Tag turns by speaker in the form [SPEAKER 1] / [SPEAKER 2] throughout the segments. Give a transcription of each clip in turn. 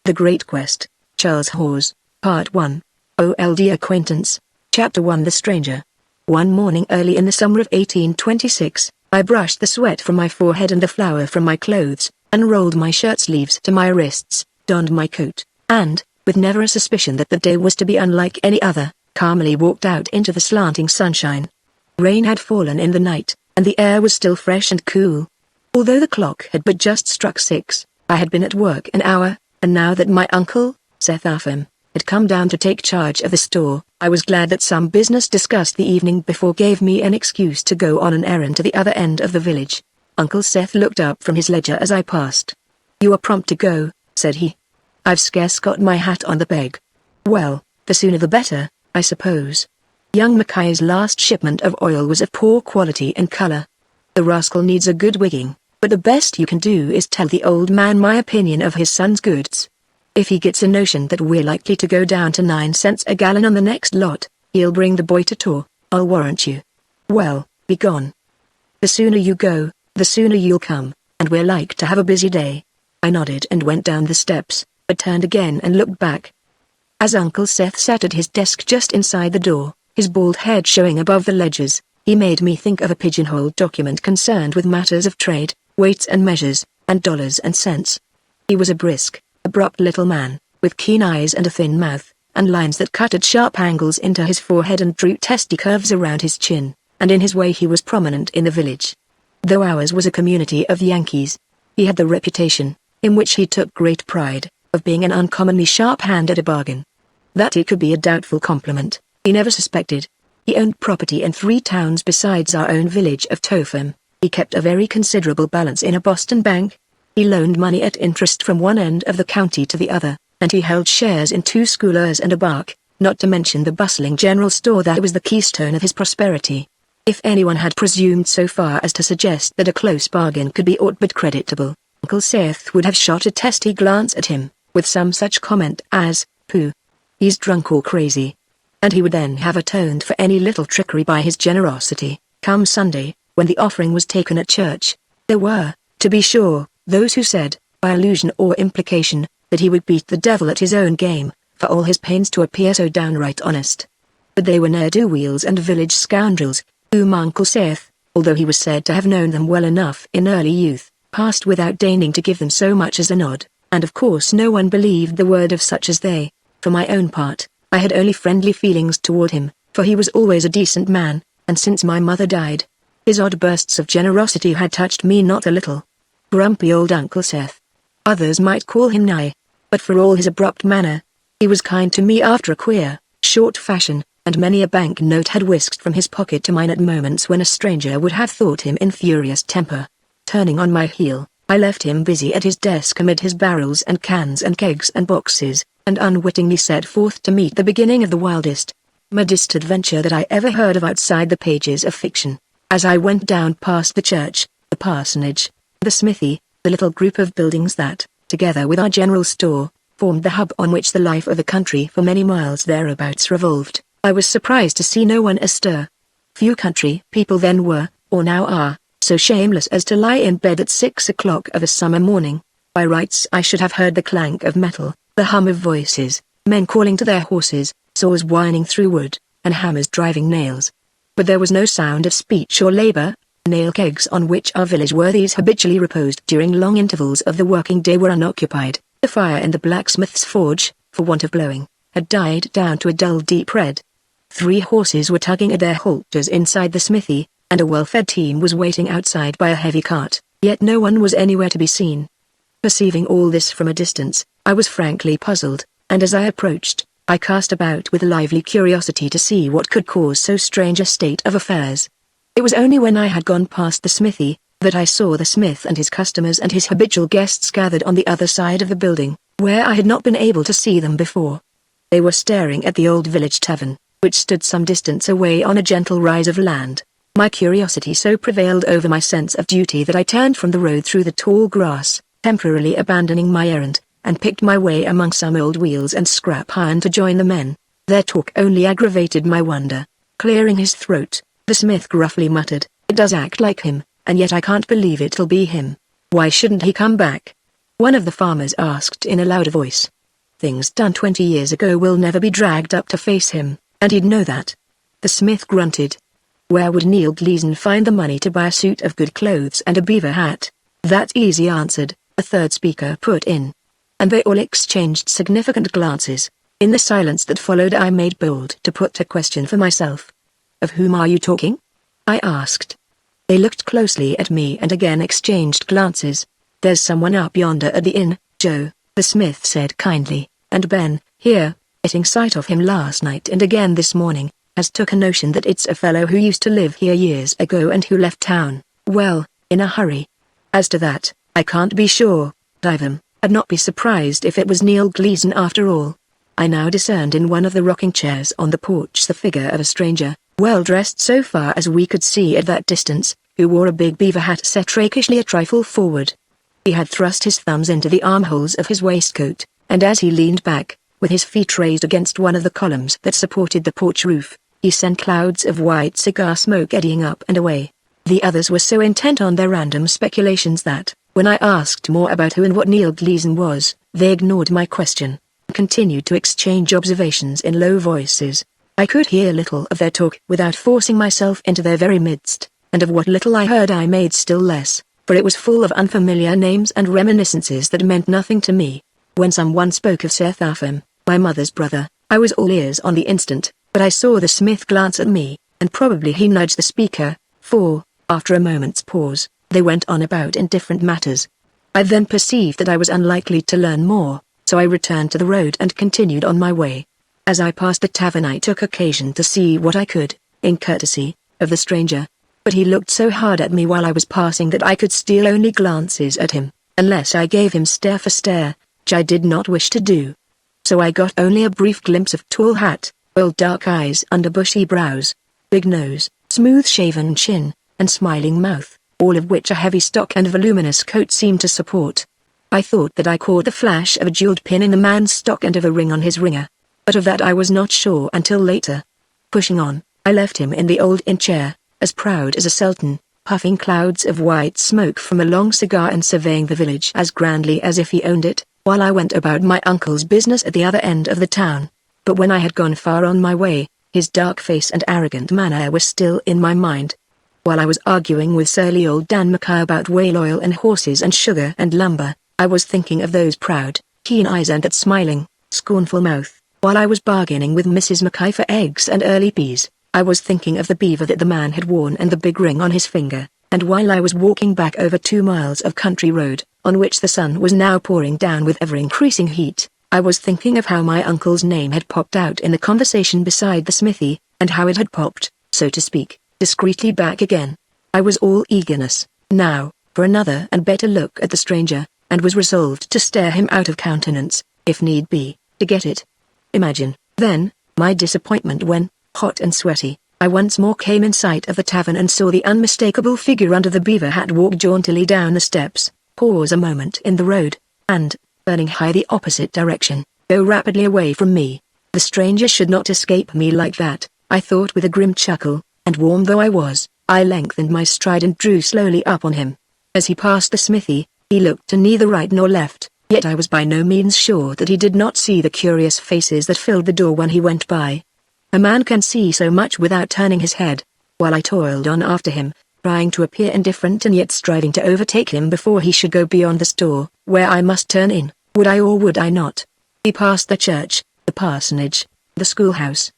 [SPEAKER 1] The Great Quest, Charles Hawes, Part 1. OLD Acquaintance. Chapter 1. The Stranger. One morning early in the summer of 1826, I brushed the sweat from my forehead and the flour from my clothes, unrolled my shirt sleeves to my wrists, donned my coat, and, with never a suspicion that the day was to be unlike any other, calmly walked out into the slanting sunshine. Rain had fallen in the night, and the air was still fresh and cool. Although the clock had but just struck 6, I had been at work an hour, and now that my uncle, Seth Affam, had come down to take charge of the store, I was glad that some business discussed the evening before gave me an excuse to go on an errand to the other end of the village. Uncle Seth looked up from his ledger as I passed. "You are prompt to go," said he. "I've scarce got my hat on the peg." "Well, the sooner the better, I suppose." Young Mackay's last shipment of oil was of poor quality and color. "The rascal needs a good wigging, but the best you can do is tell the old man my opinion of his son's goods. If he gets a notion that we're likely to go down to 9 cents a gallon on the next lot, he'll bring the boy to tour, I'll warrant you. Well, be gone. The sooner you go, the sooner you'll come, and we're like to have a busy day." I nodded and went down the steps, but turned again and looked back. As Uncle Seth sat at his desk just inside the door, his bald head showing above the ledgers, he made me think of a pigeonholed document concerned with matters of trade, weights and measures, and dollars and cents. He was a brisk, abrupt little man, with keen eyes and a thin mouth, and lines that cut at sharp angles into his forehead and drew testy curves around his chin, and in his way he was prominent in the village. Though ours was a community of Yankees, he had the reputation, in which he took great pride, of being an uncommonly sharp hand at a bargain. That it could be a doubtful compliment, he never suspected. He owned property in 3 towns besides our own village of Topham. He kept a very considerable balance in a Boston bank. He loaned money at interest from one end of the county to the other, and he held shares in 2 schoolers and a bark, not to mention the bustling general store that was the keystone of his prosperity. If anyone had presumed so far as to suggest that a close bargain could be aught but creditable, Uncle Seth would have shot a testy glance at him, with some such comment as, "Pooh, he's drunk or crazy." And he would then have atoned for any little trickery by his generosity. Come Sunday, when the offering was taken at church, there were, to be sure, those who said, by allusion or implication, that he would beat the devil at his own game, for all his pains to appear so downright honest. But they were ne'er-do-weels and village scoundrels, whom Uncle Seth, although he was said to have known them well enough in early youth, passed without deigning to give them so much as a nod, and of course no one believed the word of such as they. For my own part, I had only friendly feelings toward him, for he was always a decent man, and since my mother died, his odd bursts of generosity had touched me not a little. Grumpy old Uncle Seth. Others might call him nigh, but for all his abrupt manner, he was kind to me after a queer, short fashion, and many a bank note had whisked from his pocket to mine at moments when a stranger would have thought him in furious temper. Turning on my heel, I left him busy at his desk amid his barrels and cans and kegs and boxes, and unwittingly set forth to meet the beginning of the wildest, maddest adventure that I ever heard of outside the pages of fiction. As I went down past the church, the parsonage, the smithy, the little group of buildings that, together with our general store, formed the hub on which the life of the country for many miles thereabouts revolved, I was surprised to see no one astir. Few country people then were, or now are, so shameless as to lie in bed at 6 o'clock of a summer morning. By rights I should have heard the clank of metal, the hum of voices, men calling to their horses, saws whining through wood, and hammers driving nails. But there was no sound of speech or labor. Nail kegs on which our village worthies habitually reposed during long intervals of the working day were unoccupied. The fire in the blacksmith's forge, for want of blowing, had died down to a dull deep red. 3 horses were tugging at their halters inside the smithy, and a well-fed team was waiting outside by a heavy cart, yet no one was anywhere to be seen. Perceiving all this from a distance, I was frankly puzzled, and as I approached, I cast about with lively curiosity to see what could cause so strange a state of affairs. It was only when I had gone past the smithy, that I saw the smith and his customers and his habitual guests gathered on the other side of the building, where I had not been able to see them before. They were staring at the old village tavern, which stood some distance away on a gentle rise of land. My curiosity so prevailed over my sense of duty that I turned from the road through the tall grass, temporarily abandoning my errand, and picked my way among some old wheels and scrap iron to join the men. Their talk only aggravated my wonder. Clearing his throat, the smith gruffly muttered, "It does act like him, and yet I can't believe it'll be him. Why shouldn't he come back?" One of the farmers asked in a louder voice. Things done 20 years ago will never be dragged up to face him, and he'd know that. The smith grunted. Where would Neil Gleason find the money to buy a suit of good clothes and a beaver hat? That's easy answered, a third speaker put in. And they all exchanged significant glances. In the silence that followed, I made bold to put a question for myself. Of whom are you talking? I asked. They looked closely at me and again exchanged glances. There's someone up yonder at the inn, Joe, the smith said kindly, and Ben, here, getting sight of him last night and again this morning, has took a notion that it's a fellow who used to live here years ago and who left town, well, in a hurry. As to that, I can't be sure, I'd not be surprised if it was Neil Gleason after all. I now discerned in one of the rocking chairs on the porch the figure of a stranger, well dressed so far as we could see at that distance, who wore a big beaver hat set rakishly a trifle forward. He had thrust his thumbs into the armholes of his waistcoat, and as he leaned back, with his feet raised against one of the columns that supported the porch roof, he sent clouds of white cigar smoke eddying up and away. The others were so intent on their random speculations that, when I asked more about who and what Neil Gleason was, they ignored my question, and continued to exchange observations in low voices. I could hear little of their talk without forcing myself into their very midst, and of what little I heard I made still less, for it was full of unfamiliar names and reminiscences that meant nothing to me. When someone spoke of Seth Upham, my mother's brother, I was all ears on the instant, but I saw the smith glance at me, and probably he nudged the speaker, for, after a moment's pause, they went on about indifferent matters. I then perceived that I was unlikely to learn more, so I returned to the road and continued on my way. As I passed the tavern I took occasion to see what I could, in courtesy, of the stranger, but he looked so hard at me while I was passing that I could steal only glances at him, unless I gave him stare for stare, which I did not wish to do. So I got only a brief glimpse of tall hat, old dark eyes under bushy brows, big nose, smooth-shaven chin, and smiling mouth, all of which a heavy stock and voluminous coat seemed to support. I thought that I caught the flash of a jeweled pin in the man's stock and of a ring on his ringer, but of that I was not sure until later. Pushing on, I left him in the old inn chair, as proud as a sultan, puffing clouds of white smoke from a long cigar and surveying the village as grandly as if he owned it, while I went about my uncle's business at the other end of the town. But when I had gone far on my way, his dark face and arrogant manner were still in my mind. While I was arguing with surly old Dan Mackay about whale oil and horses and sugar and lumber, I was thinking of those proud, keen eyes and that smiling, scornful mouth. While I was bargaining with Mrs. Mackay for eggs and early peas, I was thinking of the beaver that the man had worn and the big ring on his finger, and while I was walking back over 2 miles of country road, on which the sun was now pouring down with ever-increasing heat, I was thinking of how my uncle's name had popped out in the conversation beside the smithy, and how it had popped, so to speak, discreetly back again. I was all eagerness, now, for another and better look at the stranger, and was resolved to stare him out of countenance, if need be, to get it. Imagine, then, my disappointment when, hot and sweaty, I once more came in sight of the tavern and saw the unmistakable figure under the beaver hat walk jauntily down the steps, pause a moment in the road, and, turning high the opposite direction, go rapidly away from me. The stranger should not escape me like that, I thought with a grim chuckle, and warm though I was, I lengthened my stride and drew slowly up on him. As he passed the smithy, he looked to neither right nor left, yet I was by no means sure that he did not see the curious faces that filled the door when he went by. A man can see so much without turning his head. While I toiled on after him, trying to appear indifferent and yet striving to overtake him before he should go beyond the store, where I must turn in, would I or would I not? He passed the church, the parsonage, the schoolhouse.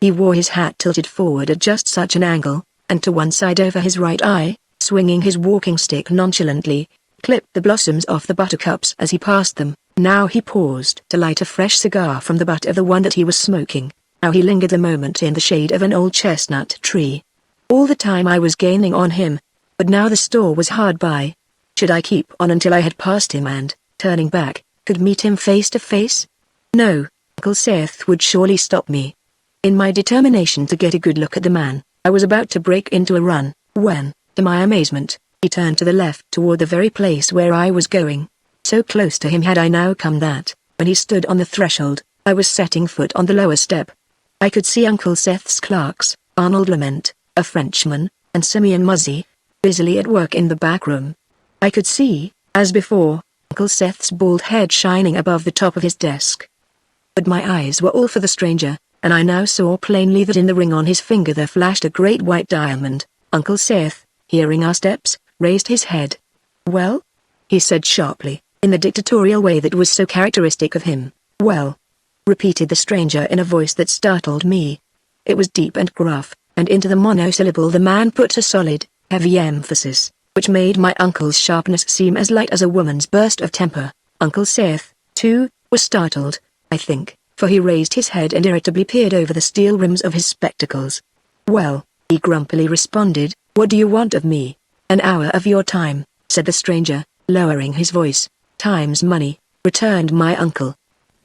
[SPEAKER 1] He wore his hat tilted forward at just such an angle, and to one side over his right eye, swinging his walking stick nonchalantly, clipped the blossoms off the buttercups as he passed them. Now he paused to light a fresh cigar from the butt of the one that he was smoking. Now he lingered a moment in the shade of an old chestnut tree. All the time I was gaining on him, but now the store was hard by. Should I keep on until I had passed him and, turning back, could meet him face to face? No, Uncle Seth would surely stop me. In my determination to get a good look at the man, I was about to break into a run, when, to my amazement, he turned to the left toward the very place where I was going. So close to him had I now come that, when he stood on the threshold, I was setting foot on the lower step. I could see Uncle Seth's clerks, Arnold Lement, a Frenchman, and Simeon Muzzy, busily at work in the back room. I could see, as before, Uncle Seth's bald head shining above the top of his desk. But my eyes were all for the stranger, and I now saw plainly that in the ring on his finger there flashed a great white diamond. Uncle Seth, hearing our steps, raised his head. "Well?" he said sharply, in the dictatorial way that was so characteristic of him. "Well?" repeated the stranger in a voice that startled me. It was deep and gruff, and into the monosyllable the man put a solid, heavy emphasis, which made my uncle's sharpness seem as light as a woman's burst of temper. Uncle Seth, too, was startled, I think, for he raised his head and irritably peered over the steel rims of his spectacles. "Well," he grumpily responded, "what do you want of me?" "An hour of your time," said the stranger, lowering his voice. "Time's money," returned my uncle.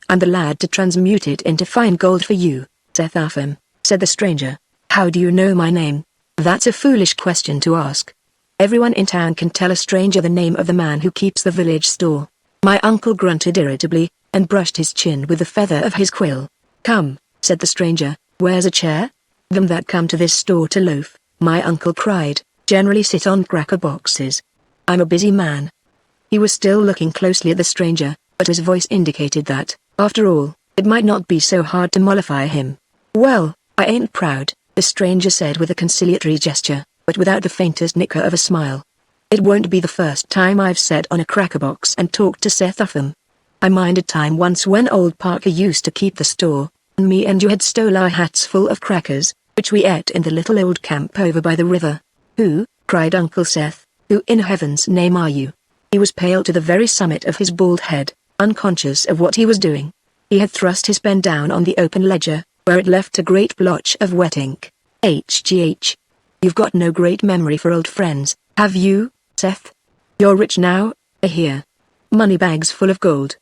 [SPEAKER 1] "I'm the lad to transmute it into fine gold for you, Seth Upham," said the stranger. "How do you know my name?" "That's a foolish question to ask. Everyone in town can tell a stranger the name of the man who keeps the village store." My uncle grunted irritably, and brushed his chin with the feather of his quill. "Come," said the stranger, "where's a chair?" "Them that come to this store to loaf," my uncle cried, "generally sit on cracker boxes. I'm a busy man." He was still looking closely at the stranger, but his voice indicated that, after all, it might not be so hard to mollify him. "Well, I ain't proud," the stranger said with a conciliatory gesture, but without the faintest nicker of a smile. "It won't be the first time I've sat on a cracker box and talked to Seth Upham. I mind a time once when old Parker used to keep the store, and me and you had stole our hats full of crackers, which we ate in the little old camp over by the river." "Who?" cried Uncle Seth. "Who in heaven's name are you?" He was pale to the very summit of his bald head, unconscious of what he was doing. He had thrust his pen down on the open ledger, where it left a great blotch of wet ink. "HGH. You've got no great memory for old friends, have you, Seth? You're rich now, I hear. Money bags full of gold.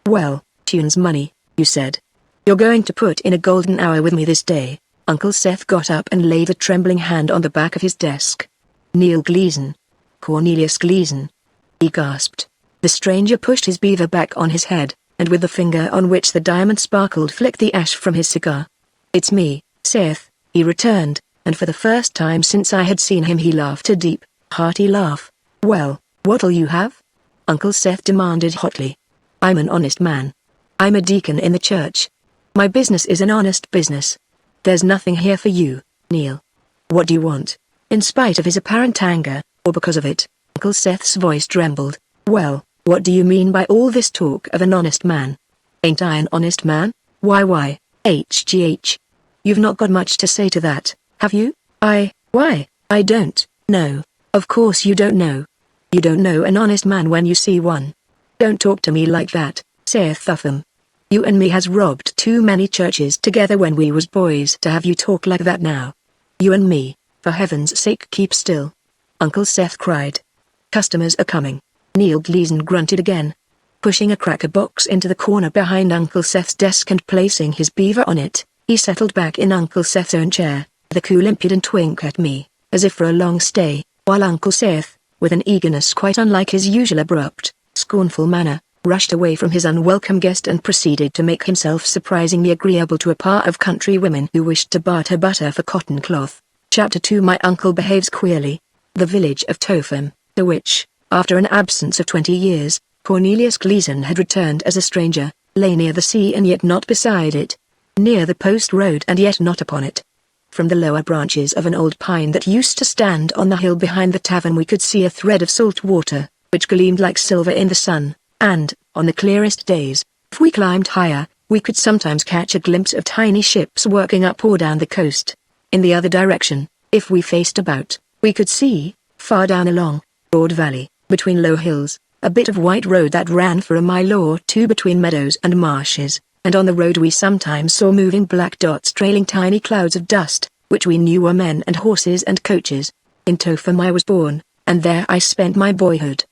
[SPEAKER 1] Well, tune's money, you said. You're going to put in a golden hour with me this day." Uncle Seth got up and laid a trembling hand on the back of his desk. "Neil Gleason. Cornelius Gleason," he gasped. The stranger pushed his beaver back on his head, and with the finger on which the diamond sparkled flicked the ash from his cigar. "It's me, Seth," he returned, and for the first time since I had seen him he laughed a deep, hearty laugh. "Well, what'll you have?" Uncle Seth demanded hotly. "I'm an honest man. I'm a deacon in the church. My business is an honest business. There's nothing here for you, Neil." "What do you want?" In spite of his apparent anger, or because of it, Uncle Seth's voice trembled. "Well, what do you mean by all this talk of an honest man? Ain't I an honest man? Why, HGH. You've not got much to say to that, have you?" Why, I don't know." "Of course you don't know. You don't know an honest man when you see one. Don't talk to me like that, Seth Upham. You and me has robbed too many churches together when we was boys to have you talk like that now. You and me, for heaven's sake keep still," Uncle Seth cried. "Customers are coming." Neil Gleason grunted again. Pushing a cracker box into the corner behind Uncle Seth's desk and placing his beaver on it, he settled back in Uncle Seth's own chair, with a cool impudent wink at me, as if for a long stay, while Uncle Seth, with an eagerness quite unlike his usual abrupt, scornful manner, rushed away from his unwelcome guest and proceeded to make himself surprisingly agreeable to a par of country women who wished to barter butter for cotton cloth. Chapter 2. My uncle behaves queerly. The village of Topham, to which, after an absence of 20 years, Cornelius Gleason had returned as a stranger, lay near the sea and yet not beside it. Near the post road and yet not upon it. From the lower branches of an old pine that used to stand on the hill behind the tavern we could see a thread of salt water, which gleamed like silver in the sun, and, on the clearest days, if we climbed higher, we could sometimes catch a glimpse of tiny ships working up or down the coast. In the other direction, if we faced about, we could see, far down a long, broad valley, between low hills, a bit of white road that ran for a mile or two between meadows and marshes, and on the road we sometimes saw moving black dots trailing tiny clouds of dust, which we knew were men and horses and coaches. In Topham I was born, and there I spent my boyhood.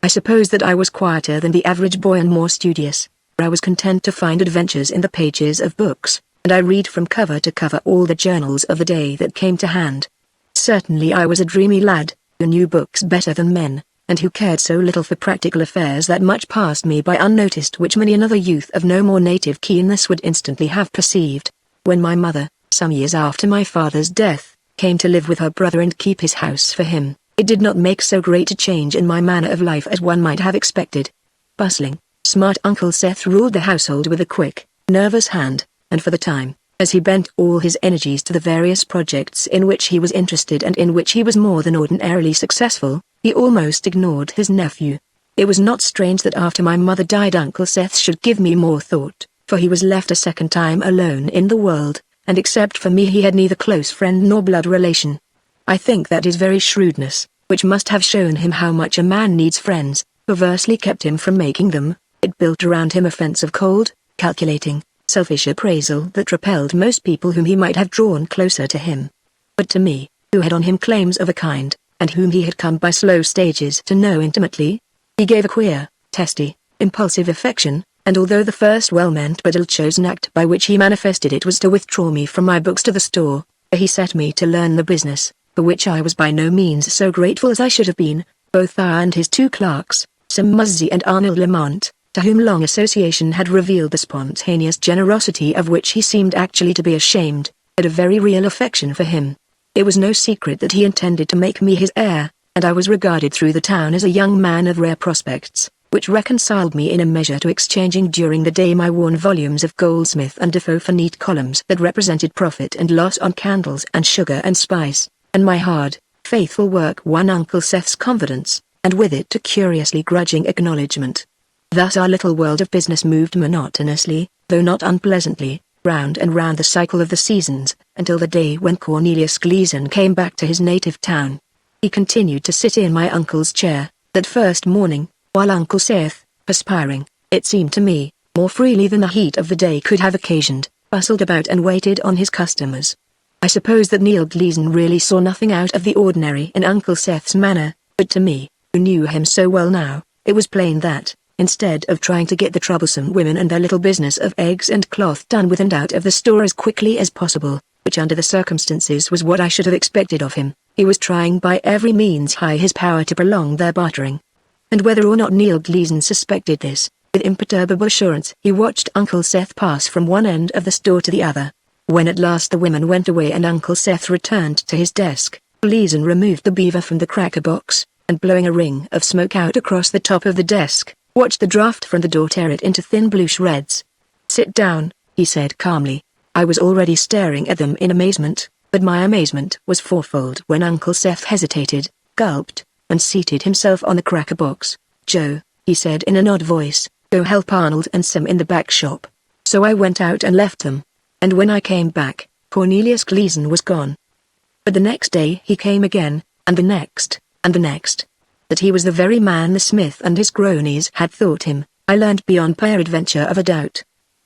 [SPEAKER 1] I suppose that I was quieter than the average boy and more studious, for I was content to find adventures in the pages of books, and I read from cover to cover all the journals of the day that came to hand. Certainly I was a dreamy lad, who knew books better than men, and who cared so little for practical affairs that much passed me by unnoticed which many another youth of no more native keenness would instantly have perceived. When my mother, some years after my father's death, came to live with her brother and keep his house for him, it did not make so great a change in my manner of life as one might have expected. Bustling, smart Uncle Seth ruled the household with a quick, nervous hand, and for the time, as he bent all his energies to the various projects in which he was interested and in which he was more than ordinarily successful, he almost ignored his nephew. It was not strange that after my mother died Uncle Seth should give me more thought, for he was left a second time alone in the world, and except for me he had neither close friend nor blood relation. I think that his very shrewdness, which must have shown him how much a man needs friends, perversely kept him from making them. It built around him a fence of cold, calculating, selfish appraisal that repelled most people whom he might have drawn closer to him. But to me, who had on him claims of a kind, and whom he had come by slow stages to know intimately, he gave a queer, testy, impulsive affection, and although the first well-meant but ill-chosen act by which he manifested it was to withdraw me from my books to the store, he set me to learn the business, for which I was by no means so grateful as I should have been, both I and his two clerks, Sim Muzzy and Arnold Lamont, to whom long association had revealed the spontaneous generosity of which he seemed actually to be ashamed, had a very real affection for him. It was no secret that he intended to make me his heir, and I was regarded through the town as a young man of rare prospects, which reconciled me in a measure to exchanging during the day my worn volumes of Goldsmith and Defoe for neat columns that represented profit and loss on candles and sugar and spice, and my hard, faithful work won Uncle Seth's confidence, and with it a curiously grudging acknowledgment. Thus our little world of business moved monotonously, though not unpleasantly, round and round the cycle of the seasons, until the day when Cornelius Gleason came back to his native town. He continued to sit in my uncle's chair, that first morning, while Uncle Seth, perspiring, it seemed to me, more freely than the heat of the day could have occasioned, bustled about and waited on his customers. I suppose that Neil Gleason really saw nothing out of the ordinary in Uncle Seth's manner, but to me, who knew him so well now, it was plain that, instead of trying to get the troublesome women and their little business of eggs and cloth done with and out of the store as quickly as possible, which under the circumstances was what I should have expected of him, he was trying by every means high his power to prolong their bartering. And whether or not Neil Gleason suspected this, with imperturbable assurance he watched Uncle Seth pass from one end of the store to the other. When at last the women went away and Uncle Seth returned to his desk, Gleason removed the beaver from the cracker box, and blowing a ring of smoke out across the top of the desk, watched the draft from the door tear it into thin blue shreds. "Sit down," he said calmly. I was already staring at them in amazement, but my amazement was fourfold when Uncle Seth hesitated, gulped, and seated himself on the cracker box. "Joe," he said in an odd voice, "go help Arnold and Sim in the back shop." So I went out and left them. And when I came back, Cornelius Gleason was gone. But the next day he came again, and the next, and the next. That he was the very man the smith and his cronies had thought him, I learned beyond peradventure of a doubt.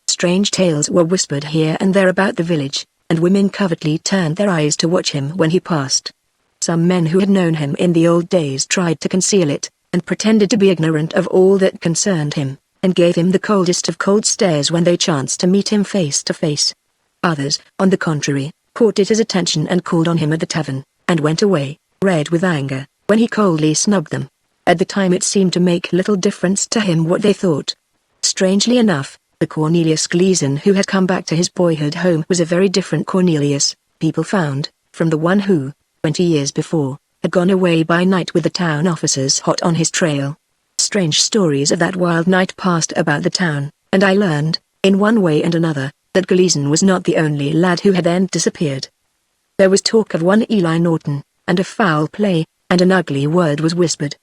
[SPEAKER 1] Strange tales were whispered here and there about the village, and women covertly turned their eyes to watch him when he passed. Some men who had known him in the old days tried to conceal it, and pretended to be ignorant of all that concerned him, and gave him the coldest of cold stares when they chanced to meet him face to face. Others, on the contrary, caught his attention and called on him at the tavern, and went away, red with anger, when he coldly snubbed them. At the time it seemed to make little difference to him what they thought. Strangely enough, the Cornelius Gleason who had come back to his boyhood home was a very different Cornelius, people found, from the one who, 20 years before, had gone away by night with the town officers hot on his trail. Strange stories of that wild night passed about the town, and I learned, in one way and another, that Gleason was not the only lad who had then disappeared. There was talk of one Eli Norton, and of foul play, and an ugly word was whispered.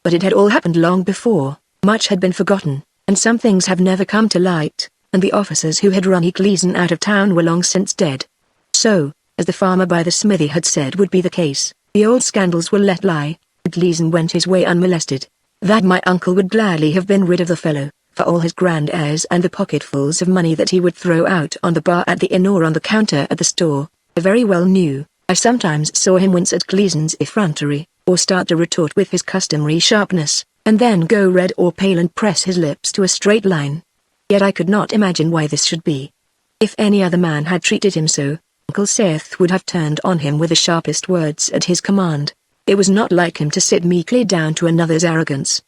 [SPEAKER 1] But it had all happened long before, much had been forgotten, and some things have never come to light, and the officers who had run E. Gleason out of town were long since dead. So, as the farmer by the smithy had said would be the case, the old scandals were let lie, and Gleason went his way unmolested. That my uncle would gladly have been rid of the fellow, for all his grand airs and the pocketfuls of money that he would throw out on the bar at the inn or on the counter at the store, I very well knew. I sometimes saw him wince at Gleason's effrontery, or start to retort with his customary sharpness, and then go red or pale and press his lips to a straight line. Yet I could not imagine why this should be. If any other man had treated him so, Uncle Seth would have turned on him with the sharpest words at his command. It was not like him to sit meekly down to another's arrogance.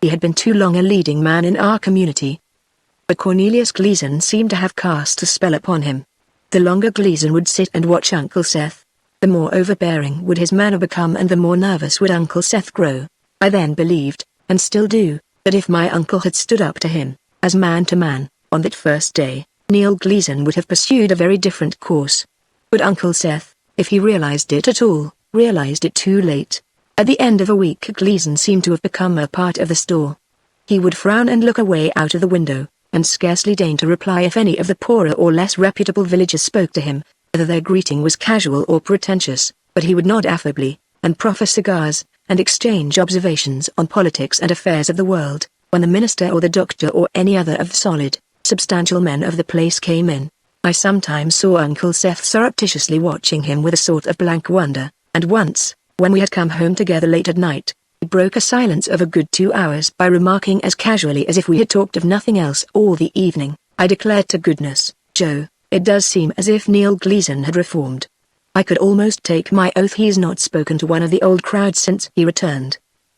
[SPEAKER 1] He had been too long a leading man in our community. But Cornelius Gleason seemed to have cast a spell upon him. The longer Gleason would sit and watch Uncle Seth, the more overbearing would his manner become and the more nervous would Uncle Seth grow. I then believed, and still do, that if my uncle had stood up to him, as man to man, on that first day, Neil Gleason would have pursued a very different course. But Uncle Seth, if he realized it at all, realized it too late. At the end of a week, Gleason seemed to have become a part of the store. He would frown and look away out of the window, and scarcely deign to reply if any of the poorer or less reputable villagers spoke to him, whether their greeting was casual or pretentious, but he would nod affably, and proffer cigars, and exchange observations on politics and affairs of the world, when the minister or the doctor or any other of the solid, substantial men of the place came in. I sometimes saw Uncle Seth surreptitiously watching him with a sort of blank wonder, and once, when we had come home together late at night, he broke a silence of a good 2 hours by remarking as casually as if we had talked of nothing else all the evening, "I declare to goodness, Joe, it does seem as if Neil Gleason had reformed. I could almost take my oath he's not spoken to one of the old crowd since he returned.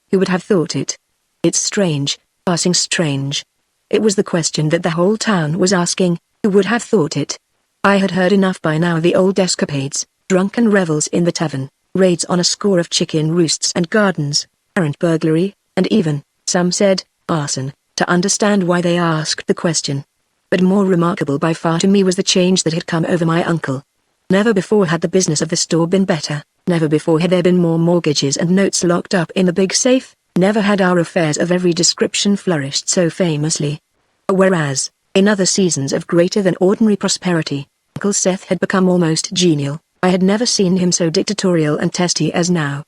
[SPEAKER 1] Who would have thought it? It's strange, passing strange." It was the question that the whole town was asking, who would have thought it? I had heard enough by now of the old escapades, drunken revels in the tavern, raids on a score of chicken roosts and gardens, errant burglary, and even, some said, arson, to understand why they asked the question. But more remarkable by far to me was the change that had come over my uncle. Never before had the business of the store been better, never before had there been more mortgages and notes locked up in the big safe, never had our affairs of every description flourished so famously. Whereas, in other seasons of greater than ordinary prosperity, Uncle Seth had become almost genial, I had never seen him so dictatorial and testy as now.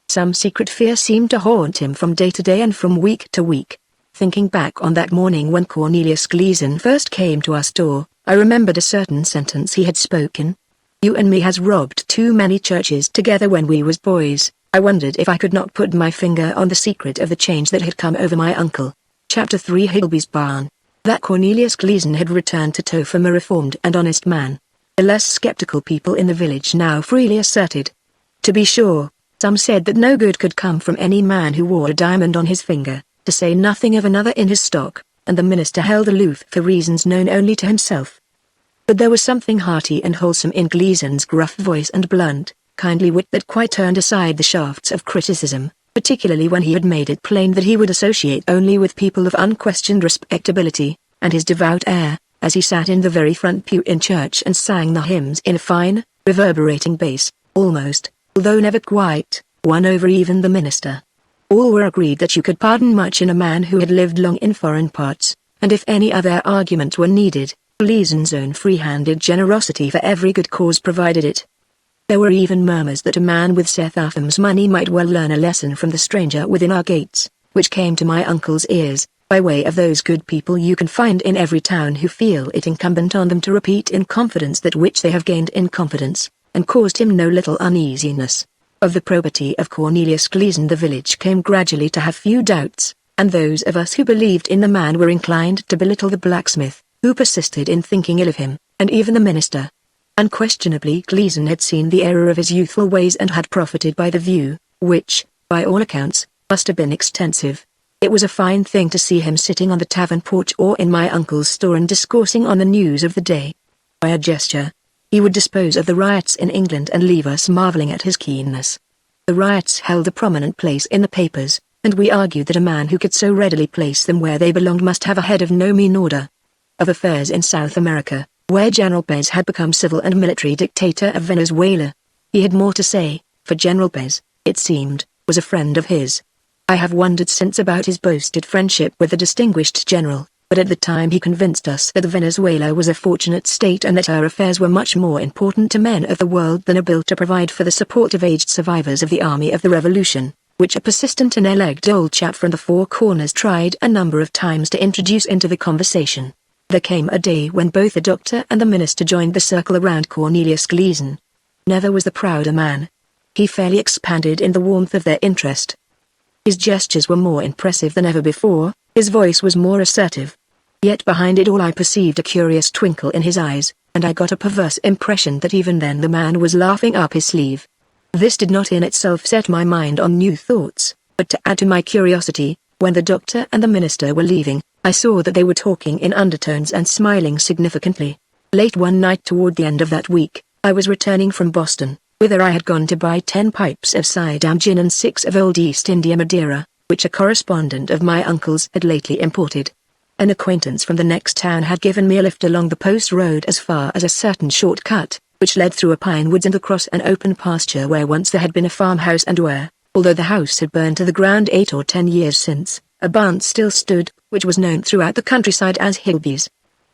[SPEAKER 1] Some secret fear seemed to haunt him from day to day and from week to week. Thinking back on that morning when Cornelius Gleason first came to our store, I remembered a certain sentence he had spoken. "You and me has robbed too many churches together when we was boys." I wondered if I could not put my finger on the secret of the change that had come over my uncle. Chapter 3 Higgleby's Barn. That Cornelius Gleason had returned to Topham a reformed and honest man. The less skeptical people in the village now freely asserted. To be sure, some said that no good could come from any man who wore a diamond on his finger, to say nothing of another in his stock, and the minister held aloof for reasons known only to himself. But there was something hearty and wholesome in Gleason's gruff voice and blunt, kindly wit that quite turned aside the shafts of criticism, particularly when he had made it plain that he would associate only with people of unquestioned respectability, and his devout air, as he sat in the very front pew in church and sang the hymns in a fine, reverberating bass, almost, although never quite, won over even the minister. All were agreed that you could pardon much in a man who had lived long in foreign parts, and if any other argument were needed, Gleason's own free-handed generosity for every good cause provided it. There were even murmurs that a man with Seth Atham's money might well learn a lesson from the stranger within our gates, which came to my uncle's ears, by way of those good people you can find in every town who feel it incumbent on them to repeat in confidence that which they have gained in confidence, and caused him no little uneasiness. Of the probity of Cornelius Gleason the village came gradually to have few doubts, and those of us who believed in the man were inclined to belittle the blacksmith, who persisted in thinking ill of him, and even the minister. Unquestionably Gleason had seen the error of his youthful ways and had profited by the view, which, by all accounts, must have been extensive. It was a fine thing to see him sitting on the tavern porch or in my uncle's store and discoursing on the news of the day. By a gesture, he would dispose of the riots in England and leave us marveling at his keenness. The riots held a prominent place in the papers, and we argued that a man who could so readily place them where they belonged must have a head of no mean order. Of affairs in South America, where General Pez had become civil and military dictator of Venezuela, he had more to say, for General Pez, it seemed, was a friend of his. I have wondered since about his boasted friendship with the distinguished general, but at the time he convinced us that Venezuela was a fortunate state and that her affairs were much more important to men of the world than a bill to provide for the support of aged survivors of the Army of the Revolution, which a persistent and legged old chap from the Four Corners tried a number of times to introduce into the conversation. There came a day when both the doctor and the minister joined the circle around Cornelius Gleason. Never was the prouder man. He fairly expanded in the warmth of their interest. His gestures were more impressive than ever before, his voice was more assertive. Yet behind it all I perceived a curious twinkle in his eyes, and I got a perverse impression that even then the man was laughing up his sleeve. This did not in itself set my mind on new thoughts, but to add to my curiosity, when the doctor and the minister were leaving, I saw that they were talking in undertones and smiling significantly. Late one night toward the end of that week, I was returning from Boston, whither I had gone to buy 10 pipes of Siam gin and 6 of old East India Madeira, which a correspondent of my uncle's had lately imported. An acquaintance from the next town had given me a lift along the post road as far as a certain shortcut, which led through a pine woods and across an open pasture where once there had been a farmhouse and where, although the house had burned to the ground 8 or 10 years since, a barn still stood, which was known throughout the countryside as Hillby's.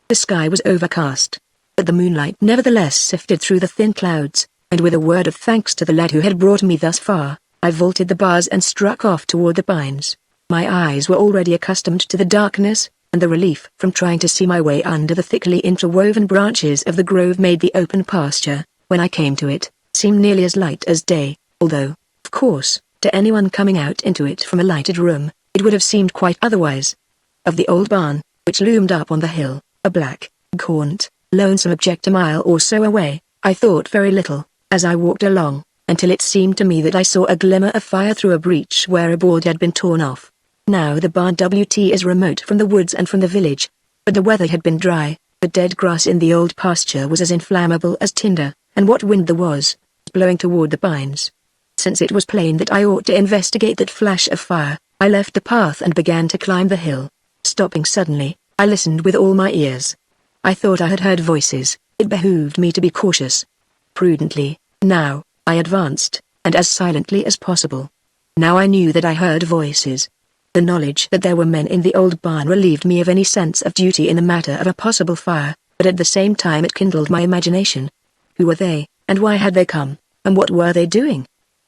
[SPEAKER 1] The sky was overcast, but the moonlight nevertheless sifted through the thin clouds, and with a word of thanks to the lad who had brought me thus far, I vaulted the bars and struck off toward the pines. My eyes were already accustomed to the darkness, and the relief from trying to see my way under the thickly interwoven branches of the grove made the open pasture, when I came to it, seem nearly as light as day, although, of course, to anyone coming out into it from a lighted room, it would have seemed quite otherwise. Of the old barn, which loomed up on the hill, a black, gaunt, lonesome object a mile or so away, I thought very little, as I walked along, until it seemed to me that I saw a glimmer of fire through a breach where a board had been torn off. Now the barn is remote from the woods and from the village, but the weather had been dry, the dead grass in the old pasture was as inflammable as tinder, and what wind there was, blowing toward the pines. Since it was plain that I ought to investigate that flash of fire, I left the path and began to climb the hill. Stopping suddenly, I listened with all my ears. I thought I had heard voices. It behooved me to be cautious. Prudently, now, I advanced, and as silently as possible. Now I knew that I heard voices. The knowledge that there were men in the old barn relieved me of any sense of duty in the matter of a possible fire, but at the same time it kindled my imagination. Who were they, and why had they come, and what were they doing?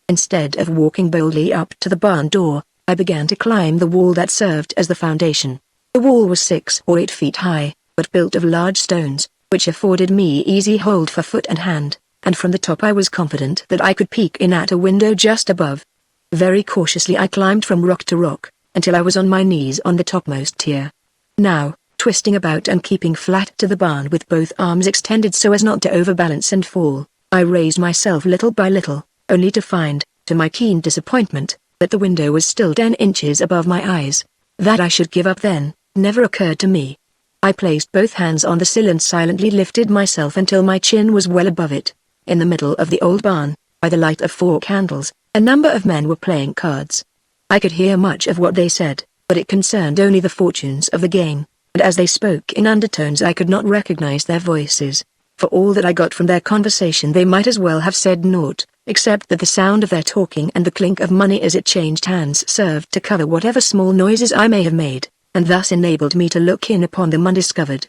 [SPEAKER 1] Instead of walking boldly up to the barn door, I began to climb the wall that served as the foundation. The wall was 6 or 8 feet high, but built of large stones, which afforded me easy hold for foot and hand, and from the top I was confident that I could peek in at a window just above. Very cautiously I climbed from rock to rock, until I was on my knees on the topmost tier. Now, twisting about and keeping flat to the barn with both arms extended so as not to overbalance and fall, I raised myself little by little, only to find, to my keen disappointment, that the window was still 10 inches above my eyes. That I should give up then, never occurred to me. I placed both hands on the sill and silently lifted myself until my chin was well above it. In the middle of the old barn, by the light of 4 candles, a number of men were playing cards. I could hear much of what they said, but it concerned only the fortunes of the game, and as they spoke in undertones I could not recognize their voices. For all that I got from their conversation they might as well have said naught, except that the sound of their talking and the clink of money as it changed hands served to cover whatever small noises I may have made, and thus enabled me to look in upon them undiscovered.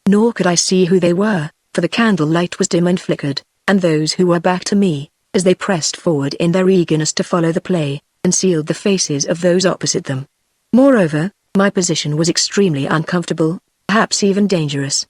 [SPEAKER 1] Nor could I see who they were, for the candle light was dim and flickered, and those who were back to me, as they pressed forward in their eagerness to follow the play, concealed the faces of those opposite them. Moreover, my position was extremely uncomfortable, perhaps even dangerous.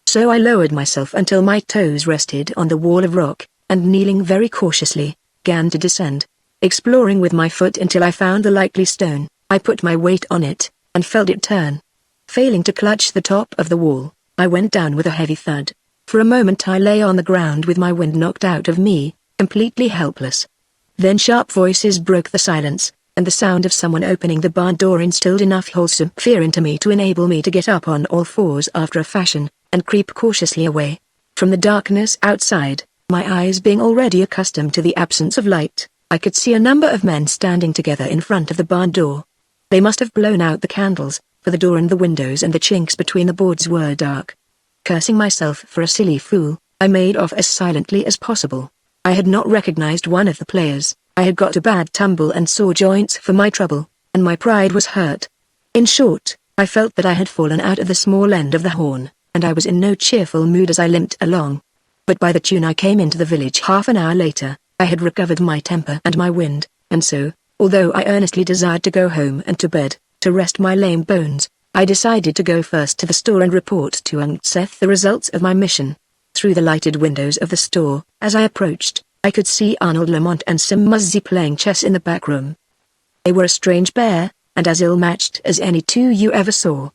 [SPEAKER 1] So I lowered myself until my toes rested on the wall of rock, and kneeling very cautiously, began to descend. Exploring with my foot until I found the likely stone, I put my weight on it, and felt it turn. Failing to clutch the top of the wall, I went down with a heavy thud. For a moment I lay on the ground with my wind knocked out of me, completely helpless. Then sharp voices broke the silence, and the sound of someone opening the barn door instilled enough wholesome fear into me to enable me to get up on all fours after a fashion, and creep cautiously away. From the darkness outside, my eyes being already accustomed to the absence of light, I could see a number of men standing together in front of the barn door. They must have blown out the candles, for the door and the windows and the chinks between the boards were dark. Cursing myself for a silly fool, I made off as silently as possible. I had not recognized one of the players. I had got a bad tumble and sore joints for my trouble, and my pride was hurt. In short, I felt that I had fallen out of the small end of the horn, and I was in no cheerful mood as I limped along. But by the tune I came into the village half an hour later, I had recovered my temper and my wind, and so, although I earnestly desired to go home and to bed, to rest my lame bones, I decided to go first to the store and report to Aunt Seth the results of my mission. Through the lighted windows of the store, as I approached, I could see Arnold Lamont and Sim Muzzy playing chess in the back room. They were a strange pair, and as ill-matched as any two you ever saw.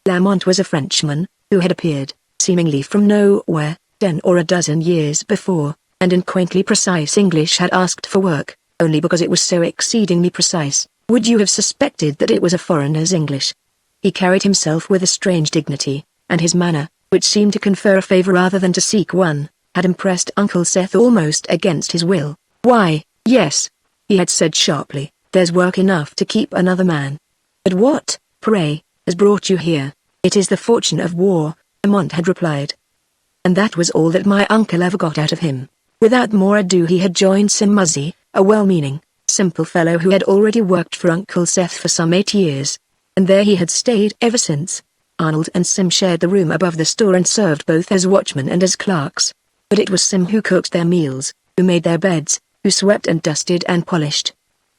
[SPEAKER 1] Lamont was a Frenchman, who had appeared, seemingly from nowhere, 10 or a dozen years before, and in quaintly precise English had asked for work, only because it was so exceedingly precise, would you have suspected that it was a foreigner's English. He carried himself with a strange dignity, and his manner, which seemed to confer a favor rather than to seek one, had impressed Uncle Seth almost against his will. "Why, yes," he had said sharply, "there's work enough to keep another man. But what, pray, has brought you here?" "It is the fortune of war," Lamont had replied. And that was all that my uncle ever got out of him. Without more ado he had joined Sim Muzzy, a well-meaning, simple fellow who had already worked for Uncle Seth for some 8 years. And there he had stayed ever since. Arnold and Sim shared the room above the store and served both as watchmen and as clerks. But it was Sim who cooked their meals, who made their beds, who swept and dusted and polished.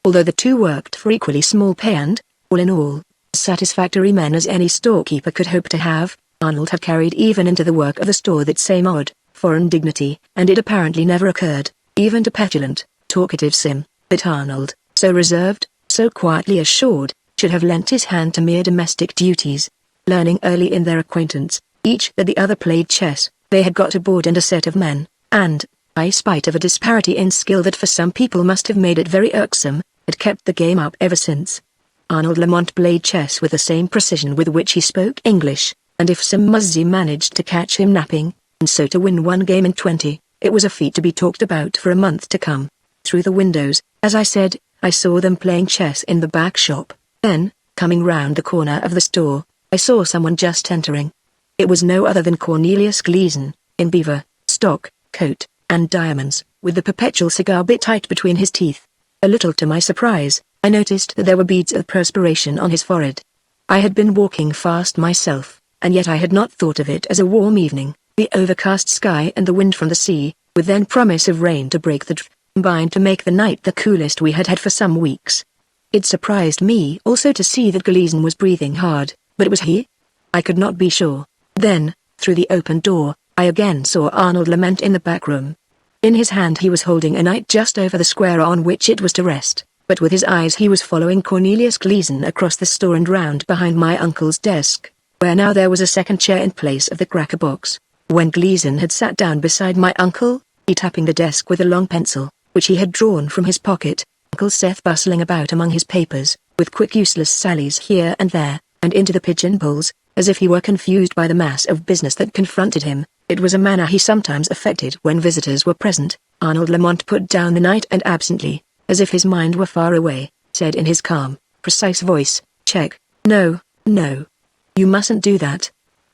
[SPEAKER 1] Although the two worked for equally small pay and, all in all, satisfactory men as any storekeeper could hope to have, Arnold had carried even into the work of the store that same odd, foreign dignity, and it apparently never occurred, even to petulant, talkative Sim, that Arnold, so reserved, so quietly assured, should have lent his hand to mere domestic duties. Learning early in their acquaintance, each that the other played chess, they had got aboard and a set of men, and, by spite of a disparity in skill that for some people must have made it very irksome, had kept the game up ever since. Arnold Lamont played chess with the same precision with which he spoke English, and if Sim Muzzy managed to catch him napping, and so to win 1 game in 20, it was a feat to be talked about for a month to come. Through the windows, as I said, I saw them playing chess in the back shop. Then, coming round the corner of the store, I saw someone just entering. It was no other than Cornelius Gleason, in beaver, stock, coat, and diamonds, with the perpetual cigar bit tight between his teeth. A little to my surprise, I noticed that there were beads of perspiration on his forehead. I had been walking fast myself, and yet I had not thought of it as a warm evening. The overcast sky and the wind from the sea, with then promise of rain to break the combined to make the night the coolest we had had for some weeks. It surprised me also to see that Gleason was breathing hard, but was he? I could not be sure. Then, through the open door, I again saw Arnold Lamont in the back room. In his hand he was holding a knight just over the square on which it was to rest, but with his eyes he was following Cornelius Gleason across the store and round behind my uncle's desk, where now there was a second chair in place of the cracker box. When Gleason had sat down beside my uncle, he tapping the desk with a long pencil, which he had drawn from his pocket, Uncle Seth bustling about among his papers, with quick useless sallies here and there, and into the pigeon-holes, as if he were confused by the mass of business that confronted him. It was a manner he sometimes affected when visitors were present. Arnold Lamont put down the knight and absently, as if his mind were far away, said in his calm, precise voice, "Check. No, no. You mustn't do that.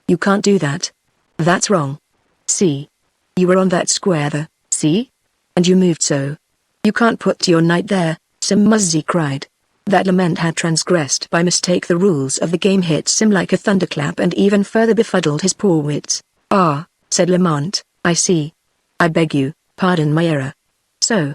[SPEAKER 1] You can't do that. That's wrong. See? You were on that square there, see? And you moved so. You can't put your knight there," Sim Muzzy cried. That Lamont had transgressed by mistake the rules of the game hit Sim like a thunderclap and even further befuddled his poor wits. "Ah," said Lamont, "I see. I beg you, pardon my error. So.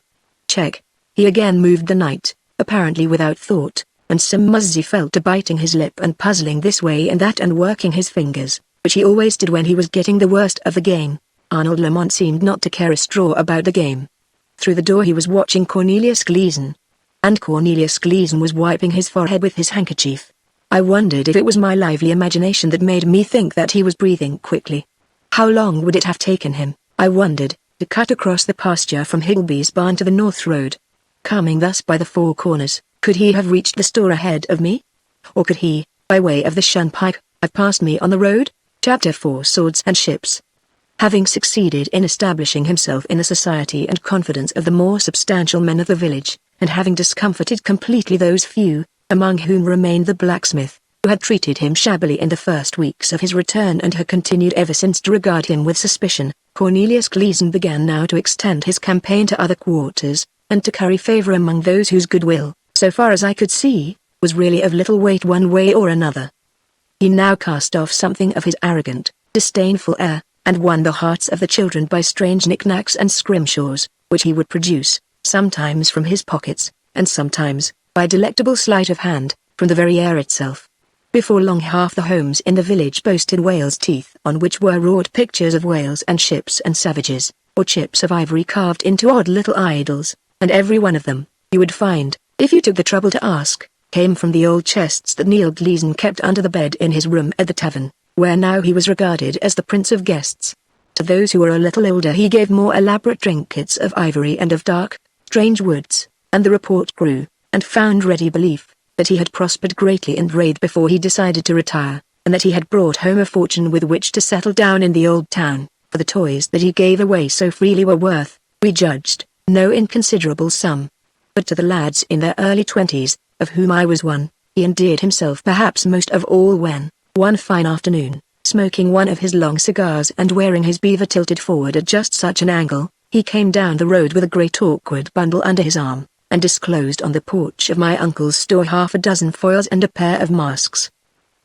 [SPEAKER 1] Check." He again moved the knight, apparently without thought, and Sim Muzzy fell to biting his lip and puzzling this way and that and working his fingers, which he always did when he was getting the worst of the game. Arnold Lamont seemed not to care a straw about the game. Through the door he was watching Cornelius Gleason. And Cornelius Gleason was wiping his forehead with his handkerchief. I wondered if it was my lively imagination that made me think that he was breathing quickly. How long would it have taken him, I wondered, to cut across the pasture from Higgleby's barn to the North Road? Coming thus by the Four Corners, could he have reached the store ahead of me? Or could he, by way of the Shunpike, have passed me on the road? Chapter 4 Swords and Ships. Having succeeded in establishing himself in the society and confidence of the more substantial men of the village, and having discomfited completely those few, among whom remained the blacksmith, who had treated him shabbily in the first weeks of his return and had continued ever since to regard him with suspicion, Cornelius Gleason began now to extend his campaign to other quarters, and to curry favor among those whose goodwill, so far as I could see, was really of little weight one way or another. He now cast off something of his arrogant, disdainful air, and won the hearts of the children by strange knickknacks and scrimshaws, which he would produce, sometimes from his pockets, and sometimes, by delectable sleight of hand, from the very air itself. Before long half the homes in the village boasted whales' teeth on which were wrought pictures of whales and ships and savages, or chips of ivory carved into odd little idols, and every one of them, you would find, if you took the trouble to ask, came from the old chests that Neil Gleason kept under the bed in his room at the tavern, where now he was regarded as the prince of guests. To those who were a little older he gave more elaborate trinkets of ivory and of dark, strange woods, and the report grew, and found ready belief, that he had prospered greatly in trade before he decided to retire, and that he had brought home a fortune with which to settle down in the old town, for the toys that he gave away so freely were worth, we judged, no inconsiderable sum. But to the lads in their early 20s, of whom I was one, he endeared himself perhaps most of all when, One fine afternoon, smoking one of his long cigars and wearing his beaver tilted forward at just such an angle, he came down the road with a great awkward bundle under his arm, and disclosed on the porch of my uncle's store half a dozen foils and a pair of masks.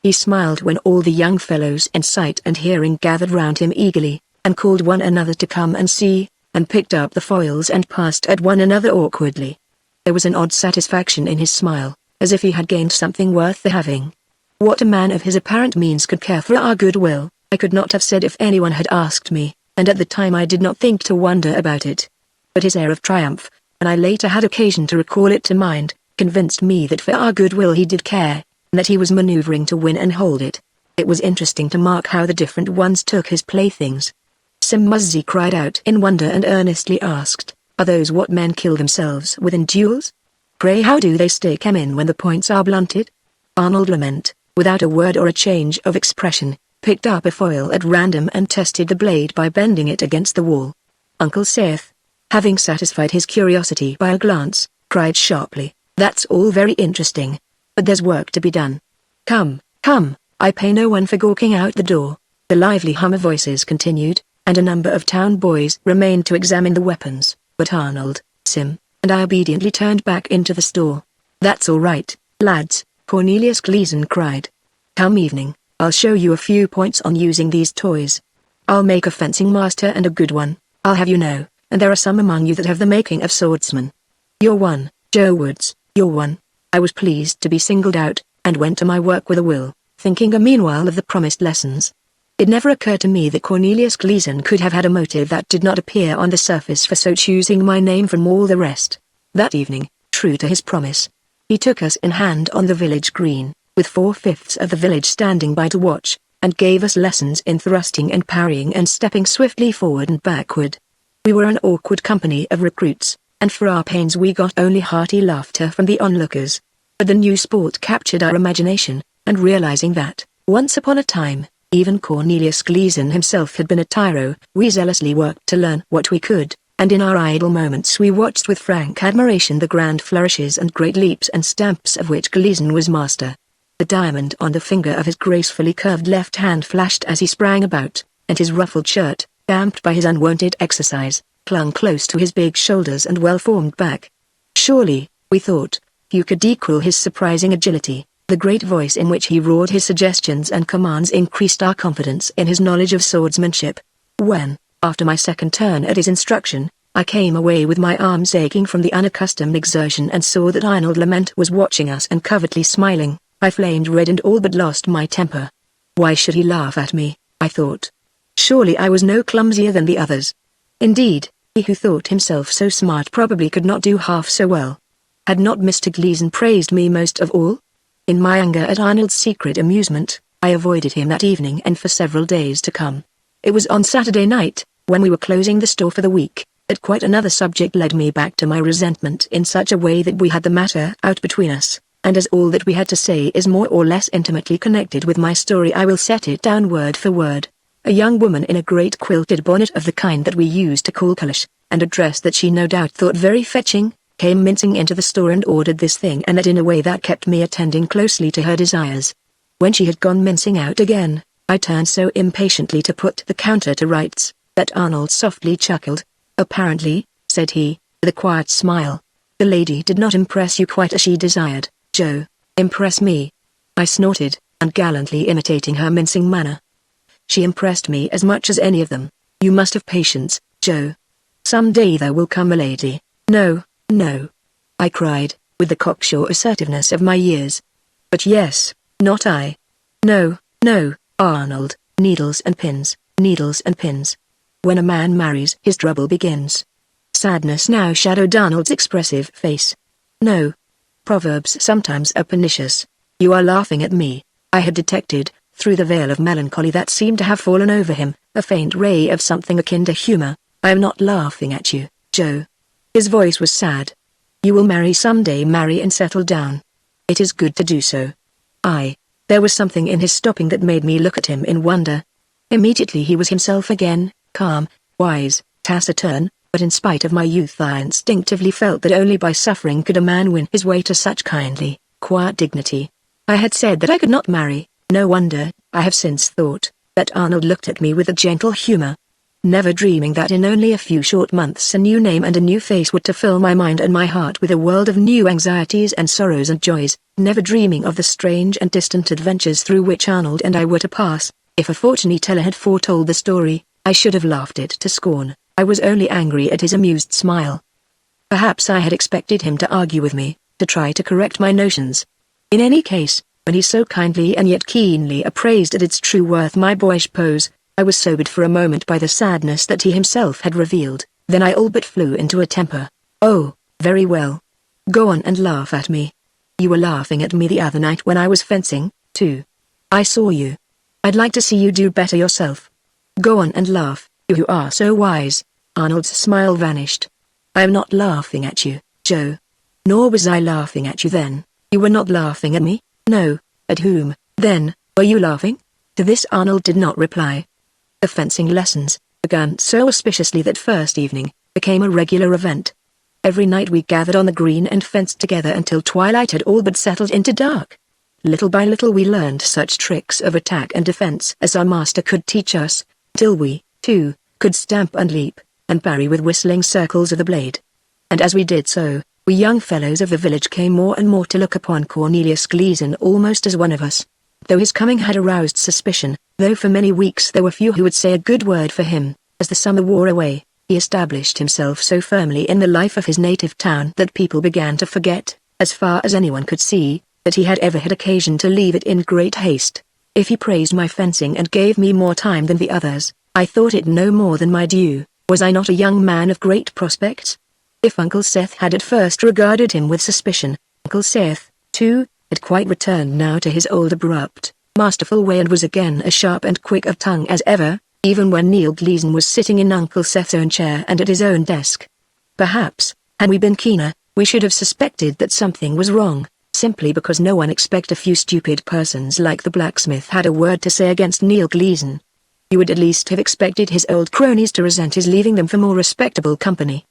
[SPEAKER 1] He smiled when all the young fellows in sight and hearing gathered round him eagerly, and called one another to come and see, and picked up the foils and passed at one another awkwardly. There was an odd satisfaction in his smile, as if he had gained something worth the having. What a man of his apparent means could care for our goodwill, I could not have said if anyone had asked me, and at the time I did not think to wonder about it. But his air of triumph, and I later had occasion to recall it to mind, convinced me that for our goodwill he did care, and that he was maneuvering to win and hold it. It was interesting to mark how the different ones took his playthings. Sim Muzzy cried out in wonder and earnestly asked, "Are those what men kill themselves with in duels? Pray how do they stake 'em in when the points are blunted?" Arnold Lament, without a word or a change of expression, picked up a foil at random and tested the blade by bending it against the wall. Uncle Seth, having satisfied his curiosity by a glance, cried sharply, "That's all very interesting, but there's work to be done. Come, come, I pay no one for gawking out the door." The lively hum of voices continued, and a number of town boys remained to examine the weapons, but Arnold, Sim, and I obediently turned back into the store. "That's all right, lads," Cornelius Gleason cried. "Come evening, I'll show you a few points on using these toys. I'll make a fencing master and a good one, I'll have you know, and there are some among you that have the making of swordsmen. You're one, Joe Woods, you're one." I was pleased to be singled out, and went to my work with a will, thinking meanwhile of the promised lessons. It never occurred to me that Cornelius Gleason could have had a motive that did not appear on the surface for so choosing my name from all the rest. That evening, true to his promise, he took us in hand on the village green, with 4/5 of the village standing by to watch, and gave us lessons in thrusting and parrying and stepping swiftly forward and backward. We were an awkward company of recruits, and for our pains we got only hearty laughter from the onlookers. But the new sport captured our imagination, and realizing that, once upon a time, even Cornelius Gleason himself had been a tyro, we zealously worked to learn what we could, and in our idle moments we watched with frank admiration the grand flourishes and great leaps and stamps of which Gleason was master. The diamond on the finger of his gracefully curved left hand flashed as he sprang about, and his ruffled shirt, damped by his unwonted exercise, clung close to his big shoulders and well-formed back. Surely, we thought, few could equal his surprising agility. The great voice in which he roared his suggestions and commands increased our confidence in his knowledge of swordsmanship. When, after my second turn at his instruction, I came away with my arms aching from the unaccustomed exertion and saw that Arnold Lament was watching us and covertly smiling, I flamed red and all but lost my temper. Why should he laugh at me, I thought. Surely I was no clumsier than the others. Indeed, he who thought himself so smart probably could not do half so well. Had not Mr. Gleason praised me most of all? In my anger at Arnold's secret amusement, I avoided him that evening and for several days to come. It was on Saturday night, when we were closing the store for the week, that quite another subject led me back to my resentment in such a way that we had the matter out between us, and as all that we had to say is more or less intimately connected with my story I will set it down word for word. A young woman in a great quilted bonnet of the kind that we used to call calash, and a dress that she no doubt thought very fetching, came mincing into the store and ordered this thing and that in a way that kept me attending closely to her desires. When she had gone mincing out again, I turned so impatiently to put the counter to rights, that Arnold softly chuckled. "Apparently," said he, with a quiet smile, "the lady did not impress you quite as she desired, Joe." "Impress me?" I snorted, ungallantly imitating her mincing manner. "She impressed me as much as any of them. You must have patience, Joe. Some day there will come a lady." "No, no," I cried, with the cocksure assertiveness of my years. "But yes, not I." "No, no, Arnold, needles and pins, needles and pins. When a man marries his trouble begins." Sadness now shadowed Arnold's expressive face. "No. Proverbs sometimes are pernicious. You are laughing at me." I had detected, through the veil of melancholy that seemed to have fallen over him, a faint ray of something akin to humor. "I am not laughing at you, Joe." His voice was sad. "You will marry someday, marry and settle down. It is good to do so." There was something in his stopping that made me look at him in wonder. Immediately he was himself again, calm, wise, taciturn, but in spite of my youth I instinctively felt that only by suffering could a man win his way to such kindly, quiet dignity. I had said that I could not marry, no wonder, I have since thought that Arnold looked at me with a gentle humor, never dreaming that in only a few short months a new name and a new face were to fill my mind and my heart with a world of new anxieties and sorrows and joys, never dreaming of the strange and distant adventures through which Arnold and I were to pass. If a fortune teller had foretold the story, I should have laughed it to scorn. I was only angry at his amused smile. Perhaps I had expected him to argue with me, to try to correct my notions. In any case, when he so kindly and yet keenly appraised at its true worth my boyish pose, I was sobered for a moment by the sadness that he himself had revealed. Then I all but flew into a temper. "Oh, very well. Go on and laugh at me. You were laughing at me the other night when I was fencing, too. I saw you. I'd like to see you do better yourself. Go on and laugh, you who are so wise." Arnold's smile vanished. "I am not laughing at you, Joe. Nor was I laughing at you then. You were not laughing at me?" "No. At whom, then, were you laughing?" To this Arnold did not reply. The fencing lessons, begun so auspiciously that first evening, became a regular event. Every night we gathered on the green and fenced together until twilight had all but settled into dark. Little by little we learned such tricks of attack and defense as our master could teach us, till we, too, could stamp and leap, and parry with whistling circles of the blade. And as we did so, we young fellows of the village came more and more to look upon Cornelius Gleason almost as one of us. Though his coming had aroused suspicion, though for many weeks there were few who would say a good word for him, as the summer wore away, he established himself so firmly in the life of his native town that people began to forget, as far as anyone could see, that he had ever had occasion to leave it in great haste. If he praised my fencing and gave me more time than the others, I thought it no more than my due. Was I not a young man of great prospects? If Uncle Seth had at first regarded him with suspicion, Uncle Seth, too, had quite returned now to his old abrupt, masterful way and was again as sharp and quick of tongue as ever, even when Neil Gleason was sitting in Uncle Seth's own chair and at his own desk. Perhaps, had we been keener, we should have suspected that something was wrong, simply because no one except a few stupid persons like the blacksmith had a word to say against Neil Gleason. You would at least have expected his old cronies to resent his leaving them for more respectable company.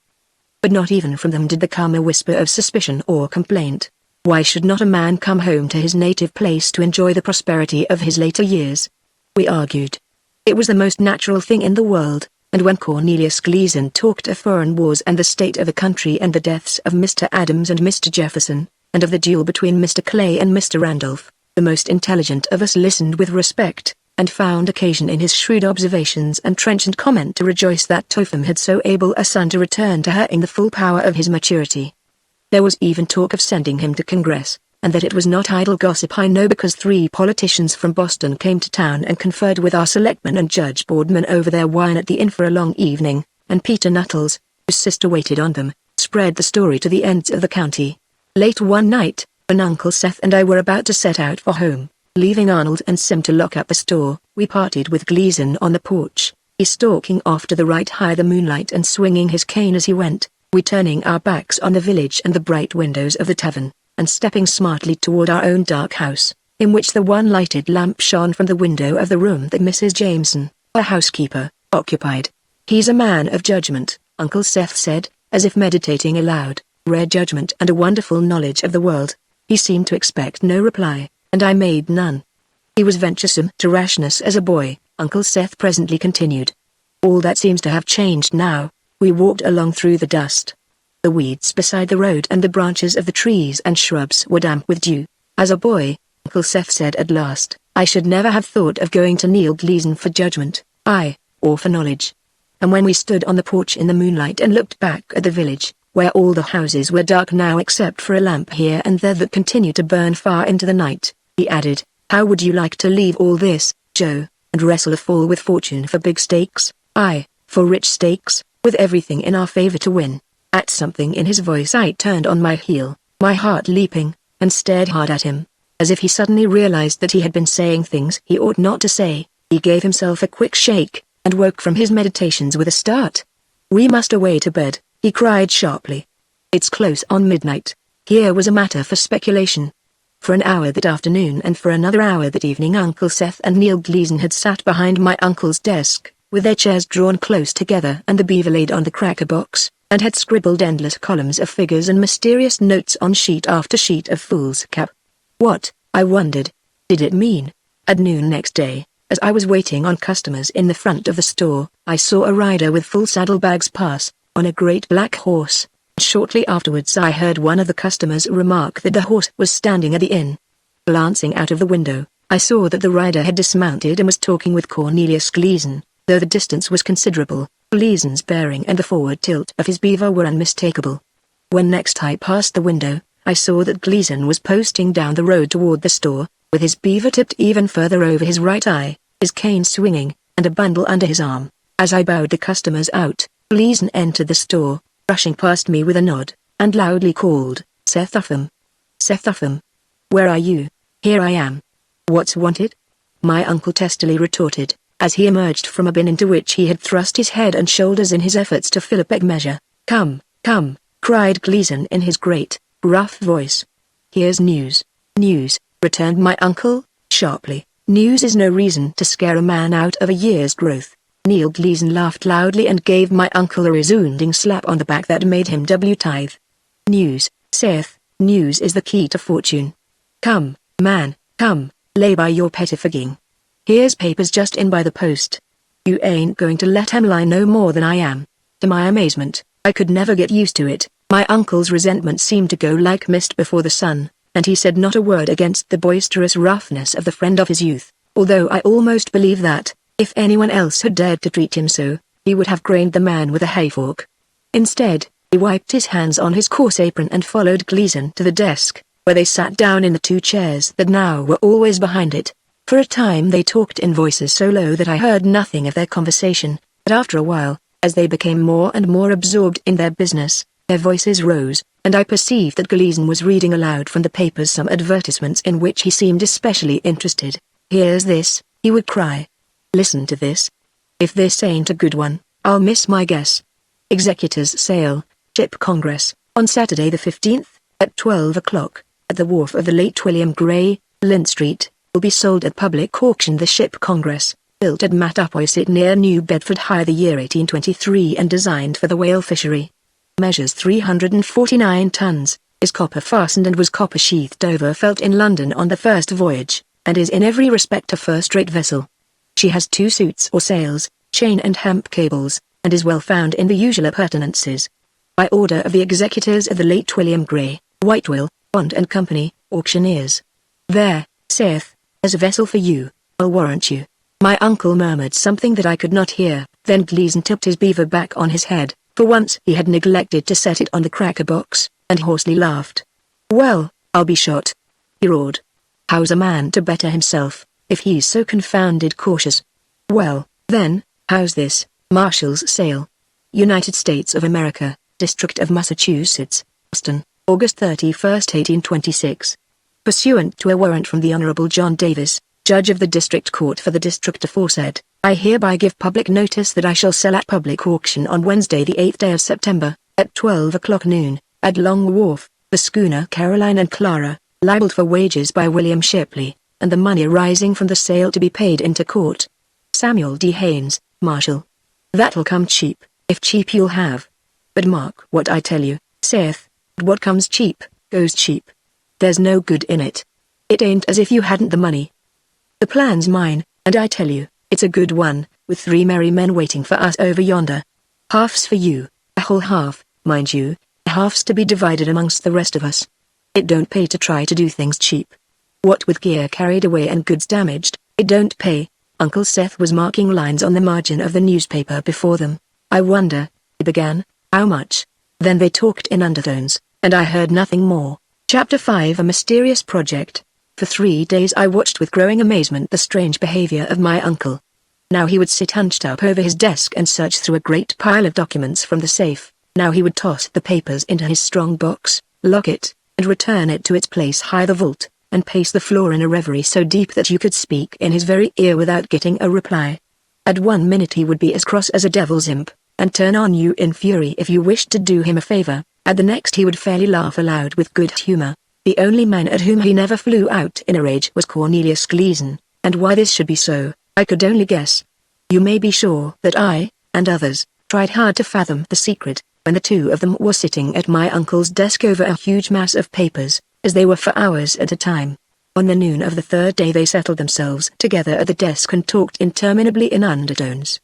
[SPEAKER 1] But not even from them did there come a whisper of suspicion or complaint. Why should not a man come home to his native place to enjoy the prosperity of his later years? We argued. It was the most natural thing in the world, and when Cornelius Gleason talked of foreign wars and the state of the country and the deaths of Mr. Adams and Mr. Jefferson, and of the duel between Mr. Clay and Mr. Randolph, the most intelligent of us listened with respect, and found occasion in his shrewd observations and trenchant comment to rejoice that Topham had so able a son to return to her in the full power of his maturity. There was even talk of sending him to Congress, and that it was not idle gossip I know because 3 politicians from Boston came to town and conferred with our selectman and Judge Boardman over their wine at the inn for a long evening, and Peter Nuttles, whose sister waited on them, spread the story to the ends of the county. Late one night, when Uncle Seth and I were about to set out for home, leaving Arnold and Sim to lock up the store, we parted with Gleason on the porch, he stalking off to the right high the moonlight and swinging his cane as he went, we turning our backs on the village and the bright windows of the tavern, and stepping smartly toward our own dark house, in which the one lighted lamp shone from the window of the room that Mrs. Jameson, our housekeeper, occupied. "He's a man of judgment," Uncle Seth said, as if meditating aloud, "rare judgment and a wonderful knowledge of the world." He seemed to expect no reply, and I made none. "He was venturesome to rashness as a boy," Uncle Seth presently continued. "All that seems to have changed now." We walked along through the dust. The weeds beside the road and the branches of the trees and shrubs were damp with dew. "As a boy," Uncle Seth said at last, "I should never have thought of going to Neil Gleason for judgment, or for knowledge." And when we stood on the porch in the moonlight and looked back at the village, where all the houses were dark now except for a lamp here and there that continued to burn far into the night, he added, "How would you like to leave all this, Joe, and wrestle a fall with fortune for big stakes, for rich stakes, with everything in our favor to win?" At something in his voice I turned on my heel, my heart leaping, and stared hard at him, as if he suddenly realized that he had been saying things he ought not to say. He gave himself a quick shake, and woke from his meditations with a start. "We must away to bed," he cried sharply. "It's close on midnight." Here was a matter for speculation. For an hour that afternoon and for another hour that evening Uncle Seth and Neil Gleason had sat behind my uncle's desk, with their chairs drawn close together and the beaver laid on the cracker box, and had scribbled endless columns of figures and mysterious notes on sheet after sheet of foolscap. What, I wondered, did it mean? At noon next day, as I was waiting on customers in the front of the store, I saw a rider with full saddlebags pass, on a great black horse. Shortly afterwards I heard one of the customers remark that the horse was standing at the inn. Glancing out of the window, I saw that the rider had dismounted and was talking with Cornelius Gleason, though the distance was considerable. Gleason's bearing and the forward tilt of his beaver were unmistakable. When next I passed the window, I saw that Gleason was posting down the road toward the store, with his beaver tipped even further over his right eye, his cane swinging, and a bundle under his arm. As I bowed the customers out, Gleason entered the store, brushing past me with a nod, and loudly called, "Seth Upham. Seth Upham. Where are you?" "Here I am." "What's wanted?" my uncle testily retorted, as he emerged from a bin into which he had thrust his head and shoulders in his efforts to fill a peg measure. "Come, come," cried Gleason in his great, rough voice. "Here's news." "News," returned my uncle, sharply. "News is no reason to scare a man out of a year's growth." Neil Gleason laughed loudly and gave my uncle a resounding slap on the back that made him double tithe. "News, Seth, news is the key to fortune. Come, man, come, lay by your pettifogging. Here's papers just in by the post. You ain't going to let him lie no more than I am." To my amazement, I could never get used to it. My uncle's resentment seemed to go like mist before the sun, and he said not a word against the boisterous roughness of the friend of his youth, although I almost believe that, if anyone else had dared to treat him so, he would have grained the man with a hayfork. Instead, he wiped his hands on his coarse apron and followed Gleason to the desk, where they sat down in the two chairs that now were always behind it. For a time they talked in voices so low that I heard nothing of their conversation, but after a while, as they became more and more absorbed in their business, their voices rose, and I perceived that Gleason was reading aloud from the papers some advertisements in which he seemed especially interested. "Here's this," he would cry. "Listen to this. If this ain't a good one, I'll miss my guess. Executors' sale, Ship Congress, on Saturday the 15th, at 12 o'clock, at the wharf of the late William Gray, Lind Street, will be sold at public auction. The Ship Congress, built at Mattapoisett near New Bedford hire the year 1823 and designed for the whale fishery. Measures 349 tons, is copper fastened and was copper sheathed over felt in London on the first voyage, and is in every respect a first-rate vessel. She has 2 suits or sails, chain and hemp cables, and is well found in the usual appurtenances. By order of the executors of the late William Gray, Whitewell, Bond and Company, auctioneers. There, Seth, there's a vessel for you, I'll warrant you." My uncle murmured something that I could not hear, then Gleason tipped his beaver back on his head. For once he had neglected to set it on the cracker box, and hoarsely laughed. "Well, I'll be shot," he roared. "How's a man to better himself, if he's so confounded cautious? Well, then, how's this, Marshall's sale? United States of America, District of Massachusetts, Boston, August 31st, 1826. Pursuant to a warrant from the Honorable John Davis, Judge of the District Court for the District aforesaid, I hereby give public notice that I shall sell at public auction on Wednesday the 8th day of September, at 12 o'clock noon, at Long Wharf, the schooner Caroline and Clara, libeled for wages by William Shipley, and the money arising from the sale to be paid into court. Samuel D. Haynes, Marshal. That'll come cheap, if cheap you'll have. But mark what I tell you, Seth, what comes cheap, goes cheap. There's no good in it. It ain't as if you hadn't the money. The plan's mine, and I tell you, it's a good one, with 3 merry men waiting for us over yonder. Half's for you, a whole half, mind you, a half's to be divided amongst the rest of us. It don't pay to try to do things cheap. What with gear carried away and goods damaged, it don't pay." Uncle Seth was marking lines on the margin of the newspaper before them. "I wonder," he began, "how much?" Then they talked in undertones, and I heard nothing more. Chapter 5 A Mysterious Project. For 3 days I watched with growing amazement the strange behavior of my uncle. Now he would sit hunched up over his desk and search through a great pile of documents from the safe. Now he would toss the papers into his strong box, lock it, and return it to its place high the vault, and pace the floor in a reverie so deep that you could speak in his very ear without getting a reply. At one minute he would be as cross as a devil's imp, and turn on you in fury if you wished to do him a favor. At the next he would fairly laugh aloud with good humor. The only man at whom he never flew out in a rage was Cornelius Gleason, and why this should be so, I could only guess. You may be sure that I, and others, tried hard to fathom the secret, when the 2 of them were sitting at my uncle's desk over a huge mass of papers, as they were for hours at a time. On the noon of the third day they settled themselves together at the desk and talked interminably in undertones.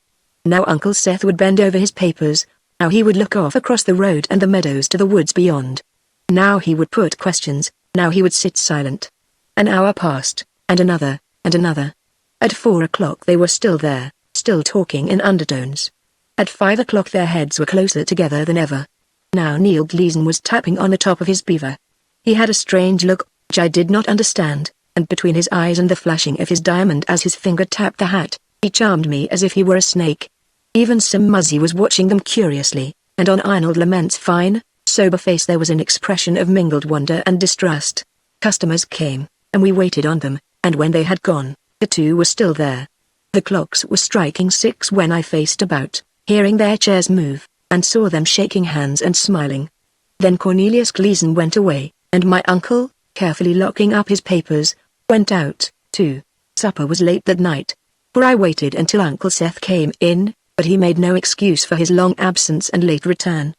[SPEAKER 1] Now Uncle Seth would bend over his papers, now he would look off across the road and the meadows to the woods beyond. Now he would put questions, now he would sit silent. An hour passed, and another, and another. At 4 o'clock they were still there, still talking in undertones. At 5 o'clock their heads were closer together than ever. Now Neil Gleason was tapping on the top of his beaver. He had a strange look, which I did not understand, and between his eyes and the flashing of his diamond as his finger tapped the hat, he charmed me as if he were a snake. Even Sim Muzzy was watching them curiously, and on Arnold Lament's fine, sober face there was an expression of mingled wonder and distrust. Customers came, and we waited on them, and when they had gone, the two were still there. The clocks were striking 6 when I faced about, hearing their chairs move, and saw them shaking hands and smiling. Then Cornelius Gleason went away, and my uncle, carefully locking up his papers, went out, too. Supper was late that night, for I waited until Uncle Seth came in, but he made no excuse for his long absence and late return.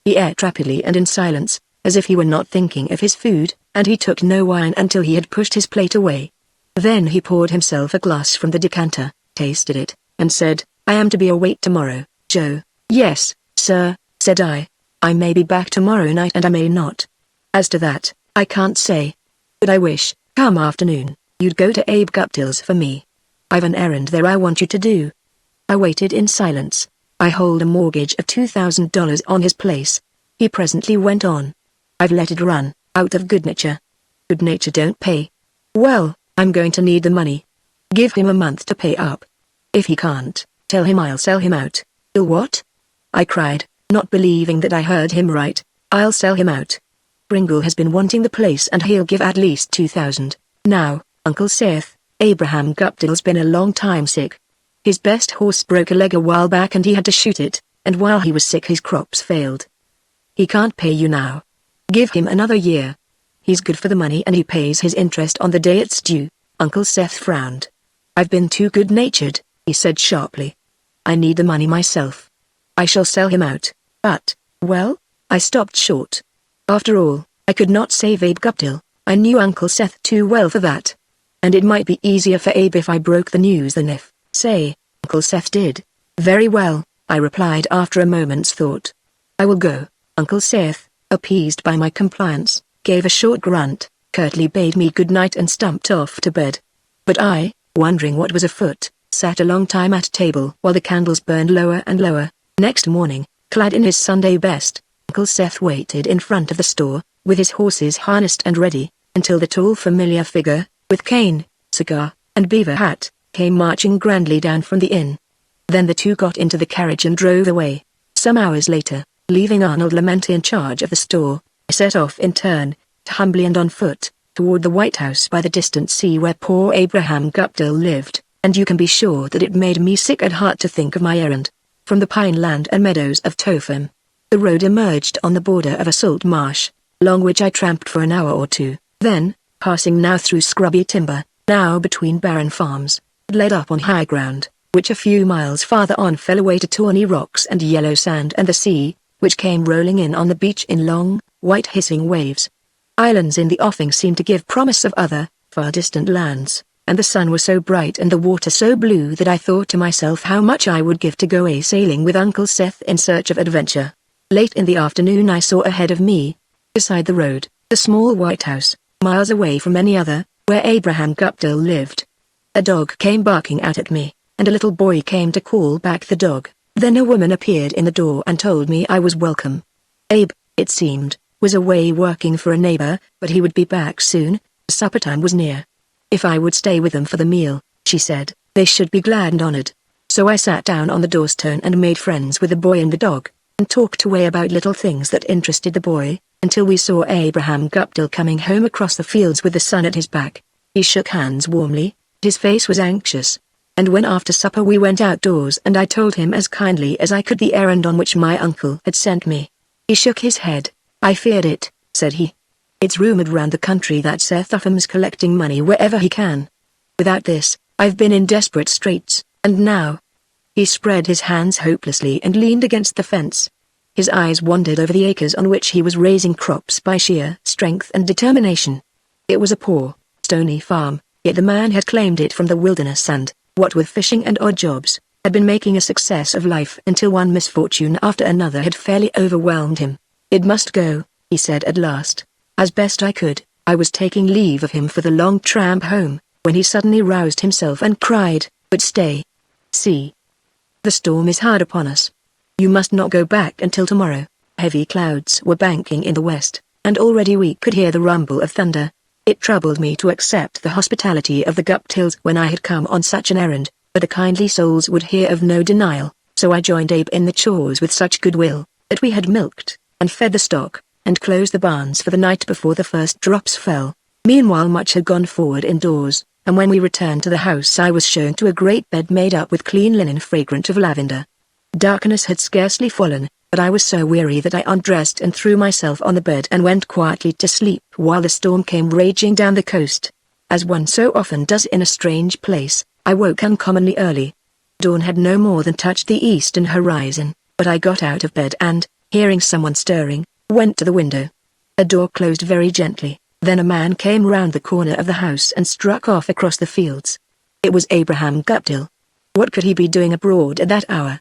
[SPEAKER 1] He ate rapidly and in silence, as if he were not thinking of his food, and he took no wine until he had pushed his plate away. Then he poured himself a glass from the decanter, tasted it, and said, "I am to be awake tomorrow, Joe." "Yes, sir," said I. "I may be back tomorrow night and I may not. As to that, I can't say. But I wish, come afternoon, you'd go to Abe Guptill's for me. I've an errand there I want you to do." I waited in silence. "I hold a mortgage of $2,000 on his place." He presently went on. "I've let it run, out of good nature. Good nature don't pay. Well, I'm going to need the money. Give him a month to pay up. If he can't, tell him I'll sell him out." "You'll what?" I cried, not believing that I heard him right. "I'll sell him out. Pringle has been wanting the place and he'll give at least $2,000. Now, Uncle Seth, Abraham Guptill's been a long time sick. His best horse broke a leg a while back and he had to shoot it, and while he was sick his crops failed. He can't pay you now. Give him another year. He's good for the money and he pays his interest on the day it's due." Uncle Seth frowned. "I've been too good-natured," he said sharply. "I need the money myself. I shall sell him out, but, well," I stopped short. After all, I could not save Abe Guptill. I knew Uncle Seth too well for that. And it might be easier for Abe if I broke the news than if, say, Uncle Seth did. "Very well," I replied after a moment's thought. "I will go." Uncle Seth, appeased by my compliance, gave a short grunt, curtly bade me good night and stumped off to bed. But I, wondering what was afoot, sat a long time at table while the candles burned lower and lower. Next morning, clad in his Sunday best, Uncle Seth waited in front of the store, with his horses harnessed and ready, until the tall familiar figure, with cane, cigar, and beaver hat, came marching grandly down from the inn. Then the two got into the carriage and drove away. Some hours later, leaving Arnold Lament in charge of the store, I set off in turn, humbly and on foot, toward the White House by the distant sea where poor Abraham Guptill lived, and you can be sure that it made me sick at heart to think of my errand. From the pine land and meadows of Topham, the road emerged on the border of a salt marsh, along which I tramped for an hour or two, then, passing now through scrubby timber, now between barren farms, it led up on high ground, which a few miles farther on fell away to tawny rocks and yellow sand and the sea, which came rolling in on the beach in long, white hissing waves. Islands in the offing seemed to give promise of other, far distant lands, and the sun was so bright and the water so blue that I thought to myself how much I would give to go a-sailing with Uncle Seth in search of adventure. Late in the afternoon I saw ahead of me, beside the road, the small white house, miles away from any other, where Abraham Guptill lived. A dog came barking out at me, and a little boy came to call back the dog. Then a woman appeared in the door and told me I was welcome. Abe, it seemed, was away working for a neighbor, but he would be back soon. Supper time was near. If I would stay with them for the meal, she said, they should be glad and honored. So I sat down on the doorstone and made friends with the boy and the dog, and talked away about little things that interested the boy, until we saw Abraham Guptill coming home across the fields with the sun at his back. He shook hands warmly, his face was anxious. And when after supper we went outdoors and I told him as kindly as I could the errand on which my uncle had sent me, he shook his head. "I feared it," said he. "It's rumored round the country that Seth Upham's collecting money wherever he can. Without this, I've been in desperate straits, and now—" He spread his hands hopelessly and leaned against the fence. His eyes wandered over the acres on which he was raising crops by sheer strength and determination. It was a poor, stony farm, yet the man had claimed it from the wilderness and, what with fishing and odd jobs, had been making a success of life until one misfortune after another had fairly overwhelmed him. "It must go," he said at last. As best I could, I was taking leave of him for the long tramp home, when he suddenly roused himself and cried, "But stay. See. The storm is hard upon us. You must not go back until tomorrow." Heavy clouds were banking in the west, and already we could hear the rumble of thunder. It troubled me to accept the hospitality of the Guptills when I had come on such an errand, but the kindly souls would hear of no denial, so I joined Abe in the chores with such goodwill, that we had milked, and fed the stock, and closed the barns for the night before the first drops fell. Meanwhile much had gone forward indoors, and when we returned to the house I was shown to a great bed made up with clean linen fragrant of lavender. Darkness had scarcely fallen, but I was so weary that I undressed and threw myself on the bed and went quietly to sleep while the storm came raging down the coast. As one so often does in a strange place, I woke uncommonly early. Dawn had no more than touched the eastern horizon, but I got out of bed and, hearing someone stirring, went to the window. A door closed very gently, then a man came round the corner of the house and struck off across the fields. It was Abraham Guptill. What could he be doing abroad at that hour?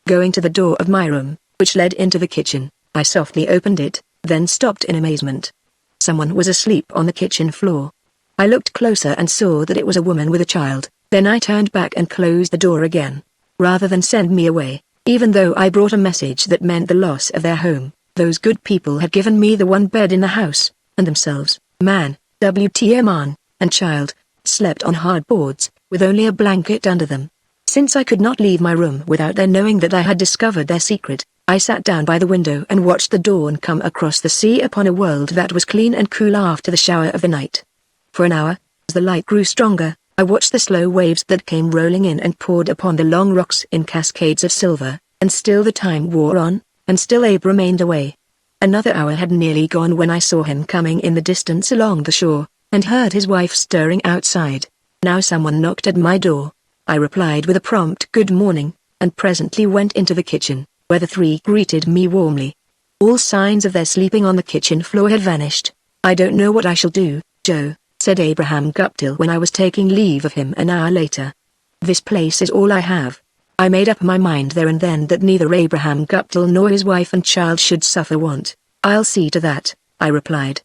[SPEAKER 1] Going to the door of my room, which led into the kitchen, I softly opened it, then stopped in amazement. Someone was asleep on the kitchen floor. I looked closer and saw that it was a woman with a child, then I turned back and closed the door again. Rather than send me away, even though I brought a message that meant the loss of their home, those good people had given me the one bed in the house, and themselves, man, WTM, and child, slept on hard boards, with only a blanket under them. Since I could not leave my room without their knowing that I had discovered their secret, I sat down by the window and watched the dawn come across the sea upon a world that was clean and cool after the shower of the night. For an hour, as the light grew stronger, I watched the slow waves that came rolling in and poured upon the long rocks in cascades of silver, and still the time wore on, and still Abe remained away. Another hour had nearly gone when I saw him coming in the distance along the shore, and heard his wife stirring outside. Now someone knocked at my door. I replied with a prompt good morning, and presently went into the kitchen, where the three greeted me warmly. All signs of their sleeping on the kitchen floor had vanished. "I don't know what I shall do, Joe," said Abraham Guptill when I was taking leave of him an hour later. "This place is all I have." I made up my mind there and then that neither Abraham Guptill nor his wife and child should suffer want. "I'll see to that," I replied.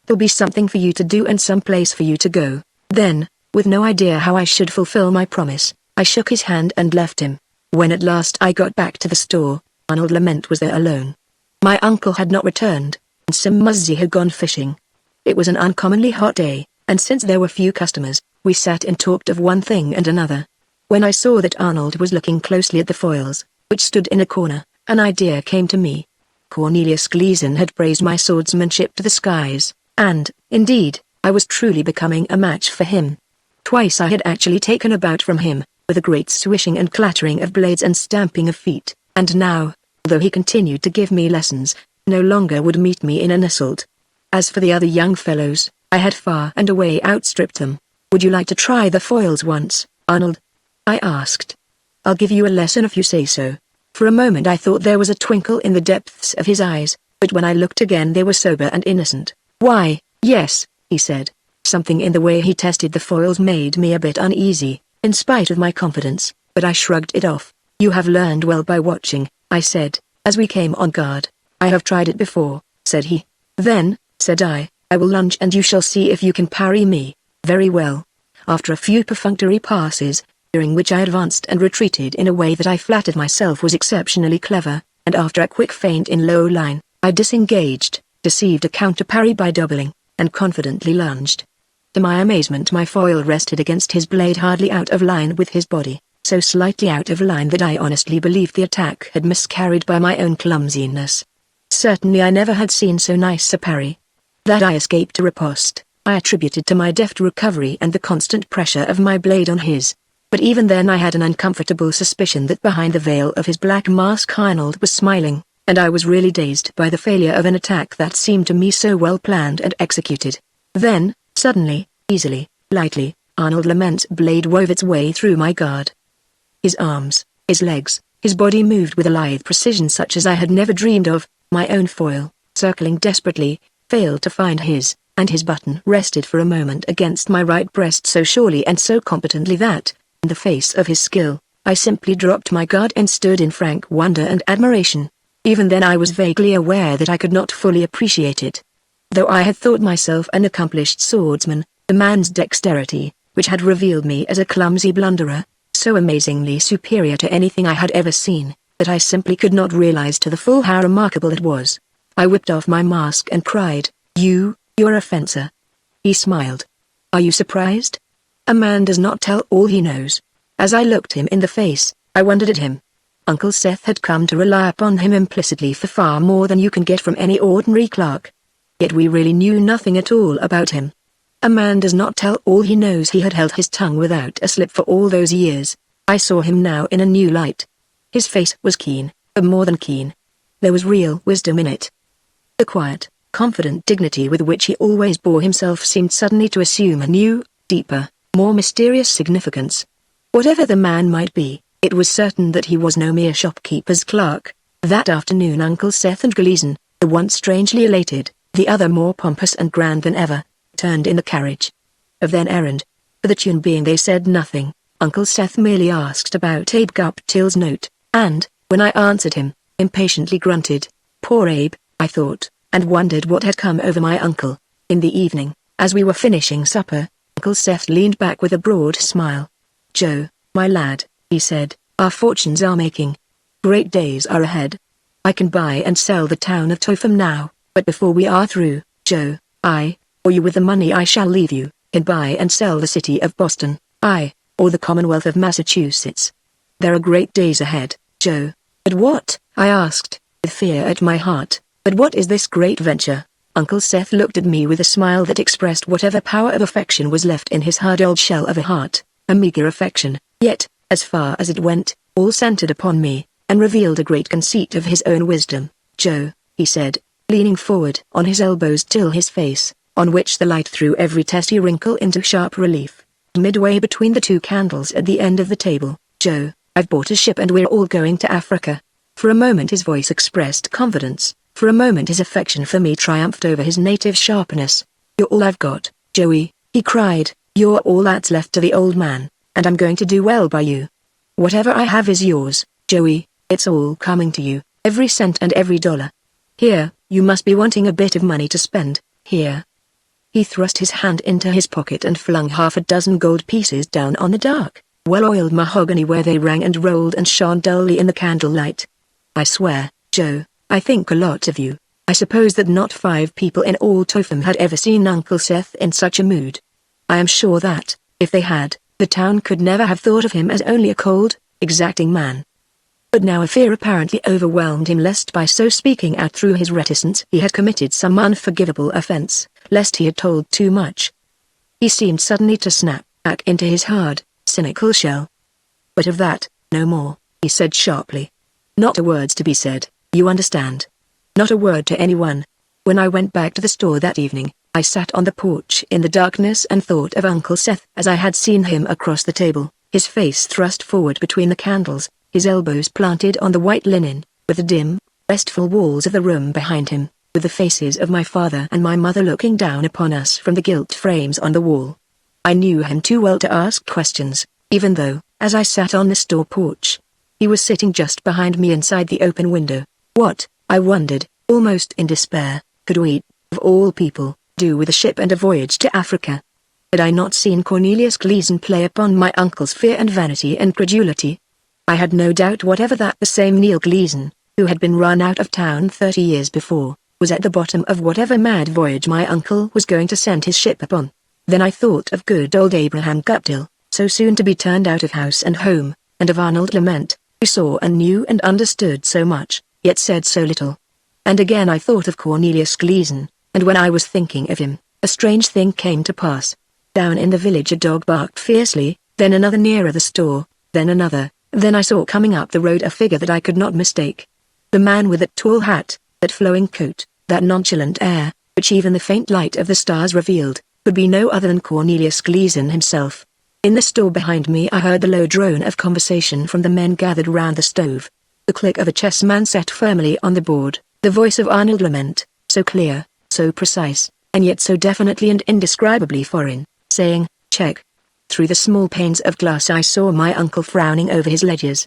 [SPEAKER 1] "There'll be something for you to do and some place for you to go." Then, with no idea how I should fulfill my promise, I shook his hand and left him. When at last I got back to the store, Arnold Lament was there alone. My uncle had not returned, and Sim Muzzy had gone fishing. It was an uncommonly hot day, and since there were few customers, we sat and talked of one thing and another. When I saw that Arnold was looking closely at the foils, which stood in a corner, an idea came to me. Cornelius Gleason had praised my swordsmanship to the skies, and, indeed, I was truly becoming a match for him. Twice I had actually taken a bout from him, with a great swishing and clattering of blades and stamping of feet, and now, though he continued to give me lessons, no longer would meet me in an assault. As for the other young fellows, I had far and away outstripped them. "Would you like to try the foils once, Arnold?" I asked. "I'll give you a lesson if you say so." For a moment I thought there was a twinkle in the depths of his eyes, but when I looked again they were sober and innocent. "Why, yes," he said. Something in the way he tested the foils made me a bit uneasy, in spite of my confidence, but I shrugged it off. "You have learned well by watching," I said, as we came on guard. "I have tried it before," said he. "Then," said I will lunge and you shall see if you can parry me." "Very well." After a few perfunctory passes, during which I advanced and retreated in a way that I flattered myself was exceptionally clever, and after a quick feint in low line, I disengaged, deceived a counter parry by doubling, and confidently lunged. To my amazement my foil rested against his blade hardly out of line with his body, so slightly out of line that I honestly believed the attack had miscarried by my own clumsiness. Certainly I never had seen so nice a parry. That I escaped a riposte, I attributed to my deft recovery and the constant pressure of my blade on his. But even then I had an uncomfortable suspicion that behind the veil of his black mask Arnold was smiling, and I was really dazed by the failure of an attack that seemed to me so well planned and executed. Then, suddenly, easily, lightly, Arnold Lament's blade wove its way through my guard. His arms, his legs, his body moved with a lithe precision such as I had never dreamed of. My own foil, circling desperately, failed to find his, and his button rested for a moment against my right breast so surely and so competently that, in the face of his skill, I simply dropped my guard and stood in frank wonder and admiration. Even then I was vaguely aware that I could not fully appreciate it. Though I had thought myself an accomplished swordsman, the man's dexterity, which had revealed me as a clumsy blunderer, so amazingly superior to anything I had ever seen, that I simply could not realize to the full how remarkable it was. I whipped off my mask and cried, "You're a fencer." He smiled. "Are you surprised? A man does not tell all he knows." As I looked him in the face, I wondered at him. Uncle Seth had come to rely upon him implicitly for far more than you can get from any ordinary clerk. Yet we really knew nothing at all about him. A man does not tell all he knows. He had held his tongue without a slip for all those years. I saw him now in a new light. His face was keen, but more than keen. There was real wisdom in it. The quiet, confident dignity with which he always bore himself seemed suddenly to assume a new, deeper, more mysterious significance. Whatever the man might be, it was certain that he was no mere shopkeeper's clerk. That afternoon Uncle Seth and Gleason, the one strangely elated, the other more pompous and grand than ever, turned in the carriage. Of their errand, for the tune being they said nothing. Uncle Seth merely asked about Abe Guptill's note, and, when I answered him, impatiently grunted, "Poor Abe," I thought, and wondered what had come over my uncle. In the evening, as we were finishing supper, Uncle Seth leaned back with a broad smile. "Joe, my lad," he said, "our fortunes are making. Great days are ahead. I can buy and sell the town of Topham now, but before we are through, Joe, or you with the money I shall leave you, can buy and sell the city of Boston, or the Commonwealth of Massachusetts. There are great days ahead, Joe." "But what?" I asked, with fear at my heart. "But what is this great venture?" Uncle Seth looked at me with a smile that expressed whatever power of affection was left in his hard old shell of a heart, a meager affection, yet, as far as it went, all centered upon me, and revealed a great conceit of his own wisdom. "Joe," he said, leaning forward on his elbows till his face, on which the light threw every testy wrinkle into sharp relief, midway between the two candles at the end of the table, "Joe, I've bought a ship and we're all going to Africa." For a moment his voice expressed confidence, for a moment his affection for me triumphed over his native sharpness. "You're all I've got, Joey," he cried, "you're all that's left to the old man, and I'm going to do well by you. Whatever I have is yours, Joey, it's all coming to you, every cent and every dollar. Here, you must be wanting a bit of money to spend, here." He thrust his hand into his pocket and flung half a dozen gold pieces down on the dark, well-oiled mahogany where they rang and rolled and shone dully in the candlelight. "I swear, Joe, I think a lot of you. I suppose that not 5 people in all Topham had ever seen Uncle Seth in such a mood. I am sure that, if they had, the town could never have thought of him as only a cold, exacting man." But now a fear apparently overwhelmed him lest by so speaking out through his reticence he had committed some unforgivable offense, lest he had told too much. He seemed suddenly to snap back into his hard, cynical shell. "But of that, no more," he said sharply. "Not a word's to be said, you understand. Not a word to anyone." When I went back to the store that evening, I sat on the porch in the darkness and thought of Uncle Seth as I had seen him across the table, his face thrust forward between the candles, his elbows planted on the white linen, with the dim, restful walls of the room behind him, with the faces of my father and my mother looking down upon us from the gilt frames on the wall. I knew him too well to ask questions, even though, as I sat on the store porch, he was sitting just behind me inside the open window. What, I wondered, almost in despair, could we, of all people, do with a ship and a voyage to Africa? Had I not seen Cornelius Gleason play upon my uncle's fear and vanity and credulity? I had no doubt whatever that the same Neil Gleason, who had been run out of town 30 years before, was at the bottom of whatever mad voyage my uncle was going to send his ship upon. Then I thought of good old Abraham Guptill, so soon to be turned out of house and home, and of Arnold Lament, who saw and knew and understood so much, yet said so little. And again I thought of Cornelius Gleason, and when I was thinking of him, a strange thing came to pass. Down in the village a dog barked fiercely, then another nearer the store, then another. Then I saw coming up the road a figure that I could not mistake. The man with that tall hat, that flowing coat, that nonchalant air, which even the faint light of the stars revealed, could be no other than Cornelius Gleason himself. In the store behind me I heard the low drone of conversation from the men gathered round the stove, the click of a chessman set firmly on the board, the voice of Arnold Lament, so clear, so precise, and yet so definitely and indescribably foreign, saying, "Check." Through the small panes of glass I saw my uncle frowning over his ledgers.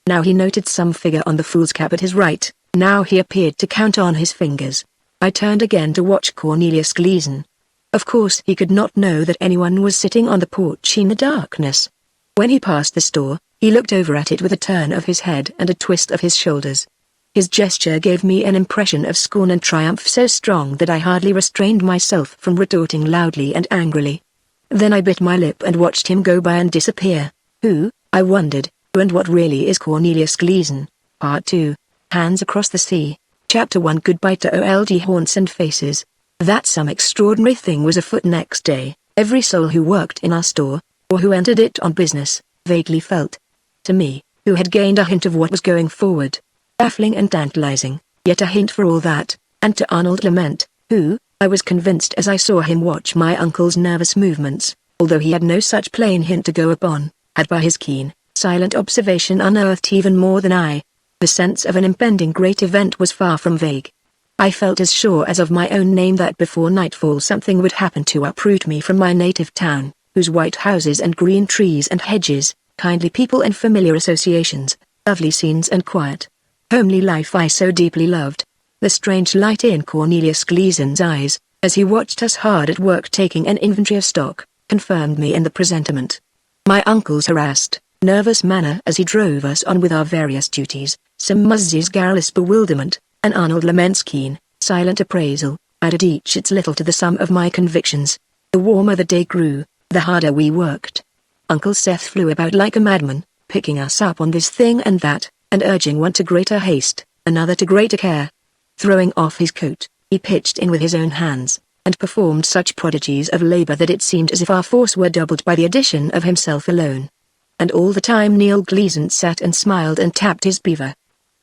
[SPEAKER 1] Now he noted some figure on the fool's cap at his right, now he appeared to count on his fingers. I turned again to watch Cornelius Gleason. Of course he could not know that anyone was sitting on the porch in the darkness. When he passed the store, he looked over at it with a turn of his head and a twist of his shoulders. His gesture gave me an impression of scorn and triumph so strong that I hardly restrained myself from retorting loudly and angrily. Then I bit my lip and watched him go by and disappear. Who, I wondered, and what really is Cornelius Gleason? Part 2. Hands Across the Sea. Chapter 1. Goodbye to old haunts and faces. That some extraordinary thing was afoot next day, every soul who worked in our store, or who entered it on business, vaguely felt. To me, who had gained a hint of what was going forward, baffling and tantalizing, yet a hint for all that, and to Arnold Lement, who, I was convinced as I saw him watch my uncle's nervous movements, although he had no such plain hint to go upon, had by his keen, silent observation unearthed even more than I. The sense of an impending great event was far from vague. I felt as sure as of my own name that before nightfall something would happen to uproot me from my native town, whose white houses and green trees and hedges, kindly people and familiar associations, lovely scenes and quiet, homely life I so deeply loved. The strange light in Cornelius Gleason's eyes, as he watched us hard at work taking an inventory of stock, confirmed me in the presentiment. My uncle's harassed, nervous manner as he drove us on with our various duties, Sim Muzzie's garrulous bewilderment, and Arnold Lament's keen, silent appraisal, added each its little to the sum of my convictions. The warmer the day grew, the harder we worked. Uncle Seth flew about like a madman, picking us up on this thing and that, and urging one to greater haste, another to greater care. Throwing off his coat, he pitched in with his own hands, and performed such prodigies of labor that it seemed as if our force were doubled by the addition of himself alone. And all the time Neil Gleason sat and smiled and tapped his beaver.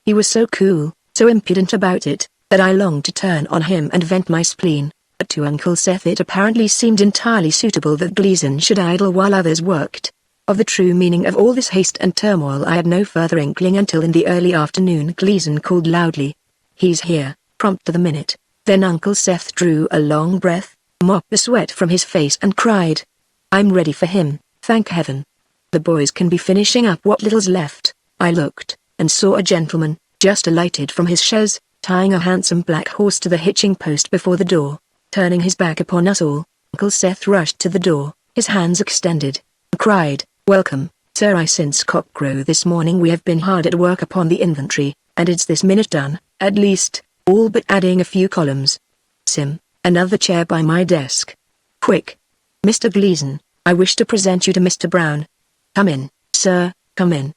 [SPEAKER 1] He was so cool, so impudent about it, that I longed to turn on him and vent my spleen, but to Uncle Seth it apparently seemed entirely suitable that Gleason should idle while others worked. Of the true meaning of all this haste and turmoil I had no further inkling until in the early afternoon Gleason called loudly, "He's here," prompt to the minute. Then Uncle Seth drew a long breath, mopped the sweat from his face and cried, "I'm ready for him, thank heaven. The boys can be finishing up what little's left." I looked, and saw a gentleman, just alighted from his chaise, tying a handsome black horse to the hitching post before the door. Turning his back upon us all, Uncle Seth rushed to the door, his hands extended, and cried, "Welcome, sir. Since cockcrow this morning we have been hard at work upon the inventory, and it's this minute done, at least, all but adding a few columns. Sim, another chair by my desk. Quick. Mr. Gleason, I wish to present you to Mr. Brown. Come in, sir, come in."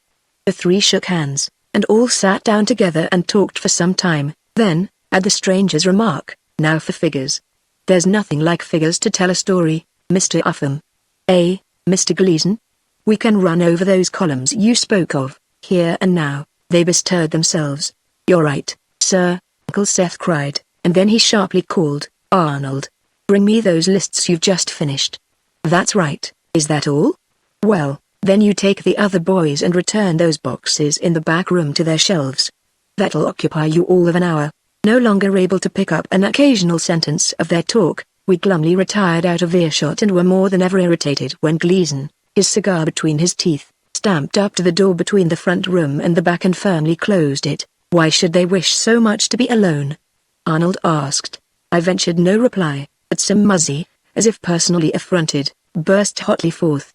[SPEAKER 1] The three shook hands, and all sat down together and talked for some time. Then, at the stranger's remark, "Now for figures. There's nothing like figures to tell a story, Mr. Upham. Eh, Mr. Gleason? We can run over those columns you spoke of, here and now." They bestirred themselves. "You're right, sir," Uncle Seth cried, and then he sharply called, "Arnold, bring me those lists you've just finished." "That's right. Is that all? Well, then you take the other boys and return those boxes in the back room to their shelves. That'll occupy you all of an hour." No longer able to pick up an occasional sentence of their talk, we glumly retired out of earshot and were more than ever irritated when Gleason, his cigar between his teeth, stamped up to the door between the front room and the back and firmly closed it. Why should they wish so much to be alone? Arnold asked. I ventured no reply, but Sim Muzzy, as if personally affronted, burst hotly forth,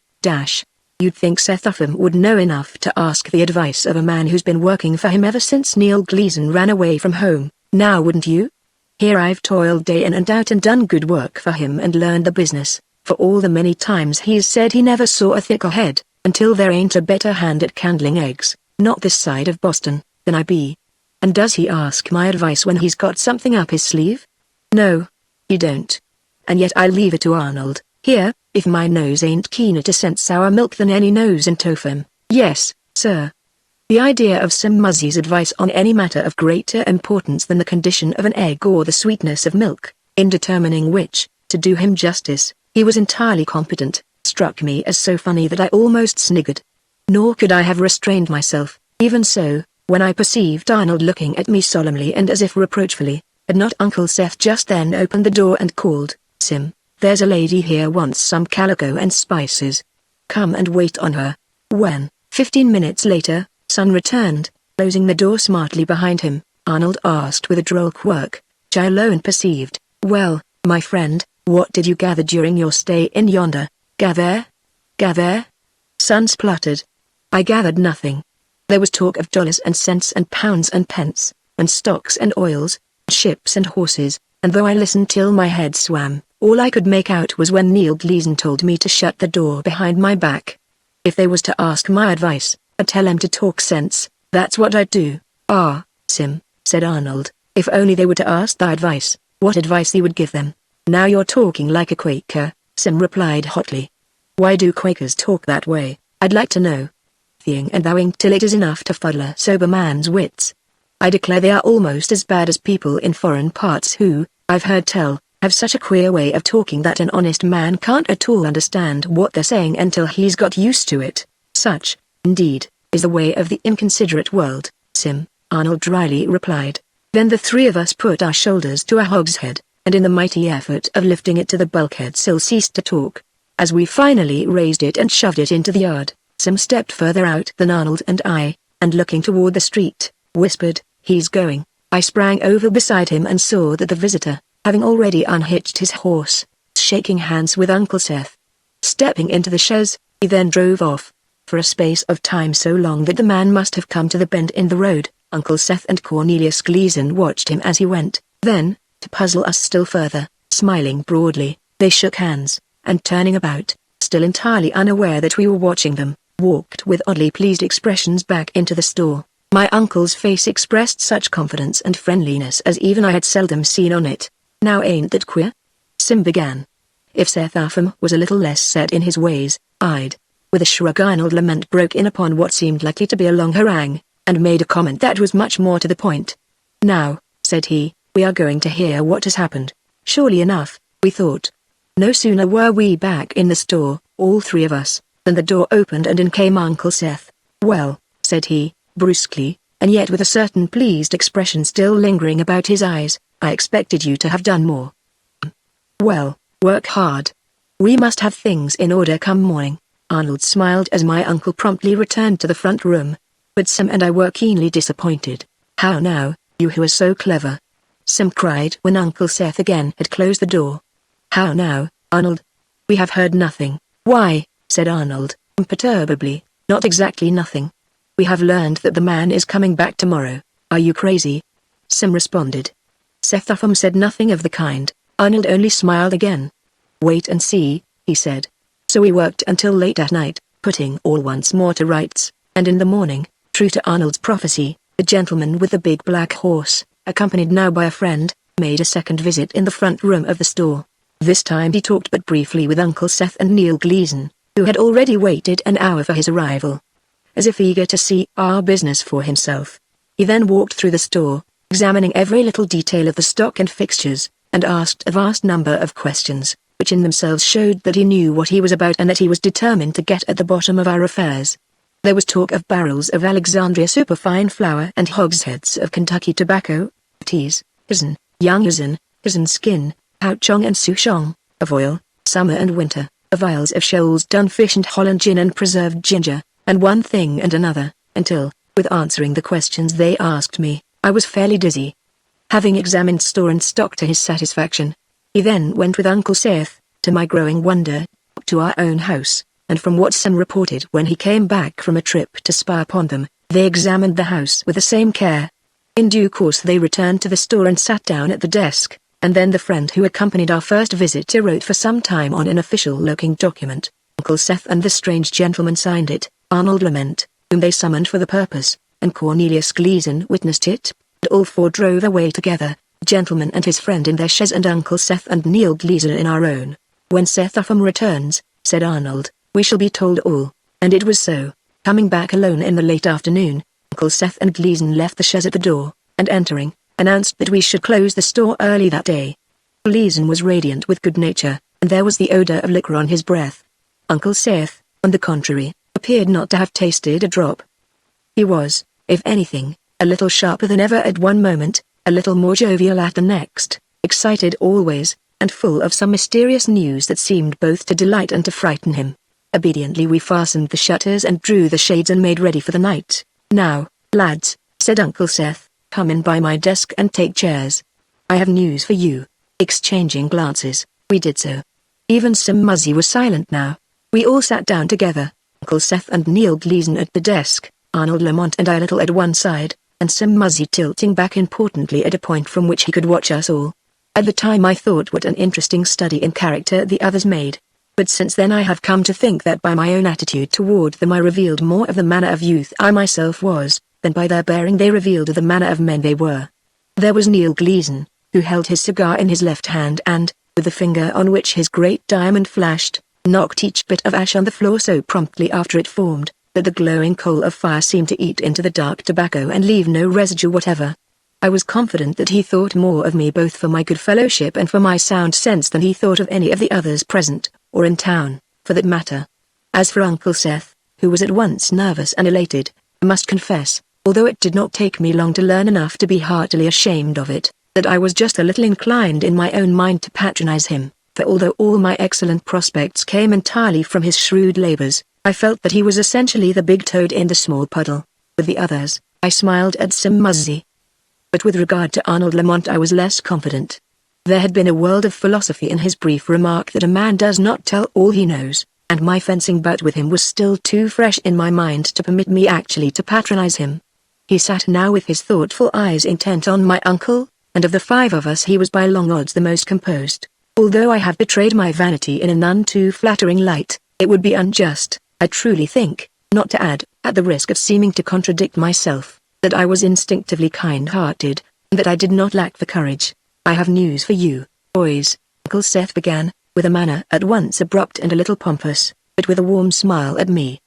[SPEAKER 1] "You'd think Seth Upham would know enough to ask the advice of a man who's been working for him ever since Neil Gleason ran away from home, now wouldn't you? Here I've toiled day in and out and done good work for him and learned the business, for all the many times he's said he never saw a thicker head, until there ain't a better hand at candling eggs, not this side of Boston, than I be. And does he ask my advice when he's got something up his sleeve? No, he don't. And yet I leave it to Arnold, here, if my nose ain't keener to scent sour milk than any nose in Topham. Yes, sir." The idea of Sim Muzzy's advice on any matter of greater importance than the condition of an egg or the sweetness of milk, in determining which, to do him justice, he was entirely competent, struck me as so funny that I almost sniggered. Nor could I have restrained myself, even so, when I perceived Arnold looking at me solemnly and as if reproachfully. Had not Uncle Seth just then opened the door and called, "Sim, there's a lady here wants some calico and spices. Come and wait on her." When, 15 minutes later, Son returned, closing the door smartly behind him, Arnold asked with a droll quirk, which I alone perceived, "Well, my friend, what did you gather during your stay in yonder?" "Gather? Gather?" Son spluttered. "I gathered nothing. There was talk of dollars and cents and pounds and pence, and stocks and oils, ships and horses, and though I listened till my head swam, all I could make out was when Neil Gleason told me to shut the door behind my back. If they was to ask my advice, I'd tell 'em to talk sense, that's what I'd do." "Ah, Sim," said Arnold, "if only they were to ask thy advice, what advice thee would give them?" "Now you're talking like a Quaker," Sim replied hotly. "Why do Quakers talk that way, I'd like to know? Theeing and thouing till it is enough to fuddle a sober man's wits. I declare they are almost as bad as people in foreign parts who, I've heard tell, have such a queer way of talking that an honest man can't at all understand what they're saying until he's got used to it. Such, indeed, is the way of the inconsiderate world, Sim," Arnold dryly replied. Then the three of us put our shoulders to a hogshead, and in the mighty effort of lifting it to the bulkhead sill ceased to talk. As we finally raised it and shoved it into the yard, Sim stepped further out than Arnold and I, and looking toward the street, whispered, "He's going." I sprang over beside him and saw that the visitor, having already unhitched his horse, was shaking hands with Uncle Seth. Stepping into the chaise, he then drove off. For a space of time so long that the man must have come to the bend in the road, Uncle Seth and Cornelius Gleason watched him as he went. Then, to puzzle us still further, smiling broadly, they shook hands, and turning about, still entirely unaware that we were watching them, walked with oddly pleased expressions back into the store. My uncle's face expressed such confidence and friendliness as even I had seldom seen on it. "Now ain't that queer?" Sim began. If Seth Upham was a little less set in his ways, with a shrug Arnold Lament broke in upon what seemed likely to be a long harangue, and made a comment that was much more to the point. "Now," said he, "we are going to hear what has happened." Surely enough, we thought. No sooner were we back in the store, all three of us, than the door opened and in came Uncle Seth. "Well," said he, brusquely, and yet with a certain pleased expression still lingering about his eyes, "I expected you to have done more. Well, work hard. We must have things in order come morning." Arnold smiled as my uncle promptly returned to the front room. But Sim and I were keenly disappointed. "How now, you who are so clever?" Sim cried when Uncle Seth again had closed the door. "How now, Arnold? We have heard nothing." "Why," said Arnold, imperturbably, "not exactly nothing. We have learned that the man is coming back tomorrow." "Are you crazy?" Sim responded. Seth Upham said nothing of the kind. Arnold only smiled again. "Wait and see," he said. So we worked until late at night, putting all once more to rights, and in the morning, true to Arnold's prophecy, the gentleman with the big black horse, accompanied now by a friend, made a second visit in the front room of the store. This time he talked but briefly with Uncle Seth and Neil Gleason, who had already waited an hour for his arrival, as if eager to see our business for himself. He then walked through the store, examining every little detail of the stock and fixtures, and asked a vast number of questions, which in themselves showed that he knew what he was about and that he was determined to get at the bottom of our affairs. There was talk of barrels of Alexandria superfine flour and hogsheads of Kentucky tobacco, teas, Hizen, young Hizen skin, Pouchong and Souchong, of oil, summer and winter, of vials of Shoal's done fish and Holland gin and preserved ginger, and one thing and another, until, with answering the questions they asked me, I was fairly dizzy. Having examined store and stock to his satisfaction, he then went with Uncle Seth, to my growing wonder, to our own house, and from what Sim reported when he came back from a trip to spy upon them, they examined the house with the same care. In due course they returned to the store and sat down at the desk, and then the friend who accompanied our first visitor wrote for some time on an official-looking document. Uncle Seth and the strange gentleman signed it, Arnold Lament, whom they summoned for the purpose, and Cornelius Gleason witnessed it, and all four drove away together, the gentleman and his friend in their chaise and Uncle Seth and Neil Gleason in our own. "When Seth Upham returns," said Arnold, "we shall be told all," and it was so. Coming back alone in the late afternoon, Uncle Seth and Gleason left the chaise at the door, and entering, announced that we should close the store early that day. Gleason was radiant with good nature, and there was the odor of liquor on his breath. Uncle Seth, on the contrary, appeared not to have tasted a drop. He was, if anything, a little sharper than ever at one moment, a little more jovial at the next, excited always, and full of some mysterious news that seemed both to delight and to frighten him. Obediently we fastened the shutters and drew the shades and made ready for the night. "Now, lads," said Uncle Seth, "come in by my desk and take chairs. I have news for you." Exchanging glances, we did so. Even Sim Muzzy was silent now. We all sat down together, Uncle Seth and Neil Gleason at the desk, Arnold Lamont and I a little at one side, and Sim Muzzy tilting back importantly at a point from which he could watch us all. At the time I thought what an interesting study in character the others made. But since then I have come to think that by my own attitude toward them I revealed more of the manner of youth I myself was, than by their bearing they revealed the manner of men they were. There was Neil Gleason, who held his cigar in his left hand and, with the finger on which his great diamond flashed, knocked each bit of ash on the floor so promptly after it formed, that the glowing coal of fire seemed to eat into the dark tobacco and leave no residue whatever. I was confident that he thought more of me both for my good fellowship and for my sound sense than he thought of any of the others present, or in town, for that matter. As for Uncle Seth, who was at once nervous and elated, I must confess, although it did not take me long to learn enough to be heartily ashamed of it, that I was just a little inclined in my own mind to patronize him, for although all my excellent prospects came entirely from his shrewd labors, I felt that he was essentially the big toad in the small puddle. With the others, I smiled at Sim Muzzy. But with regard to Arnold Lamont I was less confident. There had been a world of philosophy in his brief remark that a man does not tell all he knows, and my fencing bout with him was still too fresh in my mind to permit me actually to patronize him. He sat now with his thoughtful eyes intent on my uncle, and of the five of us he was by long odds the most composed. Although I have betrayed my vanity in a none too flattering light, it would be unjust, I truly think, not to add, at the risk of seeming to contradict myself, that I was instinctively kind-hearted, and that I did not lack the courage. "I have news for you, boys," Uncle Seth began, with a manner at once abrupt and a little pompous, but with a warm smile at me.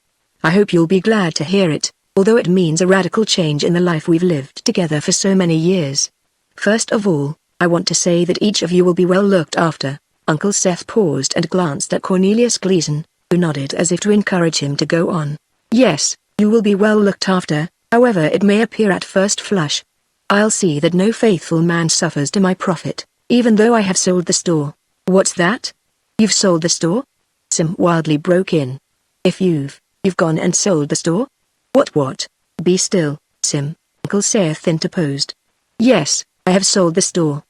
[SPEAKER 1] "I hope you'll be glad to hear it, although it means a radical change in the life we've lived together for so many years. First of all, I want to say that each of you will be well looked after." Uncle Seth paused and glanced at Cornelius Gleason, who nodded as if to encourage him to go on. "Yes, you will be well looked after, however it may appear at first flush. I'll see that no faithful man suffers to my profit, even though I have sold the store." "What's that? You've sold the store?" Sim wildly broke in. "If you've gone and sold the store?" What? Be still, Sim," Uncle Seth interposed. "Yes, I have sold the store.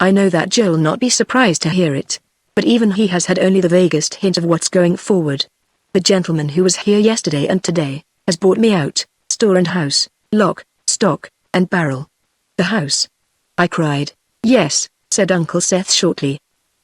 [SPEAKER 1] I know that Joe'll not be surprised to hear it, but even he has had only the vaguest hint of what's going forward. The gentleman who was here yesterday and today has bought me out, store and house, lock, stock, and barrel." "The house?" I cried. "Yes," said Uncle Seth shortly.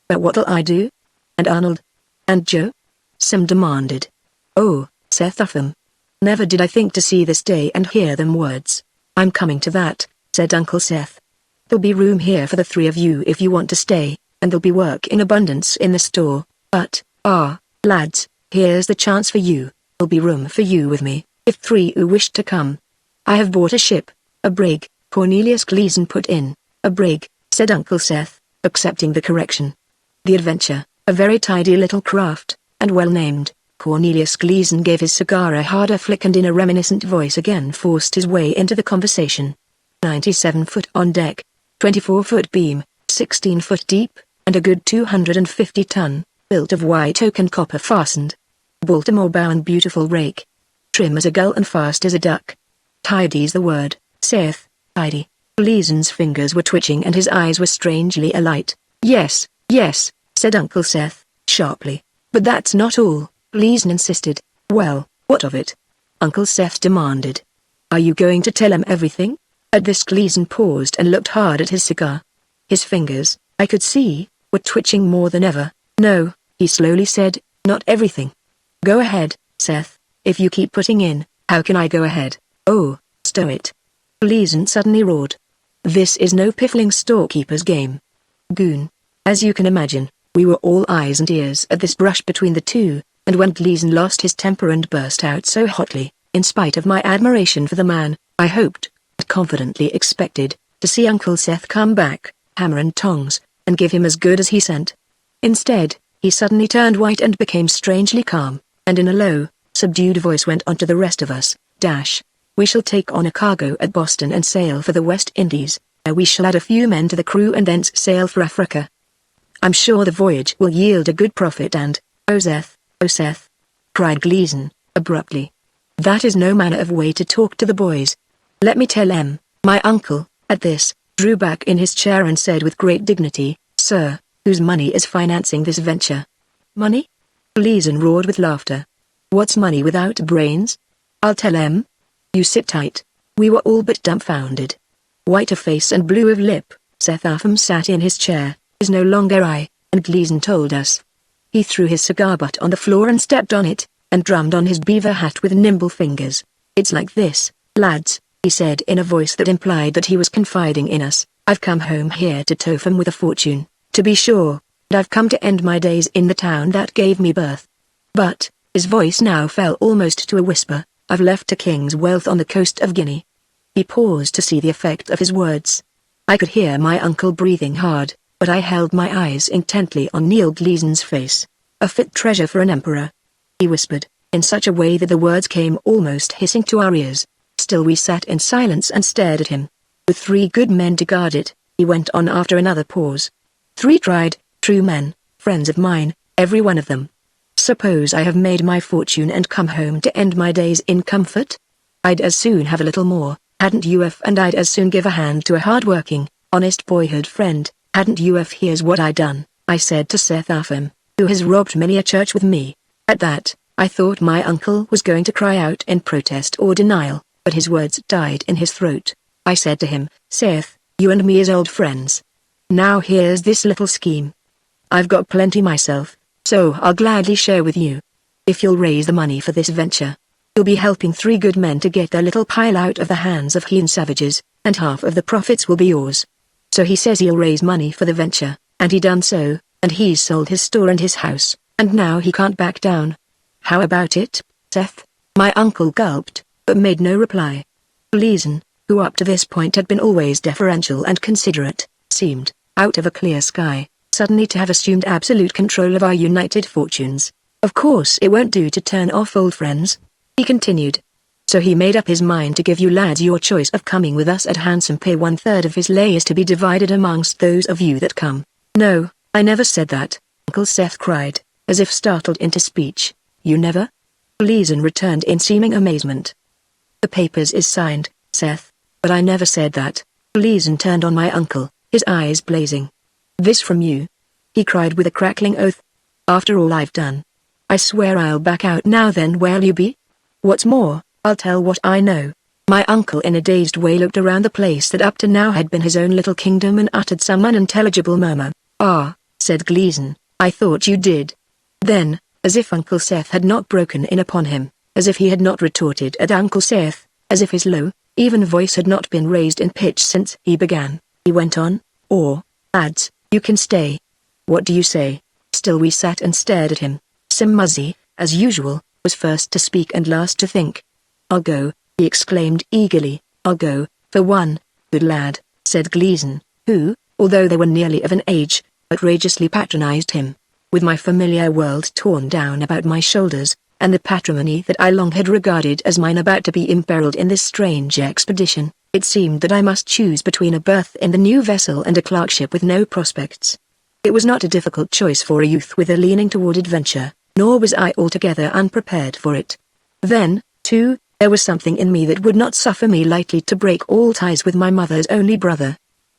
[SPEAKER 1] "But what'll I do? And Arnold? And Joe?" Sim demanded. "Oh, Seth of them. Never did I think to see this day and hear them words." "I'm coming to that," said Uncle Seth. "There'll be room here for the three of you if you want to stay, and there'll be work in abundance in the store, but, lads, here's the chance for you. There'll be room for you with me, if three who wish to come." "I have bought a ship, a brig," Cornelius Gleason put in. "A brig," said Uncle Seth, accepting the correction. "The Adventure, a very tidy little craft, and well named." Cornelius Gleason gave his cigar a harder flick and in a reminiscent voice again forced his way into the conversation. 97 foot on deck, 24-foot beam, 16 foot deep, and a good 250 ton, built of white oak and copper fastened. Baltimore bow and beautiful rake. Trim as a gull and fast as a duck. Tidy's the word, Seth, tidy." Gleason's fingers were twitching and his eyes were strangely alight. Yes, said Uncle Seth, sharply. "But that's not all," Gleason insisted. "Well, what of it?" Uncle Seth demanded. "Are you going to tell him everything?" At this Gleason paused and looked hard at his cigar. His fingers, I could see, were twitching more than ever. "No," he slowly said, "not everything." "Go ahead, Seth. If you keep putting in, how can I go ahead?" "Oh, stow it," Gleason suddenly roared. "This is no piffling storekeeper's game. Goon." As you can imagine, we were all eyes and ears at this brush between the two, and when Gleason lost his temper and burst out so hotly, in spite of my admiration for the man, I hoped, and confidently expected, to see Uncle Seth come back, hammer and tongs, and give him as good as he sent. Instead, he suddenly turned white and became strangely calm, and in a low, subdued voice went on to the rest of us, "We shall take on a cargo at Boston and sail for the West Indies. We shall add a few men to the crew and thence sail for Africa. I'm sure the voyage will yield a good profit and, oh Seth, cried Gleason, abruptly. That is no manner of way to talk to the boys. Let me tell em, my uncle, at this, drew back in his chair and said with great dignity, Sir, whose money is financing this venture? Money? Gleason roared with laughter. What's money without brains? I'll tell em. You sit tight. We were all but dumbfounded. White of face and blue of lip, Seth Upham sat in his chair, is no longer I, and Gleason told us. He threw his cigar butt on the floor and stepped on it, and drummed on his beaver hat with nimble fingers. It's like this, lads, he said in a voice that implied that he was confiding in us. I've come home here to Topham with a fortune, to be sure, and I've come to end my days in the town that gave me birth. But, his voice now fell almost to a whisper, I've left a king's wealth on the coast of Guinea. He paused to see the effect of his words. I could hear my uncle breathing hard, but I held my eyes intently on Neil Gleason's face. A fit treasure for an emperor, he whispered, in such a way that the words came almost hissing to our ears. Still we sat in silence and stared at him. With 3 good men to guard it, he went on after another pause. 3 tried, true men, friends of mine, every one of them. Suppose I have made my fortune and come home to end my days in comfort? I'd as soon have a little more, hadn't you and I'd as soon give a hand to a hard-working, honest boyhood friend, hadn't you here's what I done, I said to Seth Upham, who has robbed many a church with me. At that, I thought my uncle was going to cry out in protest or denial, but his words died in his throat. I said to him, Seth, you and me is old friends. Now here's this little scheme. I've got plenty myself, so I'll gladly share with you. If you'll raise the money for this venture, you'll be helping 3 good men to get their little pile out of the hands of heathen savages, and half of the profits will be yours. So he says he'll raise money for the venture, and he done so, and he's sold his store and his house, and now he can't back down. How about it, Seth? My uncle gulped, but made no reply. Gleason, who up to this point had been always deferential and considerate, seemed, out of a clear sky, suddenly to have assumed absolute control of our united fortunes. Of course it won't do to turn off old friends, he continued. So he made up his mind to give you lads your choice of coming with us at handsome pay. 1/3 of his lay is to be divided amongst those of you that come. No, I never said that, Uncle Seth cried, as if startled into speech. You never? Gleason returned in seeming amazement. The papers is signed, Seth, but I never said that. Gleason turned on my uncle, his eyes blazing. This from you? He cried with a crackling oath. After all I've done. I swear I'll back out now. Then where'll you be? What's more, I'll tell what I know. My uncle in a dazed way looked around the place that up to now had been his own little kingdom and uttered some unintelligible murmur. Ah, said Gleason, I thought you did. Then, as if Uncle Seth had not broken in upon him, as if he had not retorted at Uncle Seth, as if his low, even voice had not been raised in pitch since he began, he went on, lads, you can stay. What do you say? Still we sat and stared at him. Sim Muzzy, as usual, was first to speak and last to think. I'll go, he exclaimed eagerly, I'll go, for one. Good lad, said Gleason, who, although they were nearly of an age, outrageously patronized him. With my familiar world torn down about my shoulders, and the patrimony that I long had regarded as mine about to be imperiled in this strange expedition, it seemed that I must choose between a berth in the new vessel and a clerkship with no prospects. It was not a difficult choice for a youth with a leaning toward adventure, nor was I altogether unprepared for it. Then, too, there was something in me that would not suffer me lightly to break all ties with my mother's only brother.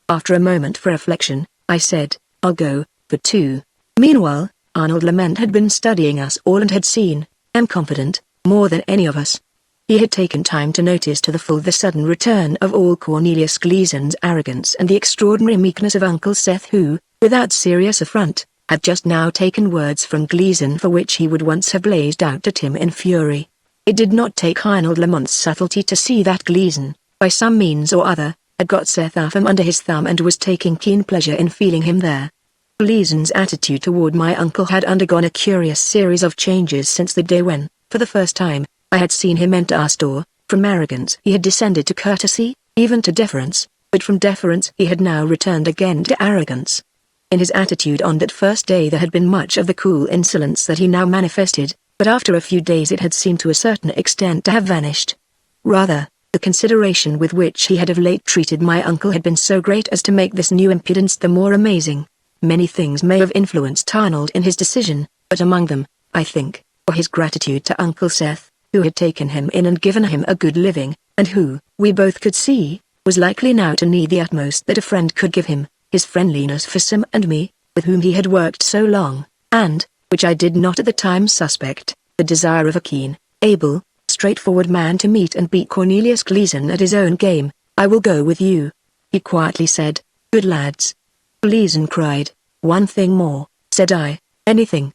[SPEAKER 1] After a moment for reflection, I said, I'll go, for 2. Meanwhile, Arnold Lement had been studying us all and had seen, I'm confident, more than any of us. He had taken time to notice to the full the sudden return of all Cornelius Gleason's arrogance and the extraordinary meekness of Uncle Seth who, without serious affront, had just now taken words from Gleason for which he would once have blazed out at him in fury. It did not take Arnold Lamont's subtlety to see that Gleason, by some means or other, had got Seth Upham under his thumb and was taking keen pleasure in feeling him there. Gleason's attitude toward my uncle had undergone a curious series of changes since the day when, for the first time, I had seen him enter our store. From arrogance he had descended to courtesy, even to deference, but from deference he had now returned again to arrogance. In his attitude on that first day there had been much of the cool insolence that he now manifested, but after a few days it had seemed to a certain extent to have vanished. Rather, The consideration with which he had of late treated my uncle had been so great as to make this new impudence the more amazing. Many things may have influenced Arnold in his decision, but among them, I think, were his gratitude to Uncle Seth, who had taken him in and given him a good living, and who, we both could see, was likely now to need the utmost that a friend could give him, his friendliness for Sim and me, with whom he had worked so long, and, which I did not at the time suspect, the desire of a keen, able, straightforward man to meet and beat Cornelius Gleason at his own game. "I will go with you," he quietly said. "Good lads." Gleason cried. "One thing more," said I. Anything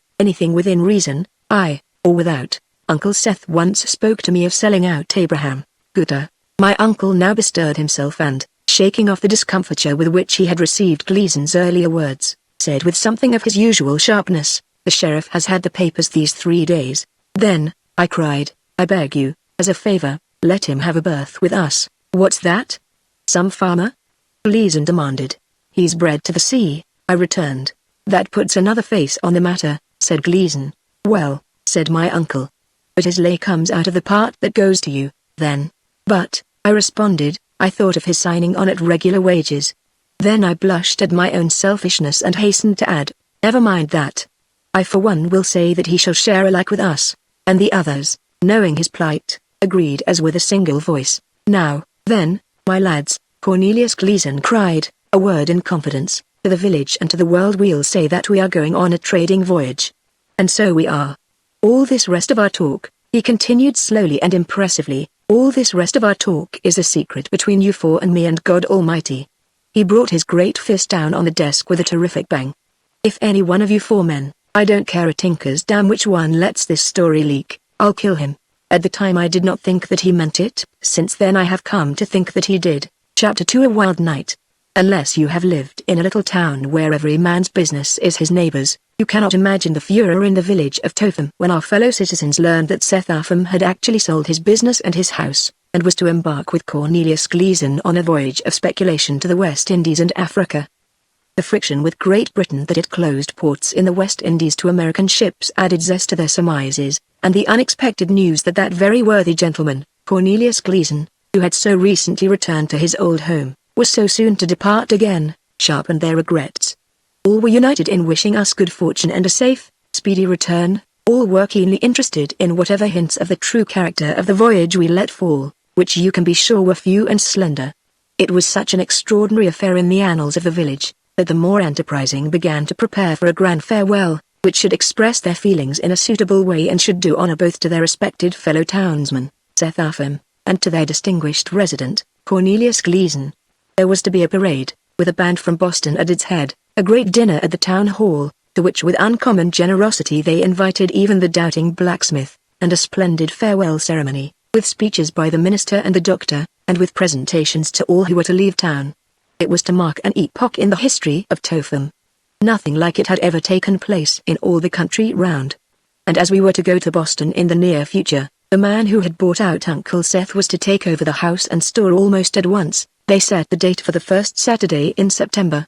[SPEAKER 1] within reason, or without. Uncle Seth once spoke to me of selling out Abraham. Gooder. My uncle now bestirred himself and, shaking off the discomfiture with which he had received Gleason's earlier words, said with something of his usual sharpness, "The sheriff has had the papers these 3 days." "Then," I cried, "I beg you, as a favor, let him have a berth with us." "What's that? Some farmer?" Gleason demanded. "He's bred to the sea," I returned. "That puts another face on the matter," said Gleason. "Well," said my uncle, "but his lay comes out of the part that goes to you, then." "But," I responded, "I thought of his signing on at regular wages." Then I blushed at my own selfishness and hastened to add, "Never mind that. I for one will say that he shall share alike with us." And the others, knowing his plight, agreed as with a single voice. "Now, then, my lads," Cornelius Gleason cried, "a word in confidence. To the village and to the world we'll say that we are going on a trading voyage. And so we are. All this rest of our talk," he continued slowly and impressively, "all this rest of our talk is a secret between you four and me and God Almighty." He brought his great fist down on the desk with a terrific bang. "If any one of you four men, I don't care a tinker's damn which one, lets this story leak, I'll kill him." At the time I did not think that he meant it. Since then I have come to think that he did. Chapter 2 A Wild Night. Unless you have lived in a little town where every man's business is his neighbor's, you cannot imagine the furor in the village of Totham when our fellow citizens learned that Seth Arpham had actually sold his business and his house, and was to embark with Cornelius Gleason on a voyage of speculation to the West Indies and Africa. The friction with Great Britain that it closed ports in the West Indies to American ships added zest to their surmises, and the unexpected news that that very worthy gentleman, Cornelius Gleason, who had so recently returned to his old home, was so soon to depart again, sharpened their regrets. All were united in wishing us good fortune and a safe, speedy return. All were keenly interested in whatever hints of the true character of the voyage we let fall, which you can be sure were few and slender. It was such an extraordinary affair in the annals of the village, that the more enterprising began to prepare for a grand farewell, which should express their feelings in a suitable way and should do honor both to their respected fellow townsman, Seth Arpham, and to their distinguished resident, Cornelius Gleason. There was to be a parade, with a band from Boston at its head, a great dinner at the town hall, to which with uncommon generosity they invited even the doubting blacksmith, and a splendid farewell ceremony, with speeches by the minister and the doctor, and with presentations to all who were to leave town. It was to mark an epoch in the history of Totham. Nothing like it had ever taken place in all the country round. And as we were to go to Boston in the near future, the man who had bought out Uncle Seth was to take over the house and store almost at once. They set the date for the first Saturday in September.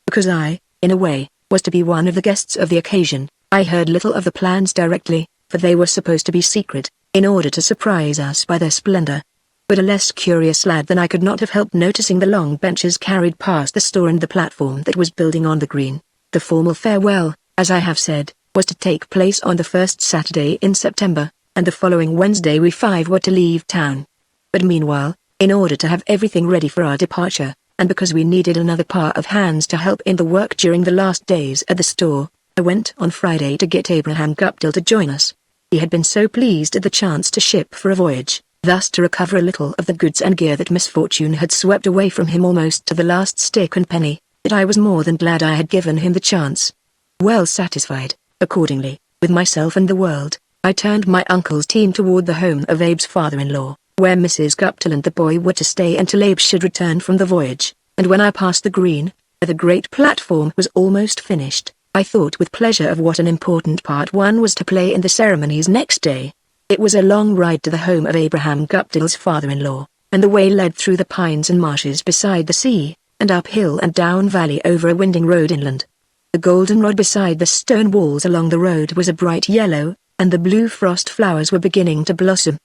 [SPEAKER 1] Because I, in a way, was to be one of the guests of the occasion, I heard little of the plans directly, for they were supposed to be secret, in order to surprise us by their splendor. But a less curious lad than I could not have helped noticing the long benches carried past the store and the platform that was building on the green. The formal farewell, as I have said, was to take place on the first Saturday in September, and the following Wednesday we five were to leave town. But meanwhile, in order to have everything ready for our departure, and because we needed another pair of hands to help in the work during the last days at the store, I went on Friday to get Abraham Guptill to join us. He had been so pleased at the chance to ship for a voyage, thus to recover a little of the goods and gear that misfortune had swept away from him almost to the last stick and penny, that I was more than glad I had given him the chance. Well satisfied, accordingly, with myself and the world, I turned my uncle's team toward the home of Abe's father-in-law, where Mrs. Guptill and the boy were to stay until Abe should return from the voyage, and when I passed the green, where the great platform was almost finished, I thought with pleasure of what an important part one was to play in the ceremonies next day. It was a long ride to the home of Abraham Guptill's father-in-law, and the way led through the pines and marshes beside the sea, and up hill and down valley over a winding road inland. The goldenrod beside the stone walls along the road was a bright yellow, and the blue frost flowers were beginning to blossom.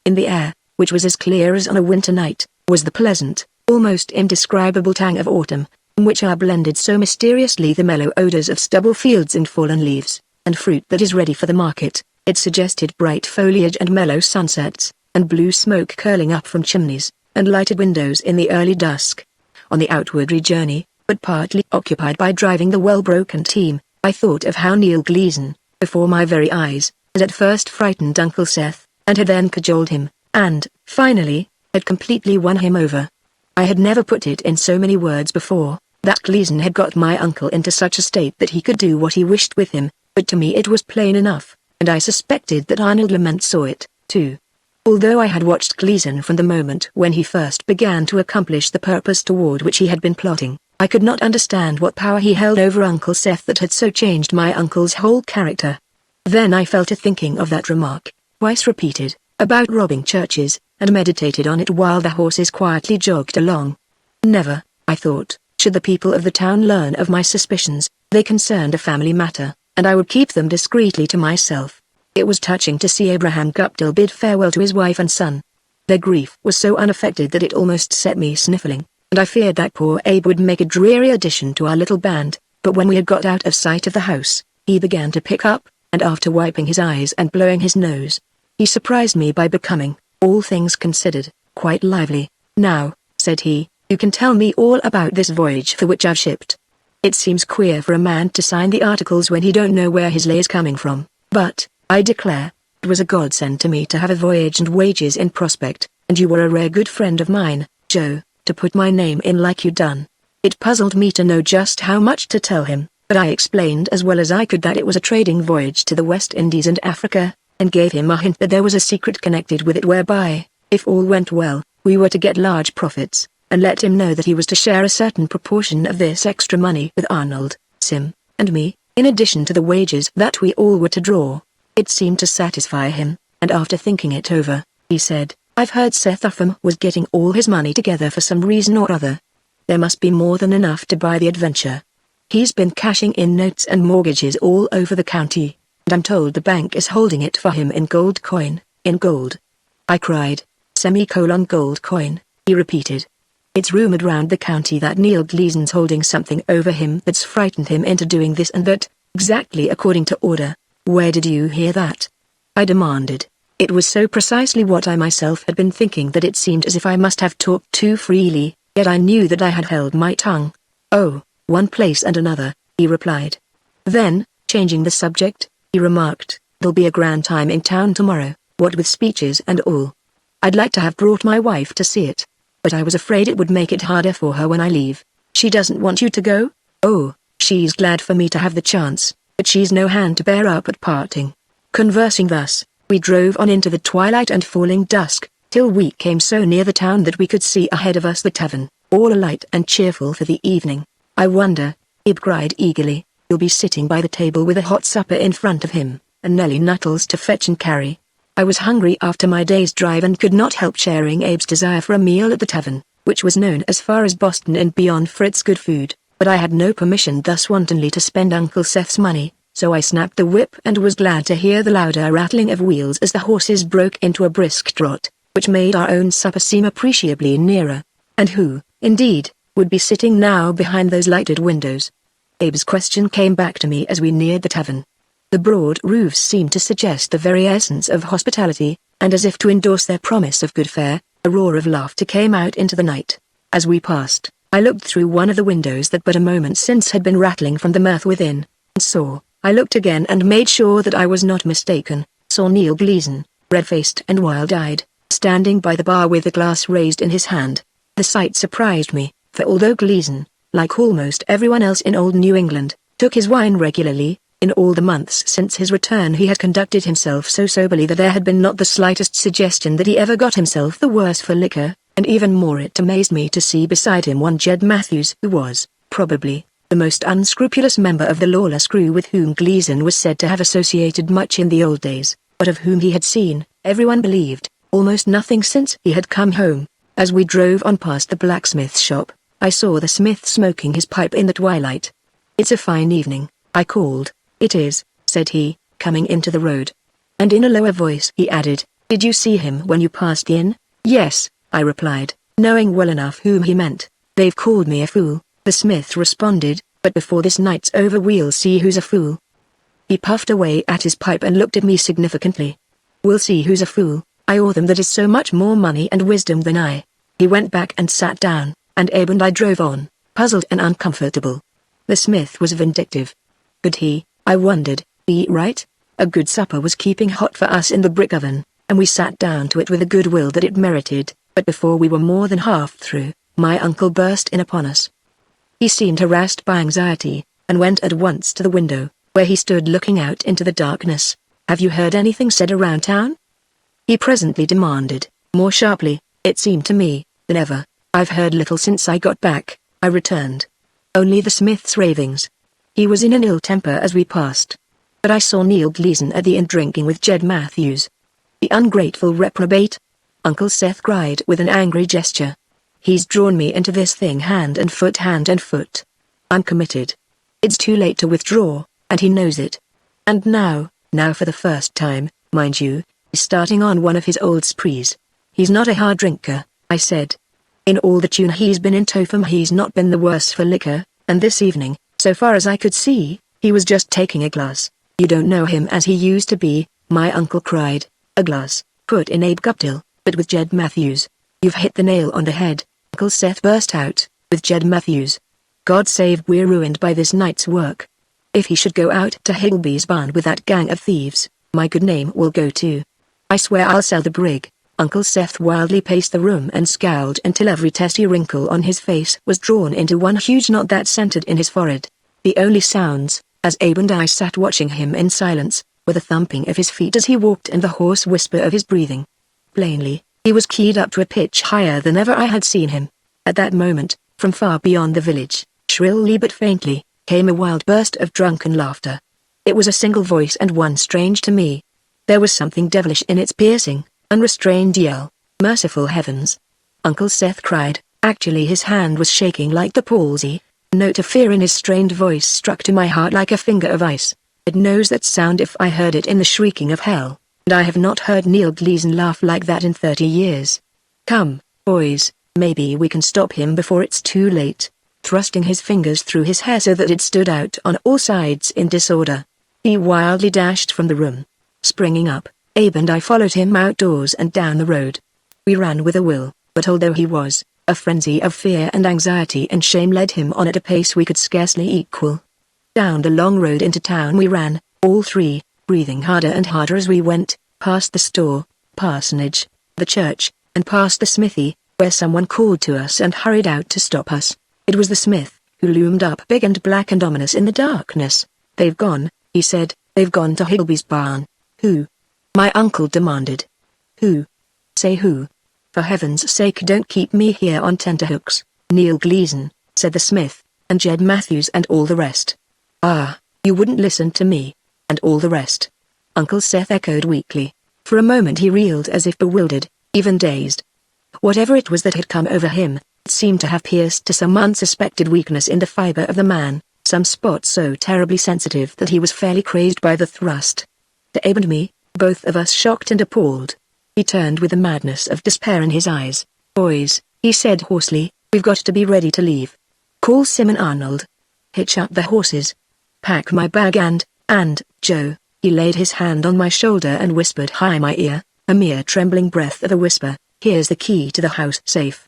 [SPEAKER 1] In the air, which was as clear as on a winter night, was the pleasant, almost indescribable tang of autumn, in which are blended so mysteriously the mellow odors of stubble fields and fallen leaves, and fruit that is ready for the market. It suggested bright foliage and mellow sunsets, and blue smoke curling up from chimneys, and lighted windows in the early dusk. On the outward journey, but partly occupied by driving the well-broken team, I thought of how Neil Gleason, before my very eyes, had at first frightened Uncle Seth, and had then cajoled him, and, finally, had completely won him over. I had never put it in so many words before, that Gleason had got my uncle into such a state that he could do what he wished with him, but to me it was plain enough, and I suspected that Arnold Lamont saw it, too. Although I had watched Gleason from the moment when he first began to accomplish the purpose toward which he had been plotting, I could not understand what power he held over Uncle Seth that had so changed my uncle's whole character. Then I fell to thinking of that remark, twice repeated, about robbing churches, and meditated on it while the horses quietly jogged along. Never, I thought, should the people of the town learn of my suspicions. They concerned a family matter, and I would keep them discreetly to myself. It was touching to see Abraham Guptill bid farewell to his wife and son. Their grief was so unaffected that it almost set me sniffling, and I feared that poor Abe would make a dreary addition to our little band. But when we had got out of sight of the house, he began to pick up, and after wiping his eyes and blowing his nose, he surprised me by becoming, all things considered, quite lively. "Now," said he, "you can tell me all about this voyage for which I've shipped. It seems queer for a man to sign the articles when he don't know where his lay is coming from, but, I declare, it was a godsend to me to have a voyage and wages in prospect, and you were a rare good friend of mine, Joe, to put my name in like you done." It puzzled me to know just how much to tell him, but I explained as well as I could that it was a trading voyage to the West Indies and Africa, and gave him a hint that there was a secret connected with it whereby, if all went well, we were to get large profits, and let him know that he was to share a certain proportion of this extra money with Arnold, Sim, and me, in addition to the wages that we all were to draw. It seemed to satisfy him, and after thinking it over, he said, "I've heard Seth Upham was getting all his money together for some reason or other. There must be more than enough to buy the adventure. He's been cashing in notes and mortgages all over the county, and I'm told the bank is holding it for him in gold coin." "In gold?" I cried. "Gold coin," he repeated. "It's rumored round the county that Neil Gleason's holding something over him that's frightened him into doing this and that, exactly according to order." "Where did you hear that?" I demanded. It was so precisely what I myself had been thinking that it seemed as if I must have talked too freely, yet I knew that I had held my tongue. "Oh, one place and another," he replied. Then, changing the subject, he remarked, "There'll be a grand time in town tomorrow, what with speeches and all. I'd like to have brought my wife to see it, but I was afraid it would make it harder for her when I leave." "She doesn't want you to go?" "Oh, she's glad for me to have the chance, but she's no hand to bear up at parting." Conversing thus, we drove on into the twilight and falling dusk, till we came so near the town that we could see ahead of us the tavern, all alight and cheerful for the evening. "I wonder," Ib cried eagerly, "you'll be sitting by the table with a hot supper in front of him, and Nellie Nuttles to fetch and carry." I was hungry after my day's drive and could not help sharing Abe's desire for a meal at the tavern, which was known as far as Boston and beyond for its good food. But I had no permission thus wantonly to spend Uncle Seth's money, so I snapped the whip and was glad to hear the louder rattling of wheels as the horses broke into a brisk trot, which made our own supper seem appreciably nearer. And who, indeed, would be sitting now behind those lighted windows? Abe's question came back to me as we neared the tavern. The broad roofs seemed to suggest the very essence of hospitality, and as if to endorse their promise of good fare, a roar of laughter came out into the night. As we passed, I looked through one of the windows that but a moment since had been rattling from the mirth within, and I looked again and made sure that I was not mistaken, saw Neil Gleason, red-faced and wild-eyed, standing by the bar with the glass raised in his hand. The sight surprised me, for although Gleason, like almost everyone else in old New England, took his wine regularly, in all the months since his return he had conducted himself so soberly that there had been not the slightest suggestion that he ever got himself the worse for liquor. And even more it amazed me to see beside him one Jed Matthews who was, probably, the most unscrupulous member of the lawless crew with whom Gleason was said to have associated much in the old days, but of whom he had seen, everyone believed, almost nothing since he had come home. As we drove on past the blacksmith's shop, I saw the smith smoking his pipe in the twilight. "It's a fine evening," I called. "It is," said he, coming into the road. And in a lower voice he added, "Did you see him when you passed in?" Yes, I replied, knowing well enough whom he meant. They've called me a fool, the smith responded, but before this night's over we'll see who's a fool. He puffed away at his pipe and looked at me significantly. We'll see who's a fool, I owe them that is so much more money and wisdom than I. He went back and sat down, and Abe and I drove on, puzzled and uncomfortable. The smith was vindictive. Could he, I wondered, be right? A good supper was keeping hot for us in the brick oven, and we sat down to it with a goodwill that it merited, but before we were more than half through, my uncle burst in upon us. He seemed harassed by anxiety, and went at once to the window, where he stood looking out into the darkness. Have you heard anything said around town? He presently demanded, more sharply, it seemed to me, than ever. I've heard little since I got back, I returned. Only the smith's ravings. He was in an ill temper as we passed. But I saw Neil Gleason at the inn drinking with Jed Matthews. The ungrateful reprobate! Uncle Seth cried with an angry gesture. He's drawn me into this thing hand and foot. I'm committed. It's too late to withdraw, and he knows it. And now for the first time, mind you, he's starting on one of his old sprees. He's not a hard drinker, I said. In all the tune he's been in Topham he's not been the worse for liquor, and this evening, so far as I could see, he was just taking a glass. You don't know him as he used to be, my uncle cried. A glass, put in Abe Guptill, but with Jed Matthews. You've hit the nail on the head, Uncle Seth burst out, with Jed Matthews. God save we're ruined by this night's work. If he should go out to Higgleby's barn with that gang of thieves, my good name will go too. I swear I'll sell the brig. Uncle Seth wildly paced the room and scowled until every testy wrinkle on his face was drawn into one huge knot that centered in his forehead. The only sounds, as Abe and I sat watching him in silence, were the thumping of his feet as he walked and the hoarse whisper of his breathing. Plainly, he was keyed up to a pitch higher than ever I had seen him. At that moment, from far beyond the village, shrilly but faintly, came a wild burst of drunken laughter. It was a single voice and one strange to me. There was something devilish in its piercing, unrestrained yell. Merciful heavens! Uncle Seth cried. Actually his hand was shaking like the palsy. A note of fear in his strained voice struck to my heart like a finger of ice. It knows that sound if I heard it in the shrieking of hell, and I have not heard Neil Gleason laugh like that in 30 years. Come, boys, maybe we can stop him before it's too late. Thrusting his fingers through his hair so that it stood out on all sides in disorder, he wildly dashed from the room. Springing up, Abe and I followed him outdoors and down the road. We ran with a will, but although he was, a frenzy of fear and anxiety and shame led him on at a pace we could scarcely equal. Down the long road into town we ran, all three, breathing harder and harder as we went, past the store, parsonage, the church, and past the smithy, where someone called to us and hurried out to stop us. It was the smith, who loomed up big and black and ominous in the darkness. They've gone, he said, they've gone to Higgleby's barn. Who? My uncle demanded. Who? Say who? For heaven's sake don't keep me here on tenterhooks. Neil Gleason, said the smith, and Jed Matthews and all the rest. Ah, you wouldn't listen to me, and all the rest. Uncle Seth echoed weakly. For a moment he reeled as if bewildered, even dazed. Whatever it was that had come over him, it seemed to have pierced to some unsuspected weakness in the fiber of the man, some spot so terribly sensitive that he was fairly crazed by the thrust. To Abe and me, both of us shocked and appalled. He turned with the madness of despair in his eyes. Boys, he said hoarsely, we've got to be ready to leave. Call Simon Arnold. Hitch up the horses. Pack my bag and, Joe, he laid his hand on my shoulder and whispered high in my ear, a mere trembling breath of a whisper, here's the key to the house safe.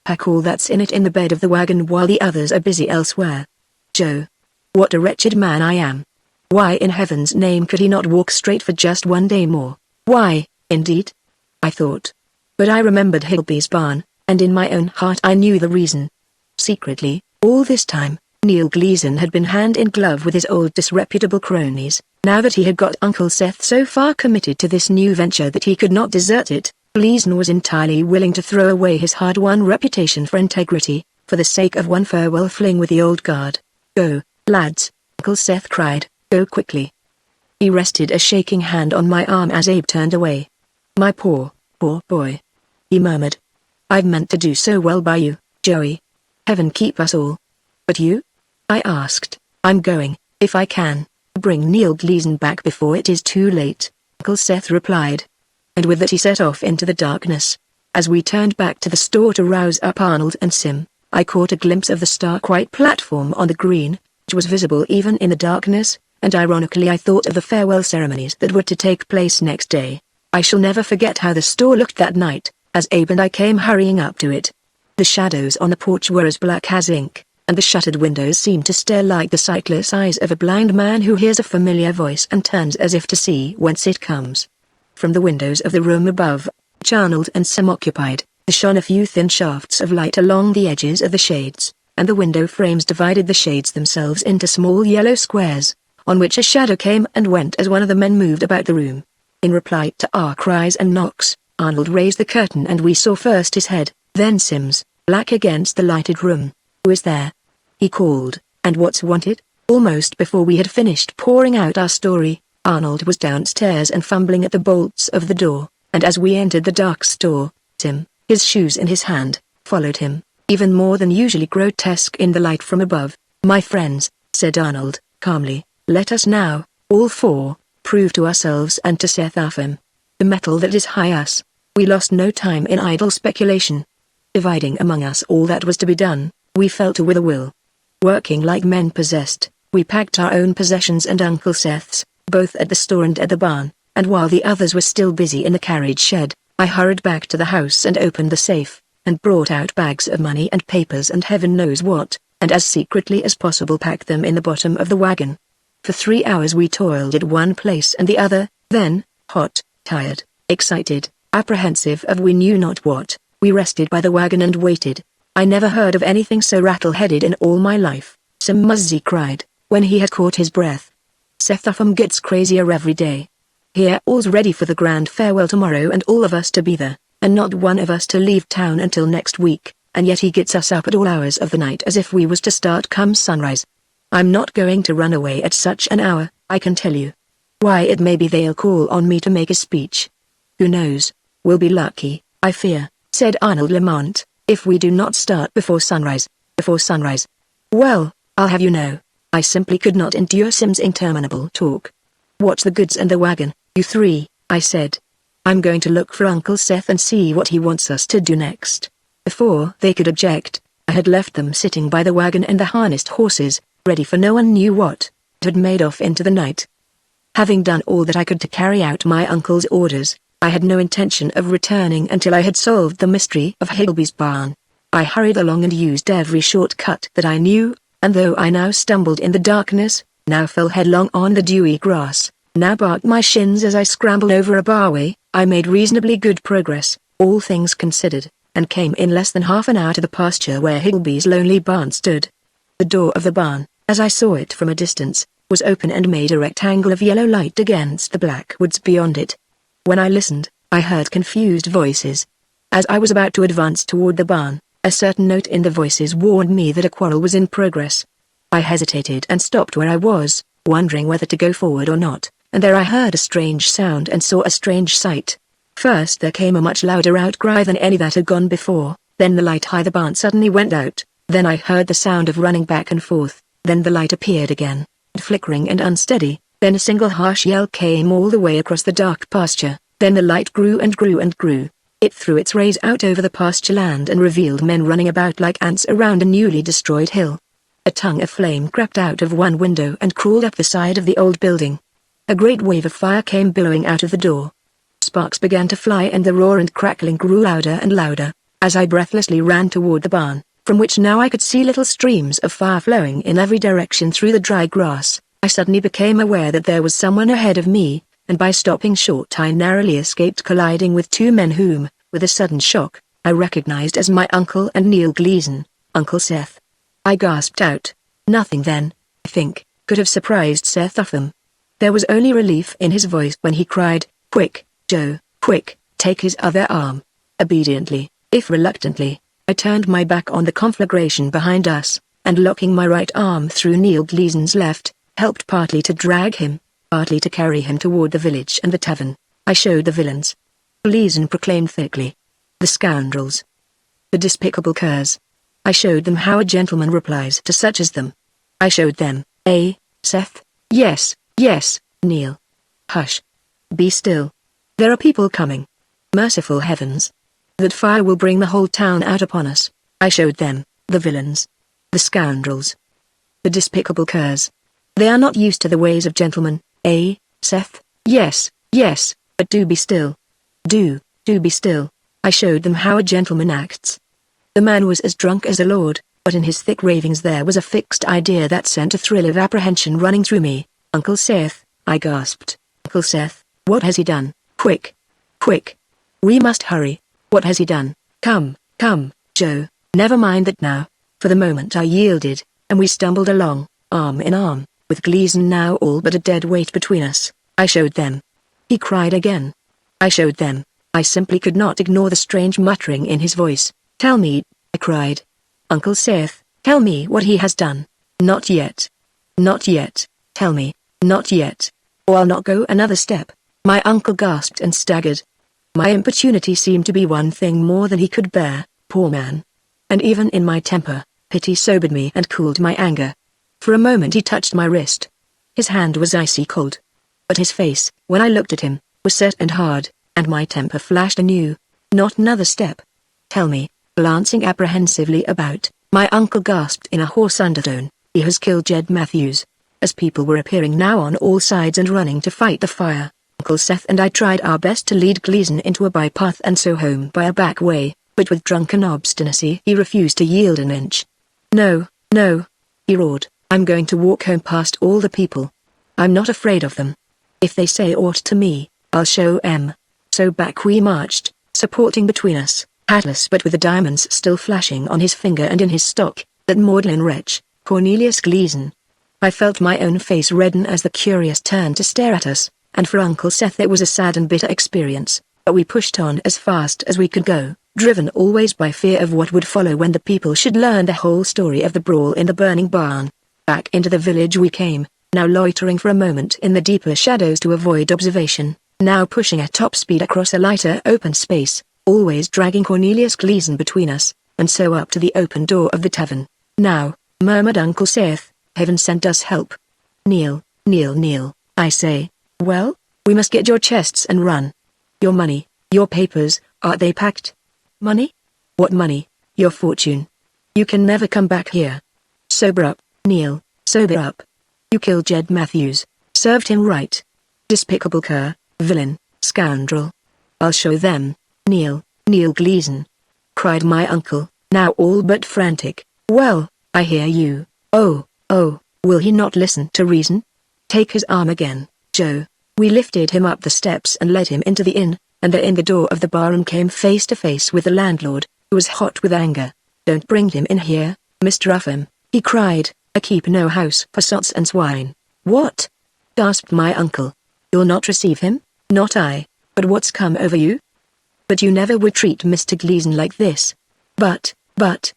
[SPEAKER 1] Pack all that's in it in the bed of the wagon while the others are busy elsewhere. Joe. What a wretched man I am. Why in heaven's name could he not walk straight for just one day more? Why, indeed? I thought. But I remembered Higgleby's barn, and in my own heart I knew the reason. Secretly, all this time, Neil Gleason had been hand in glove with his old disreputable cronies. Now that he had got Uncle Seth so far committed to this new venture that he could not desert it, Gleason was entirely willing to throw away his hard-won reputation for integrity, for the sake of one farewell fling with the old guard. Go, lads, Uncle Seth cried, go quickly. He rested a shaking hand on my arm as Abe turned away. My poor boy, he murmured. I've meant to do so well by you, Joey. Heaven keep us all. But you? I asked. I'm going, if I can, bring Neil Gleason back before it is too late, Uncle Seth replied. And with that he set off into the darkness. As we turned back to the store to rouse up Arnold and Sim, I caught a glimpse of the stark white platform on the green, which was visible even in the darkness, and ironically I thought of the farewell ceremonies that were to take place next day. I shall never forget how the store looked that night, as Abe and I came hurrying up to it. The shadows on the porch were as black as ink, and the shuttered windows seemed to stare like the sightless eyes of a blind man who hears a familiar voice and turns as if to see whence it comes. From the windows of the room above, which Arnold and Sim occupied, there shone a few thin shafts of light along the edges of the shades, and the window frames divided the shades themselves into small yellow squares, on which a shadow came and went as one of the men moved about the room. In reply to our cries and knocks, Arnold raised the curtain and we saw first his head, then Sim's, black against the lighted room. "Who is there?" he called, "and what's wanted?" Almost before we had finished pouring out our story, Arnold was downstairs and fumbling at the bolts of the door, and as we entered the dark store, Sim, his shoes in his hand, followed him, even more than usually grotesque in the light from above. "My friends," said Arnold, calmly, "let us now, all four, prove to ourselves and to Seth Affam, the metal that is high us." We lost no time in idle speculation. Dividing among us all that was to be done, we fell to with a will. Working like men possessed, we packed our own possessions and Uncle Seth's, both at the store and at the barn, and while the others were still busy in the carriage shed, I hurried back to the house and opened the safe, and brought out bags of money and papers and heaven knows what, and as secretly as possible packed them in the bottom of the wagon. For 3 hours we toiled at one place and the other, then, hot, tired, excited, apprehensive of we knew not what, we rested by the wagon and waited. I never heard of anything so rattle-headed in all my life, Sim Muzzy cried, when he had caught his breath. "Seth Affam gets crazier every day. Here all's ready for the grand farewell tomorrow and all of us to be there, and not one of us to leave town until next week, and yet he gets us up at all hours of the night as if we was to start come sunrise. I'm not going to run away at such an hour, I can tell you. Why, it may be they'll call on me to make a speech. Who knows? We'll be lucky, I fear," said Arnold Lamont, "if we do not start before sunrise." "Before sunrise? Well, I'll have you know, I simply could not endure Sim's interminable talk. "What's the goods and the wagon, you three?" I said. "I'm going to look for Uncle Seth and see what he wants us to do next." Before they could object, I had left them sitting by the wagon and the harnessed horses, ready for no one knew what, had made off into the night. Having done all that I could to carry out my uncle's orders, I had no intention of returning until I had solved the mystery of Higgleby's barn. I hurried along and used every shortcut that I knew, and though I now stumbled in the darkness, now fell headlong on the dewy grass, now barked my shins as I scrambled over a barway, I made reasonably good progress, all things considered, and came in less than half an hour to the pasture where Higgleby's lonely barn stood. The door of the barn, as I saw it from a distance, was open and made a rectangle of yellow light against the black woods beyond it. When I listened, I heard confused voices. As I was about to advance toward the barn, a certain note in the voices warned me that a quarrel was in progress. I hesitated and stopped where I was, wondering whether to go forward or not, and there I heard a strange sound and saw a strange sight. First there came a much louder outcry than any that had gone before, then the light high the barn suddenly went out, then I heard the sound of running back and forth, then the light appeared again, flickering and unsteady. Then a single harsh yell came all the way across the dark pasture, then the light grew and grew and grew. It threw its rays out over the pasture land and revealed men running about like ants around a newly destroyed hill. A tongue of flame crept out of one window and crawled up the side of the old building. A great wave of fire came billowing out of the door. Sparks began to fly and the roar and crackling grew louder and louder, as I breathlessly ran toward the barn, from which now I could see little streams of fire flowing in every direction through the dry grass. I suddenly became aware that there was someone ahead of me, and by stopping short I narrowly escaped colliding with two men whom, with a sudden shock, I recognized as my uncle and Neil Gleason, Uncle Seth. I gasped out. Nothing then, I think, could have surprised Seth Affam. There was only relief in his voice when he cried, "Quick, Joe, quick, take his other arm." Obediently, if reluctantly, I turned my back on the conflagration behind us, and locking my right arm through Neil Gleason's left, helped partly to drag him, partly to carry him toward the village and the tavern. I showed the villains. Gleason proclaimed thickly. The scoundrels. The despicable curs. I showed them how a gentleman replies to such as them. I showed them, Seth? Yes, yes, Neil. Hush. Be still. There are people coming. Merciful heavens. That fire will bring the whole town out upon us. I showed them, the villains. The scoundrels. The despicable curs. They are not used to the ways of gentlemen, eh, Seth? Yes, yes, but do be still. Do be still. I showed them how a gentleman acts. The man was as drunk as a lord, but in his thick ravings there was a fixed idea that sent a thrill of apprehension running through me. Uncle Seth, I gasped. Uncle Seth, what has he done? Quick! Quick! We must hurry. What has he done? Come, Joe, never mind that now. For the moment I yielded, and we stumbled along, arm in arm, with Gleason now all but a dead weight between us. I showed them. He cried again. I showed them. I simply could not ignore the strange muttering in his voice. Tell me, I cried. Uncle Seth, tell me what he has done. Not yet. Not yet, tell me, not yet. Or I'll not go another step. My uncle gasped and staggered. My importunity seemed to be one thing more than he could bear, poor man. And even in my temper, pity sobered me and cooled my anger. For a moment he touched my wrist. His hand was icy cold. But his face, when I looked at him, was set and hard, and my temper flashed anew. Not another step. Tell me, glancing apprehensively about, my uncle gasped in a hoarse undertone, he has killed Jed Matthews. As people were appearing now on all sides and running to fight the fire, Uncle Seth and I tried our best to lead Gleason into a bypath and so home by a back way, but with drunken obstinacy he refused to yield an inch. No, he roared, I'm going to walk home past all the people. I'm not afraid of them. If they say aught to me, I'll show 'em. So back we marched, supporting between us, hatless but with the diamonds still flashing on his finger and in his stock, that maudlin wretch, Cornelius Gleason. I felt my own face redden as the curious turned to stare at us, and for Uncle Seth it was a sad and bitter experience, but we pushed on as fast as we could go, driven always by fear of what would follow when the people should learn the whole story of the brawl in the burning barn. Back into the village we came, now loitering for a moment in the deeper shadows to avoid observation, now pushing at top speed across a lighter open space, always dragging Cornelius Gleason between us, and so up to the open door of the tavern. Now, murmured Uncle Seth, heaven sent us help. Kneel, I say. Well, we must get your chests and run. Your money, your papers, are they packed? Money? What money? Your fortune. You can never come back here. Sober up, Neil, sober up. You killed Jed Matthews, served him right. Despicable cur, villain, scoundrel. I'll show them, Neil Gleason, cried my uncle, now all but frantic. Well, I hear you. Oh, will he not listen to reason? Take his arm again, Joe. We lifted him up the steps and led him into the inn, and there in the door of the barroom came face to face with the landlord, who was hot with anger. Don't bring him in here, Mr. Upham, he cried, I keep no house for sots and swine. What? Gasped my uncle. You'll not receive him? Not I, but what's come over you? But you never would treat Mr. Gleason like this. But, the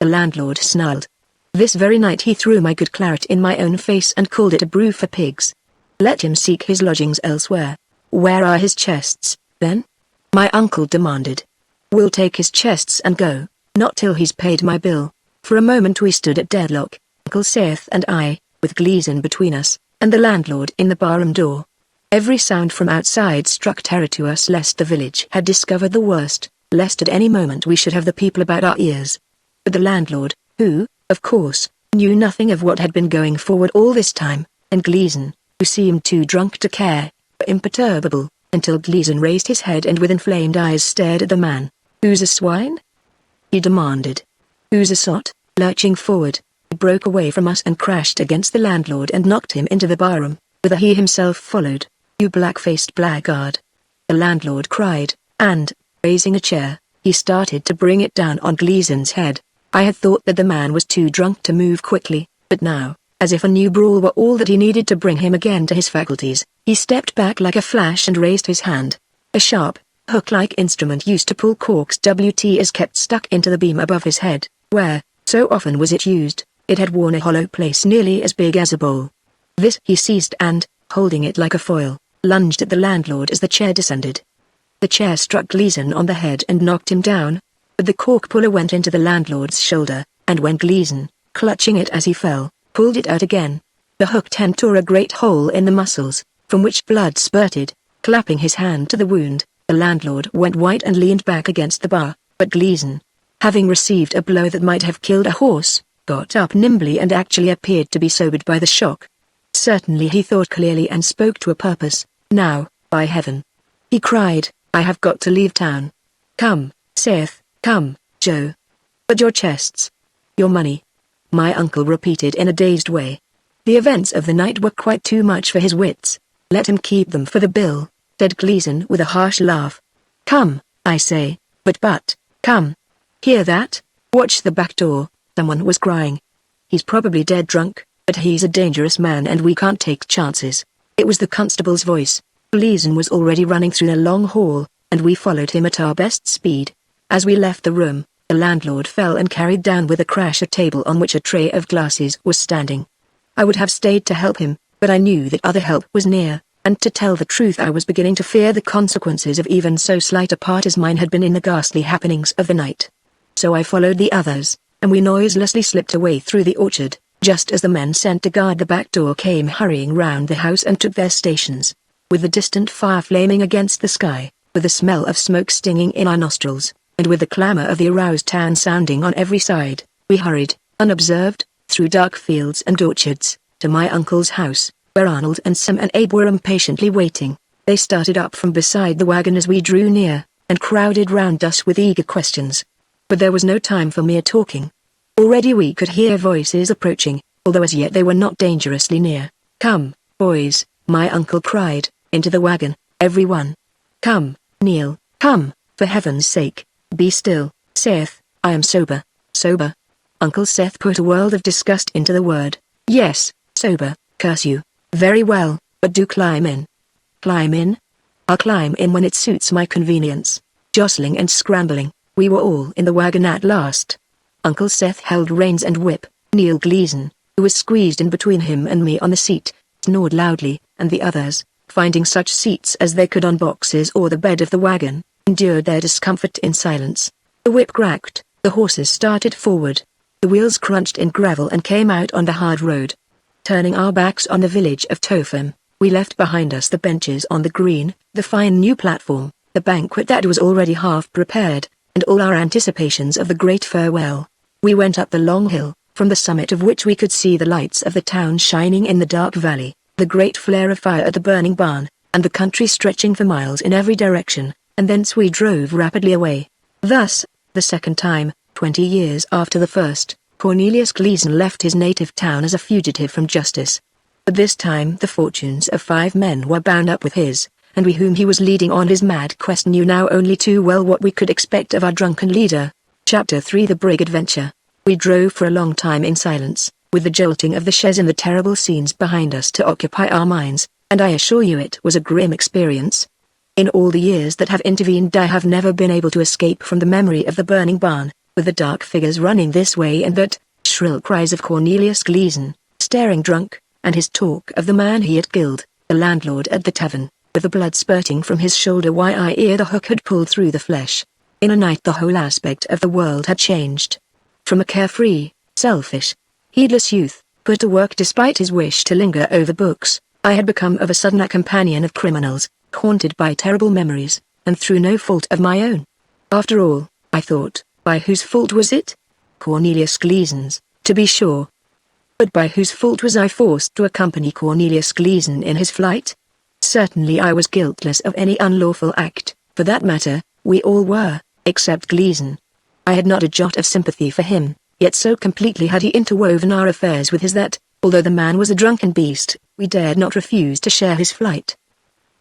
[SPEAKER 1] landlord snarled. This very night he threw my good claret in my own face and called it a brew for pigs. Let him seek his lodgings elsewhere. Where are his chests, then? My uncle demanded. We'll take his chests and go, not till he's paid my bill. For a moment we stood at deadlock, Uncle Seth and I, with Gleason between us, and the landlord in the barroom door. Every sound from outside struck terror to us lest the village had discovered the worst, lest at any moment we should have the people about our ears. But the landlord, who, of course, knew nothing of what had been going forward all this time, and Gleason, who seemed too drunk to care, were imperturbable, until Gleason raised his head and with inflamed eyes stared at the man. Who's a swine? He demanded. Who's a sot? Lurching forward, he broke away from us and crashed against the landlord and knocked him into the barroom, whither he himself followed. You black-faced blackguard! The landlord cried, and, raising a chair, he started to bring it down on Gleason's head. I had thought that the man was too drunk to move quickly, but now, as if a new brawl were all that he needed to bring him again to his faculties, he stepped back like a flash and raised his hand. A sharp, hook-like instrument used to pull corks is kept stuck into the beam above his head, where, so often was it used, it had worn a hollow place nearly as big as a bowl. This he seized and, holding it like a foil, lunged at the landlord as the chair descended. The chair struck Gleason on the head and knocked him down, but the cork puller went into the landlord's shoulder, and when Gleason, clutching it as he fell, pulled it out again, the hooked end tore a great hole in the muscles, from which blood spurted. Clapping his hand to the wound, The landlord went white and leaned back against the bar, but Gleason, having received a blow that might have killed a horse, got up nimbly and actually appeared to be sobered by the shock. Certainly he thought clearly and spoke to a purpose. "Now, by heaven," he cried, "I have got to leave town. Come, saith, come, Joe. But your chests. Your money," my uncle repeated in a dazed way. The events of the night were quite too much for his wits. "Let him keep them for the bill," said Gleason with a harsh laugh. "Come, I say, but, come. Hear that? Watch the back door," someone was crying. "He's probably dead drunk, but he's a dangerous man and we can't take chances." It was the constable's voice. Gleason was already running through the long hall, and we followed him at our best speed. As we left the room, the landlord fell and carried down with a crash a table on which a tray of glasses was standing. I would have stayed to help him, but I knew that other help was near, and to tell the truth I was beginning to fear the consequences of even so slight a part as mine had been in the ghastly happenings of the night. So I followed the others, and we noiselessly slipped away through the orchard, just as the men sent to guard the back door came hurrying round the house and took their stations. With the distant fire flaming against the sky, with the smell of smoke stinging in our nostrils, and with the clamor of the aroused town sounding on every side, we hurried, unobserved, through dark fields and orchards, to my uncle's house, where Arnold and Sam and Abe were impatiently waiting. They started up from beside the wagon as we drew near, and crowded round us with eager questions. But there was no time for mere talking. Already we could hear voices approaching, although as yet they were not dangerously near. "Come, boys," my uncle cried, "into the wagon, everyone. Come, Neil, come, for heaven's sake, be still, saith, I am sober." "Sober?" Uncle Seth put a world of disgust into the word. "Yes, sober, curse you. Very well, but do climb in." "Climb in? I'll climb in when it suits my convenience." Jostling and scrambling, we were all in the wagon at last. Uncle Seth held reins and whip. Neil Gleason, who was squeezed in between him and me on the seat, snored loudly, and the others, finding such seats as they could on boxes or the bed of the wagon, endured their discomfort in silence. The whip cracked, the horses started forward. The wheels crunched in gravel and came out on the hard road. Turning our backs on the village of Topham, we left behind us the benches on the green, the fine new platform, the banquet that was already half prepared, and all our anticipations of the great farewell. We went up the long hill, from the summit of which we could see the lights of the town shining in the dark valley, the great flare of fire at the burning barn, and the country stretching for miles in every direction, and thence we drove rapidly away. Thus, the second time, 20 years after the first, Cornelius Gleason left his native town as a fugitive from justice. But this time the fortunes of 5 men were bound up with his, and we whom he was leading on his mad quest knew now only too well what we could expect of our drunken leader. Chapter 3 The Brig Adventure. We drove for a long time in silence, with the jolting of the chaise and the terrible scenes behind us to occupy our minds, and I assure you it was a grim experience. In all the years that have intervened I have never been able to escape from the memory of the burning barn, with the dark figures running this way and that, shrill cries of Cornelius Gleason, staring drunk, and his talk of the man he had killed, the landlord at the tavern, with the blood spurting from his shoulder while the hook had pulled through the flesh. In a night the whole aspect of the world had changed. From a carefree, selfish, heedless youth, put to work despite his wish to linger over books, I had become of a sudden a companion of criminals, haunted by terrible memories, and through no fault of my own. After all, I thought, by whose fault was it? Cornelius Gleason's, to be sure. But by whose fault was I forced to accompany Cornelius Gleason in his flight? Certainly I was guiltless of any unlawful act. For that matter, we all were, except Gleason. I had not a jot of sympathy for him, yet so completely had he interwoven our affairs with his that, although the man was a drunken beast, we dared not refuse to share his flight.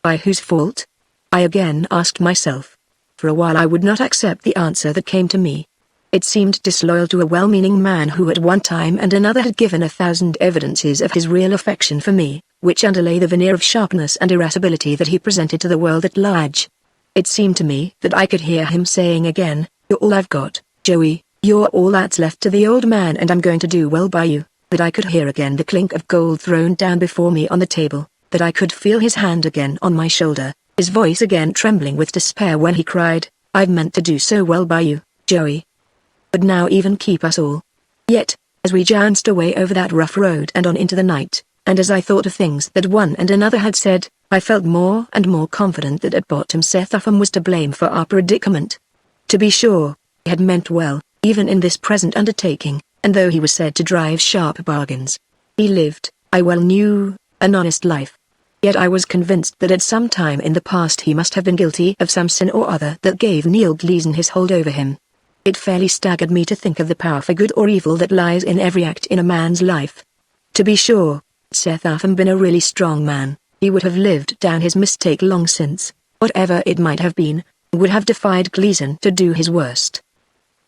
[SPEAKER 1] By whose fault? I again asked myself. For a while I would not accept the answer that came to me. It seemed disloyal to a well-meaning man who at one time and another had given 1,000 evidences of his real affection for me, which underlay the veneer of sharpness and irascibility that he presented to the world at large. It seemed to me that I could hear him saying again, "You're all I've got, Joey, you're all that's left to the old man and I'm going to do well by you," that I could hear again the clink of gold thrown down before me on the table, that I could feel his hand again on my shoulder, his voice again trembling with despair when he cried, "I've meant to do so well by you, Joey. But now even keep us all." Yet, as we jounced away over that rough road and on into the night, and as I thought of things that one and another had said, I felt more and more confident that at bottom Seth Upham was to blame for our predicament. To be sure, he had meant well, even in this present undertaking, and though he was said to drive sharp bargains, he lived, I well knew, an honest life. Yet I was convinced that at some time in the past he must have been guilty of some sin or other that gave Neil Gleason his hold over him. It fairly staggered me to think of the power for good or evil that lies in every act in a man's life. To be sure, had Seth Upham been a really strong man, he would have lived down his mistake long since, whatever it might have been, would have defied Gleason to do his worst.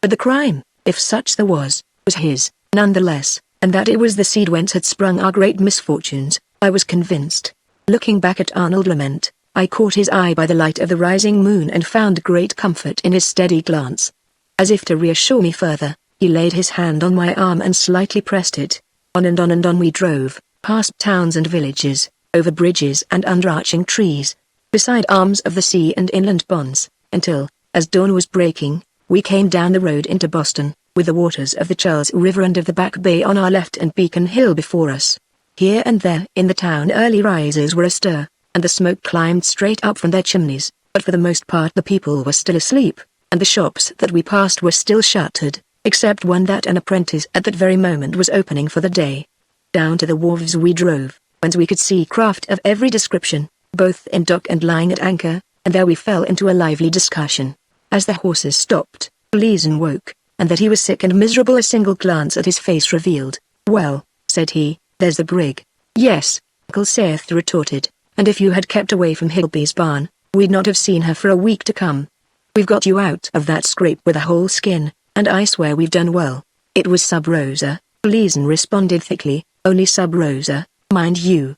[SPEAKER 1] But the crime, if such there was his, nonetheless, and that it was the seed whence had sprung our great misfortunes, I was convinced. Looking back at Arnold Lament, I caught his eye by the light of the rising moon and found great comfort in his steady glance. As if to reassure me further, he laid his hand on my arm and slightly pressed it. On and on and on we drove, past towns and villages, over bridges and under arching trees, beside arms of the sea and inland ponds, until, as dawn was breaking, we came down the road into Boston, with the waters of the Charles River and of the Back Bay on our left and Beacon Hill before us. Here and there in the town early risers were astir, and the smoke climbed straight up from their chimneys, but for the most part the people were still asleep, and the shops that we passed were still shuttered, except one that an apprentice at that very moment was opening for the day. Down to the wharves we drove, whence we could see craft of every description, both in dock and lying at anchor, and there we fell into a lively discussion. As the horses stopped, Gleason woke, and that he was sick and miserable a single glance at his face revealed. "Well," said he, "there's the brig." "Yes," Uncle Seth retorted, "and if you had kept away from Higby's barn, we'd not have seen her for a week to come. We've got you out of that scrape with a whole skin, and I swear we've done well." "It was Sub Rosa," Gleason responded thickly, "only Sub Rosa, mind you.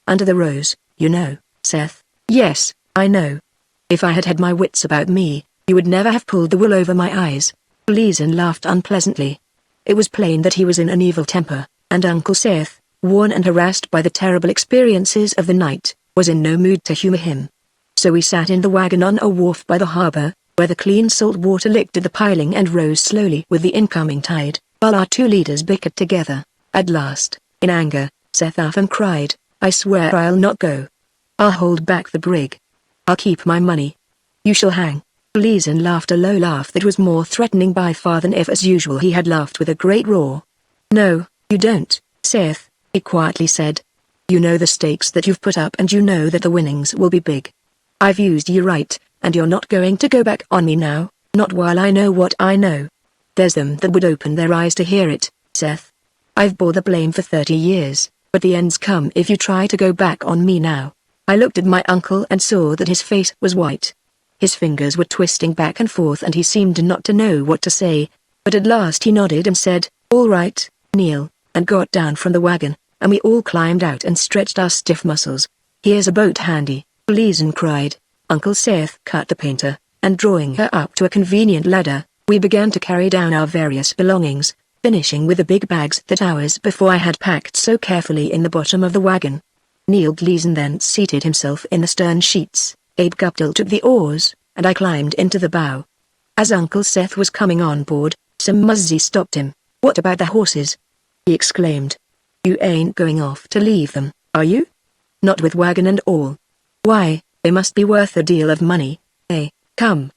[SPEAKER 1] Under the rose, you know, Seth." "Yes, I know. If I had had my wits about me, you would never have pulled the wool over my eyes." Gleason laughed unpleasantly. It was plain that he was in an evil temper, and Uncle Seth, worn and harassed by the terrible experiences of the night, was in no mood to humor him. So we sat in the wagon on a wharf by the harbor, where the clean salt water licked at the piling and rose slowly with the incoming tide, while our two leaders bickered together. At last, in anger, Seth Upham cried, "I swear I'll not go. I'll hold back the brig. I'll keep my money." "You shall hang." Gleason laughed a low laugh that was more threatening by far than if as usual he had laughed with a great roar. "No, you don't, Seth," he quietly said. "You know the stakes that you've put up and you know that the winnings will be big. I've used you right, and you're not going to go back on me now, not while I know what I know. There's them that would open their eyes to hear it, Seth. I've bore the blame for 30 years, but the end's come if you try to go back on me now." I looked at my uncle and saw that his face was white. His fingers were twisting back and forth and he seemed not to know what to say, but at last he nodded and said, "All right, Neil," and got down from the wagon, and we all climbed out and stretched our stiff muscles. "Here's a boat handy," Gleason cried. Uncle Seth cut the painter, and drawing her up to a convenient ladder, we began to carry down our various belongings, finishing with the big bags that hours before I had packed so carefully in the bottom of the wagon. Neil Gleason then seated himself in the stern sheets, Abe Guptill took the oars, and I climbed into the bow. As Uncle Seth was coming on board, Sim Muzzy stopped him. "What about the horses?" he exclaimed. "You ain't going off to leave them, are you? Not with wagon and all? Why, they must be worth a deal of money, eh? Come,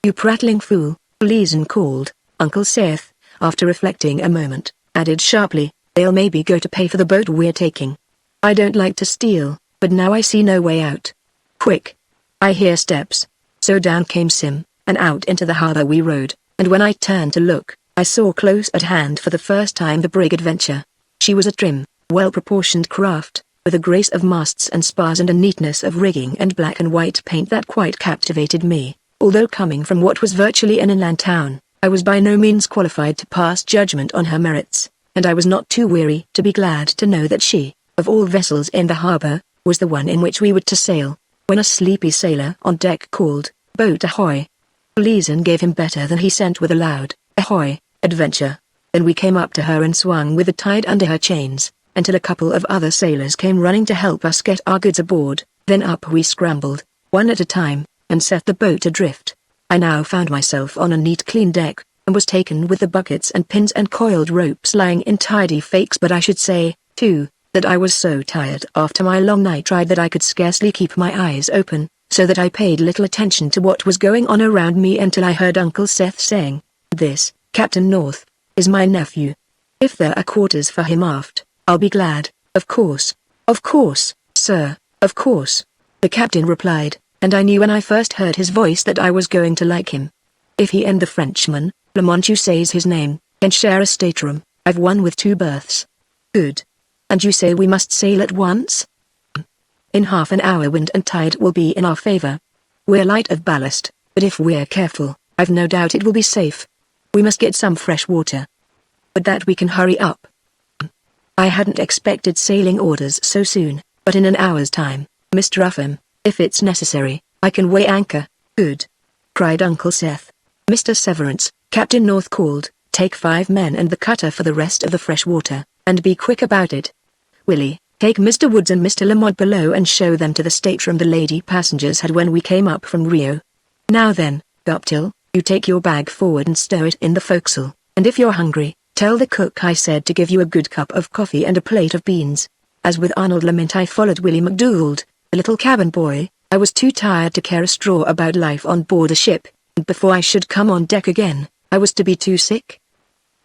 [SPEAKER 1] you prattling fool," Gleason called. Uncle Seth, after reflecting a moment, added sharply, "They'll maybe go to pay for the boat we're taking. I don't like to steal, but now I see no way out. Quick! I hear steps." So down came Sim, and out into the harbor we rode, and when I turned to look, I saw close at hand for the first time the brig Adventure. She was a trim, well-proportioned craft, with a grace of masts and spars and a neatness of rigging and black and white paint that quite captivated me. Although coming from what was virtually an inland town, I was by no means qualified to pass judgment on her merits, and I was not too weary to be glad to know that she, of all vessels in the harbor, was the one in which we were to sail. When a sleepy sailor on deck called, "Boat ahoy!" Gleason gave him better than he sent with a loud, "Ahoy, Adventure!" Then we came up to her and swung with the tide under her chains, until a couple of other sailors came running to help us get our goods aboard. Then up we scrambled, one at a time, and set the boat adrift. I now found myself on a neat clean deck, and was taken with the buckets and pins and coiled ropes lying in tidy fakes, but I should say, too, that I was so tired after my long night ride that I could scarcely keep my eyes open, so that I paid little attention to what was going on around me until I heard Uncle Seth saying, "This, Captain North, is my nephew. If there are quarters for him aft, I'll be glad." Of course, sir, of course," the captain replied, and I knew when I first heard his voice that I was going to like him. "If he and the Frenchman, Lamont you say's his name, can share a stateroom, I've one with 2 berths." "Good. And you say we must sail at once?" "In half an hour wind and tide will be in our favor. We're light of ballast, but if we're careful, I've no doubt it will be safe. We must get some fresh water. But that we can hurry up." I hadn't expected sailing orders so soon, but in an hour's time, "Mr. Upham, if it's necessary, I can weigh anchor." "Good!" cried Uncle Seth. "Mr. Severance," Captain North called, "take 5 men and the cutter for the rest of the fresh water, and be quick about it. Willie, take Mr. Woods and Mr. Lamont below and show them to the stateroom the lady passengers had when we came up from Rio. Now then, Guptill, you take your bag forward and stow it in the forecastle, and if you're hungry, tell the cook I said to give you a good cup of coffee and a plate of beans." As with Arnold Lamont I followed Willie McDougald, the little cabin boy. I was too tired to care a straw about life on board a ship, and before I should come on deck again, I was to be too sick.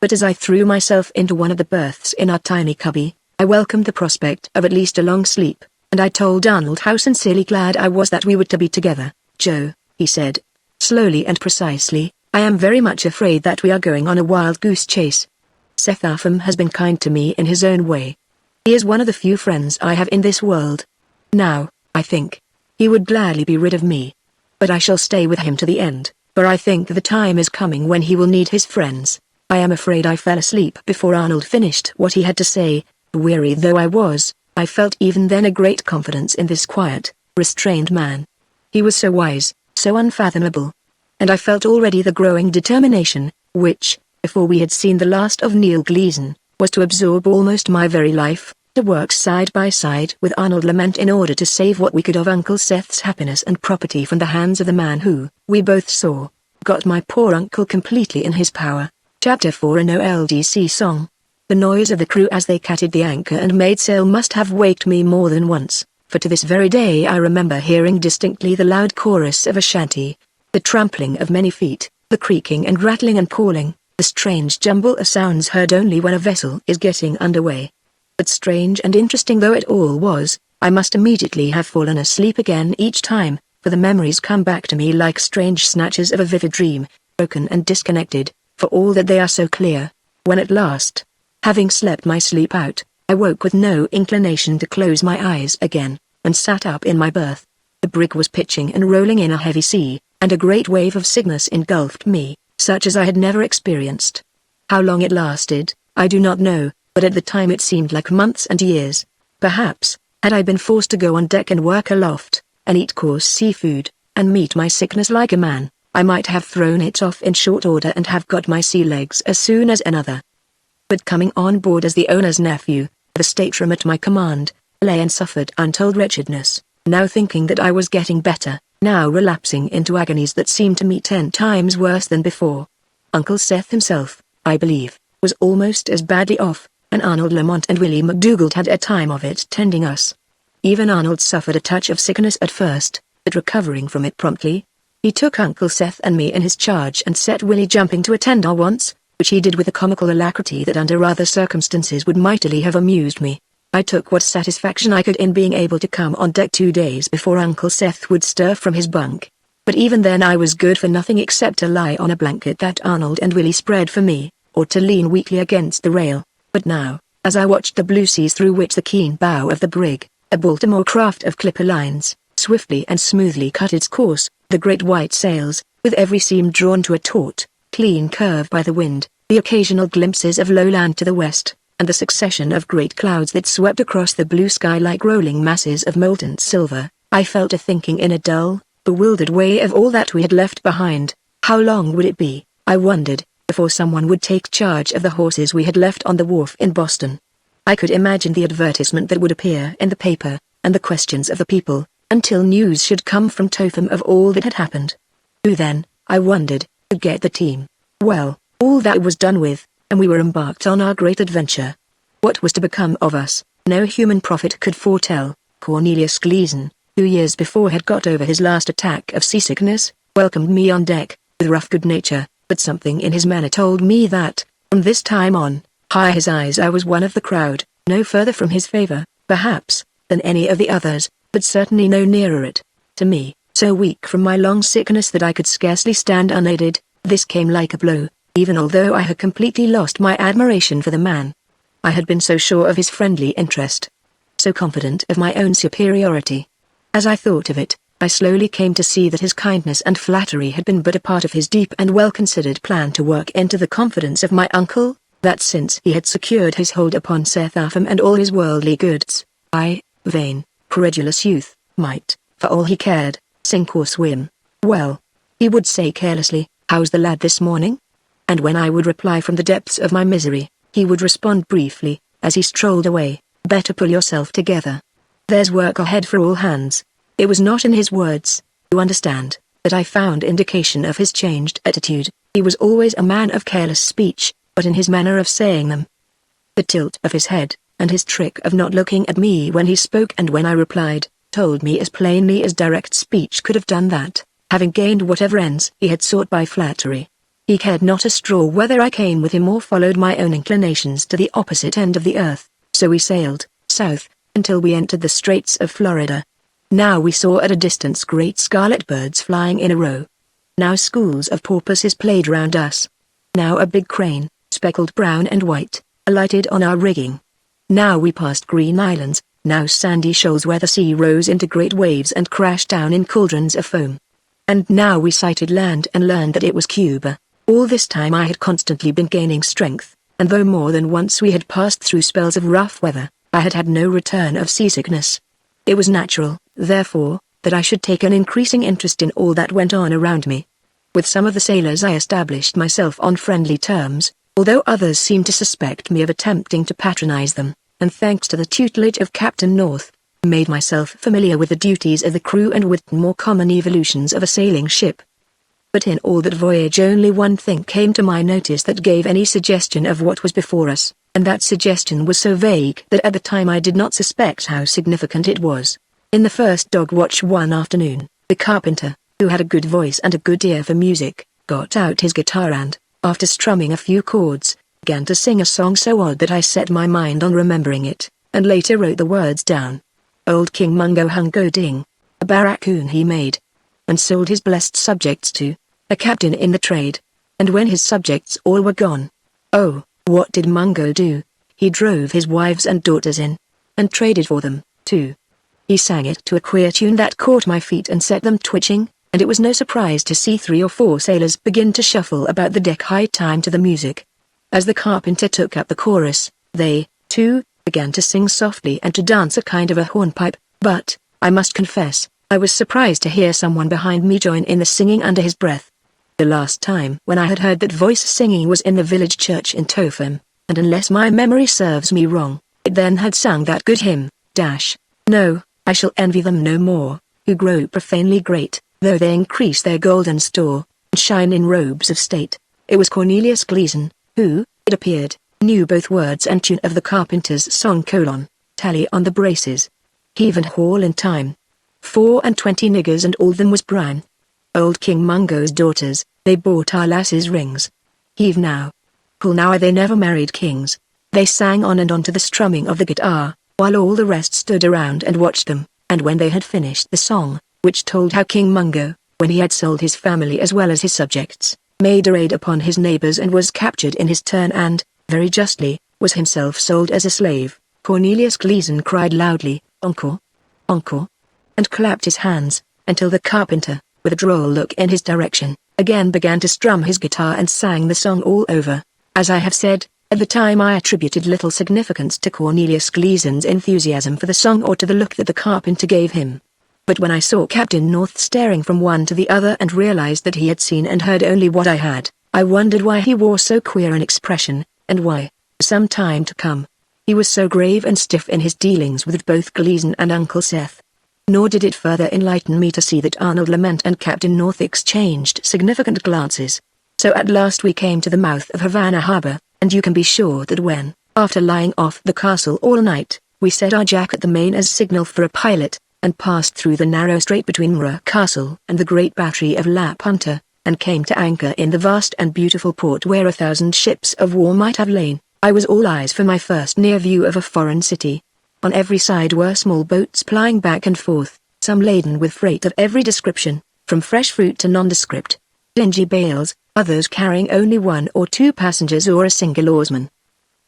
[SPEAKER 1] But as I threw myself into one of the berths in our tiny cubby, I welcomed the prospect of at least a long sleep, and I told Arnold how sincerely glad I was that we were to be together. "Joe," he said, slowly and precisely, "I am very much afraid that we are going on a wild goose chase. Seth Upham has been kind to me in his own way. He is one of the few friends I have in this world. Now, I think, he would gladly be rid of me. But I shall stay with him to the end, for I think the time is coming when he will need his friends." I am afraid I fell asleep before Arnold finished what he had to say. Weary though I was, I felt even then a great confidence in this quiet, restrained man. He was so wise, so unfathomable. And I felt already the growing determination, which, before we had seen the last of Neil Gleason, was to absorb almost my very life, to work side by side with Arnold Lamont in order to save what we could of Uncle Seth's happiness and property from the hands of the man who, we both saw, got my poor uncle completely in his power. Chapter 4. An OLDC song. The noise of the crew as they catted the anchor and made sail must have waked me more than once, for to this very day I remember hearing distinctly the loud chorus of a shanty, the trampling of many feet, the creaking and rattling and calling, the strange jumble of sounds heard only when a vessel is getting underway. But strange and interesting though it all was, I must immediately have fallen asleep again each time, for the memories come back to me like strange snatches of a vivid dream, broken and disconnected, for all that they are so clear. When at last, having slept my sleep out, I woke with no inclination to close my eyes again, and sat up in my berth. The brig was pitching and rolling in a heavy sea, and a great wave of sickness engulfed me, such as I had never experienced. How long it lasted, I do not know, but at the time it seemed like months and years. Perhaps, had I been forced to go on deck and work aloft, and eat coarse seafood, and meet my sickness like a man, I might have thrown it off in short order and have got my sea legs as soon as another. But coming on board as the owner's nephew, the stateroom at my command, lay and suffered untold wretchedness, now thinking that I was getting better, now relapsing into agonies that seemed to me 10 times worse than before. Uncle Seth himself, I believe, was almost as badly off, and Arnold Lamont and Willie McDougald had a time of it tending us. Even Arnold suffered a touch of sickness at first, but recovering from it promptly, he took Uncle Seth and me in his charge and set Willie jumping to attend our wants, which he did with a comical alacrity that under other circumstances would mightily have amused me. I took what satisfaction I could in being able to come on deck 2 days before Uncle Seth would stir from his bunk. But even then I was good for nothing except to lie on a blanket that Arnold and Willie spread for me, or to lean weakly against the rail. But now, as I watched the blue seas through which the keen bow of the brig, a Baltimore craft of clipper lines, swiftly and smoothly cut its course, the great white sails, with every seam drawn to a taut, clean curve by the wind, the occasional glimpses of low land to the west, and the succession of great clouds that swept across the blue sky like rolling masses of molten silver, I fell to thinking in a dull, bewildered way of all that we had left behind. How long would it be, I wondered, before someone would take charge of the horses we had left on the wharf in Boston? I could imagine the advertisement that would appear in the paper, and the questions of the people, until news should come from Topham of all that had happened. Who then, I wondered, would get the team? Well, all that was done with, and we were embarked on our great adventure. What was to become of us? no human prophet could foretell. Cornelius Gleason, who years before had got over his last attack of seasickness, welcomed me on deck, with rough good nature, but something in his manner told me that, from this time on, high his eyes I was one of the crowd, no further from his favor, perhaps, than any of the others, but certainly no nearer it. To me, so weak from my long sickness that I could scarcely stand unaided, this came like a blow, even although I had completely lost my admiration for the man. I had been so sure of his friendly interest, so confident of my own superiority. As I thought of it, I slowly came to see that his kindness and flattery had been but a part of his deep and well-considered plan to work into the confidence of my uncle, that since he had secured his hold upon Sethapham and all his worldly goods, I, vain, credulous youth, might, for all he cared, sink or swim. Well, he would say carelessly, "How's the lad this morning?" And when I would reply from the depths of my misery, he would respond briefly, as he strolled away, "Better pull yourself together. There's work ahead for all hands." It was not in his words, you understand, that I found indication of his changed attitude. He was always a man of careless speech, but in his manner of saying them. The tilt of his head, and his trick of not looking at me when he spoke and when I replied, told me as plainly as direct speech could have done that, having gained whatever ends he had sought by flattery, he cared not a straw whether I came with him or followed my own inclinations to the opposite end of the earth. So we sailed south, until we entered the Straits of Florida. Now we saw at a distance great scarlet birds flying in a row. Now schools of porpoises played round us. Now a big crane, speckled brown and white, alighted on our rigging. Now we passed green islands, now sandy shoals where the sea rose into great waves and crashed down in cauldrons of foam. And now we sighted land and learned that it was Cuba. All this time I had constantly been gaining strength, and though more than once we had passed through spells of rough weather, I had had no return of seasickness. It was natural, therefore, that I should take an increasing interest in all that went on around me. With some of the sailors I established myself on friendly terms, although others seemed to suspect me of attempting to patronize them, and thanks to the tutelage of Captain North, made myself familiar with the duties of the crew and with more common evolutions of a sailing ship. But in all that voyage only one thing came to my notice that gave any suggestion of what was before us, and that suggestion was so vague that at the time I did not suspect how significant it was. In the first dog watch one afternoon, the carpenter, who had a good voice and a good ear for music, got out his guitar and, after strumming a few chords, began to sing a song so odd that I set my mind on remembering it, and later wrote the words down. Old King Mungo Hungo Ding, a barracoon he made, and sold his blessed subjects to a captain in the trade, and when his subjects all were gone, oh, what did Mungo do? He drove his wives and daughters in, and traded for them, too. He sang it to a queer tune that caught my feet and set them twitching, and it was no surprise to see 3 or 4 sailors begin to shuffle about the deck high time to the music. As the carpenter took up the chorus, they, too, began to sing softly and to dance a kind of a hornpipe, but, I must confess, I was surprised to hear someone behind me join in the singing under his breath. The last time when I had heard that voice singing was in the village church in Topham, and unless my memory serves me wrong, it then had sung that good hymn, No, I shall envy them no more, who grow profanely great, though they increase their golden store, and shine in robes of state. It was Cornelius Gleason, who, it appeared, knew both words and tune of the carpenter's song: tally on the braces, heave and haul in time. 24 niggers and all them was brown. Old King Mungo's daughters, they bought our lasses rings. Heave now, pull now, they never married kings. They sang on and on to the strumming of the guitar, while all the rest stood around and watched them, and when they had finished the song, which told how King Mungo, when he had sold his family as well as his subjects, made a raid upon his neighbors and was captured in his turn and, very justly, was himself sold as a slave, Cornelius Gleason cried loudly, "Encore! Encore!" and clapped his hands, until the carpenter, with a droll look in his direction, again began to strum his guitar and sang the song all over. As I have said, at the time I attributed little significance to Cornelius Gleason's enthusiasm for the song or to the look that the carpenter gave him. But when I saw Captain North staring from one to the other and realized that he had seen and heard only what I had, I wondered why he wore so queer an expression, and why, for some time to come, he was so grave and stiff in his dealings with both Gleason and Uncle Seth. Nor did it further enlighten me to see that Arnold Lament and Captain North exchanged significant glances. So at last we came to the mouth of Havana Harbor, and you can be sure that when, after lying off the castle all night, We set our jack at the main as signal for a pilot, and passed through the narrow strait between Mura Castle and the great battery of Lapunta, and came to anchor in the vast and beautiful port where 1,000 ships of war might have lain. I was all eyes for my first near view of a foreign city. On every side were small boats plying back and forth, some laden with freight of every description, from fresh fruit to nondescript, dingy bales, others carrying only 1 or 2 passengers or a single oarsman.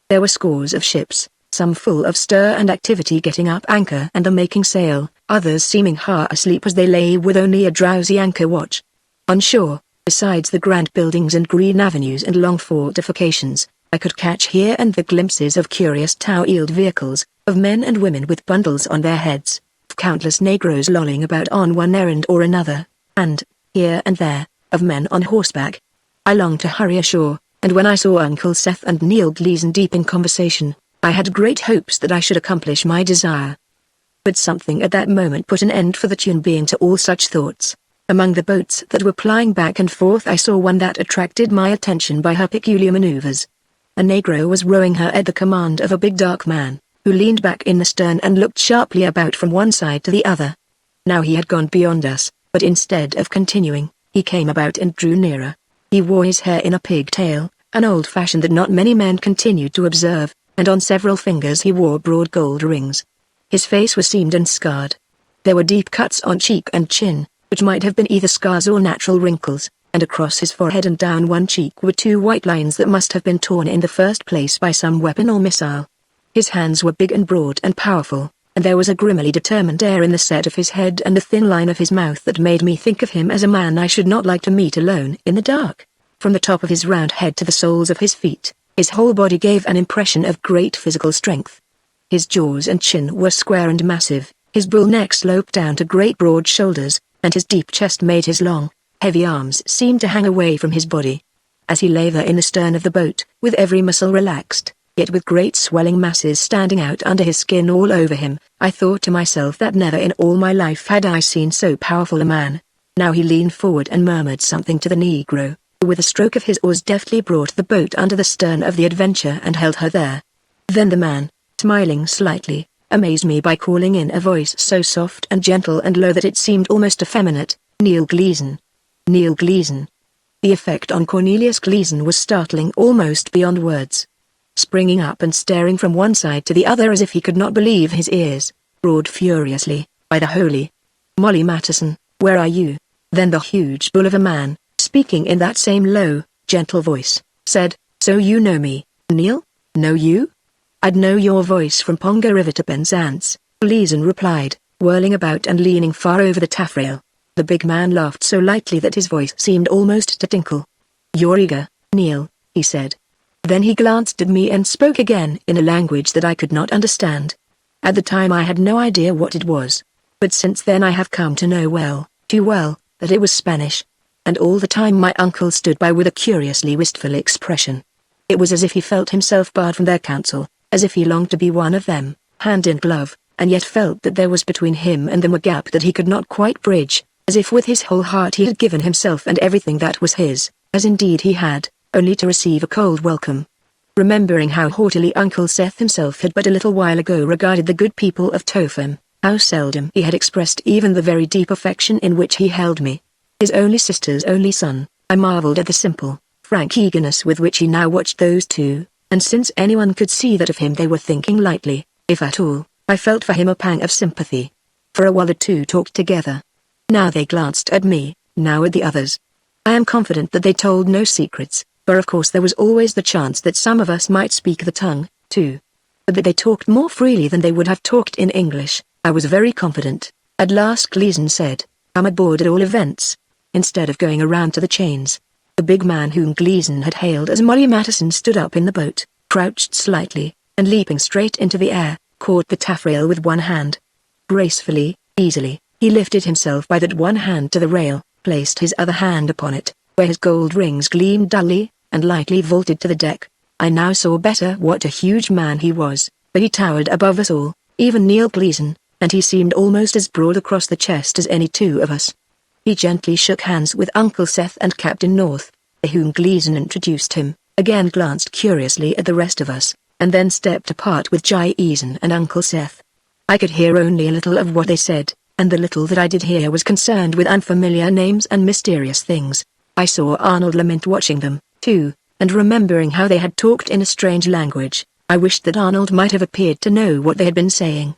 [SPEAKER 1] There were scores of ships, some full of stir and activity getting up anchor and making sail, others seeming half asleep as they lay with only a drowsy anchor watch. On shore, besides the grand buildings and green avenues and long fortifications, I could catch here and there glimpses of curious tow-wheeled vehicles, of men and women with bundles on their heads, of countless negroes lolling about on one errand or another, and, here and there, of men on horseback. I longed to hurry ashore, and when I saw Uncle Seth and Neil Gleason deep in conversation, I had great hopes that I should accomplish my desire. But something at that moment put an end for the tune being to all such thoughts. Among the boats that were plying back and forth I saw one that attracted my attention by her peculiar maneuvers. A negro was rowing her at the command of a big dark man, who leaned back in the stern and looked sharply about from one side to the other. Now he had gone beyond us, but instead of continuing, he came about and drew nearer. He wore his hair in a pigtail, an old fashion that not many men continued to observe, and on several fingers he wore broad gold rings. His face was seamed and scarred. There were deep cuts on cheek and chin, which might have been either scars or natural wrinkles, and across his forehead and down one cheek were 2 white lines that must have been torn in the first place by some weapon or missile. His hands were big and broad and powerful, and there was a grimly determined air in the set of his head and the thin line of his mouth that made me think of him as a man I should not like to meet alone in the dark. From the top of his round head to the soles of his feet, his whole body gave an impression of great physical strength. His jaws and chin were square and massive, his bull neck sloped down to great broad shoulders, and his deep chest made his long, heavy arms seem to hang away from his body. As he lay there in the stern of the boat, with every muscle relaxed, yet with great swelling masses standing out under his skin all over him, I thought to myself that never in all my life had I seen so powerful a man. Now he leaned forward and murmured something to the negro, who with a stroke of his oars deftly brought the boat under the stern of the Adventure and held her there. Then the man, smiling slightly, amazed me by calling in a voice so soft and gentle and low that it seemed almost effeminate, "Neil Gleason. Neil Gleason." The effect on Cornelius Gleason was startling almost beyond words. Springing up and staring from one side to the other as if he could not believe his ears, roared furiously, "By the holy Molly Matterson, where are you?" Then the huge bull of a man, speaking in that same low, gentle voice, said, "So you know me, Neil? Know you? I'd know your voice from Ponga River to Penzance," Gleason replied, whirling about and leaning far over the taffrail. The big man laughed so lightly that his voice seemed almost to tinkle. "You're eager, Neil," he said. Then he glanced at me and spoke again in a language that I could not understand. At the time I had no idea what it was, but since then I have come to know well, too well, that it was Spanish. And all the time my uncle stood by with a curiously wistful expression. It was as if he felt himself barred from their counsel, as if he longed to be one of them, hand in glove, and yet felt that there was between him and them a gap that he could not quite bridge, as if with his whole heart he had given himself and everything that was his, as indeed he had, only to receive a cold welcome. Remembering how haughtily Uncle Seth himself had but a little while ago regarded the good people of Topham, how seldom he had expressed even the very deep affection in which he held me, his only sister's only son, I marveled at the simple, frank eagerness with which he now watched those two, and since anyone could see that of him they were thinking lightly, if at all, I felt for him a pang of sympathy. For a while the two talked together. Now they glanced at me, now at the others. I am confident that they told no secrets, for of course there was always the chance that some of us might speak the tongue, too. But that they talked more freely than they would have talked in English, I was very confident. At last Gleason said, "I'm aboard at all events." Instead of going around to the chains, the big man whom Gleason had hailed as Molly Matterson stood up in the boat, crouched slightly, and leaping straight into the air, caught the taffrail with one hand. Gracefully, easily, he lifted himself by that one hand to the rail, placed his other hand upon it, where his gold rings gleamed dully, and lightly vaulted to the deck. I now saw better what a huge man he was, but he towered above us all, even Neil Gleason, and he seemed almost as broad across the chest as any two of us. He gently shook hands with Uncle Seth and Captain North, to whom Gleason introduced him, again glanced curiously at the rest of us, and then stepped apart with Jason and Uncle Seth. I could hear only a little of what they said, and the little that I did hear was concerned with unfamiliar names and mysterious things. I saw Arnold lament watching them, too, and remembering how they had talked in a strange language, I wished that Arnold might have appeared to know what they had been saying.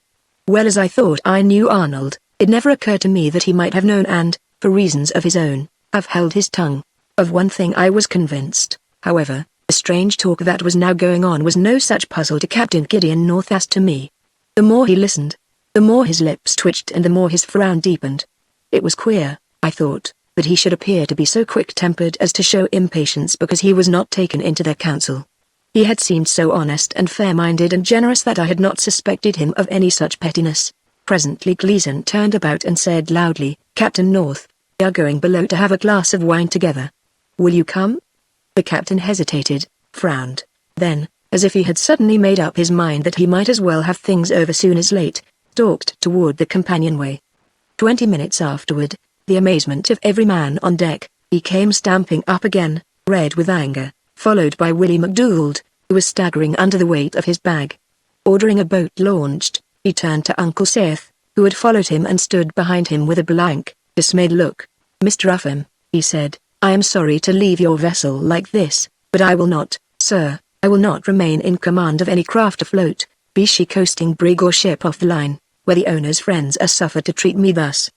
[SPEAKER 1] Well as I thought I knew Arnold, it never occurred to me that he might have known and, for reasons of his own, have held his tongue. Of one thing I was convinced, however, the strange talk that was now going on was no such puzzle to Captain Gideon North as to me. The more he listened, the more his lips twitched and the more his frown deepened. It was queer, I thought, that he should appear to be so quick-tempered as to show impatience because he was not taken into their council. He had seemed so honest and fair-minded and generous that I had not suspected him of any such pettiness. Presently Gleason turned about and said loudly, "Captain North, we are going below to have a glass of wine together. Will you come?" The captain hesitated, frowned, then, as if he had suddenly made up his mind that he might as well have things over soon as late, stalked toward the companionway. 20 minutes afterward, the amazement of every man on deck, he came stamping up again, red with anger, followed by Willie McDougald, who was staggering under the weight of his bag. Ordering a boat launched, he turned to Uncle Seth, who had followed him and stood behind him with a blank, dismayed look. "Mr. Upham," he said, "I am sorry to leave your vessel like this, but I will not, sir, I will not remain in command of any craft afloat, be she coasting brig or ship off the line, where the owner's friends are suffered to treat me thus.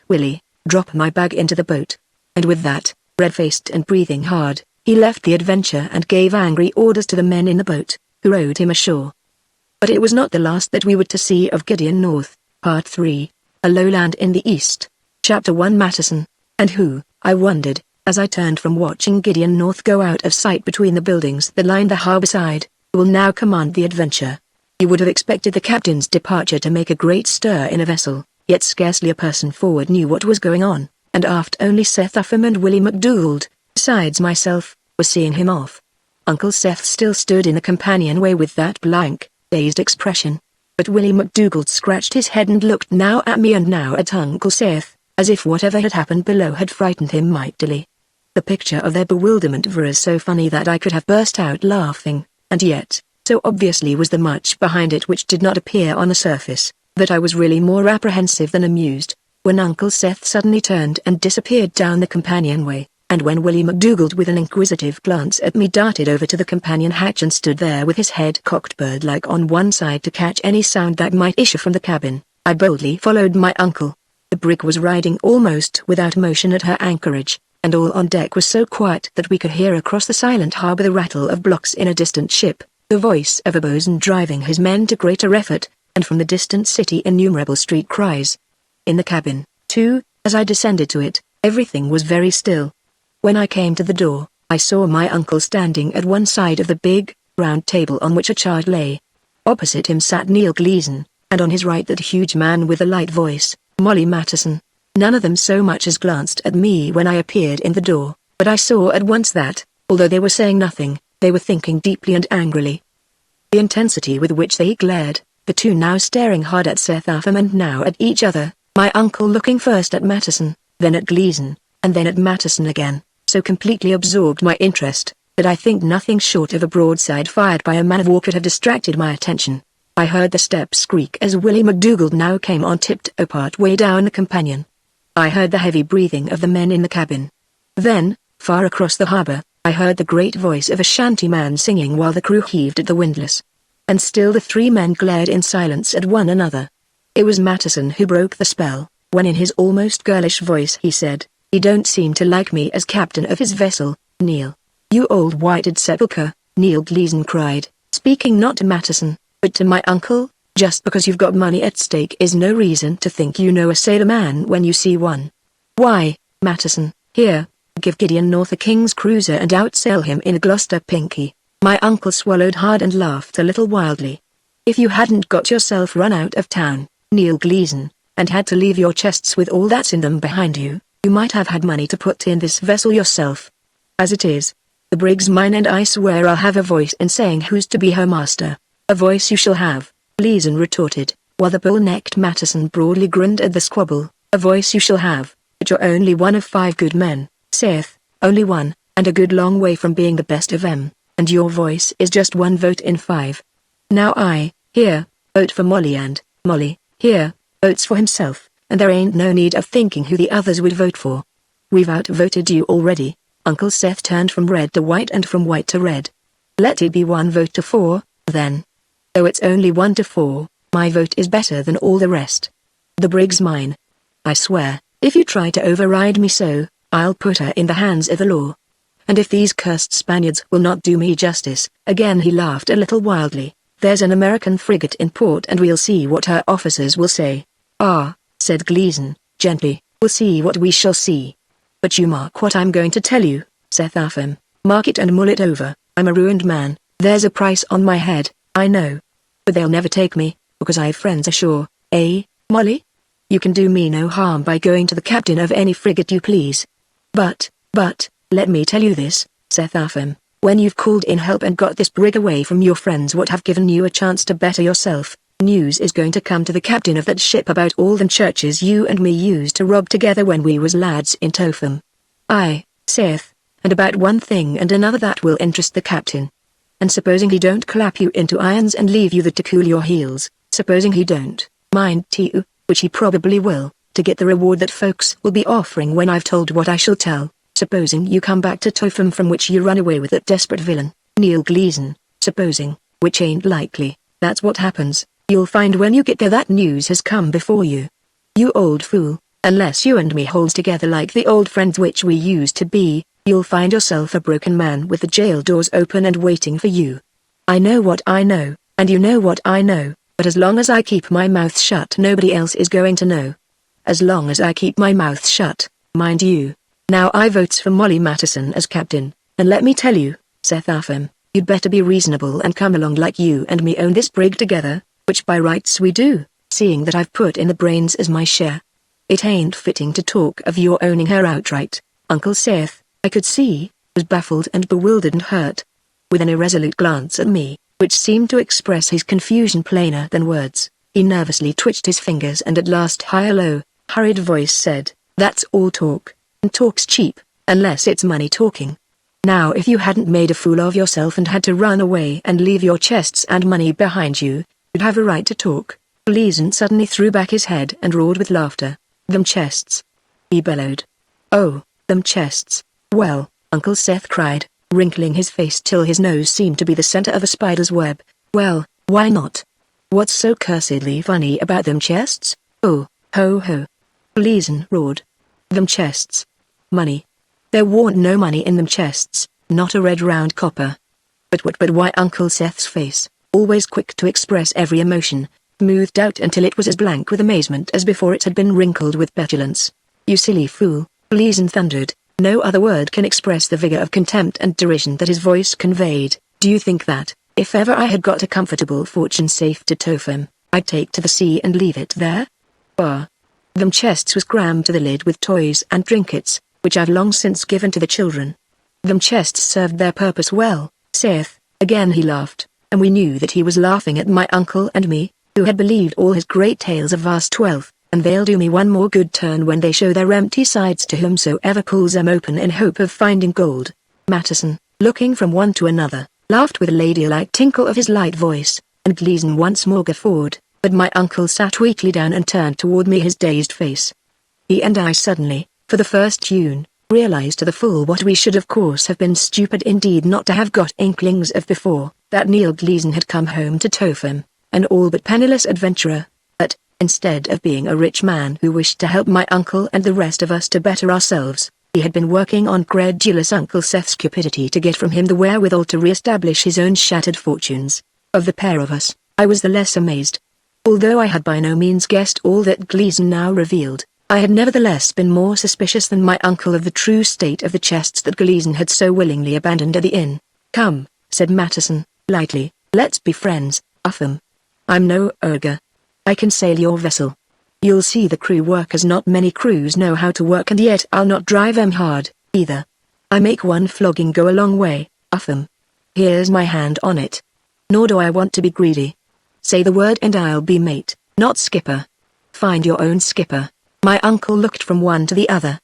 [SPEAKER 1] Willie, drop my bag into the boat." And with that, red-faced and breathing hard, he left the Adventure and gave angry orders to the men in the boat, who rowed him ashore. But it was not the last that we were to see of Gideon North. Part 3, A Lowland in the East. Chapter 1. Matteson. And who, I wondered, as I turned from watching Gideon North go out of sight between the buildings that lined the harbour side, will now command the Adventure. You would have expected the captain's departure to make a great stir in a vessel, yet scarcely a person forward knew what was going on, and aft only Seth Upham and Willie McDougald, besides myself, were seeing him off. Uncle Seth still stood in the companionway with that blank, dazed expression, but Willie McDougald scratched his head and looked now at me and now at Uncle Seth, as if whatever had happened below had frightened him mightily. The picture of their bewilderment was so funny that I could have burst out laughing, and yet, so obviously was the much behind it which did not appear on the surface, that I was really more apprehensive than amused, when Uncle Seth suddenly turned and disappeared down the companionway, and when Willie McDougald with an inquisitive glance at me darted over to the companion hatch and stood there with his head cocked bird-like on one side to catch any sound that might issue from the cabin, I boldly followed my uncle. The brig was riding almost without motion at her anchorage, and all on deck was so quiet that we could hear across the silent harbour the rattle of blocks in a distant ship, the voice of a boatswain driving his men to greater effort, and from the distant city innumerable street cries. In the cabin, too, as I descended to it, everything was very still. When I came to the door, I saw my uncle standing at one side of the big, round table on which a chart lay. Opposite him sat Neil Gleason, and on his right that huge man with a light voice, Molly Matteson. None of them so much as glanced at me when I appeared in the door, but I saw at once that, although they were saying nothing, they were thinking deeply and angrily. The intensity with which they glared, the two now staring hard at Seth Upham and now at each other, my uncle looking first at Matteson, then at Gleason, and then at Matteson again, so completely absorbed my interest, that I think nothing short of a broadside fired by a man-of-war could have distracted my attention. I heard the steps creak as Willie McDougald now came on tiptoe part way down the companion. I heard the heavy breathing of the men in the cabin. Then, far across the harbour, I heard the great voice of a shantyman singing while the crew heaved at the windlass. And still the three men glared in silence at one another. It was Matteson who broke the spell, when in his almost girlish voice he said, "You don't seem to like me as captain of his vessel, Neil." "You old whited sepulchre," Neil Gleason cried, speaking not to Matteson, but to my uncle. "Just because you've got money at stake is no reason to think you know a sailor-man when you see one. Why, Matteson, here, give Gideon North a king's cruiser and outsail him in a Gloucester Pinky." My uncle swallowed hard and laughed a little wildly. "If you hadn't got yourself run out of town, Neil Gleason, and had to leave your chests with all that's in them behind you, you might have had money to put in this vessel yourself. As it is, the brig's mine and I swear I'll have a voice in saying who's to be her master." "A voice you shall have," Gleason retorted, while the bull-necked Matteson broadly grinned at the squabble. "A voice you shall have, but you're only one of 5 good men, Seth, only one, and a good long way from being the best of 'em, and your voice is just 1 vote in 5. Now here, vote for Molly, and Molly, here, votes for himself, and there ain't no need of thinking who the others would vote for. We've outvoted you already. Uncle Seth turned from red to white and from white to red. Let it be 1 vote to 4, then. Though it's only 1 to 4, my vote is better than all the rest. The brig's mine. I swear, if you try to override me so, I'll put her in the hands of the law. And if these cursed Spaniards will not do me justice, again he laughed a little wildly, there's an American frigate in port and we'll see what her officers will say. Ah, said Gleason, gently, we'll see what we shall see. But you mark what I'm going to tell you, Seth Affam, mark it and mull it over. I'm a ruined man, there's a price on my head, I know. But they'll never take me, because I've friends ashore, eh, Molly? You can do me no harm by going to the captain of any frigate you please. But, let me tell you this, Seth Affam, when you've called in help and got this brig away from your friends what have given you a chance to better yourself, news is going to come to the captain of that ship about all them churches you and me used to rob together when we was lads in Topham. Aye, Seth, and about one thing and another that will interest the captain. And supposing he don't clap you into irons and leave you there to cool your heels, supposing he don't, mind you, which he probably will, to get the reward that folks will be offering when I've told what I shall tell, supposing you come back to Topham from which you run away with that desperate villain, Neil Gleason, supposing, which ain't likely, that's what happens, you'll find when you get there that news has come before you. You old fool, unless you and me holds together like the old friends which we used to be, you'll find yourself a broken man with the jail doors open and waiting for you. I know what I know, and you know what I know, but as long as I keep my mouth shut nobody else is going to know. As long as I keep my mouth shut, mind you. Now I votes for Molly Matteson as captain, and let me tell you, Seth Affam, you'd better be reasonable and come along like you and me own this brig together, which by rights we do, seeing that I've put in the brains as my share. It ain't fitting to talk of your owning her outright, Uncle Seth, I could see, was baffled and bewildered and hurt. With an irresolute glance at me, which seemed to express his confusion plainer than words, he nervously twitched his fingers and at last low, hurried voice said, that's all talk, and talk's cheap, unless it's money talking. Now if you hadn't made a fool of yourself and had to run away and leave your chests and money behind you, you'd have a right to talk. Gleason suddenly threw back his head and roared with laughter. Them chests, he bellowed. Oh, them chests. Well, Uncle Seth cried, wrinkling his face till his nose seemed to be the center of a spider's web. Well, why not? What's so cursedly funny about them chests? Oh, ho ho. Gleason roared. Them chests. Money. There warn't no money in them chests, not a red round copper. But why? Uncle Seth's face, always quick to express every emotion, smoothed out until it was as blank with amazement as before it had been wrinkled with petulance. You silly fool, Gleason thundered. No other word can express the vigor of contempt and derision that his voice conveyed. Do you think that, if ever I had got a comfortable fortune safe to Topham, I'd take to the sea and leave it there? Bah. Them chests was crammed to the lid with toys and trinkets, which I've long since given to the children. Them chests served their purpose well, Seth. Again he laughed, and we knew that he was laughing at my uncle and me, who had believed all his great tales of vast wealth. And they'll do me one more good turn when they show their empty sides to whomsoever pulls them open in hope of finding gold. Matteson, looking from one to another, laughed with a ladylike tinkle of his light voice, and Gleason once more guffawed, but my uncle sat weakly down and turned toward me his dazed face. He and I suddenly, for the first tune, realized to the full what we should of course have been stupid indeed not to have got inklings of before, that Neil Gleason had come home to Topham, an all but penniless adventurer. Instead of being a rich man who wished to help my uncle and the rest of us to better ourselves, he had been working on credulous Uncle Seth's cupidity to get from him the wherewithal to re-establish his own shattered fortunes. Of the pair of us, I was the less amazed. Although I had by no means guessed all that Gleason now revealed, I had nevertheless been more suspicious than my uncle of the true state of the chests that Gleason had so willingly abandoned at the inn. Come, said Matteson, lightly, let's be friends, Upham. I'm no ogre. I can sail your vessel. You'll see the crew work as not many crews know how to work, and yet I'll not drive 'em hard, either. I make one flogging go a long way, Upham. Here's my hand on it. Nor do I want to be greedy. Say the word and I'll be mate, not skipper. Find your own skipper. My uncle looked from one to the other.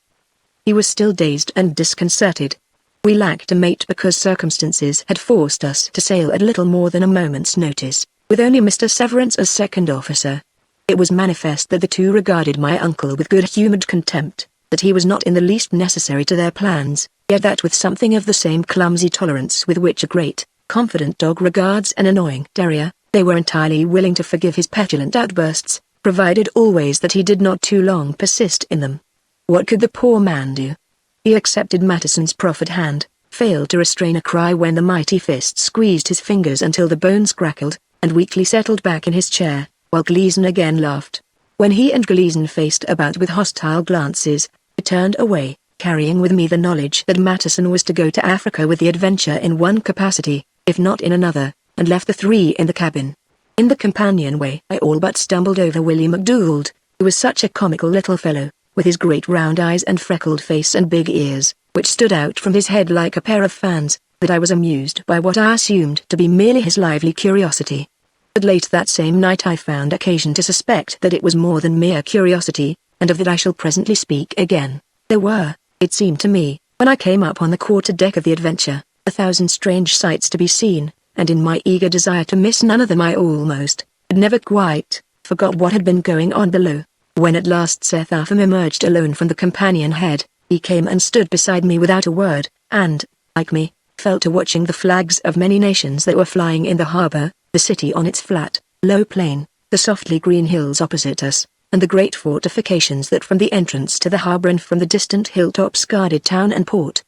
[SPEAKER 1] He was still dazed and disconcerted. We lacked a mate because circumstances had forced us to sail at little more than a moment's notice. with only Mr. Severance as second officer. It was manifest that the two regarded my uncle with good-humoured contempt, that he was not in the least necessary to their plans, yet that with something of the same clumsy tolerance with which a great, confident dog regards an annoying terrier, they were entirely willing to forgive his petulant outbursts, provided always that he did not too long persist in them. What could the poor man do? He accepted Mattison's proffered hand, failed to restrain a cry when the mighty fist squeezed his fingers until the bones crackled, and weakly settled back in his chair, while Gleason again laughed. When he and Gleason faced about with hostile glances, I turned away, carrying with me the knowledge that Mattison was to go to Africa with the Adventure in one capacity, if not in another, and left the three in the cabin. In the companionway I all but stumbled over Willie McDougald, who was such a comical little fellow, with his great round eyes and freckled face and big ears, which stood out from his head like a pair of fans, that I was amused by what I assumed to be merely his lively curiosity. But late that same night I found occasion to suspect that it was more than mere curiosity, and of that I shall presently speak again. There were, it seemed to me, when I came up on the quarter-deck of the Adventure, 1,000 strange sights to be seen, and in my eager desire to miss none of them I almost, but never quite, forgot what had been going on below. When at last Seth Upham emerged alone from the companion head, he came and stood beside me without a word, and, like me, fell to watching the flags of many nations that were flying in the harbour, the city on its flat, low plain, the softly green hills opposite us, and the great fortifications that from the entrance to the harbour and from the distant hilltops guarded town and port.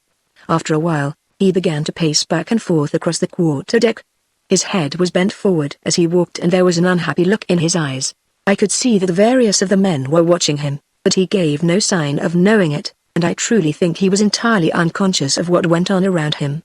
[SPEAKER 1] After a while, he began to pace back and forth across the quarter-deck. His head was bent forward as he walked and there was an unhappy look in his eyes. I could see that various of the men were watching him, but he gave no sign of knowing it, and I truly think he was entirely unconscious of what went on around him.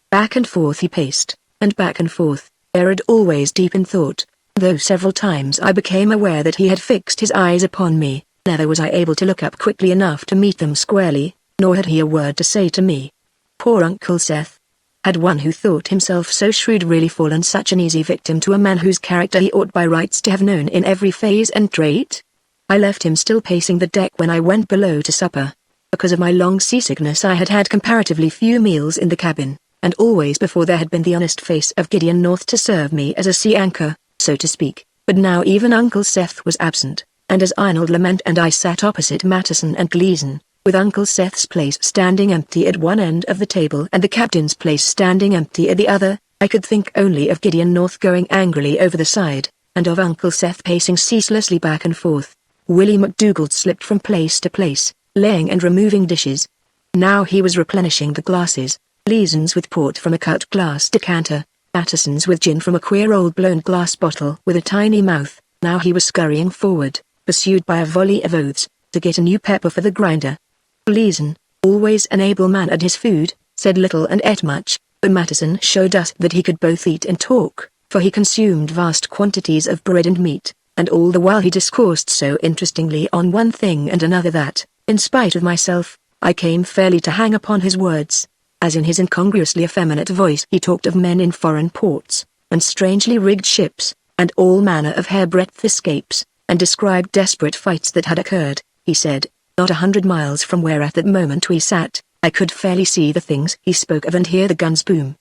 [SPEAKER 1] Back and forth he paced, and back and forth, buried always deep in thought, though several times I became aware that he had fixed his eyes upon me. Never was I able to look up quickly enough to meet them squarely, nor had he a word to say to me. Poor Uncle Seth. Had one who thought himself so shrewd really fallen such an easy victim to a man whose character he ought by rights to have known in every phase and trait? I left him still pacing the deck when I went below to supper. Because of my long seasickness I had had comparatively few meals in the cabin, and always before there had been the honest face of Gideon North to serve me as a sea anchor, so to speak, but now even Uncle Seth was absent, and as Arnold Lement and I sat opposite Mattison and Gleason, with Uncle Seth's place standing empty at one end of the table and the captain's place standing empty at the other, I could think only of Gideon North going angrily over the side, and of Uncle Seth pacing ceaselessly back and forth. Willie McDougald slipped from place to place, laying and removing dishes. Now he was replenishing the glasses, Gleason's with port from a cut glass decanter, Mattison's with gin from a queer old blown glass bottle with a tiny mouth. Now he was scurrying forward, pursued by a volley of oaths, to get a new pepper for the grinder. Gleason, always an able man at his food, said little and ate much, but Mattison showed us that he could both eat and talk, for he consumed vast quantities of bread and meat, and all the while he discoursed so interestingly on one thing and another that, in spite of myself, I came fairly to hang upon his words, as in his incongruously effeminate voice he talked of men in foreign ports, and strangely rigged ships, and all manner of hairbreadth escapes, and described desperate fights that had occurred, he said, not 100 miles from where at that moment we sat. I could fairly see the things he spoke of and hear the guns boom.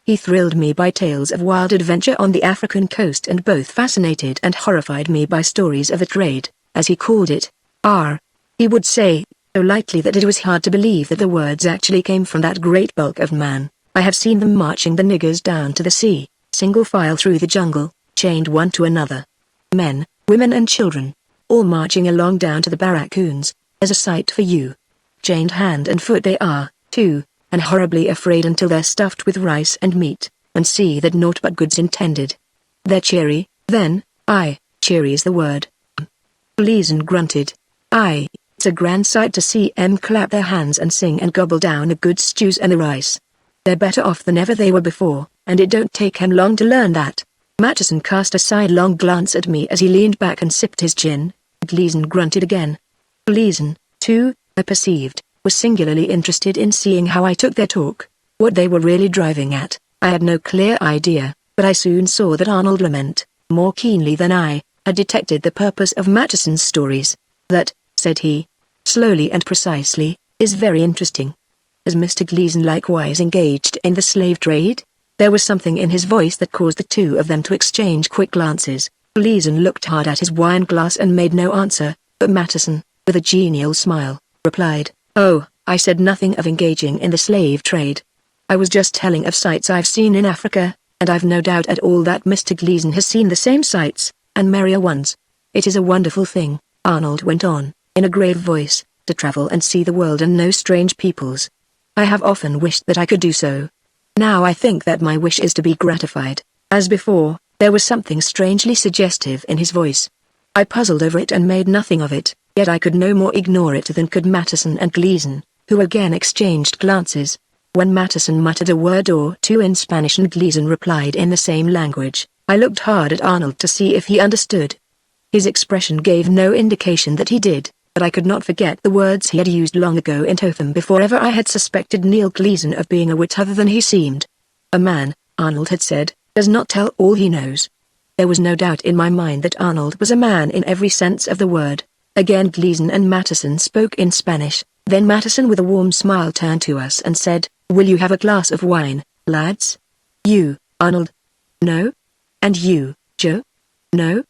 [SPEAKER 1] He thrilled me by tales of wild adventure on the African coast and both fascinated and horrified me by stories of the trade, as he called it. He would say, so lightly that it was hard to believe that the words actually came from that great bulk of man. I have seen them marching the niggers down to the sea, single file through the jungle, chained one to another. Men, women and children, all marching along down to the barracoons. As a sight for you. Chained hand and foot they are, too, and horribly afraid until they're stuffed with rice and meat, and see that naught but good's intended. They're cheery, then, cheery is the word. Gleason grunted. It's a grand sight to see 'em clap their hands and sing and gobble down the good stews and the rice. They're better off than ever they were before, and it don't take 'em long to learn that. Mattison cast a sidelong glance at me as he leaned back and sipped his gin. Gleason grunted again. Gleason, too, I perceived, was singularly interested in seeing how I took their talk, what they were really driving at. I had no clear idea, but I soon saw that Arnold Lement, more keenly than I, had detected the purpose of Mattison's stories. That, said he, slowly and precisely, is very interesting. Is Mr. Gleason likewise engaged in the slave trade? There was something in his voice that caused the two of them to exchange quick glances. Gleason looked hard at his wine glass and made no answer, but Matteson, with a genial smile, replied, "Oh, I said nothing of engaging in the slave trade. I was just telling of sights I've seen in Africa, and I've no doubt at all that Mr. Gleason has seen the same sights, and merrier ones. It is a wonderful thing," Arnold went on, in a grave voice, "to travel and see the world and know strange peoples. I have often wished that I could do so. Now I think that my wish is to be gratified." As before, there was something strangely suggestive in his voice. I puzzled over it and made nothing of it, yet I could no more ignore it than could Matteson and Gleason, who again exchanged glances. When Matteson muttered a word or two in Spanish and Gleason replied in the same language, I looked hard at Arnold to see if he understood. His expression gave no indication that he did, but I could not forget the words he had used long ago in Totham before ever I had suspected Neil Gleason of being a wit other than he seemed. A man, Arnold had said, does not tell all he knows. There was no doubt in my mind that Arnold was a man in every sense of the word. Again Gleason and Matteson spoke in Spanish, then Matteson with a warm smile turned to us and said, "Will you have a glass of wine, lads?" "You, Arnold?" "No." "And you, Joe?" "No."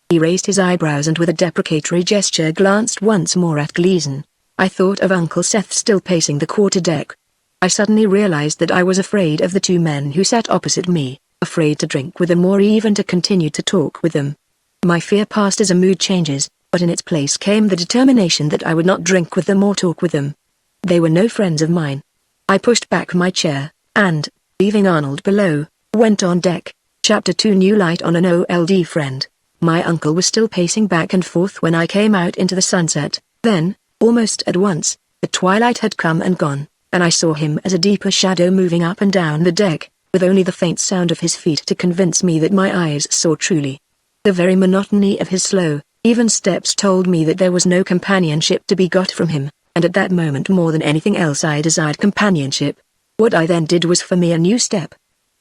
[SPEAKER 1] He raised his eyebrows and with a deprecatory gesture glanced once more at Gleason. I thought of Uncle Seth still pacing the quarter-deck. I suddenly realized that I was afraid of the two men who sat opposite me, afraid to drink with them or even to continue to talk with them. My fear passed as a mood changes, but in its place came the determination that I would not drink with them or talk with them. They were no friends of mine. I pushed back my chair, and, leaving Arnold below, went on deck. Chapter 2 New light on an old friend. My uncle was still pacing back and forth when I came out into the sunset. Then, almost at once, the twilight had come and gone, and I saw him as a deeper shadow moving up and down the deck, with only the faint sound of his feet to convince me that my eyes saw truly. The very monotony of his slow, even steps told me that there was no companionship to be got from him, and at that moment more than anything else I desired companionship. What I then did was for me a new step.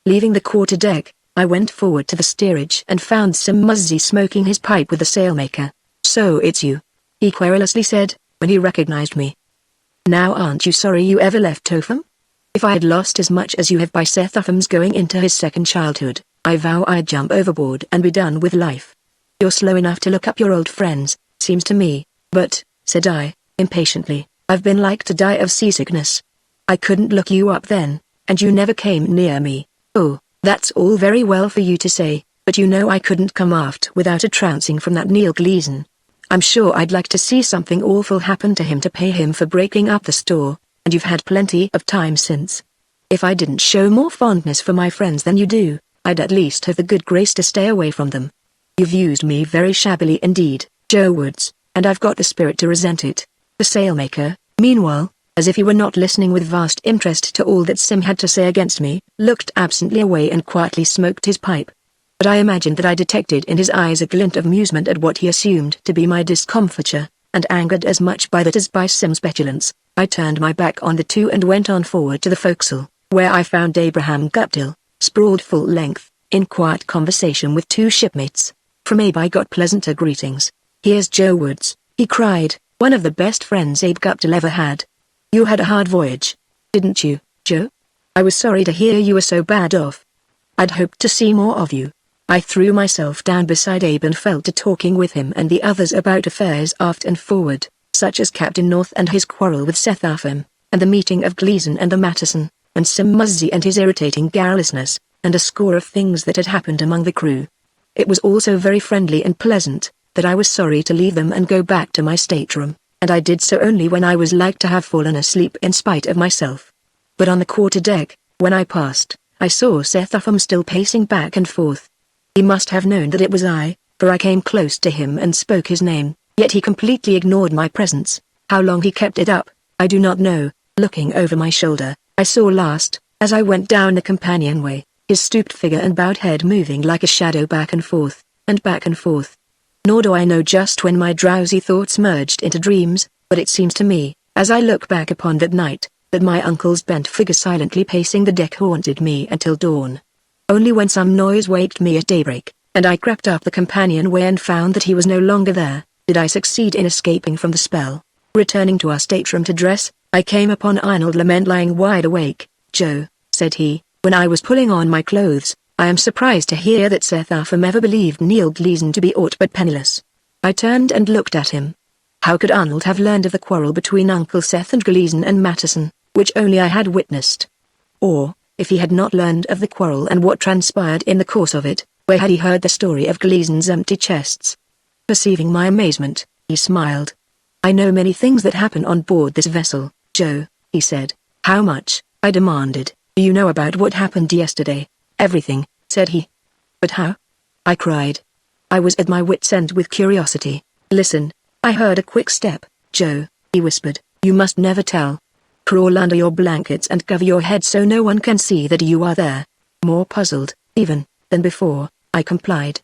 [SPEAKER 1] Leaving the quarter-deck, I went forward to the steerage and found Sim Muzzy smoking his pipe with the sailmaker. "So it's you," he querulously said, when he recognized me. "Now aren't you sorry you ever left Totham? If I had lost as much as you have by Seth Upham's going into his second childhood, I vow I'd jump overboard and be done with life. You're slow enough to look up your old friends, seems to me, but," said I, impatiently, "I've been like to die of seasickness. I couldn't look you up then, and you never came near me." "Oh, that's all very well for you to say, but you know I couldn't come aft without a trouncing from that Neil Gleason. I'm sure I'd like to see something awful happen to him to pay him for breaking up the store, and you've had plenty of time since. If I didn't show more fondness for my friends than you do, I'd at least have the good grace to stay away from them. You've used me very shabbily indeed, Joe Woods, and I've got the spirit to resent it." The sailmaker, meanwhile, as if he were not listening with vast interest to all that Sim had to say against me, looked absently away and quietly smoked his pipe. But I imagined that I detected in his eyes a glint of amusement at what he assumed to be my discomfiture, and angered as much by that as by Sim's petulance, I turned my back on the two and went on forward to the forecastle, where I found Abraham Guptill, sprawled full length, in quiet conversation with two shipmates. From Abe I got pleasanter greetings. "Here's Joe Woods," he cried, "one of the best friends Abe Guptill ever had. You had a hard voyage, didn't you, Joe? I was sorry to hear you were so bad off. I'd hoped to see more of you." I threw myself down beside Abe and fell to talking with him and the others about affairs aft and forward, such as Captain North and his quarrel with Seth Upham, and the meeting of Gleason and the Matteson, and Sim Muzzy and his irritating garrulousness, and a score of things that had happened among the crew. It was all so very friendly and pleasant, that I was sorry to leave them and go back to my stateroom, and I did so only when I was like to have fallen asleep in spite of myself. But on the quarter-deck, when I passed, I saw Seth Upham still pacing back and forth. He must have known that it was I, for I came close to him and spoke his name, yet he completely ignored my presence. How long he kept it up, I do not know. Looking over my shoulder, I saw last, as I went down the companionway, his stooped figure and bowed head moving like a shadow back and forth, and back and forth. Nor do I know just when my drowsy thoughts merged into dreams, but it seems to me, as I look back upon that night, that my uncle's bent figure silently pacing the deck haunted me until dawn. Only when some noise waked me at daybreak, and I crept up the companionway and found that he was no longer there, did I succeed in escaping from the spell. Returning to our stateroom to dress, I came upon Arnold Lament lying wide awake. "Joe," said he, When I was pulling on my clothes, I am surprised to hear that Seth Upham ever believed Neil Gleason to be aught but penniless. I turned and looked at him. How could Arnold have learned of the quarrel between Uncle Seth and Gleason and Matteson, which only I had witnessed? Or, if he had not learned of the quarrel and what transpired in the course of it, where had he heard the story of Gleason's empty chests? Perceiving my amazement, he smiled. "I know many things that happen on board this vessel, Joe," he said. "How much?" I demanded. "Do you know about what happened yesterday?" "Everything," said he. "But how?" I cried. I was at my wit's end with curiosity. "Listen, I heard a quick step, Joe," he whispered. "You must never tell. Crawl under your blankets and cover your head so no one can see that you are there." More puzzled, even, than before, I complied.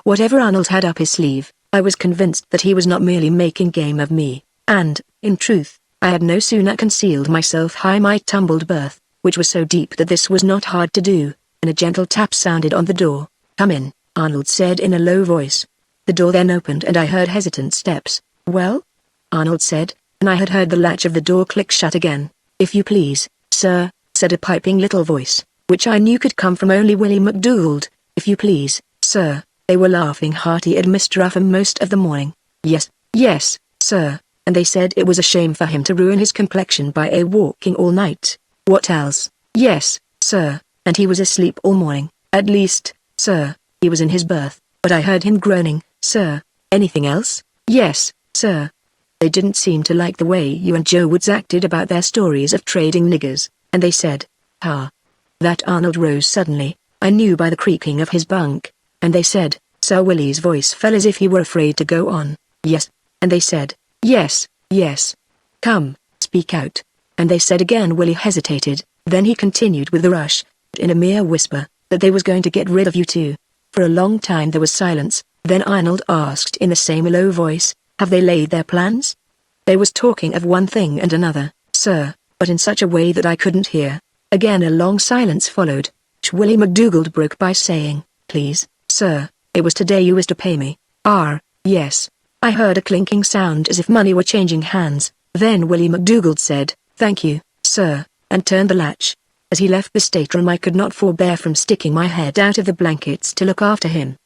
[SPEAKER 1] Whatever Arnold had up his sleeve, I was convinced that he was not merely making game of me, and, in truth, I had no sooner concealed myself high my tumbled berth, which was so deep that this was not hard to do, and a gentle tap sounded on the door. "Come in," Arnold said in a low voice. The door then opened and I heard hesitant steps. "Well?" Arnold said, and I had heard the latch of the door click shut again. "If you please, sir," said a piping little voice, which I knew could come from only Willie McDougald. "If you please, sir." They were laughing hearty at Mr. Upham most of the morning. "Yes, yes, sir," and they said it was a shame for him to ruin his complexion by walking all night. "What else?" "Yes, sir, and he was asleep all morning. At least, sir, he was in his berth, but I heard him groaning, sir." "Anything else?" "Yes, sir. They didn't seem to like the way you and Joe Woods acted about their stories of trading niggers, and they said, ha." That Arnold rose suddenly, I knew by the creaking of his bunk. "And they said," Sir Willie's voice fell as if he were afraid to go on. "Yes, and they said, yes, yes. Come, speak out." "And they said again." Willie hesitated, then he continued with a rush, in a mere whisper, "that they was going to get rid of you too." For a long time there was silence, then Arnold asked in the same low voice, "Have they laid their plans?" "They was talking of one thing and another, sir, but in such a way that I couldn't hear." Again a long silence followed, which Willie McDougald broke by saying, "Please, sir, it was today you was to pay me." Yes." I heard a clinking sound as if money were changing hands, then Willie McDougald said, "Thank you, sir," and turned the latch. As he left the stateroom I could not forbear from sticking my head out of the blankets to look after him.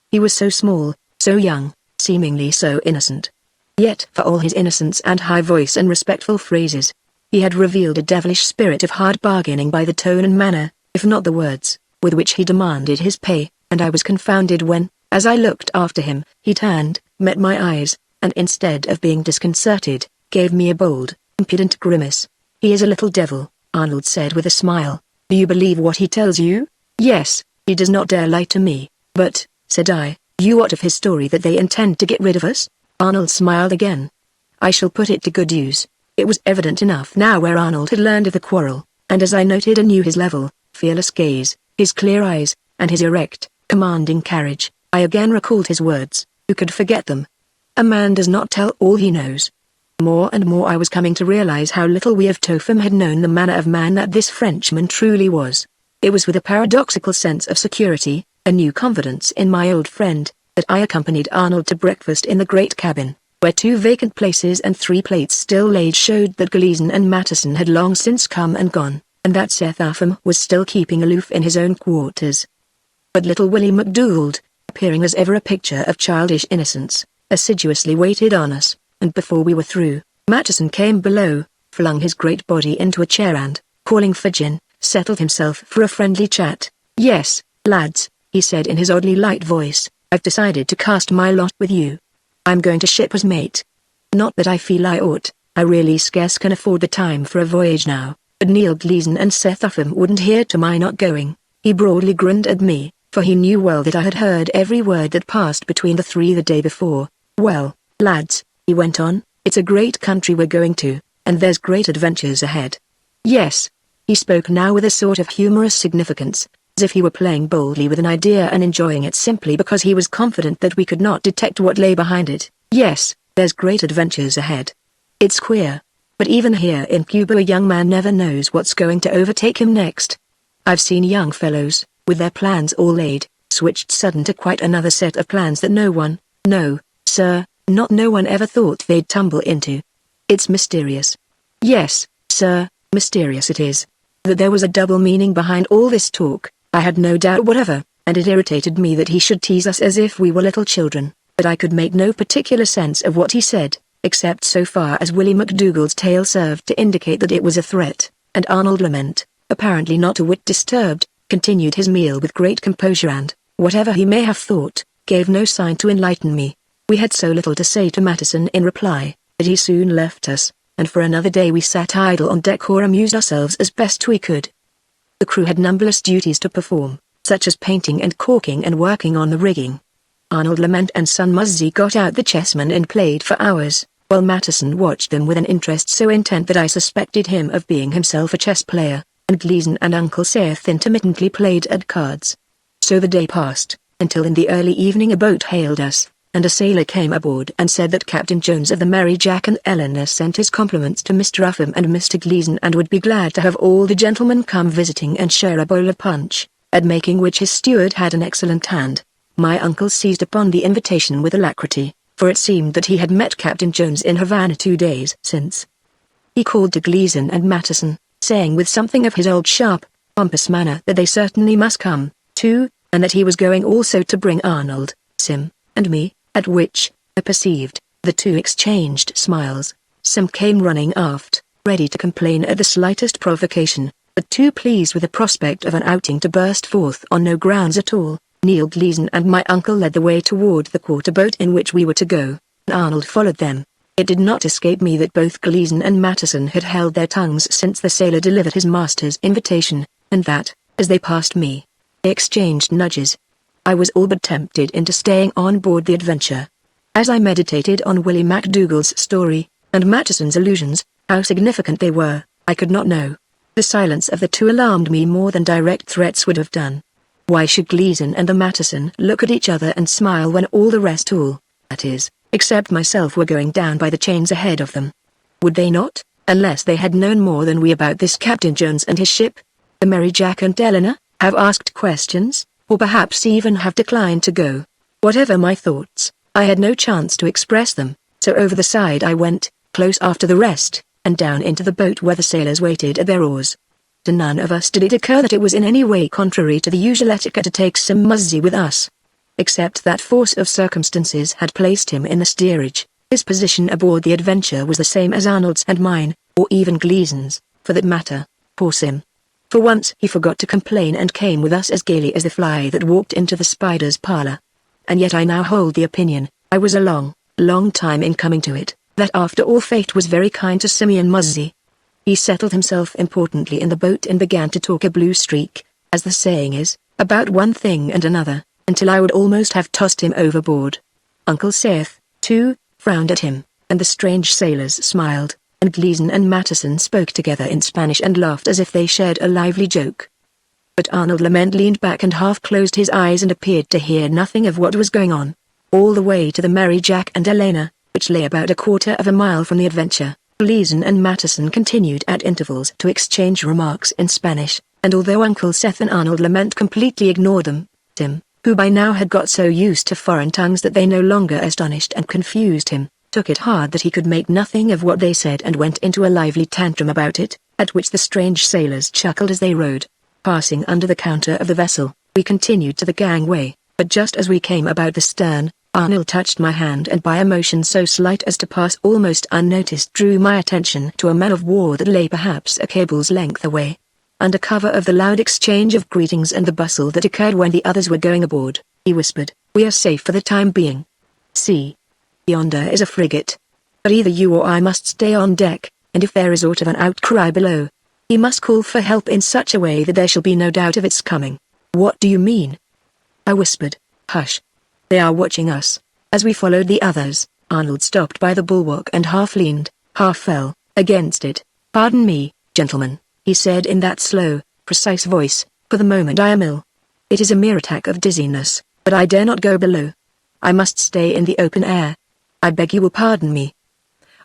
[SPEAKER 1] He was so small, so young, seemingly so innocent. Yet for all his innocence and high voice and respectful phrases, he had revealed a devilish spirit of hard bargaining by the tone and manner, if not the words, with which he demanded his pay, and I was confounded when, as I looked after him, he turned, met my eyes, and instead of being disconcerted, gave me a bold, impudent grimace. "He is a little devil," Arnold said with a smile. "Do you believe what he tells you?" "Yes, he does not dare lie to me." "But," said I, "you what of his story that they intend to get rid of us?" Arnold smiled again. "I shall put it to good use." It was evident enough now where Arnold had learned of the quarrel, and as I noted anew his level, fearless gaze, his clear eyes, and his erect, commanding carriage, I again recalled his words. Who could forget them? A man does not tell all he knows. More and more I was coming to realize how little we of Topham had known the manner of man that this Frenchman truly was. It was with a paradoxical sense of security, a new confidence in my old friend, that I accompanied Arnold to breakfast in the great cabin, where 2 vacant places and 3 plates still laid showed that Gleason and Matteson had long since come and gone, and that Seth Upham was still keeping aloof in his own quarters. But little Willie McDougald, appearing as ever a picture of childish innocence, assiduously waited on us, and before we were through, Matteson came below, flung his great body into a chair and, calling for gin, settled himself for a friendly chat. "Yes, lads," he said in his oddly light voice, "I've decided to cast my lot with you. I'm going to ship as mate. Not that I feel I ought, I really scarce can afford the time for a voyage now, but Neil Gleason and Seth Upham wouldn't hear to my not going." He broadly grinned at me, for he knew well that I had heard every word that passed between the 3 the day before. "Well, lads," he went on, "it's a great country we're going to, and there's great adventures ahead." "Yes." He spoke now with a sort of humorous significance, as if he were playing boldly with an idea and enjoying it simply because he was confident that we could not detect what lay behind it. "Yes, there's great adventures ahead. It's queer, but even here in Cuba a young man never knows what's going to overtake him next. I've seen young fellows, with their plans all laid, switched sudden to quite another set of plans that no one, no, sir, not no one ever thought they'd tumble into. It's mysterious. Yes, sir, mysterious it is. that there was a double meaning behind all this talk, I had no doubt whatever, and it irritated me that he should tease us as if we were little children, but I could make no particular sense of what he said, except so far as Willie McDougal's tale served to indicate that it was a threat, and Arnold Lament, apparently not a whit disturbed, continued his meal with great composure and, whatever he may have thought, gave no sign to enlighten me. We had so little to say to Matteson in reply, that he soon left us, and for another day we sat idle on deck or amused ourselves as best we could. The crew had numberless duties to perform, such as painting and caulking and working on the rigging. Arnold Lament and son Muzzy got out the chessmen and played for hours, while Matteson watched them with an interest so intent that I suspected him of being himself a chess player, and Gleason and Uncle Seth intermittently played at cards. So the day passed, until in the early evening a boat hailed us, and a sailor came aboard and said that Captain Jones of the Mary Jack and Eleanor sent his compliments to Mr. Upham and Mr. Gleason and would be glad to have all the gentlemen come visiting and share a bowl of punch, at making which his steward had an excellent hand. My uncle seized upon the invitation with alacrity, for it seemed that he had met Captain Jones in Havana 2 days since. He called to Gleason and Matteson, saying with something of his old sharp, pompous manner that they certainly must come, too, and that he was going also to bring Arnold, Sim, and me, at which, I perceived, the two exchanged smiles. Sim came running aft, ready to complain at the slightest provocation, but too pleased with the prospect of an outing to burst forth on no grounds at all. Neil Gleason and my uncle led the way toward the quarter boat in which we were to go. Arnold followed them. It did not escape me that both Gleason and Matteson had held their tongues since the sailor delivered his master's invitation, and that, as they passed me, they exchanged nudges. I was all but tempted into staying on board the Adventure. As I meditated on Willie McDougal's story, and Matteson's allusions, how significant they were, I could not know. The silence of the two alarmed me more than direct threats would have done. Why should Gleason and the Matteson look at each other and smile when all the rest that is, except myself were going down by the chains ahead of them? Would they not, unless they had known more than we about this Captain Jones and his ship, the Mary Jack and Eleanor, have asked questions, or perhaps even have declined to go? Whatever my thoughts, I had no chance to express them, so over the side I went, close after the rest, and down into the boat where the sailors waited at their oars. To none of us did it occur that it was in any way contrary to the usual etiquette to take Sim Muzzy with us. Except that force of circumstances had placed him in the steerage, his position aboard the Adventure was the same as Arnold's and mine, or even Gleason's, for that matter. Poor Sim. For once he forgot to complain and came with us as gaily as the fly that walked into the spider's parlor. And yet I now hold the opinion, I was a long, long time in coming to it, that after all fate was very kind to Simeon Muzzy. He settled himself importantly in the boat and began to talk a blue streak, as the saying is, about one thing and another, until I would almost have tossed him overboard. Uncle Seth, too, frowned at him, and the strange sailors smiled, and Gleason and Matteson spoke together in Spanish and laughed as if they shared a lively joke. But Arnold Lament leaned back and half closed his eyes and appeared to hear nothing of what was going on. All the way to the Mary Jack and Eleanor, which lay about a quarter of a mile from the Adventure, Gleason and Matteson continued at intervals to exchange remarks in Spanish, and although Uncle Seth and Arnold Lament completely ignored them, Tim, who by now had got so used to foreign tongues that they no longer astonished and confused him, took it hard that he could make nothing of what they said and went into a lively tantrum about it, at which the strange sailors chuckled as they rowed. Passing under the counter of the vessel, we continued to the gangway, but just as we came about the stern, Arnold touched my hand and by a motion so slight as to pass almost unnoticed drew my attention to a man of war that lay perhaps a cable's length away. Under cover of the loud exchange of greetings and the bustle that occurred when the others were going aboard, he whispered, "We are safe for the time being. See. Yonder is a frigate. But either you or I must stay on deck, and if there is aught of an outcry below, he must call for help in such a way that there shall be no doubt of its coming." "What do you mean?" I whispered. "Hush. They are watching us." As we followed the others, Arnold stopped by the bulwark and half leaned, half fell, against it. "Pardon me, gentlemen," he said in that slow, precise voice, "for the moment I am ill. It is a mere attack of dizziness, but I dare not go below. I must stay in the open air. I beg you will pardon me.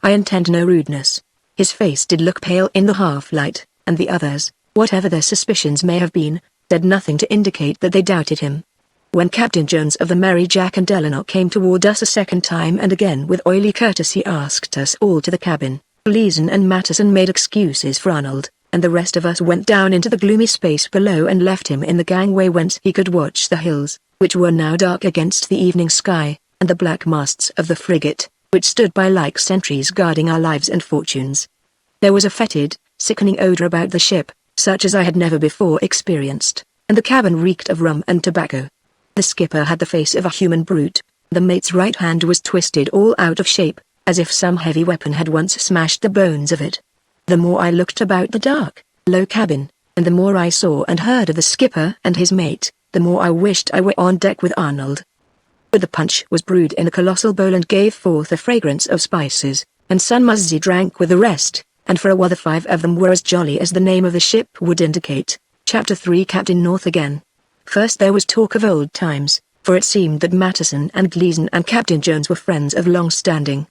[SPEAKER 1] I intend no rudeness." His face did look pale in the half-light, and the others, whatever their suspicions may have been, said nothing to indicate that they doubted him. When Captain Jones of the Mary Jack and Eleanor came toward us a second time and again with oily courtesy asked us all to the cabin, Gleason and Matteson made excuses for Arnold, and the rest of us went down into the gloomy space below and left him in the gangway whence he could watch the hills, which were now dark against the evening sky, and the black masts of the frigate, which stood by like sentries guarding our lives and fortunes. There was a fetid, sickening odor about the ship, such as I had never before experienced, and the cabin reeked of rum and tobacco. The skipper had the face of a human brute. The mate's right hand was twisted all out of shape, as if some heavy weapon had once smashed the bones of it. The more I looked about the dark, low cabin, and the more I saw and heard of the skipper and his mate, the more I wished I were on deck with Arnold. But the punch was brewed in a colossal bowl and gave forth a fragrance of spices, and Son Muzzy drank with the rest, and for a while the 5 of them were as jolly as the name of the ship would indicate. Chapter 3 Captain North again. First there was talk of old times, for it seemed that Matteson and Gleason and Captain Jones were friends of long standing.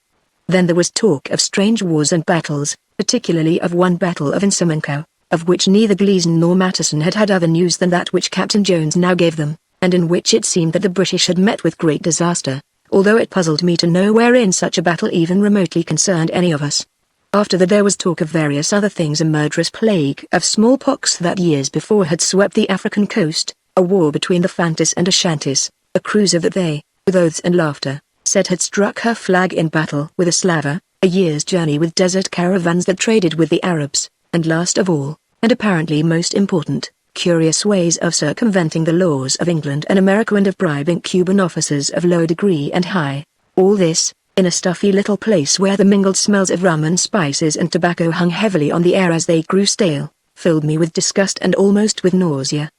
[SPEAKER 1] Then there was talk of strange wars and battles, particularly of one battle of Insamancow, of which neither Gleason nor Matteson had had other news than that which Captain Jones now gave them, and in which it seemed that the British had met with great disaster, although it puzzled me to know wherein such a battle even remotely concerned any of us. After that there was talk of various other things, a murderous plague of smallpox that years before had swept the African coast, a war between the Fantis and Ashantis, a cruiser that they, with oaths and laughter, said had struck her flag in battle with a slaver, a year's journey with desert caravans that traded with the Arabs, and last of all, and apparently most important, curious ways of circumventing the laws of England and America and of bribing Cuban officers of low degree and high. All this, in a stuffy little place where the mingled smells of rum and spices and tobacco hung heavily on the air as they grew stale, filled me with disgust and almost with nausea.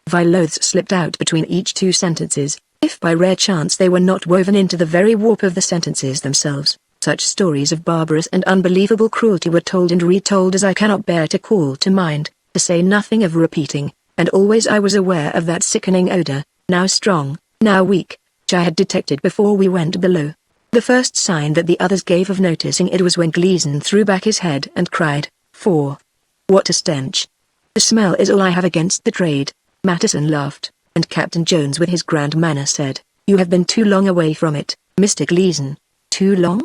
[SPEAKER 1] Vile oaths slipped out between each 2 sentences, if by rare chance they were not woven into the very warp of the sentences themselves. Such stories of barbarous and unbelievable cruelty were told and retold as I cannot bear to call to mind, to say nothing of repeating, and always I was aware of that sickening odor, now strong, now weak, which I had detected before we went below. The first sign that the others gave of noticing it was when Gleason threw back his head and cried, "For what a stench! The smell is all I have against the trade." Matteson laughed, and Captain Jones with his grand manner said, "You have been too long away from it, Mr. Gleason." "Too long?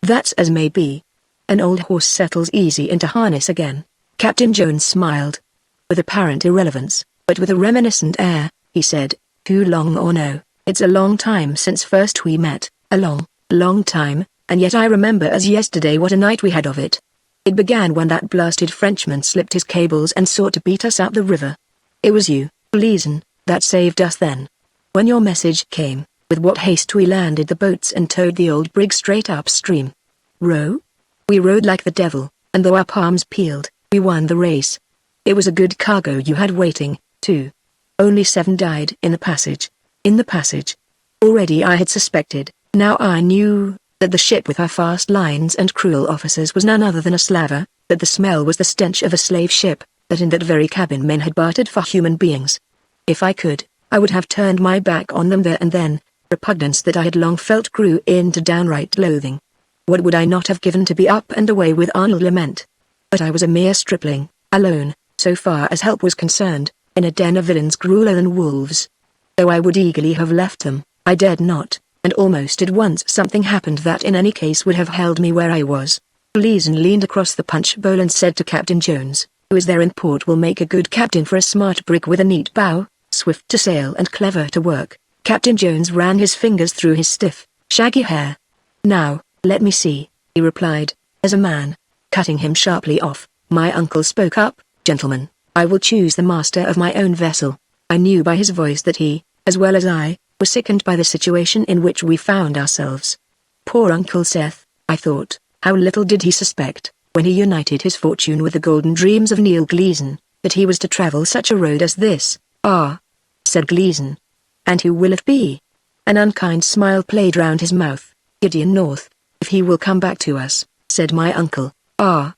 [SPEAKER 1] That's as may be. An old horse settles easy into harness again." Captain Jones smiled. With apparent irrelevance, but with a reminiscent air, he said, "Too long or no, it's a long time since first we met, a long, long time, and yet I remember as yesterday what a night we had of it. It began when that blasted Frenchman slipped his cables and sought to beat us out the river. It was you, Gleason, that saved us then. When your message came, with what haste we landed the boats and towed the old brig straight upstream. Row? We rowed like the devil, and though our palms peeled, we won the race. It was a good cargo you had waiting, too. Only 7 died in the passage. In the passage. Already I had suspected, now I knew, that the ship with her fast lines and cruel officers was none other than a slaver, that the smell was the stench of a slave ship, that in that very cabin men had bartered for human beings. If I could, I would have turned my back on them there and then. Repugnance that I had long felt grew into downright loathing. What would I not have given to be up and away with Arnold Lament? But I was a mere stripling, alone, so far as help was concerned, in a den of villains crueler than wolves. Though I would eagerly have left them, I dared not, and almost at once something happened that in any case would have held me where I was. Gleason leaned across the punch bowl and said to Captain Jones, "Who is there in port will make a good captain for a smart brig with a neat bow, swift to sail and clever to work." Captain Jones ran his fingers through his stiff, shaggy hair. "Now, let me see," he replied, as a man, cutting him sharply off. My uncle spoke up, "Gentlemen, I will choose the master of my own vessel." I knew by his voice that he, as well as I, was sickened by the situation in which we found ourselves. Poor Uncle Seth, I thought, how little did he suspect, when he united his fortune with the golden dreams of Neil Gleason, that he was to travel such a road as this. "Ah," said Gleason. "And who will it be?" An unkind smile played round his mouth. "Gideon North, if he will come back to us," said my uncle. "Ah."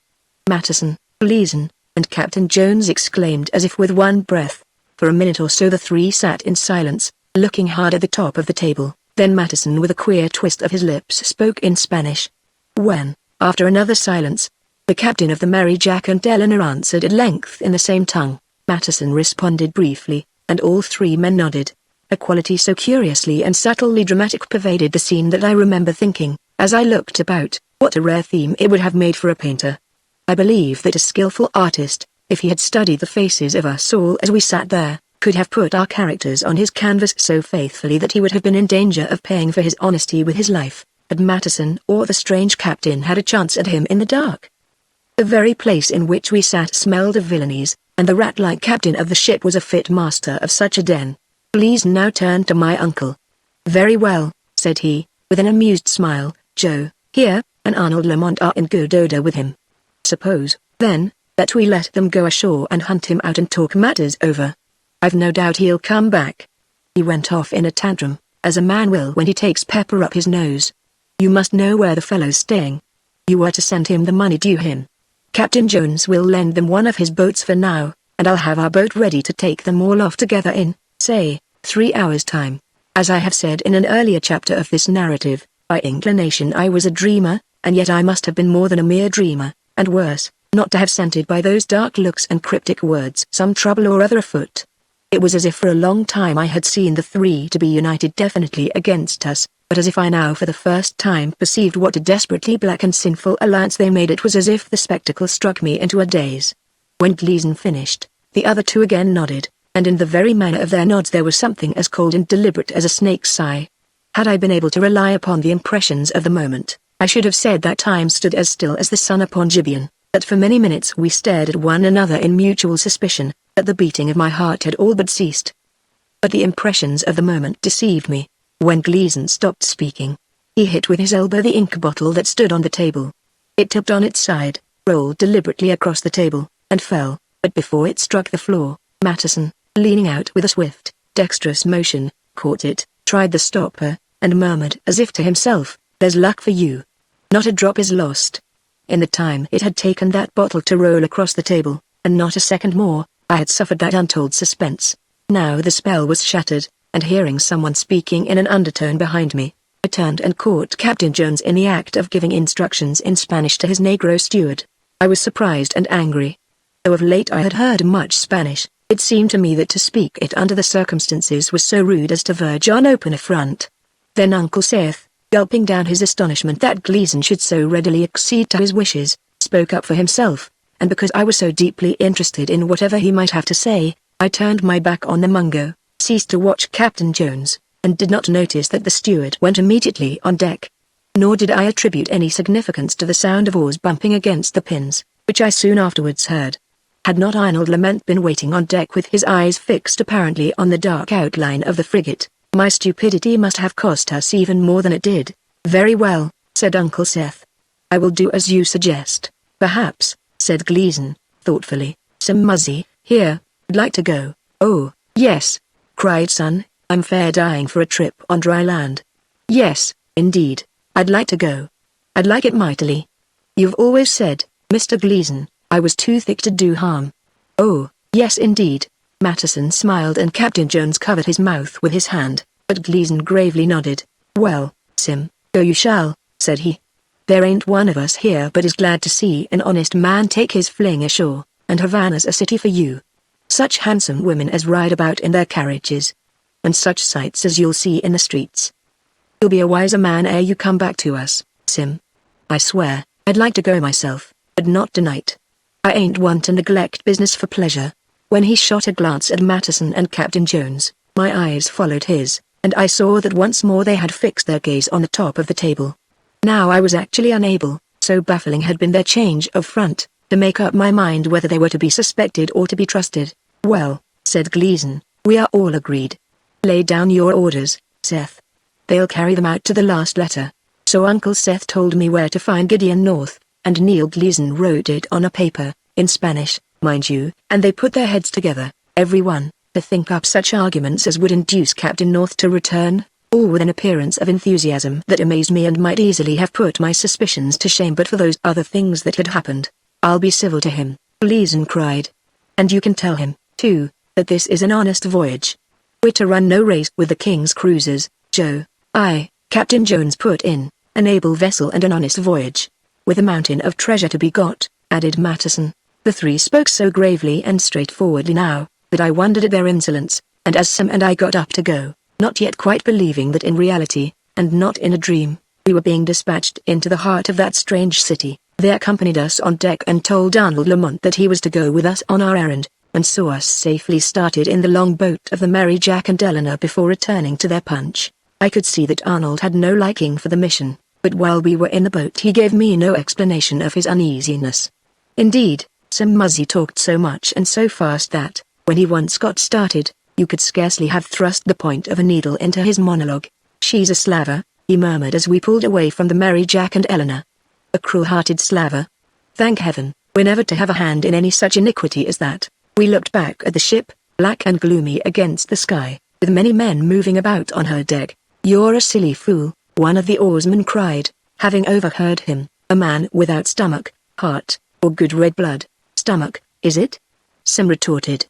[SPEAKER 1] Matteson, Gleason, and Captain Jones exclaimed as if with one breath. For a minute or so the 3 sat in silence, looking hard at the top of the table. Then Matteson with a queer twist of his lips spoke in Spanish. When, after another silence, the captain of the Mary Jack and Eleanor answered at length in the same tongue, Matteson responded briefly, and all 3 men nodded. A quality so curiously and subtly dramatic pervaded the scene that I remember thinking, as I looked about, what a rare theme it would have made for a painter. I believe that a skillful artist, if he had studied the faces of us all as we sat there, could have put our characters on his canvas so faithfully that he would have been in danger of paying for his honesty with his life, had Matteson or the strange captain had a chance at him in the dark. The very place in which we sat smelled of villainies, and the rat-like captain of the ship was a fit master of such a den. Gleason now turned to my uncle. "Very well," said he, with an amused smile, "Joe, here, and Arnold Lamont are in good odor with him. Suppose, then, that we let them go ashore and hunt him out and talk matters over. I've no doubt he'll come back." He went off in a tantrum, as a man will when he takes pepper up his nose. "You must know where the fellow's staying. You were to send him the money due him. Captain Jones will lend them one of his boats for now, and I'll have our boat ready to take them all off together in, say, 3 hours' time. As I have said in an earlier chapter of this narrative, by inclination I was a dreamer, and yet I must have been more than a mere dreamer, and worse, not to have scented by those dark looks and cryptic words some trouble or other afoot. It was as if for a long time I had seen the three to be united definitely against us, but as if I now for the first time perceived what a desperately black and sinful alliance they made. It was as if the spectacle struck me into a daze. When Gleason finished, the other two again nodded, and in the very manner of their nods there was something as cold and deliberate as a snake's sigh. Had I been able to rely upon the impressions of the moment, I should have said that time stood as still as the sun upon Gibeon, that for many minutes we stared at one another in mutual suspicion, that the beating of my heart had all but ceased. But the impressions of the moment deceived me. When Gleason stopped speaking, he hit with his elbow the ink bottle that stood on the table. It tipped on its side, rolled deliberately across the table, and fell, but before it struck the floor, Matteson, leaning out with a swift, dexterous motion, caught it, tried the stopper, and murmured as if to himself, "There's luck for you. Not a drop is lost." In the time it had taken that bottle to roll across the table, and not a second more, I had suffered that untold suspense. Now the spell was shattered, and hearing someone speaking in an undertone behind me, I turned and caught Captain Jones in the act of giving instructions in Spanish to his negro steward. I was surprised and angry. Though of late I had heard much Spanish, it seemed to me that to speak it under the circumstances was so rude as to verge on open affront. Then Uncle Seth, gulping down his astonishment that Gleason should so readily accede to his wishes, spoke up for himself, and because I was so deeply interested in whatever he might have to say, I turned my back on the Mungo, ceased to watch Captain Jones, and did not notice that the steward went immediately on deck. Nor did I attribute any significance to the sound of oars bumping against the pins, which I soon afterwards heard. Had not Arnold Lamont been waiting on deck with his eyes fixed apparently on the dark outline of the frigate, my stupidity must have cost us even more than it did. "Very well," said Uncle Seth. "I will do as you suggest. Perhaps," said Gleason, thoughtfully, "some muzzy, here, would like to go." "Oh, yes," cried Son, "I'm fair dying for a trip on dry land." "Yes, indeed, I'd like to go. I'd like it mightily. You've always said, Mr. Gleason, I was too thick to do harm." "Oh, yes indeed." Matteson smiled and Captain Jones covered his mouth with his hand, but Gleason gravely nodded. "Well, Sim, go you shall," said he. "There ain't one of us here but is glad to see an honest man take his fling ashore, and Havana's a city for you. Such handsome women as ride about in their carriages, and such sights as you'll see in the streets. You'll be a wiser man ere you come back to us, Sim. I swear, I'd like to go myself, but not tonight. I ain't one to neglect business for pleasure." When he shot a glance at Matteson and Captain Jones, my eyes followed his, and I saw that once more they had fixed their gaze on the top of the table. Now I was actually unable, so baffling had been their change of front, to make up my mind whether they were to be suspected or to be trusted. "Well," said Gleason, "we are all agreed. Lay down your orders, Seth. They'll carry them out to the last letter." So Uncle Seth told me where to find Gideon North, and Neil Gleason wrote it on a paper, in Spanish, mind you, and they put their heads together, every one, to think up such arguments as would induce Captain North to return, all with an appearance of enthusiasm that amazed me and might easily have put my suspicions to shame but for those other things that had happened. "I'll be civil to him," Gleason cried. "And you can tell him, too, that this is an honest voyage. We're to run no race with the King's cruisers, Joe." "Aye," Captain Jones put in, "an able vessel and an honest voyage, with a mountain of treasure to be got," added Matteson. The three spoke so gravely and straightforwardly now, that I wondered at their insolence, and as Sam and I got up to go, not yet quite believing that in reality, and not in a dream, we were being dispatched into the heart of that strange city, They accompanied us on deck and told Arnold Lamont that he was to go with us on our errand, and saw us safely started in the long boat of the Mary Jack and Eleanor before returning to their punch. I could see that Arnold had no liking for the mission, but while we were in the boat he gave me no explanation of his uneasiness. Indeed, Sim Muzzy talked so much and so fast that, when he once got started, you could scarcely have thrust the point of a needle into his monologue. "She's a slaver," he murmured as we pulled away from the Mary Jack and Eleanor. "A cruel-hearted slaver. Thank heaven, we're never to have a hand in any such iniquity as that." We looked back at the ship, black and gloomy against the sky, with many men moving about on her deck. "You're a silly fool," one of the oarsmen cried, having overheard him. "A man without stomach, heart, or good red blood." "Stomach, is it?" Sim retorted.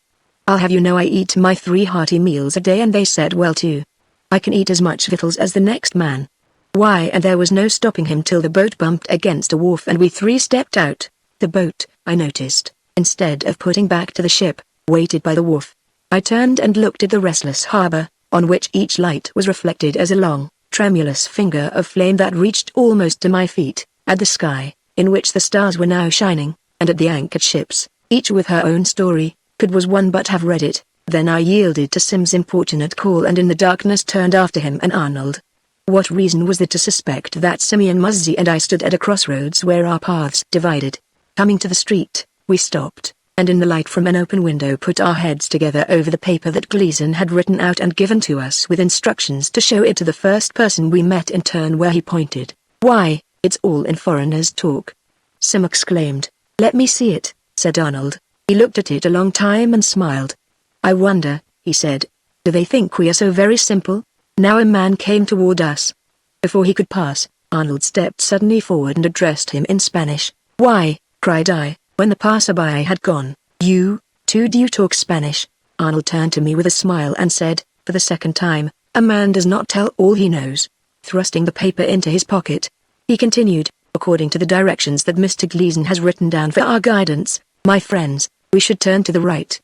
[SPEAKER 1] "I'll have you know I eat my 3 hearty meals a day, and they said well too. I can eat as much victuals as the next man." Why, and there was no stopping him till the boat bumped against a wharf and we 3 stepped out. The boat, I noticed, instead of putting back to the ship, waited by the wharf. I turned and looked at the restless harbor, on which each light was reflected as a long, tremulous finger of flame that reached almost to my feet, at the sky, in which the stars were now shining, and at the anchored ships, each with her own story. Could was one but have read it? Then I yielded to Sim's importunate call and in the darkness turned after him and Arnold. What reason was there to suspect that Simeon Muzzy and I stood at a crossroads where our paths divided? Coming to the street, we stopped, and in the light from an open window put our heads together over the paper that Gleason had written out and given to us with instructions to show it to the first person we met in turn where he pointed. "Why, it's all in foreigners' talk!" Sim exclaimed. "Let me see it," said Arnold. He looked at it a long time and smiled. "I wonder," he said, "do they think we are so very simple?" Now a man came toward us. Before he could pass, Arnold stepped suddenly forward and addressed him in Spanish. "Why," cried I, when the passerby had gone, "you, too, do you talk Spanish?" Arnold turned to me with a smile and said, for the second time, "A man does not tell all he knows." Thrusting the paper into his pocket, he continued, "According to the directions that Mr. Gleason has written down for our guidance, my friends, we should turn to the right.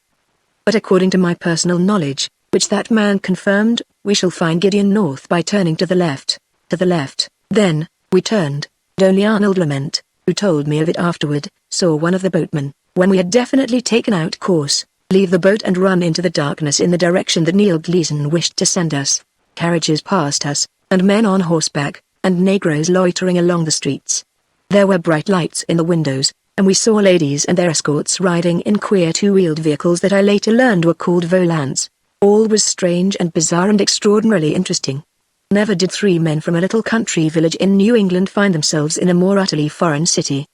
[SPEAKER 1] But according to my personal knowledge, which that man confirmed, we shall find Gideon North by turning to the left." To the left. Then, we turned, and only Arnold Lamont, who told me of it afterward, saw one of the boatmen, when we had definitely taken out course, leave the boat and run into the darkness in the direction that Neil Gleason wished to send us. Carriages passed us, and men on horseback, and negroes loitering along the streets. There were bright lights in the windows, and we saw ladies and their escorts riding in queer 2-wheeled vehicles that I later learned were called volants. All was strange and bizarre and extraordinarily interesting. Never did 3 men from a little country village in New England find themselves in a more utterly foreign city.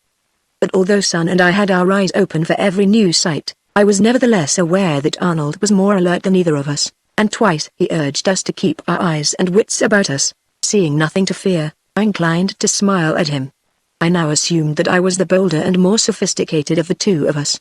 [SPEAKER 1] But although Son and I had our eyes open for every new sight, I was nevertheless aware that Arnold was more alert than either of us, and twice he urged us to keep our eyes and wits about us. Seeing nothing to fear, I inclined to smile at him. I now assumed that I was the bolder and more sophisticated of the 2 of us.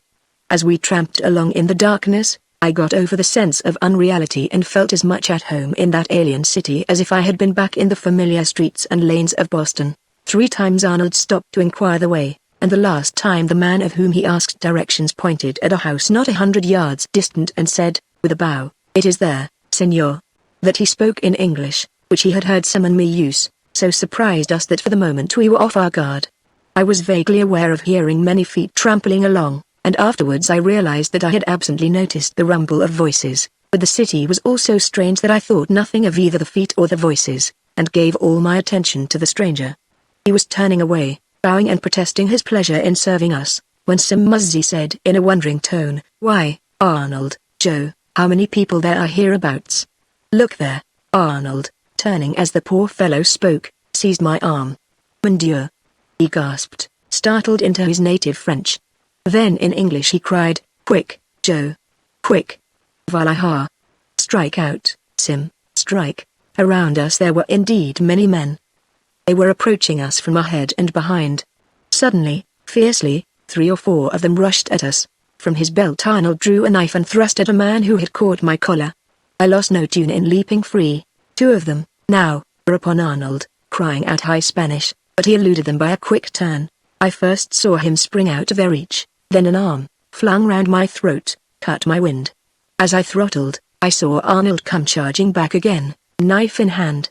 [SPEAKER 1] As we tramped along in the darkness, I got over the sense of unreality and felt as much at home in that alien city as if I had been back in the familiar streets and lanes of Boston. 3 times Arnold stopped to inquire the way, and the last time the man of whom he asked directions pointed at a house not 100 yards distant and said, with a bow, "It is there, senor." That he spoke in English, which he had heard Sam and me use, so surprised us that for the moment we were off our guard. I was vaguely aware of hearing many feet trampling along, and afterwards I realized that I had absently noticed the rumble of voices, but the city was all so strange that I thought nothing of either the feet or the voices, and gave all my attention to the stranger. He was turning away, bowing and protesting his pleasure in serving us, when Sim Muzzy said in a wondering tone, "Why, Arnold, Joe, how many people there are hereabouts? Look there." Arnold, turning as the poor fellow spoke, seized my arm. "Mon Dieu!" he gasped, startled into his native French. Then in English he cried, "Quick, Joe! Quick! Valaha! Strike out, Sim, strike!" Around us there were indeed many men. They were approaching us from ahead and behind. Suddenly, fiercely, 3 or 4 of them rushed at us. From his belt Arnold drew a knife and thrust at a man who had caught my collar. I lost no tune in leaping free. 2 of them, now, were upon Arnold, crying out high Spanish, but he eluded them by a quick turn. I first saw him spring out of their reach, then an arm, flung round my throat, cut my wind. As I throttled, I saw Arnold come charging back again, knife in hand.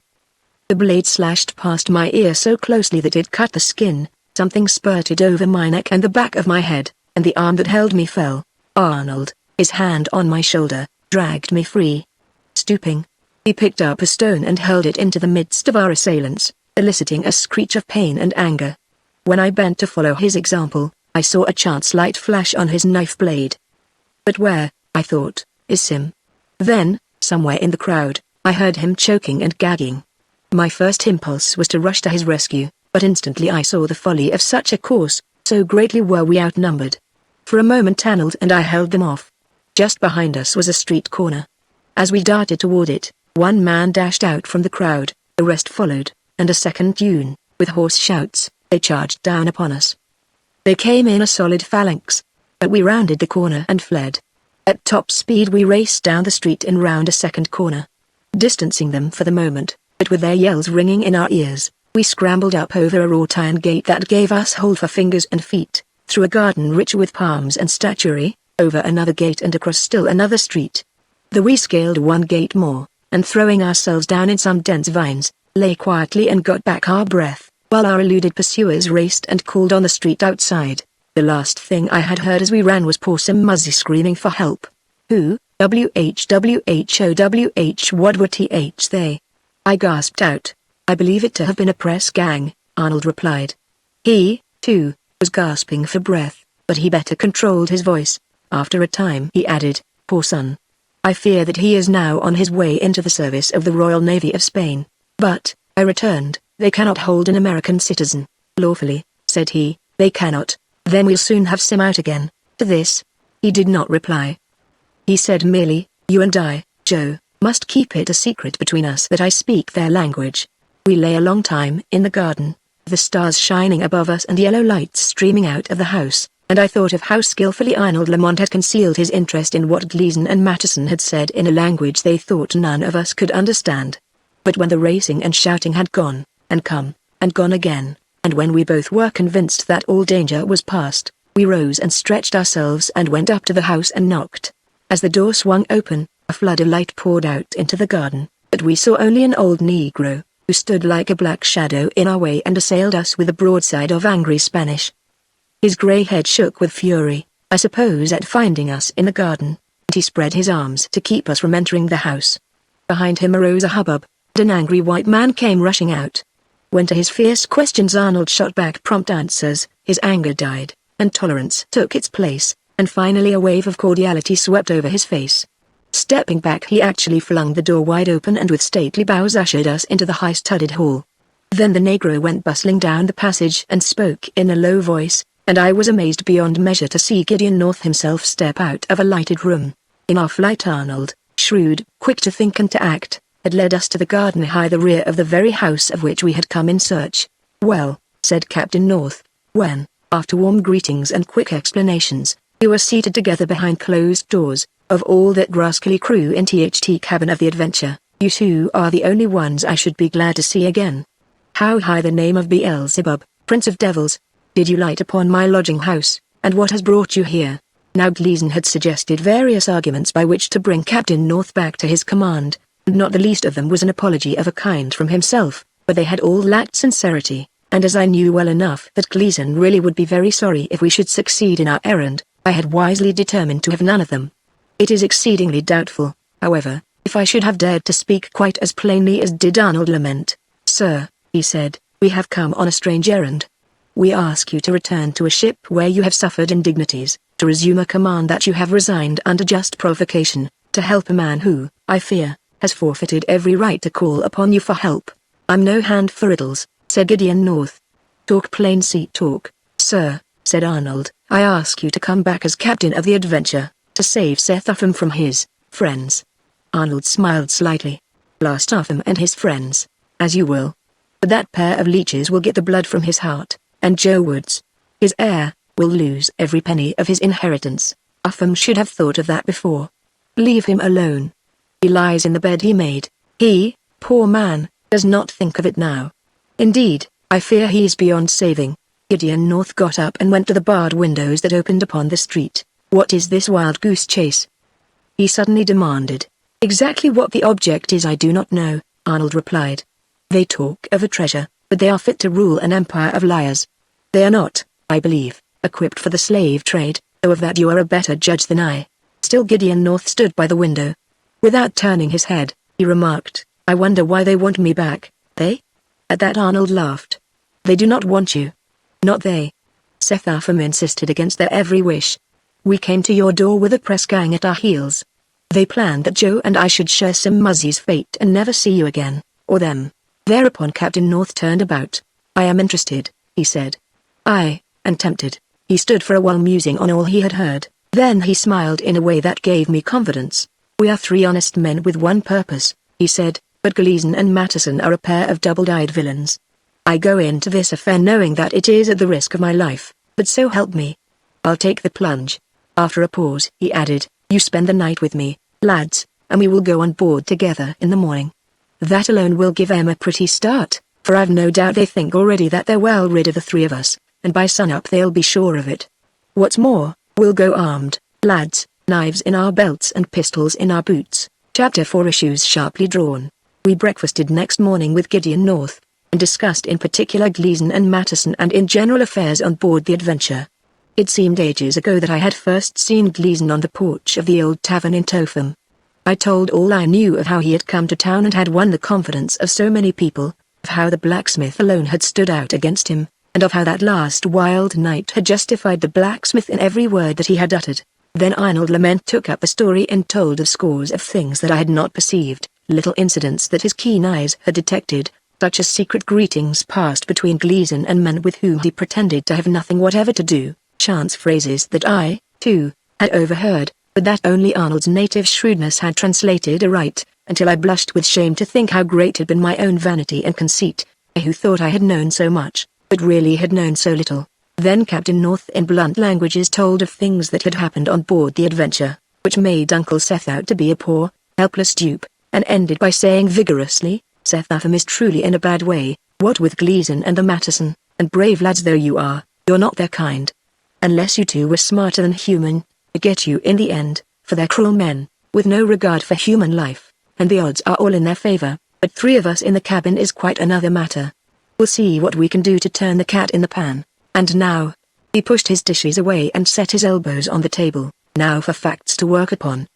[SPEAKER 1] The blade slashed past my ear so closely that it cut the skin, Something spurted over my neck and the back of my head, and the arm that held me fell. Arnold, his hand on my shoulder, dragged me free. Stooping, he picked up a stone and hurled it into the midst of our assailants, eliciting a screech of pain and anger. When I bent to follow his example, I saw a chance light flash on his knife blade. But where, I thought, is Sim? Then, somewhere in the crowd, I heard him choking and gagging. My first impulse was to rush to his rescue, but instantly I saw the folly of such a course, so greatly were we outnumbered. For a moment Arnold and I held them off. Just behind us was a street corner. As we darted toward it, one man dashed out from the crowd, the rest followed, and a second tune, with hoarse shouts, they charged down upon us. They came in a solid phalanx, but we rounded the corner and fled. At top speed we raced down the street and round a second corner, distancing them for the moment, but with their yells ringing in our ears, we scrambled up over a wrought iron gate that gave us hold for fingers and feet, through a garden rich with palms and statuary, over another gate and across still another street. We scaled one gate more, and throwing ourselves down in some dense vines, lay quietly and got back our breath, while our eluded pursuers raced and called on the street outside. The last thing I had heard as we ran was poor Sim Muzzy screaming for help. Who? WHWHOWH what were TH they? I gasped out. I believe it to have been a press gang, Arnold replied. He, too, was gasping for breath, but he better controlled his voice. After a time he added, poor son. I fear that he is now on his way into the service of the Royal Navy of Spain. But, I returned, they cannot hold an American citizen, lawfully, said he. They cannot. Then we'll soon have Sim out again. To this, he did not reply. He said merely, you and I, Joe, must keep it a secret between us that I speak their language. We lay a long time in the garden, the stars shining above us and yellow lights streaming out of the house, and I thought of how skillfully Arnold Lamont had concealed his interest in what Gleason and Matteson had said in a language they thought none of us could understand. But when the racing and shouting had gone, and come, and gone again, and when we both were convinced that all danger was past, we rose and stretched ourselves and went up to the house and knocked. As the door swung open, a flood of light poured out into the garden, but we saw only an old Negro, who stood like a black shadow in our way and assailed us with a broadside of angry Spanish. His grey head shook with fury, I suppose at finding us in the garden, and he spread his arms to keep us from entering the house. Behind him arose a hubbub, and an angry white man came rushing out. When to his fierce questions Arnold shot back prompt answers, his anger died, and tolerance took its place, and finally a wave of cordiality swept over his face. Stepping back he actually flung the door wide open and with stately bows ushered us into the high-studded hall. Then the Negro went bustling down the passage and spoke in a low voice, and I was amazed beyond measure to see Gideon North himself step out of a lighted room. In our flight Arnold, shrewd, quick to think and to act, had led us to the garden behind the rear of the very house of which we had come in search. Well, said Captain North, when, after warm greetings and quick explanations, we were seated together behind closed doors, of all that rascally crew in THT cabin of the Adventure, you two are the only ones I should be glad to see again. How high the name of Beelzebub, Prince of Devils, did you light upon my lodging house, and what has brought you here? Now Gleason had suggested various arguments by which to bring Captain North back to his command, and not the least of them was an apology of a kind from himself, but they had all lacked sincerity, and as I knew well enough that Gleason really would be very sorry if we should succeed in our errand, I had wisely determined to have none of them. It is exceedingly doubtful, however, if I should have dared to speak quite as plainly as did Arnold lament. Sir, he said, we have come on a strange errand. We ask you to return to a ship where you have suffered indignities, to resume a command that you have resigned under just provocation, to help a man who, I fear, has forfeited every right to call upon you for help. I'm no hand for riddles, said Gideon North. Talk plain sea talk, sir, said Arnold. I ask you to come back as captain of the Adventure, to save Seth Upham from his friends. Arnold smiled slightly. Blast Upham and his friends, as you will. But that pair of leeches will get the blood from his heart, and Joe Woods, his heir, will lose every penny of his inheritance. Upham should have thought of that before. Leave him alone. He lies in the bed he made. He, poor man, does not think of it now. Indeed, I fear he is beyond saving. Gideon North got up and went to the barred windows that opened upon the street. What is this wild goose chase? He suddenly demanded. Exactly what the object is I do not know, Arnold replied. They talk of a treasure, but they are fit to rule an empire of liars. They are not, I believe, equipped for the slave trade, though of that you are a better judge than I." Still Gideon North stood by the window. Without turning his head, he remarked, "I wonder why they want me back, they?" At that Arnold laughed. "They do not want you." "Not they." Seth Upham insisted against their every wish. "We came to your door with a press gang at our heels. They planned that Joe and I should share Sim Muzzy's fate and never see you again, or them." Thereupon Captain North turned about. "I am interested," he said. "Aye, and tempted." He stood for a while musing on all he had heard, then he smiled in a way that gave me confidence. "We are three honest men with one purpose," he said, "but Gleason and Matteson are a pair of double-dyed villains. I go into this affair knowing that it is at the risk of my life, but so help me, I'll take the plunge." After a pause he added, "You spend the night with me, lads, and we will go on board together in the morning. That alone will give them a pretty start, for I've no doubt they think already that they're well rid of the three of us, and by sunup they'll be sure of it. What's more, we'll go armed, lads, knives in our belts and pistols in our boots." Chapter 4 Issues sharply drawn. We breakfasted next morning with Gideon North, and discussed in particular Gleason and Matteson and in general affairs on board the Adventure. It seemed ages ago that I had first seen Gleason on the porch of the old tavern in Topham. I told all I knew of how he had come to town and had won the confidence of so many people, of how the blacksmith alone had stood out against him, and of how that last wild night had justified the blacksmith in every word that he had uttered. Then Arnold Lament took up the story and told of scores of things that I had not perceived, little incidents that his keen eyes had detected, such as secret greetings passed between Gleason and men with whom he pretended to have nothing whatever to do, chance phrases that I, too, had overheard, but that only Arnold's native shrewdness had translated aright, until I blushed with shame to think how great had been my own vanity and conceit, I who thought I had known so much, but really had known so little. Then Captain North in blunt languages told of things that had happened on board the Adventure, which made Uncle Seth out to be a poor, helpless dupe, and ended by saying vigorously, "Seth Upham is truly in a bad way, what with Gleason and the Matteson, and brave lads though you are, you're not their kind. Unless you two were smarter than human, they get you in the end, for they're cruel men, with no regard for human life, and the odds are all in their favor, but three of us in the cabin is quite another matter. We'll see what we can do to turn the cat in the pan. And now," he pushed his dishes away and set his elbows on the table, "now for facts to work upon.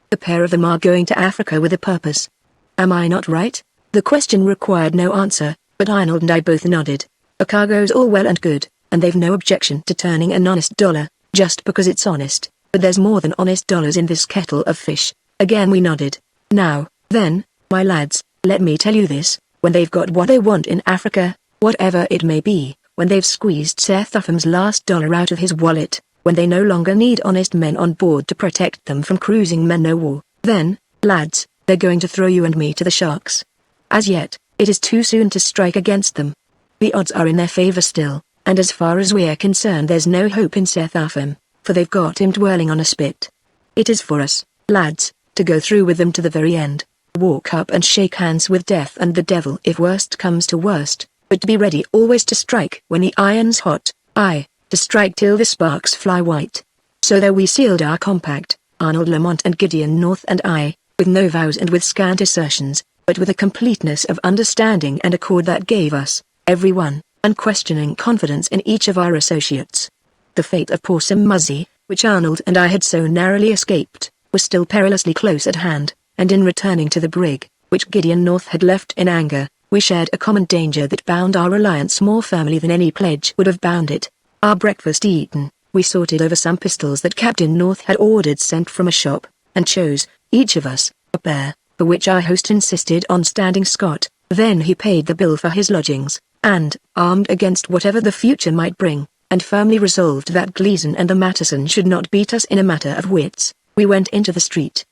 [SPEAKER 1] The pair of them are going to Africa with a purpose. Am I not right?" The question required no answer, but Arnold and I both nodded. "A cargo's all well and good, and they've no objection to turning an honest dollar, just because it's honest, but there's more than honest dollars in this kettle of fish." Again we nodded. "Now, then, my lads, let me tell you this, when they've got what they want in Africa, whatever it may be, when they've squeezed Seth Upham's last dollar out of his wallet, when they no longer need honest men on board to protect them from cruising men-o'-war, then, lads, they're going to throw you and me to the sharks. As yet, it is too soon to strike against them. The odds are in their favor still, and as far as we're concerned there's no hope in Seth Upham, for they've got him twirling on a spit. It is for us, lads, to go through with them to the very end, walk up and shake hands with death and the devil if worst comes to worst, but to be ready always to strike when the iron's hot, aye, to strike till the sparks fly white. So there we sealed our compact, Arnold Lamont and Gideon North and I, with no vows and with scant assertions, but with a completeness of understanding and accord that gave us, every one, unquestioning confidence in each of our associates. The fate of poor Sim Muzzy, which Arnold and I had so narrowly escaped, was still perilously close at hand, and in returning to the brig, which Gideon North had left in anger, we shared a common danger that bound our alliance more firmly than any pledge would have bound it. Our breakfast eaten, we sorted over some pistols that Captain North had ordered sent from a shop, and chose, each of us, a pair, for which our host insisted on standing scot. Then he paid the bill for his lodgings, and, armed against whatever the future might bring, and firmly resolved that Gleason and the Matteson should not beat us in a matter of wits, we went into the street.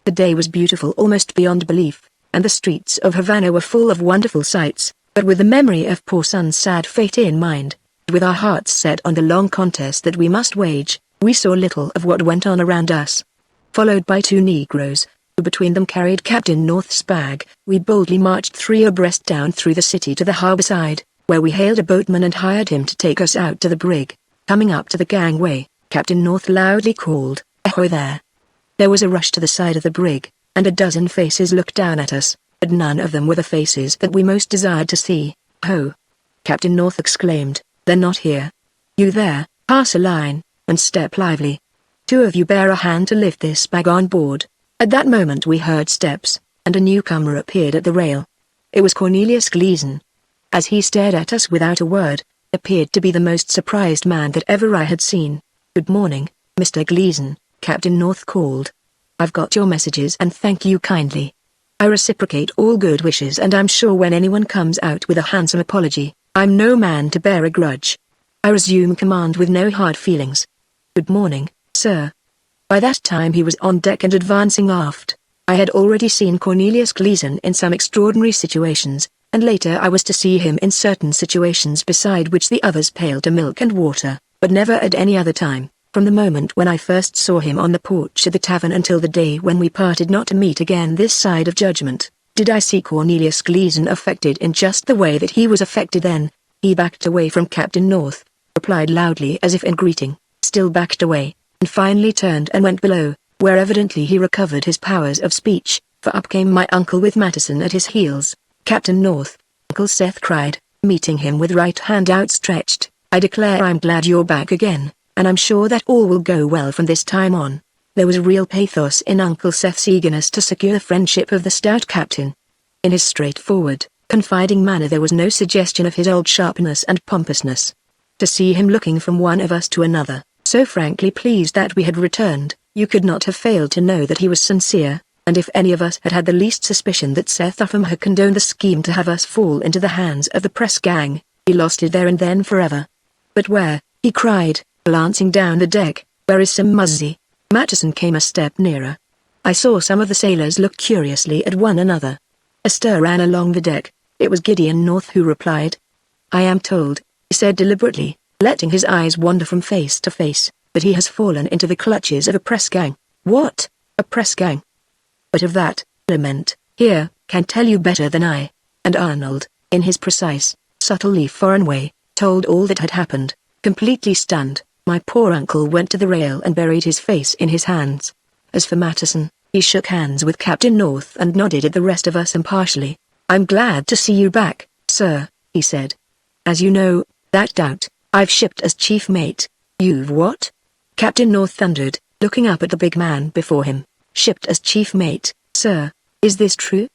[SPEAKER 1] The day was beautiful almost beyond belief, and the streets of Havana were full of wonderful sights, but with the memory of poor son's sad fate in mind, and with our hearts set on the long contest that we must wage, we saw little of what went on around us. Followed by two Negroes, who between them carried Captain North's bag, we boldly marched three abreast down through the city to the harbour side, where we hailed a boatman and hired him to take us out to the brig. Coming up to the gangway, Captain North loudly called, "Ahoy there!" There was a rush to the side of the brig, and a dozen faces looked down at us, but none of them were the faces that we most desired to see. "Ho!" Captain North exclaimed, They're not here. You there, pass a line, and step lively. Two of you bear a hand to lift this bag on board. At that moment we heard steps, and a newcomer appeared at the rail. It was Cornelius Gleason. As he stared at us without a word, appeared to be the most surprised man that ever I had seen. "Good morning, Mr. Gleason," Captain North called. "I've got your messages and thank you kindly. I reciprocate all good wishes, and I'm sure when anyone comes out with a handsome apology, I'm no man to bear a grudge. I resume command with no hard feelings. Good morning, sir." By that time he was on deck and advancing aft. I had already seen Cornelius Gleason in some extraordinary situations, and later I was to see him in certain situations beside which the others paled to milk and water, but never at any other time, from the moment when I first saw him on the porch at the tavern until the day when we parted not to meet again this side of judgment, did I see Cornelius Gleason affected in just the way that he was affected then. He backed away from Captain North, replied loudly as if in greeting, still backed away, and finally turned and went below, where evidently he recovered his powers of speech, for up came my uncle with Matteson at his heels. "Captain North," Uncle Seth cried, meeting him with right hand outstretched, "I declare I'm glad you're back again, and I'm sure that all will go well from this time on." There was real pathos in Uncle Seth's eagerness to secure the friendship of the stout captain. In his straightforward, confiding manner there was no suggestion of his old sharpness and pompousness. To see him looking from one of us to another, so frankly pleased that we had returned, you could not have failed to know that he was sincere, and if any of us had had the least suspicion that Seth Upham had condoned the scheme to have us fall into the hands of the press gang, he lost it there and then forever. "But where," he cried, glancing down the deck, "where is Sim Muzzy?" Matteson came a step nearer. I saw some of the sailors look curiously at one another. A stir ran along the deck. It was Gideon North who replied. "I am told," he said deliberately, letting his eyes wander from face to face, "that he has fallen into the clutches of a press gang." "What? A press gang?" "But of that, Clement, here, can tell you better than I." And Arnold, in his precise, subtly foreign way, told all that had happened. Completely stunned, my poor uncle went to the rail and buried his face in his hands. As for Matteson, he shook hands with Captain North and nodded at the rest of us impartially. "I'm glad to see you back, sir," he said. "As you know, that doubt, I've shipped as chief mate." "You've what?" Captain North thundered, looking up at the big man before him. "Shipped as chief mate, sir. Is this true?"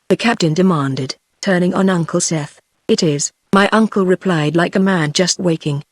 [SPEAKER 1] the captain demanded, turning on Uncle Seth. "It is," my uncle replied like a man just waking.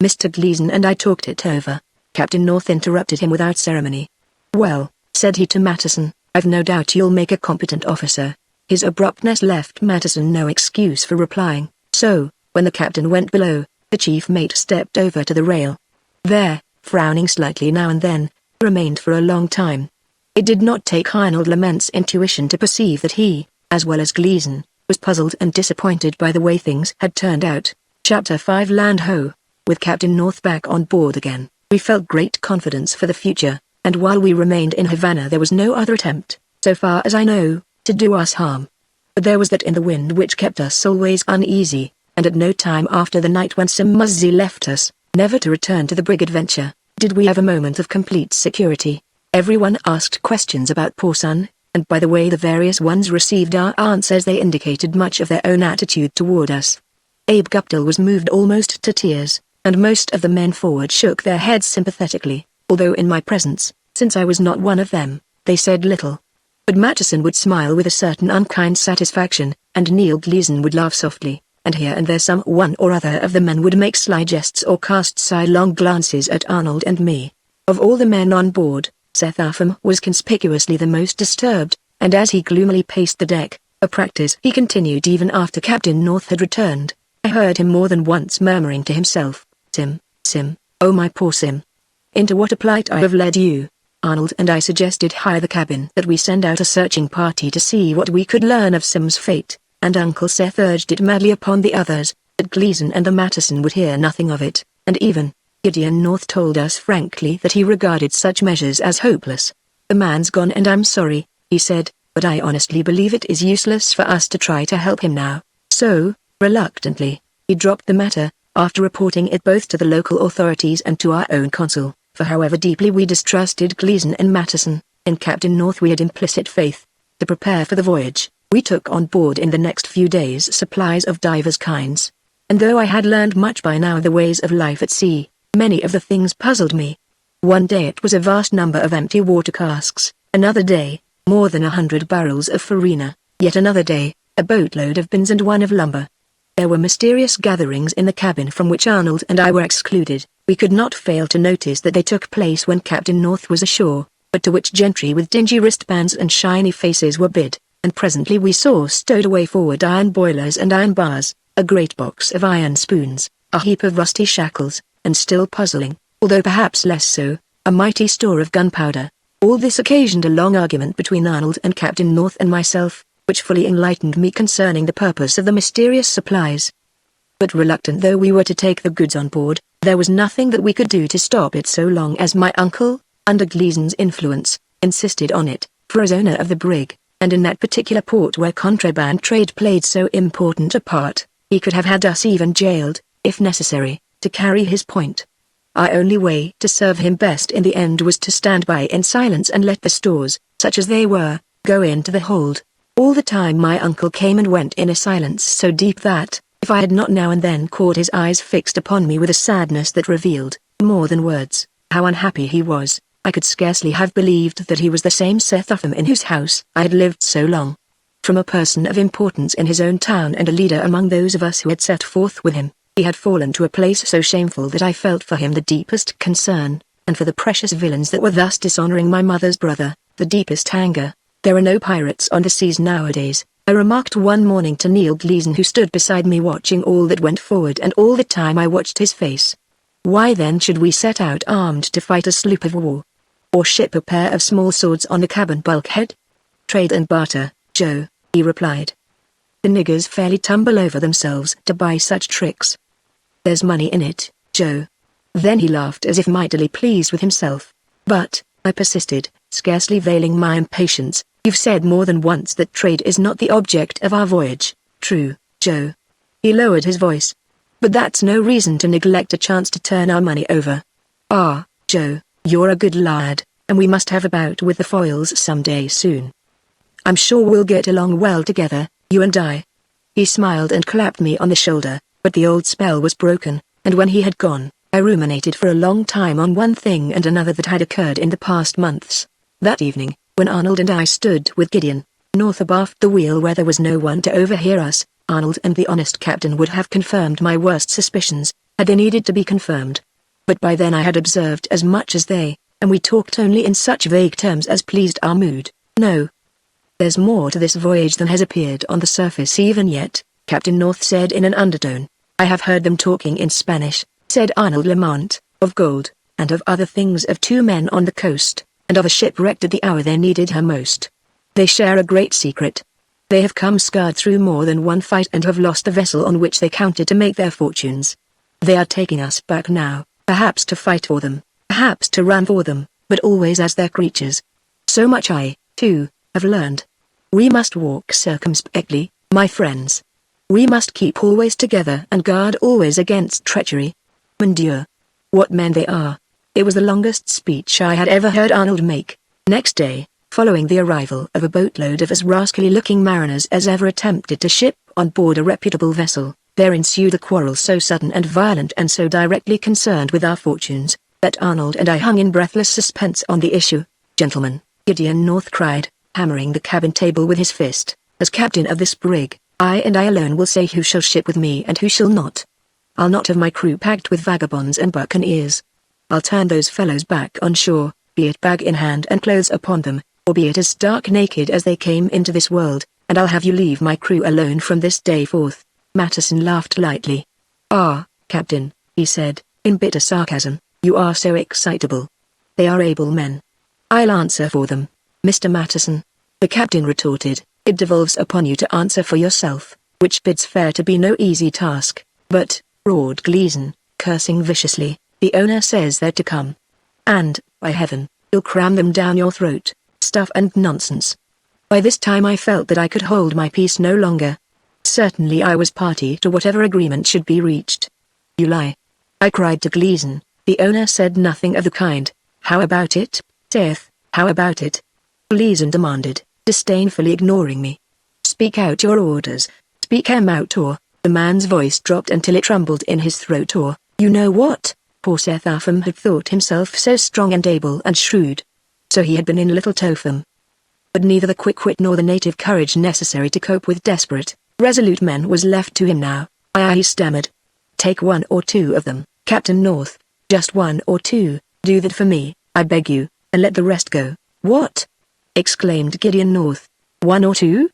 [SPEAKER 1] "Mr. Gleason and I talked it over." Captain North interrupted him without ceremony. "Well," said he to Matteson, "I've no doubt you'll make a competent officer." His abruptness left Matteson no excuse for replying, so, when the captain went below, the chief mate stepped over to the rail. There, frowning slightly now and then, remained for a long time. It did not take Arnold Lament's intuition to perceive that he, as well as Gleason, was puzzled and disappointed by the way things had turned out. Chapter 5 Land Ho. With Captain North back on board again, we felt great confidence for the future, and while we remained in Havana there was no other attempt, so far as I know, to do us harm. But there was that in the wind which kept us always uneasy, and at no time after the night when Sim Muzzy left us, never to return to the brig Adventure, did we have a moment of complete security. Everyone asked questions about poor son, and by the way the various ones received our answers they indicated much of their own attitude toward us. Abe Guptill was moved almost to tears, and most of the men forward shook their heads sympathetically, although in my presence, since I was not one of them, they said little. But Matteson would smile with a certain unkind satisfaction, and Neil Gleason would laugh softly, and here and there some one or other of the men would make sly jests or cast sidelong glances at Arnold and me. Of all the men on board, Seth Upham was conspicuously the most disturbed, and as he gloomily paced the deck, a practice he continued even after Captain North had returned, I heard him more than once murmuring to himself, "Sim, Sim, oh my poor Sim. Into what a plight I have led you." Arnold and I suggested high the cabin that we send out a searching party to see what we could learn of Sim's fate, and Uncle Seth urged it madly upon the others, but Gleason and the Matteson would hear nothing of it, and even Gideon North told us frankly that he regarded such measures as hopeless. "The man's gone and I'm sorry," he said, "but I honestly believe it is useless for us to try to help him now." So, reluctantly, he dropped the matter, after reporting it both to the local authorities and to our own consul, for however deeply we distrusted Gleason and Matteson, in Captain North we had implicit faith. To prepare for the voyage, we took on board in the next few days supplies of divers kinds. and though I had learned much by now the ways of life at sea, many of the things puzzled me. One day it was a vast number of empty water casks, another day, more than 100 barrels of farina, yet another day, a boatload of bins and one of lumber. There were mysterious gatherings in the cabin from which Arnold and I were excluded. We could not fail to notice that they took place when Captain North was ashore, but to which gentry with dingy wristbands and shiny faces were bid, and presently we saw stowed away forward iron boilers and iron bars, a great box of iron spoons, a heap of rusty shackles, and still puzzling, although perhaps less so, a mighty store of gunpowder. All this occasioned a long argument between Arnold and Captain North and myself, which fully enlightened me concerning the purpose of the mysterious supplies. But reluctant though we were to take the goods on board, there was nothing that we could do to stop it so long as my uncle, under Gleason's influence, insisted on it, for as owner of the brig, and in that particular port where contraband trade played so important a part, he could have had us even jailed, if necessary, to carry his point. Our only way to serve him best in the end was to stand by in silence and let the stores, such as they were, go into the hold. All the time my uncle came and went in a silence so deep that, if I had not now and then caught his eyes fixed upon me with a sadness that revealed, more than words, how unhappy he was, I could scarcely have believed that he was the same Seth Upham in whose house I had lived so long. From a person of importance in his own town and a leader among those of us who had set forth with him, he had fallen to a place so shameful that I felt for him the deepest concern, and for the precious villains that were thus dishonoring my mother's brother, the deepest anger. There are no pirates on the seas nowadays, I remarked one morning to Neil Gleason, who stood beside me watching all that went forward, and all the time I watched his face. Why then should we set out armed to fight a sloop of war? Or ship a pair of small swords on a cabin bulkhead? Trade and barter, Joe, he replied. The niggers fairly tumble over themselves to buy such tricks. There's money in it, Joe. Then he laughed as if mightily pleased with himself. But, I persisted, scarcely veiling my impatience, you've said more than once that trade is not the object of our voyage. True, Joe. He lowered his voice. But that's no reason to neglect a chance to turn our money over. Ah, Joe, you're a good lad, and we must have a bout with the foils some day soon. I'm sure we'll get along well together, you and I. He smiled and clapped me on the shoulder, but the old spell was broken, and when he had gone, I ruminated for a long time on one thing and another that had occurred in the past months. That evening, when Arnold and I stood with Gideon North abaft the wheel where there was no one to overhear us, Arnold and the honest captain would have confirmed my worst suspicions, had they needed to be confirmed. But by then I had observed as much as they, and we talked only in such vague terms as pleased our mood. No. There's more to this voyage than has appeared on the surface even yet, Captain North said in an undertone. I have heard them talking in Spanish, said Arnold Lamont, of gold, and of other things, of 2 men on the coast, and of a ship wrecked at the hour they needed her most. They share a great secret. They have come scarred through more than one fight and have lost the vessel on which they counted to make their fortunes. They are taking us back now, perhaps to fight for them, perhaps to run for them, but always as their creatures. So much I, too, have learned. We must walk circumspectly, my friends. We must keep always together and guard always against treachery. Mon Dieu. What men they are. It was the longest speech I had ever heard Arnold make. Next day, following the arrival of a boatload of as rascally-looking mariners as ever attempted to ship on board a reputable vessel, there ensued a quarrel so sudden and violent and so directly concerned with our fortunes, that Arnold and I hung in breathless suspense on the issue. Gentlemen, Gideon North cried, hammering the cabin table with his fist, as captain of this brig, I and I alone will say who shall ship with me and who shall not. I'll not have my crew packed with vagabonds and buccaneers. I'll turn those fellows back on shore, be it bag in hand and clothes upon them, or be it as stark naked as they came into this world, and I'll have you leave my crew alone from this day forth. Matterson laughed lightly. Ah, Captain, he said, in bitter sarcasm, you are so excitable. They are able men. I'll answer for them, Mr. Matterson. The captain retorted, it devolves upon you to answer for yourself, which bids fair to be no easy task. But, roared Gleason, cursing viciously, the owner says they're to come. And, by heaven, you'll cram them down your throat. Stuff and nonsense. By this time I felt that I could hold my peace no longer. Certainly I was party to whatever agreement should be reached. You lie. I cried to Gleason. The owner said nothing of the kind. How about it, Seth, how about it? Gleason demanded, disdainfully ignoring me. Speak out your orders, speak 'em out or The man's voice dropped until it trembled in his throat. Or, you know what? Poor Seth Upham had thought himself so strong and able and shrewd. So he had been in Little Topham. But neither the quick wit nor the native courage necessary to cope with desperate, resolute men was left to him now. He stammered. Take one or two of them, Captain North. Just one or two. Do that for me, I beg you, and let the rest go. What? Exclaimed Gideon North. One or two?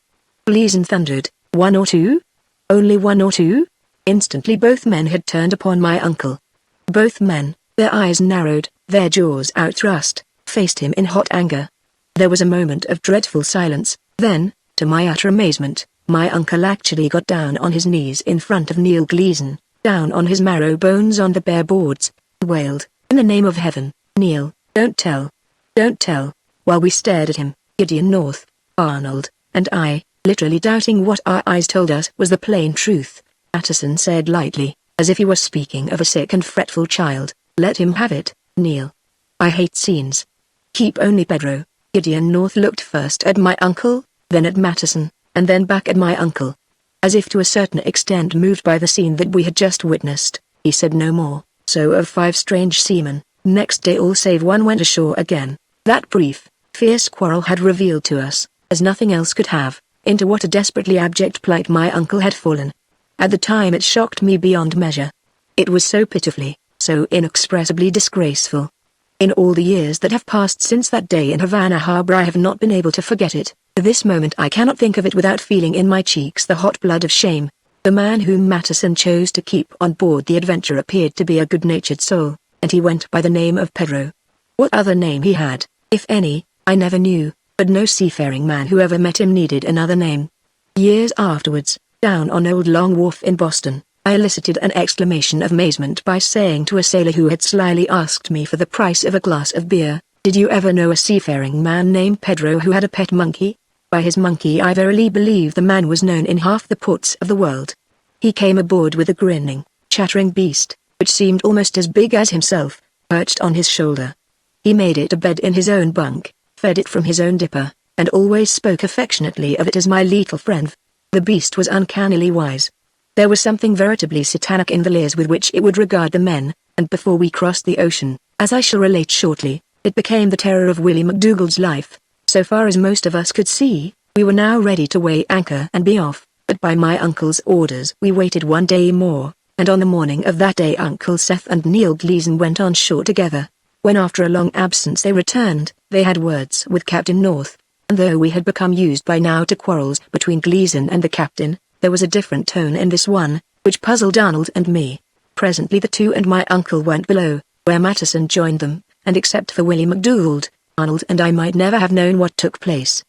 [SPEAKER 1] Gleason thundered. One or two? Only one or two? Instantly both men had turned upon my uncle. Both men, their eyes narrowed, their jaws outthrust, faced him in hot anger. There was a moment of dreadful silence, then, to my utter amazement, my uncle actually got down on his knees in front of Neil Gleason, down on his marrow bones on the bare boards, wailed, in the name of heaven, Neil, don't tell. Don't tell. While we stared at him, Gideon North, Arnold, and I, literally doubting what our eyes told us was the plain truth, Utterson said lightly, as if he were speaking of a sick and fretful child, let him have it, Neil. I hate scenes. Keep only Pedro. Gideon North looked first at my uncle, then at Matteson, and then back at my uncle. As if to a certain extent moved by the scene that we had just witnessed, he said no more. So of 5 strange seamen, next day all save one went ashore again. That brief, fierce quarrel had revealed to us, as nothing else could have, into what a desperately abject plight my uncle had fallen. At the time it shocked me beyond measure. It was so pitifully, so inexpressibly disgraceful. In all the years that have passed since that day in Havana Harbor I have not been able to forget it. To this moment I cannot think of it without feeling in my cheeks the hot blood of shame. The man whom Matteson chose to keep on board the Adventure appeared to be a good-natured soul, and he went by the name of Pedro. What other name he had, if any, I never knew, but no seafaring man who ever met him needed another name. Years afterwards, down on Old Long Wharf in Boston, I elicited an exclamation of amazement by saying to a sailor who had slyly asked me for the price of a glass of beer, "Did you ever know a seafaring man named Pedro who had a pet monkey?" By his monkey I verily believe the man was known in half the ports of the world. He came aboard with a grinning, chattering beast, which seemed almost as big as himself, perched on his shoulder. He made it a bed in his own bunk, fed it from his own dipper, and always spoke affectionately of it as my little friend. The beast was uncannily wise. There was something veritably satanic in the leers with which it would regard the men, and before we crossed the ocean, as I shall relate shortly, it became the terror of Willie McDougall's life. So far as most of us could see, we were now ready to weigh anchor and be off, but by my uncle's orders we waited one day more, and on the morning of that day Uncle Seth and Neil Gleason went on shore together. When after a long absence they returned, they had words with Captain North, and though we had become used by now to quarrels between Gleason and the captain, there was a different tone in this one, which puzzled Arnold and me. Presently the two and my uncle went below, where Matteson joined them, and except for Willie McDougall, Arnold and I might never have known what took place.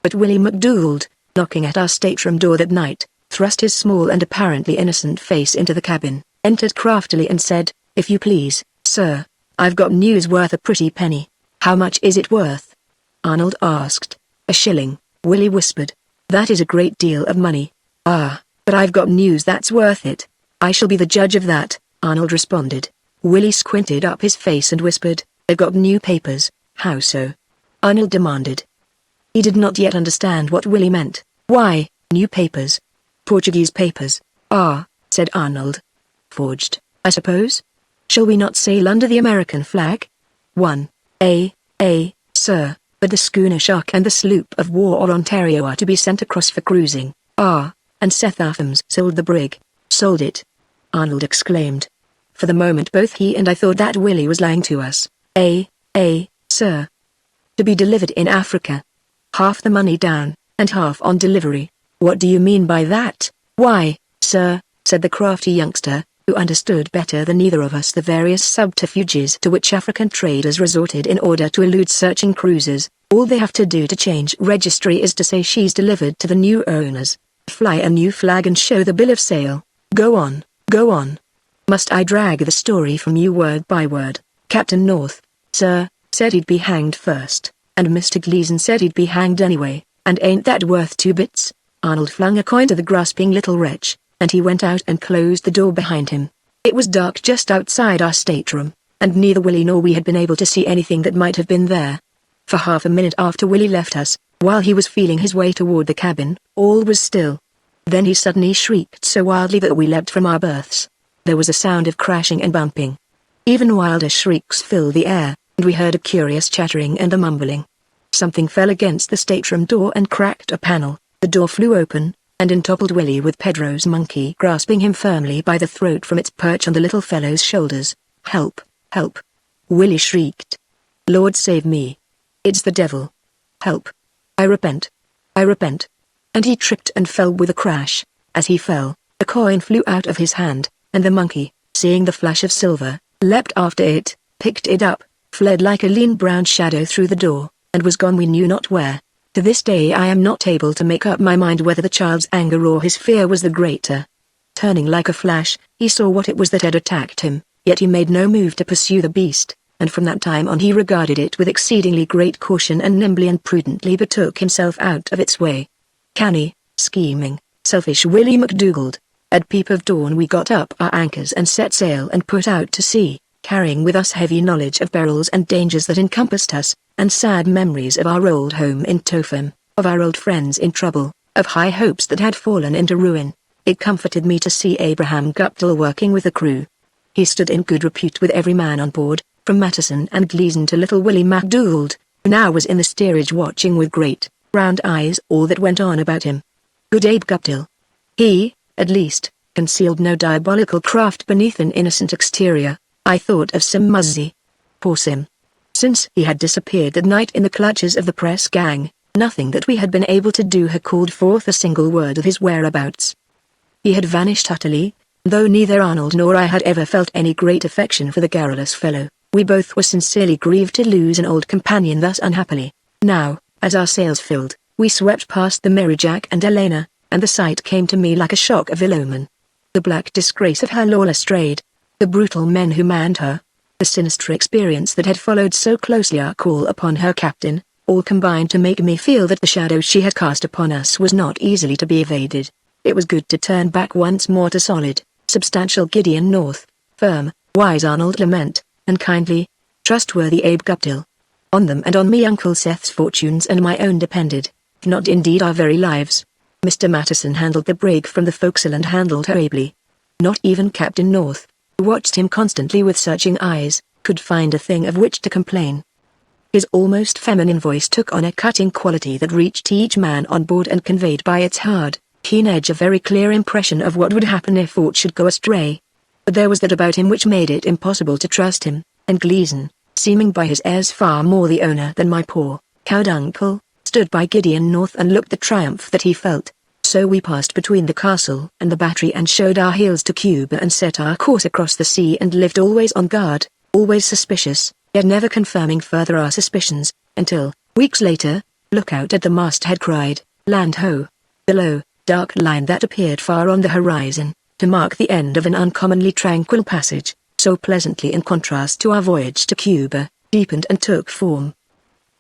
[SPEAKER 1] But Willie McDougall, knocking at our stateroom door that night, thrust his small and apparently innocent face into the cabin, entered craftily and said, "If you please, sir, I've got news worth a pretty penny." "How much is it worth?" Arnold asked. "A shilling," Willie whispered. "That is a great deal of money." "Ah, but I've got news that's worth it." "I shall be the judge of that," Arnold responded. Willie squinted up his face and whispered, "I've got new papers." "How so?" Arnold demanded. He did not yet understand what Willie meant. "Why, new papers?" "Portuguese papers." "Ah," said Arnold. "Forged, I suppose? Shall we not sail under the American flag?" Sir, but the schooner Shark and the sloop of war Ontario are to be sent across for cruising." "Ah, and Seth Upham's sold the brig." "Sold it?" Arnold exclaimed. For the moment both he and I thought that Willie was lying to us. Sir. To be delivered in Africa. Half the money down, and half on delivery. "What do you mean by that?" "Why, sir," said the crafty youngster, who understood better than either of us the various subterfuges to which African traders resorted in order to elude searching cruisers, "all they have to do to change registry is to say she's delivered to the new owners, fly a new flag and show the bill of sale. Go on, go on. Must I drag the story from you word by word?" Captain North, sir, said he'd be hanged first, and Mr. Gleason said he'd be hanged anyway, and ain't that worth 2 bits? Arnold flung a coin to the grasping little wretch, and he went out and closed the door behind him. It was dark just outside our stateroom, and neither Willie nor we had been able to see anything that might have been there. For half a minute after Willie left us, while he was feeling his way toward the cabin, all was still. Then he suddenly shrieked so wildly that we leapt from our berths. There was a sound of crashing and bumping. Even wilder shrieks filled the air, and we heard a curious chattering and a mumbling. Something fell against the stateroom door and cracked a panel. The door flew open, and in toppled Willie with Pedro's monkey grasping him firmly by the throat from its perch on the little fellow's shoulders. "Help! Help!" Willie shrieked. "Lord save me! It's the devil! Help! I repent! I repent!" And he tripped and fell with a crash. As he fell, a coin flew out of his hand, and the monkey, seeing the flash of silver, leapt after it, picked it up, fled like a lean brown shadow through the door, and was gone we knew not where. To this day I am not able to make up my mind whether the child's anger or his fear was the greater. Turning like a flash, he saw what it was that had attacked him, yet he made no move to pursue the beast, and from that time on he regarded it with exceedingly great caution and nimbly and prudently betook himself out of its way. Canny, scheming, selfish Willie MacDougald. At peep of dawn we got up our anchors and set sail and put out to sea, carrying with us heavy knowledge of perils and dangers that encompassed us, and sad memories of our old home in Topham, of our old friends in trouble, of high hopes that had fallen into ruin. It comforted me to see Abraham Guptill working with the crew. He stood in good repute with every man on board, from Matteson and Gleason to little Willie MacDougald, who now was in the steerage watching with great, round eyes all that went on about him. Good Abe Guptill. He, at least, concealed no diabolical craft beneath an innocent exterior. I thought of Sim Muzzy. Poor Sim. Since he had disappeared that night in the clutches of the press gang, nothing that we had been able to do had called forth a single word of his whereabouts. He had vanished utterly, though neither Arnold nor I had ever felt any great affection for the garrulous fellow. We both were sincerely grieved to lose an old companion thus unhappily. Now, as our sails filled, we swept past the Mary Jack and Elena, and the sight came to me like a shock of ill omen. The black disgrace of her lawless trade, the brutal men who manned her, the sinister experience that had followed so closely our call upon her captain, all combined to make me feel that the shadow she had cast upon us was not easily to be evaded. It was good to turn back once more to solid, substantial Gideon North, firm, wise Arnold Lement, and kindly, trustworthy Abe Guptill. On them and on me Uncle Seth's fortunes and my own depended, if not indeed our very lives. Mr. Matteson handled the brig from the forecastle and handled her ably. Not even Captain North, who watched him constantly with searching eyes, could find a thing of which to complain. His almost feminine voice took on a cutting quality that reached each man on board and conveyed by its hard, keen edge a very clear impression of what would happen if aught should go astray. But there was that about him which made it impossible to trust him, and Gleason, seeming by his airs far more the owner than my poor, cowed uncle, stood by Gideon North and looked the triumph that he felt. So we passed between the castle and the battery and showed our heels to Cuba and set our course across the sea and lived always on guard, always suspicious, yet never confirming further our suspicions, until, weeks later, Lookout at the masthead cried, "Land ho!" The low, dark line that appeared far on the horizon, to mark the end of an uncommonly tranquil passage, so pleasantly in contrast to our voyage to Cuba, deepened and took form.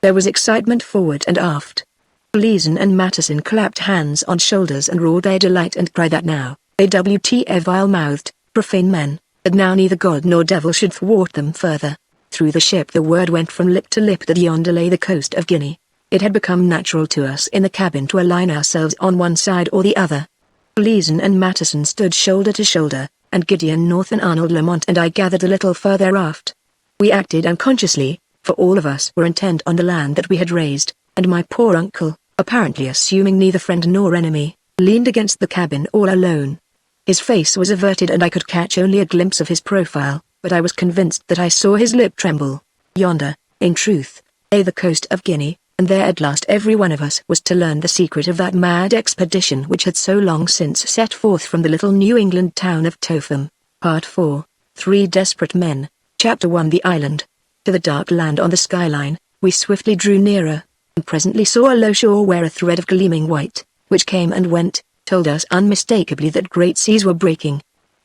[SPEAKER 1] There was excitement forward and aft. Gleason and Matteson clapped hands on shoulders and roared their delight and cried that now, AWT vile-mouthed, profane men, that now neither God nor devil should thwart them further. Through the ship the word went from lip to lip that yonder lay the coast of Guinea. It had become natural to us in the cabin to align ourselves on one side or the other. Gleason and Matteson stood shoulder to shoulder, and Gideon North and Arnold Lamont and I gathered a little further aft. We acted unconsciously, for all of us were intent on the land that we had raised, and my poor uncle, apparently assuming neither friend nor enemy, leaned against the cabin all alone. His face was averted and I could catch only a glimpse of his profile, but I was convinced that I saw his lip tremble. Yonder, in truth, lay the coast of Guinea, and there at last every one of us was to learn the secret of that mad expedition which had so long since set forth from the little New England town of Topham. Part 4, 3 Desperate Men, Chapter 1 The Island. To the dark land on the skyline, we swiftly drew nearer, and presently saw a low shore where a thread of gleaming white, which came and went, told us unmistakably that great seas were breaking.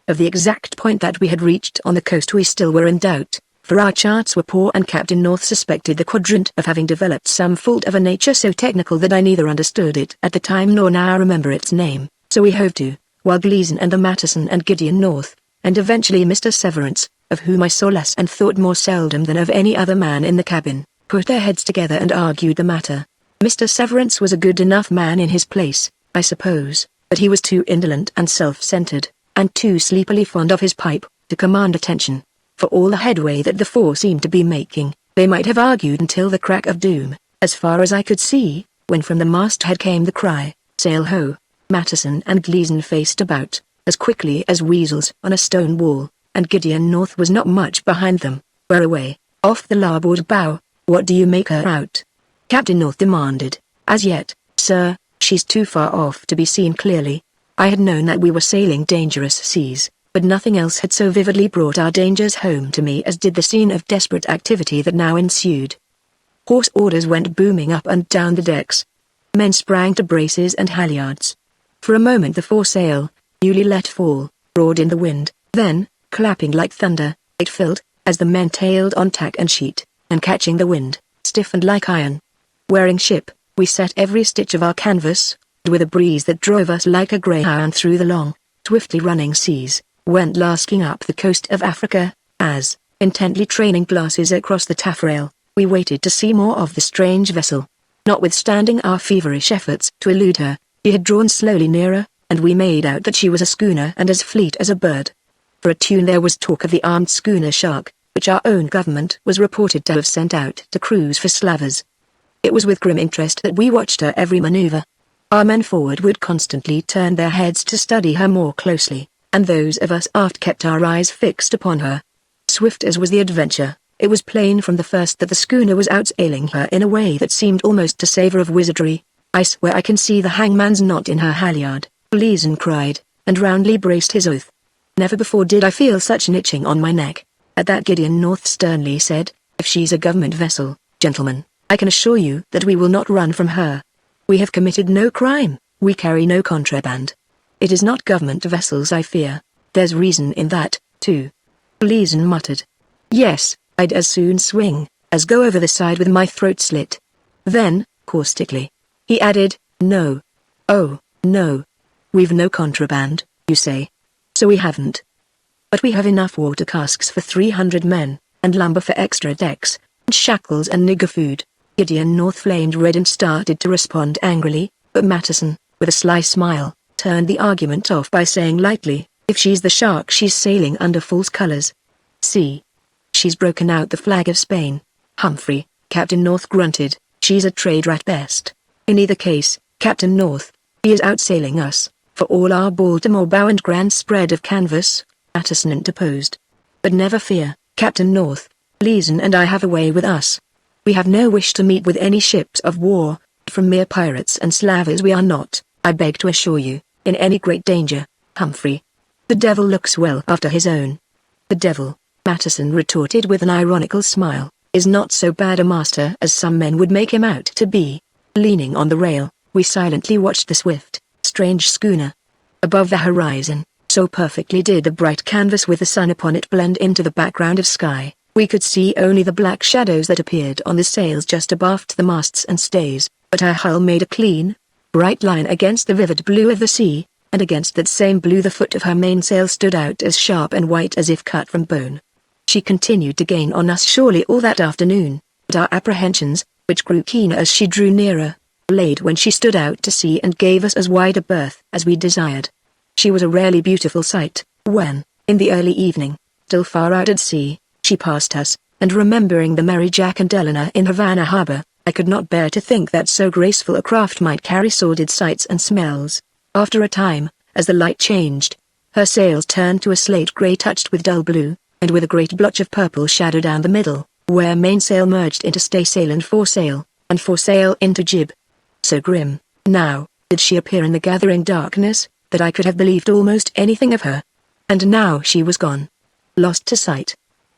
[SPEAKER 1] Of the exact point that we had reached on the coast we still were in doubt, for our charts were poor and Captain North suspected the quadrant of having developed some fault of a nature so technical that I neither understood it at the time nor now remember its name, so we hove to, while Gleason and the Matteson and Gideon North, and eventually Mr. Severance, of whom I saw less and thought more seldom than of any other man in the cabin, put their heads together and argued the matter. Mr. Severance was a good enough man in his place, I suppose, but he was too indolent and self-centered, and too sleepily fond of his pipe, to command attention. For all the headway that the four seemed to be making, they might have argued until the crack of doom, as far as I could see, when from the masthead came the cry, "Sail ho!" Matteson and Gleason faced about, as quickly as weasels on a stone wall, and Gideon North was not much behind them. "Where away, off the larboard bow, what do you make her out?" Captain North demanded. "As yet, sir, she's too far off to be seen clearly." I had known that we were sailing dangerous seas, but nothing else had so vividly brought our dangers home to me as did the scene of desperate activity that now ensued. Hoarse orders went booming up and down the decks. Men sprang to braces and halyards. For a moment the foresail, newly let fall, roared in the wind, then, clapping like thunder, it filled, as the men tailed on tack and sheet, and catching the wind, stiffened like iron. Wearing ship, we set every stitch of our canvas, and with a breeze that drove us like a greyhound through the long, swiftly running seas, went lasking up the coast of Africa, as, intently training glasses across the taffrail, we waited to see more of the strange vessel. Notwithstanding our feverish efforts to elude her, she had drawn slowly nearer, and we made out that she was a schooner and as fleet as a bird. For a tune there was talk of the armed schooner Shark, which our own government was reported to have sent out to cruise for slavers. It was with grim interest that we watched her every maneuver. Our men forward would constantly turn their heads to study her more closely, and those of us aft kept our eyes fixed upon her. Swift as was the adventure, it was plain from the first that the schooner was outsailing her in a way that seemed almost to savor of wizardry. "I swear I can see the hangman's knot in her halyard," Gleason cried, and roundly braced his oath. "Never before did I feel such an itching on my neck." At that Gideon North sternly said, "If she's a government vessel, gentlemen, I can assure you that we will not run from her. We have committed no crime, we carry no contraband. It is not government vessels I fear, there's reason in that, too." Gleason muttered. "Yes, I'd as soon swing, as go over the side with my throat slit." Then, caustically, he added, "No. Oh, no. We've no contraband, you say. So we haven't. But we have enough water casks for 300 men, and lumber for extra decks, and shackles and nigger food." Gideon North flamed red and started to respond angrily, but Matteson, with a sly smile, turned the argument off by saying lightly, "If she's the Shark she's sailing under false colors. See. She's broken out the flag of Spain." "Humphrey," Captain North grunted, "she's a trader at best. In either case, Captain North, he is outsailing us, for all our Baltimore bow and grand spread of canvas," Matteson interposed. "But never fear, Captain North, Gleason and I have a way with us. We have no wish to meet with any ships of war, from mere pirates and slavers we are not, I beg to assure you, in any great danger, Humphrey. The devil looks well after his own." "The devil," Matteson retorted with an ironical smile, "is not so bad a master as some men would make him out to be." Leaning on the rail, we silently watched the swift, strange schooner. Above the horizon, so perfectly did the bright canvas with the sun upon it blend into the background of sky, we could see only the black shadows that appeared on the sails just abaft the masts and stays, but her hull made a clean, bright line against the vivid blue of the sea, and against that same blue the foot of her mainsail stood out as sharp and white as if cut from bone. She continued to gain on us surely all that afternoon, but our apprehensions, which grew keener as she drew nearer, laid when she stood out to sea and gave us as wide a berth as we desired. She was a rarely beautiful sight, when, in the early evening, still far out at sea, she passed us, and remembering the Mary Jack and Eleanor in Havana harbor, I could not bear to think that so graceful a craft might carry sordid sights and smells. After a time, as the light changed, her sails turned to a slate gray touched with dull blue, and with a great blotch of purple shadow down the middle, where mainsail merged into staysail and foresail into jib. So grim, now, did she appear in the gathering darkness, that I could have believed almost anything of her. And now she was gone. Lost to sight.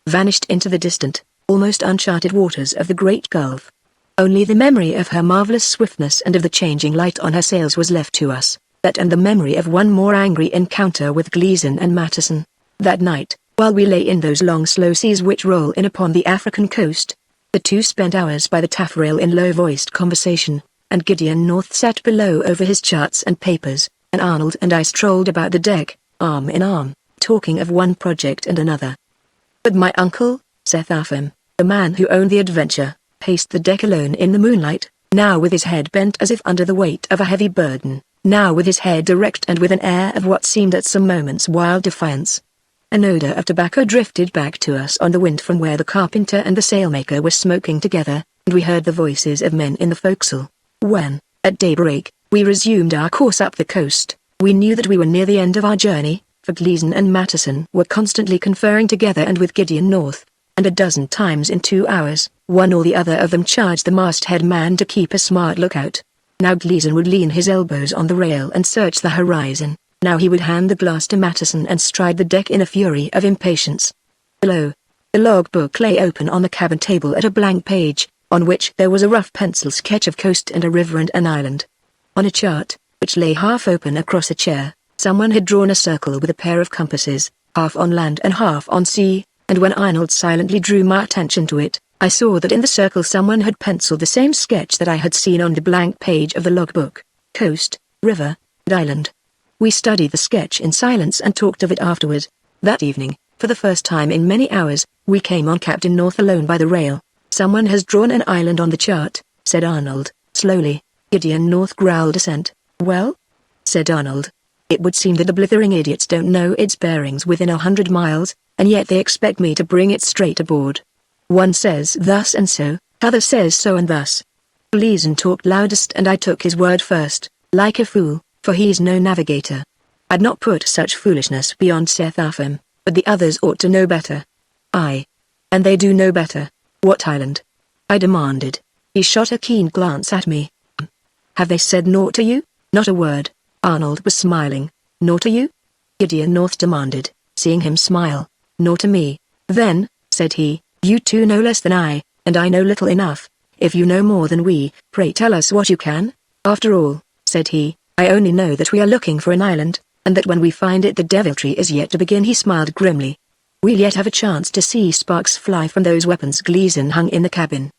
[SPEAKER 1] Vanished into the distant, almost uncharted waters of the great gulf. Only the memory of her marvelous swiftness and of the changing light on her sails was left to us, that and the memory of one more angry encounter with Gleason and Matteson. That night, while we lay in those long slow seas which roll in upon the African coast, the two spent hours by the taffrail in low-voiced conversation, and Gideon North sat below over his charts and papers, and Arnold and I strolled about the deck, arm in arm, talking of one project and another. But my uncle, Seth Affam, the man who owned the Adventure, paced the deck alone in the moonlight, now with his head bent as if under the weight of a heavy burden, now with his head erect and with an air of what seemed at some moments wild defiance. An odor of tobacco drifted back to us on the wind from where the carpenter and the sailmaker were smoking together, and we heard the voices of men in the forecastle. When, at daybreak, we resumed our course up the coast, we knew that we were near the end of our journey, for Gleason and Matteson were constantly conferring together and with Gideon North, and a dozen times in 2 hours, one or the other of them charged the masthead man to keep a smart lookout. Now Gleason would lean his elbows on the rail and search the horizon, now he would hand the glass to Matteson and stride the deck in a fury of impatience. Below, the logbook lay open on the cabin table at a blank page, on which there was a rough pencil sketch of coast and a river and an island. On a chart, which lay half open across a chair, someone had drawn a circle with a pair of compasses, half on land and half on sea, and when Arnold silently drew my attention to it, I saw that in the circle someone had penciled the same sketch that I had seen on the blank page of the logbook: coast, river, and island. We studied the sketch in silence and talked of it afterward. That evening, for the first time in many hours, we came on Captain North alone by the rail. "Someone has drawn an island on the chart," said Arnold, slowly. Gideon North growled assent. "Well?" said Arnold. "It would seem that the blithering idiots don't know its bearings within 100 miles, and yet they expect me to bring it straight aboard. One says thus and so, t'other says so and thus." Gleason talked loudest and I took his word first, like a fool, for he's no navigator. I'd not put such foolishness beyond Seth Affam, but the others ought to know better. "Aye. And they do know better. What island?" I demanded. He shot a keen glance at me. "Have they said naught to you?" "Not a word." Arnold was smiling. "Nor to you?" Gideon North demanded, seeing him smile. "Nor to me." "Then," said he, "you two know less than I, and I know little enough. If you know more than we, pray tell us what you can." "After all," said he, "I only know that we are looking for an island, and that when we find it the deviltry is yet to begin." He smiled grimly. "We'll yet have a chance to see sparks fly from those weapons Gleason hung in the cabin.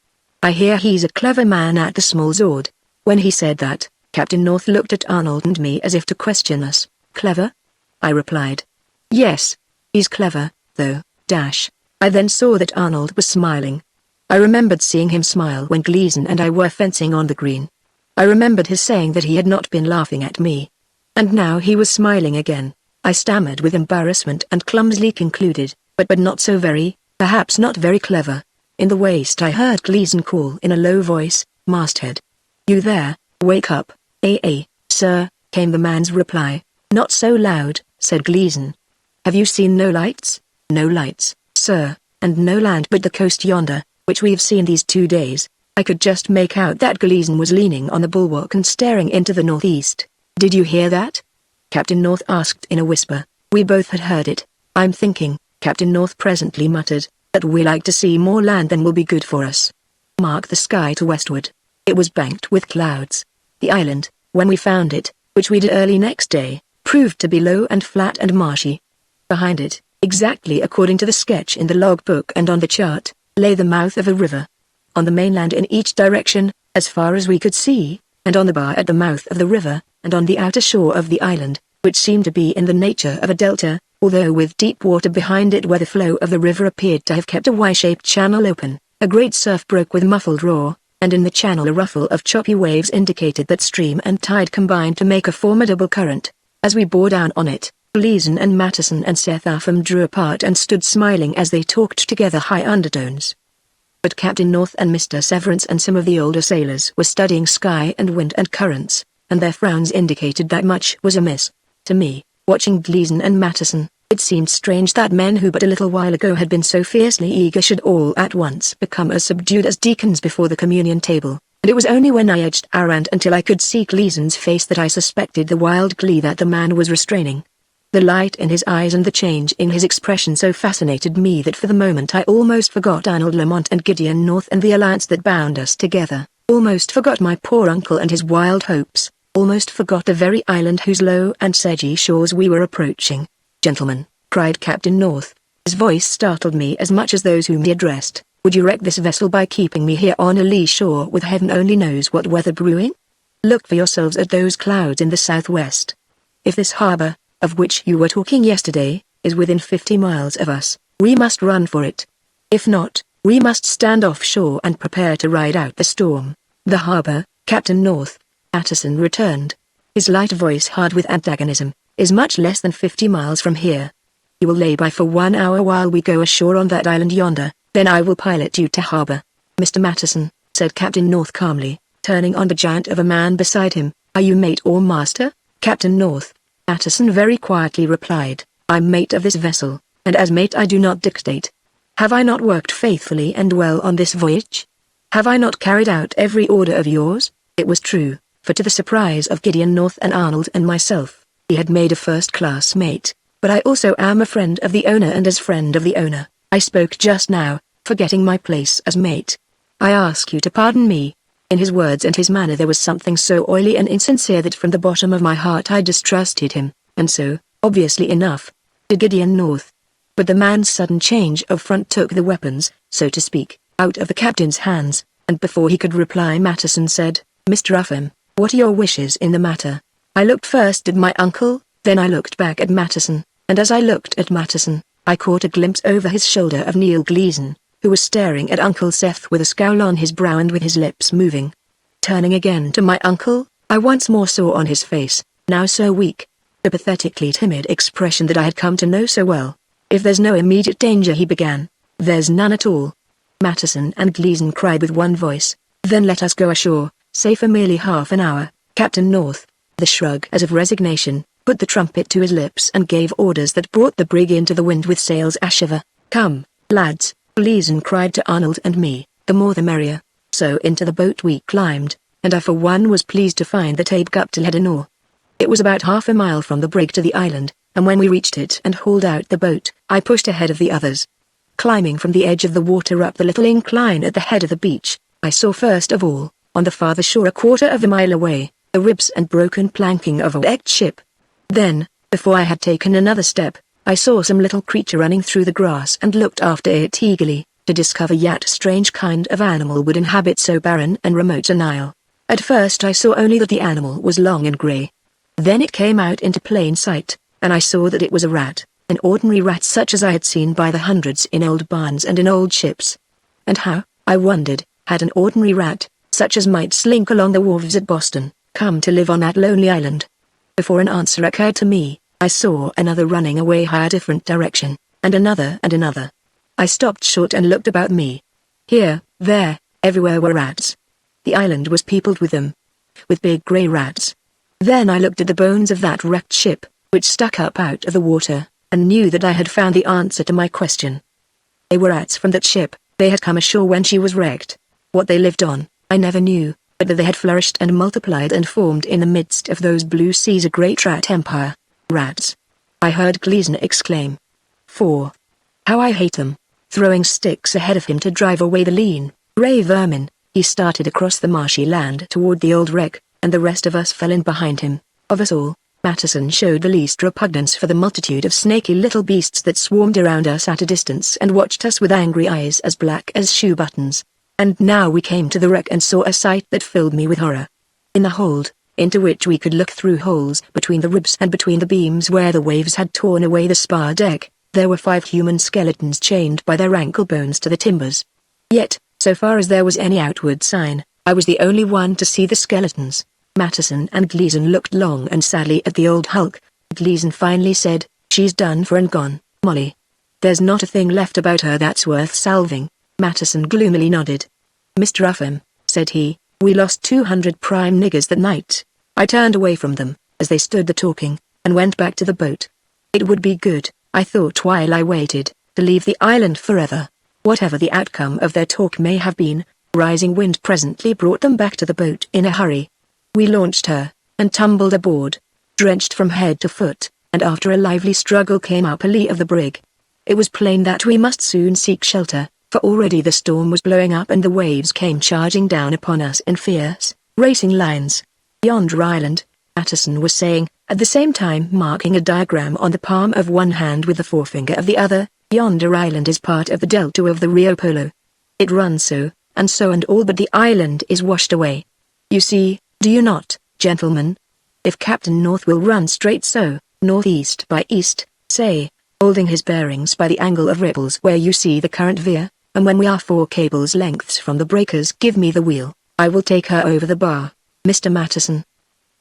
[SPEAKER 1] I hear he's a clever man at the small sword." When he said that, Captain North looked at Arnold and me as if to question us. "Clever?" I replied. "Yes. He's clever, though, dash." I then saw that Arnold was smiling. I remembered seeing him smile when Gleason and I were fencing on the green. I remembered his saying that he had not been laughing at me. And now he was smiling again. I stammered with embarrassment and clumsily concluded, but not so very, perhaps not very clever. In the waist I heard Gleason call in a low voice, "Masthead. You there, wake up." Sir," came the man's reply. "Not so loud," said Gleason. "Have you seen no lights?" "No lights, sir, and no land but the coast yonder, which we've seen these 2 days." I could just make out that Gleason was leaning on the bulwark and staring into the northeast. "Did you hear that?" Captain North asked in a whisper. We both had heard it. "I'm thinking," Captain North presently muttered, "that we like to see more land than will be good for us." Mark the sky to westward. It was banked with clouds. The island, when we found it, which we did early next day, proved to be low and flat and marshy. Behind it, exactly according to the sketch in the logbook and on the chart, lay the mouth of a river. On the mainland in each direction, as far as we could see, and on the bar at the mouth of the river, and on the outer shore of the island, which seemed to be in the nature of a delta, although with deep water behind it where the flow of the river appeared to have kept a Y-shaped channel open, a great surf broke with muffled roar, and in the channel a ruffle of choppy waves indicated that stream and tide combined to make a formidable current. As we bore down on it, Gleason and Matteson and Seth Affam drew apart and stood smiling as they talked together high undertones. But Captain North and Mr. Severance and some of the older sailors were studying sky and wind and currents, and their frowns indicated that much was amiss. To me, watching Gleason and Matteson, it seemed strange that men who but a little while ago had been so fiercely eager should all at once become as subdued as deacons before the communion table, and it was only when I edged around until I could see Gleason's face that I suspected the wild glee that the man was restraining. The light in his eyes and the change in his expression so fascinated me that for the moment I almost forgot Arnold Lamont and Gideon North and the alliance that bound us together, almost forgot my poor uncle and his wild hopes, almost forgot the very island whose low and sedgy shores we were approaching. "Gentlemen," cried Captain North, his voice startled me as much as those whom he addressed, "would you wreck this vessel by keeping me here on a lee shore with heaven only knows what weather brewing? Look for yourselves at those clouds in the southwest. If this harbor, of which you were talking yesterday, is within 50 miles of us, we must run for it. If not, we must stand offshore and prepare to ride out the storm." "The harbor, Captain North," Matteson returned. his light voice hard with antagonism, is much less than 50 miles from here. You will lay by for 1 hour while we go ashore on that island yonder, then I will pilot you to harbor. Mr. Matterson, said Captain North calmly, turning on the giant of a man beside him, are you mate or master, Captain North? Matterson very quietly replied, I'm mate of this vessel, and as mate I do not dictate. Have I not worked faithfully and well on this voyage? Have I not carried out every order of yours? It was true, for to the surprise of Gideon North and Arnold and myself, he had made a first-class mate, but I also am a friend of the owner, and as friend of the owner, I spoke just now, forgetting my place as mate. I ask you to pardon me. In his words and his manner there was something so oily and insincere that from the bottom of my heart I distrusted him, and so, obviously enough, did Gideon North. But the man's sudden change of front took the weapons, so to speak, out of the captain's hands, and before he could reply Matterson said, Mr. Upham, what are your wishes in the matter? I looked first at my uncle, then I looked back at Matterson, and as I looked at Matterson, I caught a glimpse over his shoulder of Neil Gleason, who was staring at Uncle Seth with a scowl on his brow and with his lips moving. Turning again to my uncle, I once more saw on his face, now so weak, the pathetically timid expression that I had come to know so well. If there's no immediate danger, he began. There's none at all. Matterson and Gleason cried with one voice, then let us go ashore, say for merely half an hour, Captain North. The shrug as of resignation, put the trumpet to his lips and gave orders that brought the brig into the wind with sails ashiver. Come, lads, Gleason cried to Arnold and me, the more the merrier. So into the boat we climbed, and I for one was pleased to find that Abe Guptill had an oar. It was about half a mile from the brig to the island, and when we reached it and hauled out the boat, I pushed ahead of the others. Climbing from the edge of the water up the little incline at the head of the beach, I saw first of all, on the farther shore a quarter of a mile away, the ribs and broken planking of a wrecked ship. Then, before I had taken another step, I saw some little creature running through the grass and looked after it eagerly, to discover yet strange kind of animal would inhabit so barren and remote an isle. At first I saw only that the animal was long and grey. Then it came out into plain sight, and I saw that it was a rat, an ordinary rat such as I had seen by the hundreds in old barns and in old ships. And how, I wondered, had an ordinary rat, such as might slink along the wharves at Boston, come to live on that lonely island? Before an answer occurred to me, I saw another running away a different direction, and another and another. I stopped short and looked about me. Here, there, everywhere were rats. The island was peopled with them. With big grey rats. Then I looked at the bones of that wrecked ship, which stuck up out of the water, and knew that I had found the answer to my question. They were rats from that ship. They had come ashore when she was wrecked. What they lived on, I never knew, but that they had flourished and multiplied and formed in the midst of those blue seas a great rat empire. Rats. I heard Gleason exclaim. For how I hate them. Throwing sticks ahead of him to drive away the lean, grey vermin, he started across the marshy land toward the old wreck, and the rest of us fell in behind him. Of us all, Matterson showed the least repugnance for the multitude of snaky little beasts that swarmed around us at a distance and watched us with angry eyes as black as shoe buttons. And now we came to the wreck and saw a sight that filled me with horror. In the hold, into which we could look through holes between the ribs and between the beams where the waves had torn away the spar deck, there were 5 human skeletons chained by their ankle bones to the timbers. Yet, so far as there was any outward sign, I was the only one to see the skeletons. Matterson and Gleason looked long and sadly at the old hulk. Gleason finally said, "She's done for and gone, Molly. There's not a thing left about her that's worth salving." Matterson gloomily nodded. "Mr. Upham," said he, "we lost 200 prime niggers that night." I turned away from them, as they stood there talking, and went back to the boat. It would be good, I thought while I waited, to leave the island forever. Whatever the outcome of their talk may have been, rising wind presently brought them back to the boat in a hurry. We launched her, and tumbled aboard, drenched from head to foot, and after a lively struggle came up a lee of the brig. It was plain that we must soon seek shelter, for already the storm was blowing up and the waves came charging down upon us in fierce, racing lines. "Yonder island," Matterson was saying, at the same time marking a diagram on the palm of one hand with the forefinger of the other, "yonder island is part of the delta of the Rio Polo. It runs so, and all but the island is washed away. You see, do you not, gentlemen? If Captain North will run straight so, northeast by east, say, holding his bearings by the angle of ripples where you see the current veer, and when we are 4 cables lengths from the breakers give me the wheel, I will take her over the bar, Mr. Matterson."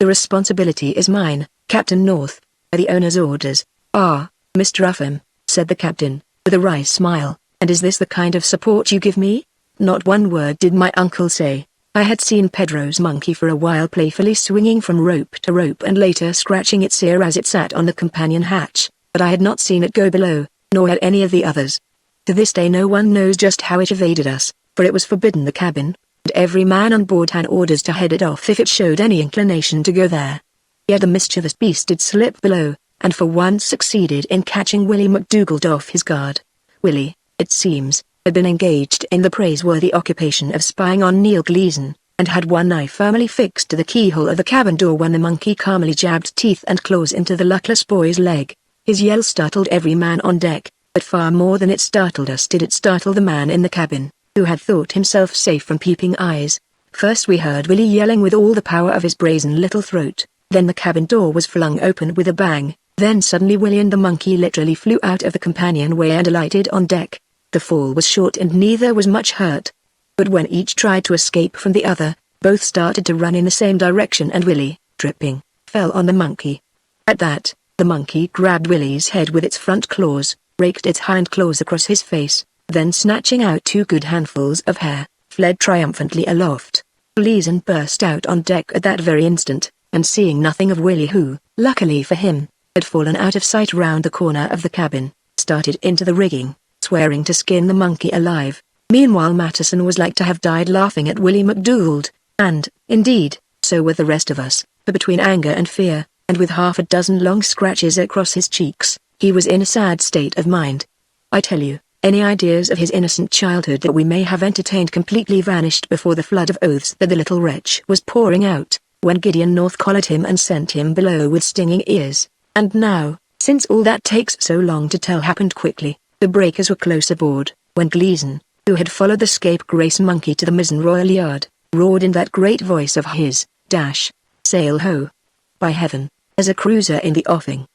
[SPEAKER 1] The responsibility is mine, Captain North, by the owner's orders. Ah, Mr. Upham, said the captain, with a wry smile, and is this the kind of support you give me? Not one word did my uncle say. I had seen Pedro's monkey for a while playfully swinging from rope to rope and later scratching its ear as it sat on the companion hatch, but I had not seen it go below, nor had any of the others. To this day no one knows just how it evaded us, for it was forbidden the cabin, and every man on board had orders to head it off if it showed any inclination to go there. Yet the mischievous beast did slip below, and for once succeeded in catching Willie McDougald off his guard. Willie, it seems, had been engaged in the praiseworthy occupation of spying on Neil Gleason, and had one eye firmly fixed to the keyhole of the cabin door when the monkey calmly jabbed teeth and claws into the luckless boy's leg. His yell startled every man on deck, but far more than it startled us did it startle the man in the cabin, who had thought himself safe from peeping eyes. First we heard Willie yelling with all the power of his brazen little throat, then the cabin door was flung open with a bang, then suddenly Willie and the monkey literally flew out of the companionway and alighted on deck. The fall was short and neither was much hurt. But when each tried to escape from the other, both started to run in the same direction and Willie, dripping, fell on the monkey. At that, the monkey grabbed Willie's head with its front claws, raked its hind claws across his face, then snatching out 2 good handfuls of hair, fled triumphantly aloft. Gleason burst out on deck at that very instant, and seeing nothing of Willie who, luckily for him, had fallen out of sight round the corner of the cabin, started into the rigging, swearing to skin the monkey alive. Meanwhile Matteson was like to have died laughing at Willie McDougald, and, indeed, so were the rest of us, for between anger and fear, and with half a dozen long scratches across his cheeks, he was in a sad state of mind. I tell you, any ideas of his innocent childhood that we may have entertained completely vanished before the flood of oaths that the little wretch was pouring out, when Gideon North collared him and sent him below with stinging ears. And now, since all that takes so long to tell happened quickly, the breakers were close aboard, when Gleason, who had followed the scapegrace monkey to the mizzen royal yard, roared in that great voice of his, "Dash! Sail ho! By heaven, there's a cruiser in the offing!"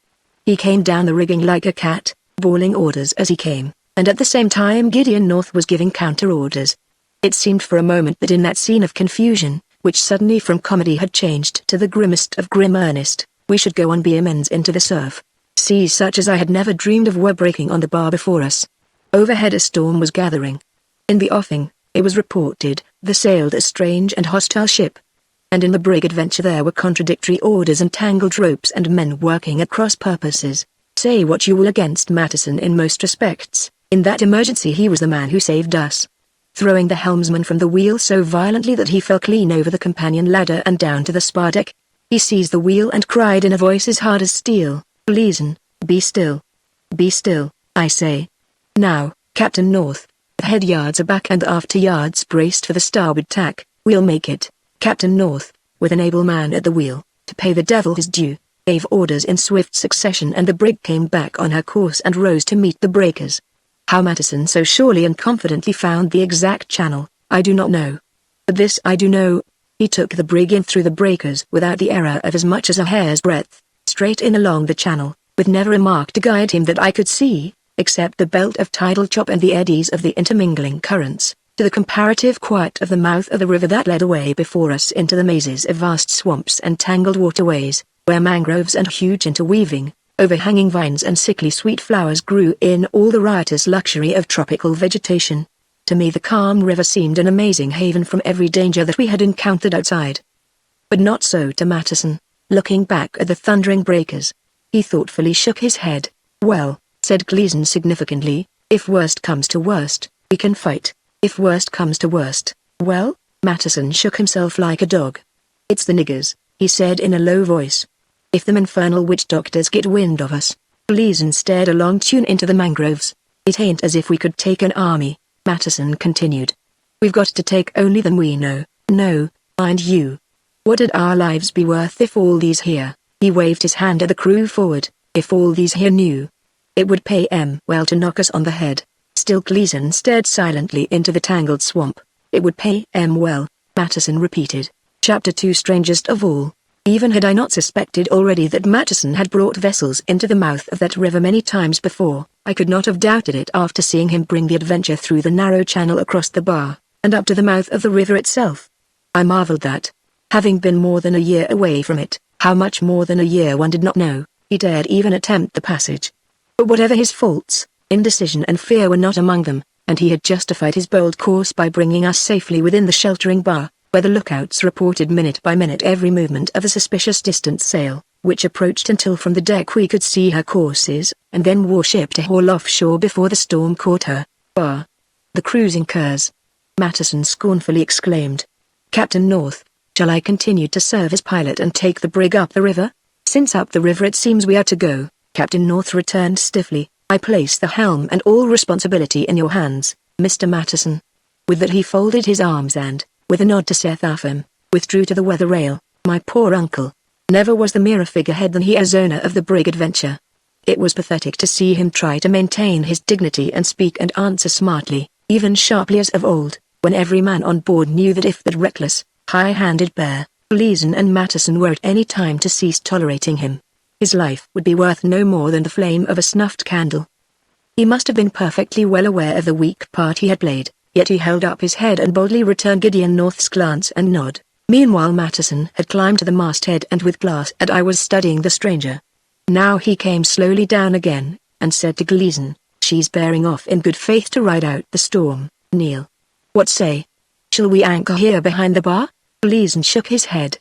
[SPEAKER 1] He came down the rigging like a cat, bawling orders as he came, and at the same time Gideon North was giving counter-orders. It seemed for a moment that in that scene of confusion, which suddenly from comedy had changed to the grimmest of grim earnest, we should go on beam ends into the surf. Seas such as I had never dreamed of were breaking on the bar before us. Overhead a storm was gathering. In the offing, it was reported, there sailed a strange and hostile ship. And in the brig Adventure there were contradictory orders and tangled ropes and men working at cross purposes. Say what you will against Matteson in most respects, in that emergency he was the man who saved us. Throwing the helmsman from the wheel so violently that he fell clean over the companion ladder and down to the spar deck, he seized the wheel and cried in a voice as hard as steel, "Gleason, be still. Be still, I say. Now, Captain North, the head yards are back and the after yards braced for the starboard tack, we'll make it." Captain North, with an able man at the wheel, to pay the devil his due, gave orders in swift succession and the brig came back on her course and rose to meet the breakers. How Matteson so surely and confidently found the exact channel, I do not know. But this I do know, he took the brig in through the breakers without the error of as much as a hair's breadth, straight in along the channel, with never a mark to guide him that I could see, except the belt of tidal chop and the eddies of the intermingling currents, to the comparative quiet of the mouth of the river that led away before us into the mazes of vast swamps and tangled waterways, where mangroves and huge interweaving, overhanging vines and sickly sweet flowers grew in all the riotous luxury of tropical vegetation. To me the calm river seemed an amazing haven from every danger that we had encountered outside. But not so to Matteson. Looking back at the thundering breakers, he thoughtfully shook his head. "Well," said Gleason significantly, "if worst comes to worst, we can fight. If worst comes to worst, well?" Matteson shook himself like a dog. "It's the niggers," he said in a low voice. "If them infernal witch doctors get wind of us." Gleason stared a long tune into the mangroves. "It ain't as if we could take an army," Matteson continued. "We've got to take only them we know. No, mind you. What'd our lives be worth if all these here," he waved his hand at the crew forward, "if all these here knew? It would pay 'em well to knock us on the head." Still Gleason stared silently into the tangled swamp. "It would pay 'em well," Matteson repeated. Chapter 2 Strangest of all. Even had I not suspected already that Matteson had brought vessels into the mouth of that river many times before, I could not have doubted it after seeing him bring the Adventure through the narrow channel across the bar, and up to the mouth of the river itself. I marveled that, Having been more than a year away from it, how much more than a year one did not know, he dared even attempt the passage. But whatever his faults, indecision and fear were not among them, and he had justified his bold course by bringing us safely within the sheltering bar, where the lookouts reported minute by minute every movement of the suspicious distant sail, which approached until from the deck we could see her courses, and then warship to haul offshore before the storm caught her. "Bar! The cruising curs!" Matteson scornfully exclaimed. "Captain North, shall I continue to serve as pilot and take the brig up the river?" "Since up the river it seems we are to go," Captain North returned stiffly, "I place the helm and all responsibility in your hands, Mr. Matteson." With that he folded his arms and, with a nod to Seth Upham, withdrew to the weather rail. My poor uncle. Never was the nearer figurehead than he as owner of the brig Adventure. It was pathetic to see him try to maintain his dignity and speak and answer smartly, even sharply as of old, when every man on board knew that if that reckless, high-handed pair, Gleason and Matteson were at any time to cease tolerating him, his life would be worth no more than the flame of a snuffed candle. He must have been perfectly well aware of the weak part he had played, yet he held up his head and boldly returned Gideon North's glance and nod. Meanwhile Matteson had climbed to the masthead and with glass and I was studying the stranger. Now he came slowly down again, and said to Gleason, "She's bearing off in good faith to ride out the storm, Neil. What say? Shall we anchor here behind the bar?" Gleason shook his head.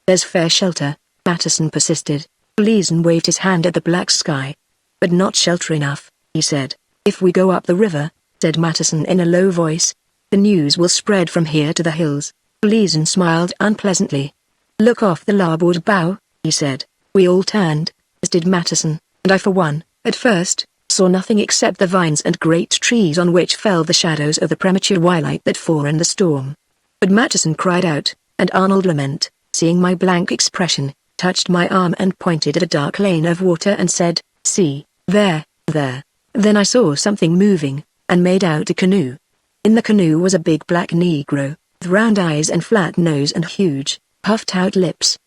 [SPEAKER 1] "There's fair shelter," Matteson persisted. Gleason waved his hand at the black sky. "But not shelter enough," he said. "If we go up the river," said Matteson in a low voice, "the news will spread from here to the hills." Gleason smiled unpleasantly. "Look off the larboard bow," he said. We all turned, as did Matteson, and I for one, at first, saw nothing except the vines and great trees on which fell the shadows of the premature twilight that forerun the storm. But Matteson cried out, and Arnold Lament, seeing my blank expression, touched my arm and pointed at a dark lane of water and said, "See, there, there." Then I saw something moving, and made out a canoe. In the canoe was a big black negro, with round eyes and flat nose and huge, puffed-out lips.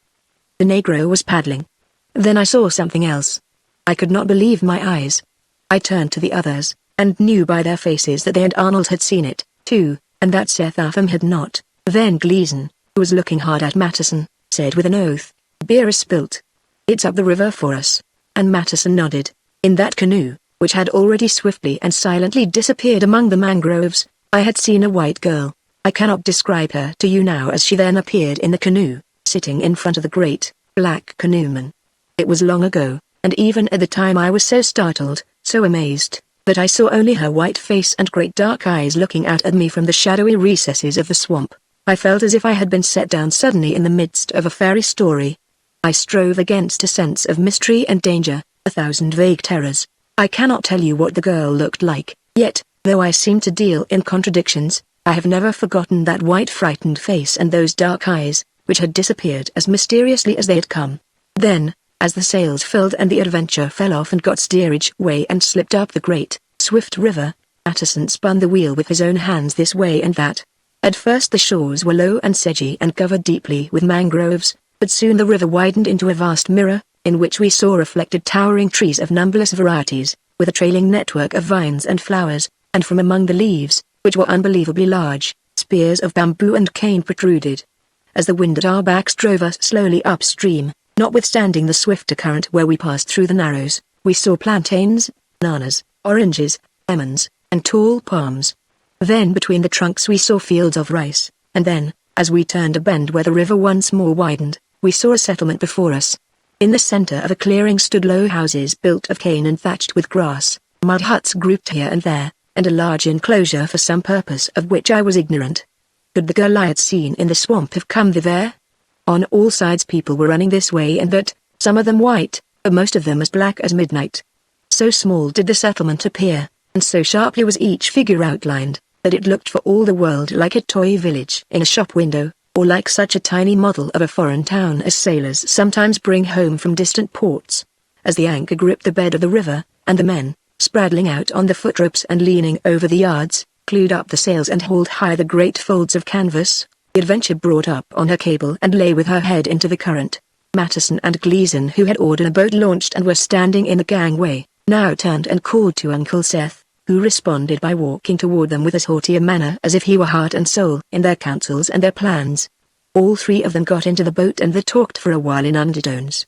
[SPEAKER 1] The negro was paddling. Then I saw something else. I could not believe my eyes. I turned to the others, and knew by their faces that they and Arnold had seen it, too, and that Seth Upham had not. Then Gleason, who was looking hard at Matteson, said with an oath, "Beer is spilt. It's up the river for us." And Matteson nodded. In that canoe, which had already swiftly and silently disappeared among the mangroves, I had seen a white girl. I cannot describe her to you now as she then appeared in the canoe, sitting in front of the great, black canoeman. It was long ago, and even at the time I was so startled, so amazed, that I saw only her white face and great dark eyes looking out at me from the shadowy recesses of the swamp. I felt as if I had been set down suddenly in the midst of a fairy story. I strove against a sense of mystery and danger, a thousand vague terrors. I cannot tell you what the girl looked like, yet, though I seem to deal in contradictions, I have never forgotten that white frightened face and those dark eyes, which had disappeared as mysteriously as they had come. Then, as the sails filled and the Adventure fell off and got steerage way and slipped up the great, swift river, Matteson spun the wheel with his own hands this way and that. At first the shores were low and sedgy and covered deeply with mangroves, but soon the river widened into a vast mirror, in which we saw reflected towering trees of numberless varieties, with a trailing network of vines and flowers, and from among the leaves, which were unbelievably large, spears of bamboo and cane protruded. As the wind at our backs drove us slowly upstream, notwithstanding the swifter current where we passed through the narrows, we saw plantains, bananas, oranges, lemons, and tall palms. Then between the trunks we saw fields of rice, and then, as we turned a bend where the river once more widened, we saw a settlement before us. In the center of a clearing stood low houses built of cane and thatched with grass, mud huts grouped here and there, and a large enclosure for some purpose of which I was ignorant. Could the girl I had seen in the swamp have come thither? On all sides people were running this way and that, some of them white, but most of them as black as midnight. So small did the settlement appear, and so sharply was each figure outlined, that it looked for all the world like a toy village in a shop window, or like such a tiny model of a foreign town as sailors sometimes bring home from distant ports. As the anchor gripped the bed of the river, and the men, spraddling out on the footropes and leaning over the yards, clewed up the sails and hauled high the great folds of canvas, the Adventure brought up on her cable and lay with her head into the current. Matteson and Gleason, who had ordered a boat launched and were standing in the gangway, now turned and called to Uncle Seth, who responded by walking toward them with as haughty a manner as if he were heart and soul in their counsels and their plans. All three of them got into the boat and they talked for a while in undertones.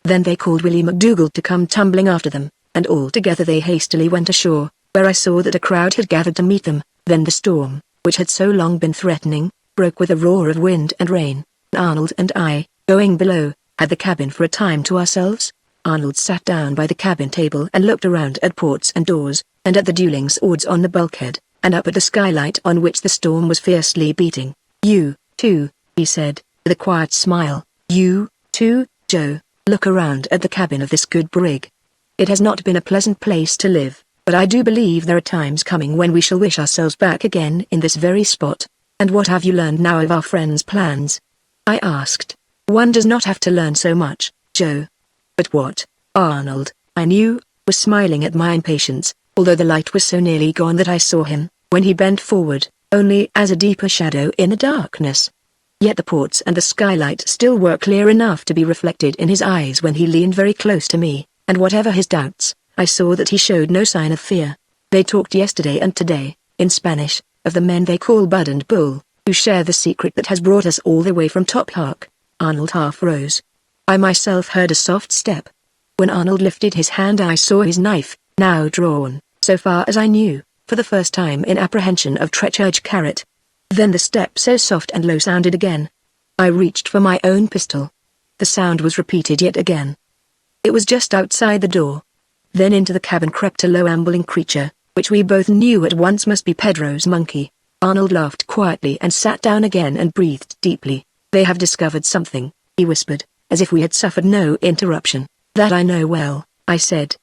[SPEAKER 1] Then they called Willie McDougal to come tumbling after them, and all together they hastily went ashore, where I saw that a crowd had gathered to meet them. Then the storm, which had so long been threatening, broke with a roar of wind and rain. Arnold and I, going below, had the cabin for a time to ourselves. Arnold sat down by the cabin table and looked around at ports and doors, and at the dueling swords on the bulkhead, and up at the skylight on which the storm was fiercely beating. "You, too," he said, with a quiet smile. "You, too, Joe, look around at the cabin of this good brig. It has not been a pleasant place to live, but I do believe there are times coming when we shall wish ourselves back again in this very spot. And what have you learned now of our friends' plans?" I asked. "One does not have to learn so much, Joe." "But what?" Arnold, I knew, was smiling at my impatience, although the light was so nearly gone that I saw him, when he bent forward, only as a deeper shadow in the darkness. Yet the ports and the skylight still were clear enough to be reflected in his eyes when he leaned very close to me, and whatever his doubts, I saw that he showed no sign of fear. "They talked yesterday and today, in Spanish, of the men they call Bud and Bull, who share the secret that has brought us all the way from Top Hark." Arnold half rose. I myself heard a soft step. When Arnold lifted his hand I saw his knife, now drawn, so far as I knew, for the first time in apprehension of treacherous Carrot. Then the step so soft and low sounded again. I reached for my own pistol. The sound was repeated yet again. It was just outside the door. Then into the cabin crept a low ambling creature, which we both knew at once must be Pedro's monkey. Arnold laughed quietly and sat down again and breathed deeply. "They have discovered something," he whispered, as if we had suffered no interruption. "That I know well," I said.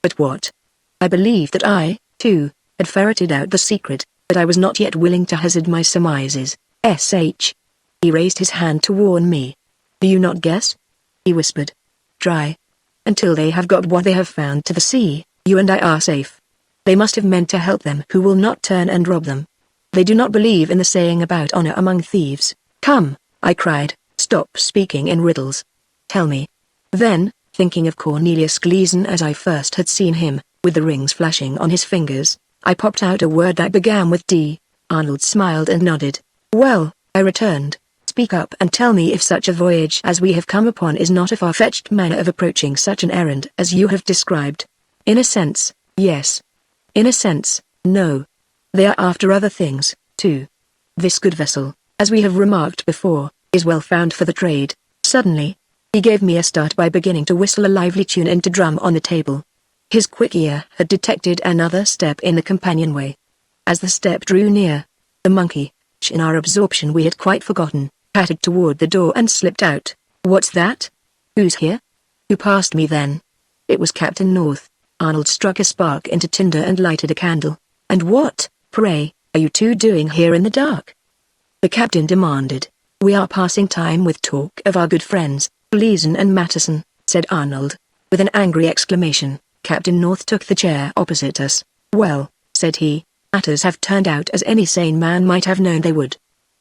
[SPEAKER 1] "But what?" I believed that I, too, had ferreted out the secret, but I was not yet willing to hazard my surmises. "Sh." He raised his hand to warn me. "Do you not guess?" he whispered. "Try. Until they have got what they have found to the sea, you and I are safe. They must have meant to help them who will not turn and rob them. They do not believe in the saying about honor among thieves." "Come," I cried, "stop speaking in riddles. Tell me." Then, thinking of Cornelius Gleason as I first had seen him, with the rings flashing on his fingers, I popped out a word that began with D. Arnold smiled and nodded. "Well," I returned, "speak up and tell me if such a voyage as we have come upon is not a far-fetched manner of approaching such an errand as you have described." "In a sense, yes. In a sense, no. They are after other things, too. This good vessel, as we have remarked before, is well found for the trade." Suddenly, he gave me a start by beginning to whistle a lively tune and to drum on the table. His quick ear had detected another step in the companionway. As the step drew near, the monkey, which in our absorption we had quite forgotten, pattered toward the door and slipped out. "What's that? Who's here?" "Who passed me then?" "It was Captain North." Arnold struck a spark into tinder and lighted a candle. "And what, pray, are you two doing here in the dark?" the captain demanded. "We are passing time with talk of our good friends, Gleason and Matteson," said Arnold, with an angry exclamation. Captain North took the chair opposite us. "Well," said he, "matters have turned out as any sane man might have known they would.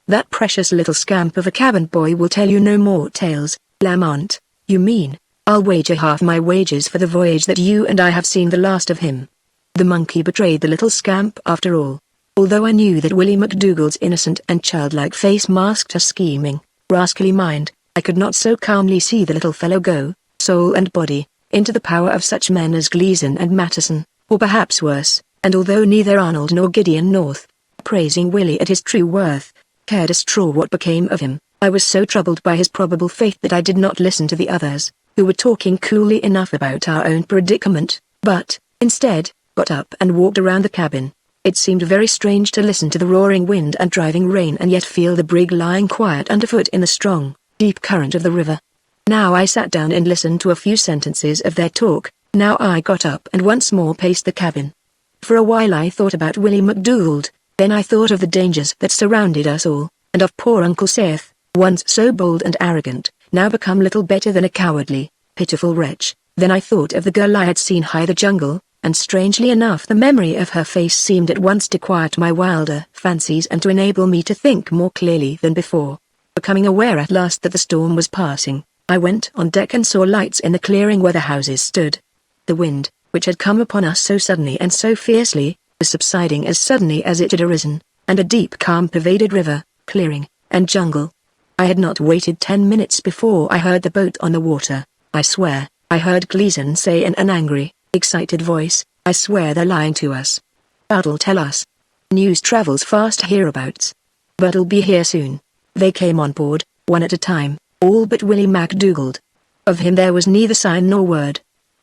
[SPEAKER 1] That precious little scamp of a cabin boy will tell you no more tales, Lamont." "You mean, I'll wager half my wages for the voyage that you and I have seen the last of him." The monkey betrayed the little scamp after all. Although I knew that Willie McDougal's innocent and childlike face masked a scheming, rascally mind, I could not so calmly see the little fellow go, soul and body, into the power of such men as Gleason and Matteson, or perhaps worse, and although neither Arnold nor Gideon North, praising Willie at his true worth, cared a straw what became of him, I was so troubled by his probable fate that I did not listen to the others, who were talking coolly enough about our own predicament, but, instead, got up and walked around the cabin. It seemed very strange to listen to the roaring wind and driving rain and yet feel the brig lying quiet underfoot in the strong, deep current of the river. Now I sat down and listened to a few sentences of their talk. Now I got up and once more paced the cabin. For a while I thought about Willie McDougal, then I thought of the dangers that surrounded us all, and of poor Uncle Seth, once so bold and arrogant, now become little better than a cowardly, pitiful wretch. Then I thought of the girl I had seen high the jungle, and strangely enough the memory of her face seemed at once to quiet my wilder fancies and to enable me to think more clearly than before. Becoming aware at last that the storm was passing, I went on deck and saw lights in the clearing where the houses stood. The wind, which had come upon us so suddenly and so fiercely, was subsiding as suddenly as it had arisen, and a deep calm pervaded river, clearing, and jungle. I had not waited 10 minutes before I heard the boat on the water. I swear, I heard Gleason say in an angry, excited voice, I swear they're lying to us. Bud'll tell us. News travels fast hereabouts. Bud'll be here soon. They came on board, one at a time, all but Willie MacDougald. Of him there was neither sign nor word.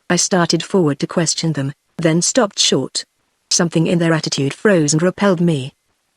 [SPEAKER 1] I started forward to question them, then stopped short. Something in their attitude froze and repelled me.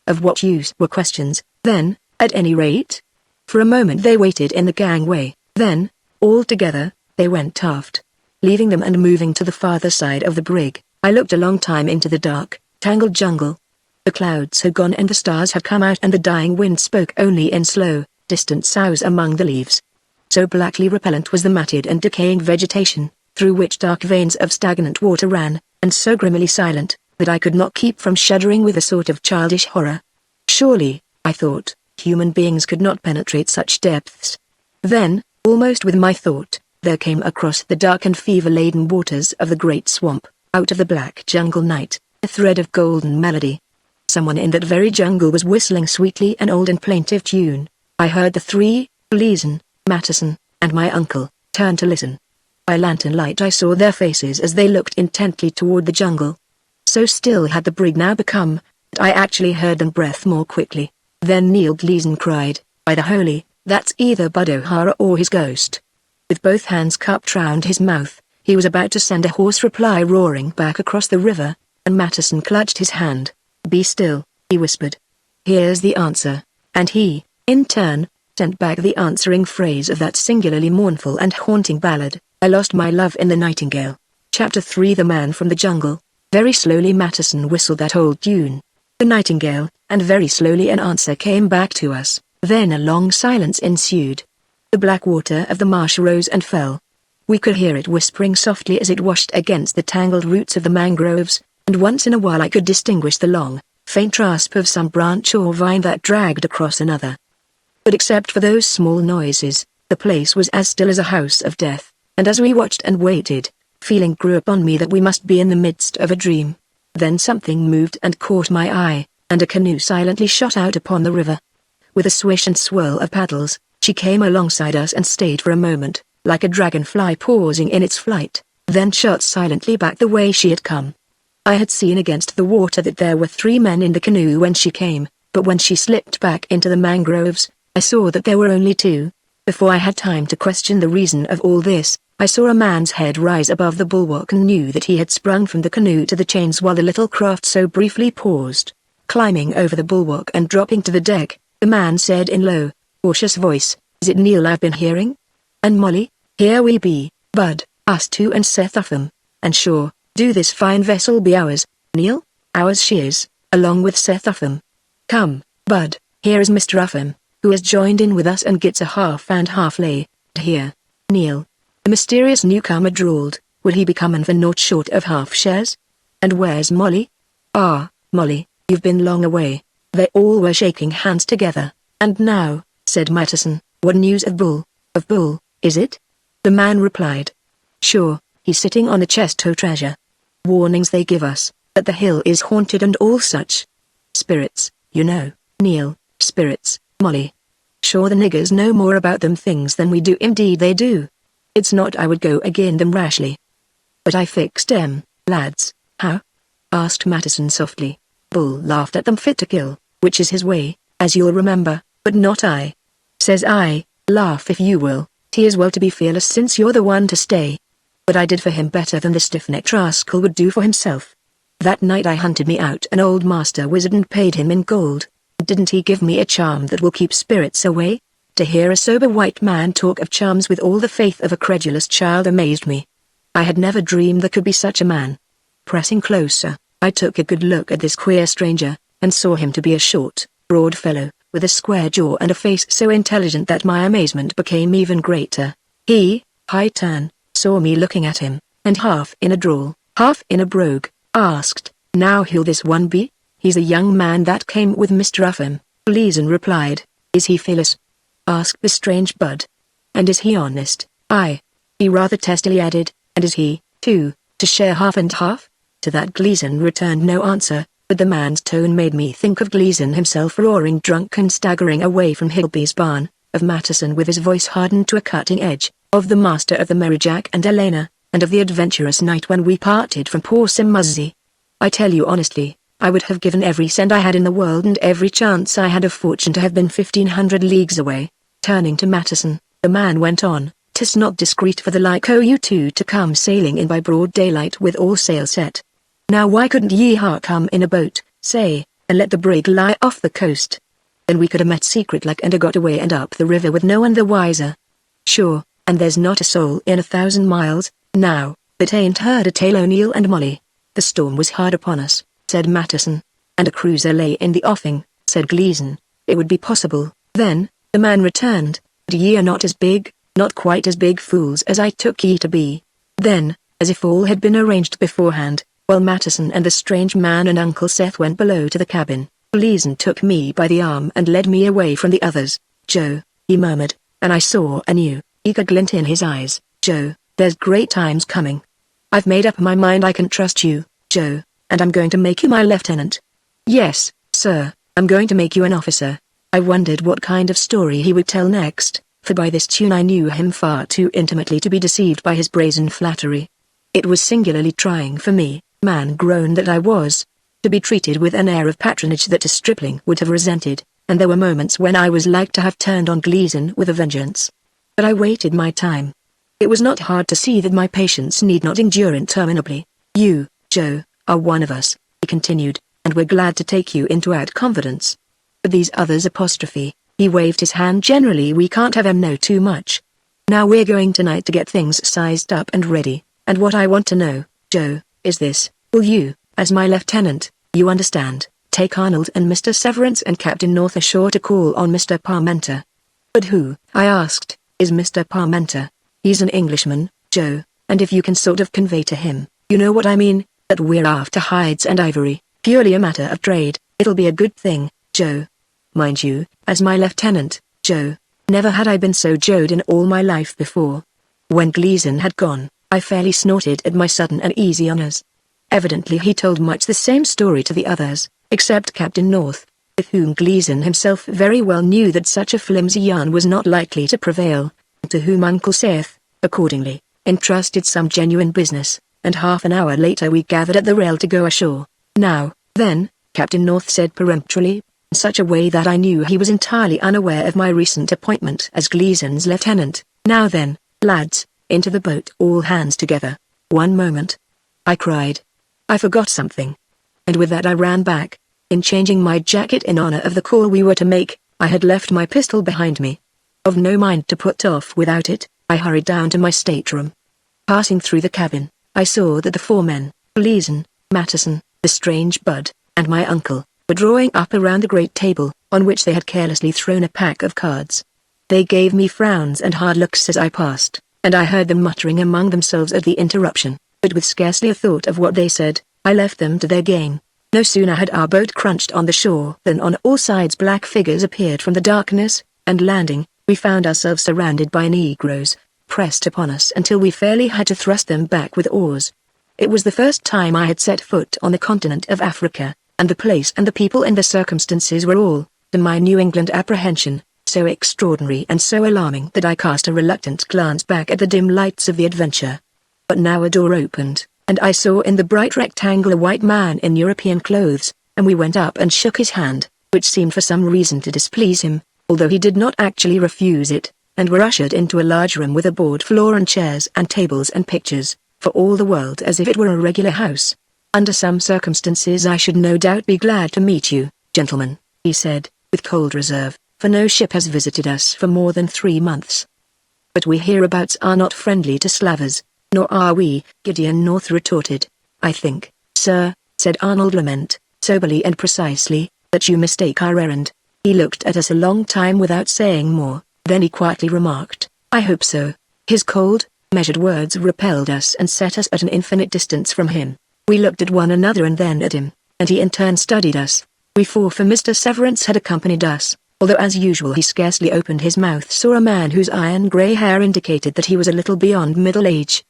[SPEAKER 1] Of what use were questions, then, at any rate? For a moment they waited in the gangway, then, all together, they went aft. Leaving them and moving to the farther side of the brig, I looked a long time into the dark, tangled jungle. The clouds had gone and the stars had come out and the dying wind spoke only in slow, distant soughs among the leaves. So blackly repellent was the matted and decaying vegetation, through which dark veins of stagnant water ran, and so grimmily silent, that I could not keep from shuddering with a sort of childish horror. Surely, I thought, human beings could not penetrate such depths. Then, almost with my thought, there came across the dark and fever-laden waters of the great swamp, out of the black jungle night, a thread of golden melody. Someone in that very jungle was whistling sweetly an old and plaintive tune. I heard the three, Gleason, Matteson, and my uncle, turn to listen. By lantern light I saw their faces as they looked intently toward the jungle. So still had the brig now become, that I actually heard them breath more quickly. Then Neil Gleason cried, by the holy, that's either Bud O'Hara or his ghost. With both hands cupped round his mouth, he was about to send a hoarse reply roaring back across the river, and Matteson clutched his hand. Be still, he whispered. Here's the answer, and he, in turn, sent back the answering phrase of that singularly mournful and haunting ballad, I Lost My Love in the Nightingale. Chapter 3 The Man from the Jungle. Very slowly Matteson whistled that old tune, The Nightingale, and very slowly an answer came back to us. Then a long silence ensued. The black water of the marsh rose and fell. We could hear it whispering softly as it washed against the tangled roots of the mangroves, and once in a while I could distinguish the long, faint rasp of some branch or vine that dragged across another. But except for those small noises, the place was as still as a house of death, and as we watched and waited, feeling grew upon me that we must be in the midst of a dream. Then something moved and caught my eye, and a canoe silently shot out upon the river. With a swish and swirl of paddles, she came alongside us and stayed for a moment, like a dragonfly pausing in its flight, then shot silently back the way she had come. I had seen against the water that there were 3 men in the canoe when she came, but when she slipped back into the mangroves, I saw that there were only 2. Before I had time to question the reason of all this, I saw a man's head rise above the bulwark and knew that he had sprung from the canoe to the chains while the little craft so briefly paused. Climbing over the bulwark and dropping to the deck, the man said in low, cautious voice, Is it Neil I've been hearing? And Molly? Here we be, Bud, us 2 and Seth Upham. And sure, do this fine vessel be ours, Neil? Ours she is, along with Seth Upham. Come, Bud, here is Mr. Upham, who has joined in with us and gets a half and half lay. Here, Neil. The mysterious newcomer drawled, will he be comin' for naught short of half shares? And where's Molly? Ah, Molly, you've been long away. They all were shaking hands together. And now, said Matteson, what news of Bull? Of Bull, is it? The man replied. Sure, he's sitting on the chest o' treasure. Warnings they give us, that the hill is haunted and all such. Spirits, you know, Neil, spirits, Molly. Sure the niggers know more about them things than we do, indeed they do. It's not I would go agin them rashly. But I fixed 'em, lads. How? Asked Matteson softly. Bull laughed at them fit to kill, which is his way, as you'll remember, but not I. Says I, laugh if you will, 'tis well to be fearless since you're the one to stay. But I did for him better than the stiff-necked rascal would do for himself. That night I hunted me out an old master wizard and paid him in gold. Didn't he give me a charm that will keep spirits away? To hear a sober white man talk of charms with all the faith of a credulous child amazed me. I had never dreamed there could be such a man. Pressing closer, I took a good look at this queer stranger, and saw him to be a short, broad fellow, with a square jaw and a face so intelligent that my amazement became even greater. He, high turn, saw me looking at him, and half in a drawl, half in a brogue, asked, Now who'll this one be? He's a young man that came with Mr. Upham, Gleason replied. Is he fearless? Asked the strange Bud. And is he honest? Aye. He rather testily added, and is he, too, to share half and half? To that Gleason returned no answer, but the man's tone made me think of Gleason himself roaring drunk and staggering away from Higby's barn. of Matteson with his voice hardened to a cutting edge, of the master of the Merry Jack and Elena, and of the adventurous night when we parted from poor Sim Muzzy. I tell you honestly, I would have given every cent I had in the world and every chance I had of fortune to have been 1,500 leagues away. Turning to Matteson, the man went on, "'Tis not discreet for the like o' you two to come sailing in by broad daylight with all sail set. Now why couldn't ye come in a boat, say, and let the brig lie off the coast? Then we could have met secret like and got away and up the river with no one the wiser. Sure, and there's not a soul in 1,000 miles, now, that ain't heard a tale o' Neil and Molly." "The storm was hard upon us," said Matteson. "And a cruiser lay in the offing," said Gleason. "It would be possible, then," the man returned, "but ye are not as big, not quite as big fools as I took ye to be." Then, as if all had been arranged beforehand, while Matteson and the strange man and Uncle Seth went below to the cabin, Gleason took me by the arm and led me away from the others. "Joe," he murmured, and I saw a new, eager glint in his eyes. "Joe, there's great times coming. I've made up my mind I can trust you, Joe, and I'm going to make you my lieutenant." "Yes, sir, I'm going to make you an officer." I wondered what kind of story he would tell next, for by this tune I knew him far too intimately to be deceived by his brazen flattery. It was singularly trying for me, man-grown that I was, to be treated with an air of patronage that a stripling would have resented, and there were moments when I was like to have turned on Gleason with a vengeance. But I waited my time. It was not hard to see that my patience need not endure interminably. "You, Joe, are one of us," he continued, "and we're glad to take you into our confidence. But these others apostrophe," he waved his hand generally, "we can't have 'em know too much. Now we're going tonight to get things sized up and ready, and what I want to know, Joe, is this: will you, as my lieutenant, you understand, take Arnold and Mr. Severance and Captain North ashore to call on Mr. Parmenter?" "But who," I asked, "is Mr. Parmenter?" "He's an Englishman, Joe, and if you can sort of convey to him, you know what I mean, that we're after hides and ivory, purely a matter of trade, it'll be a good thing, Joe. Mind you, as my lieutenant, Joe, never had I been so Joed in all my life before." When Gleason had gone, I fairly snorted at my sudden and easy honors. Evidently he told much the same story to the others, except Captain North, with whom Gleason himself very well knew that such a flimsy yarn was not likely to prevail, to whom Uncle Seth, accordingly, entrusted some genuine business, and half an hour later we gathered at the rail to go ashore. "Now, then," Captain North said peremptorily, in such a way that I knew he was entirely unaware of my recent appointment as Gleason's lieutenant, "now then, lads, into the boat, all hands together." "One moment," I cried. "I forgot something." And with that I ran back. In changing my jacket in honor of the call we were to make, I had left my pistol behind me. Of no mind to put off without it, I hurried down to my stateroom. Passing through the cabin, I saw that the four men, Gleason, Matteson, the strange bud, and my uncle, were drawing up around the great table, on which they had carelessly thrown a pack of cards. They gave me frowns and hard looks as I passed, and I heard them muttering among themselves at the interruption, but with scarcely a thought of what they said, I left them to their game. No sooner had our boat crunched on the shore than on all sides black figures appeared from the darkness, and landing, we found ourselves surrounded by negroes, pressed upon us until we fairly had to thrust them back with oars. It was the first time I had set foot on the continent of Africa, and the place and the people and the circumstances were all, to my New England apprehension, so extraordinary and so alarming that I cast a reluctant glance back at the dim lights of the adventure. But now a door opened, and I saw in the bright rectangle a white man in European clothes, and we went up and shook his hand, which seemed for some reason to displease him, although he did not actually refuse it, and were ushered into a large room with a board floor and chairs and tables and pictures, for all the world as if it were a regular house. "Under some circumstances I should no doubt be glad to meet you, gentlemen," he said, with cold reserve, "for no ship has visited us for more than 3 months. But we hereabouts are not friendly to slavers, nor are we," Gideon North retorted. "I think, sir," said Arnold Lament, soberly and precisely, "that you mistake our errand." He looked at us a long time without saying more, then he quietly remarked, "I hope so." His cold, measured words repelled us and set us at an infinite distance from him. We looked at one another and then at him, and he in turn studied us. We four, for Mr. Severance had accompanied us, although as usual he scarcely opened his mouth, saw a man whose iron-grey hair indicated that he was a little beyond middle age.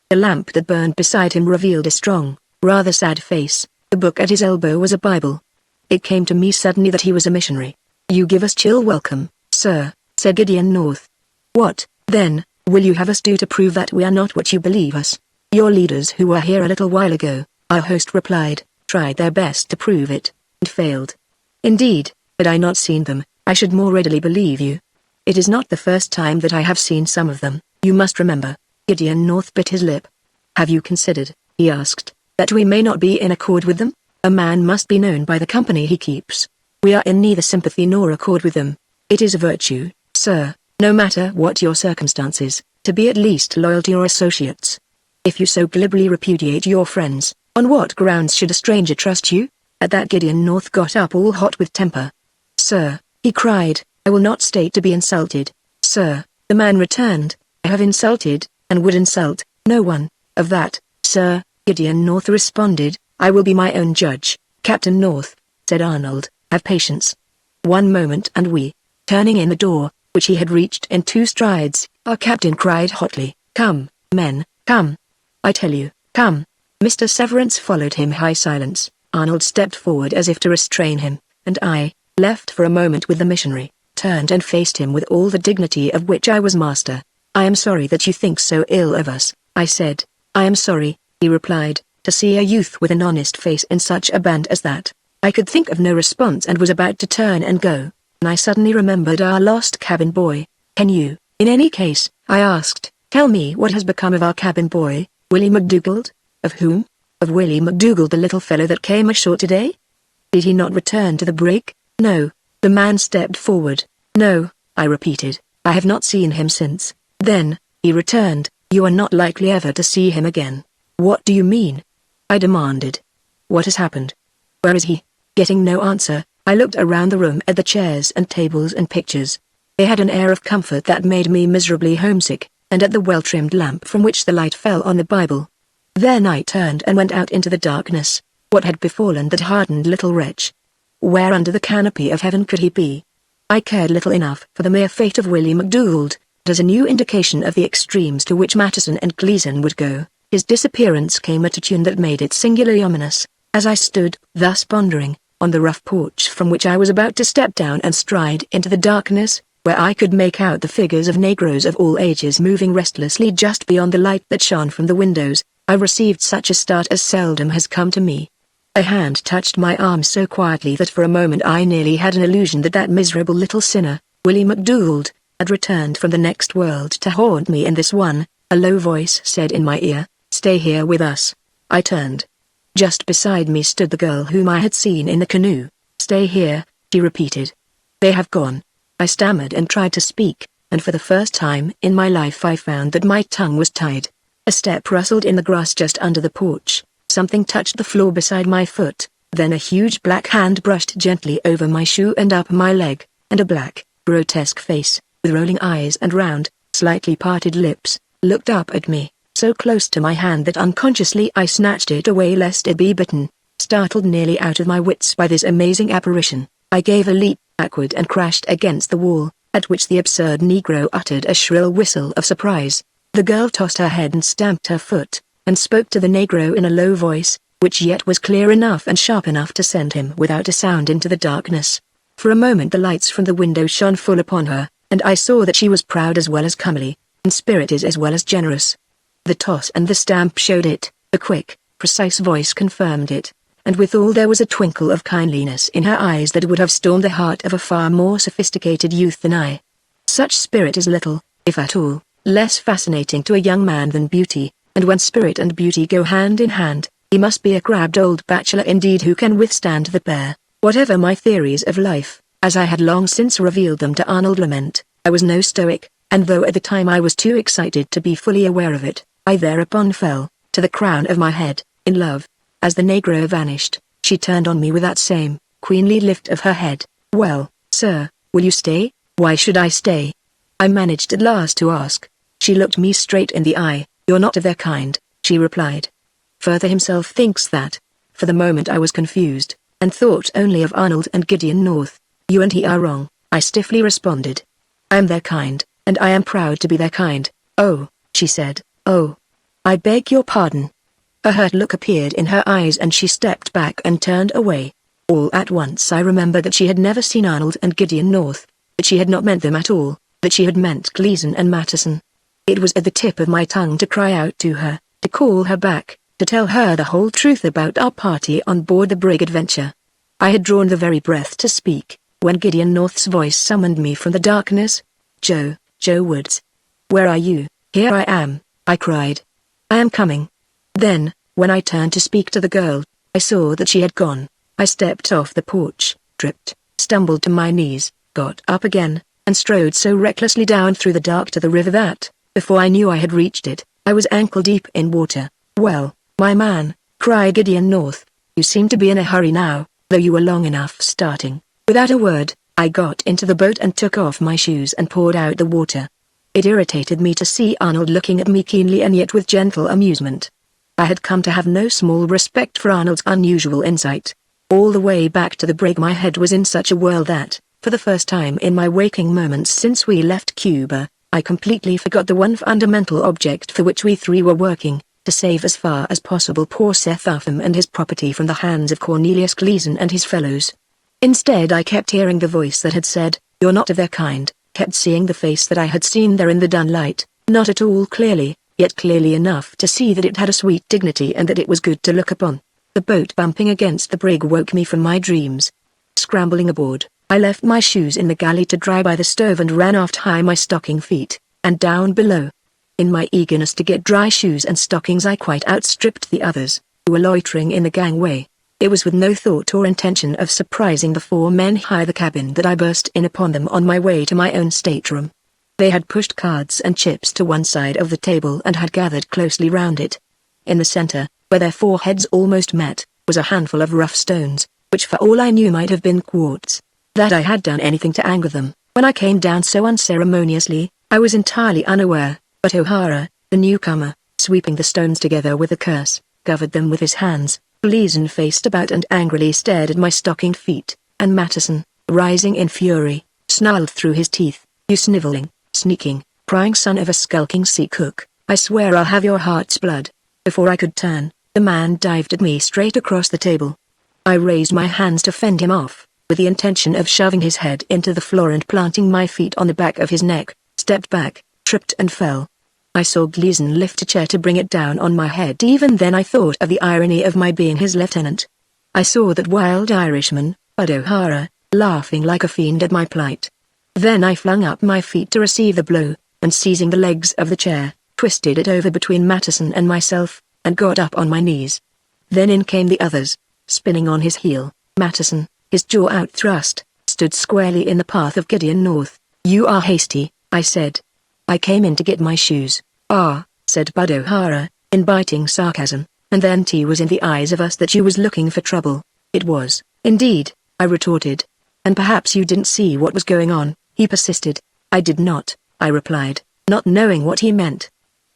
[SPEAKER 1] The lamp that burned beside him revealed a strong, rather sad face. The book at his elbow was a Bible. It came to me suddenly that he was a missionary. "You give us chill welcome, sir," said Gideon North. What, then, will you have us do to prove that we are not what you believe us? Your leaders who were here a little while ago, our host replied, tried their best to prove it, and failed. Indeed, had I not seen them, I should more readily believe you. It is not the first time that I have seen some of them, you must remember. Gideon North bit his lip. Have you considered, he asked, that we may not be in accord with them? A man must be known by the company he keeps. We are in neither sympathy nor accord with them. It is a virtue, sir, no matter what your circumstances, to be at least loyal to your associates. If you so glibly repudiate your friends, on what grounds should a stranger trust you? At that Gideon North got up all hot with temper. Sir, he cried, I will not stay to be insulted. Sir, the man returned, I have insulted, and would insult, no one. Of that, sir, Gideon North responded, I will be my own judge. Captain North, said Arnold, have patience. One moment and we, turning in the door, which he had reached in 2 strides, our captain cried hotly, come, men, come. I tell you, come. Mr. Severance followed him. High silence. Arnold stepped forward as if to restrain him, and I, left for a moment with the missionary, turned and faced him with all the dignity of which I was master. I am sorry that you think so ill of us, I said. I am sorry, he replied, to see a youth with an honest face in such a band as that. I could think of no response and was about to turn and go, and I suddenly remembered our lost cabin boy. Can you, in any case, I asked, tell me what has become of our cabin boy, Willie McDougald? Of whom? Of Willie McDougald, the little fellow that came ashore today? Did he not return to the brig? No. The man stepped forward. No, I repeated, I have not seen him since. Then, he returned, you are not likely ever to see him again. What do you mean? I demanded. What has happened? Where is he? Getting no answer, I looked around the room at the chairs and tables and pictures. They had an air of comfort that made me miserably homesick, and at the well-trimmed lamp from which the light fell on the Bible. Then I turned and went out into the darkness. What had befallen that hardened little wretch? Where under the canopy of heaven could he be? I cared little enough for the mere fate of Willie McDougald, but as a new indication of the extremes to which Matteson and Gleason would go, his disappearance came at a tune that made it singularly ominous. As I stood, thus pondering, on the rough porch from which I was about to step down and stride into the darkness, where I could make out the figures of negroes of all ages moving restlessly just beyond the light that shone from the windows, I received such a start as seldom has come to me. A hand touched my arm so quietly that for a moment I nearly had an illusion that that miserable little sinner, Willie McDougald, had returned from the next world to haunt me in this one. A low voice said in my ear, "Stay here with us." I turned. Just beside me stood the girl whom I had seen in the canoe. "Stay here," she repeated. "They have gone." I stammered and tried to speak, and for the first time in my life I found that my tongue was tied. A step rustled in the grass just under the porch, something touched the floor beside my foot, then a huge black hand brushed gently over my shoe and up my leg, and a black, grotesque face, with rolling eyes and round, slightly parted lips, looked up at me, so close to my hand that unconsciously I snatched it away lest it be bitten. Startled nearly out of my wits by this amazing apparition, I gave a leap backward and crashed against the wall, at which the absurd Negro uttered a shrill whistle of surprise. The girl tossed her head and stamped her foot, and spoke to the Negro in a low voice, which yet was clear enough and sharp enough to send him without a sound into the darkness. For a moment the lights from the window shone full upon her, and I saw that she was proud as well as comely, and spirited as well as generous. The toss and the stamp showed it, the quick, precise voice confirmed it, and withal there was a twinkle of kindliness in her eyes that would have stormed the heart of a far more sophisticated youth than I. Such spirit is little, if at all, less fascinating to a young man than beauty, and when spirit and beauty go hand in hand, he must be a crabbed old bachelor indeed who can withstand the pair. Whatever my theories of life, as I had long since revealed them to Arnold Lament, I was no stoic, and though at the time I was too excited to be fully aware of it, I thereupon fell, to the crown of my head, in love. As the Negro vanished, she turned on me with that same, queenly lift of her head. "Well, sir, will you stay?" "Why should I stay?" I managed at last to ask. She looked me straight in the eye. "You're not of their kind," she replied. Further himself thinks that. For the moment I was confused, and thought only of Arnold and Gideon North. "You and he are wrong," I stiffly responded. "I am their kind, and I am proud to be their kind." "Oh," she said, "oh. I beg your pardon." A hurt look appeared in her eyes and she stepped back and turned away. All at once I remembered that she had never seen Arnold and Gideon North, that she had not met them at all, that she had meant Gleason and Matteson. It was at the tip of my tongue to cry out to her, to call her back, to tell her the whole truth about our party on board the brig Adventure. I had drawn the very breath to speak, when Gideon North's voice summoned me from the darkness. "Joe Woods. Where are you?" "Here I am," I cried. "I am coming." Then, when I turned to speak to the girl, I saw that she had gone. I stepped off the porch, tripped, stumbled to my knees, got up again, and strode so recklessly down through the dark to the river that, before I knew I had reached it, I was ankle-deep in water. "Well, my man," cried Gideon North, "you seem to be in a hurry now, though you were long enough starting." Without a word, I got into the boat and took off my shoes and poured out the water. It irritated me to see Arnold looking at me keenly and yet with gentle amusement. I had come to have no small respect for Arnold's unusual insight. All the way back to the brig my head was in such a whirl that, for the first time in my waking moments since we left Cuba, I completely forgot the one fundamental object for which we three were working, to save as far as possible poor Seth Upham and his property from the hands of Cornelius Gleason and his fellows. Instead I kept hearing the voice that had said, "You're not of their kind," kept seeing the face that I had seen there in the dunlight, not at all clearly, yet clearly enough to see that it had a sweet dignity and that it was good to look upon. The boat bumping against the brig woke me from my dreams. Scrambling aboard, I left my shoes in the galley to dry by the stove and ran aft high my stocking feet, and down below. In my eagerness to get dry shoes and stockings I quite outstripped the others, who were loitering in the gangway. It was with no thought or intention of surprising the four men high the cabin that I burst in upon them on my way to my own stateroom. They had pushed cards and chips to one side of the table and had gathered closely round it. In the center, where their foreheads almost met, was a handful of rough stones, which for all I knew might have been quartz. That I had done anything to anger them, when I came down so unceremoniously, I was entirely unaware, but O'Hara, the newcomer, sweeping the stones together with a curse, covered them with his hands. Gleason faced about and angrily stared at my stockinged feet, and Matteson, rising in fury, snarled through his teeth, "You sniveling, sneaking, prying son of a skulking sea cook, I swear I'll have your heart's blood." Before I could turn, the man dived at me straight across the table. I raised my hands to fend him off, with the intention of shoving his head into the floor and planting my feet on the back of his neck, stepped back, tripped and fell. I saw Gleason lift a chair to bring it down on my head. Even then I thought of the irony of my being his lieutenant. I saw that wild Irishman, Bud O'Hara, laughing like a fiend at my plight. Then I flung up my feet to receive the blow, and seizing the legs of the chair, twisted it over between Matteson and myself, and got up on my knees. Then in came the others, spinning on his heel. Matteson, his jaw outthrust, stood squarely in the path of Gideon North. "You are hasty," I said. "I came in to get my shoes." "Ah," said Bud O'Hara, in biting sarcasm, and then tea was in the eyes of us that you was looking for trouble. "It was, indeed," I retorted. "And perhaps you didn't see what was going on," he persisted. "I did not," I replied, not knowing what he meant.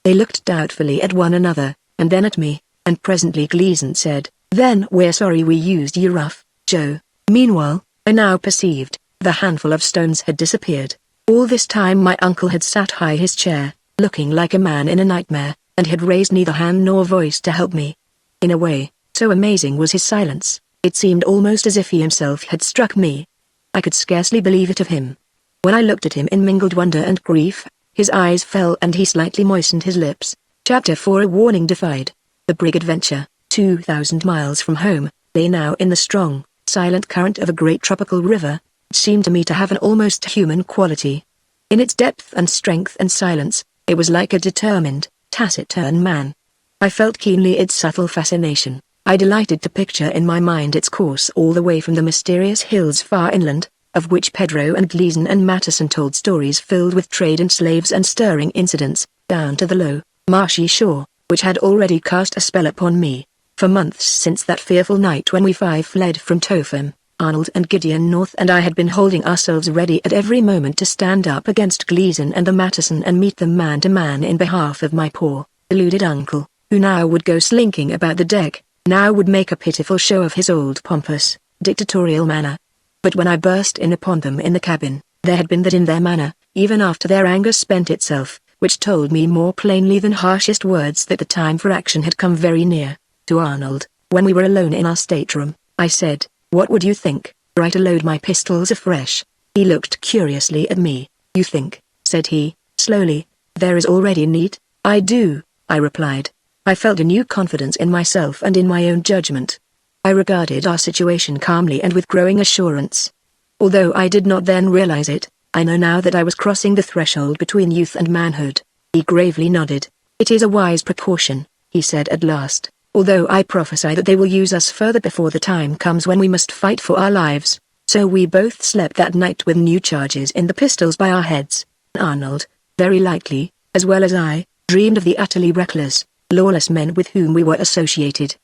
[SPEAKER 1] They looked doubtfully at one another, and then at me, and presently Gleason said, "Then we're sorry we used you rough, Joe." Meanwhile, I now perceived, the handful of stones had disappeared. All this time my uncle had sat high his chair, looking like a man in a nightmare, and had raised neither hand nor voice to help me. In a way, so amazing was his silence, it seemed almost as if he himself had struck me. I could scarcely believe it of him. When I looked at him in mingled wonder and grief, his eyes fell and he slightly moistened his lips. Chapter 4 A Warning Defied. The brig Adventure, 2,000 miles from home, lay now in the strong, silent current of a great tropical river. It seemed to me to have an almost human quality. In its depth and strength and silence, it was like a determined, taciturn man. I felt keenly its subtle fascination. I delighted to picture in my mind its course all the way from the mysterious hills far inland, of which Pedro and Gleason and Matteson told stories filled with trade and slaves and stirring incidents, down to the low, marshy shore, which had already cast a spell upon me. For months since that fearful night when we five fled from Topham, Arnold and Gideon North and I had been holding ourselves ready at every moment to stand up against Gleason and the Matteson and meet them man to man in behalf of my poor, deluded uncle, who now would go slinking about the deck, now would make a pitiful show of his old pompous, dictatorial manner. But when I burst in upon them in the cabin, there had been that in their manner, even after their anger spent itself, which told me more plainly than harshest words that the time for action had come very near. To Arnold, when we were alone in our stateroom, I said, "What would you think, were I to load my pistols afresh?" He looked curiously at me. "You think, said he, slowly. "There is already need." "I do," I replied. I felt a new confidence in myself and in my own judgment. I regarded our situation calmly and with growing assurance. Although I did not then realize it, I know now that I was crossing the threshold between youth and manhood. He gravely nodded. "It is a wise precaution," he said at last, "although I prophesy that they will use us further before the time comes when we must fight for our lives." So we both slept that night with new charges in the pistols by our heads. Arnold, very likely, as well as I, dreamed of the utterly reckless, lawless men with whom we were associated.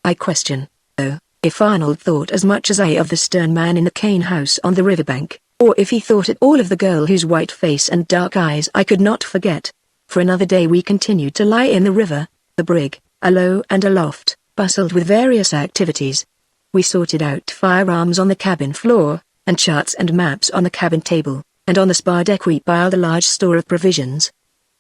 [SPEAKER 1] I question, though, if Arnold thought as much as I of the stern man in the cane house on the riverbank, or if he thought at all of the girl whose white face and dark eyes I could not forget. For another day we continued to lie in the river. The brig, alow and aloft, bustled with various activities. We sorted out firearms on the cabin floor, and charts and maps on the cabin table, and on the spar deck we piled a large store of provisions.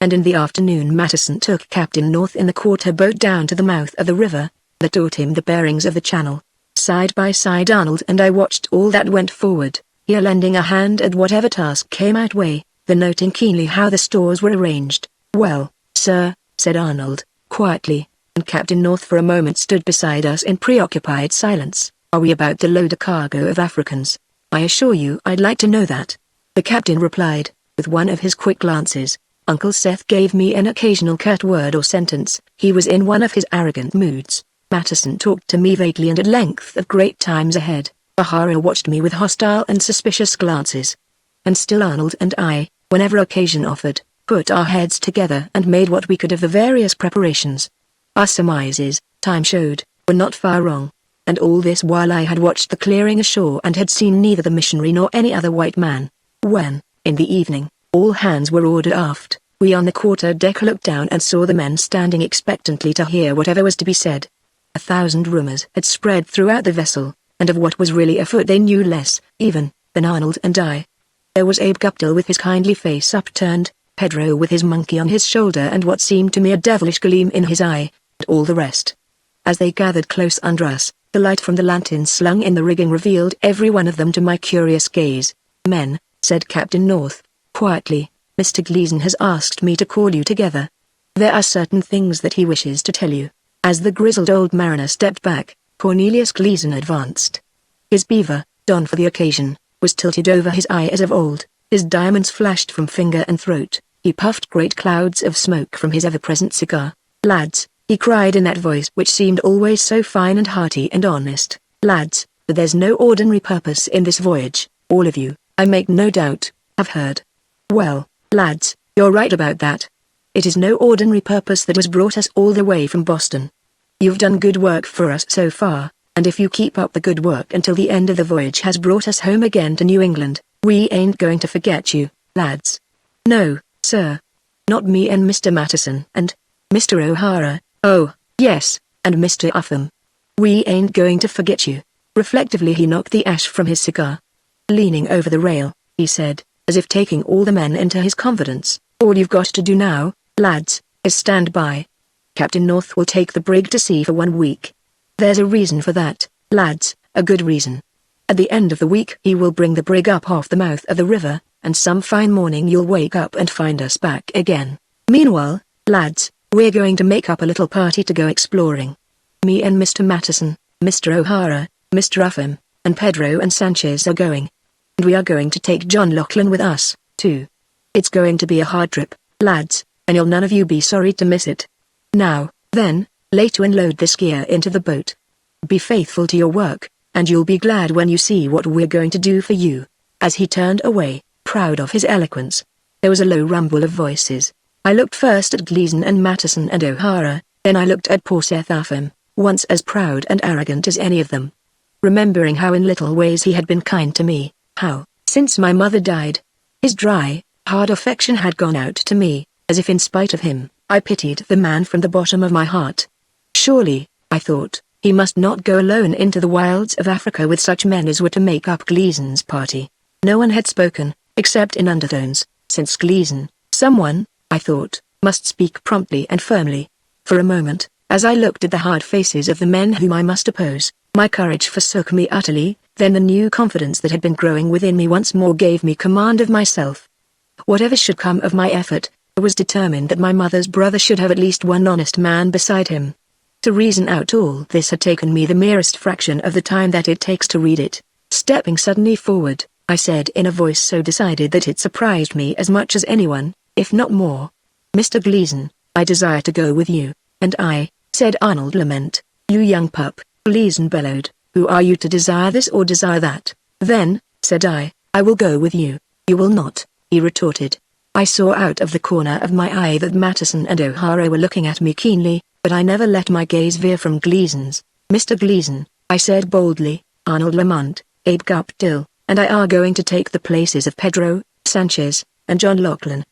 [SPEAKER 1] And in the afternoon Matteson took Captain North in the quarter boat down to the mouth of the river, that taught him the bearings of the channel. Side by side Arnold and I watched all that went forward, here lending a hand at whatever task came our way, then noting keenly how the stores were arranged. "Well, sir," said Arnold, quietly, and Captain North for a moment stood beside us in preoccupied silence. "Are we about to load a cargo of Africans? I assure you I'd like to know that." The captain replied, with one of his quick glances. Uncle Seth gave me an occasional curt word or sentence. He was in one of his arrogant moods. Matteson talked to me vaguely and at length of great times ahead. O'Hara watched me with hostile and suspicious glances. And still Arnold and I, whenever occasion offered, put our heads together and made what we could of the various preparations. Our surmises, time showed, were not far wrong. And all this while I had watched the clearing ashore and had seen neither the missionary nor any other white man. When, in the evening, all hands were ordered aft, we on the quarter deck looked down and saw the men standing expectantly to hear whatever was to be said. 1,000 rumors had spread throughout the vessel, and of what was really afoot they knew less, even, than Arnold and I. There was Abe Guptill with his kindly face upturned, Pedro with his monkey on his shoulder and what seemed to me a devilish gleam in his eye, and all the rest. As they gathered close under us, the light from the lantern slung in the rigging revealed every one of them to my curious gaze. "Men," said Captain North, quietly, "Mr. Gleason has asked me to call you together. There are certain things that he wishes to tell you." As the grizzled old mariner stepped back, Cornelius Gleason advanced. His beaver, donned for the occasion, was tilted over his eye as of old, his diamonds flashed from finger and throat, he puffed great clouds of smoke from his ever-present cigar. "Lads," he cried in that voice which seemed always so fine and hearty and honest, "lads, there's no ordinary purpose in this voyage, all of you, I make no doubt, have heard. Well, lads, you're right about that. It is no ordinary purpose that has brought us all the way from Boston. You've done good work for us so far, and if you keep up the good work until the end of the voyage has brought us home again to New England, we ain't going to forget you, lads. No, sir. Not me and Mr. Matteson and Mr. O'Hara, oh, yes, and Mr. Upham. We ain't going to forget you." Reflectively he knocked the ash from his cigar. Leaning over the rail, he said, as if taking all the men into his confidence, "All you've got to do now, lads, is stand by. Captain North will take the brig to sea for 1 week. There's a reason for that, lads, a good reason. At the end of the week he will bring the brig up off the mouth of the river, and some fine morning you'll wake up and find us back again. Meanwhile, lads, we're going to make up a little party to go exploring. Me and Mr. Matteson, Mr. O'Hara, Mr. Upham, and Pedro and Sanchez are going. And we are going to take John Lachlan with us, too. It's going to be a hard trip, lads, and you'll none of you be sorry to miss it. Now, then, lay to and load this gear into the boat. Be faithful to your work, and you'll be glad when you see what we're going to do for you." As he turned away, proud of his eloquence, there was a low rumble of voices. I looked first at Gleason and Matteson and O'Hara, then I looked at poor Seth Upham, once as proud and arrogant as any of them. Remembering how in little ways he had been kind to me, how, since my mother died, his dry, hard affection had gone out to me, as if in spite of him, I pitied the man from the bottom of my heart. Surely, I thought, he must not go alone into the wilds of Africa with such men as were to make up Gleason's party. No one had spoken, except in undertones, since Gleason, someone, I thought, must speak promptly and firmly. For a moment, as I looked at the hard faces of the men whom I must oppose, my courage forsook me utterly, then the new confidence that had been growing within me once more gave me command of myself. Whatever should come of my effort, I was determined that my mother's brother should have at least one honest man beside him. To reason out all this had taken me the merest fraction of the time that it takes to read it. Stepping suddenly forward, I said in a voice so decided that it surprised me as much as anyone, if not more. "Mr. Gleason, I desire to go with you." "And I," said Arnold Lament. "You young pup," Gleason bellowed, "who are you to desire this or desire that?" "Then," said I will go with you." "You will not," he retorted. I saw out of the corner of my eye that Matteson and O'Hara were looking at me keenly, but I never let my gaze veer from Gleason's. "Mr. Gleason," I said boldly, "Arnold Lamont, Abe Guptill, and I are going to take the places of Pedro, Sanchez, and John Lachlan."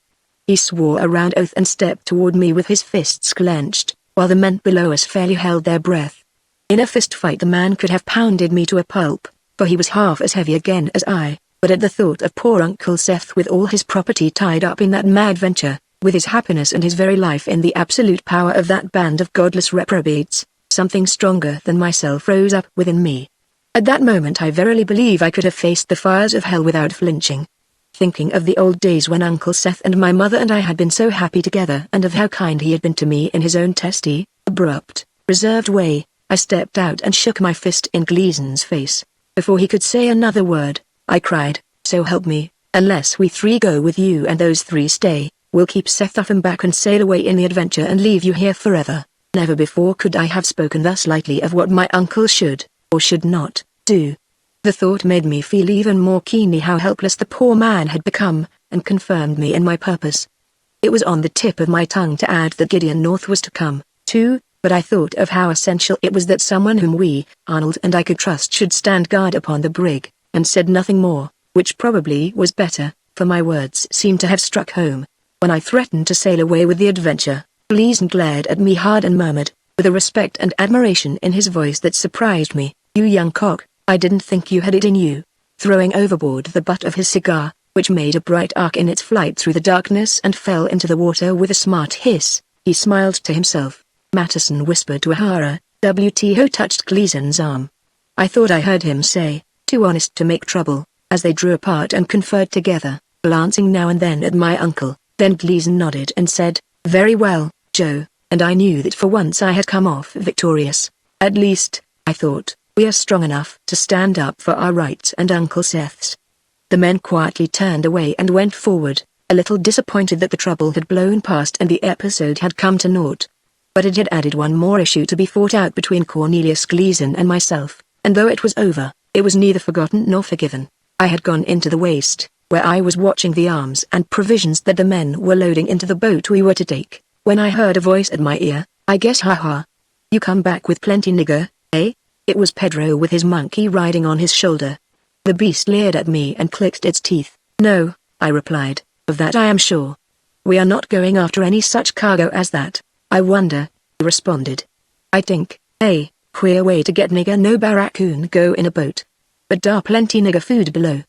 [SPEAKER 1] He swore a round oath and stepped toward me with his fists clenched, while the men below us fairly held their breath. In a fist fight the man could have pounded me to a pulp, for he was half as heavy again as I, but at the thought of poor Uncle Seth with all his property tied up in that mad venture, with his happiness and his very life in the absolute power of that band of godless reprobates, something stronger than myself rose up within me. At that moment I verily believe I could have faced the fires of hell without flinching. Thinking of the old days when Uncle Seth and my mother and I had been so happy together and of how kind he had been to me in his own testy, abrupt, reserved way, I stepped out and shook my fist in Gleason's face. Before he could say another word, I cried, "So help me, unless we three go with you and those three stay, we'll keep Seth off and back and sail away in the adventure and leave you here forever." Never before could I have spoken thus lightly of what my uncle should, or should not, do. The thought made me feel even more keenly how helpless the poor man had become, and confirmed me in my purpose. It was on the tip of my tongue to add that Gideon North was to come, too, but I thought of how essential it was that someone whom we, Arnold and I could trust should stand guard upon the brig, and said nothing more, which probably was better, for my words seemed to have struck home. When I threatened to sail away with the adventure, Gleason glared at me hard and murmured, with a respect and admiration in his voice that surprised me, "You young cock, I didn't think you had it in you." Throwing overboard the butt of his cigar, which made a bright arc in its flight through the darkness and fell into the water with a smart hiss, he smiled to himself. Matteson whispered to O'Hara, "WTO," touched Gleason's arm. I thought I heard him say, "Too honest to make trouble," as they drew apart and conferred together, glancing now and then at my uncle. Then Gleason nodded and said, "Very well, Joe," and I knew that for once I had come off victorious. At least, I thought, we are strong enough to stand up for our rights and Uncle Seth's. The men quietly turned away and went forward, a little disappointed that the trouble had blown past and the episode had come to naught. But it had added one more issue to be fought out between Cornelius Gleason and myself, and though it was over, it was neither forgotten nor forgiven. I had gone into the waist, where I was watching the arms and provisions that the men were loading into the boat we were to take, when I heard a voice at my ear, "I guess ha. You come back with plenty nigger, eh?" It was Pedro with his monkey riding on his shoulder. The beast leered at me and clicked its teeth. "No," I replied, "of that I am sure. We are not going after any such cargo as that." "I wonder," he responded. "I think, queer way to get nigger no barracoon go in a boat. But dar plenty nigger food below.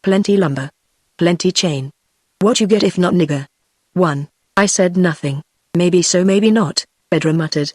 [SPEAKER 1] Plenty lumber. Plenty chain. What you get if not nigger?" "One." I said nothing. "Maybe so maybe not," Pedro muttered.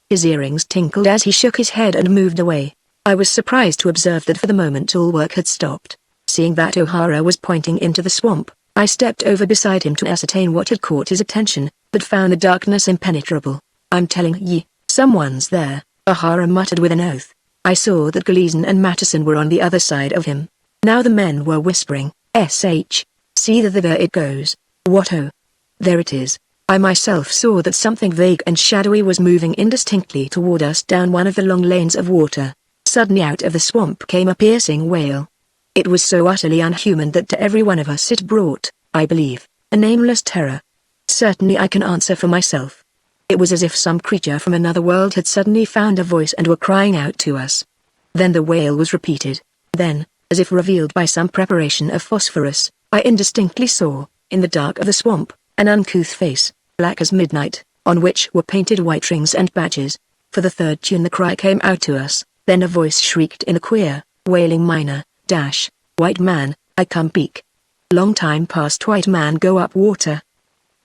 [SPEAKER 1] His earrings tinkled as he shook his head and moved away. I was surprised to observe that for the moment all work had stopped. Seeing that O'Hara was pointing into the swamp, I stepped over beside him to ascertain what had caught his attention, but found the darkness impenetrable. "I'm telling ye, someone's there," O'Hara muttered with an oath. I saw that Gleason and Matteson were on the other side of him. Now the men were whispering, "SH. See there it goes. What oh? There it is." I myself saw that something vague and shadowy was moving indistinctly toward us down one of the long lanes of water. Suddenly out of the swamp came a piercing wail. It was so utterly unhuman that to every one of us it brought, I believe, a nameless terror. Certainly I can answer for myself. It was as if some creature from another world had suddenly found a voice and were crying out to us. Then the wail was repeated. Then, as if revealed by some preparation of phosphorus, I indistinctly saw, in the dark of the swamp, an uncouth face, black as midnight, on which were painted white rings and badges. For the third tune the cry came out to us, then a voice shrieked in a queer, wailing minor, "White man, I come peak. Long time past white man go up water.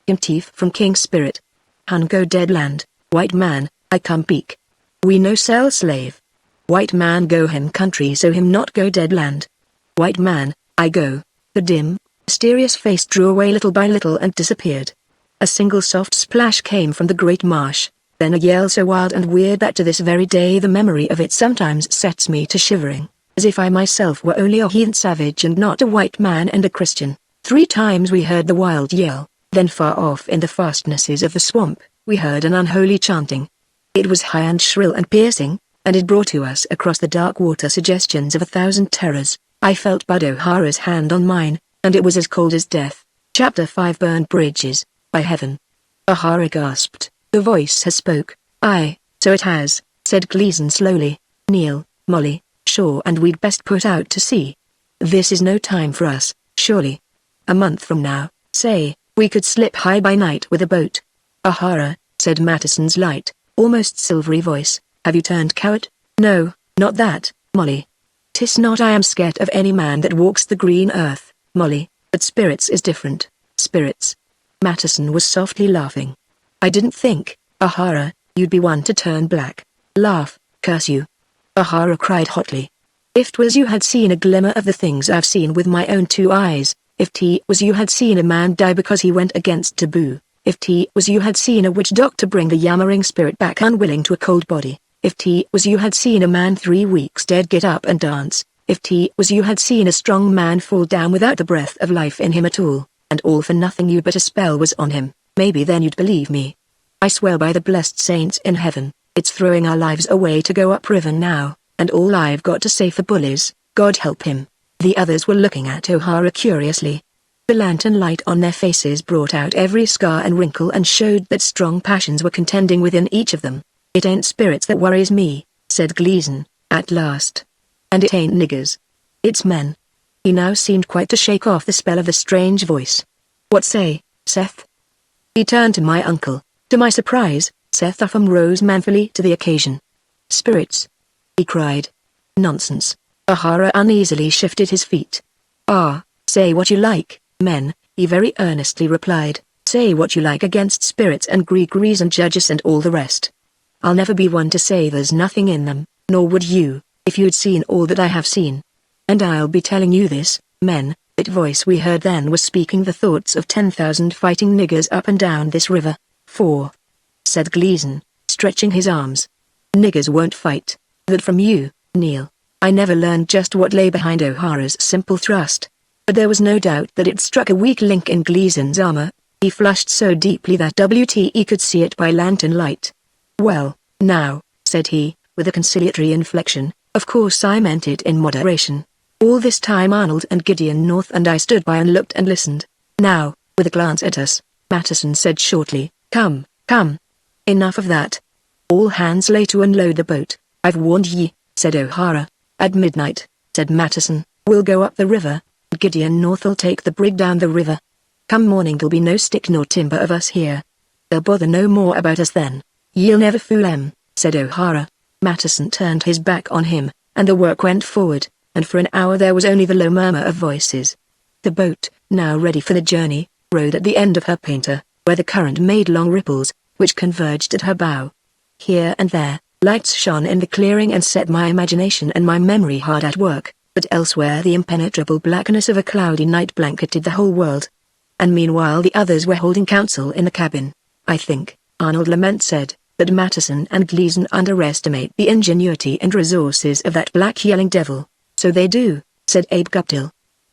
[SPEAKER 1] Him thief from King Spirit. Hun go dead land, white man, I come peak. We no sell slave. White man go him country so him not go dead land. White man, I go, the dim, mysterious face drew away little by little and disappeared. A single soft splash came from the great marsh, then a yell so wild and weird that to this very day the memory of it sometimes sets me to shivering, as if I myself were only a heathen savage and not a white man and a Christian. 3 times we heard the wild yell, then far off in the fastnesses of the swamp, we heard an unholy chanting. It was high and shrill and piercing, and it brought to us across the dark water suggestions of 1,000 terrors. I felt Bud O'Hara's hand on mine, and it was as cold as death. Chapter 5 Burned Bridges. By heaven. O'Hara gasped. The voice has spoke. Aye, so it has, said Gleason slowly. Neil, Molly, Shaw and we'd best put out to sea. This is no time for us, surely. A month from now, say, we could slip high by night with a boat. O'Hara, said Mattison's light, almost silvery voice, have you turned coward? No, not that, Molly. 'Tis not I am scared of any man that walks the green earth, Molly, but spirits is different, spirits. Mattison was softly laughing. I didn't think, O'Hara, you'd be one to turn black. Laugh, curse you. O'Hara cried hotly. If 'twas you had seen a glimmer of the things I've seen with my own 2 eyes, if 'twas you had seen a man die because he went against taboo, if 'twas you had seen a witch doctor bring the yammering spirit back unwilling to a cold body, if 'twas you had seen a man 3 weeks dead get up and dance, if 'twas you had seen a strong man fall down without the breath of life in him at all for nothing you but a spell was on him, maybe then you'd believe me. I swear by the blessed saints in heaven, it's throwing our lives away to go upriver now, and all I've got to say for Bull is, God help him. The others were looking at O'Hara curiously. The lantern light on their faces brought out every scar and wrinkle and showed that strong passions were contending within each of them. It ain't spirits that worries me, said Gleason, at last. And it ain't niggers. It's men. He now seemed quite to shake off the spell of the strange voice. What say, Seth? He turned to my uncle. To my surprise, Seth Upham rose manfully to the occasion. Spirits? He cried. Nonsense. O'Hara uneasily shifted his feet. Ah, say what you like, men, he very earnestly replied. Say what you like against spirits and Gregories and judges and all the rest. I'll never be one to say there's nothing in them, nor would you, if you'd seen all that I have seen. And I'll be telling you this, men, that voice we heard then was speaking the thoughts of 10,000 fighting niggers up and down this river. 4. Said Gleason, stretching his arms. Niggers won't fight. That from you, Neil. I never learned just what lay behind O'Hara's simple thrust. But there was no doubt that it struck a weak link in Gleason's armor. He flushed so deeply that WTE could see it by lantern light. Well, now, said he, with a conciliatory inflection, of course I meant it in moderation. All this time Arnold and Gideon North and I stood by and looked and listened. Now, with a glance at us, Mattison said shortly, Come, come. Enough of that. All hands lay to unload the boat. I've warned ye, said O'Hara. At midnight, said Mattison, we'll go up the river, and Gideon North'll take the brig down the river. Come morning there'll be no stick nor timber of us here. They'll bother no more about us then. Ye'll never fool 'em, said O'Hara. Mattison turned his back on him, and the work went forward, and for an hour there was only the low murmur of voices. The boat, now ready for the journey, rode at the end of her painter, where the current made long ripples, which converged at her bow. Here and there, lights shone in the clearing and set my imagination and my memory hard at work, but elsewhere the impenetrable blackness of a cloudy night blanketed the whole world. And meanwhile the others were holding council in the cabin. I think, Arnold Lament said, that Mattison and Gleason underestimate the ingenuity and resources of that black yelling devil. So they do, said Abe Guptill.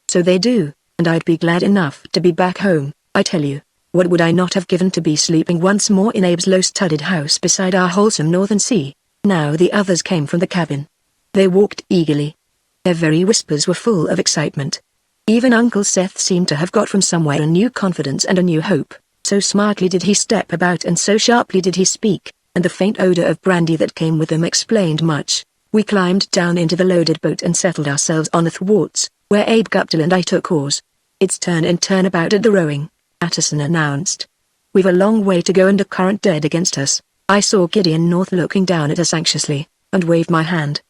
[SPEAKER 1] So they do, and I'd be glad enough to be back home, I tell you. What would I not have given to be sleeping once more in Abe's low-studded house beside our wholesome northern sea? Now the others came from the cabin. They walked eagerly. Their very whispers were full of excitement. Even Uncle Seth seemed to have got from somewhere a new confidence and a new hope. So smartly did he step about and so sharply did he speak, and the faint odor of brandy that came with him explained much. We climbed down into the loaded boat and settled ourselves on the thwarts, where Abe Guptill and I took oars. It's turn and turn about at the rowing, Mattison announced. We've a long way to go and a current dead against us. I saw Gideon North looking down at us anxiously, and waved my hand.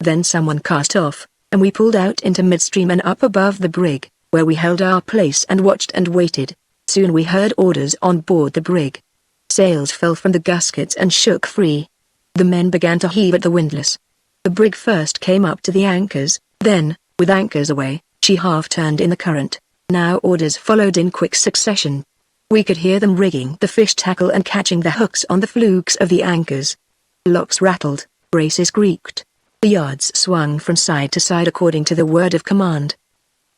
[SPEAKER 1] Then someone cast off, and we pulled out into midstream and up above the brig, where we held our place and watched and waited. Soon we heard orders on board the brig. Sails fell from the gaskets and shook free. The men began to heave at the windlass. The brig first came up to the anchors, then, with anchors away, she half turned in the current. Now orders followed in quick succession. We could hear them rigging the fish tackle and catching the hooks on the flukes of the anchors. Locks rattled, braces creaked. The yards swung from side to side according to the word of command.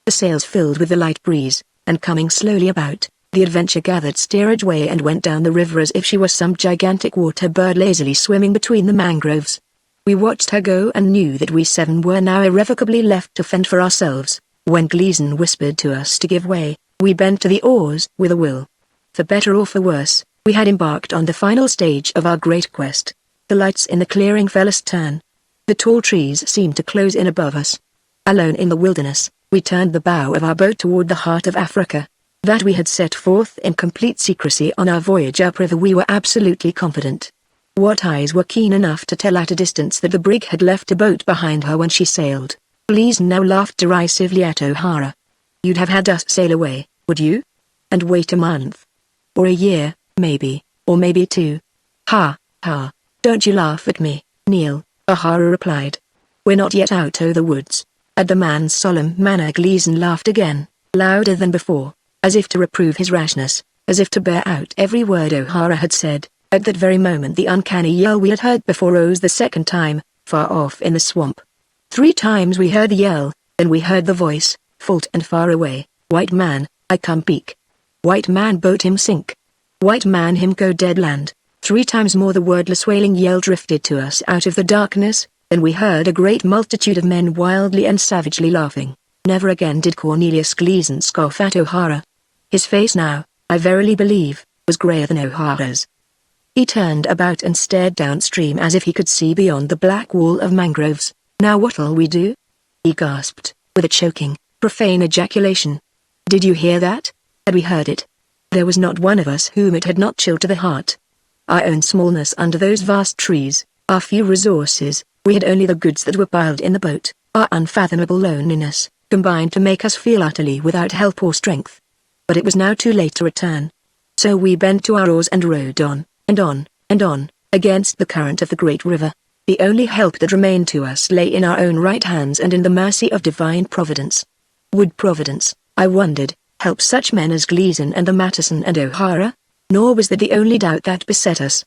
[SPEAKER 1] The sails filled with the light breeze, and coming slowly about, the Adventure gathered steerage way and went down the river as if she was some gigantic water bird lazily swimming between the mangroves. We watched her go and knew that we 7 were now irrevocably left to fend for ourselves. When Gleason whispered to us to give way, we bent to the oars with a will. For better or for worse, we had embarked on the final stage of our great quest. The lights in the clearing fell astern. The tall trees seemed to close in above us. Alone in the wilderness, we turned the bow of our boat toward the heart of Africa. That we had set forth in complete secrecy on our voyage upriver we were absolutely confident. What eyes were keen enough to tell at a distance that the brig had left a boat behind her when she sailed? Gleason now laughed derisively at O'Hara. You'd have had us sail away, would you? And wait a month? Or a year, maybe, or maybe 2. Ha, ha, don't you laugh at me, Neil, O'Hara replied. We're not yet out o' the woods. At the man's solemn manner Gleason laughed again, louder than before, as if to reprove his rashness, as if to bear out every word O'Hara had said. At that very moment the uncanny yell we had heard before rose the second time, far off in the swamp. 3 times we heard the yell, then we heard the voice, faint and far away. White man, I come peak. White man boat him sink. White man him go dead land. 3 times more the wordless wailing yell drifted to us out of the darkness, then we heard a great multitude of men wildly and savagely laughing. Never again did Cornelius Gleason scoff at O'Hara. His face now, I verily believe, was greyer than O'Hara's. He turned about and stared downstream as if he could see beyond the black wall of mangroves. Now what'll we do? He gasped, with a choking, profane ejaculation. Did you hear that? Had we heard it? There was not one of us whom it had not chilled to the heart. Our own smallness under those vast trees, our few resources, we had only the goods that were piled in the boat, our unfathomable loneliness, combined to make us feel utterly without help or strength. But it was now too late to return. So we bent to our oars and rowed on, and on, and on, against the current of the great river. The only help that remained to us lay in our own right hands and in the mercy of divine providence. Would Providence, I wondered, help such men as Gleason and the Matterson and O'Hara? Nor was that the only doubt that beset us.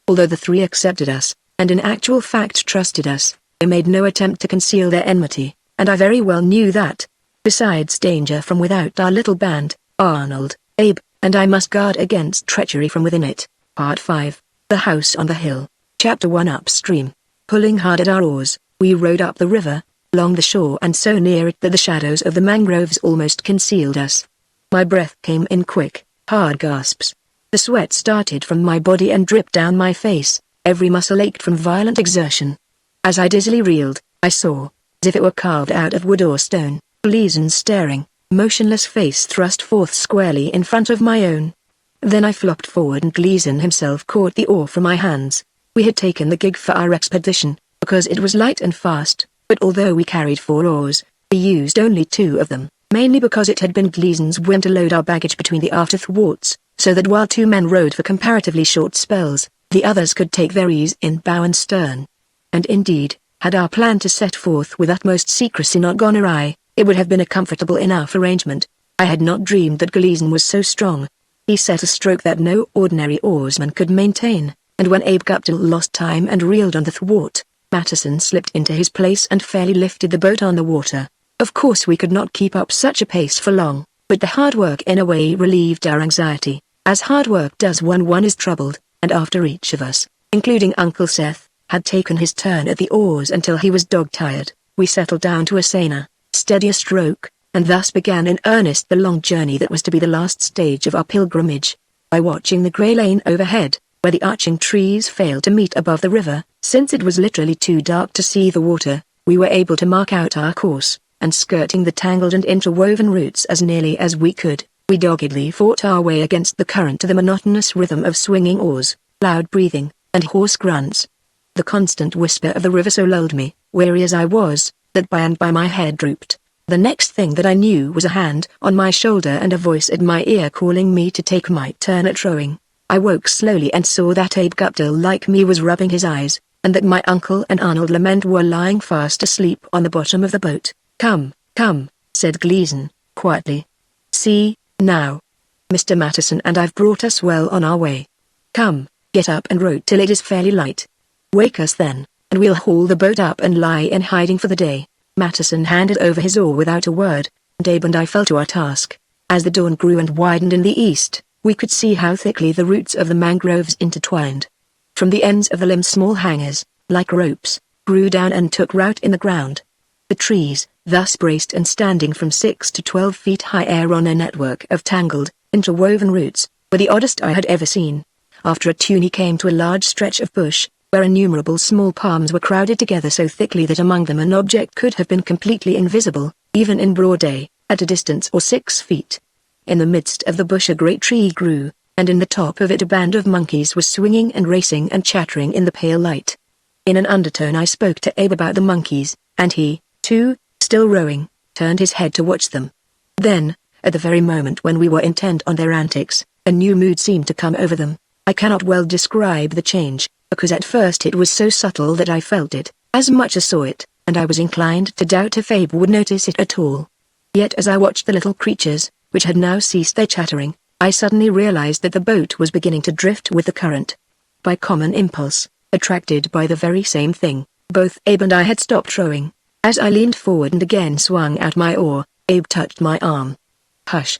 [SPEAKER 1] Although the 3 accepted us, and in actual fact trusted us, they made no attempt to conceal their enmity, and I very well knew that. Besides danger from without our little band, Arnold, Abe, and I must guard against treachery from within it. Part 5, The House on the Hill, Chapter 1. Upstream. Pulling hard at our oars, we rowed up the river, along the shore and so near it that the shadows of the mangroves almost concealed us. My breath came in quick, hard gasps. The sweat started from my body and dripped down my face, every muscle ached from violent exertion. As I dizzily reeled, I saw, as if it were carved out of wood or stone, Gleason's staring, motionless face thrust forth squarely in front of my own. Then I flopped forward and Gleason himself caught the oar from my hands. We had taken the gig for our expedition, because it was light and fast, but although we carried 4 oars, we used only 2 of them, mainly because it had been Gleason's whim to load our baggage between the after thwarts, so that while 2 men rowed for comparatively short spells, the others could take their ease in bow and stern. And indeed, had our plan to set forth with utmost secrecy not gone awry, it would have been a comfortable enough arrangement. I had not dreamed that Gleason was so strong. He set a stroke that no ordinary oarsman could maintain, and when Abe Guptill lost time and reeled on the thwart, Matterson slipped into his place and fairly lifted the boat on the water. Of course we could not keep up such a pace for long, but the hard work in a way relieved our anxiety, as hard work does when one is troubled, and after each of us, including Uncle Seth, had taken his turn at the oars until he was dog-tired, we settled down to a saner, steadier stroke, and thus began in earnest the long journey that was to be the last stage of our pilgrimage. By watching the grey lane overhead, where the arching trees failed to meet above the river, since it was literally too dark to see the water, we were able to mark out our course, and skirting the tangled and interwoven roots as nearly as we could, we doggedly fought our way against the current to the monotonous rhythm of swinging oars, loud breathing, and hoarse grunts. The constant whisper of the river so lulled me, weary as I was, that by and by my head drooped. The next thing that I knew was a hand on my shoulder and a voice at my ear calling me to take my turn at rowing. I woke slowly and saw that Abe Guptill like me was rubbing his eyes, and that my uncle and Arnold Lament were lying fast asleep on the bottom of the boat. Come, come, said Gleason, quietly. See, now. Mr. Matteson and I've brought us well on our way. Come, get up and row till it is fairly light. Wake us then, and we'll haul the boat up and lie in hiding for the day." Matteson handed over his oar without a word, and Abe and I fell to our task. As the dawn grew and widened in the east, we could see how thickly the roots of the mangroves intertwined. From the ends of the limbs small hangers, like ropes, grew down and took root in the ground. The trees, thus braced and standing from 6 to 12 feet high on a network of tangled, interwoven roots, were the oddest I had ever seen. After a tune he came to a large stretch of bush, where innumerable small palms were crowded together so thickly that among them an object could have been completely invisible, even in broad day, at a distance or 6 feet. In the midst of the bush a great tree grew, and in the top of it a band of monkeys was swinging and racing and chattering in the pale light. In an undertone I spoke to Abe about the monkeys, and he, too, still rowing, turned his head to watch them. Then, at the very moment when we were intent on their antics, a new mood seemed to come over them. I cannot well describe the change, because at first it was so subtle that I felt it, as much as saw it, and I was inclined to doubt if Abe would notice it at all. Yet as I watched the little creatures, which had now ceased their chattering, I suddenly realized that the boat was beginning to drift with the current. By common impulse, attracted by the very same thing, both Abe and I had stopped rowing. As I leaned forward and again swung out my oar, Abe touched my arm. "Hush,"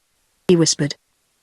[SPEAKER 1] he whispered.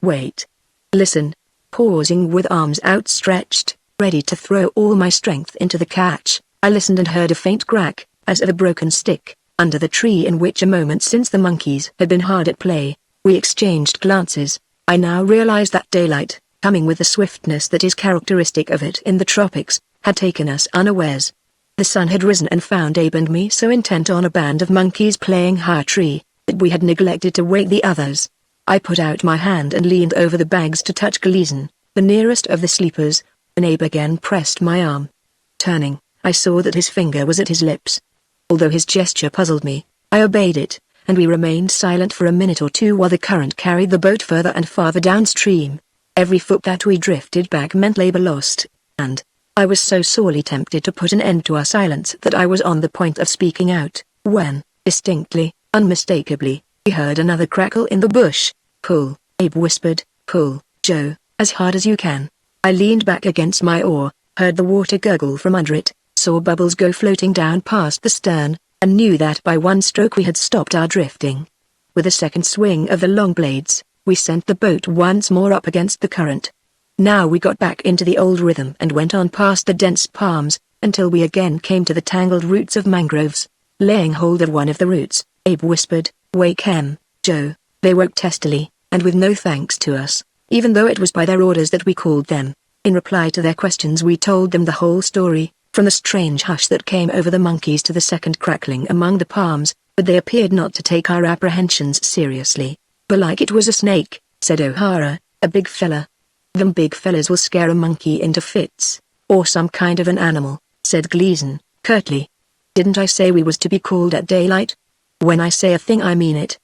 [SPEAKER 1] "Wait. Listen." Pausing with arms outstretched, ready to throw all my strength into the catch, I listened and heard a faint crack, as of a broken stick, under the tree in which a moment since the monkeys had been hard at play. We exchanged glances. I now realized that daylight, coming with the swiftness that is characteristic of it in the tropics, had taken us unawares. The sun had risen and found Abe and me so intent on a band of monkeys playing high tree, that we had neglected to wake the others. I put out my hand and leaned over the bags to touch Gleason, the nearest of the sleepers, and Abe again pressed my arm. Turning, I saw that his finger was at his lips. Although his gesture puzzled me, I obeyed it, and we remained silent for a minute or two while the current carried the boat further and farther downstream. Every foot that we drifted back meant labor lost, and I was so sorely tempted to put an end to our silence that I was on the point of speaking out, when, distinctly, unmistakably, we heard another crackle in the bush. "Pull," Abe whispered. "Pull, Joe, as hard as you can." I leaned back against my oar, heard the water gurgle from under it, saw bubbles go floating down past the stern, and knew that by one stroke we had stopped our drifting. With a second swing of the long blades, we sent the boat once more up against the current. Now we got back into the old rhythm and went on past the dense palms, until we again came to the tangled roots of mangroves. Laying hold of one of the roots, Abe whispered, "Wake 'em, Joe." They woke testily, and with no thanks to us, even though it was by their orders that we called them. In reply to their questions we told them the whole story, from the strange hush that came over the monkeys to the second crackling among the palms, but they appeared not to take our apprehensions seriously. "Belike it was a snake," said O'Hara, "a big fella." "Them big fellas will scare a monkey into fits, or some kind of an animal," said Gleason, curtly. "Didn't I say we was to be called at daylight? When I say a thing I mean it."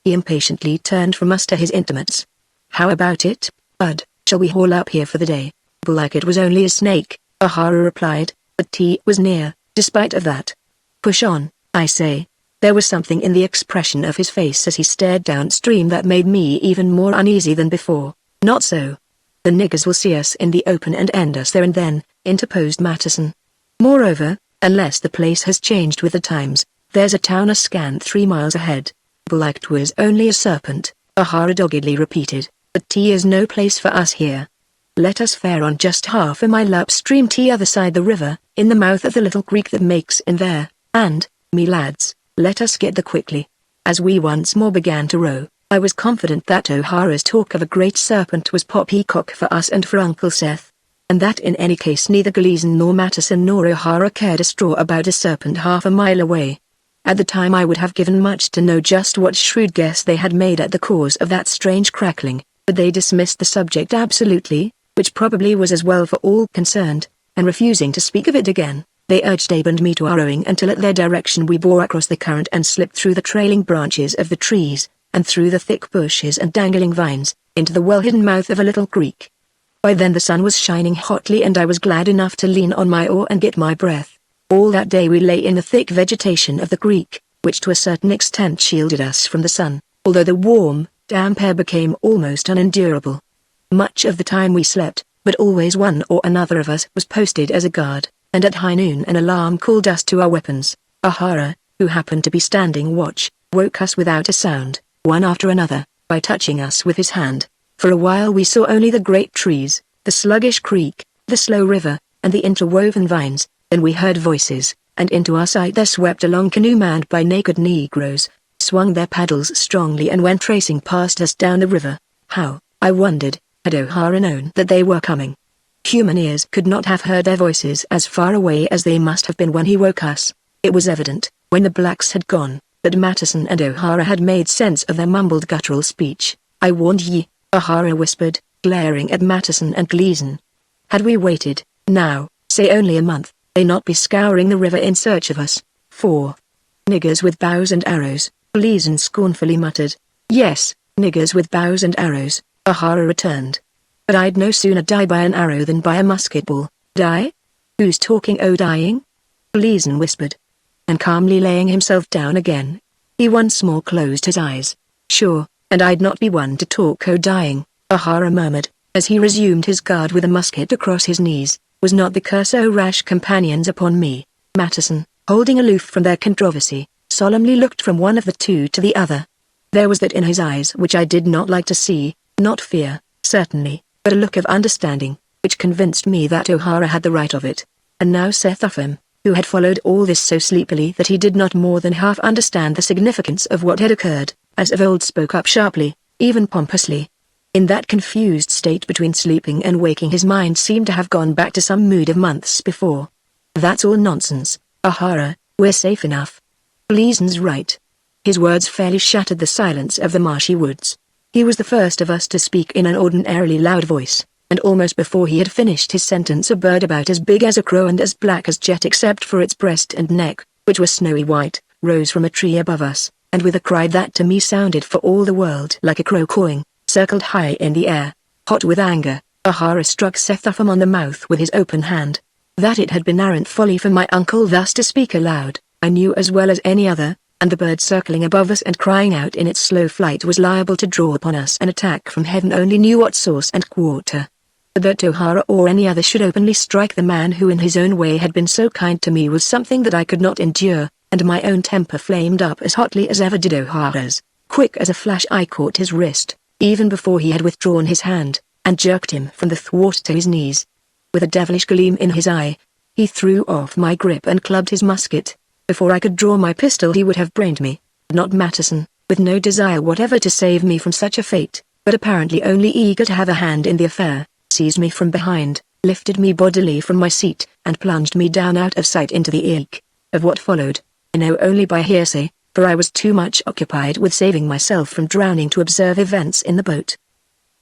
[SPEAKER 1] He impatiently turned from us to his intimates. "How about it, Bud? Shall we haul up here for the day?" "Belike it was only a snake," O'Hara replied, but tea was near, despite of that. "Push on, I say." There was something in the expression of his face as he stared downstream that made me even more uneasy than before. "Not so. The niggers will see us in the open and end us there and then," interposed Matteson. "Moreover, unless the place has changed with the times, there's a town a scant 3 miles ahead." "Belike 'twas only a serpent," O'Hara doggedly repeated, "but tea is no place for us here. Let us fare on just half a mile upstream the other side the river, in the mouth of the little creek that makes in there, and, me lads, let us get there quickly." As we once more began to row, I was confident that O'Hara's talk of a great serpent was poppycock for us and for Uncle Seth, and that in any case neither Gleason nor Matteson nor O'Hara cared a straw about a serpent half a mile away. At the time I would have given much to know just what shrewd guess they had made at the cause of that strange crackling, but they dismissed the subject absolutely, which probably was as well for all concerned, and refusing to speak of it again, they urged Abe and me to our rowing until at their direction we bore across the current and slipped through the trailing branches of the trees, and through the thick bushes and dangling vines, into the well-hidden mouth of a little creek. By then the sun was shining hotly and I was glad enough to lean on my oar and get my breath. All that day we lay in the thick vegetation of the creek, which to a certain extent shielded us from the sun, although the warm, damp air became almost unendurable. Much of the time we slept, but always one or another of us was posted as a guard, and at high noon an alarm called us to our weapons. Ahara, who happened to be standing watch, woke us without a sound, one after another, by touching us with his hand. For a while we saw only the great trees, the sluggish creek, the slow river, and the interwoven vines. Then we heard voices, and into our sight there swept a long canoe manned by naked Negroes, swung their paddles strongly and went racing past us down the river. How, I wondered, had O'Hara known that they were coming? Human ears could not have heard their voices as far away as they must have been when he woke us. It was evident, when the blacks had gone, that Matteson and O'Hara had made sense of their mumbled guttural speech. "I warned ye," O'Hara whispered, glaring at Matteson and Gleason. Had we waited, now, say only a month, they'd not be scouring the river in search of us. 4. Niggers with bows and arrows, Gleason scornfully muttered. "Yes, niggers with bows and arrows," O'Hara returned. "But I'd no sooner die by an arrow than by a musket ball." "Die? Who's talking o' dying?" Gleason whispered. And calmly laying himself down again, he once more closed his eyes. "Sure, and I'd not be one to talk o' dying," O'Hara murmured, as he resumed his guard with a musket across his knees. "Was not the curse o' rash companions upon me?" Matteson, holding aloof from their controversy, solemnly looked from one of the two to the other. There was that in his eyes which I did not like to see, not fear, certainly, but a look of understanding, which convinced me that O'Hara had the right of it. And now Seth Upham, who had followed all this so sleepily that he did not more than half understand the significance of what had occurred, as of old spoke up sharply, even pompously. In that confused state between sleeping and waking his mind seemed to have gone back to some mood of months before. "That's all nonsense, O'Hara, we're safe enough." Gleason's right. His words fairly shattered the silence of the marshy woods. He was the first of us to speak in an ordinarily loud voice, and almost before he had finished his sentence a bird about as big as a crow and as black as jet except for its breast and neck, which were snowy white, rose from a tree above us, and with a cry that to me sounded for all the world like a crow cawing, circled high in the air. Hot with anger, O'Hara struck Seth Upham on the mouth with his open hand. That it had been arrant folly for my uncle thus to speak aloud, I knew as well as any other, and the bird circling above us and crying out in its slow flight was liable to draw upon us an attack from heaven only knew what source and quarter. But that O'Hara or any other should openly strike the man who in his own way had been so kind to me was something that I could not endure, and my own temper flamed up as hotly as ever did O'Hara's. Quick as a flash I caught his wrist, even before he had withdrawn his hand, and jerked him from the thwart to his knees. With a devilish gleam in his eye, he threw off my grip and clubbed his musket. Before I could draw my pistol he would have brained me, not Matteson, with no desire whatever to save me from such a fate, but apparently only eager to have a hand in the affair, seized me from behind, lifted me bodily from my seat, and plunged me down out of sight into the ilk. Of what followed, I know only by hearsay, for I was too much occupied with saving myself from drowning to observe events in the boat.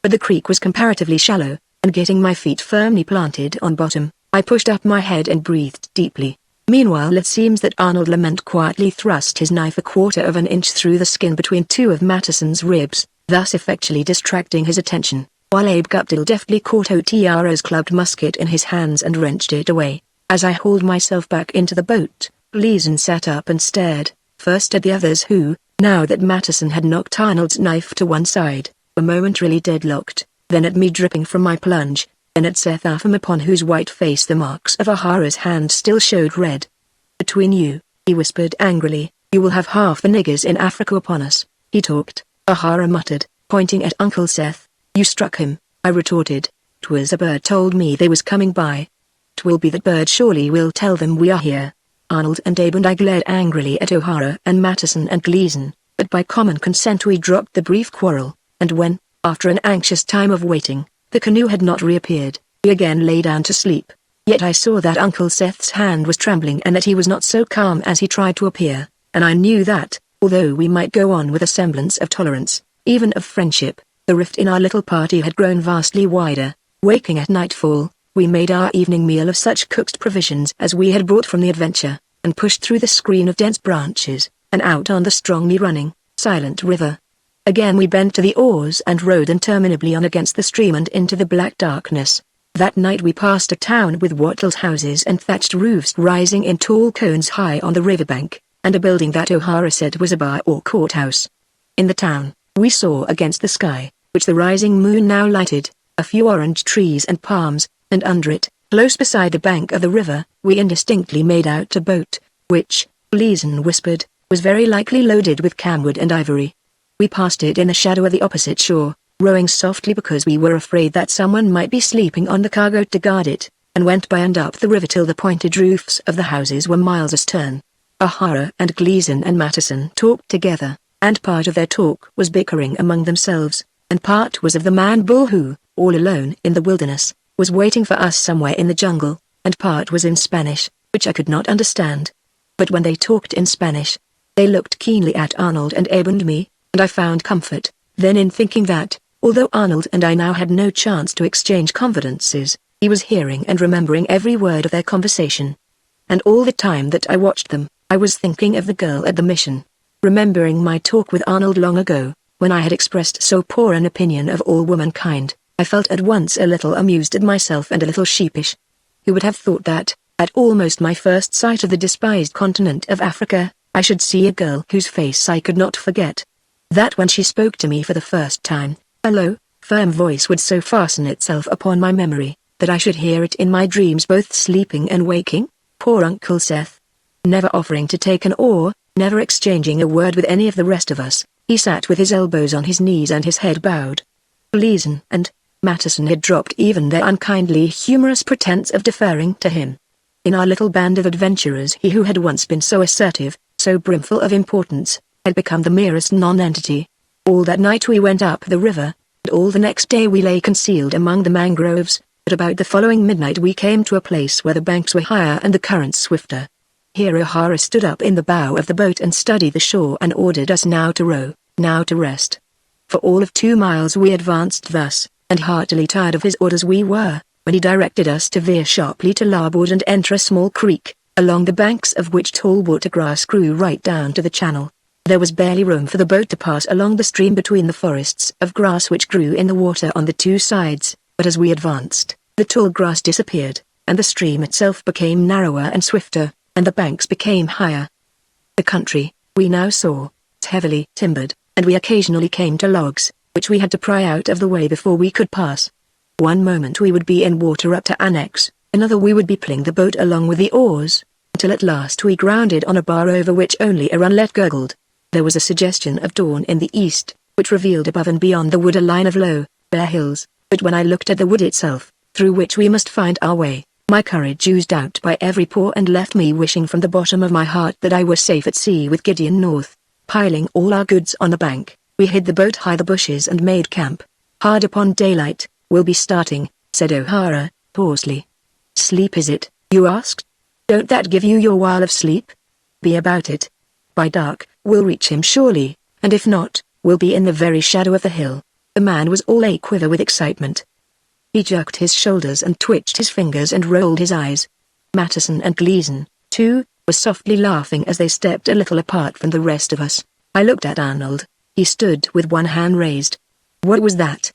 [SPEAKER 1] But the creek was comparatively shallow, and getting my feet firmly planted on bottom, I pushed up my head and breathed deeply. Meanwhile it seems that Arnold Lement quietly thrust his knife a quarter of an inch through the skin between two of Matteson's ribs, thus effectually distracting his attention, while Abe Guptill deftly caught O'Hara's clubbed musket in his hands and wrenched it away. As I hauled myself back into the boat, Gleason sat up and stared, first at the others who, now that Matteson had knocked Arnold's knife to one side, were momentarily deadlocked, then at me dripping from my plunge, then at Seth Upham upon whose white face the marks of O'Hara's hand still showed red. "Between you," he whispered angrily, "you will have half the niggers in Africa upon us." He talked, O'Hara muttered, pointing at Uncle Seth. "You struck him," I retorted. "'Twas a bird told me they was coming by." "'Twill be that bird surely will tell them we are here." Arnold and Abe and I glared angrily at O'Hara and Matteson and Gleason, but by common consent we dropped the brief quarrel, and when, after an anxious time of waiting, the canoe had not reappeared, we again lay down to sleep. Yet I saw that Uncle Seth's hand was trembling and that he was not so calm as he tried to appear, and I knew that, although we might go on with a semblance of tolerance, even of friendship, the rift in our little party had grown vastly wider. Waking at nightfall, we made our evening meal of such cooked provisions as we had brought from the adventure, and pushed through the screen of dense branches, and out on the strongly running, silent river. Again we bent to the oars and rowed interminably on against the stream and into the black darkness. That night we passed a town with wattled houses and thatched roofs rising in tall cones high on the riverbank, and a building that O'Hara said was a bar or courthouse. In the town, We saw against the sky, which the rising moon now lighted, a few orange trees and palms, and under it, close beside the bank of the river, we indistinctly made out a boat, which, Gleason whispered, was very likely loaded with camwood and ivory. We passed it in the shadow of the opposite shore, rowing softly because we were afraid that someone might be sleeping on the cargo to guard it, and went by and up the river till the pointed roofs of the houses were miles astern. O'Hara and Gleason and Matteson talked together, and part of their talk was bickering among themselves, and part was of the man-bull who, all alone in the wilderness, was waiting for us somewhere in the jungle, and part was in Spanish, which I could not understand. But when they talked in Spanish, they looked keenly at Arnold and Abe and me, and I found comfort, then in thinking that, although Arnold and I now had no chance to exchange confidences, he was hearing and remembering every word of their conversation. And all the time that I watched them, I was thinking of the girl at the mission, remembering my talk with Arnold long ago, when I had expressed so poor an opinion of all womankind. I felt at once a little amused at myself and a little sheepish. Who would have thought that, at almost my first sight of the despised continent of Africa, I should see a girl whose face I could not forget. That when she spoke to me for the first time, a low, firm voice would so fasten itself upon my memory, that I should hear it in my dreams both sleeping and waking. Poor Uncle Seth. Never offering to take an oar, never exchanging a word with any of the rest of us, he sat with his elbows on his knees and his head bowed. Gleason and Matteson had dropped even their unkindly humorous pretense of deferring to him. In our little band of adventurers he who had once been so assertive, so brimful of importance, had become the merest non-entity. All that night we went up the river, and all the next day we lay concealed among the mangroves, but about the following midnight we came to a place where the banks were higher and the current swifter. Here O'Hara stood up in the bow of the boat and studied the shore and ordered us now to row, now to rest. For all of 2 miles we advanced thus, and heartily tired of his orders we were, when he directed us to veer sharply to larboard and enter a small creek, along the banks of which tall water grass grew right down to the channel. There was barely room for the boat to pass along the stream between the forests of grass which grew in the water on the 2 sides, but as we advanced, the tall grass disappeared, and the stream itself became narrower and swifter, and the banks became higher. The country, we now saw, was heavily timbered, and we occasionally came to logs, which we had to pry out of the way before we could pass. One moment we would be in water up to our necks, another we would be pulling the boat along with the oars, until at last we grounded on a bar over which only a runlet gurgled. There was a suggestion of dawn in the east, which revealed above and beyond the wood a line of low, bare hills, but when I looked at the wood itself, through which we must find our way, my courage oozed out by every pore and left me wishing from the bottom of my heart that I were safe at sea with Gideon North. Piling all our goods on the bank, we hid the boat high the bushes and made camp. Hard upon daylight, we'll be starting, said O'Hara, hoarsely. Sleep is it, you asked? Don't that give you your while of sleep? Be about it. By dark, we'll reach him surely, and if not, we'll be in the very shadow of the hill. The man was all a-quiver with excitement. He jerked his shoulders and twitched his fingers and rolled his eyes. Matteson and Gleason, too, were softly laughing as they stepped a little apart from the rest of us. I looked at Arnold. He stood with one hand raised. What was that?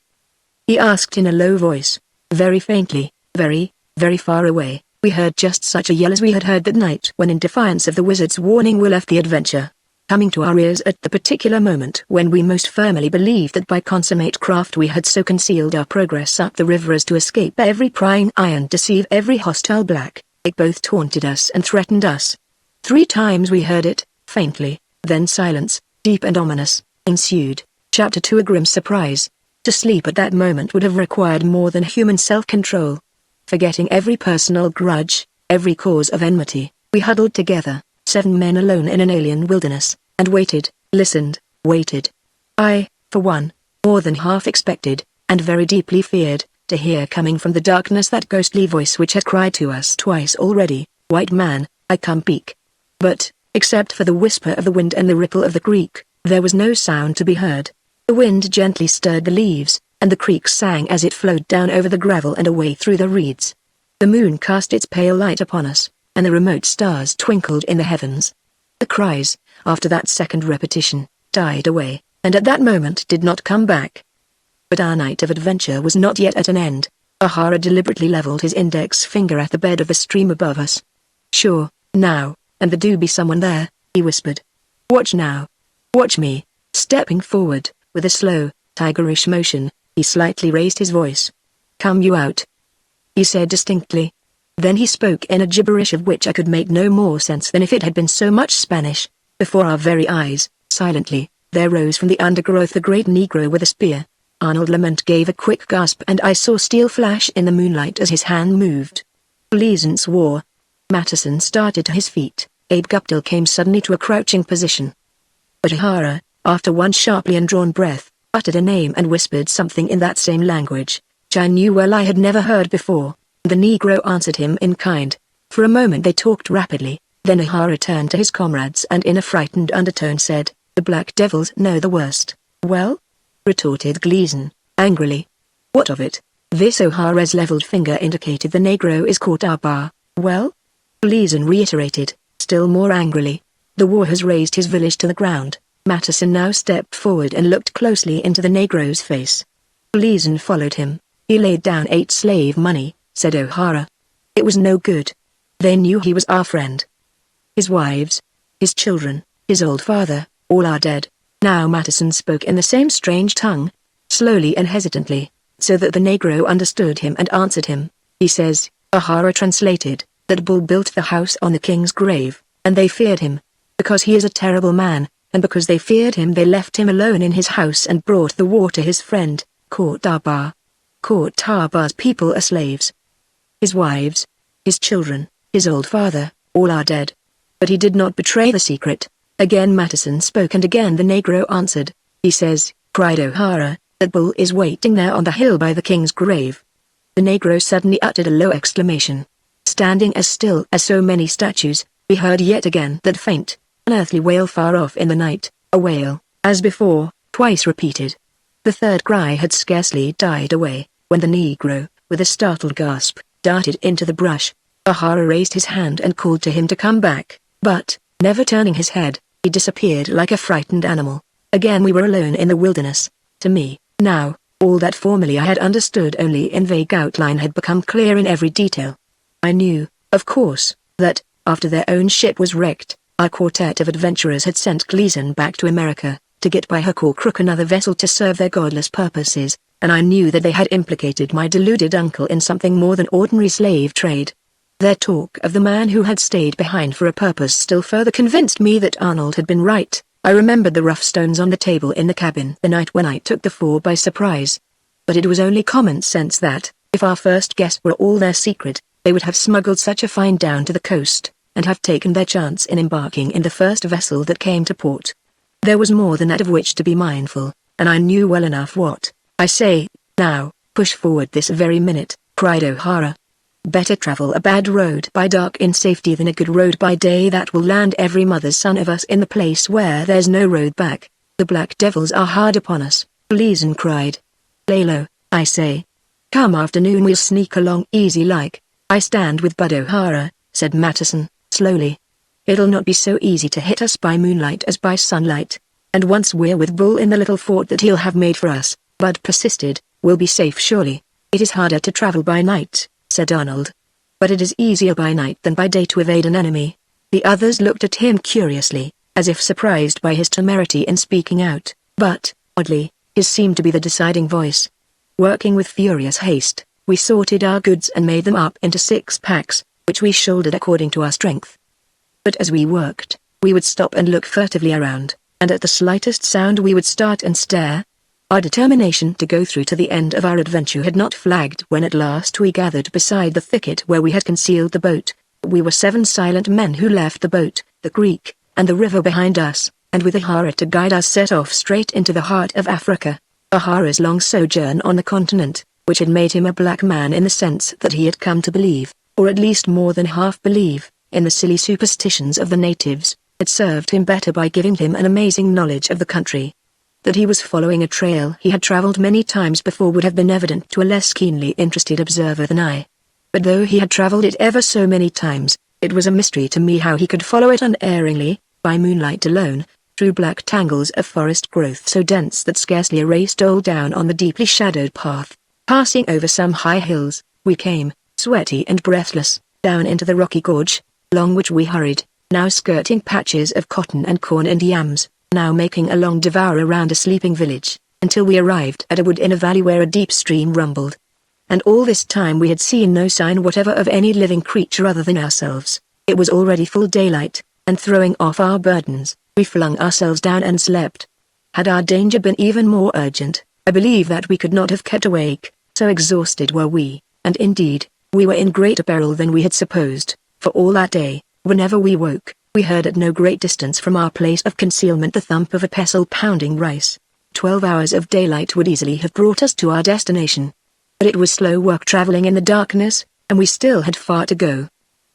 [SPEAKER 1] He asked in a low voice, very faintly, very, very far away. We heard just such a yell as we had heard that night when in defiance of the wizard's warning we left the adventure, coming to our ears at the particular moment when we most firmly believed that by consummate craft we had so concealed our progress up the river as to escape every prying eye and deceive every hostile black. It both taunted us and threatened us. 3 times we heard it, faintly, then silence, deep and ominous, ensued. Chapter 2 A grim surprise. To sleep at that moment would have required more than human self-control. Forgetting every personal grudge, every cause of enmity, we huddled together, 7 men alone in an alien wilderness, and waited, listened, waited. I, for one, more than half expected, and very deeply feared, to hear coming from the darkness that ghostly voice which had cried to us twice already, "White man, I come speak." But, except for the whisper of the wind and the ripple of the creek, there was no sound to be heard. The wind gently stirred the leaves, and the creek sang as it flowed down over the gravel and away through the reeds. The moon cast its pale light upon us, and the remote stars twinkled in the heavens. The cries, after that second repetition, died away, and at that moment did not come back. But our night of adventure was not yet at an end. O'Hara deliberately leveled his index finger at the bed of the stream above us. Sure, now, and there do be someone there, he whispered. Watch now. Watch me. Stepping forward, With a slow, tigerish motion, he slightly raised his voice. "Come you out," he said distinctly. Then he spoke in a gibberish of which I could make no more sense than if it had been so much Spanish. Before our very eyes, silently, there rose from the undergrowth a great Negro with a spear. Arnold Lamont gave a quick gasp and I saw steel flash in the moonlight as his hand moved. Gleason swore. Matteson started to his feet. Abe Guptill came suddenly to a crouching position. But O'Hara, after one sharply indrawn breath, uttered a name and whispered something in that same language, which I knew well I had never heard before. The Negro answered him in kind. For a moment they talked rapidly, then O'Hara turned to his comrades and in a frightened undertone said, "The Black Devils know the worst." "Well?" retorted Gleason, angrily. "What of it?" This O'Hara's leveled finger indicated the Negro is caught our bar. "Well?" Gleason reiterated, still more angrily. "The war has razed his village to the ground." Matteson now stepped forward and looked closely into the Negro's face. Gleason followed him. "He laid down 8 slave money," said O'Hara. "It was no good. They knew he was our friend. His wives, his children, his old father, all are dead." Now Matteson spoke in the same strange tongue, slowly and hesitantly, so that the Negro understood him and answered him. He says, O'Hara translated, that Bull built the house on the king's grave, and they feared him. Because he is a terrible man, and because they feared him they left him alone in his house and brought the war to his friend, Court Tarbar. Court Tarbar's people are slaves. His wives, his children, his old father, all are dead. But he did not betray the secret. Again Matteson spoke and again the Negro answered. He says, cried O'Hara, that Bull is waiting there on the hill by the king's grave. The Negro suddenly uttered a low exclamation. Standing as still as so many statues, we heard yet again that faint, unearthly wail far off in the night, a wail, as before, twice repeated. The third cry had scarcely died away, when the Negro, with a startled gasp, darted into the brush. O'Hara raised his hand and called to him to come back, but, never turning his head, he disappeared like a frightened animal. Again we were alone in the wilderness. To me, now, all that formerly I had understood only in vague outline had become clear in every detail. I knew, of course, that, after their own ship was wrecked, our quartet of adventurers had sent Gleason back to America, to get by hook or crook another vessel to serve their godless purposes, and I knew that they had implicated my deluded uncle in something more than ordinary slave trade. Their talk of the man who had stayed behind for a purpose still further convinced me that Arnold had been right. I remembered the rough stones on the table in the cabin the night when I took the four by surprise. But it was only common sense that, if our first guess were all their secret, they would have smuggled such a find down to the coast, and have taken their chance in embarking in the first vessel that came to port. There was more than that of which to be mindful, and I knew well enough what. I say, now, push forward this very minute, cried O'Hara. Better travel a bad road by dark in safety than a good road by day that will land every mother's son of us in the place where there's no road back. The Black Devils are hard upon us, Gleason cried. Lay low, I say. Come afternoon we'll sneak along easy like. I stand with Bud O'Hara, said Matteson, slowly. It'll not be so easy to hit us by moonlight as by sunlight. And once we're with Bull in the little fort that he'll have made for us, Bud persisted, we'll be safe surely. It is harder to travel by night, said Arnold. But it is easier by night than by day to evade an enemy. The others looked at him curiously, as if surprised by his temerity in speaking out, but, oddly, his seemed to be the deciding voice. Working with furious haste, we sorted our goods and made them up into 6 packs, which we shouldered according to our strength. But as we worked, we would stop and look furtively around, and at the slightest sound we would start and stare. Our determination to go through to the end of our adventure had not flagged when at last we gathered beside the thicket where we had concealed the boat. We were 7 silent men who left the boat, the creek, and the river behind us, and with O'Hara to guide us set off straight into the heart of Africa. O'Hara's long sojourn on the continent, which had made him a black man in the sense that he had come to believe, or at least more than half believe, in the silly superstitions of the natives, had served him better by giving him an amazing knowledge of the country. That he was following a trail he had traveled many times before would have been evident to a less keenly interested observer than I. But though he had traveled it ever so many times, it was a mystery to me how he could follow it unerringly, by moonlight alone, through black tangles of forest growth so dense that scarcely a ray stole down on the deeply shadowed path. Passing over some high hills, we came, sweaty and breathless, down into the rocky gorge, along which we hurried, now skirting patches of cotton and corn and yams, now making a long devour around a sleeping village, until we arrived at a wood in a valley where a deep stream rumbled. And all this time we had seen no sign whatever of any living creature other than ourselves. It was already full daylight, and throwing off our burdens, we flung ourselves down and slept. Had our danger been even more urgent, I believe that we could not have kept awake, so exhausted were we, and indeed, we were in greater peril than we had supposed, for all that day, whenever we woke, we heard at no great distance from our place of concealment the thump of a pestle pounding rice. 12 hours of daylight would easily have brought us to our destination. But it was slow work traveling in the darkness, and we still had far to go.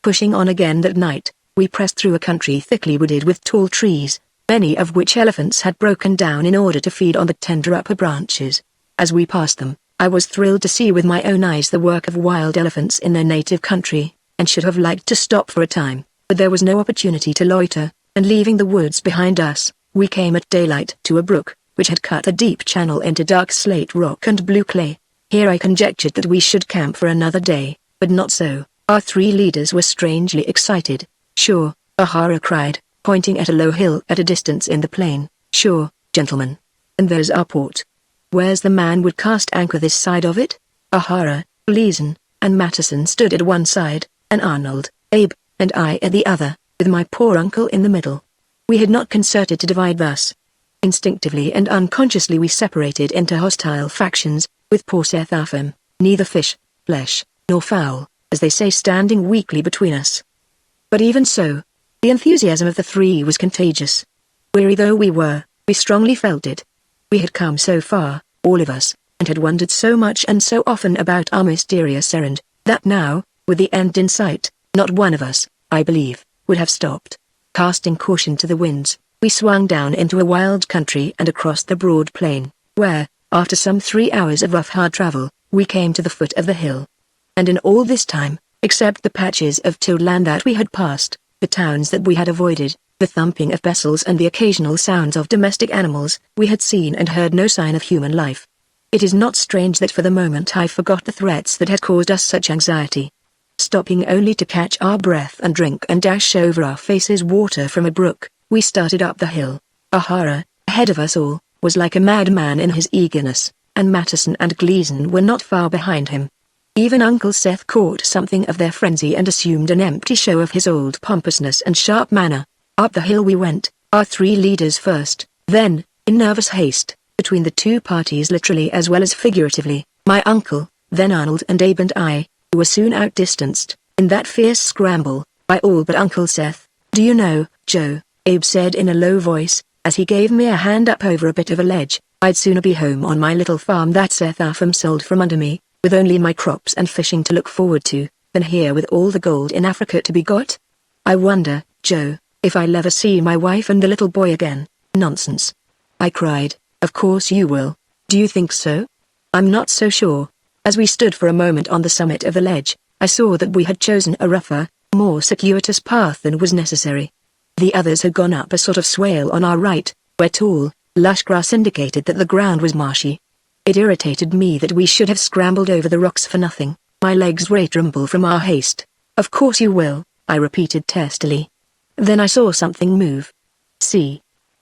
[SPEAKER 1] Pushing on again that night, we pressed through a country thickly wooded with tall trees, many of which elephants had broken down in order to feed on the tender upper branches. As we passed them, I was thrilled to see with my own eyes the work of wild elephants in their native country, and should have liked to stop for a time, but there was no opportunity to loiter, and leaving the woods behind us, we came at daylight to a brook, which had cut a deep channel into dark slate rock and blue clay. Here I conjectured that we should camp for another day, but not so. Our 3 leaders were strangely excited. "Sure," Ahara cried, pointing at a low hill at a distance in the plain. "Sure, gentlemen. And there's our port. Where's the man would cast anchor this side of it?" Ahara, Leeson, and Matteson stood at one side, and Arnold, Abe, and I at the other, with my poor uncle in the middle. We had not concerted to divide thus. Instinctively and unconsciously we separated into hostile factions, with poor Seth Affam, neither fish, flesh, nor fowl, as they say, standing weakly between us. But even so, the enthusiasm of the 3 was contagious. Weary though we were, we strongly felt it. We had come so far, all of us, and had wondered so much and so often about our mysterious errand, that now, with the end in sight, not one of us, I believe, would have stopped. Casting caution to the winds, we swung down into a wild country and across the broad plain, where, after some 3 hours of rough hard travel, we came to the foot of the hill. And in all this time, except the patches of tilled land that we had passed, the towns that we had avoided, the thumping of vessels and the occasional sounds of domestic animals, we had seen and heard no sign of human life. It is not strange that for the moment I forgot the threats that had caused us such anxiety. Stopping only to catch our breath and drink and dash over our faces water from a brook, we started up the hill. Ahara, ahead of us all, was like a madman in his eagerness, and Matteson and Gleason were not far behind him. Even Uncle Seth caught something of their frenzy and assumed an empty show of his old pompousness and sharp manner. Up the hill we went, our 3 leaders first, then, in nervous haste, between the 2 parties literally as well as figuratively, my uncle, then Arnold and Abe and I, who were soon outdistanced, in that fierce scramble, by all but Uncle Seth. "Do you know, Joe," Abe said in a low voice, as he gave me a hand up over a bit of a ledge, "I'd sooner be home on my little farm that Seth Affam sold from under me, with only my crops and fishing to look forward to, than here with all the gold in Africa to be got. I wonder, Joe, if I'll ever see my wife and the little boy again." "Nonsense," I cried, "of course you will. Do you think so?" "I'm not so sure." As we stood for a moment on the summit of the ledge, I saw that we had chosen a rougher, more circuitous path than was necessary. The others had gone up a sort of swale on our right, where tall, lush grass indicated that the ground was marshy. It irritated me that we should have scrambled over the rocks for nothing. My legs were tremble from our haste. "Of course you will," I repeated testily. Then I saw something move. "See!"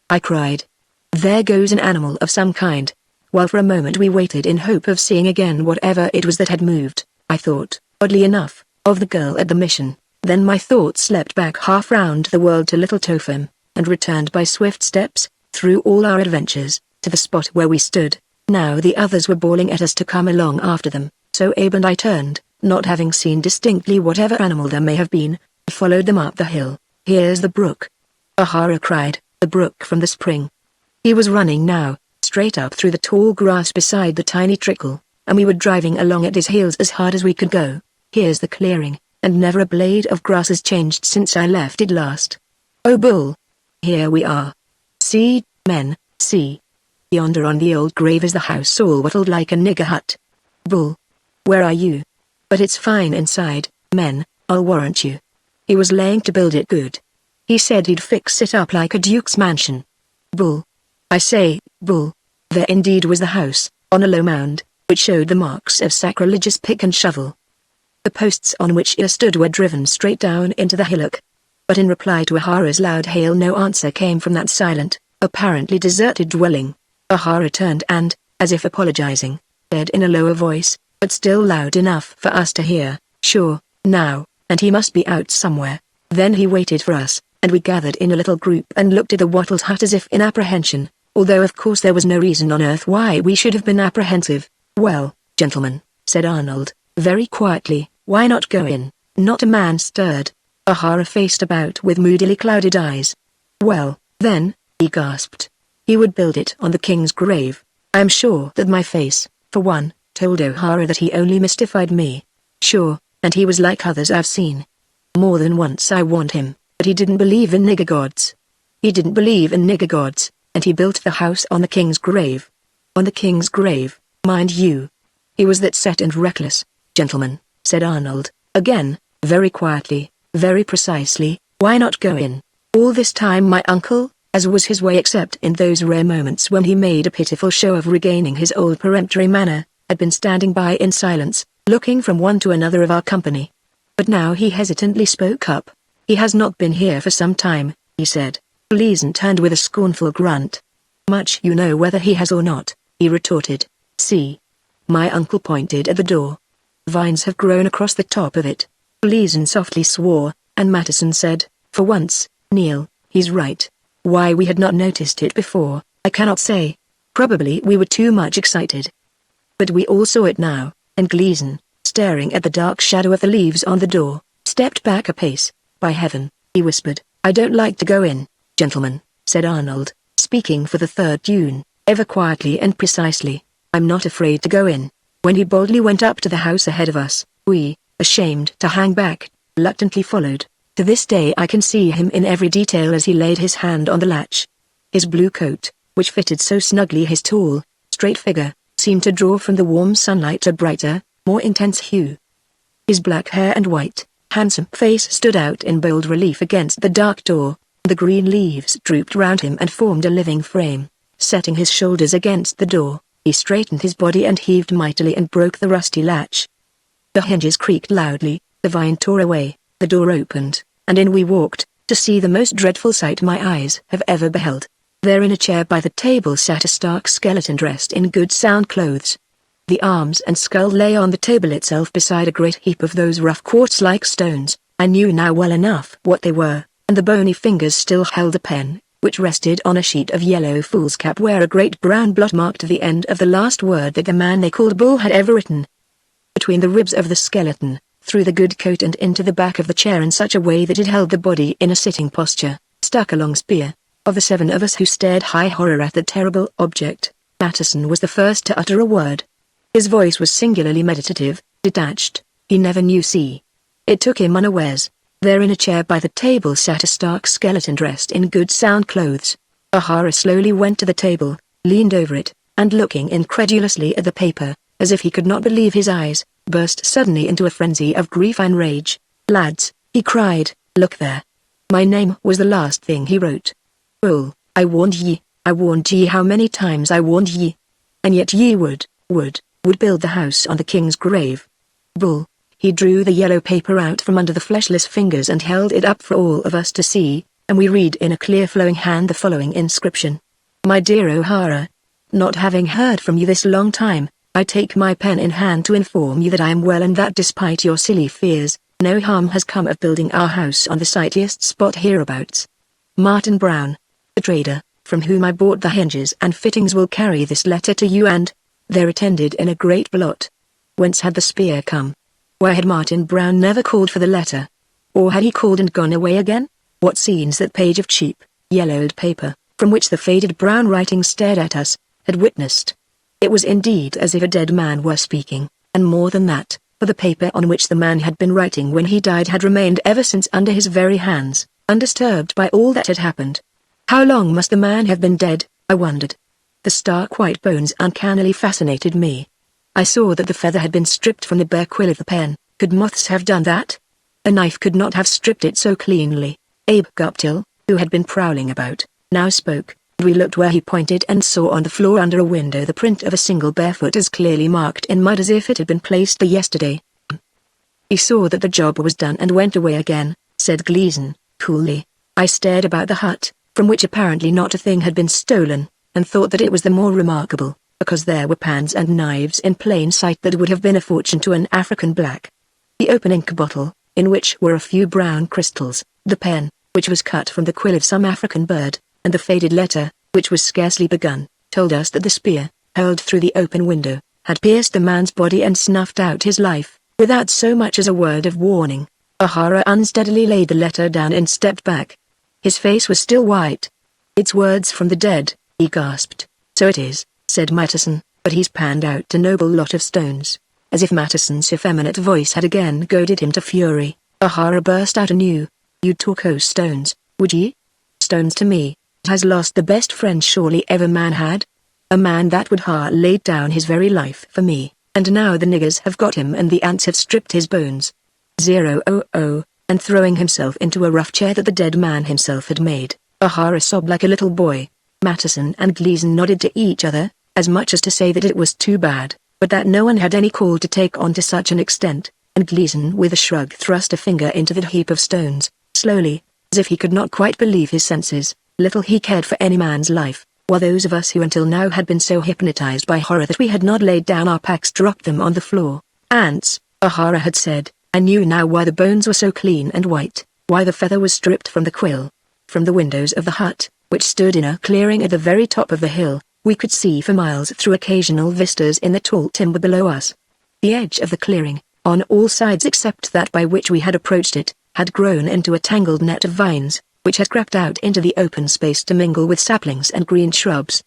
[SPEAKER 1] I cried. "There goes an animal of some kind." While for a moment we waited in hope of seeing again whatever it was that had moved, I thought, oddly enough, of the girl at the mission. Then my thoughts slept back half round the world to Little Topham, and returned by swift steps, through all our adventures, to the spot where we stood. Now the others were bawling at us to come along after them, so Abe and I turned, not having seen distinctly whatever animal there may have been, and followed them up the hill. "Here's the brook," Ahara cried, "the brook from the spring." He was running now, straight up through the tall grass beside the tiny trickle, and we were driving along at his heels as hard as we could go. "Here's the clearing, and never a blade of grass has changed since I left it last. Oh Bull! Here we are. See, men, see. Yonder on the old grave is the house all wattled like a nigger hut. Bull! Where are you? But it's fine inside, men, I'll warrant you. He was laying to build it good. He said he'd fix it up like a duke's mansion. Bull! I say, Bull!" There indeed was the house, on a low mound, which showed the marks of sacrilegious pick and shovel. The posts on which it stood were driven straight down into the hillock. But in reply to Ahara's loud hail no answer came from that silent, apparently deserted dwelling. Ahara turned and, as if apologizing, said in a lower voice, but still loud enough for us to hear, "Sure, now, and he must be out somewhere." Then he waited for us, and we gathered in a little group and looked at the wattled hut as if in apprehension, although of course there was no reason on earth why we should have been apprehensive. "Well, gentlemen," said Arnold, very quietly, "why not go in?" Not a man stirred. Ahara faced about with moodily clouded eyes. "Well, then," he gasped, "he would build it on the king's grave." I am sure that my face, for one, told O'Hara that he only mystified me. Sure, and he was like others I've seen. More than once I warned him, but he didn't believe in nigger gods. He didn't believe in nigger gods, and he built the house on the king's grave. On the king's grave, mind you. He was that set and reckless. "Gentlemen," said Arnold, again, very quietly, very precisely, "why not go in?" All this time my uncle, as was his way except in those rare moments when he made a pitiful show of regaining his old peremptory manner, had been standing by in silence, looking from one to another of our company. But now he hesitantly spoke up. "He has not been here for some time," he said. Gleason turned with a scornful grunt. "Much you know whether he has or not," he retorted. "See." My uncle pointed at the door. "Vines have grown across the top of it." Gleason softly swore, and Matteson said, "For once, Neil, he's right." Why we had not noticed it before, I cannot say. Probably we were too much excited. But we all saw it now, and Gleason, staring at the dark shadow of the leaves on the door, stepped back a pace. "By heaven," he whispered, "I don't like to go in." "Gentlemen," said Arnold, speaking for the third June, ever quietly and precisely, "I'm not afraid to go in." When he boldly went up to the house ahead of us, we, ashamed to hang back, reluctantly followed. To this day I can see him in every detail as he laid his hand on the latch. His blue coat, which fitted so snugly his tall, straight figure, seemed to draw from the warm sunlight a brighter, more intense hue. His black hair and white, handsome face stood out in bold relief against the dark door, the green leaves drooped round him and formed a living frame. Setting his shoulders against the door, he straightened his body and heaved mightily and broke the rusty latch. The hinges creaked loudly, the vine tore away, the door opened, and in we walked, to see the most dreadful sight my eyes have ever beheld. There in a chair by the table sat a stark skeleton dressed in good sound clothes. The arms and skull lay on the table itself beside a great heap of those rough quartz-like stones. I knew now well enough what they were, and the bony fingers still held a pen, which rested on a sheet of yellow foolscap where a great brown blot marked the end of the last word that the man they called Bull had ever written. Between the ribs of the skeleton, through the good coat and into the back of the chair in such a way that it held the body in a sitting posture, stuck a long spear. Of the seven of us who stared high horror at the terrible object, Matteson was the first to utter a word. His voice was singularly meditative, detached. He never knew see. It took him unawares. There in a chair by the table sat a stark skeleton dressed in good sound clothes. Ahara slowly went to the table, leaned over it, and looking incredulously at the paper, as if he could not believe his eyes, burst suddenly into a frenzy of grief and rage. "Lads," he cried, "look there. My name was the last thing he wrote. Bull, I warned ye how many times I warned ye. And yet ye would build the house on the king's grave. Bull." He drew the yellow paper out from under the fleshless fingers and held it up for all of us to see, and we read in a clear flowing hand the following inscription. "My dear O'Hara, not having heard from you this long time, I take my pen in hand to inform you that I am well and that despite your silly fears, no harm has come of building our house on the sightliest spot hereabouts. Martin Brown, the trader, from whom I bought the hinges and fittings will carry this letter to you and," there attended in a great blot. Whence had the spear come? Why had Martin Brown never called for the letter? Or had he called and gone away again? What scenes that page of cheap, yellowed paper, from which the faded brown writing stared at us, had witnessed? It was indeed as if a dead man were speaking, and more than that, for the paper on which the man had been writing when he died had remained ever since under his very hands, undisturbed by all that had happened. How long must the man have been dead, I wondered. The stark white bones uncannily fascinated me. I saw that the feather had been stripped from the bare quill of the pen. Could moths have done that? A knife could not have stripped it so cleanly. Abe Guptill, who had been prowling about, now spoke. We looked where he pointed and saw on the floor under a window the print of a single bare foot as clearly marked in mud as if it had been placed there yesterday. "He saw that the job was done and went away again," said Gleason, coolly. I stared about the hut, from which apparently not a thing had been stolen. and thought that it was the more remarkable, because there were pans and knives in plain sight that would have been a fortune to an African black. The open ink bottle, in which were a few brown crystals, the pen, which was cut from the quill of some African bird, and the faded letter, which was scarcely begun, told us that the spear, hurled through the open window, had pierced the man's body and snuffed out his life, without so much as a word of warning. O'Hara unsteadily laid the letter down and stepped back. His face was still white. "It's words from the dead," he gasped. "So it is," said Matteson, "but he's panned out a noble lot of stones." As if Matteson's effeminate voice had again goaded him to fury, O'Hara burst out anew. "You'd talk o' stones, would ye? Stones to me, has lost the best friend surely ever man had? A man that would ha' laid down his very life for me, and now the niggers have got him and the ants have stripped his bones. 000, and throwing himself into a rough chair that the dead man himself had made, O'Hara sobbed like a little boy. Matteson and Gleason nodded to each other, as much as to say that it was too bad, but that no one had any call to take on to such an extent, and Gleason with a shrug thrust a finger into the heap of stones, slowly, as if he could not quite believe his senses. Little he cared for any man's life, while those of us who until now had been so hypnotized by horror that we had not laid down our packs dropped them on the floor. "Ants," O'Hara had said. I knew now why the bones were so clean and white, why the feather was stripped from the quill. From the windows of the hut, which stood in a clearing at the very top of the hill, we could see for miles through occasional vistas in the tall timber below us. The edge of the clearing, on all sides except that by which we had approached it, had grown into a tangled net of vines, which had crept out into the open space to mingle with saplings and green shrubs.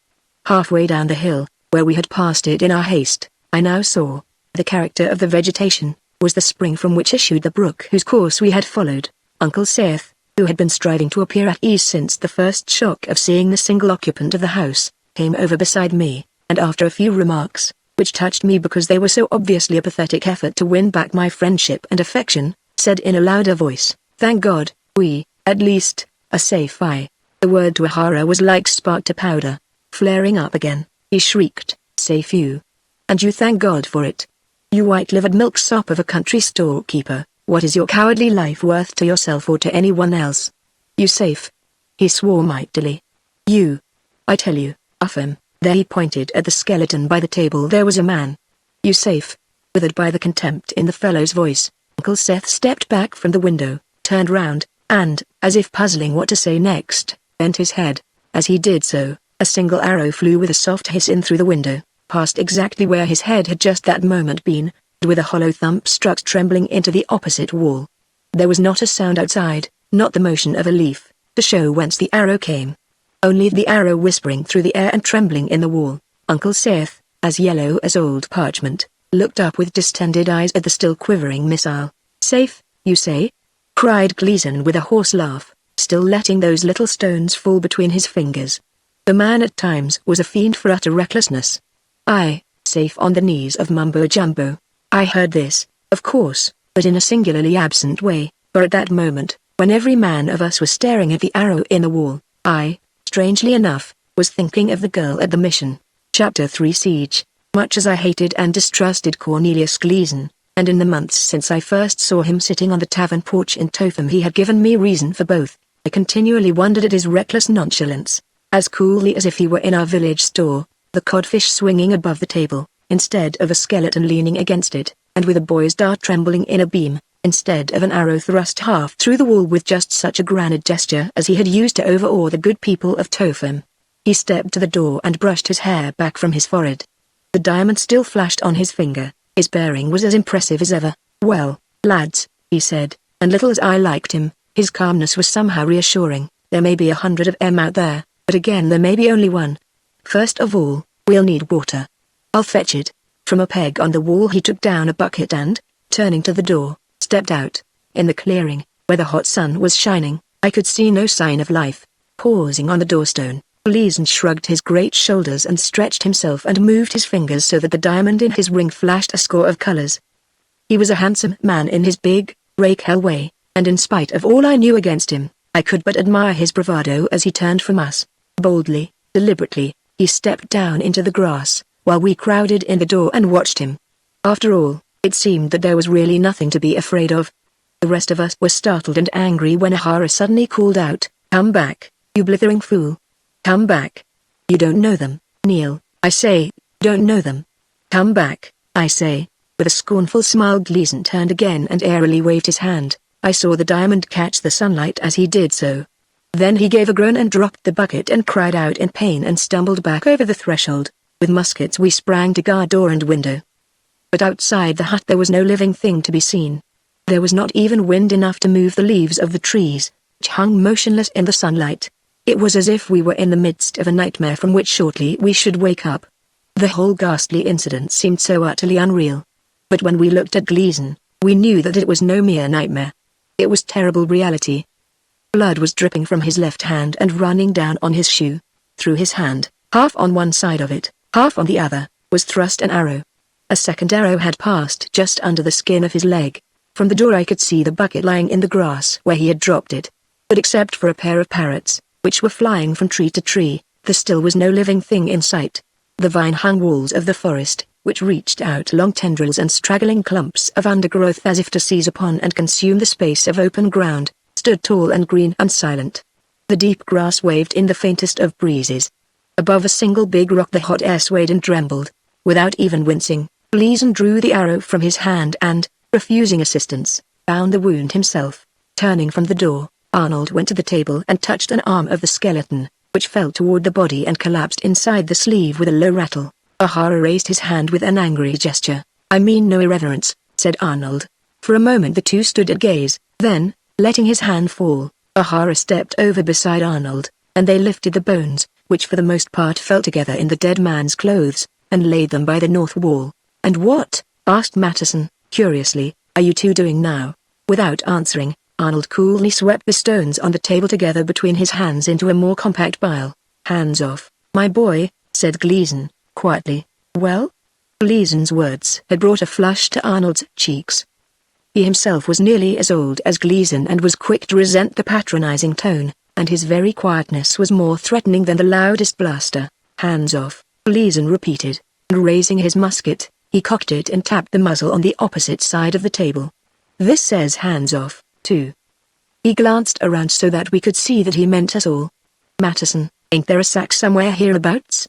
[SPEAKER 1] Halfway down the hill, where we had passed it in our haste, I now saw, the character of the vegetation, was the spring from which issued the brook whose course we had followed. Uncle Seth, who had been striving to appear at ease since the first shock of seeing the single occupant of the house, came over beside me, and after a few remarks, which touched me because they were so obviously a pathetic effort to win back my friendship and affection, said in a louder voice, "Thank God, we, at least, are safe." The word to O'Hara was like spark to powder. Flaring up again, he shrieked, "Safe you? And you thank God for it? You white-livered milksop of a country storekeeper, what is your cowardly life worth to yourself or to anyone else? You safe?" He swore mightily. "You. I tell you, Upham," there he pointed at the skeleton by the table. "There was a man. You safe?" Withered by the contempt in the fellow's voice, Uncle Seth stepped back from the window, turned round, and, as if puzzling what to say next, bent his head. As he did so, a single arrow flew with a soft hiss in through the window, passed exactly where his head had just that moment been, and with a hollow thump struck trembling into the opposite wall. There was not a sound outside, not the motion of a leaf, to show whence the arrow came. Only the arrow whispering through the air and trembling in the wall. Uncle Seth, as yellow as old parchment, looked up with distended eyes at the still quivering missile. "Safe, you say?" cried Gleason with a hoarse laugh, still letting those little stones fall between his fingers. The man at times was a fiend for utter recklessness. "Aye, safe on the knees of Mumbo Jumbo." I heard this, of course, but in a singularly absent way, for at that moment, when every man of us was staring at the arrow in the wall, I, strangely enough, was thinking of the girl at the mission. Chapter 3 Siege. Much as I hated and distrusted Cornelius Gleason, and in the months since I first saw him sitting on the tavern porch in Topham he had given me reason for both, I continually wondered at his reckless nonchalance, as coolly as if he were in our village store, the codfish swinging above the table, instead of a skeleton leaning against it, and with a boy's dart trembling in a beam, instead of an arrow thrust half through the wall with just such a grand gesture as he had used to overawe the good people of Topham. He stepped to the door and brushed his hair back from his forehead. The diamond still flashed on his finger, his bearing was as impressive as ever. "Well, lads," he said, and little as I liked him, his calmness was somehow reassuring. "There may be 100 of 'em out there, but again there may be only one. First of all, we'll need water. I'll fetch it." From a peg on the wall he took down a bucket and, turning to the door, stepped out. In the clearing, where the hot sun was shining, I could see no sign of life. Pausing on the doorstone, Gleason shrugged his great shoulders and stretched himself and moved his fingers so that the diamond in his ring flashed a score of colors. He was a handsome man in his big, rake-hell way, and in spite of all I knew against him, I could but admire his bravado as he turned from us. Boldly, deliberately, he stepped down into the grass, while we crowded in the door and watched him. After all, it seemed that there was really nothing to be afraid of. The rest of us were startled and angry when O'Hara suddenly called out, "Come back, you blithering fool! Come back! You don't know them, Neil, I say, don't know them. Come back, I say. With a scornful smile Gleason turned again and airily waved his hand. I saw the diamond catch the sunlight as he did so. Then he gave a groan and dropped the bucket and cried out in pain and stumbled back over the threshold. With muskets we sprang to guard door and window. But outside the hut there was no living thing to be seen. There was not even wind enough to move the leaves of the trees, which hung motionless in the sunlight. It was as if we were in the midst of a nightmare from which shortly we should wake up. The whole ghastly incident seemed so utterly unreal. But when we looked at Gleason, we knew that it was no mere nightmare. It was terrible reality. Blood was dripping from his left hand and running down on his shoe. Through his hand, half on one side of it, half on the other, was thrust an arrow. A second arrow had passed just under the skin of his leg. From the door I could see the bucket lying in the grass where he had dropped it. But except for a pair of parrots, which were flying from tree to tree, there still was no living thing in sight. The vine-hung walls of the forest, which reached out long tendrils and straggling clumps of undergrowth as if to seize upon and consume the space of open ground, stood tall and green and silent. The deep grass waved in the faintest of breezes. Above a single big rock the hot air swayed and trembled. Without even wincing, Gleason drew the arrow from his hand and, refusing assistance, bound the wound himself. Turning from the door, Arnold went to the table and touched an arm of the skeleton, which fell toward the body and collapsed inside the sleeve with a low rattle. O'Hara raised his hand with an angry gesture. I mean no irreverence, said Arnold. For a moment the two stood at gaze, then, letting his hand fall, O'Hara stepped over beside Arnold, and they lifted the bones, which for the most part fell together in the dead man's clothes, and laid them by the north wall. And what, asked Matteson, curiously, are you two doing now? Without answering, Arnold coolly swept the stones on the table together between his hands into a more compact pile. Hands off, my boy, said Gleason, quietly. Well? Gleason's words had brought a flush to Arnold's cheeks. He himself was nearly as old as Gleason and was quick to resent the patronizing tone, and his very quietness was more threatening than the loudest bluster. Hands off, Gleason repeated, and raising his musket, he cocked it and tapped the muzzle on the opposite side of the table. This says hands off, too. He glanced around so that we could see that he meant us all. Matteson, ain't there a sack somewhere hereabouts?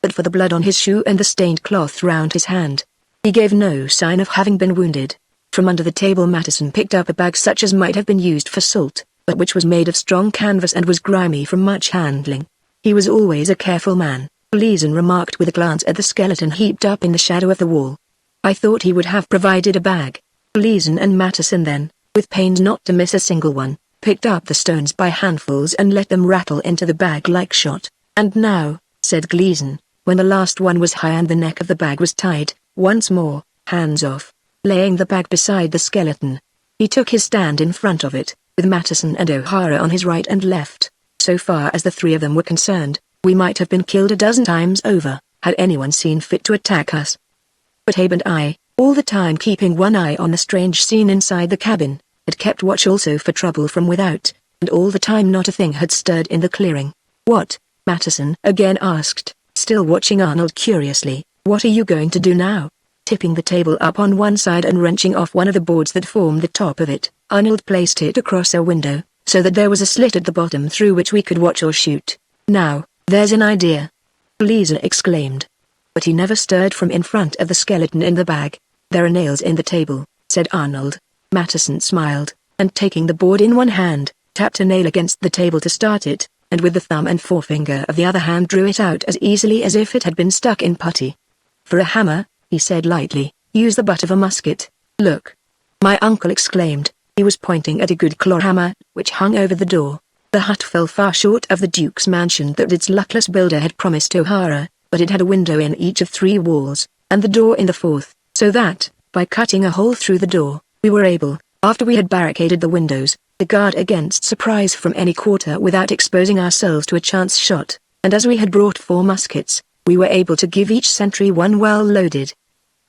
[SPEAKER 1] But for the blood on his shoe and the stained cloth round his hand, he gave no sign of having been wounded. From under the table Matteson picked up a bag such as might have been used for salt, but which was made of strong canvas and was grimy from much handling. He was always a careful man, Gleason remarked with a glance at the skeleton heaped up in the shadow of the wall. I thought he would have provided a bag. Gleason and Matteson then, with pains not to miss a single one, picked up the stones by handfuls and let them rattle into the bag like shot. And now, said Gleason, when the last one was high and the neck of the bag was tied, once more, hands off. Laying the bag beside the skeleton, he took his stand in front of it, with Matteson and O'Hara on his right and left. So far as the three of them were concerned, we might have been killed a dozen times over, had anyone seen fit to attack us. But Abe and I, all the time keeping one eye on the strange scene inside the cabin, had kept watch also for trouble from without, and all the time not a thing had stirred in the clearing. What? Matteson again asked, still watching Arnold curiously. What are you going to do now? Tipping the table up on one side and wrenching off one of the boards that formed the top of it, Arnold placed it across a window, so that there was a slit at the bottom through which we could watch or shoot. Now, there's an idea, Gleason exclaimed. But he never stirred from in front of the skeleton in the bag. There are nails in the table, said Arnold. Matteson smiled, and taking the board in one hand, tapped a nail against the table to start it, and with the thumb and forefinger of the other hand drew it out as easily as if it had been stuck in putty. For a hammer, he said lightly, use the butt of a musket. Look. My uncle exclaimed. He was pointing at a good claw hammer, which hung over the door. The hut fell far short of the Duke's mansion that its luckless builder had promised O'Hara, but it had a window in each of 3 walls, and the door in the 4th, so that, by cutting a hole through the door, we were able, after we had barricaded the windows, to guard against surprise from any quarter without exposing ourselves to a chance shot, and as we had brought 4 muskets, we were able to give each sentry one well loaded.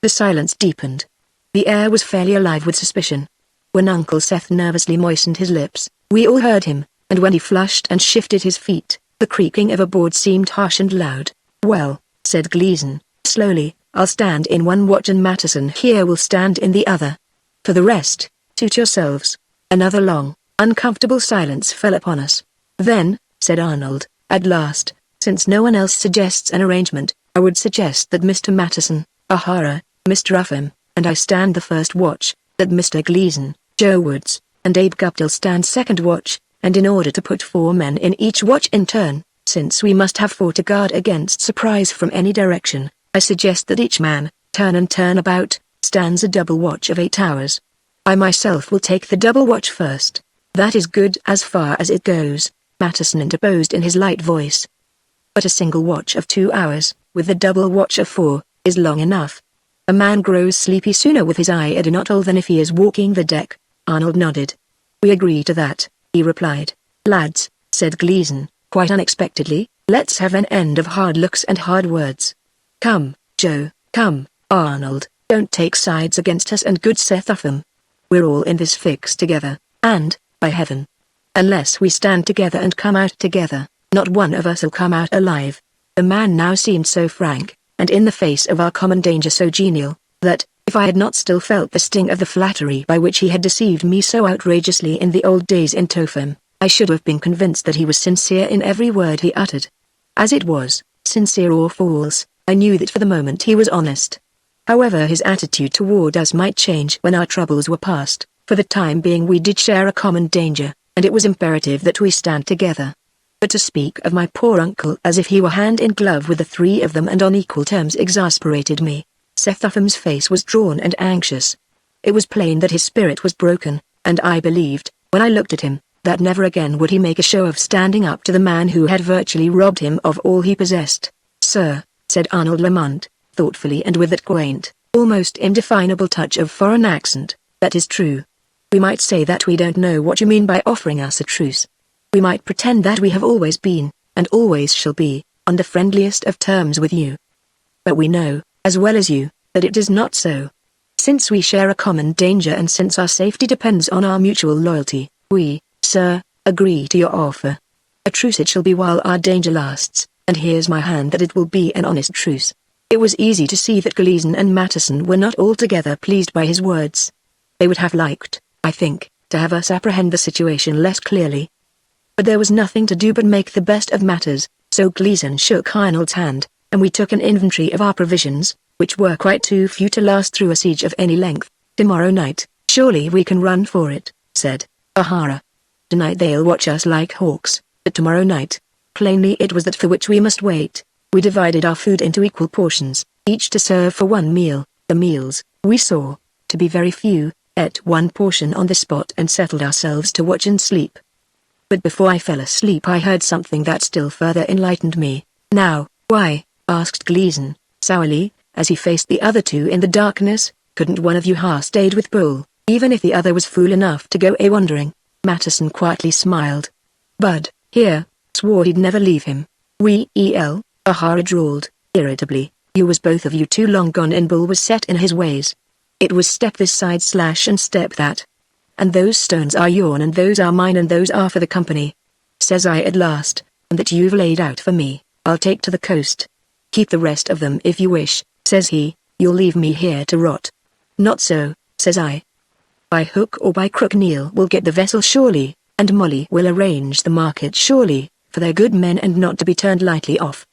[SPEAKER 1] The silence deepened. The air was fairly alive with suspicion. When Uncle Seth nervously moistened his lips, we all heard him, and when he flushed and shifted his feet, the creaking of a board seemed harsh and loud. Well, said Gleason, slowly, I'll stand in one watch and Matteson here will stand in the other. For the rest, suit yourselves. Another long, uncomfortable silence fell upon us. Then, said Arnold, at last, Since no one else suggests an arrangement, I would suggest that Mr. Matteson, O'Hara, Mr. Upham, and I stand the first watch, that Mr. Gleason, Joe Woods, and Abe Guptill stand second watch, and in order to put 4 men in each watch in turn, since we must have 4 to guard against surprise from any direction, I suggest that each man, turn and turn about, stands a double watch of 8 hours. I myself will take the double watch first. That is good as far as it goes, Matteson interposed in his light voice. But a single watch of 2 hours, with the double watch of 4, is long enough. A man grows sleepy sooner with his eye at a knothole than if he is walking the deck. Arnold nodded. We agree to that, he replied. Lads, said Gleason, quite unexpectedly, let's have an end of hard looks and hard words. Come, Joe, come, Arnold, don't take sides against us and good Seth Upham. We're all in this fix together, and, by heaven, unless we stand together and come out together, not one of us'll come out alive. The man now seemed so frank, and in the face of our common danger so genial, that, if I had not still felt the sting of the flattery by which he had deceived me so outrageously in the old days in Topham, I should have been convinced that he was sincere in every word he uttered. As it was, sincere or false, I knew that for the moment he was honest. However, his attitude toward us might change when our troubles were past. For the time being we did share a common danger, and it was imperative that we stand together. But to speak of my poor uncle as if he were hand in glove with the 3 of them and on equal terms exasperated me. Seth Upham's face was drawn and anxious. It was plain that his spirit was broken, and I believed, when I looked at him, that never again would he make a show of standing up to the man who had virtually robbed him of all he possessed. Sir, said Arnold Lamont, thoughtfully and with that quaint, almost indefinable touch of foreign accent, that is true. We might say that we don't know what you mean by offering us a truce. We might pretend that we have always been, and always shall be, on the friendliest of terms with you. But we know, as well as you, that it is not so. Since we share a common danger and since our safety depends on our mutual loyalty, we, sir, agree to your offer. A truce it shall be while our danger lasts, and here's my hand that it will be an honest truce. It was easy to see that Gleason and Matteson were not altogether pleased by his words. They would have liked, I think, to have us apprehend the situation less clearly. But there was nothing to do but make the best of matters, so Gleason shook Arnold's hand, and we took an inventory of our provisions, which were quite too few to last through a siege of any length. Tomorrow night, surely we can run for it, said O'Hara. Tonight they'll watch us like hawks, but tomorrow night, plainly it was that for which we must wait. We divided our food into equal portions, each to serve for 1 meal. The meals, we saw, to be very few, ate 1 portion on the spot and settled ourselves to watch and sleep. But before I fell asleep I heard something that still further enlightened me. Now, why, asked Gleason, sourly, as he faced the other 2 in the darkness, couldn't one of you ha stayed with Bull, even if the other was fool enough to go a-wandering? Matteson quietly smiled. Bud, here, swore he'd never leave him. O'Hara drawled, irritably, you was both of you too long gone and Bull was set in his ways. It was step this side / and step that. And those stones are yourn and those are mine and those are for the company. Says I at last, and that you've laid out for me, I'll take to the coast. Keep the rest of them if you wish, says he, you'll leave me here to rot. Not so, says I. By hook or by crook Neil will get the vessel surely, and Molly will arrange the market surely, for they're good men and not to be turned lightly off.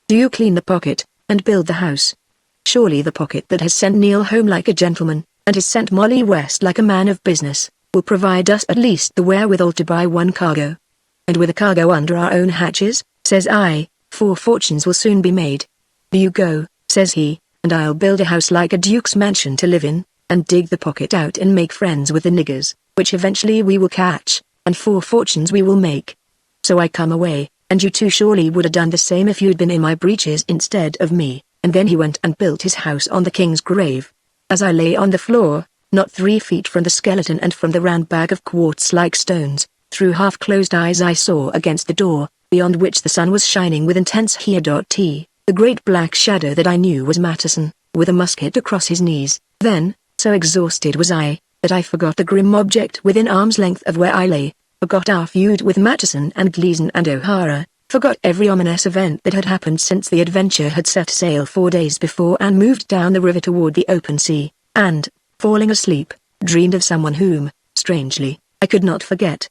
[SPEAKER 1] Do you clean the pocket, and build the house? Surely the pocket that has sent Neil home like a gentleman, and has sent Molly west like a man of business, will provide us at least the wherewithal to buy 1 cargo. And with a cargo under our own hatches, says I, 4 fortunes will soon be made. Do you go, says he, and I'll build a house like a duke's mansion to live in, and dig the pocket out and make friends with the niggers, which eventually we will catch, and 4 fortunes we will make. So I come away, and you too surely would have done the same if you'd been in my breeches instead of me. And then he went and built his house on the king's grave. As I lay on the floor, not 3 feet from the skeleton and from the round bag of quartz-like stones, through half-closed eyes I saw against the door, beyond which the sun was shining with intense heat, the great black shadow that I knew was Matteson, with a musket across his knees. Then, so exhausted was I, that I forgot the grim object within arm's length of where I lay, forgot our feud with Matteson and Gleason and O'Hara, forgot every ominous event that had happened since the adventure had set sail 4 days before and moved down the river toward the open sea, and, falling asleep, dreamed of someone whom, strangely, I could not forget.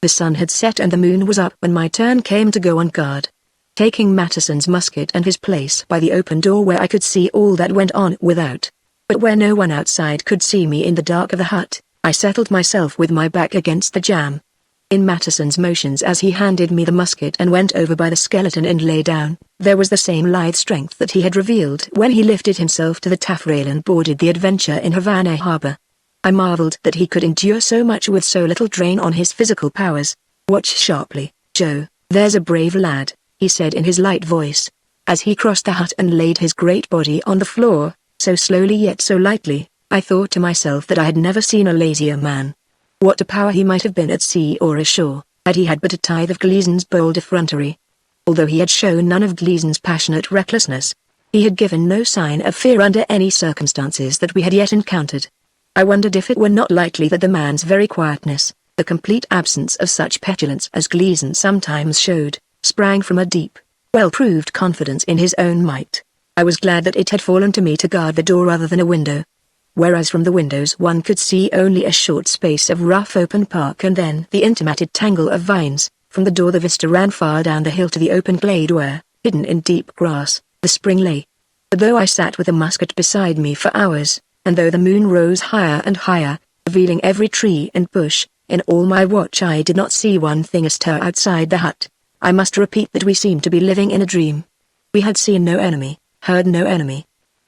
[SPEAKER 1] The sun had set and the moon was up when my turn came to go on guard. taking Mattison's musket and his place by the open door where I could see all that went on without. But where no one outside could see me in the dark of the hut, I settled myself with my back against the jamb. In Mattison's motions as he handed me the musket and went over by the skeleton and lay down, there was the same lithe strength that he had revealed when he lifted himself to the taffrail and boarded the Adventure in Havana Harbor. I marveled that he could endure so much with so little drain on his physical powers. "Watch sharply, Joe, there's a brave lad," he said in his light voice, as he crossed the hut and laid his great body on the floor, so slowly yet so lightly. I thought to myself that I had never seen a lazier man. What a power he might have been at sea or ashore, had he had but a tithe of Gleason's bold effrontery. Although he had shown none of Gleason's passionate recklessness, he had given no sign of fear under any circumstances that we had yet encountered. I wondered if it were not likely that the man's very quietness, the complete absence of such petulance as Gleason sometimes showed, sprang from a deep, well-proved confidence in his own might. I was glad that it had fallen to me to guard the door rather than a window. Whereas from the windows one could see only a short space of rough open park and then the intermatted tangle of vines, from the door the vista ran far down the hill to the open glade where, hidden in deep grass, the spring lay. But though I sat with a musket beside me for hours, and though the moon rose higher and higher, revealing every tree and bush, in all my watch I did not see one thing astir outside the hut. I must repeat that we seemed to be living in a dream. We had seen no enemy, heard no enemy.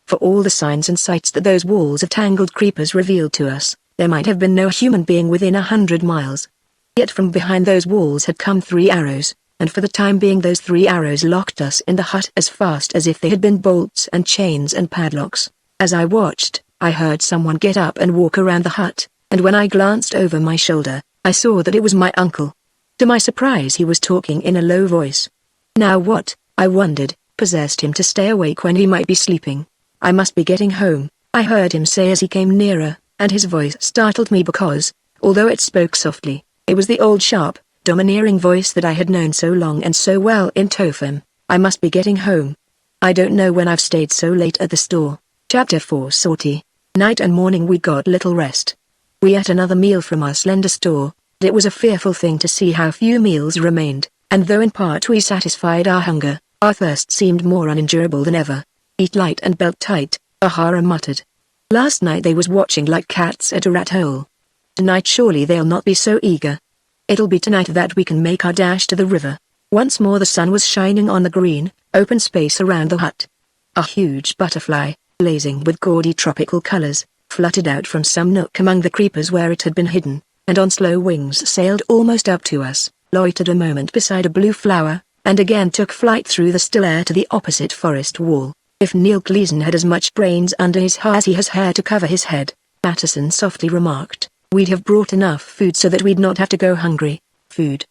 [SPEAKER 1] For all the signs and sights that those walls of tangled creepers revealed to us, there might have been no human being within 100 miles. Yet from behind those walls had come 3 arrows, and for the time being those 3 arrows locked us in the hut as fast as if they had been bolts and chains and padlocks. As I watched, I heard someone get up and walk around the hut, and when I glanced over my shoulder, I saw that it was my uncle. To my surprise he was talking in a low voice. Now what, I wondered, possessed him to stay awake when he might be sleeping? "I must be getting home," I heard him say as he came nearer, and his voice startled me because, although it spoke softly, it was the old sharp, domineering voice that I had known so long and so well in Topham. "I must be getting home. I don't know when I've stayed so late at the store." Chapter 4 Sortie. Night and morning we got little rest. We ate another meal from our slender store, but it was a fearful thing to see how few meals remained, and though in part we satisfied our hunger, our thirst seemed more unendurable than ever. "Eat light and belt tight," O'Hara muttered. "Last night they was watching like cats at a rat hole. Tonight surely they'll not be so eager. It'll be tonight that we can make our dash to the river." Once more the sun was shining on the green, open space around the hut. A huge butterfly, blazing with gaudy tropical colors, fluttered out from some nook among the creepers where it had been hidden, and on slow wings sailed almost up to us, loitered a moment beside a blue flower, and again took flight through the still air to the opposite forest wall. "If Neil Gleason had as much brains under his hair as he has hair to cover his head," Mattison softly remarked, "we'd have brought enough food so that we'd not have to go hungry." "Food?"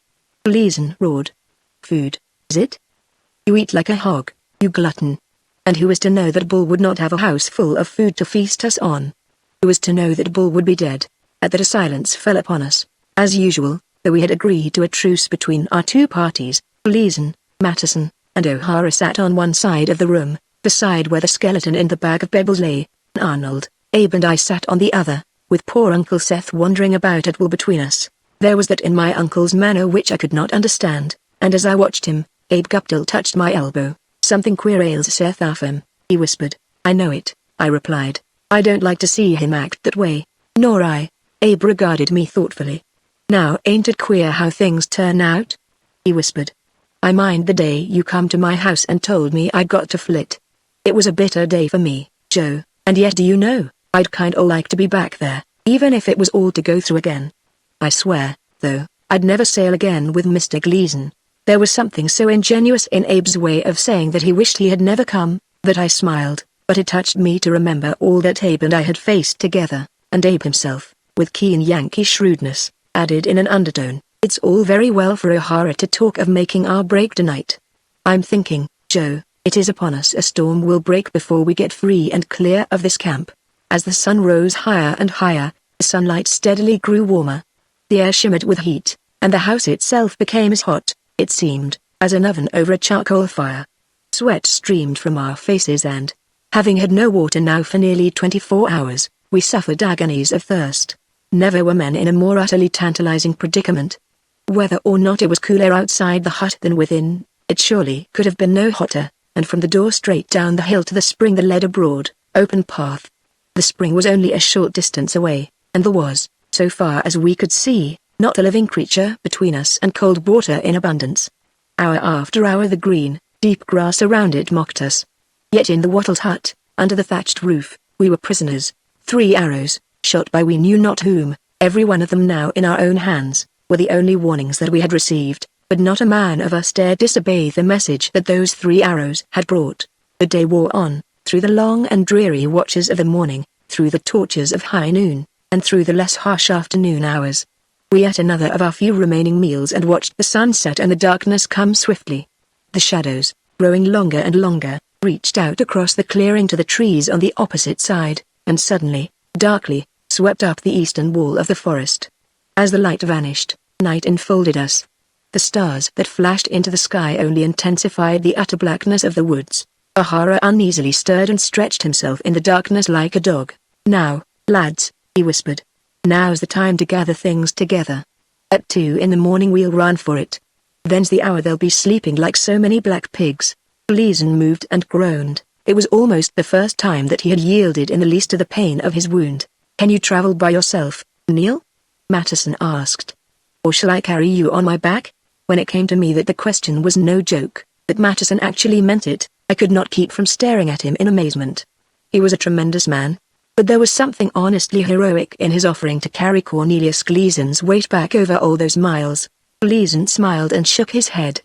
[SPEAKER 1] Gleason roared. "Food, is it? You eat like a hog, you glutton. And who was to know that Bull would not have a house full of food to feast us on? Who was to know that Bull would be dead?" At that a silence fell upon us. As usual, though we had agreed to a truce between our two parties, Gleason, Mattison, and O'Hara sat on one side of the room, the side where the skeleton in the bag of pebbles lay. Arnold, Abe and I sat on the other, with poor Uncle Seth wandering about at will between us. There was that in my uncle's manner which I could not understand, and as I watched him, Abe Guptill touched my elbow. "Something queer ails Seth Affam," he whispered. "I know it," I replied. "I don't like to see him act that way." "Nor I." Abe regarded me thoughtfully. "Now ain't it queer how things turn out?" he whispered. "I mind the day you come to my house and told me I'd got to flit. It was a bitter day for me, Joe, and yet do you know, I'd kind o' like to be back there, even if it was all to go through again. I swear, though, I'd never sail again with Mr. Gleason." There was something so ingenuous in Abe's way of saying that he wished he had never come, that I smiled, but it touched me to remember all that Abe and I had faced together, and Abe himself, with keen Yankee shrewdness, added in an undertone, "It's all very well for O'Hara to talk of making our break tonight. I'm thinking, Joe, it is upon us a storm will break before we get free and clear of this camp." As the sun rose higher and higher, the sunlight steadily grew warmer. The air shimmered with heat, and the house itself became as hot, it seemed, as an oven over a charcoal fire. Sweat streamed from our faces and, having had no water now for nearly 24 hours, we suffered agonies of thirst. Never were men in a more utterly tantalizing predicament. Whether or not it was cooler outside the hut than within, It surely could have been no hotter, and from the door straight down the hill to the spring there led a broad, open path. The spring was only a short distance away, and there was, so far as we could see, not a living creature between us and cold water in abundance. Hour after hour the green, deep grass around it mocked us. Yet in the wattled hut, under the thatched roof, we were prisoners. 3 arrows, shot by we knew not whom, every one of them now in our own hands, were the only warnings that we had received, but not a man of us dared disobey the message that those 3 arrows had brought. The day wore on, through the long and dreary watches of the morning, through the tortures of high noon, and through the less harsh afternoon hours. We ate another of our few remaining meals and watched the sunset and the darkness come swiftly. The shadows, growing longer and longer, reached out across the clearing to the trees on the opposite side, and suddenly, darkly, swept up the eastern wall of the forest. As the light vanished, night enfolded us. The stars that flashed into the sky only intensified the utter blackness of the woods. O'Hara uneasily stirred and stretched himself in the darkness like a dog. "Now, lads," he whispered. "Now's the time to gather things together. At 2 in the morning we'll run for it. Then's the hour they'll be sleeping like so many black pigs." Gleason moved and groaned. It was almost the first time that he had yielded in the least to the pain of his wound. "Can you travel by yourself, Neil?" Matteson asked. "Or shall I carry you on my back?" When it came to me that the question was no joke, that Matteson actually meant it, I could not keep from staring at him in amazement. He was a tremendous man, but there was something honestly heroic in his offering to carry Cornelius Gleason's weight back over all those miles. Gleason smiled and shook his head.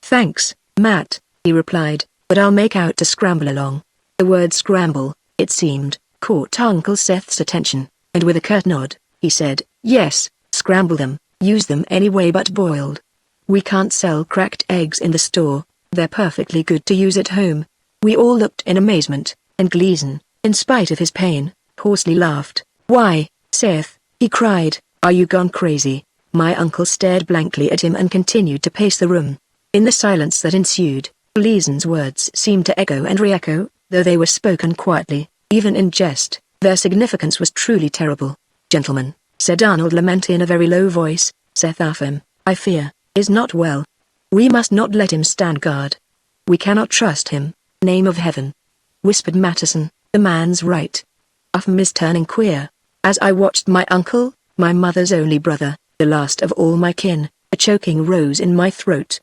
[SPEAKER 1] "Thanks, Matt," he replied, "but I'll make out to scramble along." The word scramble, it seemed, caught Uncle Seth's attention, and with a curt nod, he said, "Yes, scramble them, use them any way but boiled. We can't sell cracked eggs in the store, they're perfectly good to use at home." We all looked in amazement, and Gleason, in spite of his pain, hoarsely laughed. "Why, Seth," he cried, "are you gone crazy?" My uncle stared blankly at him and continued to pace the room. In the silence that ensued, Gleason's words seemed to echo and re-echo, though they were spoken quietly, even in jest. Their significance was truly terrible. "Gentlemen," said Arnold Lement in a very low voice, "Seth Upham, I fear, is not well. We must not let him stand guard. We cannot trust him." "Name of heaven," whispered Matteson, "the man's right. Upham is turning queer." As I watched my uncle, my mother's only brother, the last of all my kin, a choking rose in my throat.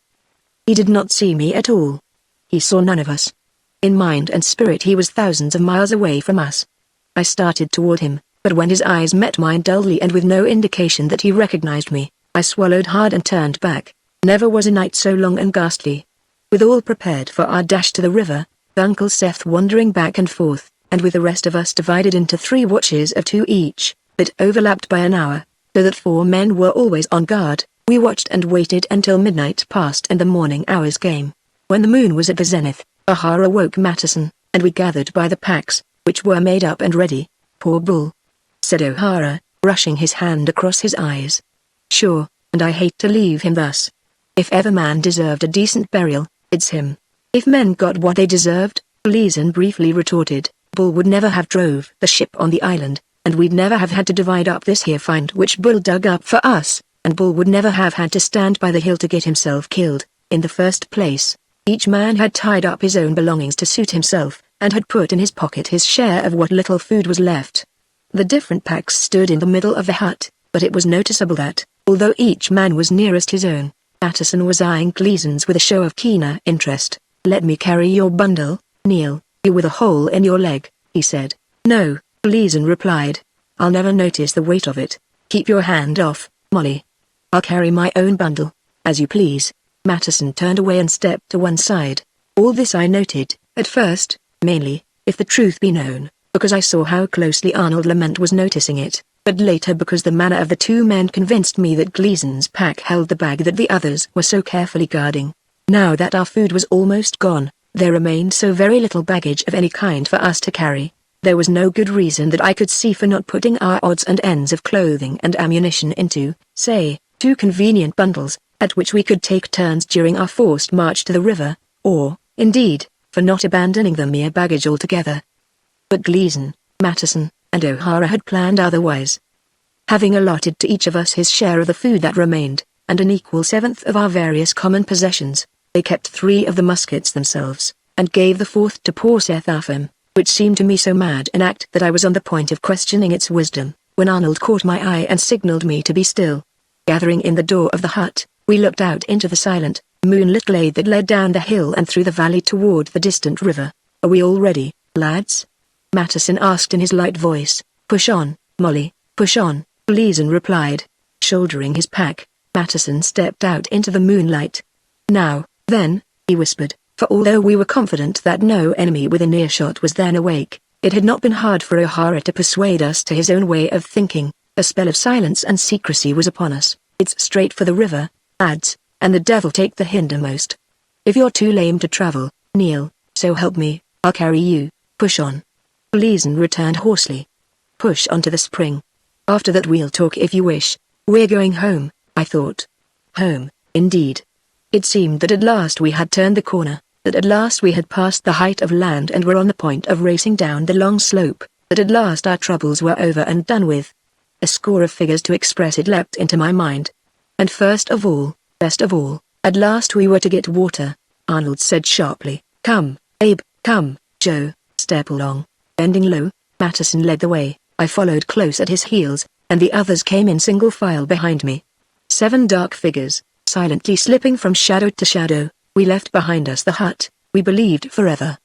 [SPEAKER 1] He did not see me at all. He saw none of us. In mind and spirit he was thousands of miles away from us. I started toward him, but when his eyes met mine dully and with no indication that he recognized me, I swallowed hard and turned back. Never was a night so long and ghastly. With all prepared for our dash to the river, Uncle Seth wandering back and forth, and with the rest of us divided into 3 watches of 2 each, that overlapped by an hour, so that 4 men were always on guard, we watched and waited until midnight passed and the morning hours came. When the moon was at the zenith, O'Hara woke Matteson, and we gathered by the packs, which were made up and ready. "Poor bull," said O'Hara, brushing his hand across his eyes. "Sure, and I hate to leave him thus. If ever man deserved a decent burial, it's him." "If men got what they deserved," Gleason briefly retorted, "Bull would never have drove the ship on the island, and we'd never have had to divide up this here find which Bull dug up for us, and Bull would never have had to stand by the hill to get himself killed, in the first place. Each man had tied up his own belongings to suit himself, and had put in his pocket his share of what little food was left. The different packs stood in the middle of the hut, but it was noticeable that, although each man was nearest his own, Matteson was eyeing Gleason's with a show of keener interest. "Let me carry your bundle, Neil, you with a hole in your leg," he said. "No," Gleason replied. "I'll never notice the weight of it. Keep your hand off, Molly. I'll carry my own bundle." "As you please." Matteson turned away and stepped to one side. All this I noted, at first, mainly, if the truth be known, because I saw how closely Arnold Lement was noticing it, but later because the manner of the 2 men convinced me that Gleason's pack held the bag that the others were so carefully guarding. Now that our food was almost gone, there remained so very little baggage of any kind for us to carry. There was no good reason that I could see for not putting our odds and ends of clothing and ammunition into, say, 2 convenient bundles, at which we could take turns during our forced march to the river, or, indeed, for not abandoning the mere baggage altogether. But Gleason, Matteson, and O'Hara had planned otherwise. Having allotted to each of us his share of the food that remained, and an equal 7th of our various common possessions, They kept 3 of the muskets themselves, and gave the 4th to poor Seth Affam, which seemed to me so mad an act that I was on the point of questioning its wisdom, when Arnold caught my eye and signaled me to be still. Gathering in the door of the hut, we looked out into the silent, moonlit glade that led down the hill and through the valley toward the distant river. "Are we all ready, lads?" Matteson asked in his light voice. "Push on, Molly, push on," Gleason replied. Shouldering his pack, Matteson stepped out into the moonlight. "Now, then," he whispered, for although we were confident that no enemy within earshot was then awake, it had not been hard for O'Hara to persuade us to his own way of thinking. A spell of silence and secrecy was upon us. "It's straight for the river, lads, and the devil take the hindermost. If you're too lame to travel, Neil, so help me, I'll carry you. Push on." Gleason returned hoarsely. "Push on to the spring. After that we'll talk if you wish. We're going home," I thought. Home, indeed. It seemed that at last we had turned the corner, that at last we had passed the height of land and were on the point of racing down the long slope, that at last our troubles were over and done with. A score of figures to express it leapt into my mind. And first of all, best of all, at last we were to get water. Arnold said sharply, "Come, Abe, come, Joe, step along." Bending low, Matteson led the way. I followed close at his heels, and the others came in single file behind me. 7 dark figures, silently slipping from shadow to shadow. We left behind us the hut, we believed forever,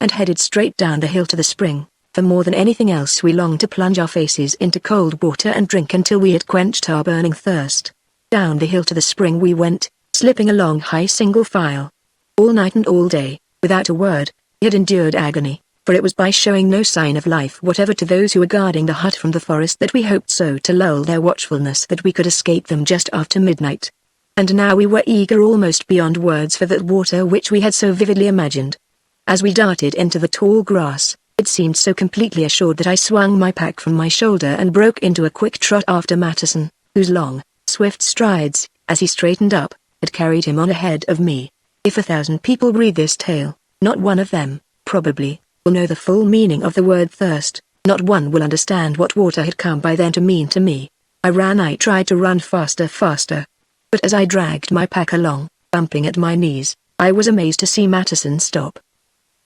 [SPEAKER 1] and headed straight down the hill to the spring. For more than anything else we longed to plunge our faces into cold water and drink until we had quenched our burning thirst. Down the hill to the spring we went, slipping along high single file. All night and all day, without a word, we had endured agony, for it was by showing no sign of life whatever to those who were guarding the hut from the forest that we hoped so to lull their watchfulness that we could escape them just after midnight. And now we were eager almost beyond words for that water which we had so vividly imagined. As we darted into the tall grass, it seemed so completely assured that I swung my pack from my shoulder and broke into a quick trot after Matteson, whose long, swift strides, as he straightened up, had carried him on ahead of me. If 1,000 people read this tale, not one of them, probably, will know the full meaning of the word thirst. Not one will understand what water had come by then to mean to me. I tried to run faster. But as I dragged my pack along, bumping at my knees, I was amazed to see Matteson stop.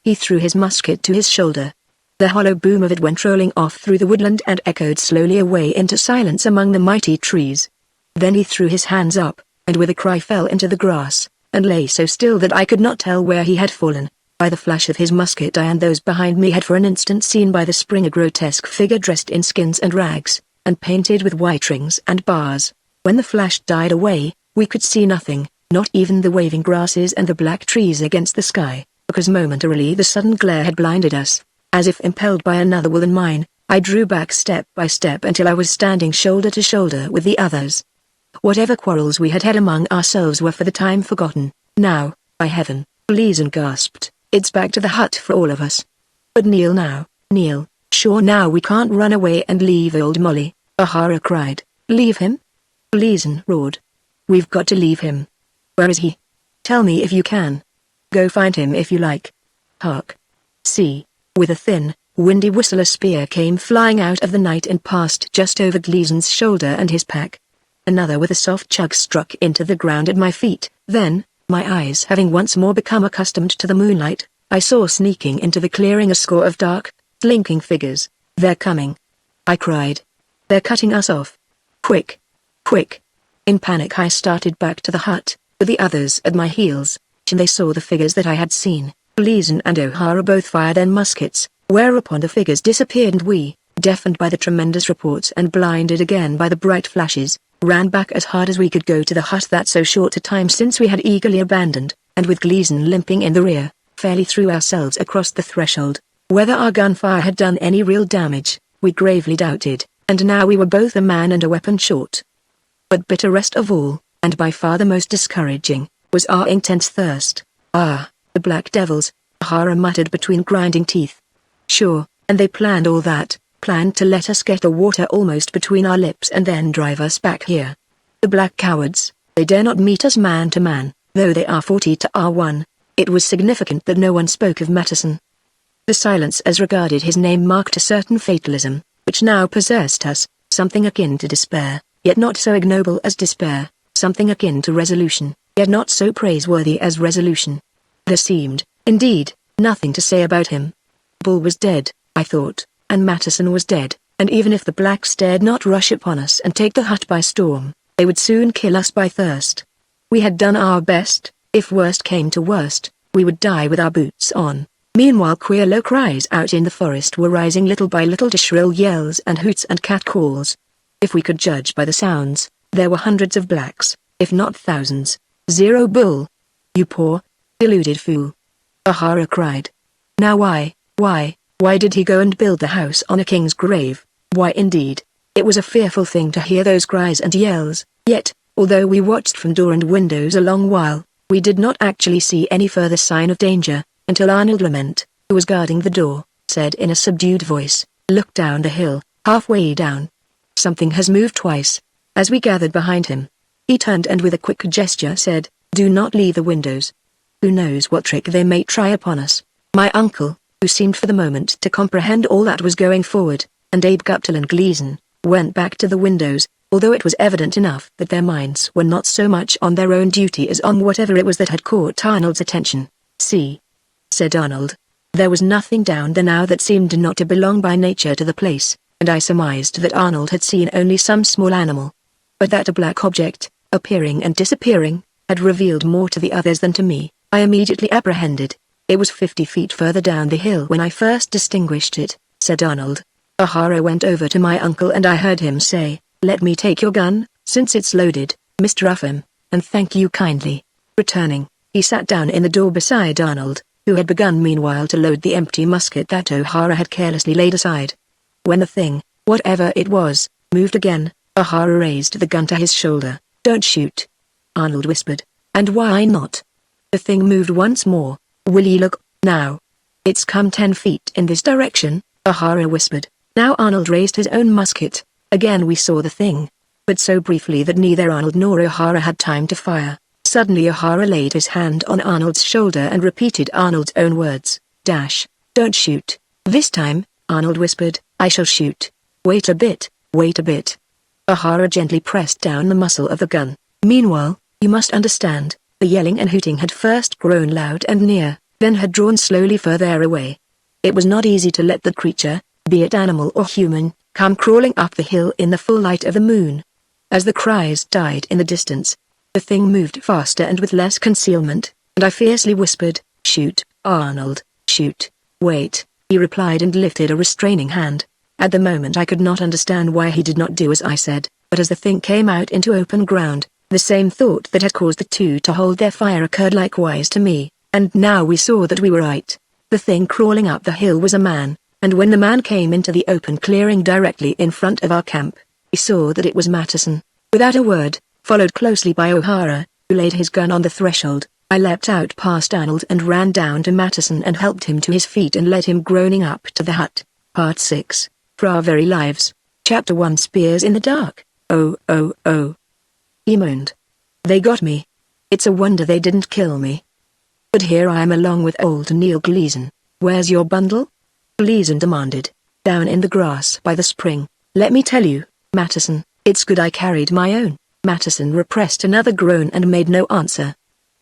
[SPEAKER 1] He threw his musket to his shoulder. The hollow boom of it went rolling off through the woodland and echoed slowly away into silence among the mighty trees. Then he threw his hands up, and with a cry fell into the grass, and lay so still that I could not tell where he had fallen. By the flash of his musket I and those behind me had for an instant seen by the spring a grotesque figure dressed in skins and rags, and painted with white rings and bars. When the flash died away, we could see nothing, not even the waving grasses and the black trees against the sky, because momentarily the sudden glare had blinded us. As if impelled by another will than mine, I drew back step by step until I was standing shoulder to shoulder with the others. Whatever quarrels we had had among ourselves were for the time forgotten. Now, by heaven, Gleason gasped, it's back to the hut for all of us. But Neil now, Neil, sure now we can't run away and leave old Molly, O'Hara cried. Leave him? Gleason roared. We've got to leave him. Where is he? Tell me if you can. Go find him if you like. Hark. See. With a thin, windy whistle a spear came flying out of the night and passed just over Gleason's shoulder and his pack. Another with a soft chug struck into the ground at my feet. Then, my eyes having once more become accustomed to the moonlight, I saw sneaking into the clearing a score of dark, slinking figures. They're coming! I cried. They're cutting us off. Quick! Quick! In panic I started back to the hut, with the others at my heels, and they saw the figures that I had seen. Gleason and O'Hara both fired their muskets, whereupon the figures disappeared and we, deafened by the tremendous reports and blinded again by the bright flashes, ran back as hard as we could go to the hut that so short a time since we had eagerly abandoned, and with Gleason limping in the rear, fairly threw ourselves across the threshold. Whether our gunfire had done any real damage, we gravely doubted, and now we were both a man and a weapon short. But bitterest of all, and by far the most discouraging, was our intense thirst. Ah! The black devils, O'Hara muttered between grinding teeth. Sure, and they planned all that, planned to let us get the water almost between our lips and then drive us back here. The black cowards, they dare not meet us man to man, though they are 40 to our 1. It was significant that no one spoke of Matteson. The silence as regarded his name marked a certain fatalism, which now possessed us, something akin to despair, yet not so ignoble as despair, something akin to resolution, yet not so praiseworthy as resolution. There seemed, indeed, nothing to say about him. Bull was dead, I thought, and Matteson was dead, and even if the blacks dared not rush upon us and take the hut by storm, they would soon kill us by thirst. We had done our best. If worst came to worst, we would die with our boots on. Meanwhile queer low cries out in the forest were rising little by little to shrill yells and hoots and catcalls. If we could judge by the sounds, there were hundreds of blacks, if not thousands. Zero Bull. You poor, deluded fool. O'Hara cried. Now why did he go and build the house on a king's grave? Why indeed? It was a fearful thing to hear those cries and yells, yet, although we watched from door and windows a long while, we did not actually see any further sign of danger, until Arnold Lement, who was guarding the door, said in a subdued voice, "Look down the hill, halfway down. Something has moved twice." As we gathered behind him, he turned and with a quick gesture said, "Do not leave the windows. Who knows what trick they may try upon us." My uncle, who seemed for the moment to comprehend all that was going forward, and Abe Guptill and Gleason, went back to the windows, although it was evident enough that their minds were not so much on their own duty as on whatever it was that had caught Arnold's attention. "See," said Arnold. There was nothing down there now that seemed not to belong by nature to the place, and I surmised that Arnold had seen only some small animal. But that a black object, appearing and disappearing, had revealed more to the others than to me, I immediately apprehended. "It was 50 feet further down the hill when I first distinguished it," said Arnold. O'Hara went over to my uncle and I heard him say, "Let me take your gun, since it's loaded, Mr. Upham, and thank you kindly." Returning, he sat down in the door beside Arnold, who had begun meanwhile to load the empty musket that O'Hara had carelessly laid aside. When the thing, whatever it was, moved again, O'Hara raised the gun to his shoulder. "Don't shoot," Arnold whispered. "And why not?" The thing moved once more. "Will ye look, now?" "It's come 10 feet in this direction," O'Hara whispered. Now Arnold raised his own musket. Again we saw the thing, but so briefly that neither Arnold nor O'Hara had time to fire. Suddenly O'Hara laid his hand on Arnold's shoulder and repeated Arnold's own words, "Don't shoot." "This time," Arnold whispered, "I shall shoot. Wait a bit, wait a bit." O'Hara gently pressed down the muzzle of the gun. Meanwhile, you must understand, the yelling and hooting had first grown loud and near, then had drawn slowly further away. It was not easy to let the creature, be it animal or human, come crawling up the hill in the full light of the moon. As the cries died in the distance, the thing moved faster and with less concealment, and I fiercely whispered, "Shoot, Arnold, shoot." "Wait," he replied and lifted a restraining hand. At the moment I could not understand why he did not do as I said, but as the thing came out into open ground, the same thought that had caused the two to hold their fire occurred likewise to me, and now we saw that we were right. The thing crawling up the hill was a man, and when the man came into the open clearing directly in front of our camp, we saw that it was Matteson. Without a word, followed closely by O'Hara, who laid his gun on the threshold, I leapt out past Arnold and ran down to Matteson and helped him to his feet and led him groaning up to the hut. Part 6. For our very lives. Chapter 1. Spears in the dark. "Oh, oh, oh," he moaned. "They got me. It's a wonder they didn't kill me. But here I am along with old Neil Gleason." "Where's your bundle?" Gleason demanded. "Down in the grass by the spring. Let me tell you, Matteson, it's good I carried my own." Matteson repressed another groan and made no answer.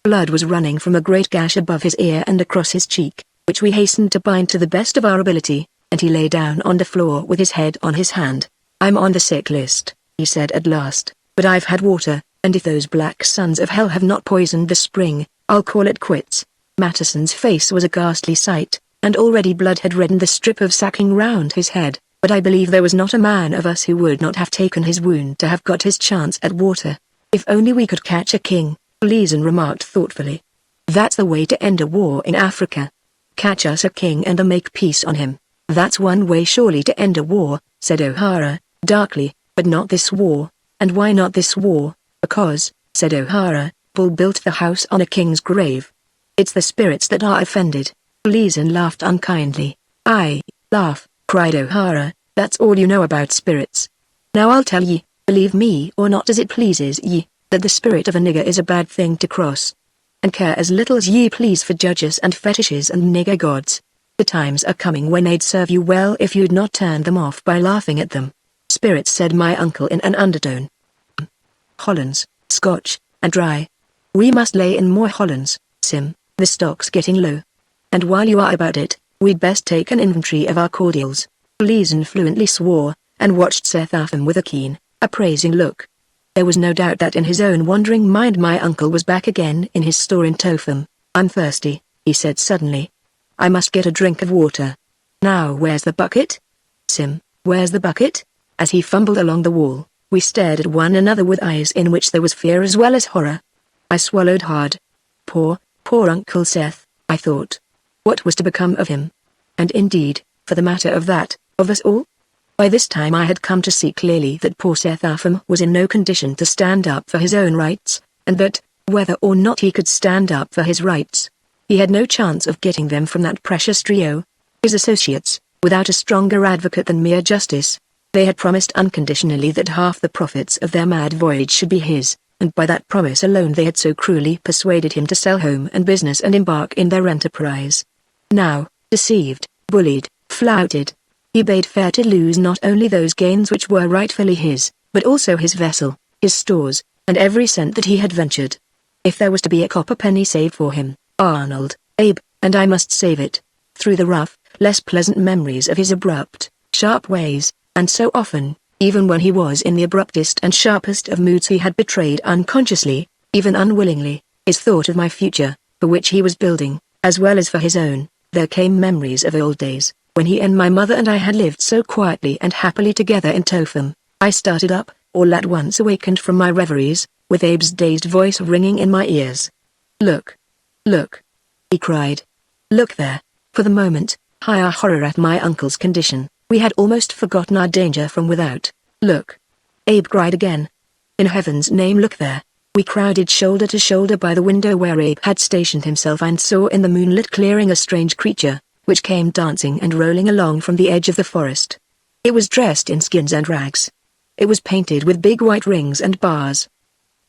[SPEAKER 1] Blood was running from a great gash above his ear and across his cheek, which we hastened to bind to the best of our ability, and he lay down on the floor with his head on his hand. "I'm on the sick list," he said at last, "but I've had water, and if those black sons of hell have not poisoned the spring, I'll call it quits." Matteson's face was a ghastly sight, and already blood had reddened the strip of sacking round his head, but I believe there was not a man of us who would not have taken his wound to have got his chance at water. "If only we could catch a king," Gleason remarked thoughtfully. "That's the way to end a war in Africa. Catch us a king and then make peace on him." "That's one way surely to end a war," said O'Hara, darkly, "but not this war." "And why not this war?" "Because," said O'Hara, "Bull built the house on a king's grave. It's the spirits that are offended." Gleason laughed unkindly. "I laugh," cried O'Hara, "that's all you know about spirits. Now I'll tell ye, believe me or not as it pleases ye, that the spirit of a nigger is a bad thing to cross. And care as little as ye please for judges and fetishes and nigger gods. The times are coming when they'd serve you well if you'd not turn them off by laughing at them." "Spirits," said my uncle in an undertone. "Hollands, Scotch, and rye. We must lay in more Hollands, Sim, the stock's getting low. And while you are about it, we'd best take an inventory of our cordials. Gleason fluently swore, and watched Seth Upham with a keen, appraising look. There was no doubt that in his own wandering mind my uncle was back again in his store in Topham. I'm thirsty, he said suddenly. I must get a drink of water. Now where's the bucket? Sim, where's the bucket? As he fumbled along the wall, we stared at one another with eyes in which there was fear as well as horror. I swallowed hard. Poor Uncle Seth, I thought. What was to become of him? And indeed, for the matter of that, of us all? By this time I had come to see clearly that poor Seth Upham was in no condition to stand up for his own rights, and that, whether or not he could stand up for his rights, he had no chance of getting them from that precious trio, his associates, without a stronger advocate than mere justice. They had promised unconditionally that half the profits of their mad voyage should be his, and by that promise alone they had so cruelly persuaded him to sell home and business and embark in their enterprise. Now, deceived, bullied, flouted, he bade fair to lose not only those gains which were rightfully his, but also his vessel, his stores, and every cent that he had ventured. If there was to be a copper penny saved for him, Arnold, Abe, and I must save it, through the rough, less pleasant memories of his abrupt, sharp ways, and so often, even when he was in the abruptest and sharpest of moods he had betrayed unconsciously, even unwillingly, his thought of my future, for which he was building, as well as for his own. There came memories of old days, when he and my mother and I had lived so quietly and happily together in Topham. I started up, all at once awakened from my reveries, with Abe's dazed voice ringing in my ears. Look! Look! He cried. Look there! For the moment, higher horror at my uncle's condition, we had almost forgotten our danger from without. Look! Abe cried again. In heaven's name look there! We crowded shoulder to shoulder by the window where Abe had stationed himself and saw in the moonlit clearing a strange creature, which came dancing and rolling along from the edge of the forest. It was dressed in skins and rags. It was painted with big white rings and bars.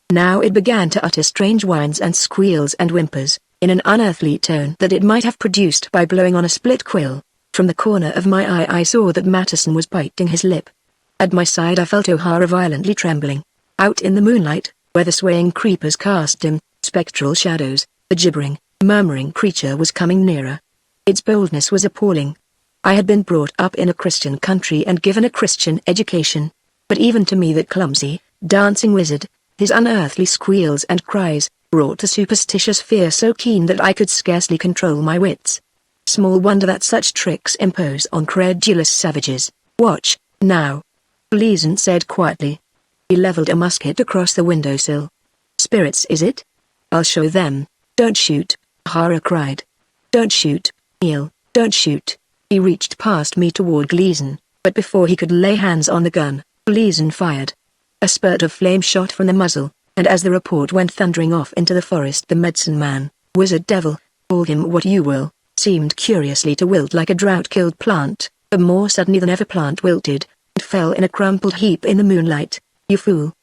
[SPEAKER 1] Now it began to utter strange whines and squeals and whimpers, in an unearthly tone that it might have produced by blowing on a split quill. From the corner of my eye I saw that Matteson was biting his lip. At my side I felt O'Hara violently trembling. Out in the moonlight, where the swaying creepers cast dim, spectral shadows, the gibbering, murmuring creature was coming nearer. Its boldness was appalling. I had been brought up in a Christian country and given a Christian education, but even to me that clumsy, dancing wizard, his unearthly squeals and cries, brought a superstitious fear so keen that I could scarcely control my wits. Small wonder that such tricks impose on credulous savages. Watch, now, Gleason said quietly. He leveled a musket across the windowsill. Spirits, is it? I'll show them. Don't shoot, O'Hara cried. Don't shoot, Neil, don't shoot. He reached past me toward Gleason, but before he could lay hands on the gun, Gleason fired. A spurt of flame shot from the muzzle, and as the report went thundering off into the forest the medicine man, wizard devil, call him what you will, seemed curiously to wilt like a drought-killed plant, but more suddenly than ever plant wilted, and fell in a crumpled heap in the moonlight. You fool!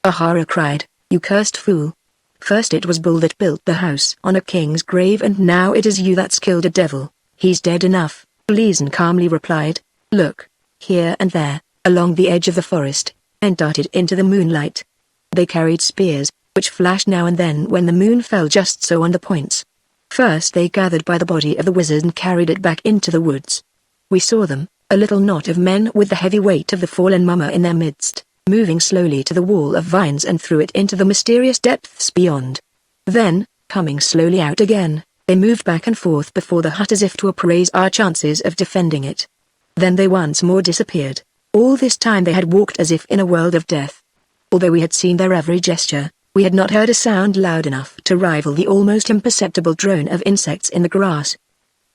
[SPEAKER 1] O'Hara cried, you cursed fool! First it was Bull that built the house on a king's grave and now it is you that's killed a devil. He's dead enough, Gleason calmly replied. Look, here and there, along the edge of the forest, and darted into the moonlight. They carried spears, which flashed now and then when the moon fell just so on the points. First they gathered by the body of the wizard and carried it back into the woods. We saw them, a little knot of men with the heavy weight of the fallen mummer in their midst, moving slowly to the wall of vines and through it into the mysterious depths beyond. Then, coming slowly out again, they moved back and forth before the hut as if to appraise our chances of defending it. Then they once more disappeared. All this time they had walked as if in a world of death. Although we had seen their every gesture, we had not heard a sound loud enough to rival the almost imperceptible drone of insects in the grass.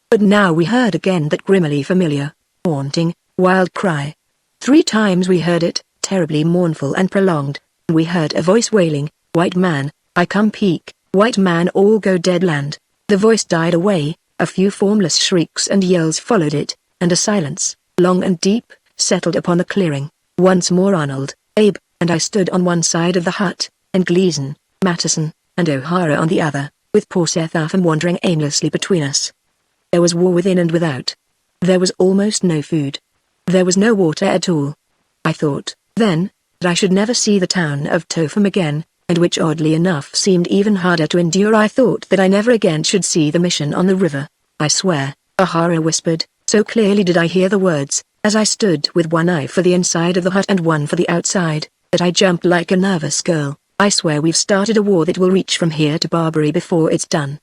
[SPEAKER 1] But now we heard again that grimly familiar, haunting, wild cry. 3 times we heard it, terribly mournful and prolonged, and we heard a voice wailing, "White man, I come peak, white man all go dead land." The voice died away, a few formless shrieks and yells followed it, and a silence, long and deep, settled upon the clearing. Once more Arnold, Abe, and I stood on one side of the hut, and Gleason, Matteson, and O'Hara on the other, with poor Seth Upham wandering aimlessly between us. There was war within and without. There was almost no food. There was no water at all. I thought, then, that I should never see the town of Topham again, and which oddly enough seemed even harder to endure. I thought that I never again should see the mission on the river. I swear, Ahara whispered, so clearly did I hear the words, as I stood with one eye for the inside of the hut and one for the outside, that I jumped like a nervous girl. I swear we've started a war that will reach from here to Barbary before it's done.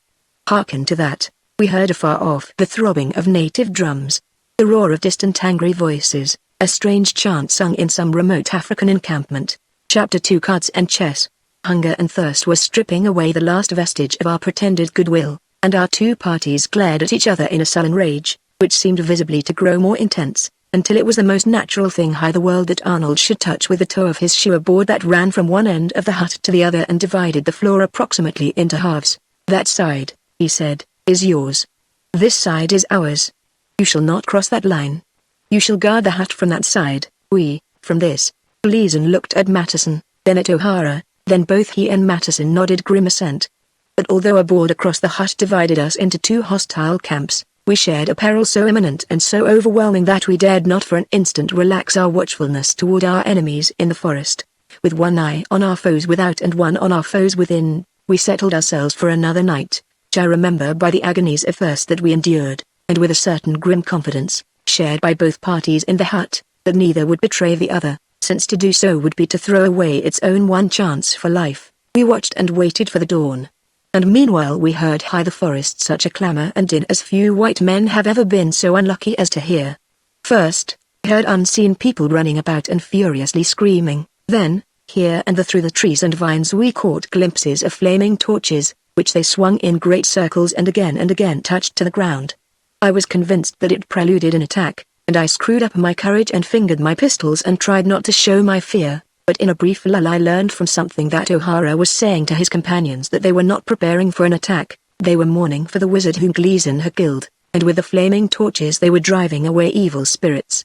[SPEAKER 1] Hearken to that. We heard afar off the throbbing of native drums, the roar of distant angry voices, a strange chant sung in some remote African encampment. Chapter 2 Cards and Chess. Hunger and thirst were stripping away the last vestige of our pretended goodwill, and our two parties glared at each other in a sullen rage, which seemed visibly to grow more intense, until it was the most natural thing in the world that Arnold should touch with the toe of his shoe a board that ran from one end of the hut to the other and divided the floor approximately into halves. That side, he said, is yours. This side is ours. You shall not cross that line. You shall guard the hut from that side, we, from this. Gleason looked at Matteson, then at O'Hara, then both he and Matteson nodded grim assent. But although a board across the hut divided us into two hostile camps, we shared a peril so imminent and so overwhelming that we dared not for an instant relax our watchfulness toward our enemies in the forest. With one eye on our foes without and one on our foes within, we settled ourselves for another night, which I remember by the agonies of thirst that we endured, and with a certain grim confidence, shared by both parties in the hut, that neither would betray the other, since to do so would be to throw away its own one chance for life. We watched and waited for the dawn. And meanwhile we heard high the forest such a clamor and din as few white men have ever been so unlucky as to hear. First, we heard unseen people running about and furiously screaming, then, here and there through the trees and vines we caught glimpses of flaming torches, which they swung in great circles and again touched to the ground. I was convinced that it preluded an attack, and I screwed up my courage and fingered my pistols and tried not to show my fear. But in a brief lull I learned from something that O'Hara was saying to his companions that they were not preparing for an attack, they were mourning for the wizard whom Gleason had killed, and with the flaming torches they were driving away evil spirits.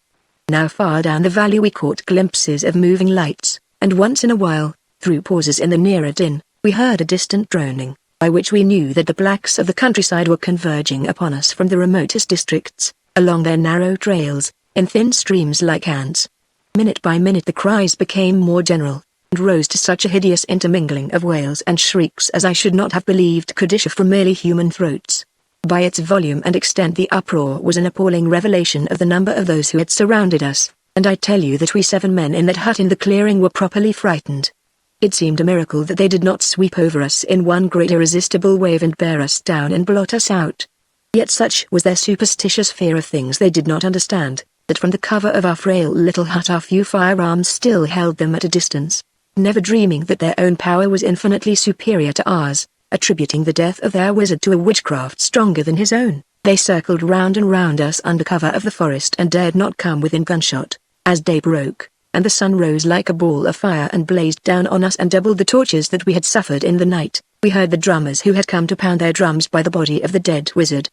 [SPEAKER 1] Now far down the valley we caught glimpses of moving lights, and once in a while, through pauses in the nearer din, we heard a distant droning, by which we knew that the blacks of the countryside were converging upon us from the remotest districts, along their narrow trails, in thin streams like ants. Minute by minute the cries became more general, and rose to such a hideous intermingling of wails and shrieks as I should not have believed could issue from merely human throats. By its volume and extent the uproar was an appalling revelation of the number of those who had surrounded us, and I tell you that we 7 men in that hut in the clearing were properly frightened. It seemed a miracle that they did not sweep over us in one great irresistible wave and bear us down and blot us out. Yet such was their superstitious fear of things they did not understand, that from the cover of our frail little hut our few firearms still held them at a distance, never dreaming that their own power was infinitely superior to ours, attributing the death of their wizard to a witchcraft stronger than his own. They circled round and round us under cover of the forest and dared not come within gunshot. As day broke, and the sun rose like a ball of fire and blazed down on us and doubled the tortures that we had suffered in the night, we heard the drummers who had come to pound their drums by the body of the dead wizard.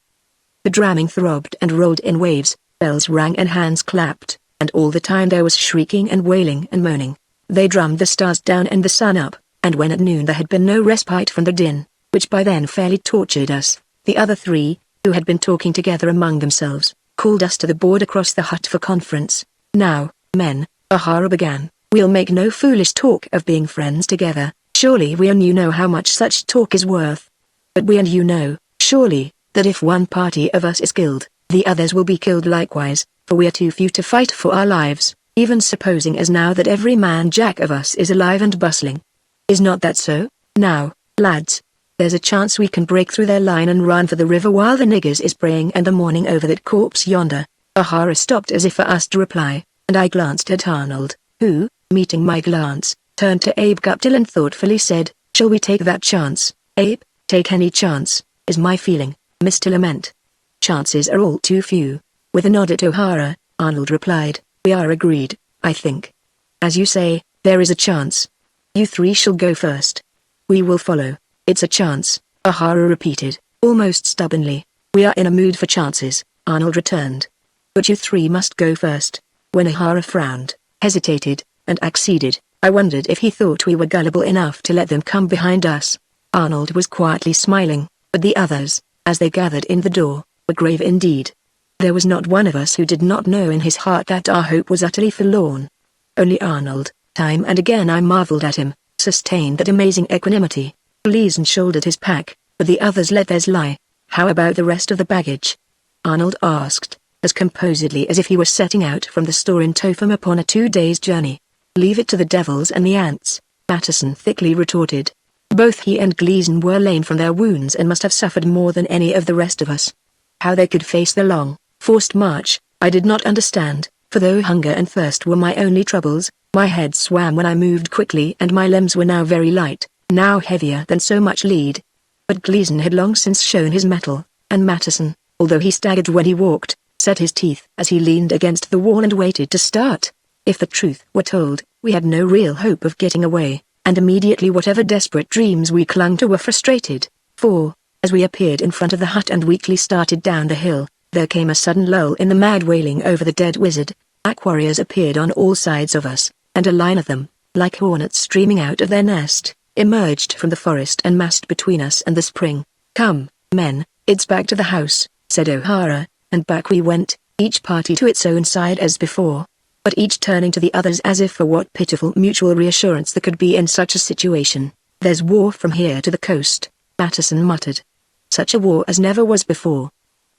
[SPEAKER 1] The drumming throbbed and rolled in waves. Bells rang and hands clapped, and all the time there was shrieking and wailing and moaning. They drummed the stars down and the sun up, and when at noon there had been no respite from the din, which by then fairly tortured us, the other 3, who had been talking together among themselves, called us to the board across the hut for conference. Now, men, O'Hara began, we'll make no foolish talk of being friends together. Surely we and you know how much such talk is worth. But we and you know, surely, that if one party of us is killed, the others will be killed likewise, for we are too few to fight for our lives, even supposing as now that every man jack of us is alive and bustling. Is not that so? Now, lads, there's a chance we can break through their line and run for the river while the niggers is praying and the mourning over that corpse yonder. O'Hara stopped as if for us to reply, and I glanced at Arnold, who, meeting my glance, turned to Abe Guptill and thoughtfully said, shall we take that chance, Abe? Take any chance, is my feeling, Mr. Lament. Chances are all too few. With a nod at O'Hara, Arnold replied, we are agreed, I think. As you say, there is a chance. You 3 shall go first. We will follow. It's a chance, O'Hara repeated, almost stubbornly. We are in a mood for chances, Arnold returned. But you 3 must go first. When O'Hara frowned, hesitated, and acceded, I wondered if he thought we were gullible enough to let them come behind us. Arnold was quietly smiling, but the others, as they gathered in the door, were grave indeed. There was not one of us who did not know in his heart that our hope was utterly forlorn. Only Arnold, time and again I marveled at him, sustain that amazing equanimity. Gleason shouldered his pack, but the others let theirs lie. "How about the rest of the baggage?" Arnold asked, as composedly as if he were setting out from the store in Topham upon a 2 days journey. "Leave it to the devils and the ants," Matteson thickly retorted. Both he and Gleason were lame from their wounds and must have suffered more than any of the rest of us. How they could face the long, forced march, I did not understand, for though hunger and thirst were my only troubles, my head swam when I moved quickly and my limbs were now very light, now heavier than so much lead. But Gleason had long since shown his mettle, and Matteson, although he staggered when he walked, set his teeth as he leaned against the wall and waited to start. If the truth were told, we had no real hope of getting away, and immediately whatever desperate dreams we clung to were frustrated, for, as we appeared in front of the hut and weakly started down the hill, there came a sudden lull in the mad wailing over the dead wizard. Pack warriors appeared on all sides of us, and a line of them, like hornets streaming out of their nest, emerged from the forest and massed between us and the spring. "Come, men, it's back to the house," said O'Hara, and back we went, each party to its own side as before, but each turning to the others as if for what pitiful mutual reassurance there could be in such a situation. "There's war from here to the coast," Matteson muttered. "Such a war as never was before."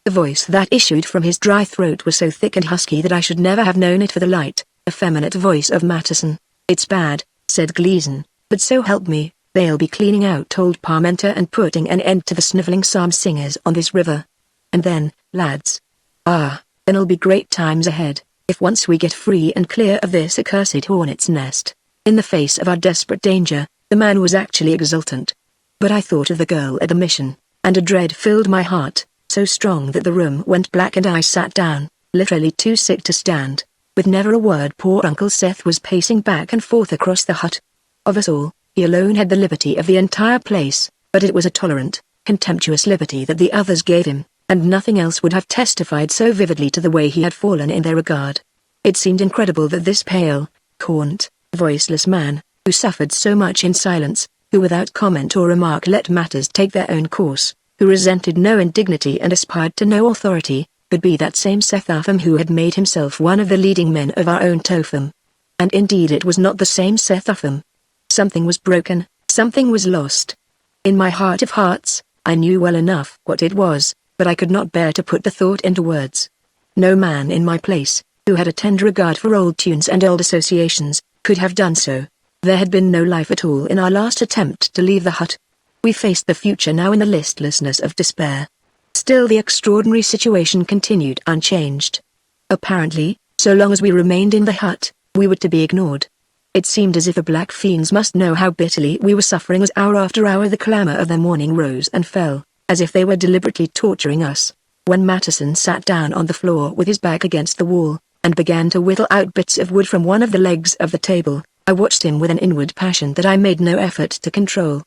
[SPEAKER 1] The voice that issued from his dry throat was so thick and husky that I should never have known it for the light, effeminate voice of Matteson. "It's bad," said Gleason, "but so help me, they'll be cleaning out old Parmenter and putting an end to the sniveling psalm singers on this river. And then, lads. Then'll be great times ahead, if once we get free and clear of this accursed hornet's nest." In the face of our desperate danger, the man was actually exultant. But I thought of the girl at the mission, and a dread filled my heart, so strong that the room went black and I sat down, literally too sick to stand. With never a word poor Uncle Seth was pacing back and forth across the hut. Of us all, he alone had the liberty of the entire place, but it was a tolerant, contemptuous liberty that the others gave him, and nothing else would have testified so vividly to the way he had fallen in their regard. It seemed incredible that this pale, gaunt, voiceless man, who suffered so much in silence, who without comment or remark let matters take their own course, who resented no indignity and aspired to no authority, could be that same Seth Upham who had made himself one of the leading men of our own Topham. And indeed it was not the same Seth Upham. Something was broken, something was lost. In my heart of hearts, I knew well enough what it was, but I could not bear to put the thought into words. No man in my place, who had a tender regard for old tunes and old associations, could have done so. There had been no life at all in our last attempt to leave the hut. We faced the future now in the listlessness of despair. Still the extraordinary situation continued unchanged. Apparently, so long as we remained in the hut, we were to be ignored. It seemed as if the black fiends must know how bitterly we were suffering as hour after hour the clamor of their mourning rose and fell, as if they were deliberately torturing us. When Matteson sat down on the floor with his back against the wall, and began to whittle out bits of wood from one of the legs of the table, I watched him with an inward passion that I made no effort to control.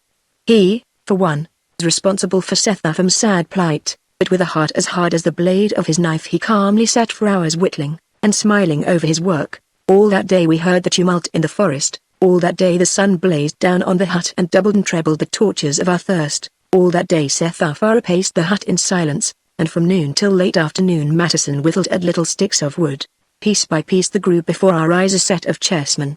[SPEAKER 1] He, for one, was responsible for Seth Upham's sad plight, but with a heart as hard as the blade of his knife he calmly sat for hours whittling, and smiling over his work. All that day we heard the tumult in the forest, all that day the sun blazed down on the hut and doubled and trebled the tortures of our thirst, all that day Seth Upham paced the hut in silence, and from noon till late afternoon Matteson whittled at little sticks of wood. Piece by piece there grew before our eyes a set of chessmen.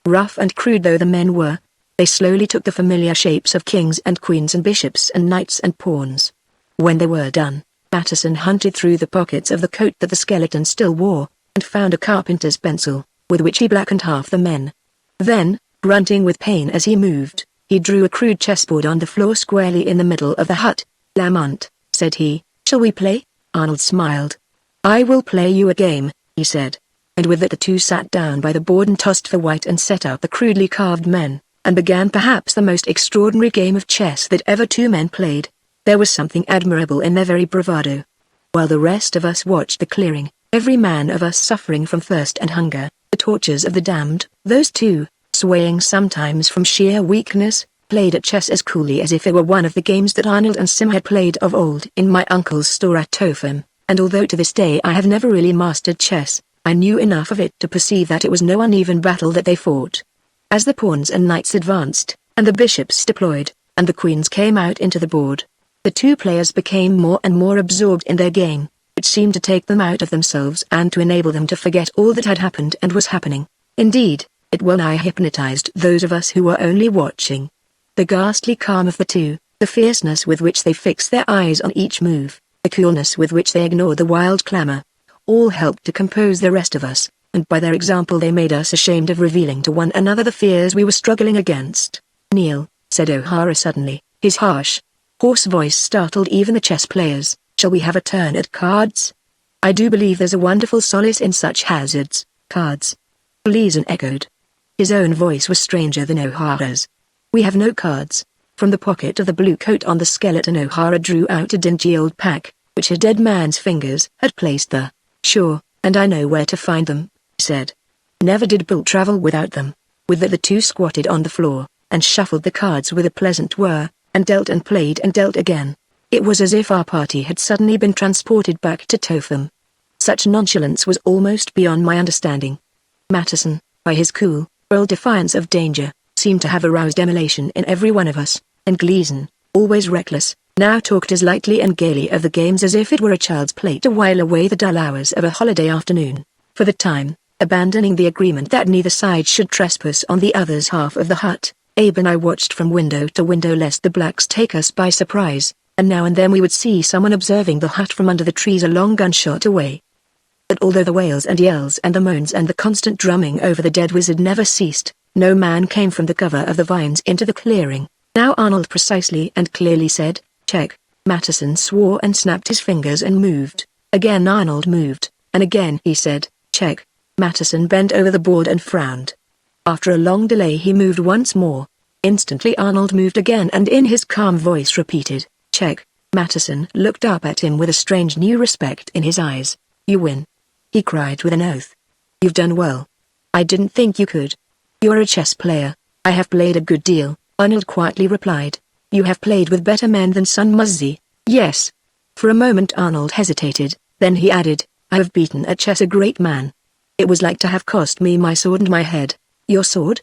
[SPEAKER 1] Rough and crude though the men were, they slowly took the familiar shapes of kings and queens and bishops and knights and pawns. When they were done, Matteson hunted through the pockets of the coat that the skeleton still wore, and found a carpenter's pencil, with which he blackened half the men. Then, grunting with pain as he moved, he drew a crude chessboard on the floor squarely in the middle of the hut. "Lamont," said he, "shall we play?" Arnold smiled. "I will play you a game," he said. And with it the two sat down by the board and tossed the white and set out the crudely carved men, and began perhaps the most extraordinary game of chess that ever two men played. There was something admirable in their very bravado. While the rest of us watched the clearing, every man of us suffering from thirst and hunger, the tortures of the damned, those two, swaying sometimes from sheer weakness, played at chess as coolly as if it were one of the games that Arnold and Sim had played of old in my uncle's store at Topham, and although to this day I have never really mastered chess, I knew enough of it to perceive that it was no uneven battle that they fought. As the pawns and knights advanced, and the bishops deployed, and the queens came out into the board, the two players became more and more absorbed in their game, which seemed to take them out of themselves and to enable them to forget all that had happened and was happening. Indeed, It well-nigh hypnotized those of us who were only watching. The ghastly calm of the two, the fierceness with which they fixed their eyes on each move, the coolness with which they ignored the wild clamor, all helped to compose the rest of us, and by their example they made us ashamed of revealing to one another the fears we were struggling against. "Neil," said O'Hara suddenly, his harsh, hoarse voice startled even the chess players, "shall we have a turn at cards? I do believe there's a wonderful solace in such hazards." "Cards?" Gleason echoed. His own voice was stranger than O'Hara's. "We have no cards." From the pocket of the blue coat on the skeleton O'Hara drew out a dingy old pack, which a dead man's fingers had placed there. "Sure, and I know where to find them," he said. Never did Bill travel without them. With that the two squatted on the floor, and shuffled the cards with a pleasant whir, and dealt and played and dealt again. It was as if our party had suddenly been transported back to Totham. Such nonchalance was almost beyond my understanding. Matteson, by his cool, bold defiance of danger, seemed to have aroused emulation in every one of us, and Gleason, always reckless, now talked as lightly and gaily of the games as if it were a child's play to while away the dull hours of a holiday afternoon. For the time, abandoning the agreement that neither side should trespass on the other's half of the hut, Abe and I watched from window to window lest the blacks take us by surprise, and now and then we would see someone observing the hut from under the trees a long gunshot away. But although the wails and yells and the moans and the constant drumming over the dead wizard never ceased, no man came from the cover of the vines into the clearing. Now Arnold precisely and clearly said, "Check." Matteson swore and snapped his fingers and moved. Again Arnold moved, and again he said, "Check." Matteson bent over the board and frowned. After a long delay he moved once more. Instantly Arnold moved again and in his calm voice repeated, "Check." Matteson looked up at him with a strange new respect in his eyes. "You win," he cried with an oath. "You've done well. I didn't think you could. You're a chess player." "I have played a good deal," Arnold quietly replied. "You have played with better men than Sun Muzzi." "Yes." For a moment Arnold hesitated, then he added, "I have beaten at chess a great man. It was like to have cost me my sword and my head." "Your sword?"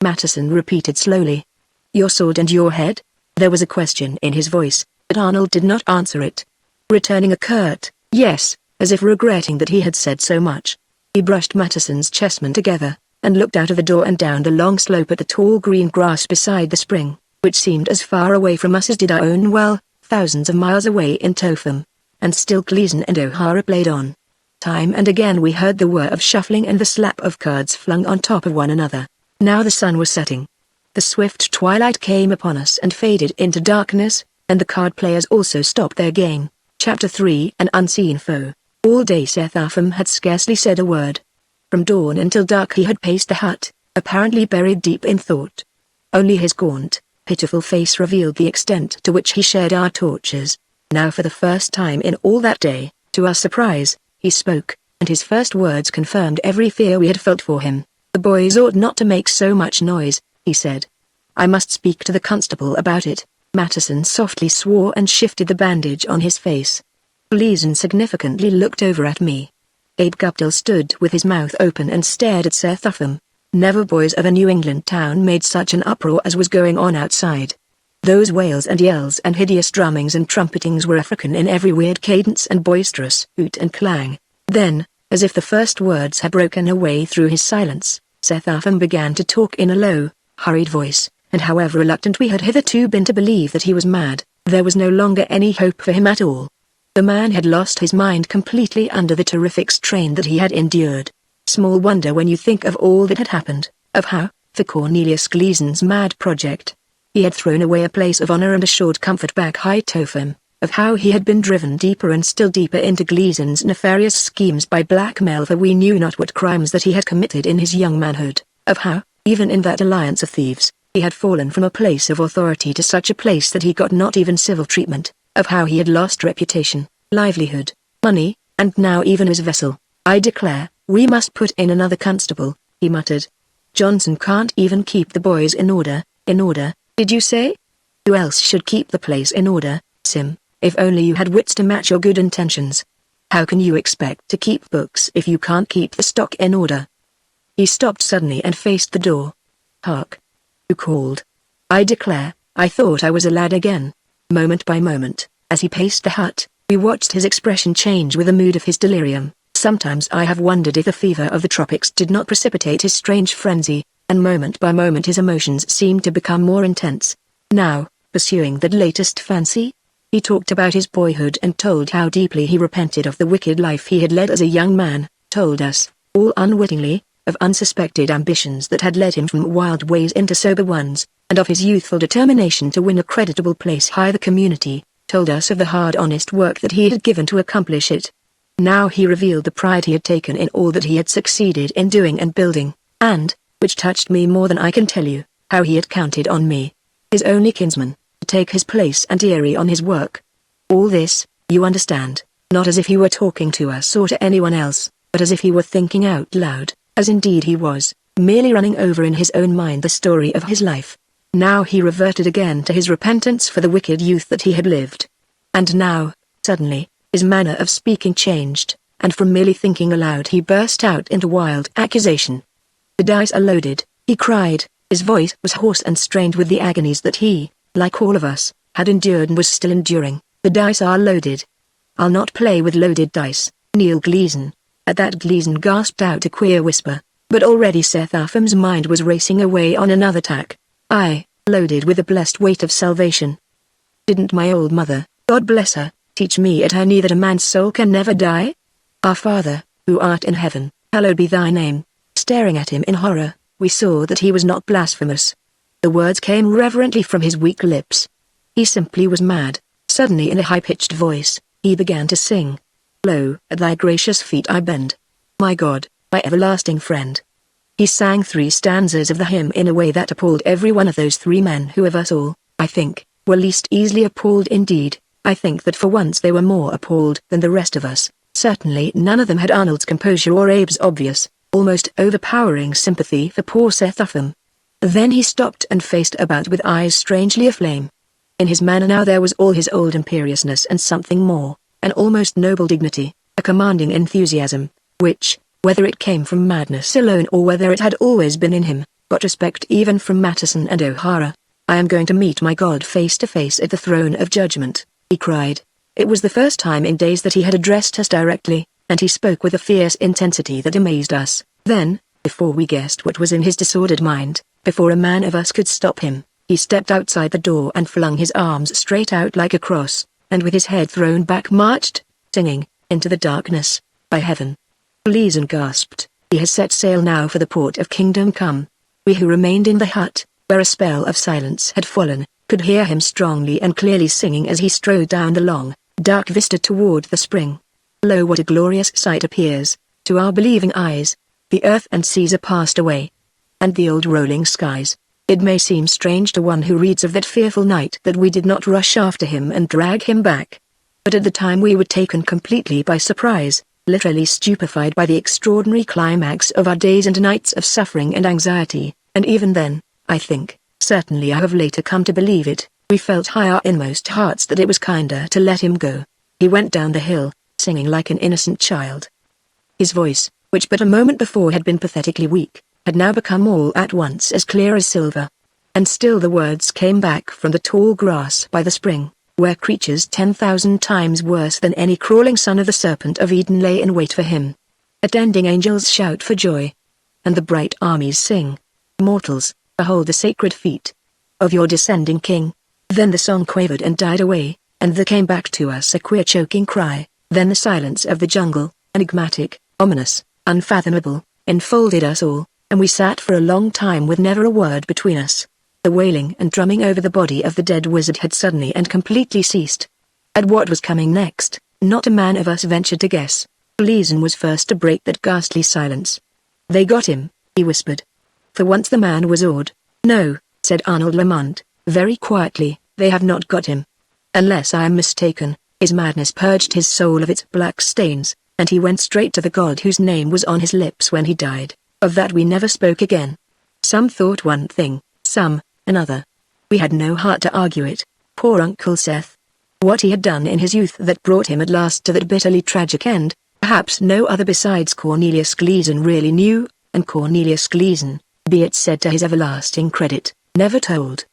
[SPEAKER 1] Matteson repeated slowly. "Your sword and your head?" There was a question in his voice, but Arnold did not answer it. Returning a curt, "Yes," as if regretting that he had said so much, he brushed Matteson's chessmen together, and looked out of the door and down the long slope at the tall green grass beside the spring, which seemed as far away from us as did our own well, thousands of miles away in Totham. And still Gleason and O'Hara played on. Time and again we heard the whir of shuffling and the slap of cards flung on top of one another. Now the sun was setting. The swift twilight came upon us and faded into darkness, and the card players also stopped their game. Chapter 3 An Unseen Foe. All day Seth Upham had scarcely said a word. From dawn until dark he had paced the hut, apparently buried deep in thought. Only his gaunt, pitiful face revealed the extent to which he shared our tortures. Now for the first time in all that day, to our surprise, he spoke, and his first words confirmed every fear we had felt for him. "The boys ought not to make so much noise," he said. "I must speak to the constable about it." Matteson softly swore and shifted the bandage on his face. Gleason significantly looked over at me. Abe Guptill stood with his mouth open and stared at Seth Upham. Never boys of a New England town made such an uproar as was going on outside. Those wails and yells and hideous drummings and trumpetings were African in every weird cadence and boisterous hoot and clang. Then, as if the first words had broken a way through his silence, Seth Upham began to talk in a low, hurried voice, and however reluctant we had hitherto been to believe that he was mad, there was no longer any hope for him at all. The man had lost his mind completely under the terrific strain that he had endured. Small wonder when you think of all that had happened, of how, for Cornelius Gleason's mad project, he had thrown away a place of honor and assured comfort back High Totham, of how he had been driven deeper and still deeper into Gleason's nefarious schemes by blackmail for we knew not what crimes that he had committed in his young manhood, of how, even in that alliance of thieves, he had fallen from a place of authority to such a place that he got not even civil treatment, of how he had lost reputation, livelihood, money, and now even his vessel. "I declare, we must put in another constable," he muttered. "Johnson can't even keep the boys in order, did you say? Who else should keep the place in order, Sim, if only you had wits to match your good intentions? How can you expect to keep books if you can't keep the stock in order?" He stopped suddenly and faced the door. "Hark! Who called? I declare, I thought I was a lad again." Moment by moment, as he paced the hut, we watched his expression change with the mood of his delirium. Sometimes I have wondered if the fever of the tropics did not precipitate his strange frenzy, and moment by moment his emotions seemed to become more intense. Now, pursuing that latest fancy, he talked about his boyhood and told how deeply he repented of the wicked life he had led as a young man, told us, all unwittingly, of unsuspected ambitions that had led him from wild ways into sober ones, and of his youthful determination to win a creditable place high the community, told us of the hard honest work that he had given to accomplish it. Now he revealed the pride he had taken in all that he had succeeded in doing and building, and, which touched me more than I can tell you, how he had counted on me, his only kinsman, to take his place and carry on his work. All this, you understand, not as if he were talking to us or to anyone else, but as if he were thinking out loud, as indeed he was, merely running over in his own mind the story of his life. Now he reverted again to his repentance for the wicked youth that he had lived. And now, suddenly, his manner of speaking changed, and from merely thinking aloud he burst out into wild accusation. "The dice are loaded," he cried. His voice was hoarse and strained with the agonies that he, like all of us, had endured and was still enduring. "The dice are loaded. I'll not play with loaded dice, Neil Gleason." At that Gleason gasped out a queer whisper, but already Seth Afham's mind was racing away on another tack. "I, loaded with the blessed weight of salvation. Didn't my old mother, God bless her, teach me at her knee that a man's soul can never die? Our Father, who art in heaven, hallowed be thy name." Staring at him in horror, we saw that he was not blasphemous. The words came reverently from his weak lips. He simply was mad. Suddenly in a high-pitched voice, he began to sing. "Lo, at thy gracious feet I bend. My God, my everlasting friend." He sang 3 stanzas of the hymn in a way that appalled every one of those 3 men who of us all, I think, were least easily appalled indeed. I think that for once they were more appalled than the rest of us. Certainly none of them had Arnold's composure or Abe's obvious, almost overpowering sympathy for poor Seth Upham. Then he stopped and faced about with eyes strangely aflame. In his manner now there was all his old imperiousness and something more, an almost noble dignity, a commanding enthusiasm, which, whether it came from madness alone or whether it had always been in him, got respect even from Matteson and O'Hara. "I am going to meet my God face to face at the throne of judgment," he cried. It was the first time in days that he had addressed us directly, and he spoke with a fierce intensity that amazed us. Then, before we guessed what was in his disordered mind, before a man of us could stop him, he stepped outside the door and flung his arms straight out like a cross, and with his head thrown back marched, singing, into the darkness. "By heaven!" Gleason gasped. "He has set sail now for the port of Kingdom Come." We who remained in the hut, where a spell of silence had fallen, could hear him strongly and clearly singing as he strode down the long, dark vista toward the spring. Lo, what a glorious sight appears, to our believing eyes. The earth and seas are passed away, and the old rolling skies. It may seem strange to one who reads of that fearful night that we did not rush after him and drag him back. But at the time we were taken completely by surprise, literally stupefied by the extraordinary climax of our days and nights of suffering and anxiety, and even then, I think, certainly I have later come to believe it, we felt high our inmost hearts that it was kinder to let him go. He went down the hill, singing like an innocent child. His voice, which but a moment before had been pathetically weak, had now become all at once as clear as silver. And still the words came back from the tall grass by the spring, where creatures 10,000 times worse than any crawling son of the serpent of Eden lay in wait for him. Attending angels shout for joy, and the bright armies sing, "Mortals, behold the sacred feet of your descending king." Then the song quavered and died away, and there came back to us a queer choking cry. Then the silence of the jungle, enigmatic, ominous, unfathomable, enfolded us all, and we sat for a long time with never a word between us. The wailing and drumming over the body of the dead wizard had suddenly and completely ceased. At what was coming next, not a man of us ventured to guess. Gleason was first to break that ghastly silence. "They got him," he whispered. For once the man was awed. "No," said Arnold Lamont, very quietly, "they have not got him. Unless I am mistaken, his madness purged his soul of its black stains, and he went straight to the God whose name was on his lips when he died. Of that we never spoke again. Some thought one thing, some, another. We had no heart to argue it. Poor Uncle Seth. What he had done in his youth that brought him at last to that bitterly tragic end, perhaps no other besides Cornelius Gleason really knew, and Cornelius Gleason, be it said to his everlasting credit, never told.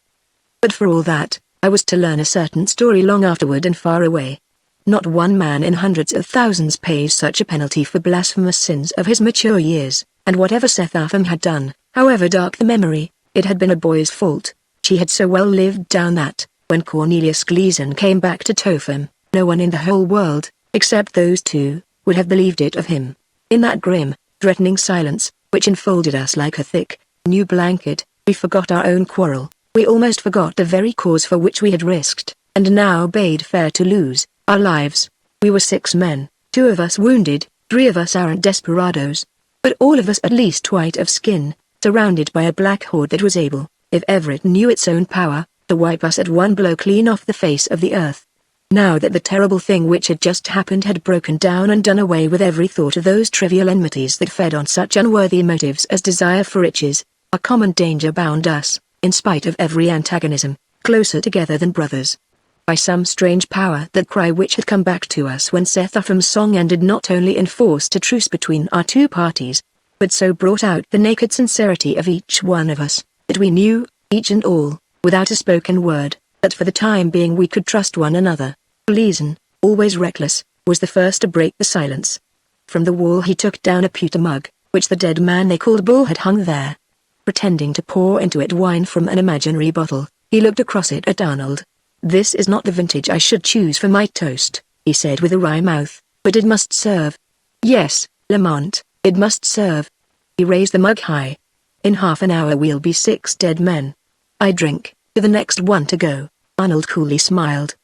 [SPEAKER 1] But for all that, I was to learn a certain story long afterward and far away. Not one man in hundreds of thousands pays such a penalty for blasphemous sins of his mature years, and whatever Seth Upham had done, However dark the memory, it had been a boy's fault. She had so well lived down that, when Cornelius Gleason came back to Topham, no one in the whole world, except those two, would have believed it of him. In that grim, threatening silence, which enfolded us like a thick, new blanket, we forgot our own quarrel, we almost forgot the very cause for which we had risked, and now bade fair to lose, our lives. We were 6 men, 2 of us wounded, 3 of us arrant desperadoes, but all of us at least white of skin, surrounded by a black horde that was able, if ever it knew its own power, to wipe us at one blow clean off the face of the earth. Now that the terrible thing which had just happened had broken down and done away with every thought of those trivial enmities that fed on such unworthy motives as desire for riches, a common danger bound us, in spite of every antagonism, closer together than brothers. By some strange power, that cry which had come back to us when Sethupham's song ended not only enforced a truce between our 2 parties, but so brought out the naked sincerity of each one of us, that we knew, each and all, without a spoken word, that for the time being we could trust one another. Gleason, always reckless, was the first to break the silence. From the wall he took down a pewter mug, which the dead man they called Bull had hung there. Pretending to pour into it wine from an imaginary bottle, he looked across it at Arnold. "This is not the vintage I should choose for my toast," he said with a wry mouth, "but it must serve. Yes, Lamont, it must serve." He raised the mug high. "In half an hour we'll be 6 dead men. I drink to the next one to go." Arnold coolly smiled.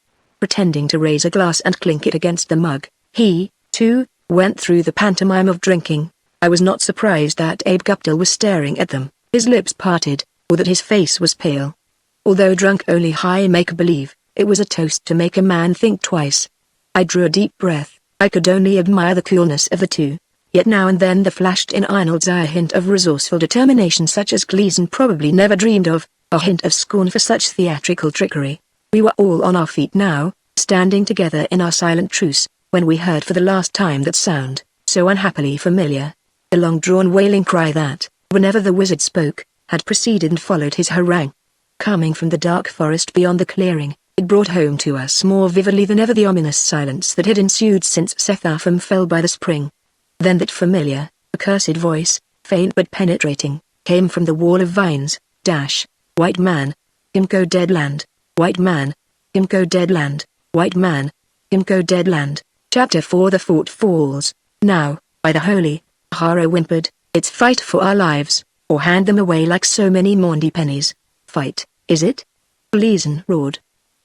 [SPEAKER 1] Pretending to raise a glass and clink it against the mug, he, too, went through the pantomime of drinking. I was not surprised that Abe Guptill was staring at them, his lips parted, or that his face was pale. Although drunk only high make-believe, it was a toast to make a man think twice. I drew a deep breath. I could only admire the coolness of the two. Yet now and then there flashed in Arnold's eye a hint of resourceful determination such as Gleason probably never dreamed of, a hint of scorn for such theatrical trickery. We were all on our feet now, standing together in our silent truce, when we heard for the last time that sound, so unhappily familiar. The long-drawn wailing cry that, whenever the wizard spoke, had preceded and followed his harangue. Coming from the dark forest beyond the clearing, it brought home to us more vividly than ever the ominous silence that had ensued since Sethupham fell by the spring. Then that familiar, accursed voice, faint but penetrating, came from the wall of vines. White man, him go dead land. White man, him go dead land. White man, him go dead land. Chapter 4. The fort falls. Now, by the holy, Haro whimpered, it's fight for our lives, or hand them away like so many Maundy pennies. Fight, is it? Gleason roared.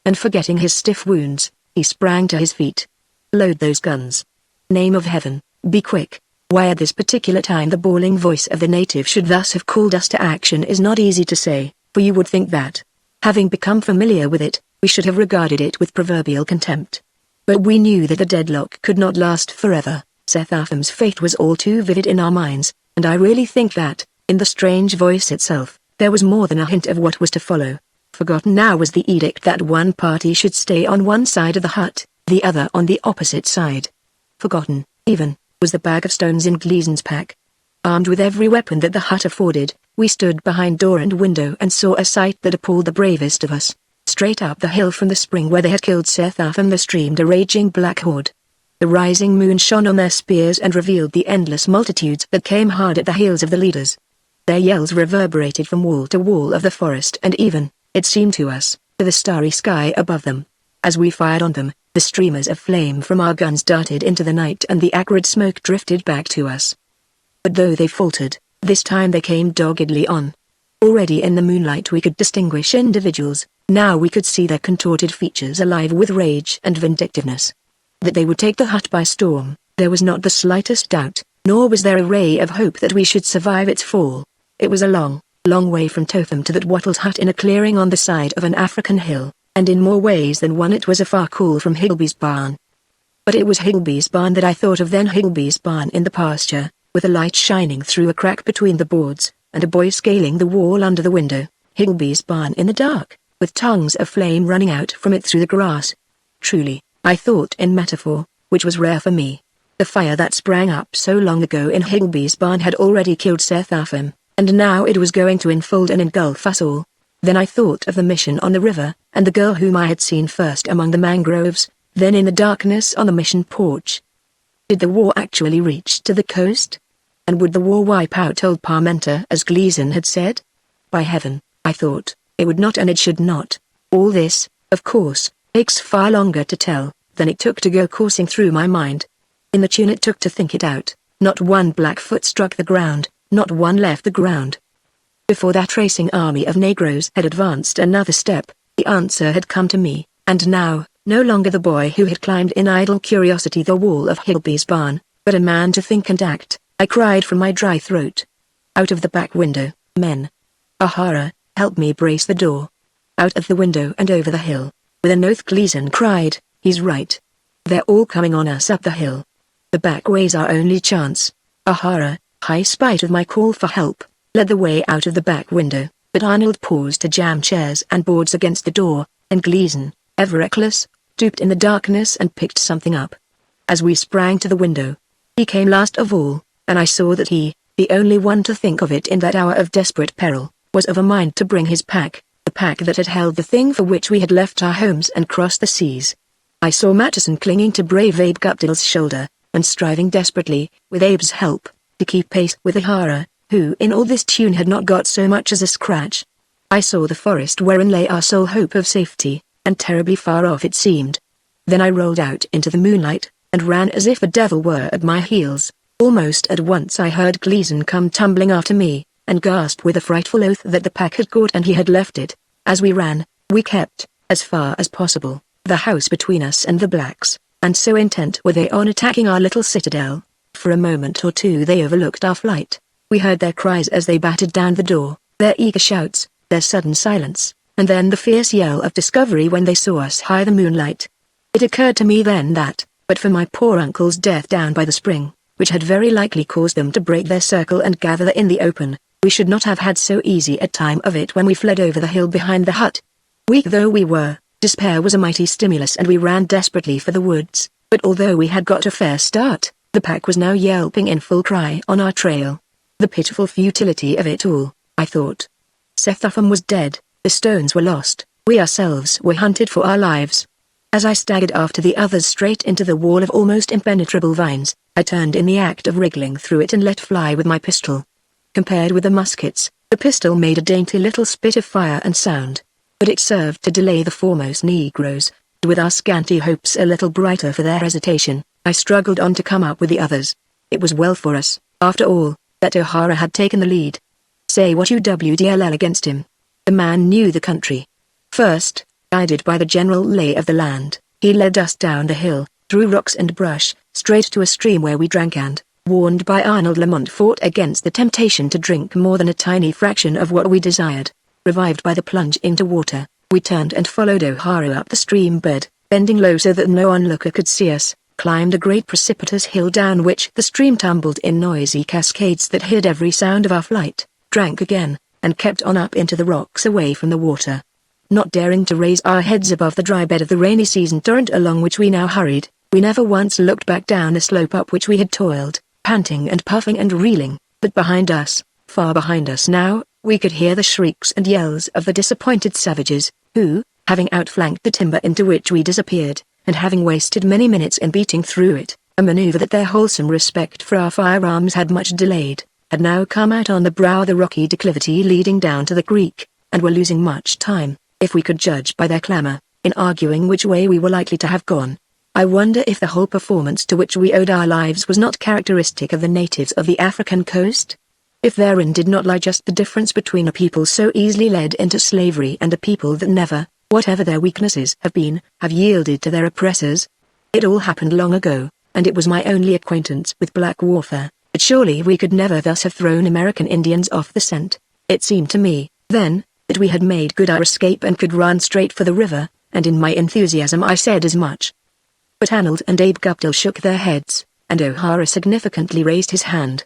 [SPEAKER 1] And forgetting his stiff wounds, he sprang to his feet. Load those guns. Name of heaven, be quick. Why at this particular time the bawling voice of the native should thus have called us to action is not easy to say, for you would think that, having become familiar with it, we should have regarded it with proverbial contempt. But we knew that the deadlock could not last forever. Sethupham's fate was all too vivid in our minds, and I really think that, in the strange voice itself, there was more than a hint of what was to follow. Forgotten now was the edict that one party should stay on one side of the hut, the other on the opposite side. Forgotten, even, was the bag of stones in Gleason's pack. Armed with every weapon that the hut afforded, we stood behind door and window and saw a sight that appalled the bravest of us. Straight up the hill from the spring where they had killed Sethupham there streamed a raging black horde. The rising moon shone on their spears and revealed the endless multitudes that came hard at the heels of the leaders. Their yells reverberated from wall to wall of the forest and even, it seemed to us, to the starry sky above them. As we fired on them, the streamers of flame from our guns darted into the night and the acrid smoke drifted back to us. But though they faltered, this time they came doggedly on. Already in the moonlight we could distinguish individuals, now we could see their contorted features alive with rage and vindictiveness. That they would take the hut by storm, there was not the slightest doubt, nor was there a ray of hope that we should survive its fall. It was a long, long way from Topham to that wattled hut in a clearing on the side of an African hill, and in more ways than one it was a far call from Higgleby's barn. But it was Higgleby's barn that I thought of then, Higgleby's barn in the pasture, with a light shining through a crack between the boards, and a boy scaling the wall under the window. Higgleby's barn in the dark, with tongues of flame running out from it through the grass. Truly, I thought in metaphor, which was rare for me. The fire that sprang up so long ago in Higgleby's barn had already killed Sethupham, and now it was going to enfold and engulf us all. Then I thought of the mission on the river, and the girl whom I had seen first among the mangroves, then in the darkness on the mission porch. Did the war actually reach to the coast? And would the war wipe out old Parmenter as Gleason had said? By heaven, I thought, it would not and it should not. All this, of course, takes far longer to tell than it took to go coursing through my mind. In the tune it took to think it out, not one black foot struck the ground, not one left the ground. Before that racing army of Negroes had advanced another step, the answer had come to me, and now, no longer the boy who had climbed in idle curiosity the wall of Higby's barn, but a man to think and act, I cried from my dry throat. Out of the back window, men. O'Hara, help me brace the door. Out of the window and over the hill. With an oath Gleason cried, he's right. They're all coming on us up the hill. The back way's our only chance. O'Hara, in spite of my call for help, led the way out of the back window, but Arnold paused to jam chairs and boards against the door, and Gleason, ever reckless, stooped in the darkness and picked something up. As we sprang to the window, he came last of all, and I saw that he, the only one to think of it in that hour of desperate peril, was of a mind to bring his pack, the pack that had held the thing for which we had left our homes and crossed the seas. I saw Matteson clinging to brave Abe Guptill's shoulder, and striving desperately, with Abe's help, to keep pace with O'Hara, who in all this tune had not got so much as a scratch. I saw the forest wherein lay our sole hope of safety, and terribly far off it seemed. Then I rolled out into the moonlight, and ran as if a devil were at my heels. Almost at once I heard Gleason come tumbling after me, and gasped with a frightful oath that the pack had caught and he had left it. As we ran, we kept, as far as possible, the house between us and the blacks, and so intent were they on attacking our little citadel. For a moment or two they overlooked our flight. We heard their cries as they battered down the door, their eager shouts, their sudden silence, and then the fierce yell of discovery when they saw us high the moonlight. It occurred to me then that, but for my poor uncle's death down by the spring, which had very likely caused them to break their circle and gather in the open, we should not have had so easy a time of it when we fled over the hill behind the hut. Weak though we were, despair was a mighty stimulus and we ran desperately for the woods, but although we had got a fair start, the pack was now yelping in full cry on our trail. The pitiful futility of it all, I thought. Seth Upham was dead, the stones were lost, we ourselves were hunted for our lives. As I staggered after the others straight into the wall of almost impenetrable vines, I turned in the act of wriggling through it and let fly with my pistol. Compared with the muskets, the pistol made a dainty little spit of fire and sound, but it served to delay the foremost Negroes, and with our scanty hopes a little brighter for their hesitation, I struggled on to come up with the others. It was well for us, after all, that O'Hara had taken the lead. Say what you WDLL against him. The man knew the country. First, guided by the general lay of the land, he led us down the hill, through rocks and brush, straight to a stream where we drank and, warned by Arnold Lamont, fought against the temptation to drink more than a tiny fraction of what we desired. Revived by the plunge into water, we turned and followed O'Hara up the stream bed, bending low so that no onlooker could see us, climbed a great precipitous hill down which the stream tumbled in noisy cascades that hid every sound of our flight, drank again, and kept on up into the rocks away from the water. Not daring to raise our heads above the dry bed of the rainy season torrent along which we now hurried, we never once looked back down the slope up which we had toiled, panting and puffing and reeling, but behind us, far behind us now, we could hear the shrieks and yells of the disappointed savages, who, having outflanked the timber into which we disappeared, and having wasted many minutes in beating through it, a maneuver that their wholesome respect for our firearms had much delayed, had now come out on the brow of the rocky declivity leading down to the creek, and were losing much time, if we could judge by their clamor, in arguing which way we were likely to have gone. I wonder if the whole performance to which we owed our lives was not characteristic of the natives of the African coast? If therein did not lie just the difference between a people so easily led into slavery and a people that never, whatever their weaknesses have been, have yielded to their oppressors? It all happened long ago, and it was my only acquaintance with black warfare, but surely we could never thus have thrown American Indians off the scent. It seemed to me, then, that we had made good our escape and could run straight for the river, and in my enthusiasm I said as much. But Arnold and Abe Guptill shook their heads, and O'Hara significantly raised his hand.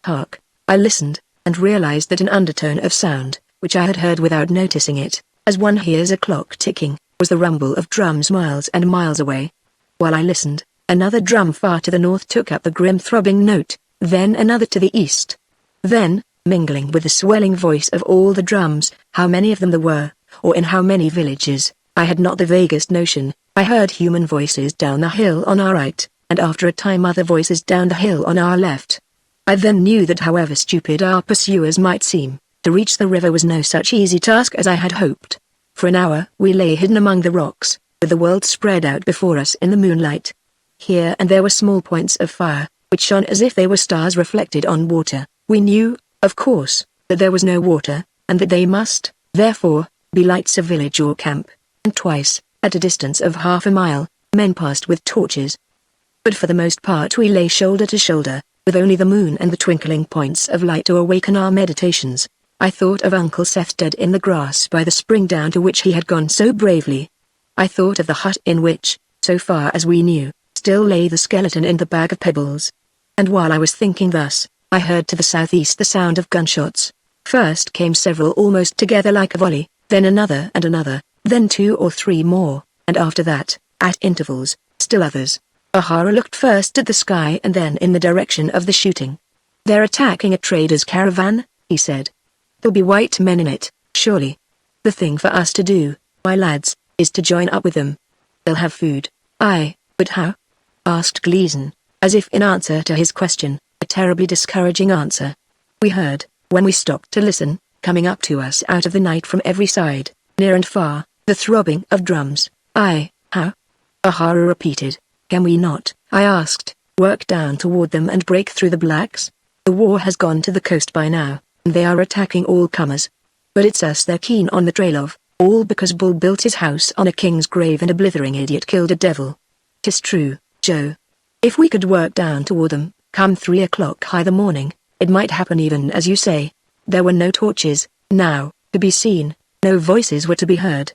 [SPEAKER 1] Hark! I listened, and realized that an undertone of sound, which I had heard without noticing it, as one hears a clock ticking, was the rumble of drums miles and miles away. While I listened, another drum far to the north took up the grim throbbing note, then another to the east. Then, mingling with the swelling voice of all the drums, how many of them there were, or in how many villages, I had not the vaguest notion. I heard human voices down the hill on our right, and after a time other voices down the hill on our left. I then knew that however stupid our pursuers might seem, to reach the river was no such easy task as I had hoped. For an hour we lay hidden among the rocks, with the world spread out before us in the moonlight. Here and there were small points of fire, which shone as if they were stars reflected on water. We knew, of course, that there was no water, and that they must, therefore, be lights of village or camp. And twice, at a distance of half a mile, men passed with torches. But for the most part we lay shoulder to shoulder, with only the moon and the twinkling points of light to awaken our meditations. I thought of Uncle Seth dead in the grass by the spring down to which he had gone so bravely. I thought of the hut in which, so far as we knew, still lay the skeleton in the bag of pebbles. And while I was thinking thus, I heard to the southeast the sound of gunshots. First came several almost together like a volley, then another and another, then 2 or 3 more, and after that, at intervals, still others. O'Hara looked first at the sky and then in the direction of the shooting. "They're attacking a trader's caravan," he said. "There'll be white men in it, surely. The thing for us to do, my lads, is to join up with them. They'll have food." "Aye, but how?" asked Gleason, as if in answer to his question, a terribly discouraging answer. We heard, when we stopped to listen, coming up to us out of the night from every side, near and far, the throbbing of drums. "Aye, how?" O'Hara repeated. "Can we not," I asked, "work down toward them and break through the blacks? The war has gone to the coast by now, and they are attacking all comers. But it's us they're keen on the trail of, all because Bull built his house on a king's grave and a blithering idiot killed a devil. 'Tis true, Joe. If we could work down toward them, come 3 o'clock high the morning, it might happen even as you say." There were no torches, now, to be seen, no voices were to be heard.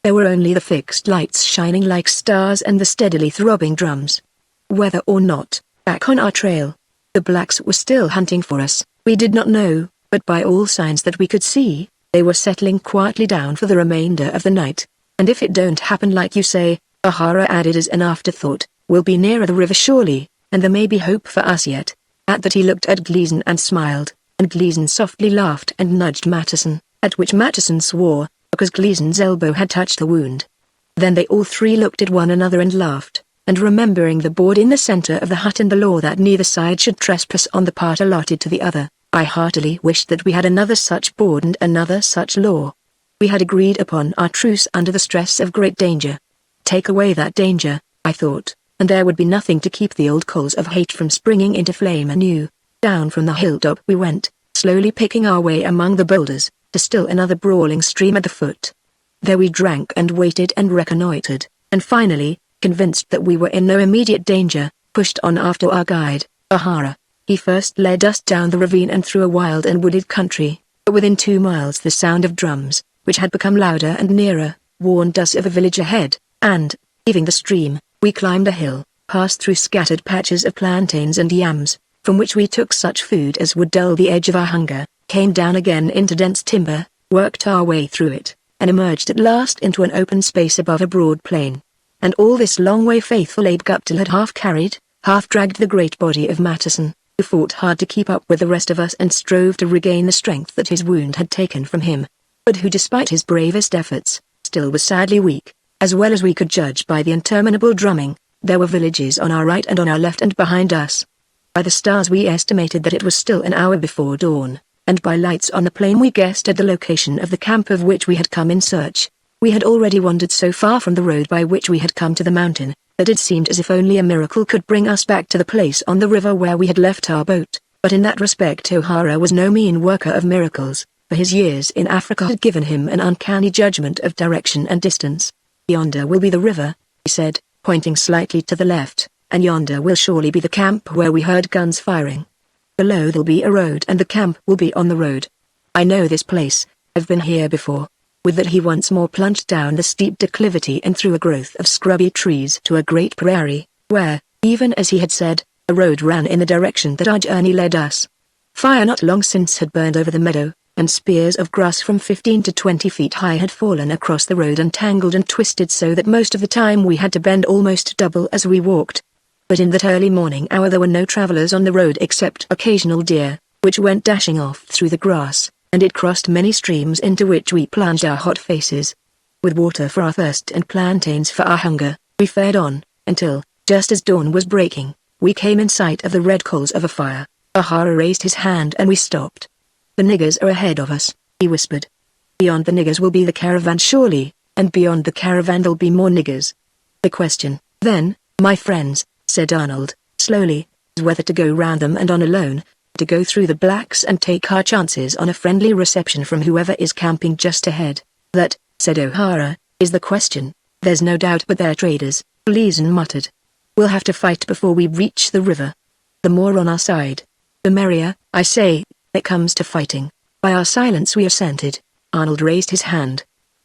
[SPEAKER 1] There were only the fixed lights shining like stars and the steadily throbbing drums. Whether or not, back on our trail, the blacks were still hunting for us, we did not know, but by all signs that we could see, they were settling quietly down for the remainder of the night. "And if it don't happen like you say," O'Hara added as an afterthought, "we'll be nearer the river surely, and there may be hope for us yet." At that he looked at Gleason and smiled, and Gleason softly laughed and nudged Matteson, at which Matteson swore, because Gleason's elbow had touched the wound. Then they all 3 looked at one another and laughed, and remembering the board in the center of the hut and the law that neither side should trespass on the part allotted to the other, I heartily wished that we had another such board and another such law. We had agreed upon our truce under the stress of great danger. Take away that danger, I thought, and there would be nothing to keep the old coals of hate from springing into flame anew. Down from the hilltop we went, slowly picking our way among the boulders, to still another brawling stream at the foot. There we drank and waited and reconnoitered, and finally, convinced that we were in no immediate danger, pushed on after our guide, O'Hara. He first led us down the ravine and through a wild and wooded country, but within 2 miles the sound of drums, which had become louder and nearer, warned us of a village ahead, and, leaving the stream, we climbed a hill, passed through scattered patches of plantains and yams, from which we took such food as would dull the edge of our hunger, came down again into dense timber, worked our way through it, and emerged at last into an open space above a broad plain. And all this long way faithful Abe Guptill had half carried, half dragged the great body of Matteson, who fought hard to keep up with the rest of us and strove to regain the strength that his wound had taken from him, but who despite his bravest efforts, still was sadly weak. As well as we could judge by the interminable drumming, there were villages on our right and on our left and behind us. By the stars we estimated that it was still an hour before dawn, and by lights on the plain we guessed at the location of the camp of which we had come in search. We had already wandered so far from the road by which we had come to the mountain, that it seemed as if only a miracle could bring us back to the place on the river where we had left our boat, but in that respect O'Hara was no mean worker of miracles, for his years in Africa had given him an uncanny judgment of direction and distance. "Yonder will be the river," he said, pointing slightly to the left, "and yonder will surely be the camp where we heard guns firing. Below there'll be a road and the camp will be on the road. I know this place, I've been here before." With that he once more plunged down the steep declivity and through a growth of scrubby trees to a great prairie, where, even as he had said, a road ran in the direction that our journey led us. Fire not long since had burned over the meadow, and spears of grass from 15 to 20 feet high had fallen across the road and tangled and twisted so that most of the time we had to bend almost double as we walked. But in that early morning hour there were no travelers on the road except occasional deer, which went dashing off through the grass, and it crossed many streams into which we plunged our hot faces. With water for our thirst and plantains for our hunger, we fared on, until, just as dawn was breaking, we came in sight of the red coals of a fire. O'Hara raised his hand and we stopped. "The niggers are ahead of us," he whispered. "Beyond the niggers will be the caravan surely, and beyond the caravan there'll be more niggers. The question, then, my friends," said Arnold, slowly, "is whether to go round them and on alone, to go through the blacks and take our chances on a friendly reception from whoever is camping just ahead." "That," said O'Hara, "is the question. There's no doubt but they're traders," Gleason muttered. "We'll have to fight before we reach the river. The more on our side, the merrier, I say, it comes to fighting." By our silence we assented. Arnold raised his hand.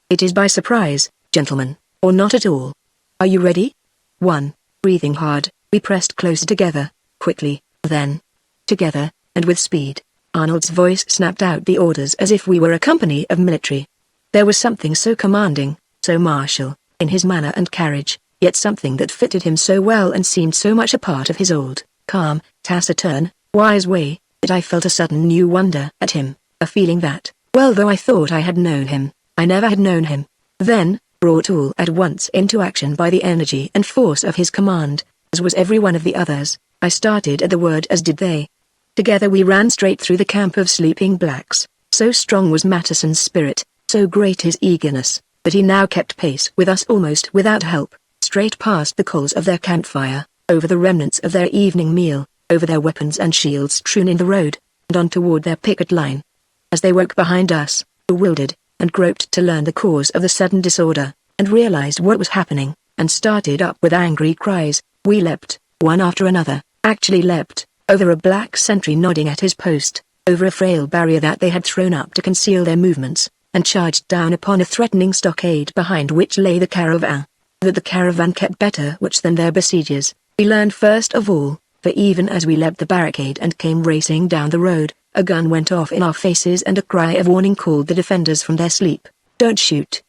[SPEAKER 1] "It is by surprise, gentlemen, or not at all. Are you ready?" 1. Breathing hard, we pressed closer together, quickly, then together, and with speed. Arnold's voice snapped out the orders as if we were a company of military. There was something so commanding, so martial, in his manner and carriage, yet something that fitted him so well and seemed so much a part of his old, calm, taciturn, wise way, that I felt a sudden new wonder at him, a feeling that, well though I thought I had known him, I never had known him. Then, brought all at once into action by the energy and force of his command, as was every one of the others, I started at the word as did they. Together we ran straight through the camp of sleeping blacks. So strong was Mattison's spirit, so great his eagerness, that he now kept pace with us almost without help, straight past the coals of their campfire, over the remnants of their evening meal, over their weapons and shields strewn in the road, and on toward their picket line. As they woke behind us, bewildered, and groped to learn the cause of the sudden disorder, and realized what was happening, and started up with angry cries, we leapt, one after another, actually leapt, over a black sentry nodding at his post, over a frail barrier that they had thrown up to conceal their movements, and charged down upon a threatening stockade behind which lay the caravan. That the caravan kept better watch than their besiegers, we learned first of all, for even as we leapt the barricade and came racing down the road, a gun went off in our faces and a cry of warning called the defenders from their sleep. "Don't shoot!"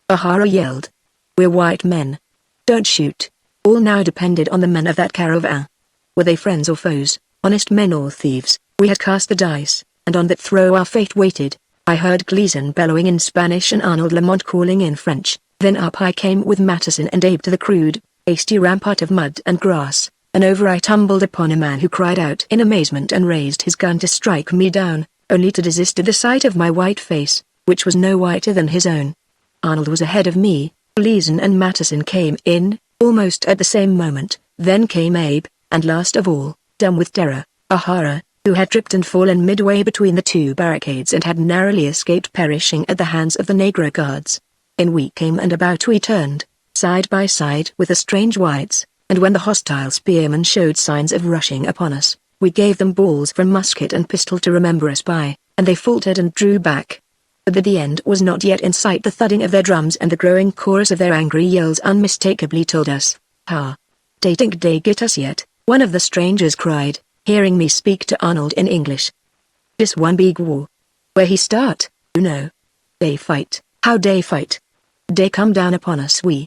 [SPEAKER 1] O'Hara yelled. "We're white men. Don't shoot!" All now depended on the men of that caravan. Were they friends or foes, honest men or thieves? We had cast the dice, and on that throw our fate waited. I heard Gleason bellowing in Spanish and Arnold Lamont calling in French. Then up I came with Mattison and Abe to the crude, hasty rampart of mud and grass, and over I tumbled upon a man who cried out in amazement and raised his gun to strike me down, only to desist at the sight of my white face, which was no whiter than his own. Arnold was ahead of me. Gleason and Mattison came in, almost at the same moment. Then came Abe, and last of all, dumb with terror, O'Hara, who had tripped and fallen midway between the two barricades and had narrowly escaped perishing at the hands of the Negro guards. In we came and about we turned, side by side with the strange whites, and when the hostile spearmen showed signs of rushing upon us, we gave them balls from musket and pistol to remember us by, and they faltered and drew back. But the end was not yet in sight. The thudding of their drums and the growing chorus of their angry yells unmistakably told us, "Ha! They think they get us yet," one of the strangers cried, hearing me speak to Arnold in English. "This one big war. Where he start, you know. They fight. How they fight. They come down upon us we.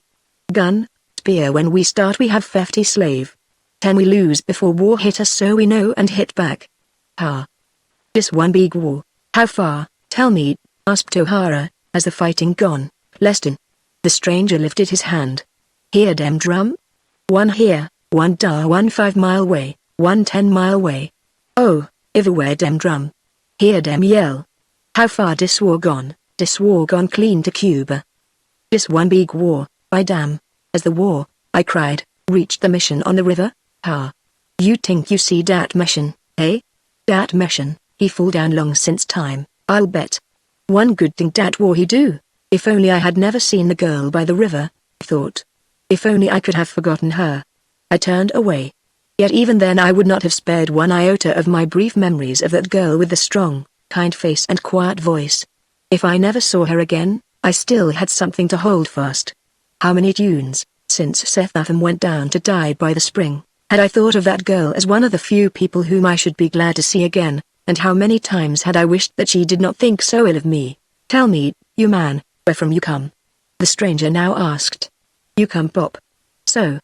[SPEAKER 1] Gun, spear when we start we have 50 slave. 10 we lose before war hit us so we know and hit back. Ha! This one big war. How far, tell me," asked O'Hara, "has the fighting gone, Leston?" The stranger lifted his hand. "Hear dem drum? One here, one dar, one 5 mile way, one 10 mile way. Oh, everywhere dem drum. Hear dem yell. How far dis war gone? Dis war gone clean to Cuba. This one big war, by damn." As the war, I cried, reached the mission on the river, "Ha! You think you see dat mission, eh? Dat mission, he fall down long since time, I'll bet. One good thing dat war he do. If only I had never seen the girl by the river," I thought. "If only I could have forgotten her." I turned away. Yet even then I would not have spared one iota of my brief memories of that girl with the strong, kind face and quiet voice. If I never saw her again, I still had something to hold fast. How many tunes, since Seth Upham went down to die by the spring, had I thought of that girl as one of the few people whom I should be glad to see again, and how many times had I wished that she did not think so ill of me. "Tell me, you man, where from you come?" the stranger now asked. "You come Pop." "So?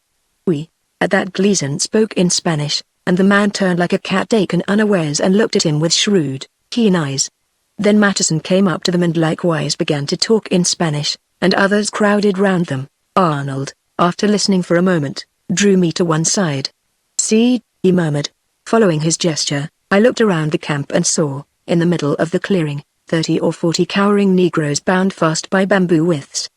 [SPEAKER 1] We." At that Gleason spoke in Spanish, and the man turned like a cat taken unawares and looked at him with shrewd, keen eyes. Then Mattison came up to them and likewise began to talk in Spanish, and others crowded round them. Arnold, after listening for a moment, drew me to one side. "See," he murmured, following his gesture, I looked around the camp and saw, in the middle of the clearing, 30 or 40 cowering Negroes bound fast by bamboo withes.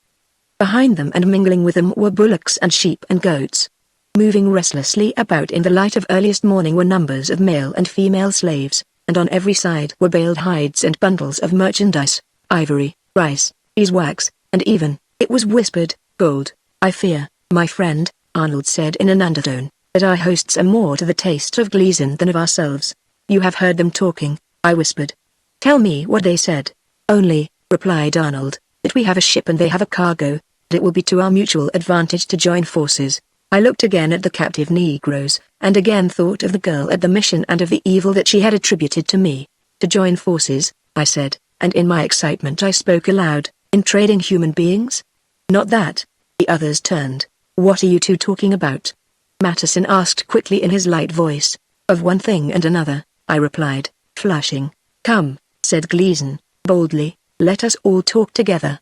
[SPEAKER 1] Behind them and mingling with them were bullocks and sheep and goats. Moving restlessly about in the light of earliest morning were numbers of male and female slaves, and on every side were baled hides and bundles of merchandise, ivory, rice, beeswax, and even, it was whispered, gold. I fear, my friend, Arnold said in an undertone, that our hosts are more to the taste of Gleason than of ourselves. You have heard them talking, I whispered. Tell me what they said. Only, replied Arnold, that we have a ship and they have a cargo, that it will be to our mutual advantage to join forces. I looked again at the captive Negroes, and again thought of the girl at the mission and of the evil that she had attributed to me. To join forces, I said, and in my excitement I spoke aloud, in trading human beings? Not that. The others turned. What are you two talking about? Matteson asked quickly in his light voice. Of one thing and another, I replied, flushing. Come, said Gleason, boldly, let us all talk together.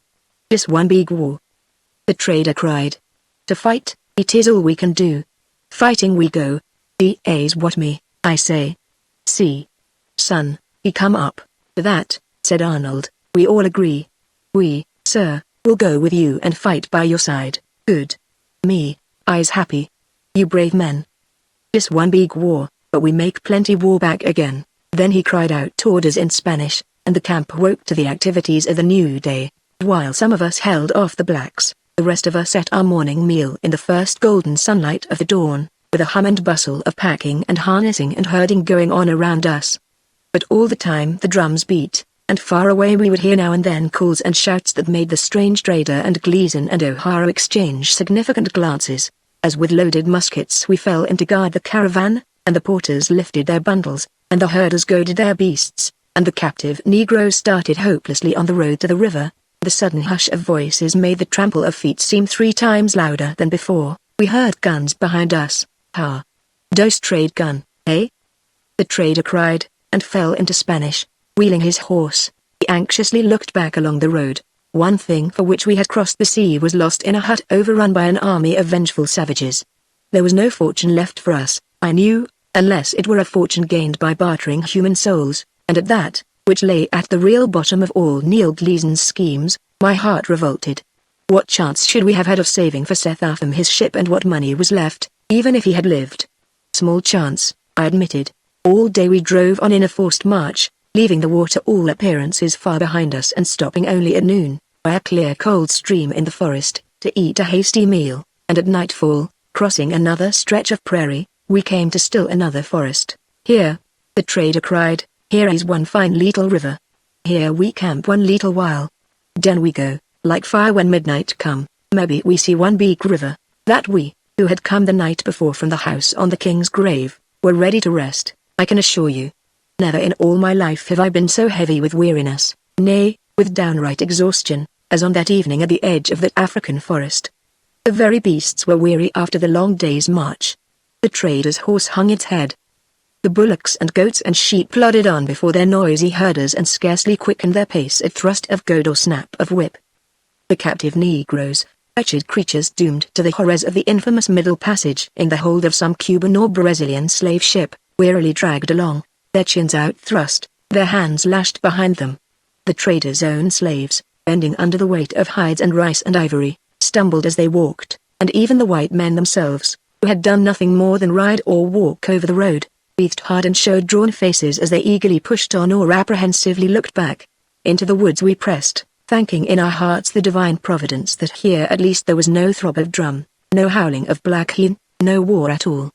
[SPEAKER 1] This one big war. The trader cried. To fight, it is all we can do. Fighting we go. Da's what me, I say. See. Son, he come up. To that, said Arnold, we all agree. We, sir, will go with you and fight by your side. Good. Me, I's happy. You brave men. This one big war, but we make plenty war back again. Then he cried out orders in Spanish, and the camp woke to the activities of the new day. While some of us held off the blacks, the rest of us ate our morning meal in the first golden sunlight of the dawn, with a hum and bustle of packing and harnessing and herding going on around us. But all the time the drums beat, and far away we would hear now and then calls and shouts that made the strange trader and Gleason and O'Hara exchange significant glances. As with loaded muskets we fell in to guard the caravan, and the porters lifted their bundles, and the herders goaded their beasts, and the captive Negroes started hopelessly on the road to the river. The sudden hush of voices made the trample of feet seem 3 times louder than before. We heard guns behind us. Ha! Dos trade gun, eh? The trader cried, and fell into Spanish. Wheeling his horse, he anxiously looked back along the road. One thing for which we had crossed the sea was lost in a hut overrun by an army of vengeful savages. There was no fortune left for us, I knew, unless it were a fortune gained by bartering human souls, and at that, which lay at the real bottom of all Neil Gleason's schemes, my heart revolted. What chance should we have had of saving for Seth Upham his ship and what money was left, even if he had lived? Small chance, I admitted. All day we drove on in a forced march, leaving the water all appearances far behind us and stopping only at noon, by a clear cold stream in the forest, to eat a hasty meal, and at nightfall, crossing another stretch of prairie, we came to still another forest. Here, the trader cried, here is one fine little river. Here we camp one little while. Then we go, like fire when midnight come, maybe we see one big river. That we, who had come the night before from the house on the king's grave, were ready to rest, I can assure you. Never in all my life have I been so heavy with weariness, nay, with downright exhaustion, as on that evening at the edge of that African forest. The very beasts were weary after the long day's march. The trader's horse hung its head. The bullocks and goats and sheep plodded on before their noisy herders and scarcely quickened their pace at thrust of goad or snap of whip. The captive Negroes, wretched creatures doomed to the horrors of the infamous Middle Passage in the hold of some Cuban or Brazilian slave ship, wearily dragged along, their chins out thrust, their hands lashed behind them. The trader's own slaves, bending under the weight of hides and rice and ivory, stumbled as they walked, and even the white men themselves, who had done nothing more than ride or walk over the road, breathed hard and showed drawn faces as they eagerly pushed on or apprehensively looked back. Into the woods we pressed, thanking in our hearts the divine providence that here at least there was no throb of drum, no howling of black hen, no war at all.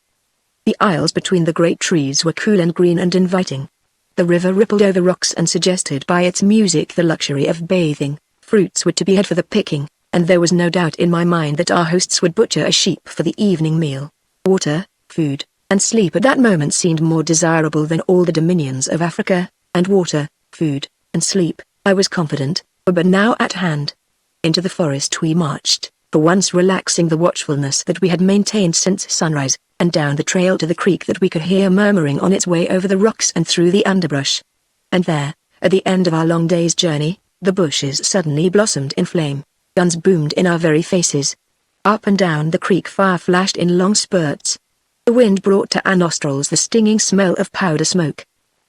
[SPEAKER 1] The aisles between the great trees were cool and green and inviting. The river rippled over rocks and suggested by its music the luxury of bathing. Fruits were to be had for the picking, and there was no doubt in my mind that our hosts would butcher a sheep for the evening meal. Water, food, and sleep at that moment seemed more desirable than all the dominions of Africa, and water, food, and sleep, I was confident, were but now at hand. Into the forest we marched, for once relaxing the watchfulness that we had maintained since sunrise, and down the trail to the creek that we could hear murmuring on its way over the rocks and through the underbrush. And there, at the end of our long day's journey, the bushes suddenly blossomed in flame, guns boomed in our very faces. Up and down the creek fire flashed in long spurts. The wind brought to our nostrils the stinging smell of powder smoke.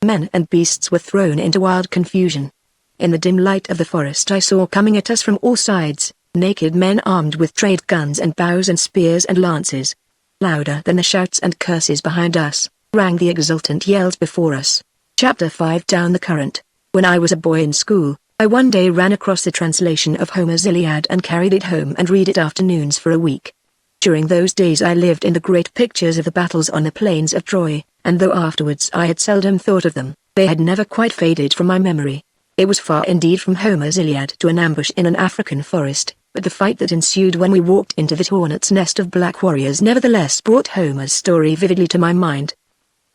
[SPEAKER 1] Men and beasts were thrown into wild confusion. In the dim light of the forest I saw coming at us from all sides, naked men armed with trade guns and bows and spears and lances. Louder than the shouts and curses behind us, rang the exultant yells before us. Chapter 5 Down the Current. When I was a boy in school, I one day ran across the translation of Homer's Iliad and carried it home and read it afternoons for a week. During those days I lived in the great pictures of the battles on the plains of Troy, and though afterwards I had seldom thought of them, they had never quite faded from my memory. It was far indeed from Homer's Iliad to an ambush in an African forest, but the fight that ensued when we walked into the hornet's nest of black warriors nevertheless brought Homer's story vividly to my mind.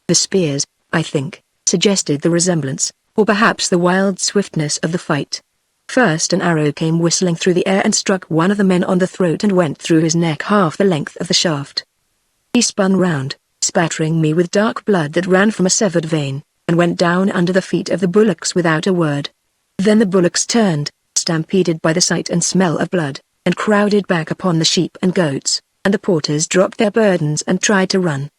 [SPEAKER 1] The spears, I think, suggested the resemblance, or perhaps the wild swiftness of the fight. First an arrow came whistling through the air and struck one of the men on the throat and went through his neck half the length of the shaft. He spun round, spattering me with dark blood that ran from a severed vein, and went down under the feet of the bullocks without a word. Then the bullocks turned, stampeded by the sight and smell of blood, and crowded back upon the sheep and goats, and the porters dropped their burdens and tried to run.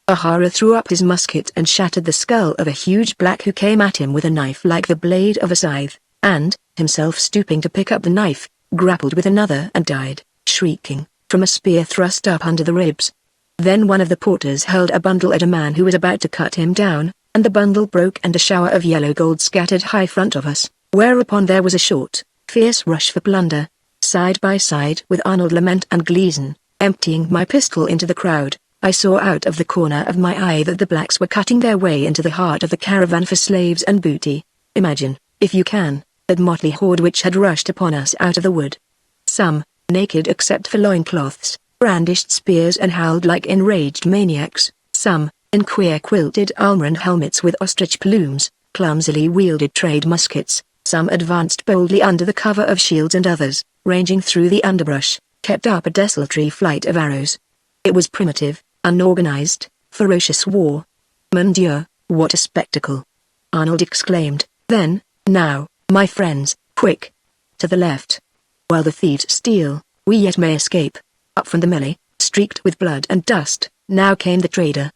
[SPEAKER 1] Ahara threw up his musket and shattered the skull of a huge black who came at him with a knife like the blade of a scythe, and, himself stooping to pick up the knife, grappled with another and died, shrieking, from a spear thrust up under the ribs. Then one of the porters hurled a bundle at a man who was about to cut him down, and the bundle broke and a shower of yellow gold scattered high front of us, whereupon there was a short, fierce rush for plunder, side by side with Arnold Lament and Gleason. Emptying my pistol into the crowd, I saw out of the corner of my eye that the blacks were cutting their way into the heart of the caravan for slaves and booty. Imagine, if you can, that motley horde which had rushed upon us out of the wood. Some, naked except for loincloths, brandished spears and howled like enraged maniacs. Some, in queer quilted armor and helmets with ostrich plumes, clumsily wielded trade muskets. Some advanced boldly under the cover of shields, and others, ranging through the underbrush, kept up a desultory flight of arrows. It was primitive, unorganized, ferocious war. Mon Dieu, what a spectacle! Arnold exclaimed. Then, now, my friends, quick! To the left! While the thieves steal, we yet may escape. Up from the melee, streaked with blood and dust, now came the trader.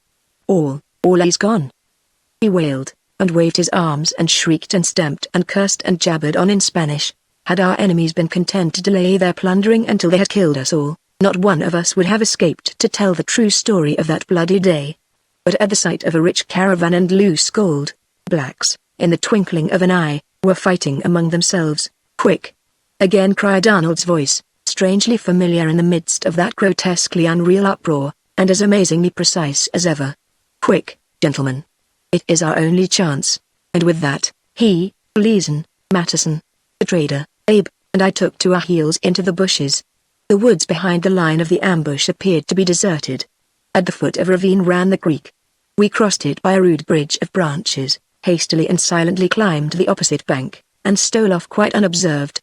[SPEAKER 1] All is gone! He wailed, and waved his arms and shrieked and stamped and cursed and jabbered on in Spanish. Had our enemies been content to delay their plundering until they had killed us all, not one of us would have escaped to tell the true story of that bloody day. But at the sight of a rich caravan and loose gold, blacks, in the twinkling of an eye, were fighting among themselves. Quick! Again cried Arnold's voice, strangely familiar in the midst of that grotesquely unreal uproar, and as amazingly precise as ever. Quick, gentlemen! It is our only chance. And with that, he, Gleason, Matteson, the trader, Abe, and I took to our heels into the bushes. The woods behind the line of the ambush appeared to be deserted. At the foot of a ravine ran the creek. We crossed it by a rude bridge of branches, hastily and silently climbed the opposite bank, and stole off quite unobserved.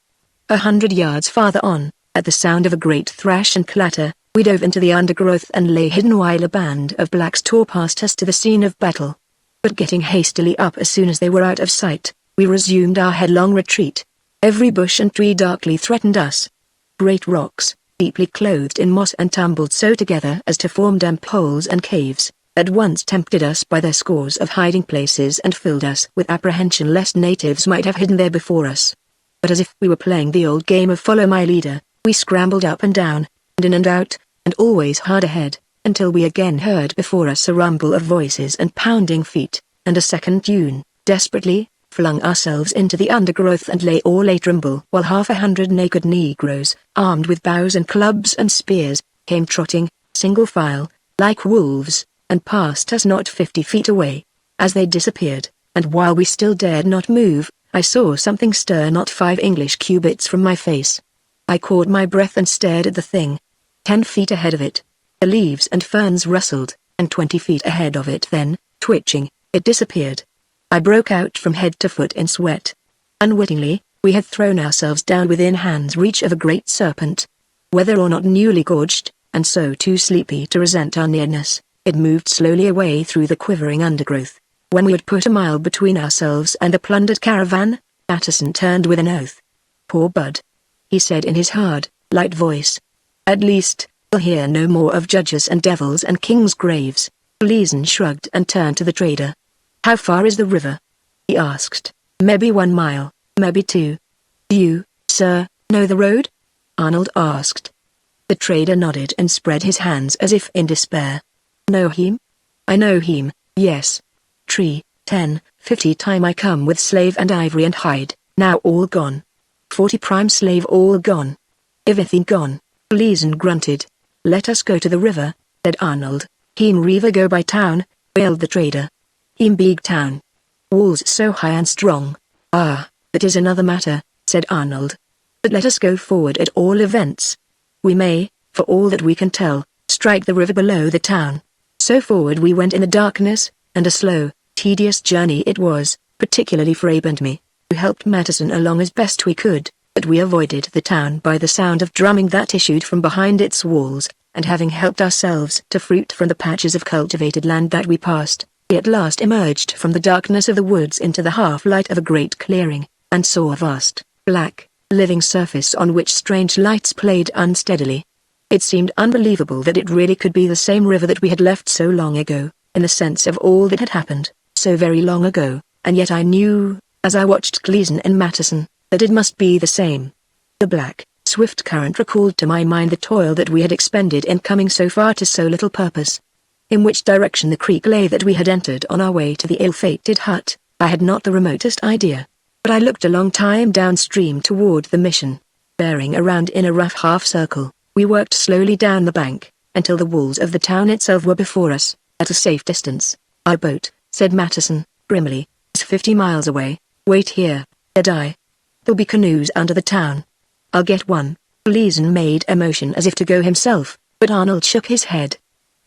[SPEAKER 1] 100 yards farther on, at the sound of a great thrash and clatter, we dove into the undergrowth and lay hidden while a band of blacks tore past us to the scene of battle. But getting hastily up as soon as they were out of sight, we resumed our headlong retreat. Every bush and tree darkly threatened us. Great rocks, deeply clothed in moss and tumbled so together as to form damp holes and caves, at once tempted us by their scores of hiding places and filled us with apprehension lest natives might have hidden there before us. But as if we were playing the old game of follow my leader, we scrambled up and down, and in and out, and always hard ahead, until we again heard before us a rumble of voices and pounding feet, and a second tune, desperately, flung ourselves into the undergrowth and lay all a tremble while 100 naked negroes, armed with bows and clubs and spears, came trotting, single file, like wolves, and passed us not 50 feet away. As they disappeared, and while we still dared not move, I saw something stir not 5 English cubits from my face. I caught my breath and stared at the thing. 10 feet ahead of it, the leaves and ferns rustled, and 20 feet ahead of it then, twitching, it disappeared. I broke out from head to foot in sweat. Unwittingly, we had thrown ourselves down within hand's reach of a great serpent. Whether or not newly gorged, and so too sleepy to resent our nearness, it moved slowly away through the quivering undergrowth. When we had put a mile between ourselves and the plundered caravan, Patterson turned with an oath. "Poor Bud," he said in his hard, light voice. "At least, we'll hear no more of judges and devils and kings' graves." Gleason shrugged and turned to the trader. "How far is the river?" he asked. "Maybe 1 mile, maybe 2. "Do you, sir, know the road?" Arnold asked. The trader nodded and spread his hands as if in despair. "Know him? I know him, yes. Tree, 10-50 time I come with slave and ivory and hide, now all gone. 40 prime slave all gone. Everything gone." Gleason grunted. "Let us go to the river," said Arnold. "Him river go by town," wailed the trader. "Him big town. Walls so high and strong." "Ah, that is another matter," said Arnold. "But let us go forward at all events. We may, for all that we can tell, strike the river below the town." So forward we went in the darkness, and a slow, tedious journey it was, particularly for Abe and me, who helped Matteson along as best we could, but we avoided the town by the sound of drumming that issued from behind its walls, and having helped ourselves to fruit from the patches of cultivated land that we passed, we at last emerged from the darkness of the woods into the half-light of a great clearing, and saw a vast, black, living surface on which strange lights played unsteadily. It seemed unbelievable that it really could be the same river that we had left so long ago, in the sense of all that had happened, so very long ago, and yet I knew, as I watched Gleason and Matteson, that it must be the same. The black, swift current recalled to my mind the toil that we had expended in coming so far to so little purpose. In which direction the creek lay that we had entered on our way to the ill-fated hut, I had not the remotest idea. But I looked a long time downstream toward the mission. Bearing around in a rough half-circle, we worked slowly down the bank, until the walls of the town itself were before us, at a safe distance. "Our boat," said Matteson, grimly, "is 50 miles away." "Wait here," said I. "There'll be canoes under the town." "I'll get one." Gleason made a motion as if to go himself, but Arnold shook his head.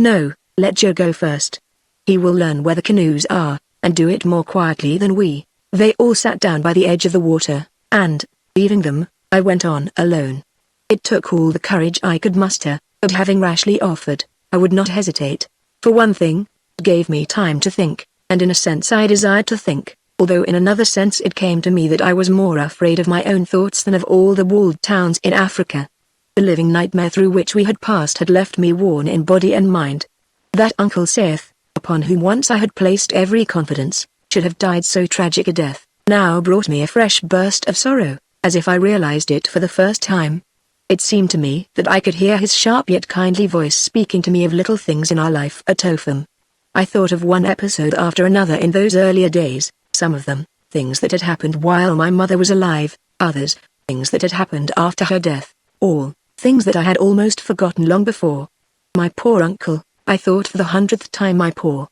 [SPEAKER 1] "No, let Joe go first. He will learn where the canoes are, and do it more quietly than we." They all sat down by the edge of the water, and, leaving them, I went on alone. It took all the courage I could muster, but having rashly offered, I would not hesitate. For one thing, it gave me time to think, and in a sense I desired to think, although in another sense it came to me that I was more afraid of my own thoughts than of all the walled towns in Africa. The living nightmare through which we had passed had left me worn in body and mind. That Uncle Seth, upon whom once I had placed every confidence, should have died so tragic a death, now brought me a fresh burst of sorrow, as if I realized it for the first time. It seemed to me that I could hear his sharp yet kindly voice speaking to me of little things in our life at Opham. I thought of one episode after another in those earlier days, some of them, things that had happened while my mother was alive, others, things that had happened after her death, all, things that I had almost forgotten long before. My poor uncle, I thought for the 100th time, my poor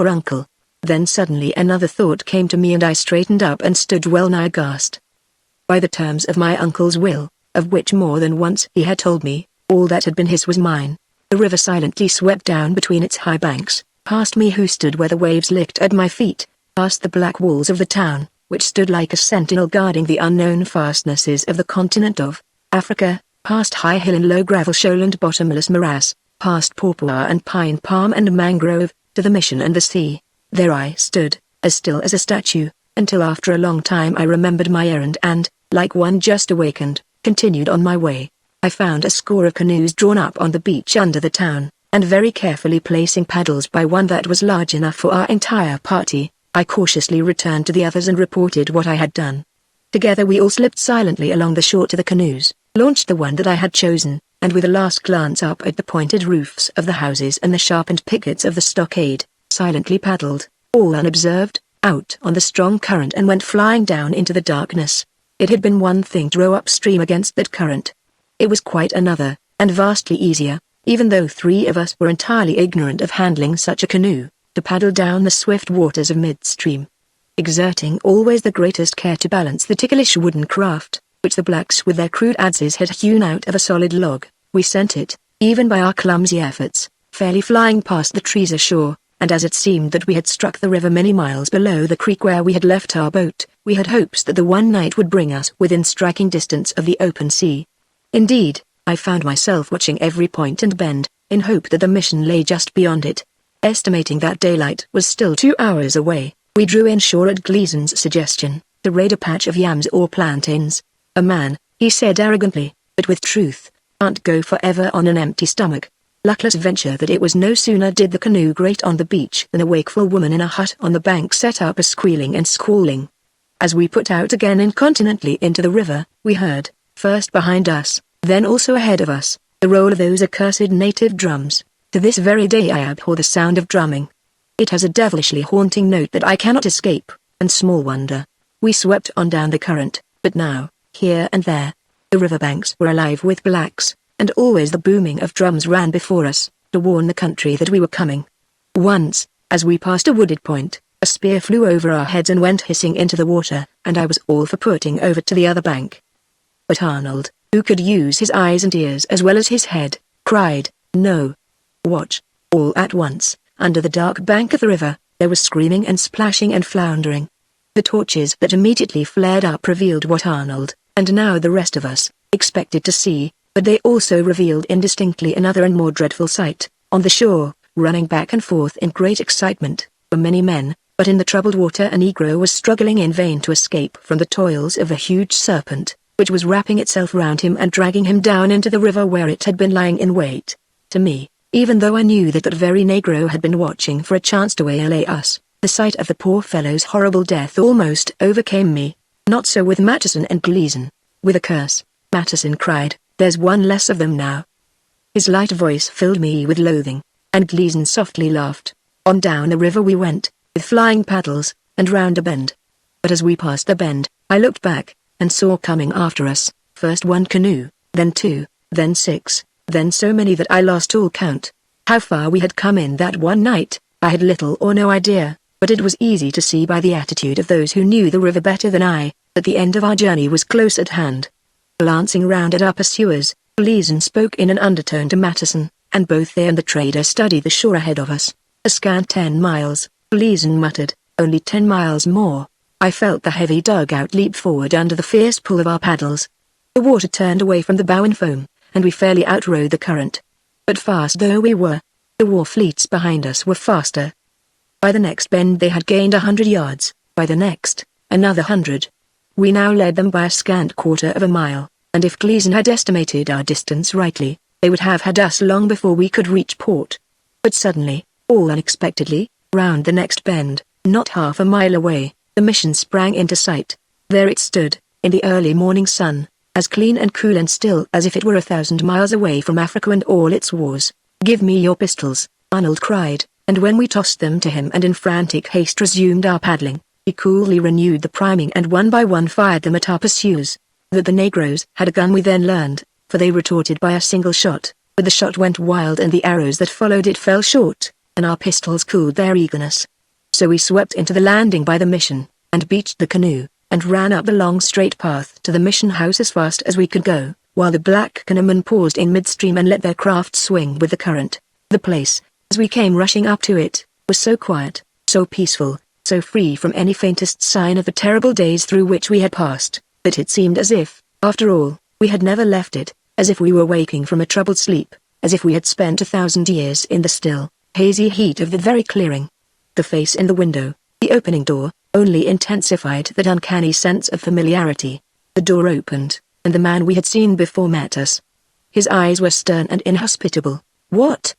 [SPEAKER 1] uncle. Then suddenly another thought came to me and I straightened up and stood well nigh aghast. By the terms of my uncle's will, of which more than once he had told me, all that had been his was mine, the river silently swept down between its high banks, past me who stood where the waves licked at my feet, past the black walls of the town, which stood like a sentinel guarding the unknown fastnesses of the continent of Africa, past high hill and low gravel shoal and bottomless morass, past pawpaw and pine palm and mangrove, to the mission and the sea. There I stood, as still as a statue, until after a long time I remembered my errand and, like one just awakened, continued on my way. I found a score of canoes drawn up on the beach under the town, and very carefully placing paddles by one that was large enough for our entire party, I cautiously returned to the others and reported what I had done. Together we all slipped silently along the shore to the canoes, launched the one that I had chosen, and with a last glance up at the pointed roofs of the houses and the sharpened pickets of the stockade, silently paddled, all unobserved, out on the strong current and went flying down into the darkness. It had been one thing to row upstream against that current. It was quite another, and vastly easier, even though 3 of us were entirely ignorant of handling such a canoe, to paddle down the swift waters of midstream. Exerting always the greatest care to balance the ticklish wooden craft, which the blacks with their crude adzes had hewn out of a solid log, we sent it, even by our clumsy efforts, fairly flying past the trees ashore. And as it seemed that we had struck the river many miles below the creek where we had left our boat, we had hopes that the one night would bring us within striking distance of the open sea. Indeed, I found myself watching every point and bend, in hope that the mission lay just beyond it. Estimating that daylight was still 2 hours away, we drew inshore at Gleason's suggestion, to raid a patch of yams or plantains. "A man," he said arrogantly, but with truth, "can't go forever on an empty stomach. Luckless venture that it was. No sooner did the canoe grate on the beach than a wakeful woman in a hut on the bank set up a squealing and squalling. As we put out again incontinently into the river, we heard, first behind us, then also ahead of us, the roll of those accursed native drums. To this very day I abhor the sound of drumming. It has a devilishly haunting note that I cannot escape, and small wonder. We swept on down the current, but now, here and there, the riverbanks were alive with blacks, and always the booming of drums ran before us, to warn the country that we were coming. Once, as we passed a wooded point, a spear flew over our heads and went hissing into the water, and I was all for putting over to the other bank. But Arnold, who could use his eyes and ears as well as his head, cried, "No! Watch!" All at once, under the dark bank of the river, there was screaming and splashing and floundering. The torches that immediately flared up revealed what Arnold, and now the rest of us, expected to see, but they also revealed indistinctly another and more dreadful sight. On the shore, running back and forth in great excitement, were many men, but in the troubled water a negro was struggling in vain to escape from the toils of a huge serpent, which was wrapping itself round him and dragging him down into the river where it had been lying in wait. To me, even though I knew that that very negro had been watching for a chance to waylay us, the sight of the poor fellow's horrible death almost overcame me. Not so with Matteson and Gleason. With a curse, Matteson cried, "There's one less of them now." His light voice filled me with loathing, and Gleason softly laughed. On down the river we went, with flying paddles, and round a bend. But as we passed the bend, I looked back, and saw coming after us, first one canoe, then two, then six, then so many that I lost all count. How far we had come in that one night, I had little or no idea, but it was easy to see by the attitude of those who knew the river better than I, that the end of our journey was close at hand. Glancing round at our pursuers, Gleason spoke in an undertone to Matteson, and both they and the trader studied the shore ahead of us. A scant 10 miles, Gleason muttered, "Only 10 miles more." I felt the heavy dugout leap forward under the fierce pull of our paddles. The water turned away from the bow in foam, and we fairly outrode the current. But fast though we were, the war fleets behind us were faster. By the next bend they had gained 100 yards, by the next, another 100. We now led them by a scant quarter of a mile, and if Gleason had estimated our distance rightly, they would have had us long before we could reach port. But suddenly, all unexpectedly, round the next bend, not half a mile away, the mission sprang into sight. There it stood, in the early morning sun, as clean and cool and still as if it were 1,000 miles away from Africa and all its wars. "Give me your pistols," Arnold cried, and when we tossed them to him and in frantic haste resumed our paddling, he coolly renewed the priming and one by one fired them at our pursuers. That the negroes had a gun we then learned, for they retorted by a single shot, but the shot went wild and the arrows that followed it fell short, and our pistols cooled their eagerness. So we swept into the landing by the mission, and beached the canoe, and ran up the long straight path to the mission house as fast as we could go, while the black canoemen paused in midstream and let their craft swing with the current. The place, as we came rushing up to it, was so quiet, so peaceful, so free from any faintest sign of the terrible days through which we had passed, that it seemed as if, after all, we had never left it, as if we were waking from a troubled sleep, as if we had spent 1,000 years in the still, hazy heat of the very clearing. The face in the window, the opening door, only intensified that uncanny sense of familiarity. The door opened, and the man we had seen before met us. His eyes were stern and inhospitable. "What?"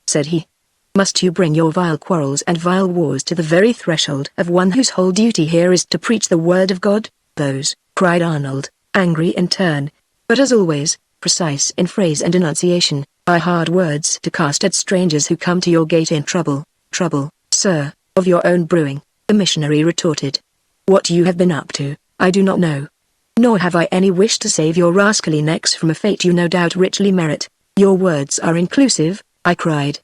[SPEAKER 1] said he. "Must you bring your vile quarrels and vile wars to the very threshold of one whose whole duty here is to preach the word of God?" "Those," cried Arnold, angry in turn, but as always, precise in phrase and enunciation, "are hard words to cast at strangers who come to your gate in trouble." "Trouble, sir, of your own brewing," the missionary retorted. "What you have been up to, I do not know. Nor have I any wish to save your rascally necks from a fate you no doubt richly merit." "Your words are inclusive," I cried.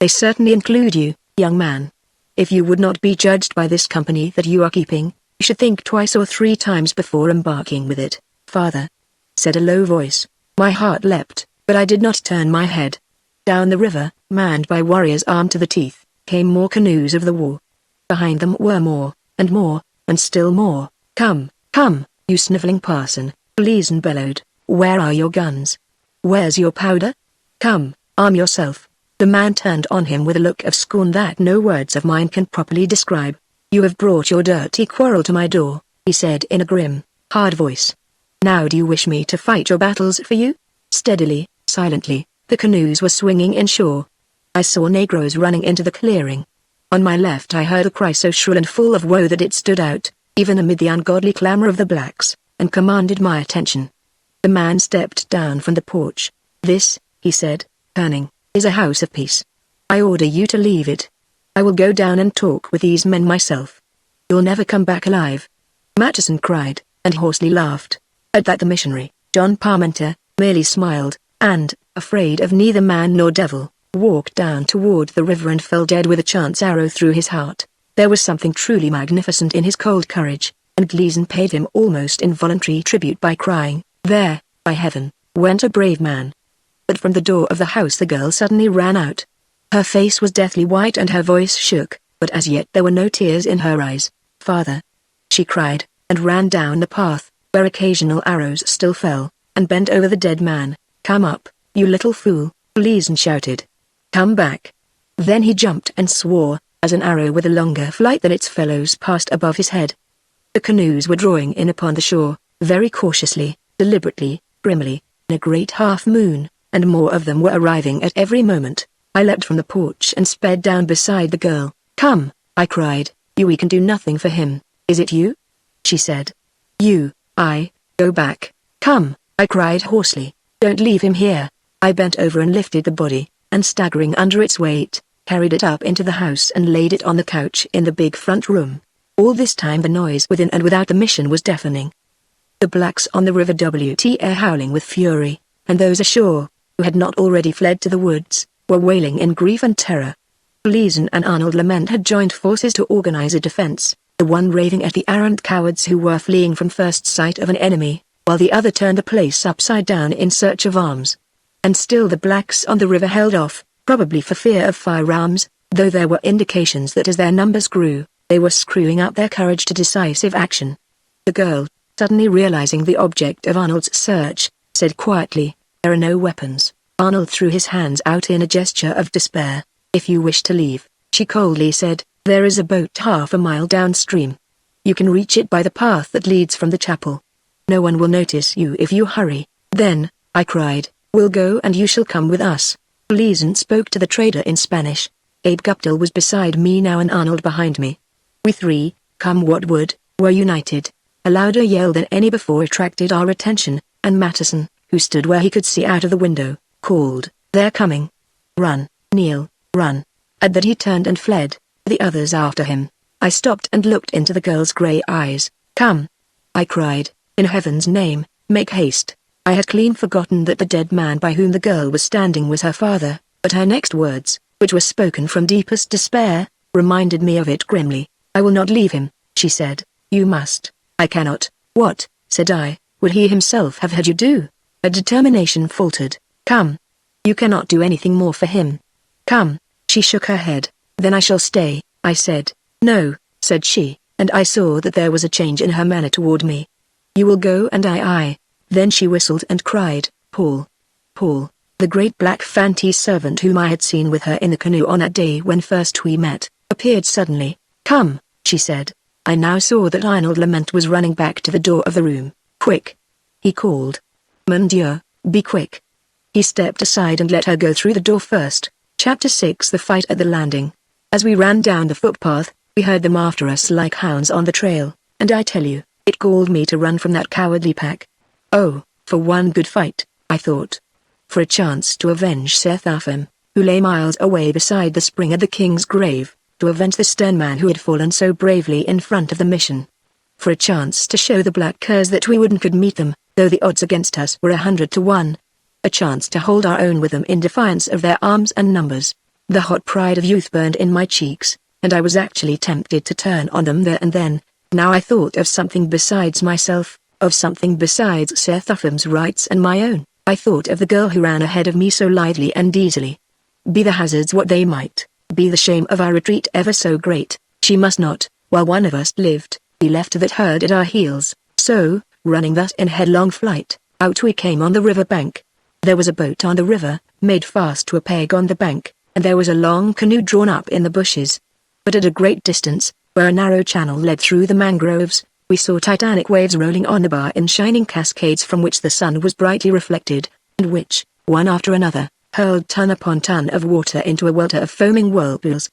[SPEAKER 1] "They certainly include you, young man. If you would not be judged by this company that you are keeping, you should think twice or 3 times before embarking with it." "Father," said a low voice. My heart leapt, but I did not turn my head. Down the river, manned by warriors armed to the teeth, came more canoes of the war. Behind them were more, and still more. "Come, come, you sniveling parson," Gleason bellowed. "Where are your guns? Where's your powder? Come, arm yourself." The man turned on him with a look of scorn that no words of mine can properly describe. "You have brought your dirty quarrel to my door," he said in a grim, hard voice. "Now do you wish me to fight your battles for you?" Steadily, silently, The canoes were swinging inshore. I saw negroes running into the clearing. On my left I heard a cry so shrill and full of woe that it stood out, even amid the ungodly clamor of the blacks, and commanded my attention. The man stepped down from the porch. "This," he said, turning, "is a house of peace. I order you to leave it. I will go down and talk with these men myself. You'll never come back alive." Matteson cried, and hoarsely laughed. At that the missionary, John Parmenter, merely smiled, and, afraid of neither man nor devil, walked down toward the river and fell dead with a chance arrow through his heart. There was something truly magnificent in his cold courage, and Gleason paid him almost involuntary tribute by crying, "There, by heaven, went a brave man." But from the door of the house the girl suddenly ran out. Her face was deathly white and her voice shook, but as yet there were no tears in her eyes. "Father!" she cried, and ran down the path, where occasional arrows still fell, and bent over the dead man. "Come up, you little fool," Gleason shouted. "Come back." Then he jumped and swore, as an arrow with a longer flight than its fellows passed above his head. The canoes were drawing in upon the shore, very cautiously, deliberately, grimly, in a great half-moon, and more of them were arriving at every moment. I leapt from the porch and sped down beside the girl. "Come," I cried, "we can do nothing for him, is it you?" She said. Go back." "Come," I cried hoarsely, "don't leave him here." I bent over and lifted the body, and staggering under its weight, carried it up into the house and laid it on the couch in the big front room. All this time the noise within and without the mission was deafening. The blacks on the river were howling with fury, and those ashore, who had not already fled to the woods, were wailing in grief and terror. Gleason and Arnold Lement had joined forces to organize a defense, the one raving at the arrant cowards who were fleeing from first sight of an enemy, while the other turned the place upside down in search of arms. And still the blacks on the river held off, probably for fear of firearms, though there were indications that as their numbers grew, they were screwing up their courage to decisive action. The girl, suddenly realizing the object of Arnold's search, said quietly, "There are no weapons." Arnold threw his hands out in a gesture of despair. "If you wish to leave," she coldly said, "there is a boat half a mile downstream. You can reach it by the path that leads from the chapel. No one will notice you if you hurry." "Then," I cried, "we'll go and you shall come with us." Gleason spoke to the trader in Spanish. Abe Guptill was beside me now and Arnold behind me. We three, come what would, were united. A louder yell than any before attracted our attention, and Matteson, who stood where he could see out of the window, called, "They're coming. Run, Neil, run." At that he turned and fled, the others after him. I stopped and looked into the girl's grey eyes. "Come!" I cried, "in heaven's name, make haste." I had clean forgotten that the dead man by whom the girl was standing was her father, but her next words, which were spoken from deepest despair, reminded me of it grimly. "I will not leave him," she said. "You must." "I cannot." "What," said I, "would he himself have had you do?" A determination faltered. "Come. You cannot do anything more for him. Come." She shook her head. "Then I shall stay," I said. "No," said she, and I saw that there was a change in her manner toward me. "You will go and I." Then she whistled and cried, "Paul. Paul." The great black Fanti servant whom I had seen with her in the canoe on that day when first we met, appeared suddenly. "Come," she said. I now saw that Arnold Lement was running back to the door of the room. "Quick!" he called. "Mon Dieu, be quick!" He stepped aside and let her go through the door first. Chapter 6 The Fight at the Landing. As we ran down the footpath, we heard them after us like hounds on the trail, and I tell you, it galled me to run from that cowardly pack. Oh, for one good fight, I thought. For a chance to avenge Seth Upham, who lay miles away beside the spring at the king's grave, to avenge the stern man who had fallen so bravely in front of the mission. For a chance to show the black curs that we would and could meet them, though the odds against us were 100 to 1. A chance to hold our own with them in defiance of their arms and numbers. The hot pride of youth burned in my cheeks, and I was actually tempted to turn on them there and then. Now I thought of something besides myself, of something besides Seth Upham's rights and my own. I thought of the girl who ran ahead of me so lightly and easily. Be the hazards what they might, be the shame of our retreat ever so great, she must not, while one of us lived, be left to that herd at our heels. So, running thus in headlong flight, out we came on the river bank. There was a boat on the river, made fast to a peg on the bank, and there was a long canoe drawn up in the bushes. But at a great distance, where a narrow channel led through the mangroves, we saw titanic waves rolling on the bar in shining cascades from which the sun was brightly reflected, and which, one after another, hurled ton upon ton of water into a welter of foaming whirlpools.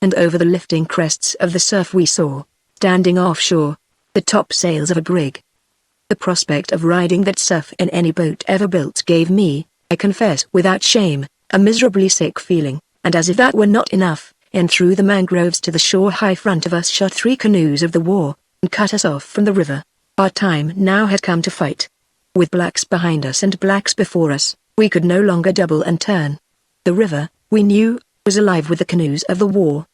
[SPEAKER 1] And over the lifting crests of the surf we saw, standing offshore, the topsails of a brig. The prospect of riding that surf in any boat ever built gave me, I confess without shame, a miserably sick feeling, and as if that were not enough, in through the mangroves to the shore high front of us shot 3 canoes of the war, and cut us off from the river. Our time now had come to fight. With blacks behind us and blacks before us, we could no longer double and turn. The river, we knew, was alive with the canoes of the war.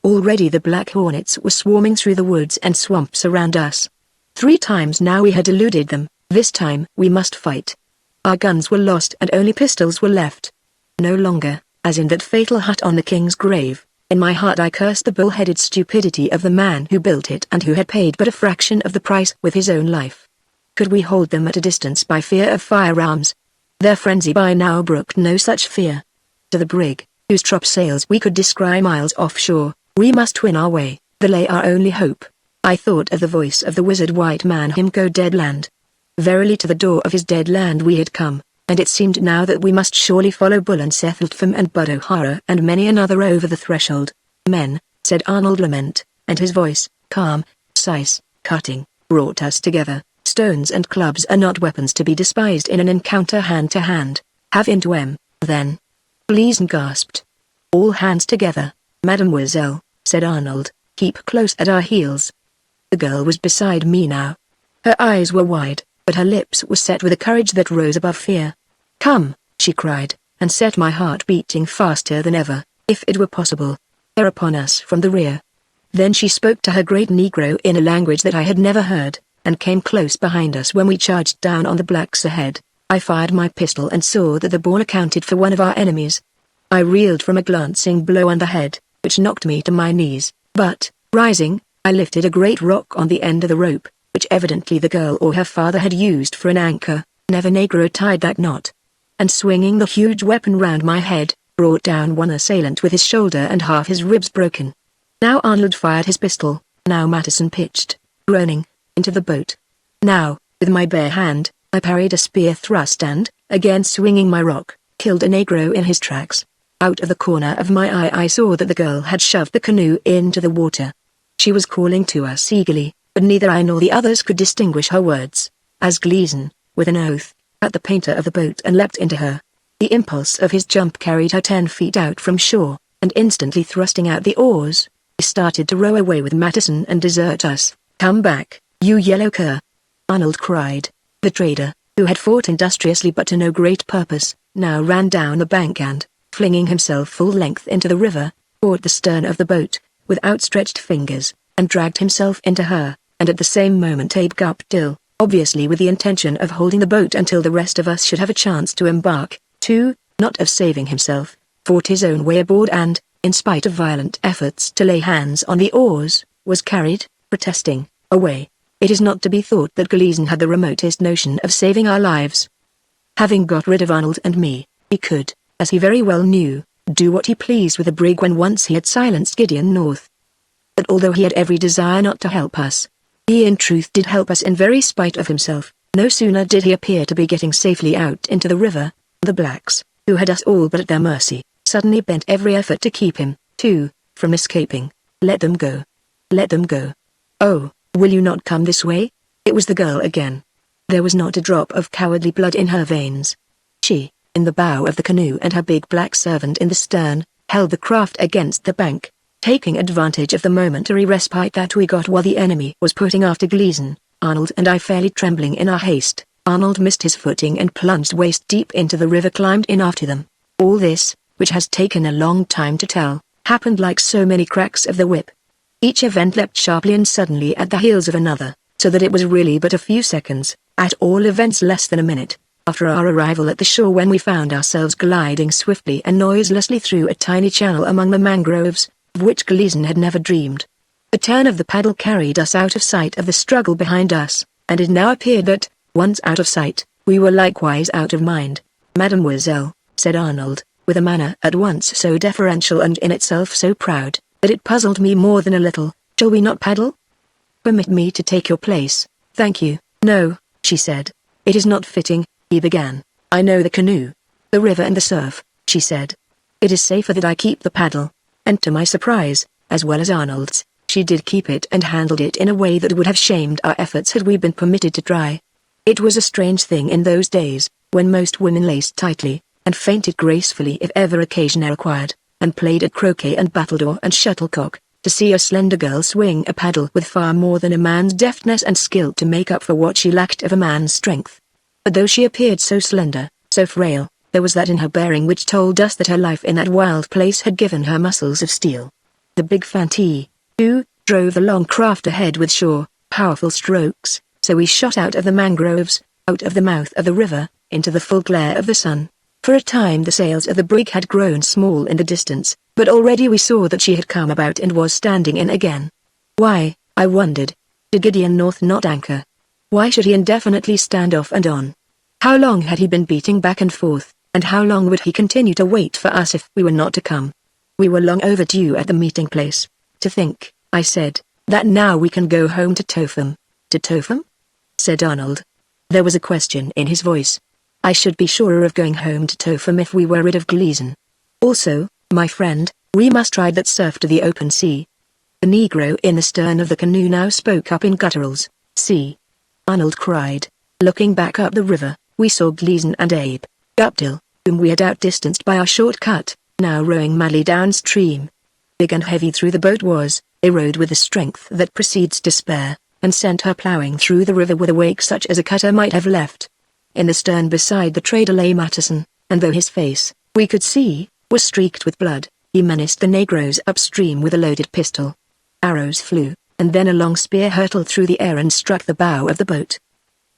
[SPEAKER 1] Already the black hornets were swarming through the woods and swamps around us. 3 times now we had eluded them, this time we must fight. Our guns were lost and only pistols were left. No longer, as in that fatal hut on the king's grave, in my heart I cursed the bull-headed stupidity of the man who built it and who had paid but a fraction of the price with his own life. Could we hold them at a distance by fear of firearms? Their frenzy by now brooked no such fear. To the brig, whose topsails we could descry miles offshore, we must win our way, that lay our only hope. I thought of the voice of the wizard white man him go dead land. Verily to the door of his dead land we had come, and it seemed now that we must surely follow Bull and Setheltham and Bud O'Hara and many another over the threshold. Men, said Arnold Lament, and his voice, calm, precise, cutting, brought us together. Stones and clubs are not weapons to be despised in an encounter hand to hand. Have into 'em, then. Gleason gasped. All hands together, mademoiselle, said Arnold, keep close at our heels. The girl was beside me now. Her eyes were wide, but her lips were set with a courage that rose above fear. Come, she cried, and set my heart beating faster than ever, if it were possible. They're upon us from the rear. Then she spoke to her great Negro in a language that I had never heard, and came close behind us when we charged down on the blacks ahead. I fired my pistol and saw that the ball accounted for one of our enemies. I reeled from a glancing blow on the head, which knocked me to my knees, but, rising, I lifted a great rock on the end of the rope, which evidently the girl or her father had used for an anchor. Never Negro tied that knot. And swinging the huge weapon round my head, brought down one assailant with his shoulder and half his ribs broken. Now Arnold fired his pistol, now Matteson pitched, groaning, into the boat. Now, with my bare hand, I parried a spear thrust and, again swinging my rock, killed a Negro in his tracks. Out of the corner of my eye I saw that the girl had shoved the canoe into the water. She was calling to us eagerly, but neither I nor the others could distinguish her words, as Gleason, with an oath, cut the painter of the boat and leapt into her. The impulse of his jump carried her 10 feet out from shore, and instantly thrusting out the oars, he started to row away with Matteson and desert us. Come back, you yellow cur! Arnold cried. The trader, who had fought industriously but to no great purpose, now ran down the bank and, flinging himself full length into the river, caught the stern of the boat, with outstretched fingers, and dragged himself into her, and at the same moment Abe Guptill, obviously with the intention of holding the boat until the rest of us should have a chance to embark, too, not of saving himself, fought his own way aboard and, in spite of violent efforts to lay hands on the oars, was carried, protesting, away. It is not to be thought that Gleason had the remotest notion of saving our lives. Having got rid of Arnold and me, he could, as he very well knew, do what he pleased with the brig when once he had silenced Gideon North. But although he had every desire not to help us, he in truth did help us in very spite of himself. No sooner did he appear to be getting safely out into the river, the blacks, who had us all but at their mercy, suddenly bent every effort to keep him, too, from escaping. Let them go. Let them go. Oh, will you not come this way? It was the girl again. There was not a drop of cowardly blood in her veins. She, in the bow of the canoe and her big black servant in the stern, held the craft against the bank, taking advantage of the momentary respite that we got while the enemy was putting after Gleason, Arnold and I fairly trembling in our haste. Arnold missed his footing and plunged waist deep into the river, climbed in after them. All this, which has taken a long time to tell, happened like so many cracks of the whip. Each event leapt sharply and suddenly at the heels of another, so that it was really but a few seconds, at all events less than a minute, after our arrival at the shore when we found ourselves gliding swiftly and noiselessly through a tiny channel among the mangroves, of which Gleason had never dreamed. A turn of the paddle carried us out of sight of the struggle behind us, and it now appeared that, once out of sight, we were likewise out of mind. Mademoiselle, said Arnold, with a manner at once so deferential and in itself so proud, that it puzzled me more than a little, shall we not paddle? Permit me to take your place, thank you. No, she said. It is not fitting, he began. I know the canoe, the river and the surf, she said. "It is safer that I keep the paddle." And to my surprise, as well as Arnold's, she did keep it and handled it in a way that would have shamed our efforts had we been permitted to try. It was a strange thing in those days, when most women laced tightly, and fainted gracefully if ever occasion required, and played at croquet and battledore and shuttlecock, to see a slender girl swing a paddle with far more than a man's deftness and skill to make up for what she lacked of a man's strength. But though she appeared so slender, so frail, there was that in her bearing which told us that her life in that wild place had given her muscles of steel. The big Fantee, too, drove the long craft ahead with sure, powerful strokes, so we shot out of the mangroves, out of the mouth of the river, into the full glare of the sun. For a time the sails of the brig had grown small in the distance, but already we saw that she had come about and was standing in again. Why, I wondered, did Gideon North not anchor? Why should he indefinitely stand off and on? How long had he been beating back and forth, and how long would he continue to wait for us if we were not to come? We were long overdue at the meeting place. "To think," I said, "that now we can go home to Topham." "To Topham?" said Arnold. There was a question in his voice. "I should be surer of going home to Topham if we were rid of Gleason. Also, my friend, we must ride that surf to the open sea." The Negro in the stern of the canoe now spoke up in gutturals. "See!" Arnold cried. Looking back up the river, we saw Gleason and Abe Guptill, whom we had outdistanced by our short-cut, now rowing madly downstream. Big and heavy through the boat was, a rowed with the strength that precedes despair, and sent her ploughing through the river with a wake such as a cutter might have left. In the stern beside the trader lay Matteson, and though his face, we could see, was streaked with blood, he menaced the Negroes upstream with a loaded pistol. Arrows flew, and then a long spear hurtled through the air and struck the bow of the boat.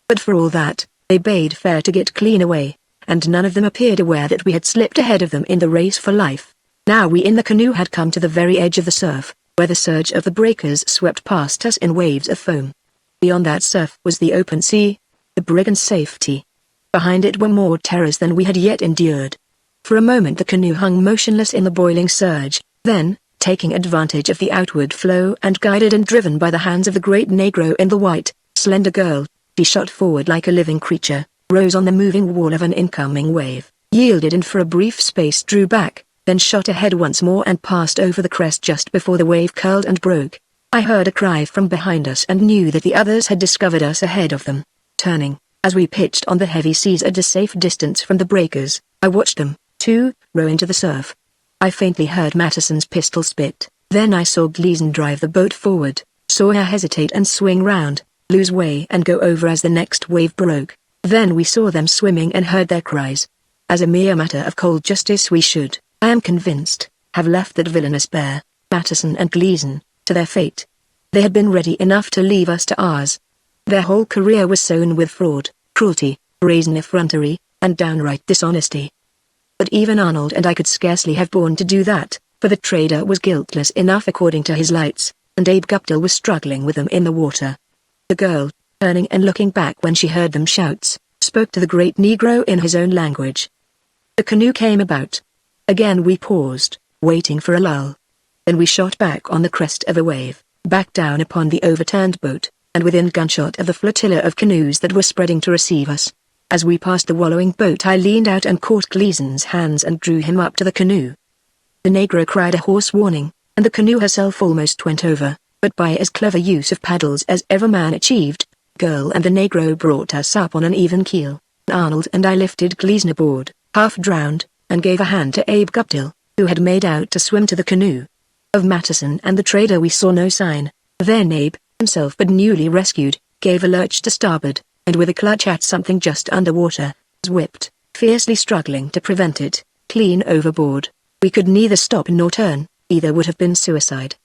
[SPEAKER 1] But for all that, they bade fair to get clean away, and none of them appeared aware that we had slipped ahead of them in the race for life. Now we in the canoe had come to the very edge of the surf, where the surge of the breakers swept past us in waves of foam. Beyond that surf was the open sea, the brigand's safety. Behind it were more terrors than we had yet endured. For a moment the canoe hung motionless in the boiling surge, then, taking advantage of the outward flow and guided and driven by the hands of the great Negro in the white, slender girl, she shot forward like a living creature, rose on the moving wall of an incoming wave, yielded and for a brief space drew back, then shot ahead once more and passed over the crest just before the wave curled and broke. I heard a cry from behind us and knew that the others had discovered us ahead of them. Turning, as we pitched on the heavy seas at a safe distance from the breakers, I watched them, too, row into the surf. I faintly heard Matteson's pistol spit, then I saw Gleason drive the boat forward, saw her hesitate and swing round, lose way and go over as the next wave broke. Then we saw them swimming and heard their cries. As a mere matter of cold justice we should, I am convinced, have left that villainous pair, Matteson and Gleason, to their fate. They had been ready enough to leave us to ours. Their whole career was sown with fraud, cruelty, brazen effrontery, and downright dishonesty. But even Arnold and I could scarcely have borne to do that, for the trader was guiltless enough according to his lights, and Abe Guptill was struggling with them in the water. The girl, turning and looking back when she heard them shouts, spoke to the great Negro in his own language. The canoe came about. Again we paused, waiting for a lull. Then we shot back on the crest of a wave, back down upon the overturned boat, and within gunshot of the flotilla of canoes that were spreading to receive us. As we passed the wallowing boat I leaned out and caught Gleason's hands and drew him up to the canoe. The Negro cried a hoarse warning, and the canoe herself almost went over, but by as clever use of paddles as ever man achieved, girl and the Negro brought us up on an even keel. Arnold and I lifted Gleason aboard, half drowned, and gave a hand to Abe Guptill, who had made out to swim to the canoe. Of Matteson and the trader we saw no sign. Then Abe, himself but newly rescued, gave a lurch to starboard, and with a clutch at something just under water, was whipped, fiercely struggling to prevent it, clean overboard. We could neither stop nor turn, either would have been suicide.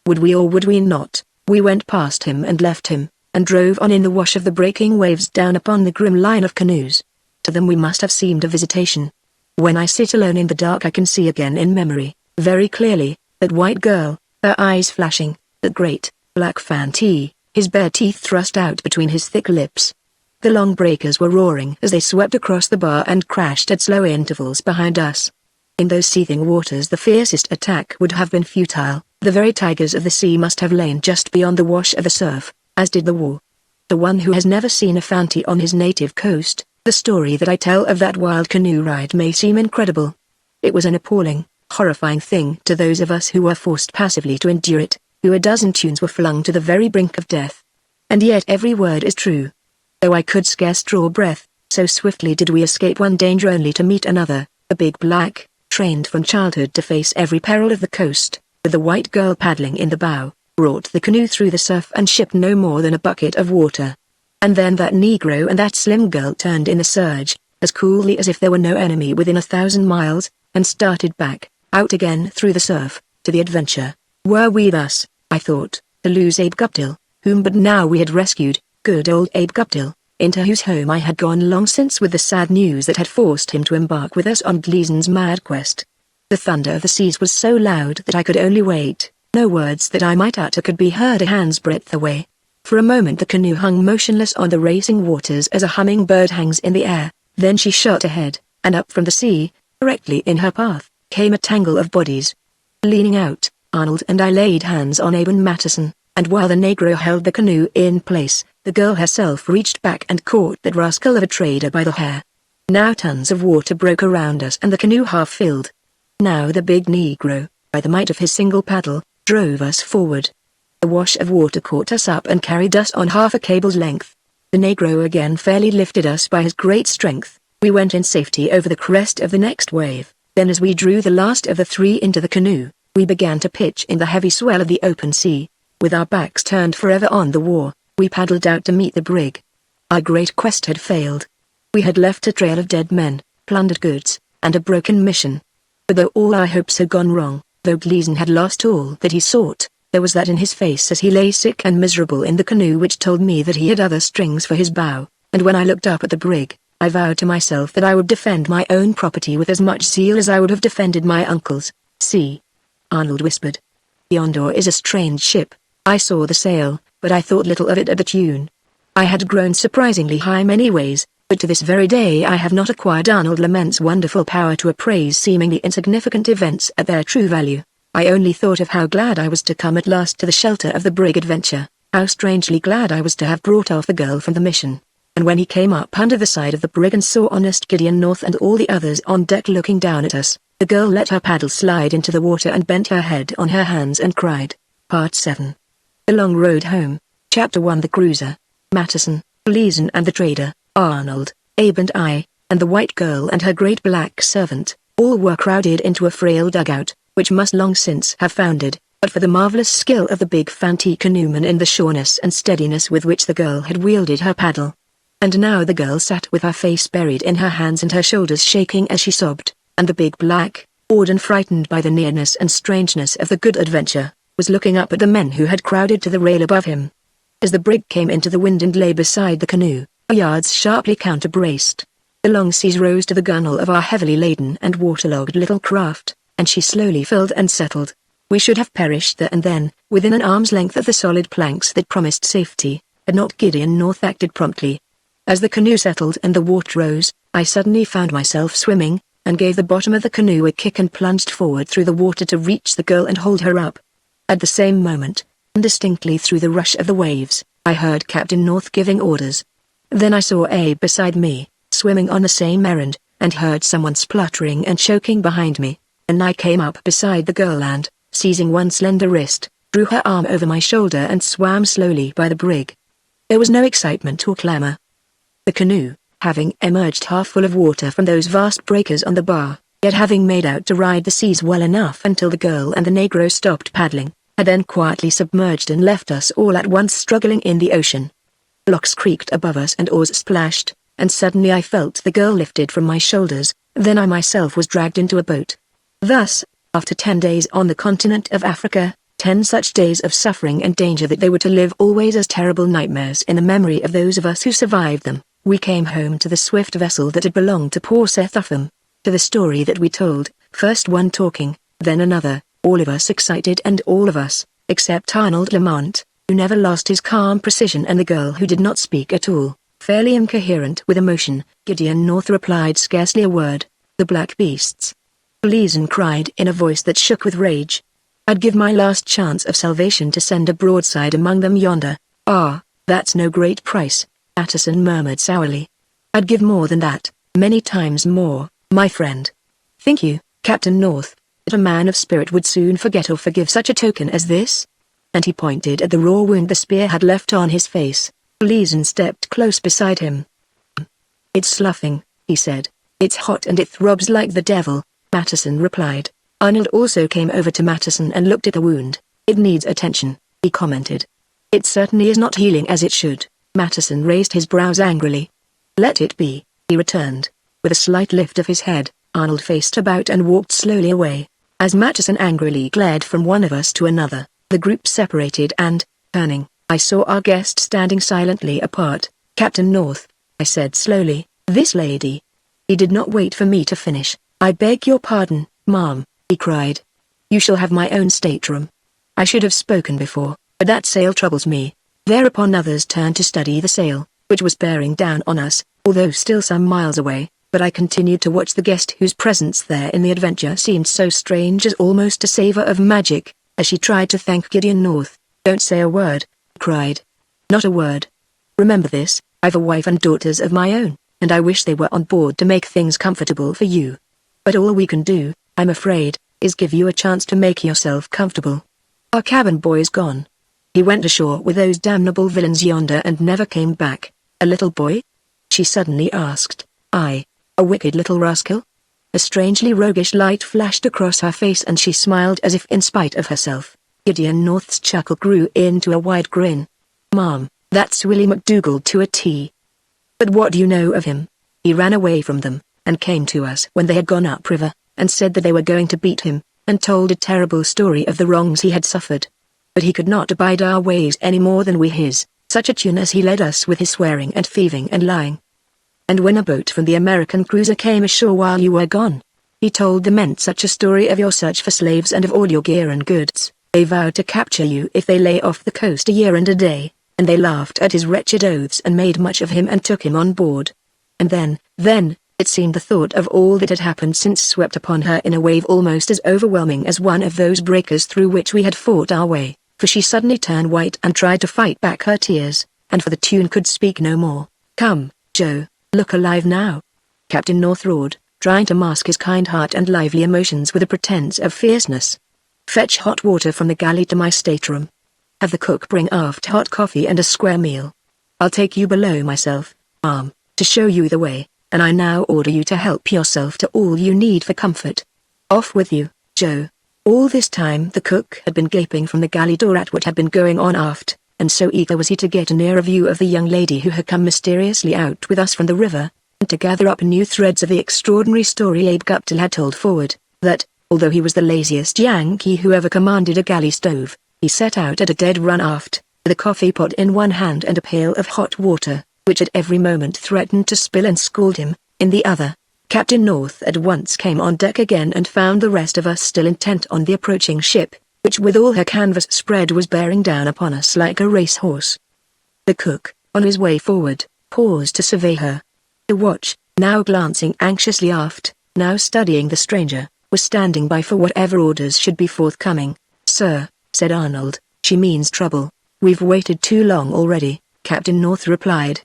[SPEAKER 1] Would we or would we not? We went past him and left him, and drove on in the wash of the breaking waves down upon the grim line of canoes. To them we must have seemed a visitation. When I sit alone in the dark I can see again in memory, very clearly, that white girl, her eyes flashing, that great, black Fantee, his bare teeth thrust out between his thick lips. The long breakers were roaring as they swept across the bar and crashed at slow intervals behind us. In those seething waters the fiercest attack would have been futile. The very tigers of the sea must have lain just beyond the wash of the surf, as did the war. The one who has never seen a Fantee on his native coast, the story that I tell of that wild canoe ride may seem incredible. It was an appalling, horrifying thing to those of us who were forced passively to endure it, who a dozen tunes were flung to the very brink of death. And yet every word is true. Though I could scarce draw breath, so swiftly did we escape one danger only to meet another, the big black, trained from childhood to face every peril of the coast, with the white girl paddling in the bow, brought the canoe through the surf and shipped no more than a bucket of water. And then that Negro and that slim girl turned in the surge, as coolly as if there were no enemy within 1,000 miles, and started back, out again through the surf, to the adventure. Were we thus, I thought, to lose Abe Guptill, whom but now we had rescued, good old Abe Guptill, into whose home I had gone long since with the sad news that had forced him to embark with us on Gleason's mad quest. The thunder of the seas was so loud that I could only wait. No words that I might utter could be heard a hand's breadth away. For a moment the canoe hung motionless on the racing waters as a hummingbird hangs in the air, then she shot ahead, and up from the sea, directly in her path, came a tangle of bodies. Leaning out, Arnold and I laid hands on Abe and Matteson, and while the Negro held the canoe in place, the girl herself reached back and caught that rascal of a trader by the hair. Now tons of water broke around us and the canoe half filled. Now the big Negro, by the might of his single paddle, drove us forward. The wash of water caught us up and carried us on half a cable's length. The Negro again fairly lifted us by his great strength. We went in safety over the crest of the next wave. Then as we drew the last of the three into the canoe, we began to pitch in the heavy swell of the open sea. With our backs turned forever on the war, we paddled out to meet the brig. Our great quest had failed. We had left a trail of dead men, plundered goods, and a broken mission. But though all our hopes had gone wrong, though Gleason had lost all that he sought, there was that in his face as he lay sick and miserable in the canoe which told me that he had other strings for his bow, and when I looked up at the brig, I vowed to myself that I would defend my own property with as much zeal as I would have defended my uncle's. "See," Arnold whispered. "Yonder is a strange ship." I saw the sail, but I thought little of it at the tune. I had grown surprisingly high many ways, but to this very day I have not acquired Arnold Lament's wonderful power to appraise seemingly insignificant events at their true value. I only thought of how glad I was to come at last to the shelter of the brig Adventure, how strangely glad I was to have brought off the girl from the mission. And when he came up under the side of the brig and saw honest Gideon North and all the others on deck looking down at us, the girl let her paddle slide into the water and bent her head on her hands and cried. Part 7. The Long Road Home, Chapter 1. The cruiser, Matteson, Gleason and the trader, Arnold, Abe and I, and the white girl and her great black servant, all were crowded into a frail dugout, which must long since have foundered, but for the marvelous skill of the big Fanti canoeman in the sureness and steadiness with which the girl had wielded her paddle. And now the girl sat with her face buried in her hands and her shoulders shaking as she sobbed, and the big black, awed and frightened by the nearness and strangeness of the good Adventure, was looking up at the men who had crowded to the rail above him. As the brig came into the wind and lay beside the canoe, our yards sharply counterbraced, the long seas rose to the gunwale of our heavily laden and waterlogged little craft, and she slowly filled and settled. We should have perished there and then, within an arm's length of the solid planks that promised safety, had not Gideon North acted promptly. As the canoe settled and the water rose, I suddenly found myself swimming, and gave the bottom of the canoe a kick and plunged forward through the water to reach the girl and hold her up. At the same moment, indistinctly through the rush of the waves, I heard Captain North giving orders. Then I saw Abe beside me, swimming on the same errand, and heard someone spluttering and choking behind me, and I came up beside the girl and, seizing one slender wrist, drew her arm over my shoulder and swam slowly by the brig. There was no excitement or clamor. The canoe, having emerged half full of water from those vast breakers on the bar, yet having made out to ride the seas well enough until the girl and the Negro stopped paddling, had then quietly submerged and left us all at once struggling in the ocean. Blocks creaked above us and oars splashed, and suddenly I felt the girl lifted from my shoulders, then I myself was dragged into a boat. Thus, after 10 days on the continent of Africa, 10 such days of suffering and danger that they were to live always as terrible nightmares in the memory of those of us who survived them, we came home to the swift vessel that had belonged to poor Seth Upham, to the story that we told, first one talking, then another, all of us excited and all of us, except Arnold Lamont, who never lost his calm precision, and the girl who did not speak at all, fairly incoherent with emotion. Gideon North replied scarcely a word. The black beasts, Gleason cried in a voice that shook with rage. I'd give my last chance of salvation to send a broadside among them yonder. Ah, that's no great price, Matteson murmured sourly. I'd give more than that, many times more, my friend. Think you, Captain North, that a man of spirit would soon forget or forgive such a token as this? And he pointed at the raw wound the spear had left on his face. Gleason stepped close beside him. "It's sloughing," he said. "It's hot and it throbs like the devil," Matteson replied. Arnold also came over to Matteson and looked at the wound. "It needs attention," he commented. "It certainly is not healing as it should." Matteson raised his brows angrily. "Let it be," he returned. With a slight lift of his head, Arnold faced about and walked slowly away. As Matteson angrily glared from one of us to another, the group separated and, turning, I saw our guest standing silently apart. "Captain North," I said slowly, "this lady." He did not wait for me to finish. "I beg your pardon, ma'am," he cried. "You shall have my own stateroom. I should have spoken before, but that sail troubles me." Thereupon others turned to study the sail, which was bearing down on us, although still some miles away, but I continued to watch the guest whose presence there in the adventure seemed so strange as almost to savor of magic, as she tried to thank Gideon North. "Don't say a word," he cried. "Not a word. Remember this, I've a wife and daughters of my own, and I wish they were on board to make things comfortable for you. But all we can do, I'm afraid, is give you a chance to make yourself comfortable. Our cabin boy's gone. He went ashore with those damnable villains yonder and never came back." "A little boy?" she suddenly asked. "Aye, a wicked little rascal?" A strangely roguish light flashed across her face and she smiled as if in spite of herself. Gideon North's chuckle grew into a wide grin. "Ma'am, that's Willie McDougal to a T. But what do you know of him? He ran away from them, and came to us when they had gone upriver, and said that they were going to beat him, and told a terrible story of the wrongs he had suffered. But he could not abide our ways any more than we his, such a tune as he led us with his swearing and thieving and lying. And when a boat from the American cruiser came ashore while you were gone, he told the men such a story of your search for slaves and of all your gear and goods. They vowed to capture you if they lay off the coast a year and a day, and they laughed at his wretched oaths and made much of him and took him on board. And then, it seemed the thought of all that had happened since swept upon her in a wave almost as overwhelming as one of those breakers through which we had fought our way, for she suddenly turned white and tried to fight back her tears, and for the tune could speak no more. "Come, Joe, look alive now," Captain North roared, trying to mask his kind heart and lively emotions with a pretense of fierceness. "Fetch hot water from the galley to my stateroom. Have the cook bring aft hot coffee and a square meal. I'll take you below myself, ma'am, to show you the way, and I now order you to help yourself to all you need for comfort. Off with you, Joe." All this time the cook had been gaping from the galley door at what had been going on aft, and so eager was he to get a nearer view of the young lady who had come mysteriously out with us from the river, and to gather up new threads of the extraordinary story Abe Guptill had told forward, that, although he was the laziest Yankee who ever commanded a galley stove, he set out at a dead run aft, with a coffee pot in one hand and a pail of hot water, which at every moment threatened to spill and scald him, in the other. Captain North at once came on deck again and found the rest of us still intent on the approaching ship, which with all her canvas spread was bearing down upon us like a racehorse. The cook, on his way forward, paused to survey her. The watch, now glancing anxiously aft, now studying the stranger, was standing by for whatever orders should be forthcoming. "Sir," said Arnold, "she means trouble." "We've waited too long already," Captain North replied.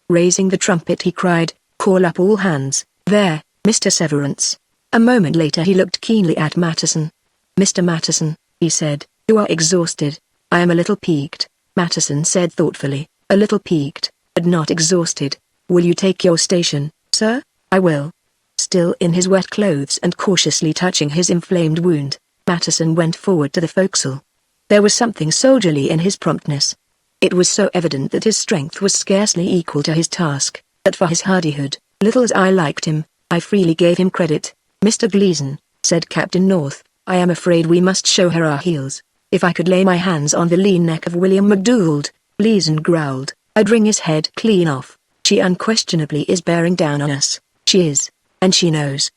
[SPEAKER 1] Raising the trumpet he cried, "Call up all hands. There, Mr. Severance." A moment later he looked keenly at Matteson. "Mr. Matteson," he said, "you are exhausted." "I am a little peaked," Matteson said thoughtfully, "a little peaked, but not exhausted. Will you take your station, sir?" "I will." Still in his wet clothes and cautiously touching his inflamed wound, Matteson went forward to the forecastle. There was something soldierly in his promptness. It was so evident that his strength was scarcely equal to his task, that for his hardihood, little as I liked him, I freely gave him credit. "Mr. Gleason," said Captain North, "I am afraid we must show her our heels. If I could lay my hands on the lean neck of William McDougal," Gleason growled, "I'd wring his head clean off. She unquestionably is bearing down on us." "She is, and she knows,"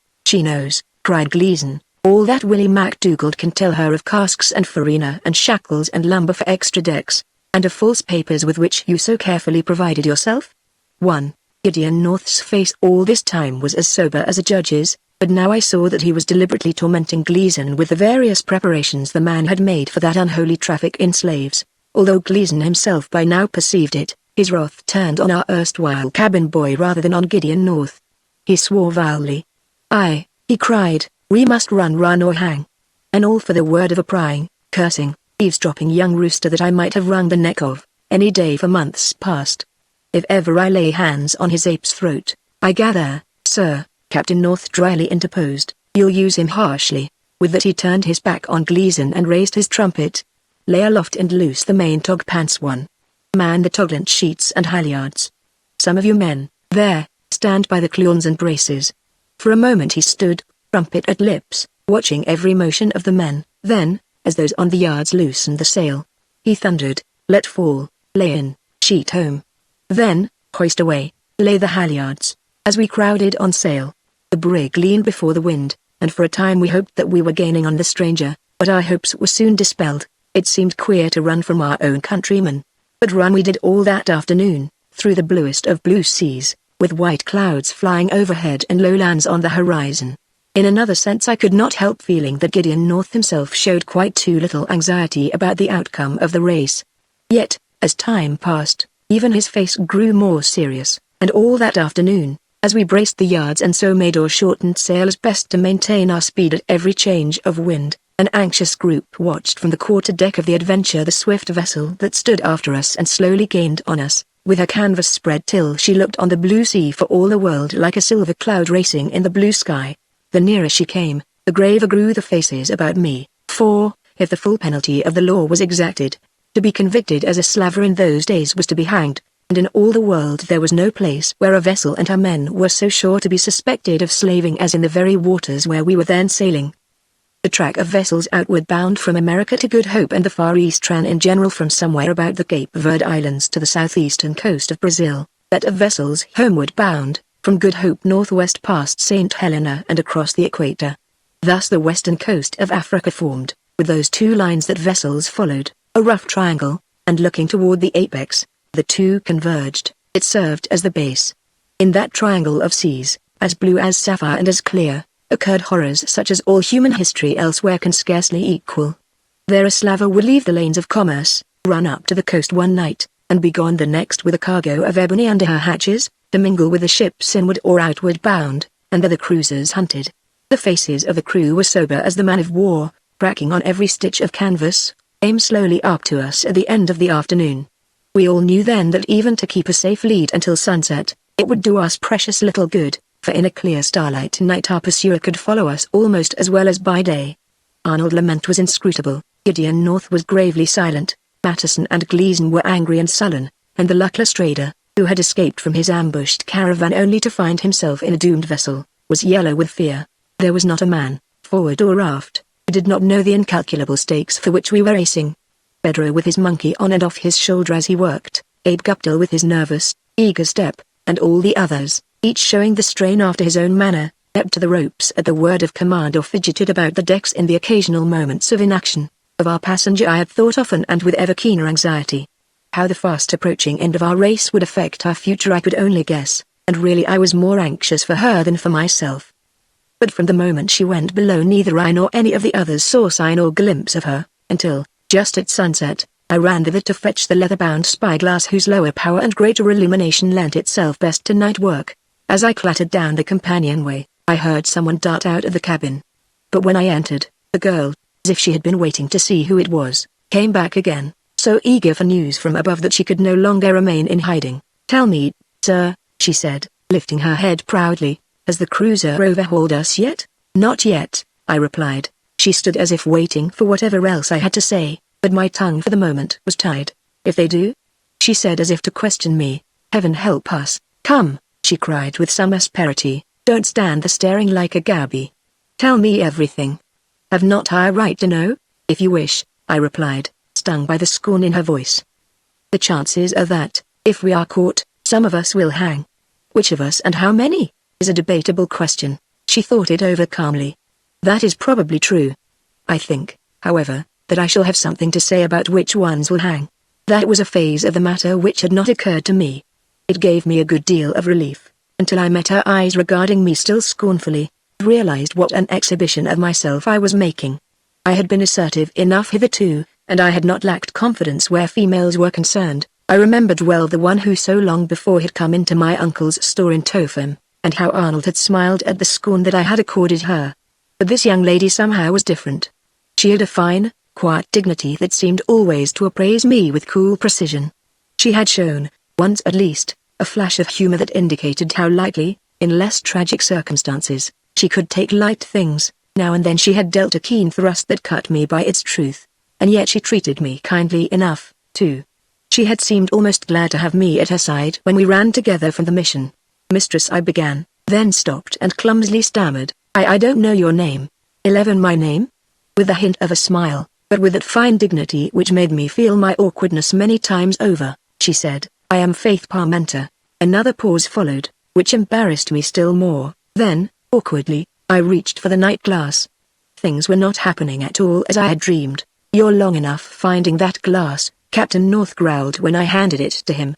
[SPEAKER 1] cried Gleason. "All that Willie McDougal can tell her of casks and farina and shackles and lumber for extra decks, and of false papers with which you so carefully provided yourself." 1. Gideon North's face all this time was as sober as a judge's, but now I saw that he was deliberately tormenting Gleason with the various preparations the man had made for that unholy traffic in slaves. Although Gleason himself by now perceived it, his wrath turned on our erstwhile cabin boy rather than on Gideon North. He swore vilely. "Aye," he cried, We must run or hang. And all for the word of a prying, cursing, eavesdropping young rooster that I might have wrung the neck of, any day for months past. If ever I lay hands on his ape's throat, I gather, sir, Captain North dryly interposed, you'll use him harshly. With that he turned his back on Gleason and raised his trumpet. Lay aloft and loose the main tog pants one. Man the toglant sheets and halyards. Some of you men, there, stand by the clewns and braces. For a moment he stood, trumpet at lips, watching every motion of the men, then, as those on the yards loosened the sail, he thundered, let fall, lay in, sheet home. Then, hoist away, lay the halyards. As we crowded on sail, the brig leaned before the wind, and for a time we hoped that we were gaining on the stranger, but our hopes were soon dispelled. It seemed queer to run from our own countrymen. But run we did all that afternoon, through the bluest of blue seas, with white clouds flying overhead and lowlands on the horizon. In another sense I could not help feeling that Gideon North himself showed quite too little anxiety about the outcome of the race. Yet, as time passed, even his face grew more serious, and all that afternoon, as we braced the yards and so made or shortened sail as best to maintain our speed at every change of wind, an anxious group watched from the quarter-deck of the Adventure the swift vessel that stood after us and slowly gained on us, with her canvas spread till she looked on the blue sea for all the world like a silver cloud racing in the blue sky. The nearer she came, the graver grew the faces about me, for, if the full penalty of the law was exacted, to be convicted as a slaver in those days was to be hanged, and in all the world there was no place where a vessel and her men were so sure to be suspected of slaving as in the very waters where we were then sailing. The track of vessels outward bound from America to Good Hope and the Far East ran in general from somewhere about the Cape Verde Islands to the southeastern coast of Brazil, that of vessels homeward bound, from Good Hope northwest past St. Helena and across the equator. Thus the western coast of Africa formed, with those two lines that vessels followed, a rough triangle, and looking toward the apex, the two converged. It served as the base. In that triangle of seas, as blue as sapphire and as clear, occurred horrors such as all human history elsewhere can scarcely equal. There a slaver would leave the lanes of commerce, run up to the coast one night, and be gone the next with a cargo of ebony under her hatches, to mingle with the ships inward or outward bound, and there the cruisers hunted. The faces of the crew were sober as the man of war, cracking on every stitch of canvas, aim slowly up to us at the end of the afternoon. We all knew then that even to keep a safe lead until sunset, it would do us precious little good, for in a clear starlight night our pursuer could follow us almost as well as by day. Arnold Lamont was inscrutable, Gideon North was gravely silent, Matteson and Gleason were angry and sullen, and the luckless trader, who had escaped from his ambushed caravan only to find himself in a doomed vessel, was yellow with fear. There was not a man, forward or aft, who did not know the incalculable stakes for which we were racing. Pedro with his monkey on and off his shoulder as he worked, Abe Guptill with his nervous, eager step, and all the others, each showing the strain after his own manner, leapt to the ropes at the word of command or fidgeted about the decks in the occasional moments of inaction. Of our passenger I had thought often and with ever keener anxiety. How the fast approaching end of our race would affect our future I could only guess, and really I was more anxious for her than for myself. But from the moment she went below neither I nor any of the others saw sign or glimpse of her, until, just at sunset, I ran thither to fetch the leather-bound spyglass whose lower power and greater illumination lent itself best to night work. As I clattered down the companionway, I heard someone dart out of the cabin. But when I entered, the girl, as if she had been waiting to see who it was, came back again, so eager for news from above that she could no longer remain in hiding. "Tell me, sir," she said, lifting her head proudly, "has the cruiser overhauled us yet?" "Not yet," I replied. She stood as if waiting for whatever else I had to say, but my tongue for the moment was tied. "If they do?" she said as if to question me. "Heaven help us, come," she cried with some asperity, "don't stand there staring like a gaby. Tell me everything." "Have not I a right to know?" "If you wish," I replied, stung by the scorn in her voice. "The chances are that, if we are caught, some of us will hang. Which of us and how many, is a debatable question." She thought it over calmly. "That is probably true. I think, however, that I shall have something to say about which ones will hang." That was a phase of the matter which had not occurred to me. It gave me a good deal of relief, until I met her eyes regarding me still scornfully, and realized what an exhibition of myself I was making. I had been assertive enough hitherto, and I had not lacked confidence where females were concerned. I remembered well the one who so long before had come into my uncle's store in Topham, and how Arnold had smiled at the scorn that I had accorded her. But this young lady somehow was different. She had a fine, quiet dignity that seemed always to appraise me with cool precision. She had shown, once at least, a flash of humor that indicated how lightly, in less tragic circumstances, she could take light things. Now and then she had dealt a keen thrust that cut me by its truth. And yet she treated me kindly enough, too. She had seemed almost glad to have me at her side when we ran together from the mission. "Mistress," I began, then stopped and clumsily stammered, I don't know your name." "11 My name?" With a hint of a smile, but with that fine dignity which made me feel my awkwardness many times over, she said, "I am Faith Parmenter." Another pause followed, which embarrassed me still more. Then, awkwardly, I reached for the night glass. Things were not happening at all as I had dreamed. "You're long enough finding that glass," Captain North growled when I handed it to him.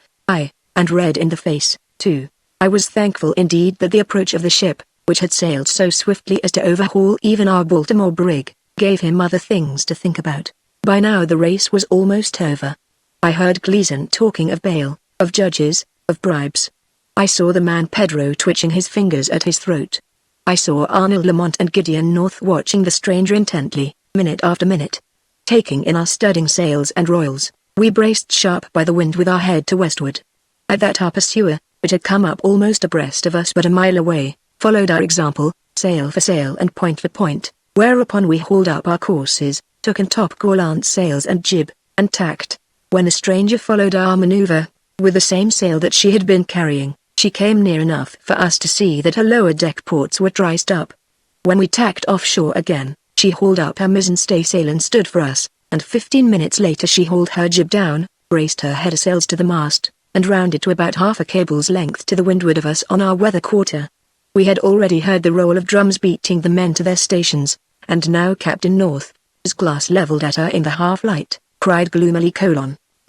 [SPEAKER 1] And red in the face, too. I was thankful indeed that the approach of the ship, which had sailed so swiftly as to overhaul even our Baltimore brig, gave him other things to think about. By now the race was almost over. I heard Gleason talking of bail, of judges, of bribes. I saw the man Pedro twitching his fingers at his throat. I saw Arnold Lamont and Gideon North watching the stranger intently, minute after minute. Taking in our studding sails and royals, we braced sharp by the wind with our head to westward. At that our pursuer, which had come up almost abreast of us but a mile away, followed our example, sail for sail and point for point, whereupon we hauled up our courses, took in top-gallant sails and jib, and tacked. When the stranger followed our maneuver, with the same sail that she had been carrying, she came near enough for us to see that her lower deck ports were triced up. When we tacked offshore again, she hauled up her mizzen staysail and stood for us, and 15 minutes later she hauled her jib down, braced her headersails to the mast, and rounded to about half a cable's length to the windward of us on our weather quarter. We had already heard the roll of drums beating the men to their stations, and now Captain North, his glass leveled at her in the half-light, cried gloomily: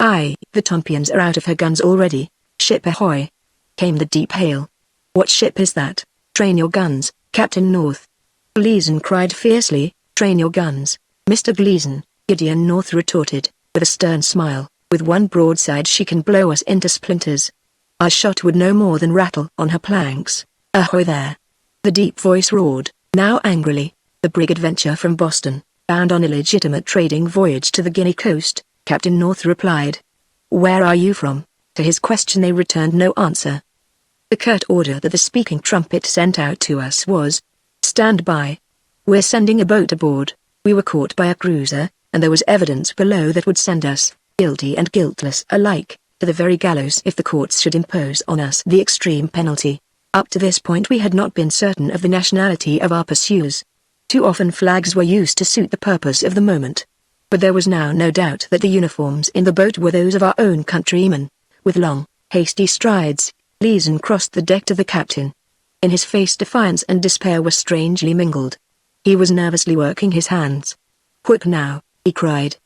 [SPEAKER 1] "Aye, the tompions are out of her guns already. Ship ahoy!" Came the deep hail. "What ship is that? Train your guns, Captain North." Gleason cried fiercely, "Train your guns, Mr. Gleason," Gideon North retorted, with a stern smile, "with one broadside she can blow us into splinters. Our shot would no more than rattle on her planks. Ahoy there!" The deep voice roared, now angrily. "The brig Adventure from Boston, bound on a legitimate trading voyage to the Guinea coast," Captain North replied. "Where are you from?" To his question they returned no answer. The curt order that the speaking trumpet sent out to us was, "Stand by. We're sending a boat aboard." We were caught by a cruiser, and there was evidence below that would send us, guilty and guiltless alike, to the very gallows if the courts should impose on us the extreme penalty. Up to this point we had not been certain of the nationality of our pursuers. Too often flags were used to suit the purpose of the moment. But there was now no doubt that the uniforms in the boat were those of our own countrymen. With long, hasty strides, Gleason crossed the deck to the captain. In his face defiance and despair were strangely mingled. He was nervously working his hands. "Quick now," he cried.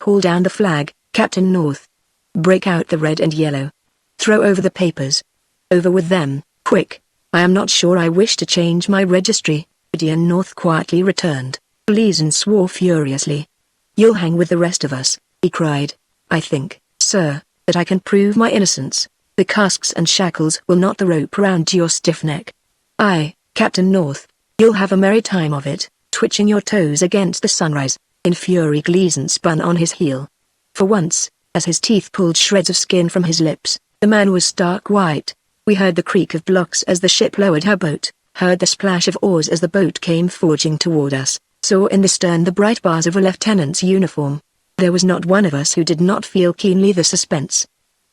[SPEAKER 1] "Haul down the flag, Captain North. Break out the red and yellow. Throw over the papers. Over with them, quick. I am not sure I wish to change my registry," Gideon North quietly returned. Gleason swore furiously. "You'll hang with the rest of us," he cried. "I think, sir, that I can prove my innocence. The casks and shackles will knot the rope round your stiff neck." "Aye, Captain North, you'll have a merry time of it, twitching your toes against the sunrise." In fury Gleason spun on his heel. For once, as his teeth pulled shreds of skin from his lips, the man was stark white. We heard the creak of blocks as the ship lowered her boat, heard the splash of oars as the boat came forging toward us, saw in the stern the bright bars of a lieutenant's uniform. There was not one of us who did not feel keenly the suspense.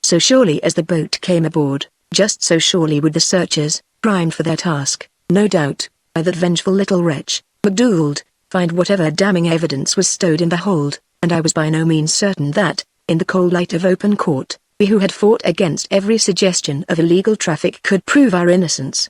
[SPEAKER 1] So surely as the boat came aboard, just so surely would the searchers, primed for their task, no doubt, by that vengeful little wretch, MacDougald, find whatever damning evidence was stowed in the hold, and I was by no means certain that, in the cold light of open court, we who had fought against every suggestion of illegal traffic could prove our innocence.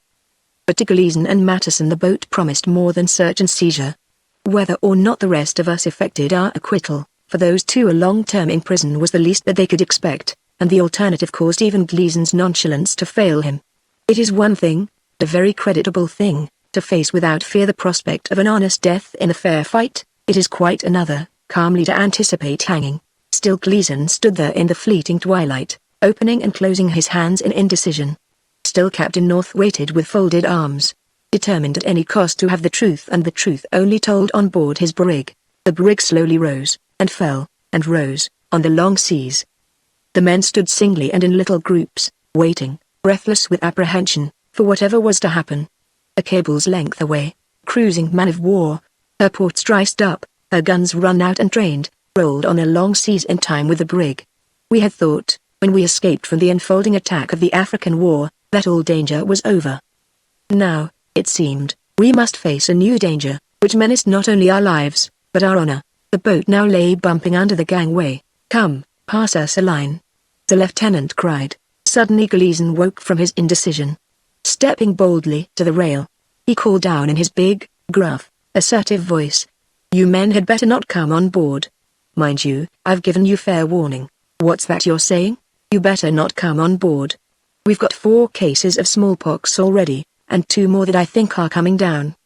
[SPEAKER 1] But to Gleason and Matteson the boat promised more than search and seizure. Whether or not the rest of us effected our acquittal, for those two a long term in prison was the least that they could expect, and the alternative caused even Gleason's nonchalance to fail him. It is one thing, a very creditable thing, to face without fear the prospect of an honest death in a fair fight. It is quite another, calmly to anticipate hanging. Still Gleason stood there in the fleeting twilight, opening and closing his hands in indecision. Still Captain North waited with folded arms. determined at any cost to have the truth and the truth only told on board his brig. The brig slowly rose, and fell, and rose, on the long seas. The men stood singly and in little groups, waiting, breathless with apprehension, for whatever was to happen. A cable's length away, cruising man of war, her ports driced up, her guns run out and drained, rolled on the long seas in time with the brig. We had thought, when we escaped from the unfolding attack of the African War, that all danger was over. Now, it seemed, we must face a new danger, which menaced not only our lives, but our honor. The boat now lay bumping under the gangway. "Come, pass us a line," the lieutenant cried. Suddenly Gleason woke from his indecision. Stepping boldly to the rail, he called down in his big, gruff, assertive voice, "You men had better not come on board. Mind you, I've given you fair warning." "What's that you're saying? You better not come on board. We've got 4 cases of smallpox already, and 2 more that I think are coming down."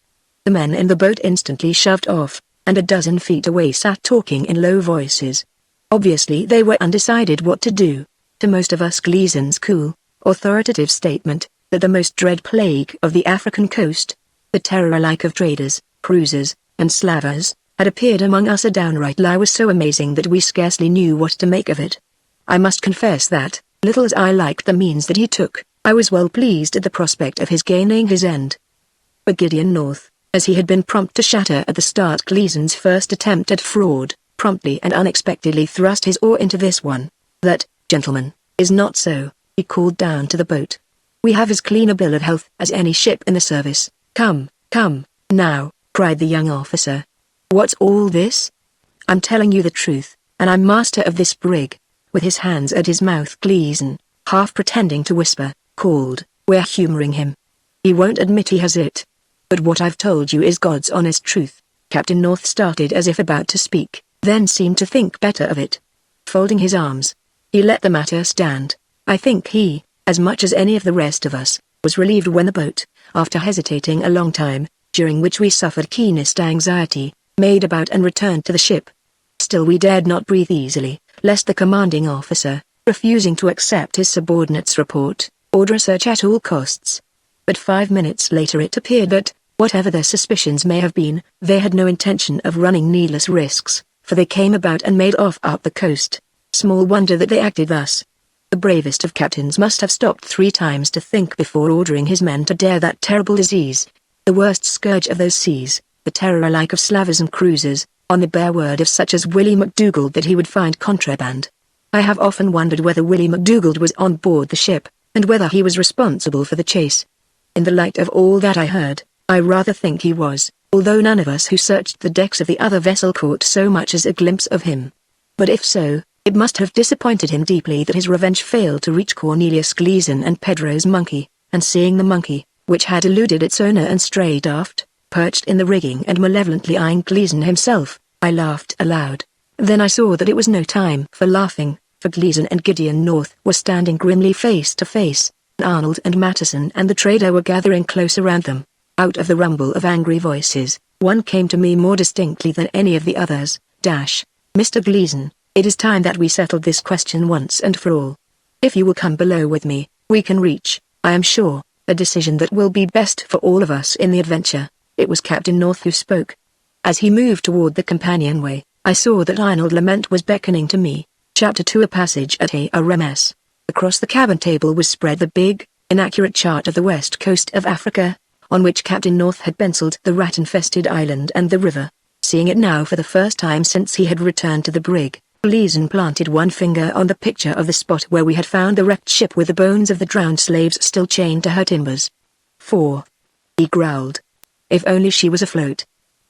[SPEAKER 1] The men in the boat instantly shoved off, and a dozen feet away sat talking in low voices. Obviously they were undecided what to do. To most of us Gleason's cool, authoritative statement, that the most dread plague of the African coast, the terror alike of traders, cruisers, and slavers, had appeared among us a downright lie was so amazing that we scarcely knew what to make of it. I must confess that, little as I liked the means that he took, I was well pleased at the prospect of his gaining his end. But Gideon North, as he had been prompt to shatter at the start Gleason's first attempt at fraud, promptly and unexpectedly thrust his oar into this one. "That, gentlemen, is not so," he called down to the boat. "We have as clean a bill of health as any ship in the service." Come, now," cried the young officer. "What's all this?" "I'm telling you the truth, and I'm master of this brig." With his hands at his mouth Gleason, half pretending to whisper, called, "We're humoring him. He won't admit he has it. But what I've told you is God's honest truth." Captain North started as if about to speak, then seemed to think better of it. Folding his arms, he let the matter stand. I think he, as much as any of the rest of us, was relieved when the boat, after hesitating a long time, during which we suffered keenest anxiety, made about and returned to the ship. Still we dared not breathe easily, lest the commanding officer, refusing to accept his subordinate's report, order a search at all costs. But 5 minutes later it appeared that, whatever their suspicions may have been, they had no intention of running needless risks, for they came about and made off up the coast. Small wonder that they acted thus. The bravest of captains must have stopped 3 times to think before ordering his men to dare that terrible disease, the worst scourge of those seas, the terror alike of slavers and cruisers, on the bare word of such as Willie MacDougall that he would find contraband. I have often wondered whether Willie MacDougall was on board the ship, and whether he was responsible for the chase. In the light of all that I heard, I rather think he was, although none of us who searched the decks of the other vessel caught so much as a glimpse of him. But if so, it must have disappointed him deeply that his revenge failed to reach Cornelius Gleason and Pedro's monkey, and seeing the monkey, which had eluded its owner and strayed aft, perched in the rigging and malevolently eyeing Gleason himself, I laughed aloud. Then I saw that it was no time for laughing, for Gleason and Gideon North were standing grimly face to face. Arnold and Matteson and the trader were gathering close around them. Out of the rumble of angry voices, one came to me more distinctly than any of the others. "Mr. Gleason, it is time that we settled this question once and for all. If you will come below with me, we can reach, I am sure, a decision that will be best for all of us in the adventure." It was Captain North who spoke. As he moved toward the companionway, I saw that Arnold Lament was beckoning to me. Chapter 2 A Passage at ARMS. Across the cabin table was spread the big, inaccurate chart of the west coast of Africa, on which Captain North had penciled the rat-infested island and the river. Seeing it now for the first time since he had returned to the brig, Gleason planted one finger on the picture of the spot where we had found the wrecked ship with the bones of the drowned slaves still chained to her timbers. "4. He growled. "If only she was afloat.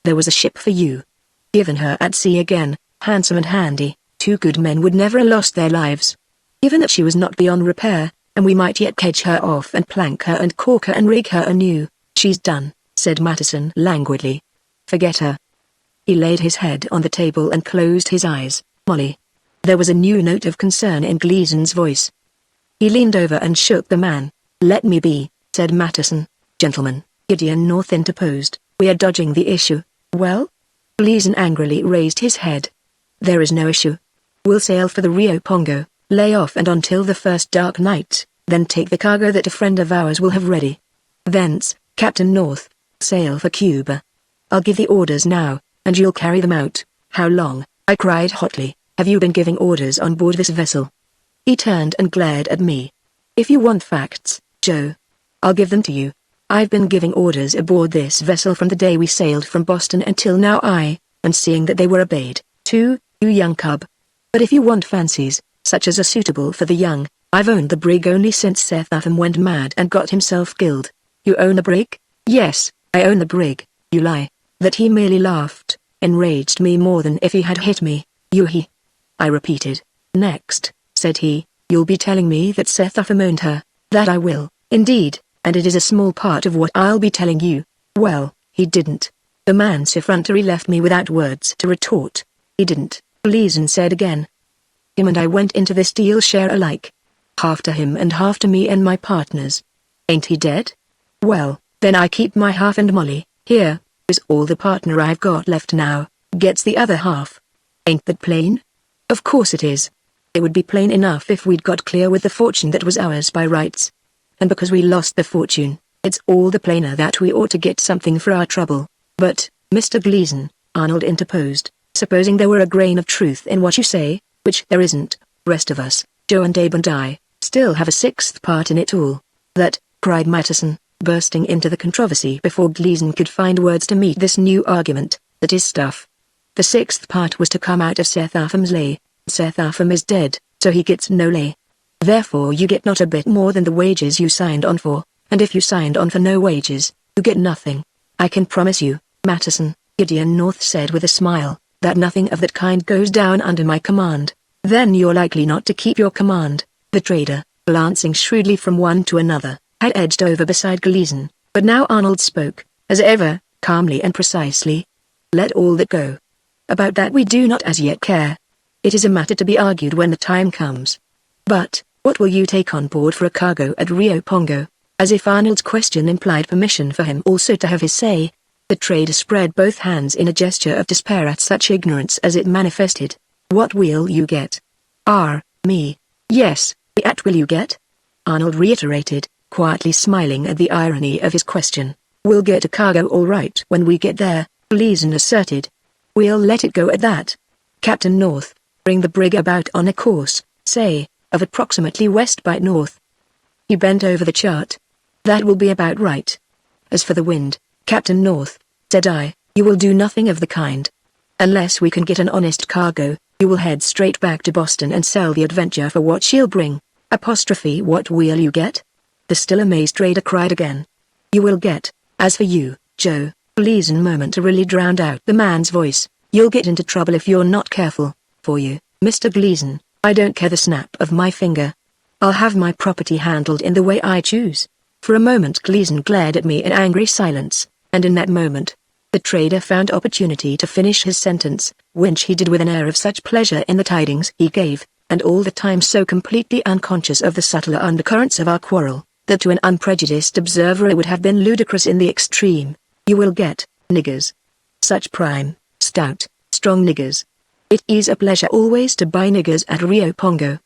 [SPEAKER 1] There was a ship for you. Given her at sea again, handsome and handy, 2 good men would never have lost their lives. Even that she was not beyond repair, and we might yet kedge her off and plank her and caulk her and rig her anew." "She's done," said Matteson languidly. "Forget her." He laid his head on the table and closed his eyes. "Molly." There was a new note of concern in Gleason's voice. He leaned over and shook the man. "Let me be," said Matteson. "Gentlemen," Gideon North interposed, "we are dodging the issue." "Well?" Gleason angrily raised his head. "There is no issue. We'll sail for the Rio Pongo, lay off and until the first dark night, then take the cargo that a friend of ours will have ready. Thence, Captain North, sail for Cuba. I'll give the orders now, and you'll carry them out. How long, I cried hotly, have you been giving orders on board this vessel? He turned and glared at me. If you want facts, Joe, I'll give them to you. I've been giving orders aboard this vessel from the day we sailed from Boston until now, and seeing that they were obeyed, too, you young cub. But if you want fancies, such as are suitable for the young, I've owned the brig only since Seth Upham went mad and got himself killed. You own the brig? Yes, I own the brig, you lie. That he merely laughed, enraged me more than if he had hit me. He. I repeated. Next, said he, you'll be telling me that Seth Upham owned her. That I will, indeed, and it is a small part of what I'll be telling you. Well, he didn't. The man's effrontery left me without words to retort. He didn't, Gleason said again. Him and I went into this deal share alike. Half to him and half to me and my partners. Ain't he dead? Well, then I keep my half and Molly, here, is all the partner I've got left now, gets the other half. Ain't that plain? Of course it is. It would be plain enough if we'd got clear with the fortune that was ours by rights. And because we lost the fortune, it's all the plainer that we ought to get something for our trouble. But, Mr. Gleason, Arnold interposed, supposing there were a grain of truth in what you say, which there isn't, rest of us, Joe and Abe and I, still have a sixth part in it all. That, cried Matterson, bursting into the controversy before Gleason could find words to meet this new argument, that is stuff. The sixth part was to come out of Seth Upham's lay. Seth Upham is dead, so he gets no lay. Therefore you get not a bit more than the wages you signed on for, and if you signed on for no wages, you get nothing. I can promise you, Matterson, Gideon North said with a smile, that nothing of that kind goes down under my command. Then you're likely not to keep your command. The trader, glancing shrewdly from one to another, had edged over beside Gleason, but now Arnold spoke, as ever, calmly and precisely. Let all that go. About that we do not as yet care. It is a matter to be argued when the time comes. But, what will you take on board for a cargo at Rio Pongo? As if Arnold's question implied permission for him also to have his say, the trader spread both hands in a gesture of despair at such ignorance as it manifested. What will you get? Me. Yes, what will you get? Arnold reiterated, quietly smiling at the irony of his question. We'll get a cargo all right when we get there, Gleason asserted. We'll let it go at that. Captain North, bring the brig about on a course, say, of approximately west by north. He bent over the chart. That will be about right. As for the wind, Captain North, said I, you will do nothing of the kind. Unless we can get an honest cargo, you will head straight back to Boston and sell the Adventure for what she'll bring. What will you get? The still amazed trader cried again. You will get, as for you, Joe, Gleason momentarily drowned out the man's voice, you'll get into trouble if you're not careful. For you, Mr. Gleason, I don't care the snap of my finger. I'll have my property handled in the way I choose. For a moment Gleason glared at me in angry silence, and in that moment, the trader found opportunity to finish his sentence, which he did with an air of such pleasure in the tidings he gave, and all the time so completely unconscious of the subtler undercurrents of our quarrel, that to an unprejudiced observer it would have been ludicrous in the extreme. You will get, niggers. Such prime, stout, strong niggers. It is a pleasure always to buy niggers at Rio Pongo.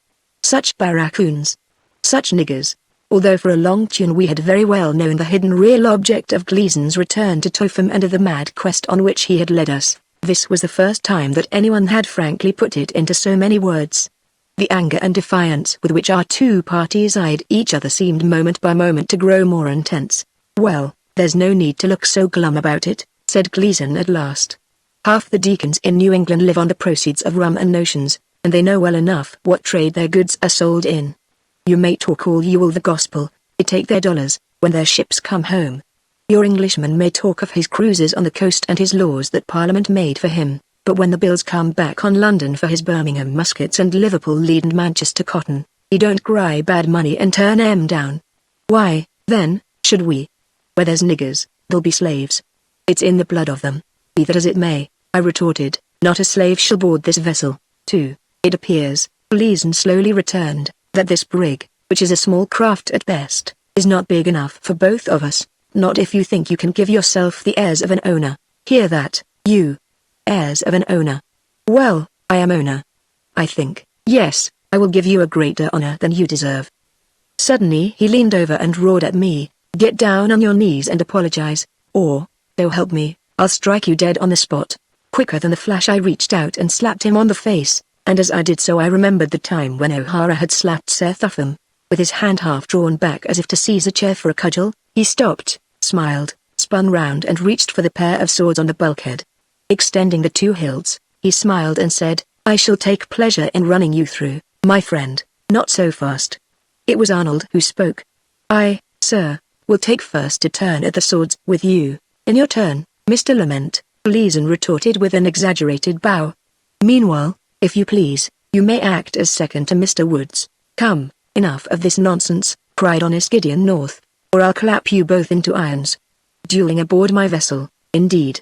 [SPEAKER 1] Such barracoons. Such niggers. Although for a long tune we had very well known the hidden real object of Gleason's return to Topham and of the mad quest on which he had led us, this was the first time that anyone had frankly put it into so many words. The anger and defiance with which our two parties eyed each other seemed moment by moment to grow more intense. Well, there's no need to look so glum about it, said Gleason at last. Half the deacons in New England live on the proceeds of rum and notions, and they know well enough what trade their goods are sold in. You may talk all you will the gospel, they take their dollars, when their ships come home. Your Englishman may talk of his cruises on the coast and his laws that Parliament made for him, but when the bills come back on London for his Birmingham muskets and Liverpool lead and Manchester cotton, he don't cry bad money and turn 'em down. Why, then, should we? Where there's niggers, there'll be slaves. It's in the blood of them. Be that as it may, I retorted, not a slave shall board this vessel. 2. It appears, Gleason slowly returned, that this brig, which is a small craft at best, is not big enough for both of us, not if you think you can give yourself the airs of an owner. Hear that, you? Heirs of an owner. Well, I am owner. I think, yes, I will give you a greater honor than you deserve. Suddenly he leaned over and roared at me, Get down on your knees and apologize, or, though help me, I'll strike you dead on the spot. Quicker than the flash I reached out and slapped him on the face, and as I did so I remembered the time when O'Hara had slapped Seth Upham. With his hand half drawn back as if to seize a chair for a cudgel, he stopped, smiled, spun round and reached for the pair of swords on the bulkhead. Extending the two hilts, he smiled and said, I shall take pleasure in running you through, my friend, not so fast. It was Arnold who spoke. I, sir, will take first a turn at the swords with you. In your turn, Mr. Lament, Gleason retorted with an exaggerated bow. Meanwhile, if you please, you may act as second to Mr. Woods. Come, enough of this nonsense, cried honest Gideon North, or I'll clap you both into irons. Dueling aboard my vessel, indeed.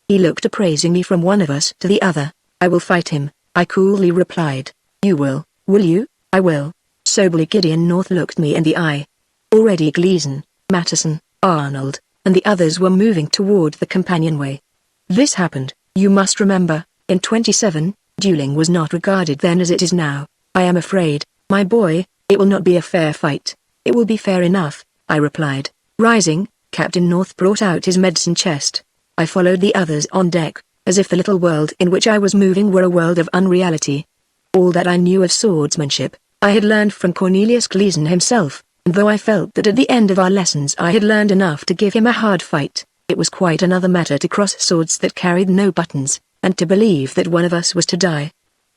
[SPEAKER 1] He looked appraisingly from one of us to the other. I will fight him, I coolly replied. You will you? I will. Soberly Gideon North looked me in the eye. Already Gleason, Matteson, Arnold, and the others were moving toward the companionway. This happened, you must remember, in 27, dueling was not regarded then as it is now. I am afraid, my boy, it will not be a fair fight. It will be fair enough, I replied. Rising, Captain North brought out his medicine chest. I followed the others on deck, as if the little world in which I was moving were a world of unreality. All that I knew of swordsmanship, I had learned from Cornelius Gleason himself, and though I felt that at the end of our lessons I had learned enough to give him a hard fight, it was quite another matter to cross swords that carried no buttons, and to believe that one of us was to die.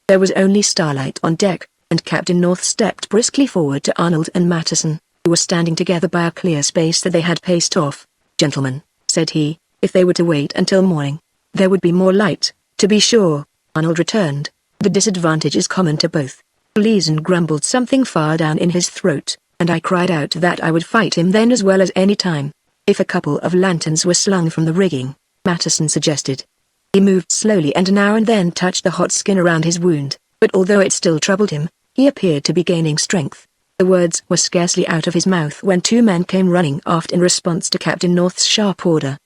[SPEAKER 1] There was only starlight on deck, and Captain North stepped briskly forward to Arnold and Matteson, who were standing together by a clear space that they had paced off. Gentlemen, said he, if they were to wait until morning, there would be more light, to be sure, Arnold returned. The disadvantage is common to both. Gleason grumbled something far down in his throat, and I cried out that I would fight him then as well as any time. If a couple of lanterns were slung from the rigging, Matteson suggested. He moved slowly and now and then touched the hot skin around his wound, but although it still troubled him, he appeared to be gaining strength. The words were scarcely out of his mouth when two men came running aft in response to Captain North's sharp order.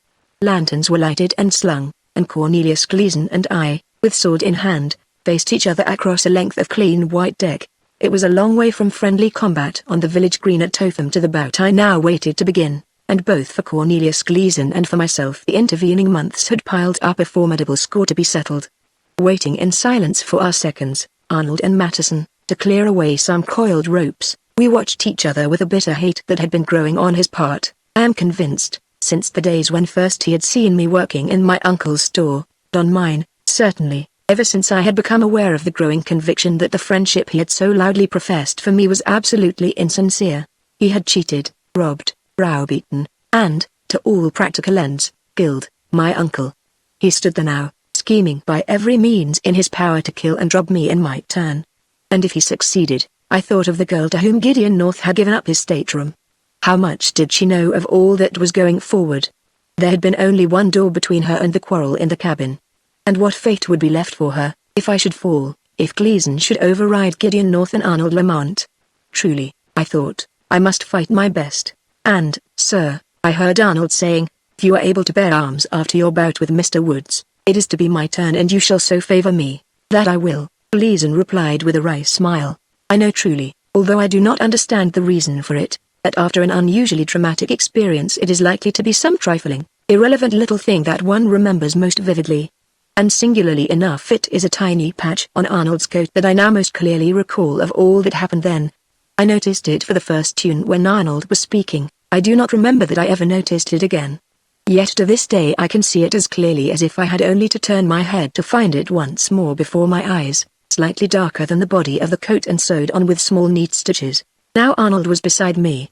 [SPEAKER 1] Lanterns were lighted and slung, and Cornelius Gleason and I, with sword in hand, faced each other across a length of clean white deck. It was a long way from friendly combat on the village green at Totham to the bout I now waited to begin, and both for Cornelius Gleason and for myself the intervening months had piled up a formidable score to be settled. Waiting in silence for our seconds, Arnold and Matteson, to clear away some coiled ropes, we watched each other with a bitter hate that had been growing on his part. I am convinced, since the days when first he had seen me working in my uncle's store, on mine, certainly, ever since I had become aware of the growing conviction that the friendship he had so loudly professed for me was absolutely insincere. He had cheated, robbed, browbeaten, and, to all practical ends, killed my uncle. He stood there now, scheming by every means in his power to kill and rob me in my turn. And if he succeeded, I thought of the girl to whom Gideon North had given up his stateroom. How much did she know of all that was going forward? There had been only one door between her and the quarrel in the cabin. And what fate would be left for her, if I should fall, if Gleason should override Gideon North and Arnold Lamont? Truly, I thought, I must fight my best. And, sir, I heard Arnold saying, if you are able to bear arms after your bout with Mr. Woods, it is to be my turn and you shall so favor me. That I will, Gleason replied with a wry smile. I know truly, although I do not understand the reason for it, that after an unusually traumatic experience it is likely to be some trifling, irrelevant little thing that one remembers most vividly. And singularly enough it is a tiny patch on Arnold's coat that I now most clearly recall of all that happened then. I noticed it for the first tune when Arnold was speaking. I do not remember that I ever noticed it again. Yet to this day I can see it as clearly as if I had only to turn my head to find it once more before my eyes, slightly darker than the body of the coat and sewed on with small neat stitches. Now Arnold was beside me.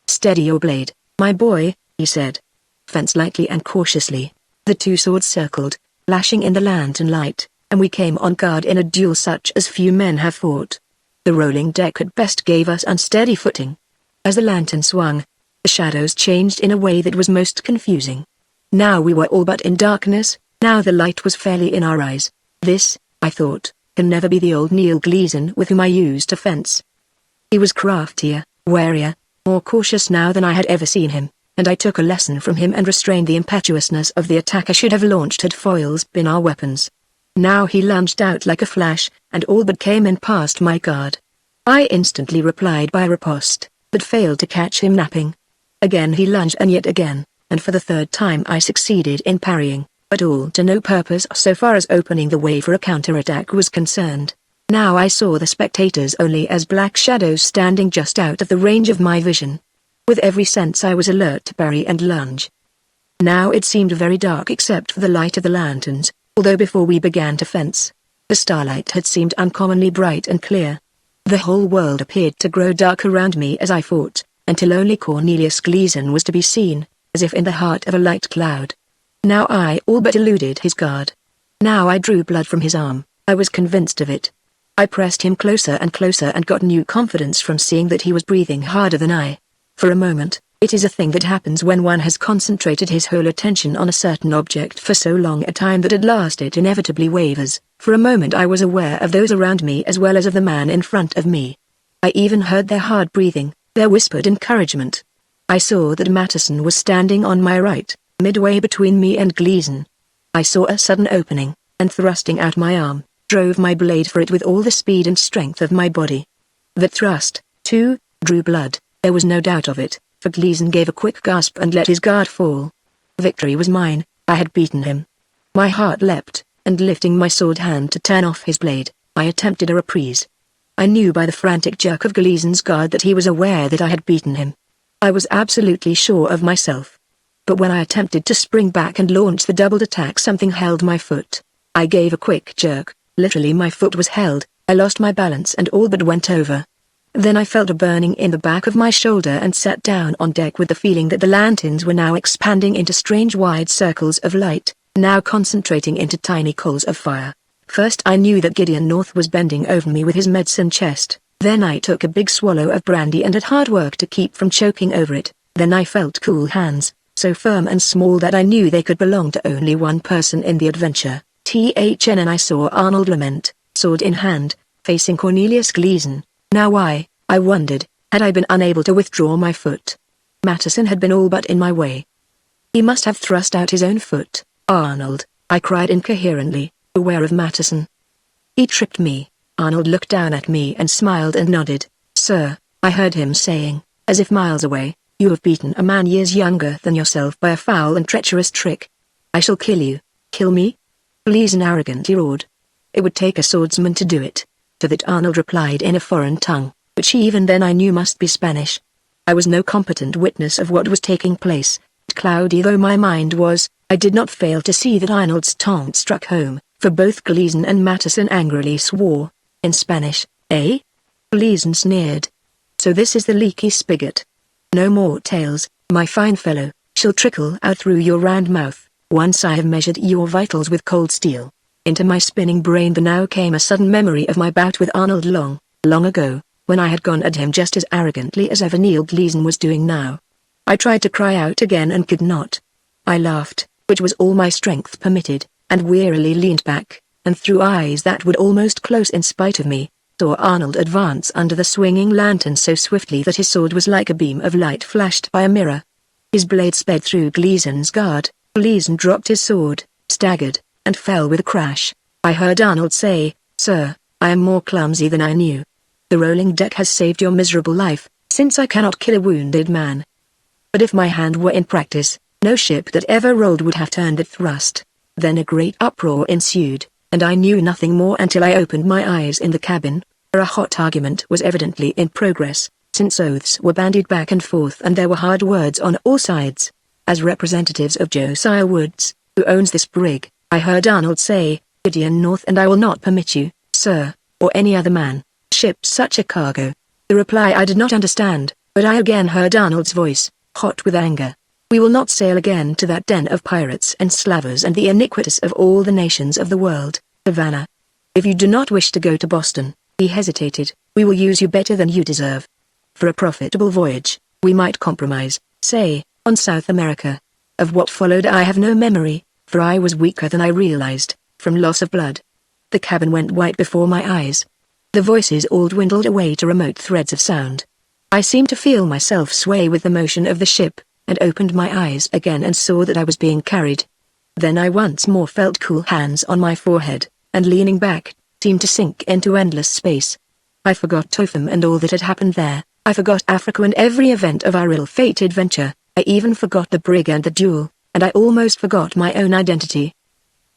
[SPEAKER 1] Steady your blade, my boy, he said. Fence lightly and cautiously. The two swords circled, flashing in the lantern light, and we came on guard in a duel such as few men have fought. The rolling deck at best gave us unsteady footing. As the lantern swung, the shadows changed in a way that was most confusing. Now we were all but in darkness, now the light was fairly in our eyes. This, I thought, can never be the old Neil Gleason with whom I used to fence. He was craftier, warier, more cautious now than I had ever seen him, and I took a lesson from him and restrained the impetuousness of the attack I should have launched had foils been our weapons. Now he lunged out like a flash, and all but came in past my guard. I instantly replied by riposte, but failed to catch him napping. Again he lunged and yet again, and for the third time I succeeded in parrying, but all to no purpose so far as opening the way for a counterattack was concerned. Now I saw the spectators only as black shadows standing just out of the range of my vision. With every sense I was alert to parry and lunge. Now it seemed very dark except for the light of the lanterns, although before we began to fence, the starlight had seemed uncommonly bright and clear. The whole world appeared to grow dark around me as I fought, until only Cornelius Gleason was to be seen, as if in the heart of a light cloud. Now I all but eluded his guard. Now I drew blood from his arm, I was convinced of it. I pressed him closer and closer and got new confidence from seeing that he was breathing harder than I. For a moment, it is a thing that happens when one has concentrated his whole attention on a certain object for so long a time that at last it inevitably wavers. For a moment I was aware of those around me as well as of the man in front of me. I even heard their hard breathing, their whispered encouragement. I saw that Matteson was standing on my right, midway between me and Gleason. I saw a sudden opening, and thrusting out my arm, drove my blade for it with all the speed and strength of my body. That thrust, too, drew blood, there was no doubt of it, for Gleason gave a quick gasp and let his guard fall. Victory was mine, I had beaten him. My heart leapt, and lifting my sword hand to turn off his blade, I attempted a reprise. I knew by the frantic jerk of Gleason's guard that he was aware that I had beaten him. I was absolutely sure of myself. But when I attempted to spring back and launch the doubled attack, something held my foot. I gave a quick jerk, literally my foot was held, I lost my balance and all but went over. Then I felt a burning in the back of my shoulder and sat down on deck with the feeling that the lanterns were now expanding into strange wide circles of light, now concentrating into tiny coals of fire. First I knew that Gideon North was bending over me with his medicine chest, then I took a big swallow of brandy and had hard work to keep from choking over it, then I felt cool hands, so firm and small that I knew they could belong to only one person in the adventure, and I saw Arnold Lament, sword in hand, facing Cornelius Gleason. Now I wondered, had I been unable to withdraw my foot? Matteson had been all but in my way. He must have thrust out his own foot. Arnold, I cried incoherently, aware of Matteson. He tripped me. Arnold looked down at me and smiled and nodded. Sir, I heard him saying, as if miles away, you have beaten a man years younger than yourself by a foul and treacherous trick. I shall kill you. Kill me? Gleason arrogantly roared. It would take a swordsman to do it. To that Arnold replied in a foreign tongue, which even then I knew must be Spanish. I was no competent witness of what was taking place. Cloudy though my mind was, I did not fail to see that Arnold's taunt struck home, for both Gleason and Matteson angrily swore. In Spanish, eh? Gleason sneered. So this is the leaky spigot. No more tales, my fine fellow, shall trickle out through your round mouth, once I have measured your vitals with cold steel. Into my spinning brain there now came a sudden memory of my bout with Arnold long ago, when I had gone at him just as arrogantly as ever Neil Gleason was doing now. I tried to cry out again and could not. I laughed, which was all my strength permitted, and wearily leaned back, and through eyes that would almost close in spite of me, saw Arnold advance under the swinging lantern so swiftly that his sword was like a beam of light flashed by a mirror. His blade sped through Gleason's guard. Gleason dropped his sword, staggered, and fell with a crash. I heard Arnold say, Sir, I am more clumsy than I knew. The rolling deck has saved your miserable life, since I cannot kill a wounded man. But if my hand were in practice, no ship that ever rolled would have turned at thrust. Then a great uproar ensued, and I knew nothing more until I opened my eyes in the cabin, where a hot argument was evidently in progress, since oaths were bandied back and forth and there were hard words on all sides. As representatives of Josiah Woods, who owns this brig, I heard Arnold say, Gideon North, and I will not permit you, sir, or any other man, ship such a cargo. The reply I did not understand, but I again heard Arnold's voice, hot with anger. We will not sail again to that den of pirates and slavers and the iniquitous of all the nations of the world, Havana. If you do not wish to go to Boston, he hesitated, we will use you better than you deserve. For a profitable voyage, we might compromise, say, on South America. Of what followed I have no memory, for I was weaker than I realized, from loss of blood. The cabin went white before my eyes. The voices all dwindled away to remote threads of sound. I seemed to feel myself sway with the motion of the ship, and opened my eyes again and saw that I was being carried. Then I once more felt cool hands on my forehead, and leaning back, seemed to sink into endless space. I forgot Topham and all that had happened there, I forgot Africa and every event of our ill-fated venture. I even forgot the brig and the duel, and I almost forgot my own identity.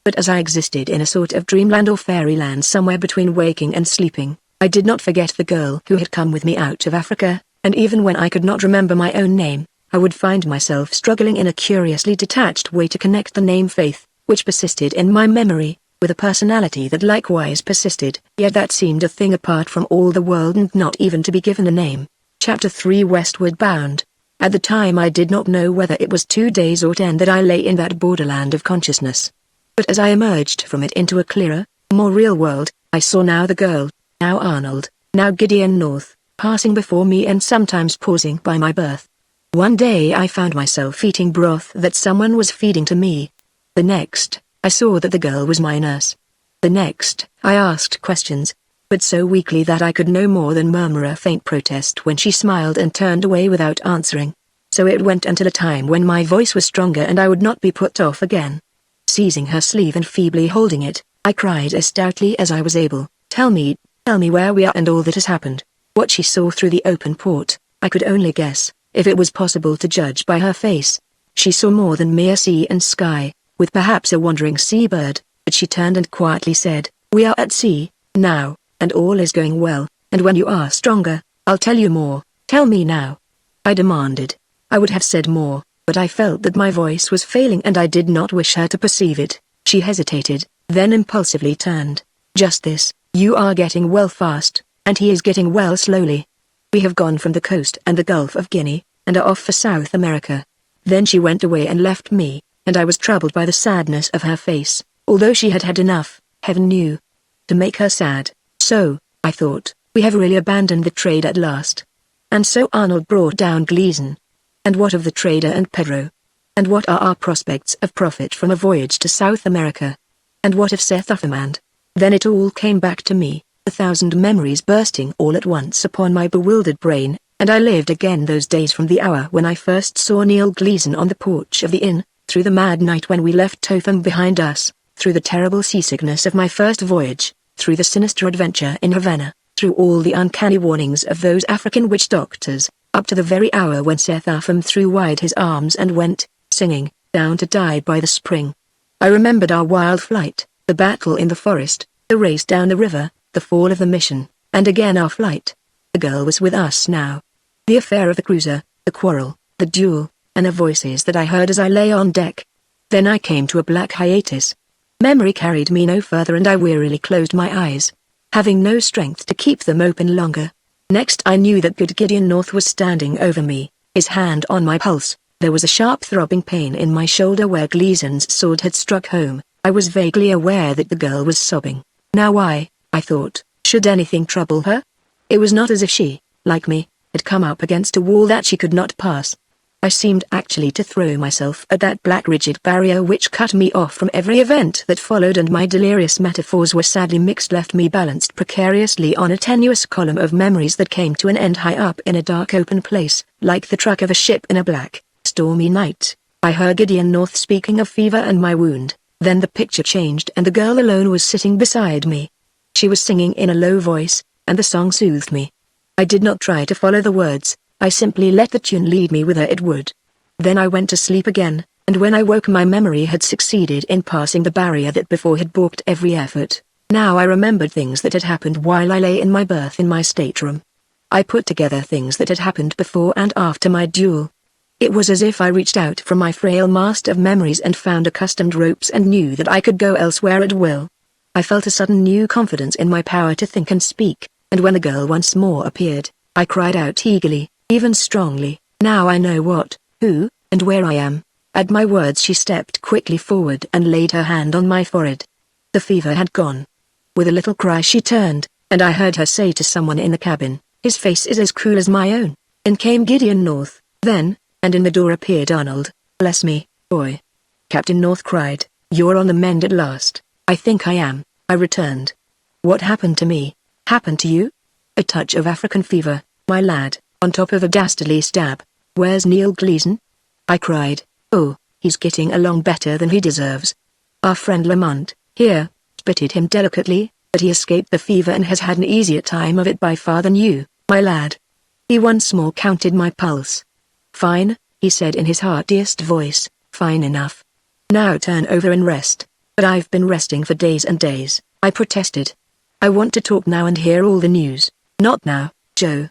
[SPEAKER 1] But as I existed in a sort of dreamland or fairyland somewhere between waking and sleeping, I did not forget the girl who had come with me out of Africa, and even when I could not remember my own name, I would find myself struggling in a curiously detached way to connect the name Faith, which persisted in my memory, with a personality that likewise persisted, yet that seemed a thing apart from all the world and not even to be given a name. Chapter 3 Westward Bound. At the time I did not know whether it was 2 days or 10 that I lay in that borderland of consciousness. But as I emerged from it into a clearer, more real world, I saw now the girl, now Arnold, now Gideon North, passing before me and sometimes pausing by my berth. One day I found myself eating broth that someone was feeding to me. The next, I saw that the girl was my nurse. The next, I asked questions, but so weakly that I could no more than murmur a faint protest when she smiled and turned away without answering. So it went until a time when my voice was stronger and I would not be put off again. Seizing her sleeve and feebly holding it, I cried as stoutly as I was able, tell me where we are and all that has happened." What she saw through the open port, I could only guess, if it was possible to judge by her face. She saw more than mere sea and sky, with perhaps a wandering seabird, but she turned and quietly said, "We are at sea, now, and all is going well, and when you are stronger, I'll tell you more. Tell me now." I demanded. I would have said more, but I felt that my voice was failing and I did not wish her to perceive it. She hesitated, then impulsively turned. "Just this, you are getting well fast, and he is getting well slowly. We have gone from the coast and the Gulf of Guinea, and are off for South America." Then she went away and left me, and I was troubled by the sadness of her face, although she had had enough, heaven knew, to make her sad. So, I thought, we have really abandoned the trade at last. And so Arnold brought down Gleason. And what of the trader and Pedro? And what are our prospects of profit from a voyage to South America? And what of Seth Uffermand? Then it all came back to me, 1,000 memories bursting all at once upon my bewildered brain, and I lived again those days from the hour when I first saw Neil Gleason on the porch of the inn, through the mad night when we left Topham behind us, through the terrible seasickness of my first voyage, through the sinister adventure in Havana, through all the uncanny warnings of those African witch doctors, up to the very hour when Seth Upham threw wide his arms and went, singing, down to die by the spring. I remembered our wild flight, the battle in the forest, the race down the river, the fall of the mission, and again our flight. The girl was with us now. The affair of the cruiser, the quarrel, the duel, and the voices that I heard as I lay on deck. Then I came to a black hiatus. Memory carried me no further and I wearily closed my eyes, having no strength to keep them open longer. Next I knew that good Gideon North was standing over me, his hand on my pulse. There was a sharp throbbing pain in my shoulder where Gleason's sword had struck home. I was vaguely aware that the girl was sobbing. Now why, I thought, should anything trouble her? It was not as if she, like me, had come up against a wall that she could not pass. I seemed actually to throw myself at that black rigid barrier which cut me off from every event that followed, and my delirious metaphors were sadly mixed, left me balanced precariously on a tenuous column of memories that came to an end high up in a dark open place, like the truck of a ship in a black, stormy night. I heard Gideon North speaking of fever and my wound, then the picture changed and the girl alone was sitting beside me. She was singing in a low voice, and the song soothed me. I did not try to follow the words, I simply let the tune lead me whither it would. Then I went to sleep again, and when I woke my memory had succeeded in passing the barrier that before had balked every effort. Now I remembered things that had happened while I lay in my berth in my stateroom. I put together things that had happened before and after my duel. It was as if I reached out from my frail mast of memories and found accustomed ropes and knew that I could go elsewhere at will. I felt a sudden new confidence in my power to think and speak, and when the girl once more appeared, I cried out eagerly, even strongly, "Now I know what, who, and where I am." At my words she stepped quickly forward and laid her hand on my forehead. The fever had gone. With a little cry she turned, and I heard her say to someone in the cabin, "His face is as cool as my own." In came Gideon North, then, and in the door appeared Arnold. "Bless me, boy." Captain North cried, "You're on the mend at last." "I think I am," I returned. "What happened to me?" "Happened to you?" "A touch of African fever, my lad, on top of a dastardly stab." "Where's Neil Gleason?" I cried. "Oh, he's getting along better than he deserves. Our friend Lamont, here, spitted him delicately, but he escaped the fever and has had an easier time of it by far than you, my lad." He once more counted my pulse. "Fine," he said in his heartiest voice, "fine enough. Now turn over and rest." "But I've been resting for days and days," I protested. "I want to talk now and hear all the news." "Not now, Joe.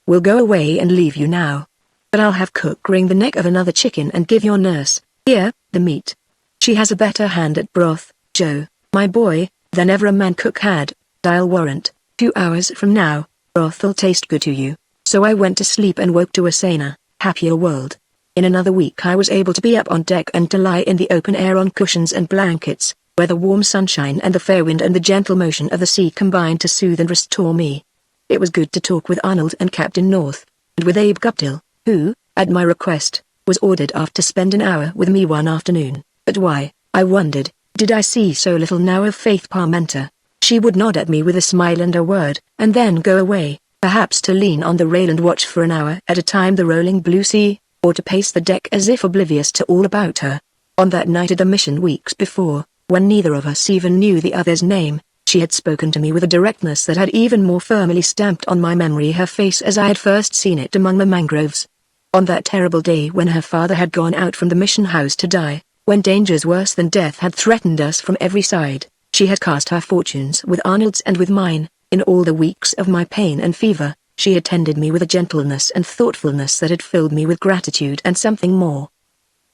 [SPEAKER 1] We'll go away and leave you now. But I'll have cook wring the neck of another chicken and give your nurse, here, the meat. She has a better hand at broth, Joe, my boy, than ever a man cook had. I'll warrant, 2 hours from now, broth'll taste good to you." So I went to sleep and woke to a saner, happier world. In another week I was able to be up on deck and to lie in the open air on cushions and blankets, where the warm sunshine and the fair wind and the gentle motion of the sea combined to soothe and restore me. It was good to talk with Arnold and Captain North, and with Abe Guptill, who, at my request, was ordered aft to spend an hour with me one afternoon. But why, I wondered, did I see so little now of Faith Parmenter? She would nod at me with a smile and a word, and then go away, perhaps to lean on the rail and watch for an hour at a time the rolling blue sea, or to pace the deck as if oblivious to all about her. On that night at the mission weeks before, when neither of us even knew the other's name, she had spoken to me with a directness that had even more firmly stamped on my memory her face as I had first seen it among the mangroves. On that terrible day when her father had gone out from the mission house to die, when dangers worse than death had threatened us from every side, she had cast her fortunes with Arnold's and with mine. In all the weeks of my pain and fever, she had tended me with a gentleness and thoughtfulness that had filled me with gratitude and something more.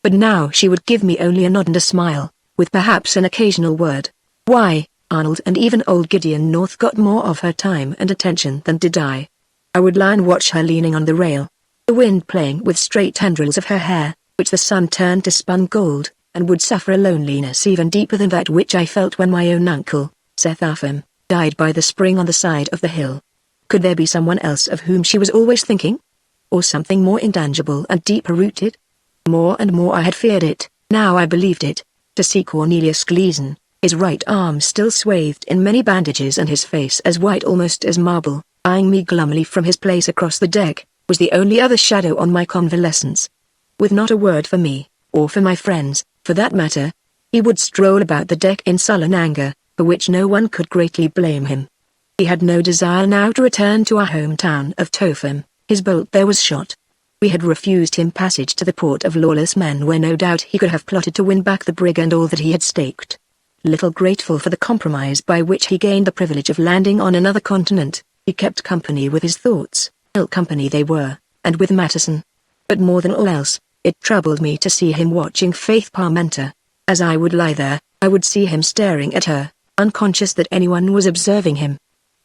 [SPEAKER 1] But now she would give me only a nod and a smile, with perhaps an occasional word. Why, Arnold and even old Gideon North got more of her time and attention than did I. I would lie and watch her leaning on the rail, the wind playing with straight tendrils of her hair, which the sun turned to spun gold, and would suffer a loneliness even deeper than that which I felt when my own uncle, Seth Upham, died by the spring on the side of the hill. Could there be someone else of whom she was always thinking? Or something more intangible and deeper rooted? More and more I had feared it, now I believed it. To see Cornelius Gleason, his right arm still swathed in many bandages and his face as white almost as marble, eyeing me glumly from his place across the deck, was the only other shadow on my convalescence. With not a word for me, or for my friends, for that matter, he would stroll about the deck in sullen anger, for which no one could greatly blame him. He had no desire now to return to our hometown of Topham. His bolt there was shot. We had refused him passage to the port of lawless men where no doubt he could have plotted to win back the brig and all that he had staked. Little grateful for the compromise by which he gained the privilege of landing on another continent, he kept company with his thoughts, ill company they were, and with Matteson. But more than all else, it troubled me to see him watching Faith Parmenter. As I would lie there, I would see him staring at her, unconscious that anyone was observing him.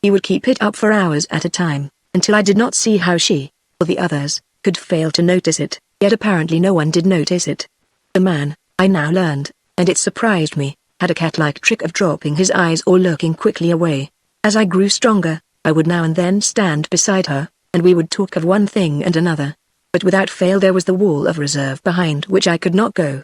[SPEAKER 1] He would keep it up for hours at a time, until I did not see how she, or the others, could fail to notice it, yet apparently no one did notice it. The man, I now learned, and it surprised me, had a cat-like trick of dropping his eyes or looking quickly away. As I grew stronger, I would now and then stand beside her, and we would talk of one thing and another. But without fail there was the wall of reserve behind which I could not go.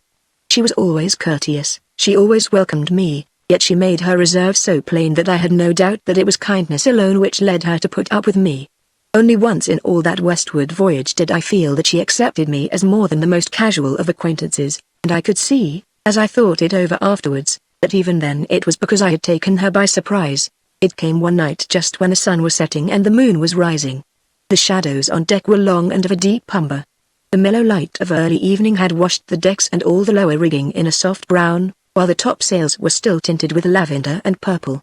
[SPEAKER 1] She was always courteous, she always welcomed me, yet she made her reserve so plain that I had no doubt that it was kindness alone which led her to put up with me. Only once in all that westward voyage did I feel that she accepted me as more than the most casual of acquaintances, and I could see, as I thought it over afterwards, that even then it was because I had taken her by surprise. It came one night just when the sun was setting and the moon was rising. The shadows on deck were long and of a deep umber. The mellow light of early evening had washed the decks and all the lower rigging in a soft brown, while the topsails were still tinted with lavender and purple.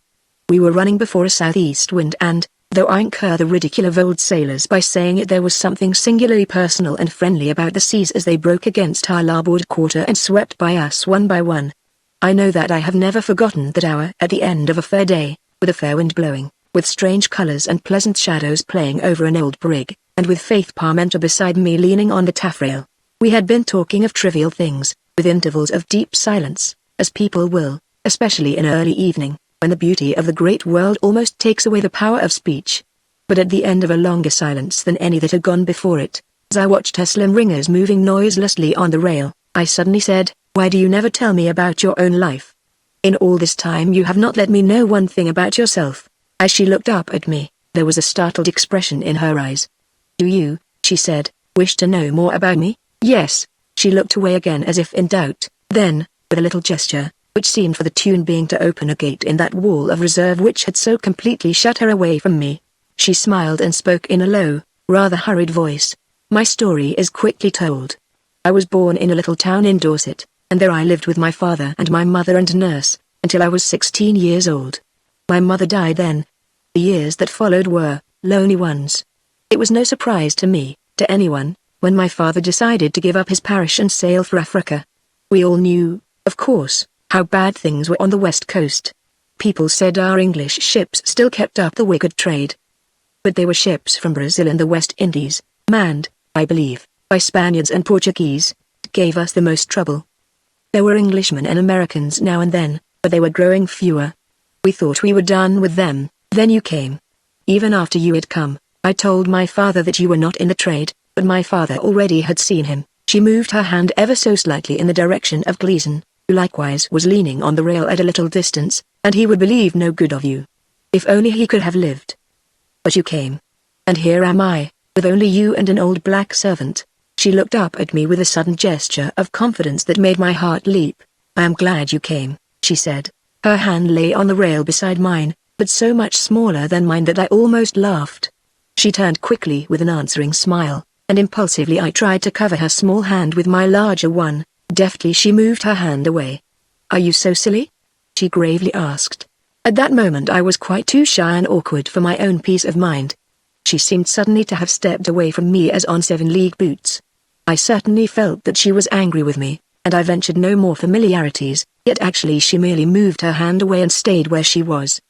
[SPEAKER 1] We were running before a southeast wind and, though I incur the ridicule of old sailors by saying it, there was something singularly personal and friendly about the seas as they broke against our larboard quarter and swept by us one by one. I know that I have never forgotten that hour at the end of a fair day, with a fair wind blowing, with strange colors and pleasant shadows playing over an old brig, and with Faith Parmenter beside me leaning on the taffrail. We had been talking of trivial things, with intervals of deep silence, as people will, especially in early evening, when the beauty of the great world almost takes away the power of speech. But at the end of a longer silence than any that had gone before it, as I watched her slim ringers moving noiselessly on the rail, I suddenly said, "Why do you never tell me about your own life? In all this time you have not let me know one thing about yourself." As she looked up at me, there was a startled expression in her eyes. "Do you," she said, "wish to know more about me?" "Yes." She looked away again as if in doubt, then, with a little gesture, which seemed for the tune being to open a gate in that wall of reserve which had so completely shut her away from me, she smiled and spoke in a low, rather hurried voice. My story is quickly told. I was born in a little town in Dorset, and there I lived with my father and my mother and nurse, until I was 16 years old. My mother died then. The years that followed were lonely ones. It was no surprise to me, to anyone, when my father decided to give up his parish and sail for Africa. We all knew, of course, how bad things were on the west coast. People said our English ships still kept up the wicked trade. But they were ships from Brazil and the West Indies, manned, I believe, by Spaniards and Portuguese, that gave us the most trouble. There were Englishmen and Americans now and then, but they were growing fewer. We thought we were done with them, then you came. Even after you had come, I told my father that you were not in the trade, but my father already had seen him. She moved her hand ever so slightly in the direction of Gleason, who likewise was leaning on the rail at a little distance, and he would believe no good of you. If only he could have lived. But you came. And here am I, with only you and an old black servant. She looked up at me with a sudden gesture of confidence that made my heart leap. I am glad you came, she said. Her hand lay on the rail beside mine, but so much smaller than mine that I almost laughed. She turned quickly with an answering smile, and impulsively I tried to cover her small hand with my larger one. Deftly she moved her hand away. Are you so silly? She gravely asked. At that moment I was quite too shy and awkward for my own peace of mind. She seemed suddenly to have stepped away from me as on 7-league boots. I certainly felt that she was angry with me, and I ventured no more familiarities, yet actually she merely moved her hand away and stayed where she was.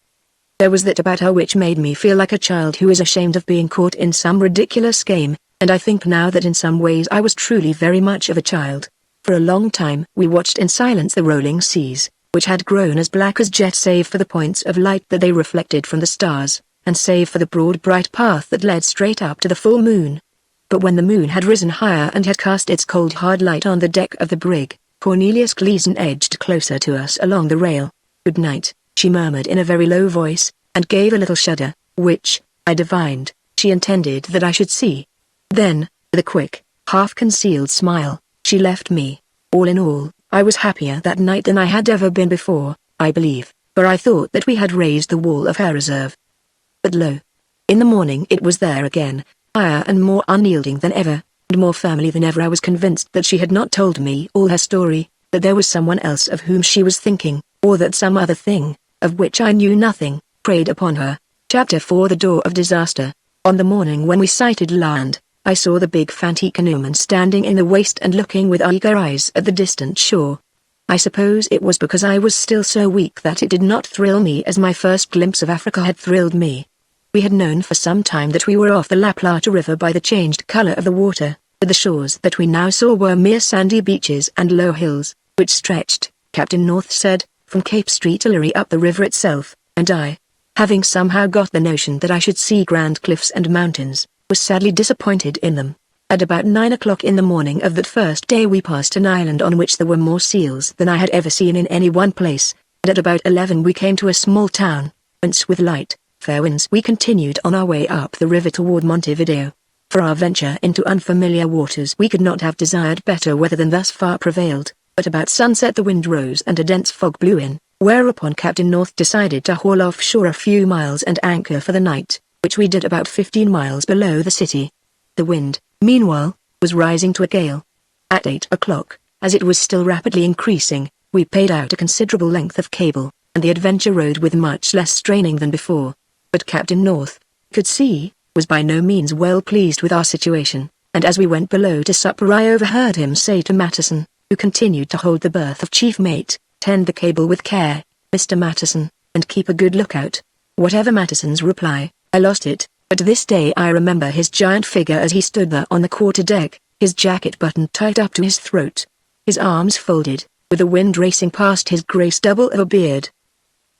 [SPEAKER 1] There was that about her which made me feel like a child who is ashamed of being caught in some ridiculous game, and I think now that in some ways I was truly very much of a child. For a long time we watched in silence the rolling seas, which had grown as black as jet save for the points of light that they reflected from the stars, and save for the broad bright path that led straight up to the full moon. But when the moon had risen higher and had cast its cold hard light on the deck of the brig, Cornelius Gleason edged closer to us along the rail. Good night, she murmured in a very low voice, and gave a little shudder, which, I divined, she intended that I should see. Then, with a quick, half-concealed smile, she left me. All in all, I was happier that night than I had ever been before, I believe, for I thought that we had raised the wall of her reserve. But lo! In the morning it was there again, higher and more unyielding than ever, and more firmly than ever I was convinced that she had not told me all her story, that there was someone else of whom she was thinking, or that some other thing, of which I knew nothing, preyed upon her. Chapter 4 The Door of Disaster. On the morning when we sighted land, I saw the big Fanti canoeman standing in the waist and looking with eager eyes at the distant shore. I suppose it was because I was still so weak that it did not thrill me as my first glimpse of Africa had thrilled me. We had known for some time that we were off the La Plata River by the changed color of the water, but the shores that we now saw were mere sandy beaches and low hills, which stretched, Captain North said, from Cape Street to Leary up the river itself, and I, having somehow got the notion that I should see grand cliffs and mountains, was sadly disappointed in them. At about 9 o'clock in the morning of that first day we passed an island on which there were more seals than I had ever seen in any one place, and at about 11 we came to a small town, whence with light, fair winds we continued on our way up the river toward Montevideo. For our venture into unfamiliar waters we could not have desired better weather than thus far prevailed, but about sunset the wind rose and a dense fog blew in, whereupon Captain North decided to haul off shore a few miles and anchor for the night, which we did about 15 miles below the city. The wind, meanwhile, was rising to a gale. At 8 o'clock, as it was still rapidly increasing, we paid out a considerable length of cable, and the Adventure rode with much less straining than before. But Captain North, could see, was by no means well pleased with our situation, and as we went below to supper I overheard him say to Matteson, who continued to hold the berth of chief mate, "Tend the cable with care, Mr. Matteson, and keep a good lookout." Whatever Matteson's reply, I lost it, but to this day I remember his giant figure as he stood there on the quarter-deck, his jacket buttoned tight up to his throat, his arms folded, with the wind racing past his grey stubble of a beard.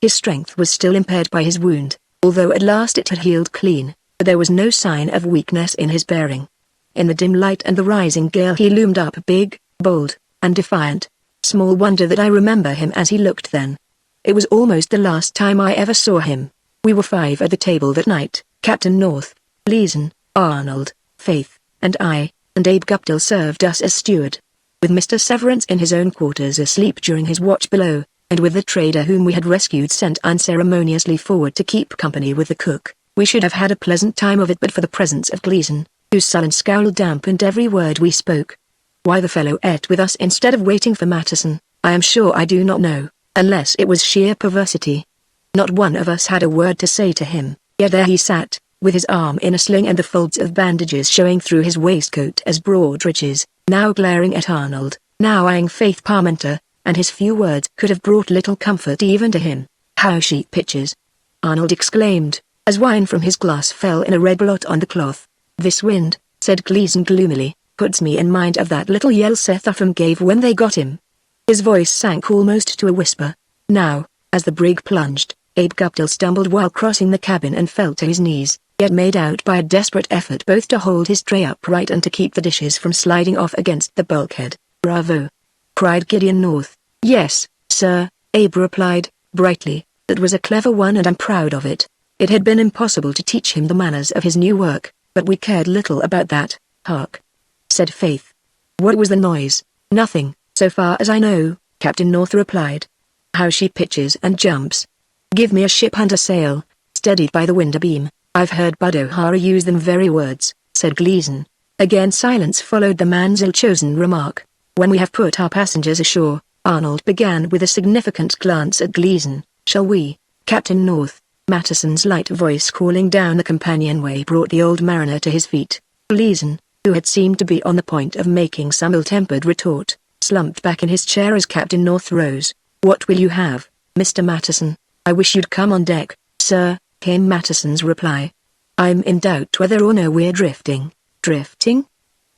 [SPEAKER 1] His strength was still impaired by his wound, although at last it had healed clean, but there was no sign of weakness in his bearing. In the dim light and the rising gale he loomed up big, bold, and defiant. Small wonder that I remember him as he looked then. It was almost the last time I ever saw him. We were 5 at the table that night, Captain North, Gleason, Arnold, Faith, and I, and Abe Guptill served us as steward. With Mr. Severance in his own quarters asleep during his watch below, and with the trader whom we had rescued sent unceremoniously forward to keep company with the cook, We should have had a pleasant time of it but for the presence of Gleason, whose sullen scowl dampened every word we spoke. Why the fellow ate with us instead of waiting for Matteson, I am sure I do not know, unless it was sheer perversity. Not one of us had a word to say to him, yet there he sat, with his arm in a sling and the folds of bandages showing through his waistcoat as broad ridges, now glaring at Arnold, now eyeing Faith Parmenter, and his few words could have brought little comfort even to him. "How she pitches!" Arnold exclaimed, as wine from his glass fell in a red blot on the cloth. "This wind," said Gleason gloomily, "puts me in mind of that little yell Seth Upham gave when they got him." His voice sank almost to a whisper. Now, as the brig plunged, Abe Guptill stumbled while crossing the cabin and fell to his knees, yet made out by a desperate effort both to hold his tray upright and to keep the dishes from sliding off against the bulkhead. "Bravo!" cried Gideon North. "Yes, sir," Abe replied, brightly, "that was a clever one and I'm proud of it. It had been impossible to teach him the manners of his new work, but we cared little about that." "Hark!" said Faith. "What was the noise?" "Nothing, so far as I know," Captain North replied. "How she pitches and jumps. Give me a ship under sail, steadied by the wind abeam. I've heard Bud O'Hara use them very words," said Gleason. Again silence followed the man's ill-chosen remark. "When we have put our passengers ashore," Arnold began with a significant glance at Gleason, "shall we, Captain North?" Matteson's light voice calling down the companionway brought the old mariner to his feet. Gleason, who had seemed to be on the point of making some ill-tempered retort, slumped back in his chair as Captain North rose. "What will you have, Mr. Matteson?" "I wish you'd come on deck, sir," came Matteson's reply. "I'm in doubt whether or no we're drifting." "Drifting?"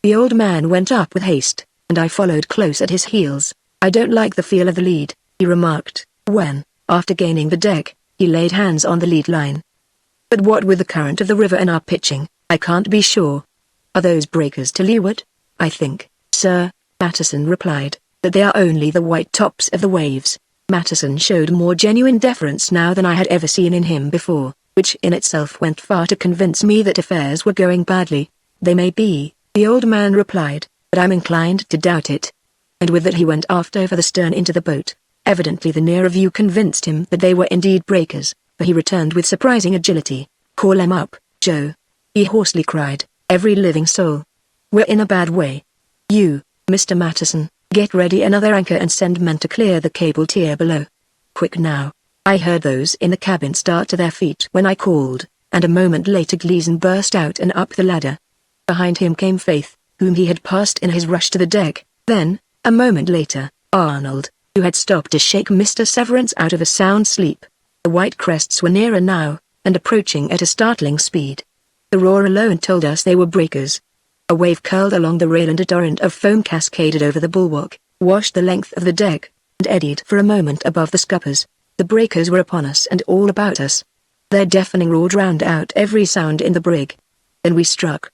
[SPEAKER 1] The old man went up with haste, and I followed close at his heels. "I don't like the feel of the lead," he remarked, when, after gaining the deck, he laid hands on the lead line. "But what with the current of the river and our pitching, I can't be sure. Are those breakers to leeward?" "I think, sir," Matteson replied, "that they are only the white tops of the waves." Matteson showed more genuine deference now than I had ever seen in him before, which in itself went far to convince me that affairs were going badly. "They may be," the old man replied, "but I'm inclined to doubt it." And with that he went aft over the stern into the boat. Evidently the nearer view convinced him that they were indeed breakers, for he returned with surprising agility. "Call 'em up, Joe," he hoarsely cried, "every living soul. We're in a bad way. You, Mr. Matteson, get ready another anchor and send men to clear the cable tier below. Quick now." I heard those in the cabin start to their feet when I called, and a moment later Gleason burst out and up the ladder. Behind him came Faith, whom he had passed in his rush to the deck. Then, a moment later, Arnold, who had stopped to shake Mr. Severance out of a sound sleep. The white crests were nearer now, and approaching at a startling speed. The roar alone told us they were breakers. A wave curled along the rail and a torrent of foam cascaded over the bulwark, washed the length of the deck, and eddied for a moment above the scuppers. The breakers were upon us and all about us. Their deafening roar drowned out every sound in the brig. Then we struck.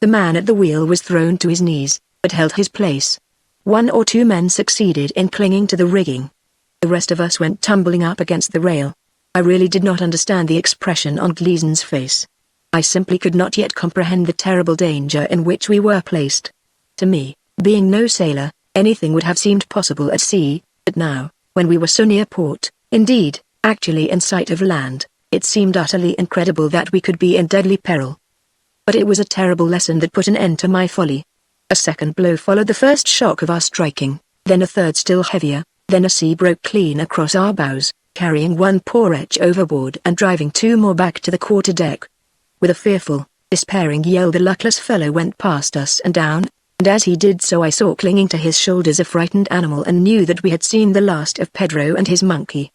[SPEAKER 1] The man at the wheel was thrown to his knees, but held his place. One or two men succeeded in clinging to the rigging. The rest of us went tumbling up against the rail. I really did not understand the expression on Gleason's face. I simply could not yet comprehend the terrible danger in which we were placed. To me, being no sailor, anything would have seemed possible at sea, but now, when we were so near port, indeed, actually in sight of land, it seemed utterly incredible that we could be in deadly peril. But it was a terrible lesson that put an end to my folly. A second blow followed the first shock of our striking, then a third still heavier, then a sea broke clean across our bows, carrying one poor wretch overboard and driving two more back to the quarter-deck. With a fearful, despairing yell the luckless fellow went past us and down, and as he did so I saw clinging to his shoulders a frightened animal and knew that we had seen the last of Pedro and his monkey.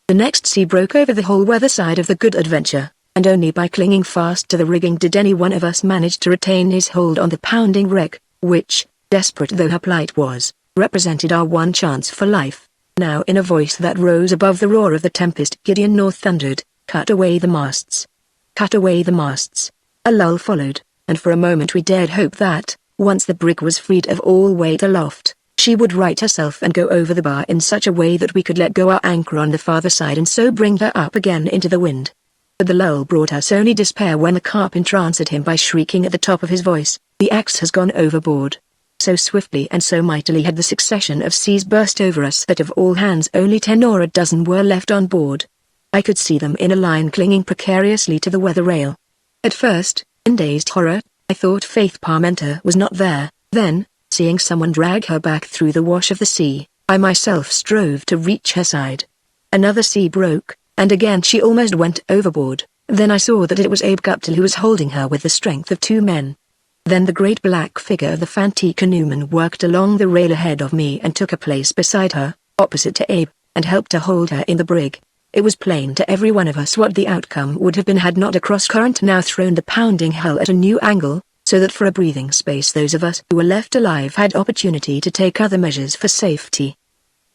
[SPEAKER 1] The next sea broke over the whole weather side of the Good Adventure, and only by clinging fast to the rigging did any one of us manage to retain his hold on the pounding wreck, which, desperate though her plight was, represented our one chance for life. Now in a voice that rose above the roar of the tempest Gideon North thundered, "Cut away the masts! Cut away the masts!" A lull followed, and for a moment we dared hope that, once the brig was freed of all weight aloft, she would right herself and go over the bar in such a way that we could let go our anchor on the farther side and so bring her up again into the wind. But the lull brought us only despair when the carpenter answered him by shrieking at the top of his voice, "The axe has gone overboard." So swiftly and so mightily had the succession of seas burst over us that of all hands only 10 or a dozen were left on board. I could see them in a line clinging precariously to the weather rail. At first, in dazed horror, I thought Faith Parmenter was not there. Then, seeing someone drag her back through the wash of the sea, I myself strove to reach her side. Another sea broke, and again she almost went overboard. Then I saw that it was Abe Guptill who was holding her with the strength of two men. Then the great black figure of the Fanti canoeman worked along the rail ahead of me and took a place beside her, opposite to Abe, and helped to hold her in the brig. It was plain to every one of us what the outcome would have been had not a cross-current now thrown the pounding hull at a new angle, so that for a breathing space those of us who were left alive had opportunity to take other measures for safety.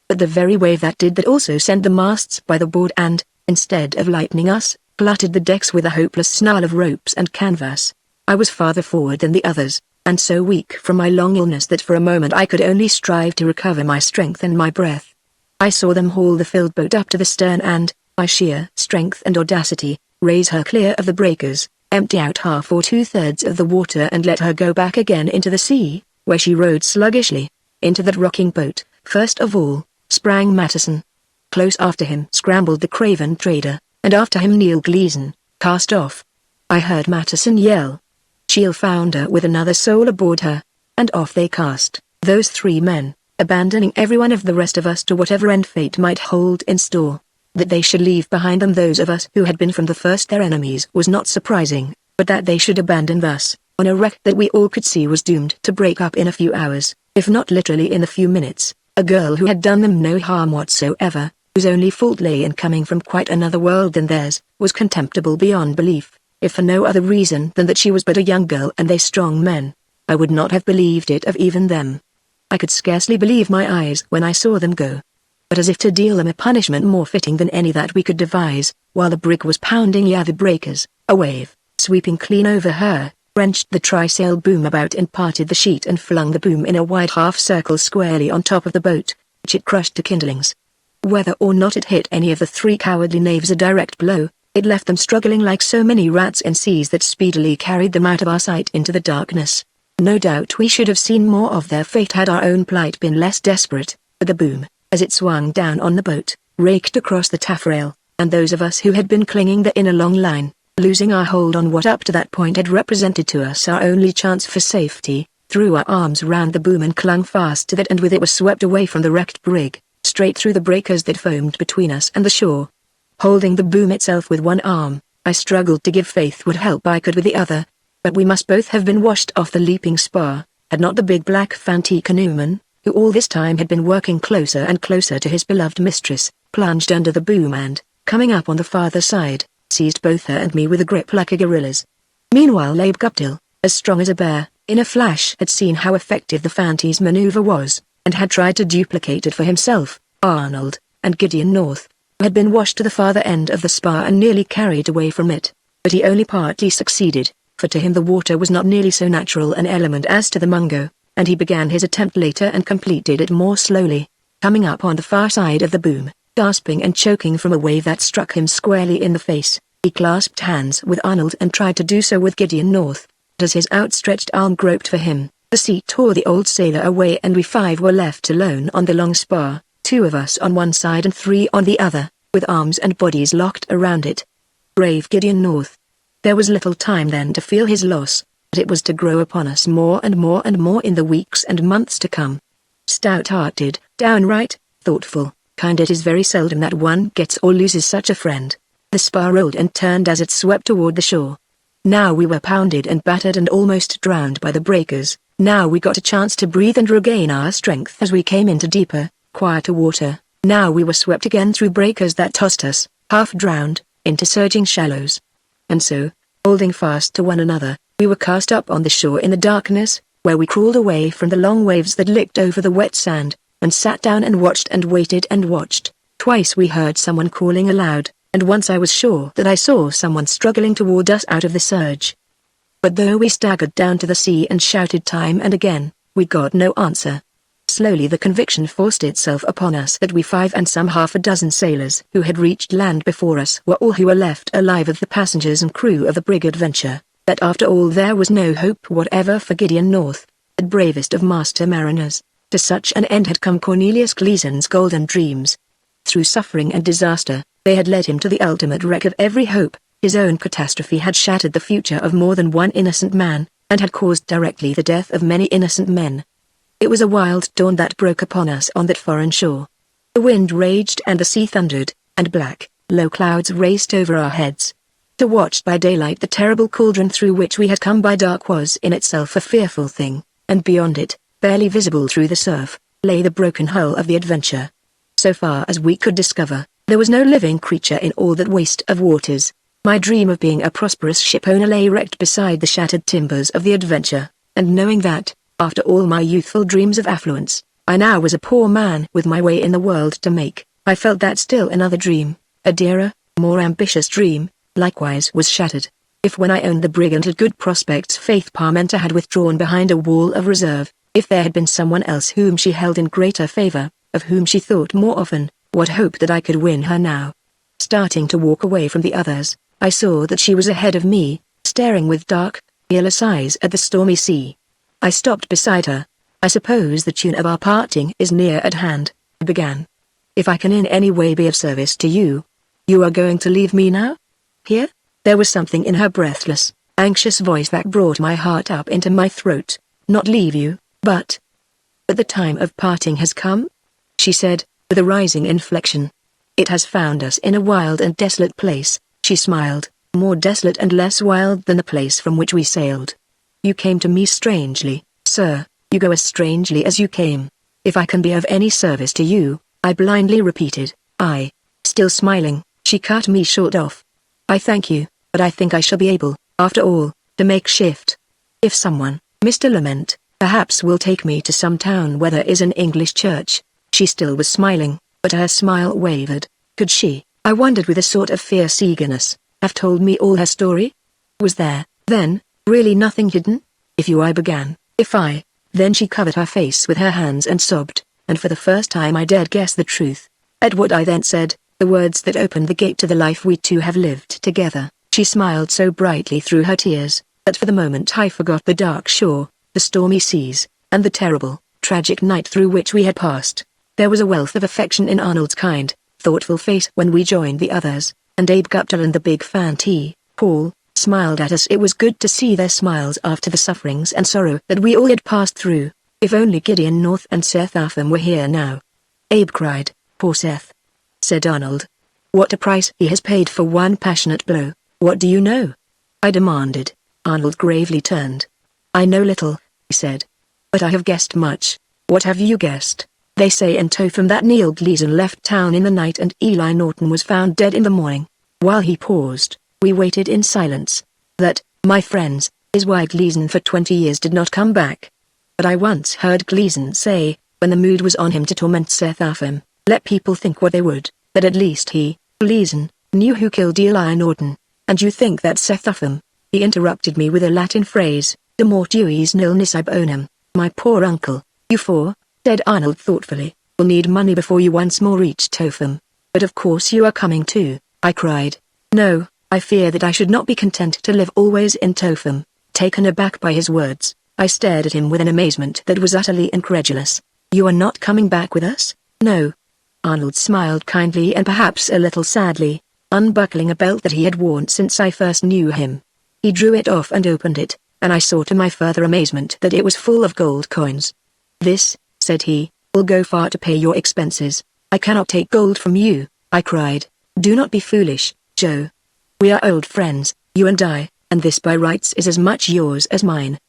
[SPEAKER 1] But the very wave that did that also sent the masts by the board and, instead of lightening us, glutted the decks with a hopeless snarl of ropes and canvas. I was farther forward than the others, and so weak from my long illness that for a moment I could only strive to recover my strength and my breath. I saw them haul the filled boat up to the stern and, by sheer strength and audacity, raise her clear of the breakers, empty out half or two-thirds of the water and let her go back again into the sea, where she rode sluggishly. Into that rocking boat, first of all, sprang Matteson. Close after him scrambled the craven trader, and after him Neil Gleason, cast off. I heard Matteson yell, "She'll founder with another soul aboard her," and off they cast, those three men, abandoning every one of the rest of us to whatever end fate might hold in store. That they should leave behind them those of us who had been from the first their enemies was not surprising, but that they should abandon thus, on a wreck that we all could see was doomed to break up in a few hours, if not literally in a few minutes, a girl who had done them no harm whatsoever, whose only fault lay in coming from quite another world than theirs, was contemptible beyond belief, if for no other reason than that she was but a young girl and they strong men. I would not have believed it of even them. I could scarcely believe my eyes when I saw them go. But as if to deal them a punishment more fitting than any that we could devise, while the brig was pounding the breakers, a wave, sweeping clean over her, wrenched the trysail boom about and parted the sheet and flung the boom in a wide half-circle squarely on top of the boat, which it crushed to kindlings. Whether or not it hit any of the three cowardly knaves a direct blow, it left them struggling like so many rats in seas that speedily carried them out of our sight into the darkness. No doubt we should have seen more of their fate had our own plight been less desperate, but the boom, as it swung down on the boat, raked across the taffrail, and those of us who had been clinging in a long line, losing our hold on what up to that point had represented to us our only chance for safety, threw our arms round the boom and clung fast to that, and with it was swept away from the wrecked brig, straight through the breakers that foamed between us and the shore. Holding the boom itself with one arm, I struggled to give Faith what help I could with the other, but we must both have been washed off the leaping spar, had not the big black Fanti canoeman, who all this time had been working closer and closer to his beloved mistress, plunged under the boom and, coming up on the farther side, seized both her and me with a grip like a gorilla's. Meanwhile Abe Guptill, as strong as a bear, in a flash had seen how effective the Fanti's maneuver was, and had tried to duplicate it for himself. Arnold, and Gideon North, had been washed to the farther end of the spar and nearly carried away from it, but he only partly succeeded, for to him the water was not nearly so natural an element as to the Mungo, and he began his attempt later and completed it more slowly, coming up on the far side of the boom, gasping and choking from a wave that struck him squarely in the face. He clasped hands with Arnold and tried to do so with Gideon North, but as his outstretched arm groped for him, the sea tore the old sailor away and we five were left alone on the long spar, two of us on one side and three on the other, with arms and bodies locked around it. Brave Gideon North. There was little time then to feel his loss, but it was to grow upon us more and more and more in the weeks and months to come. Stout-hearted, downright, thoughtful, kind, it is very seldom that one gets or loses such a friend. The spar rolled and turned as it swept toward the shore. Now we were pounded and battered and almost drowned by the breakers. Now we got a chance to breathe and regain our strength as we came into deeper, quieter water. Now we were swept again through breakers that tossed us, half drowned, into surging shallows. And so, holding fast to one another, we were cast up on the shore in the darkness, where we crawled away from the long waves that licked over the wet sand, and sat down and watched and waited and watched. Twice we heard someone calling aloud, and once I was sure that I saw someone struggling toward us out of the surge. But though we staggered down to the sea and shouted time and again, we got no answer. Slowly the conviction forced itself upon us that we five and some half a dozen sailors who had reached land before us were all who were left alive of the passengers and crew of the brig Adventure, that after all there was no hope whatever for Gideon North, the bravest of master mariners. To such an end had come Cornelius Gleason's golden dreams. Through suffering and disaster, They had led him to the ultimate wreck of every hope. His own catastrophe had shattered the future of more than one innocent man, and had caused directly the death of many innocent men. It was a wild dawn that broke upon us on that foreign shore. The wind raged and the sea thundered, and black, low clouds raced over our heads. To watch by daylight the terrible cauldron through which we had come by dark was in itself a fearful thing, and beyond it, barely visible through the surf, lay the broken hull of the Adventure. So far as we could discover, there was no living creature in all that waste of waters. My dream of being a prosperous shipowner lay wrecked beside the shattered timbers of the Adventure, and knowing that, after all my youthful dreams of affluence, I now was a poor man with my way in the world to make, I felt that still another dream, a dearer, more ambitious dream, likewise was shattered. If when I owned the brig and had good prospects Faith Parmenter had withdrawn behind a wall of reserve, if there had been someone else whom she held in greater favor, of whom she thought more often, what hope that I could win her now? Starting to walk away from the others, I saw that she was ahead of me, staring with dark, fearless eyes at the stormy sea. I stopped beside her. I suppose the tune of our parting is near at hand, I began. If I can in any way be of service to you. You are going to leave me now? Here? There was something in her breathless, anxious voice that brought my heart up into my throat. Not leave you, but the time of parting has come? She said, with a rising inflection. It has found us in a wild and desolate place, she smiled, more desolate and less wild than the place from which we sailed. You came to me strangely, sir, you go as strangely as you came. If I can be of any service to you, I blindly repeated. Still smiling, she cut me short off. I thank you, but I think I shall be able, after all, to make shift. If someone, Mr. Lament, perhaps will take me to some town where there is an English church. She still was smiling, but her smile wavered. Could she, I wondered with a sort of fierce eagerness, have told me all her story? Was there, then, really nothing hidden? I began. Then she covered her face with her hands and sobbed, and for the first time I dared guess the truth. At what I then said, the words that opened the gate to the life we two have lived together, she smiled so brightly through her tears, that for the moment I forgot the dark shore, the stormy seas, and the terrible, tragic night through which we had passed. There was a wealth of affection in Arnold's kind, thoughtful face when we joined the others, and Abe Guptill and the big fan Paul, smiled at us. It was good to see their smiles after the sufferings and sorrow that we all had passed through. If only Gideon North and Seth Upham were here now. Abe cried, poor Seth, said Arnold. What a price he has paid for one passionate blow. What do you know? I demanded. Arnold gravely turned. I know little, he said. But I have guessed much. What have you guessed? They say in Topham that Neil Gleason left town in the night and Eli Norton was found dead in the morning. While he paused, we waited in silence. That, my friends, is why Gleason for 20 years did not come back. But I once heard Gleason say, when the mood was on him to torment Seth Upham, let people think what they would, that at least he, Gleason, knew who killed Eli Norton. And you think that Seth Upham? He interrupted me with a Latin phrase, de mortuis nil nisi bonum. My poor uncle, you four, said Arnold thoughtfully, will need money before you once more reach Topham. But of course you are coming too, I cried. No, I fear that I should not be content to live always in Topham. Taken aback by his words, I stared at him with an amazement that was utterly incredulous. You are not coming back with us? No. Arnold smiled kindly and perhaps a little sadly, unbuckling a belt that he had worn since I first knew him. He drew it off and opened it, and I saw to my further amazement that it was full of gold coins. This, said he, will go far to pay your expenses. I cannot take gold from you, I cried. Do not be foolish, Joe. We are old friends, you and I, and this by rights is as much yours as mine.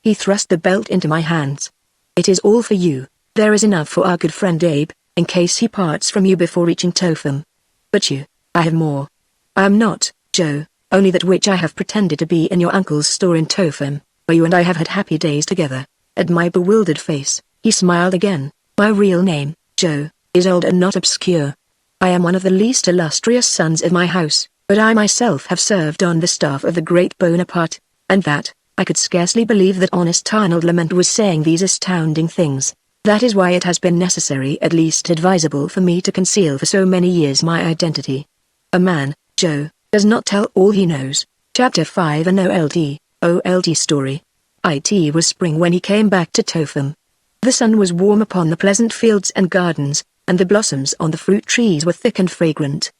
[SPEAKER 1] He thrust the belt into my hands. It is all for you. There is enough for our good friend Abe, in case he parts from you before reaching Topham. But you, I have more. I am not, Joe, only that which I have pretended to be in your uncle's store in Topham, where you and I have had happy days together. At my bewildered face, he smiled again. My real name, Joe, is old and not obscure. I am one of the least illustrious sons of my house, but I myself have served on the staff of the great Bonaparte, and that, I could scarcely believe that honest Arnold Lament was saying these astounding things. That is why it has been necessary, at least advisable, for me to conceal for so many years my identity. A man, Joe, does not tell all he knows. Chapter 5. An OLD story. It was spring when he came back to Topham. The sun was warm upon the pleasant fields and gardens, and the blossoms on the fruit trees were thick and fragrant.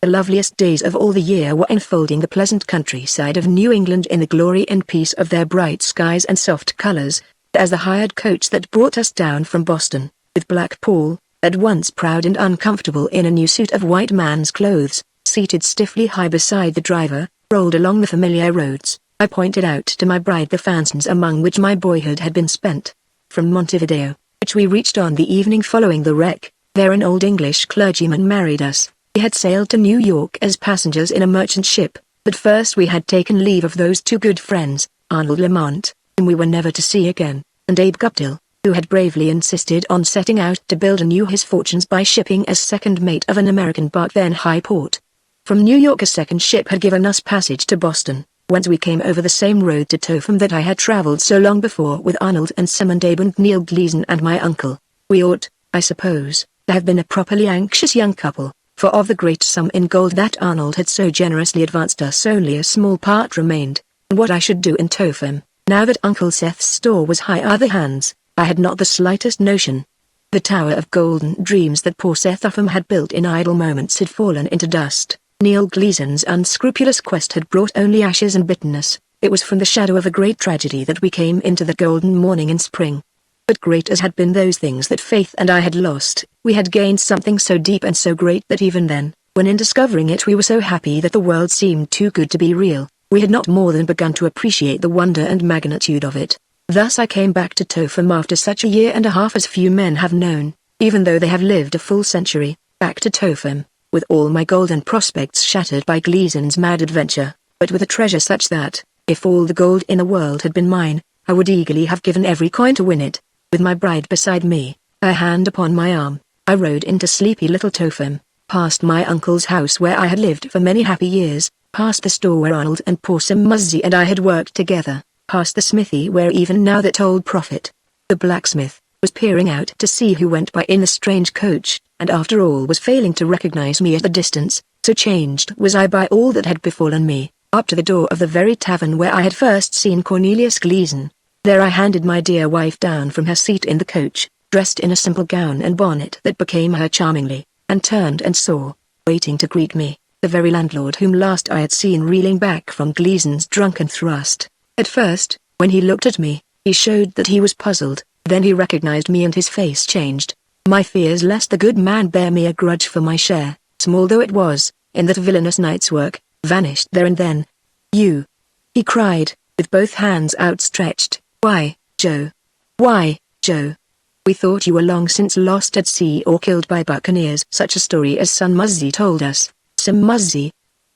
[SPEAKER 1] The loveliest days of all the year were enfolding the pleasant countryside of New England in the glory and peace of their bright skies and soft colors, as the hired coach that brought us down from Boston, with Black Paul, at once proud and uncomfortable in a new suit of white man's clothes, seated stiffly high beside the driver, rolled along the familiar roads. I pointed out to my bride the fountains among which my boyhood had been spent. From Montevideo, which we reached on the evening following the wreck, there an old English clergyman married us. We had sailed to New York as passengers in a merchant ship, but first we had taken leave of those two good friends, Arnold Lamont, whom we were never to see again, and Abe Guptill, who had bravely insisted on setting out to build anew his fortunes by shipping as second mate of an American bark then high port. From New York a second ship had given us passage to Boston, whence we came over the same road to Topham that I had traveled so long before with Arnold and Sim and Abe and Neil Gleason and my uncle. We ought, I suppose, to have been a properly anxious young couple, for of the great sum in gold that Arnold had so generously advanced us only a small part remained, and what I should do in Topham, now that Uncle Seth's store was high other hands, I had not the slightest notion. The tower of golden dreams that poor Seth Upham had built in idle moments had fallen into dust. Neil Gleason's unscrupulous quest had brought only ashes and bitterness. It was from the shadow of a great tragedy that we came into the golden morning in spring. But great as had been those things that Faith and I had lost, we had gained something so deep and so great that even then, when in discovering it we were so happy that the world seemed too good to be real, we had not more than begun to appreciate the wonder and magnitude of it. Thus I came back to Topham after such a year and a half as few men have known, even though they have lived a full century, back to Topham, with all my golden prospects shattered by Gleason's mad adventure, but with a treasure such that, if all the gold in the world had been mine, I would eagerly have given every coin to win it. With my bride beside me, a hand upon my arm, I rode into sleepy little Topham, past my uncle's house where I had lived for many happy years, past the store where Arnold and poor Sim Muzzy and I had worked together, past the smithy where even now that old prophet, the blacksmith, was peering out to see who went by in the strange coach, and after all was failing to recognize me at a distance, so changed was I by all that had befallen me, up to the door of the very tavern where I had first seen Cornelius Gleason. There I handed my dear wife down from her seat in the coach, dressed in a simple gown and bonnet that became her charmingly, and turned and saw, waiting to greet me, the very landlord whom last I had seen reeling back from Gleason's drunken thrust. At first, when he looked at me, he showed that he was puzzled, then he recognized me and his face changed. My fears lest the good man bear me a grudge for my share, small though it was, in that villainous night's work, vanished there and then. "You!" he cried, with both hands outstretched. "Why, Joe? Why, Joe? We thought you were long since lost at sea or killed by buccaneers." Such a story as son Muzzy told us. "Sim Muzzy?"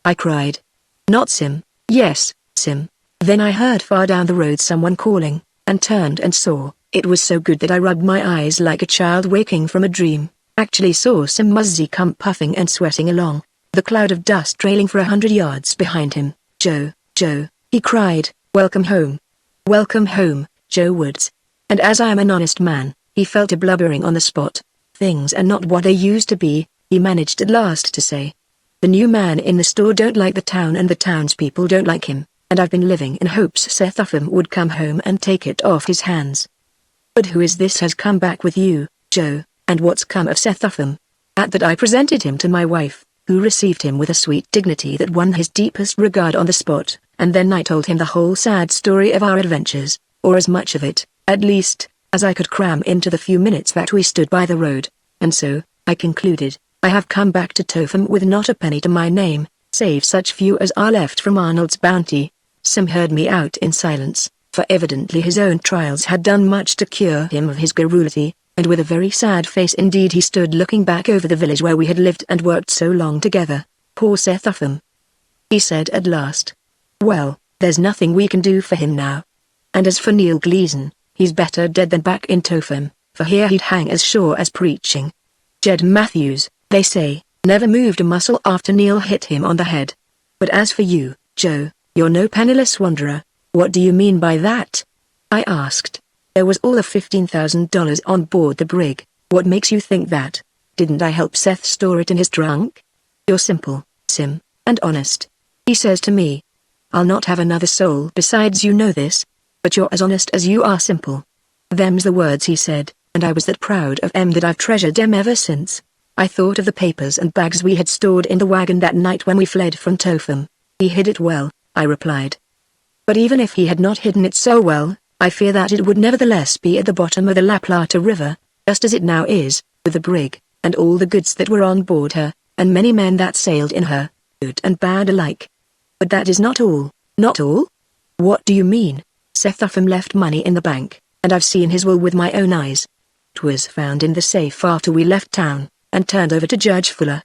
[SPEAKER 1] I cried. "Not Sim." "Yes, Sim." Then I heard far down the road someone calling, and turned and saw. It was so good that I rubbed my eyes like a child waking from a dream. Actually saw Sim Muzzy come puffing and sweating along, the cloud of dust trailing for 100 yards behind him. "Joe, Joe," he cried, "welcome home. Welcome home, Joe Woods." And as I am an honest man, he fell to blubbering on the spot. "Things are not what they used to be," he managed at last to say. "The new man in the store don't like the town and the townspeople don't like him, and I've been living in hopes Seth Upham would come home and take it off his hands." "But who is this has come back with you, Joe, and what's come of Seth Upham?" At that I presented him to my wife, who received him with a sweet dignity that won his deepest regard on the spot, and then I told him the whole sad story of our adventures, or as much of it, at least, as I could cram into the few minutes that we stood by the road. "And so," I concluded, "I have come back to Topham with not a penny to my name, save such few as are left from Arnold's bounty." Sim heard me out in silence, for evidently his own trials had done much to cure him of his garrulity, and with a very sad face indeed he stood looking back over the village where we had lived and worked so long together. "Poor Seth Upham," he said at last. "Well, there's nothing we can do for him now. And as for Neil Gleason, he's better dead than back in Topham, for here he'd hang as sure as preaching. Jed Matthews, they say, never moved a muscle after Neil hit him on the head. But as for you, Joe, you're no penniless wanderer." "What do you mean by that?" I asked. "There was all of $15,000 on board the brig. What makes you think that? Didn't I help Seth store it in his trunk?" "You're simple, Sim, and honest," he says to me. "I'll not have another soul besides you know this. But you're as honest as you are simple." Them's the words he said, and I was that proud of 'em that I've treasured 'em ever since. I thought of the papers and bags we had stored in the wagon that night when we fled from Topham. He hid it well, I replied. But even if he had not hidden it so well, I fear that it would nevertheless be at the bottom of the La Plata River, just as it now is, with the brig, and all the goods that were on board her, and many men that sailed in her, good and bad alike. But that is not all. Not all? What do you mean? Seth Upham left money in the bank, and I've seen his will with my own eyes. It was found in the safe after we left town, and turned over to Judge Fuller.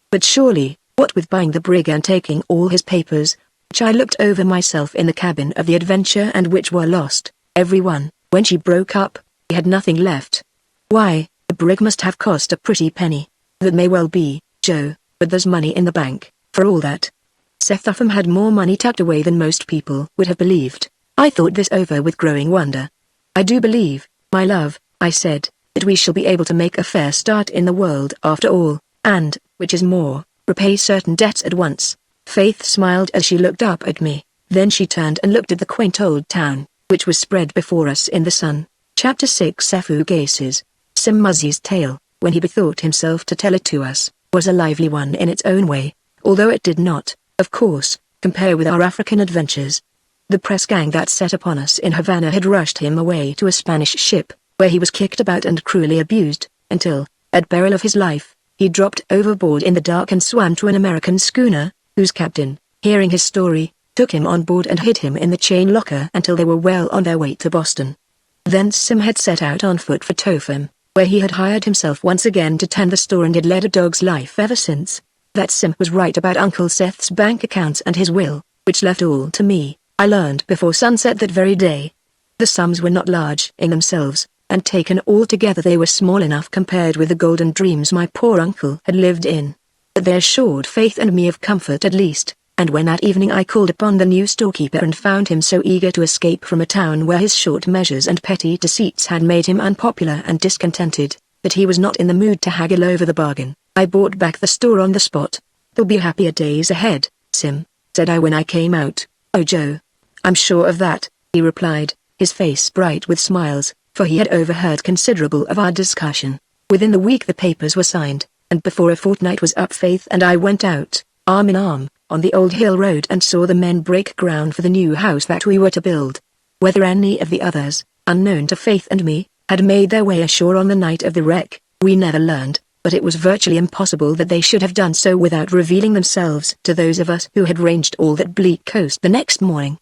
[SPEAKER 1] But surely, what with buying the brig and taking all his papers, which I looked over myself in the cabin of the Adventure and which were lost, every one, when she broke up, he had nothing left. Why, the brig must have cost a pretty penny. That may well be, Joe, but there's money in the bank, for all that. Seth Upham had more money tucked away than most people would have believed. I thought this over with growing wonder. I do believe, my love, I said, that we shall be able to make a fair start in the world after all, and, which is more, repay certain debts at once. Faith smiled as she looked up at me, then she turned and looked at the quaint old town, which was spread before us in the sun. Chapter 6 Fugaces. Sim Muzzy's tale, when he bethought himself to tell it to us, was a lively one in its own way, although it did not, of course, compare with our African adventures. The press gang that set upon us in Havana had rushed him away to a Spanish ship, where he was kicked about and cruelly abused, until, at peril of his life, he dropped overboard in the dark and swam to an American schooner, whose captain, hearing his story, took him on board and hid him in the chain locker until they were well on their way to Boston. Thence Sim had set out on foot for Topham, where he had hired himself once again to tend the store and had led a dog's life ever since. That Sim was right about Uncle Seth's bank accounts and his will, which left all to me, I learned before sunset that very day. The sums were not large in themselves, and taken all together they were small enough compared with the golden dreams my poor uncle had lived in. But they assured Faith and me of comfort at least, and when that evening I called upon the new storekeeper and found him so eager to escape from a town where his short measures and petty deceits had made him unpopular and discontented, that he was not in the mood to haggle over the bargain, I bought back the store on the spot. There'll be happier days ahead, Sim, said I when I came out. Oh Joe. I'm sure of that, he replied, his face bright with smiles, for he had overheard considerable of our discussion. Within the week the papers were signed, and before a fortnight was up Faith and I went out, arm in arm, on the old hill road and saw the men break ground for the new house that we were to build. Whether any of the others, unknown to Faith and me, had made their way ashore on the night of the wreck, we never learned, but it was virtually impossible that they should have done so without revealing themselves to those of us who had ranged all that bleak coast the next morning.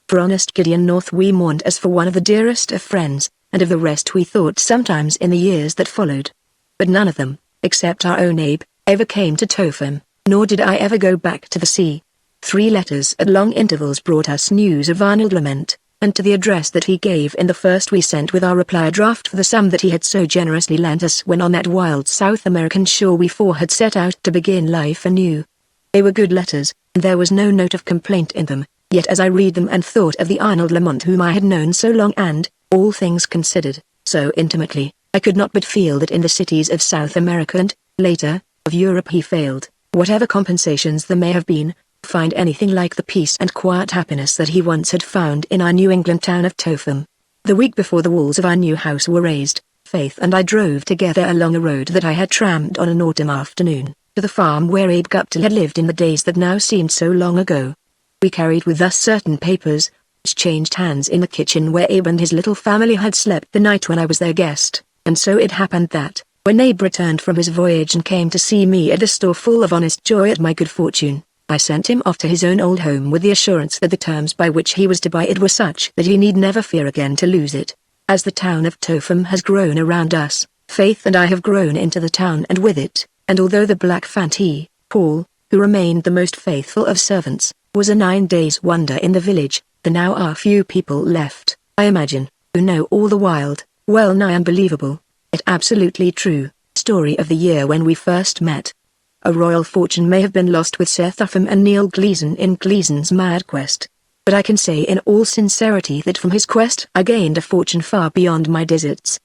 [SPEAKER 1] For honest Gideon North we mourned as for one of the dearest of friends, and of the rest we thought sometimes in the years that followed. But none of them, except our own Abe, ever came to Topham, nor did I ever go back to the sea. 3 letters at long intervals brought us news of Arnold Lamont, and to the address that he gave in the first we sent with our reply a draft for the sum that he had so generously lent us when on that wild South American shore we 4 had set out to begin life anew. They were good letters, and there was no note of complaint in them, yet as I read them and thought of the Arnold Lamont whom I had known so long and, all things considered, so intimately, I could not but feel that in the cities of South America and, later, of Europe he failed, whatever compensations there may have been, find anything like the peace and quiet happiness that he once had found in our New England town of Topham. The week before the walls of our new house were raised, Faith and I drove together along a road that I had trammed on an autumn afternoon, to the farm where Abe Guptill had lived in the days that now seemed so long ago. We carried with us certain papers, which changed hands in the kitchen where Abe and his little family had slept the night when I was their guest, and so it happened that, when Abe returned from his voyage and came to see me at the store full of honest joy at my good fortune, I sent him off to his own old home with the assurance that the terms by which he was to buy it were such that he need never fear again to lose it. As the town of Topham has grown around us, Faith and I have grown into the town and with it, and although the black Fantee, Paul, who remained the most faithful of servants, was a 9 days' wonder in the village, there now are few people left, I imagine, who know all the wild, well-nigh unbelievable, yet absolutely true, story of the year when we first met. A royal fortune may have been lost with Seth Upham and Neil Gleason in Gleason's mad quest, but I can say in all sincerity that from his quest I gained a fortune far beyond my deserts,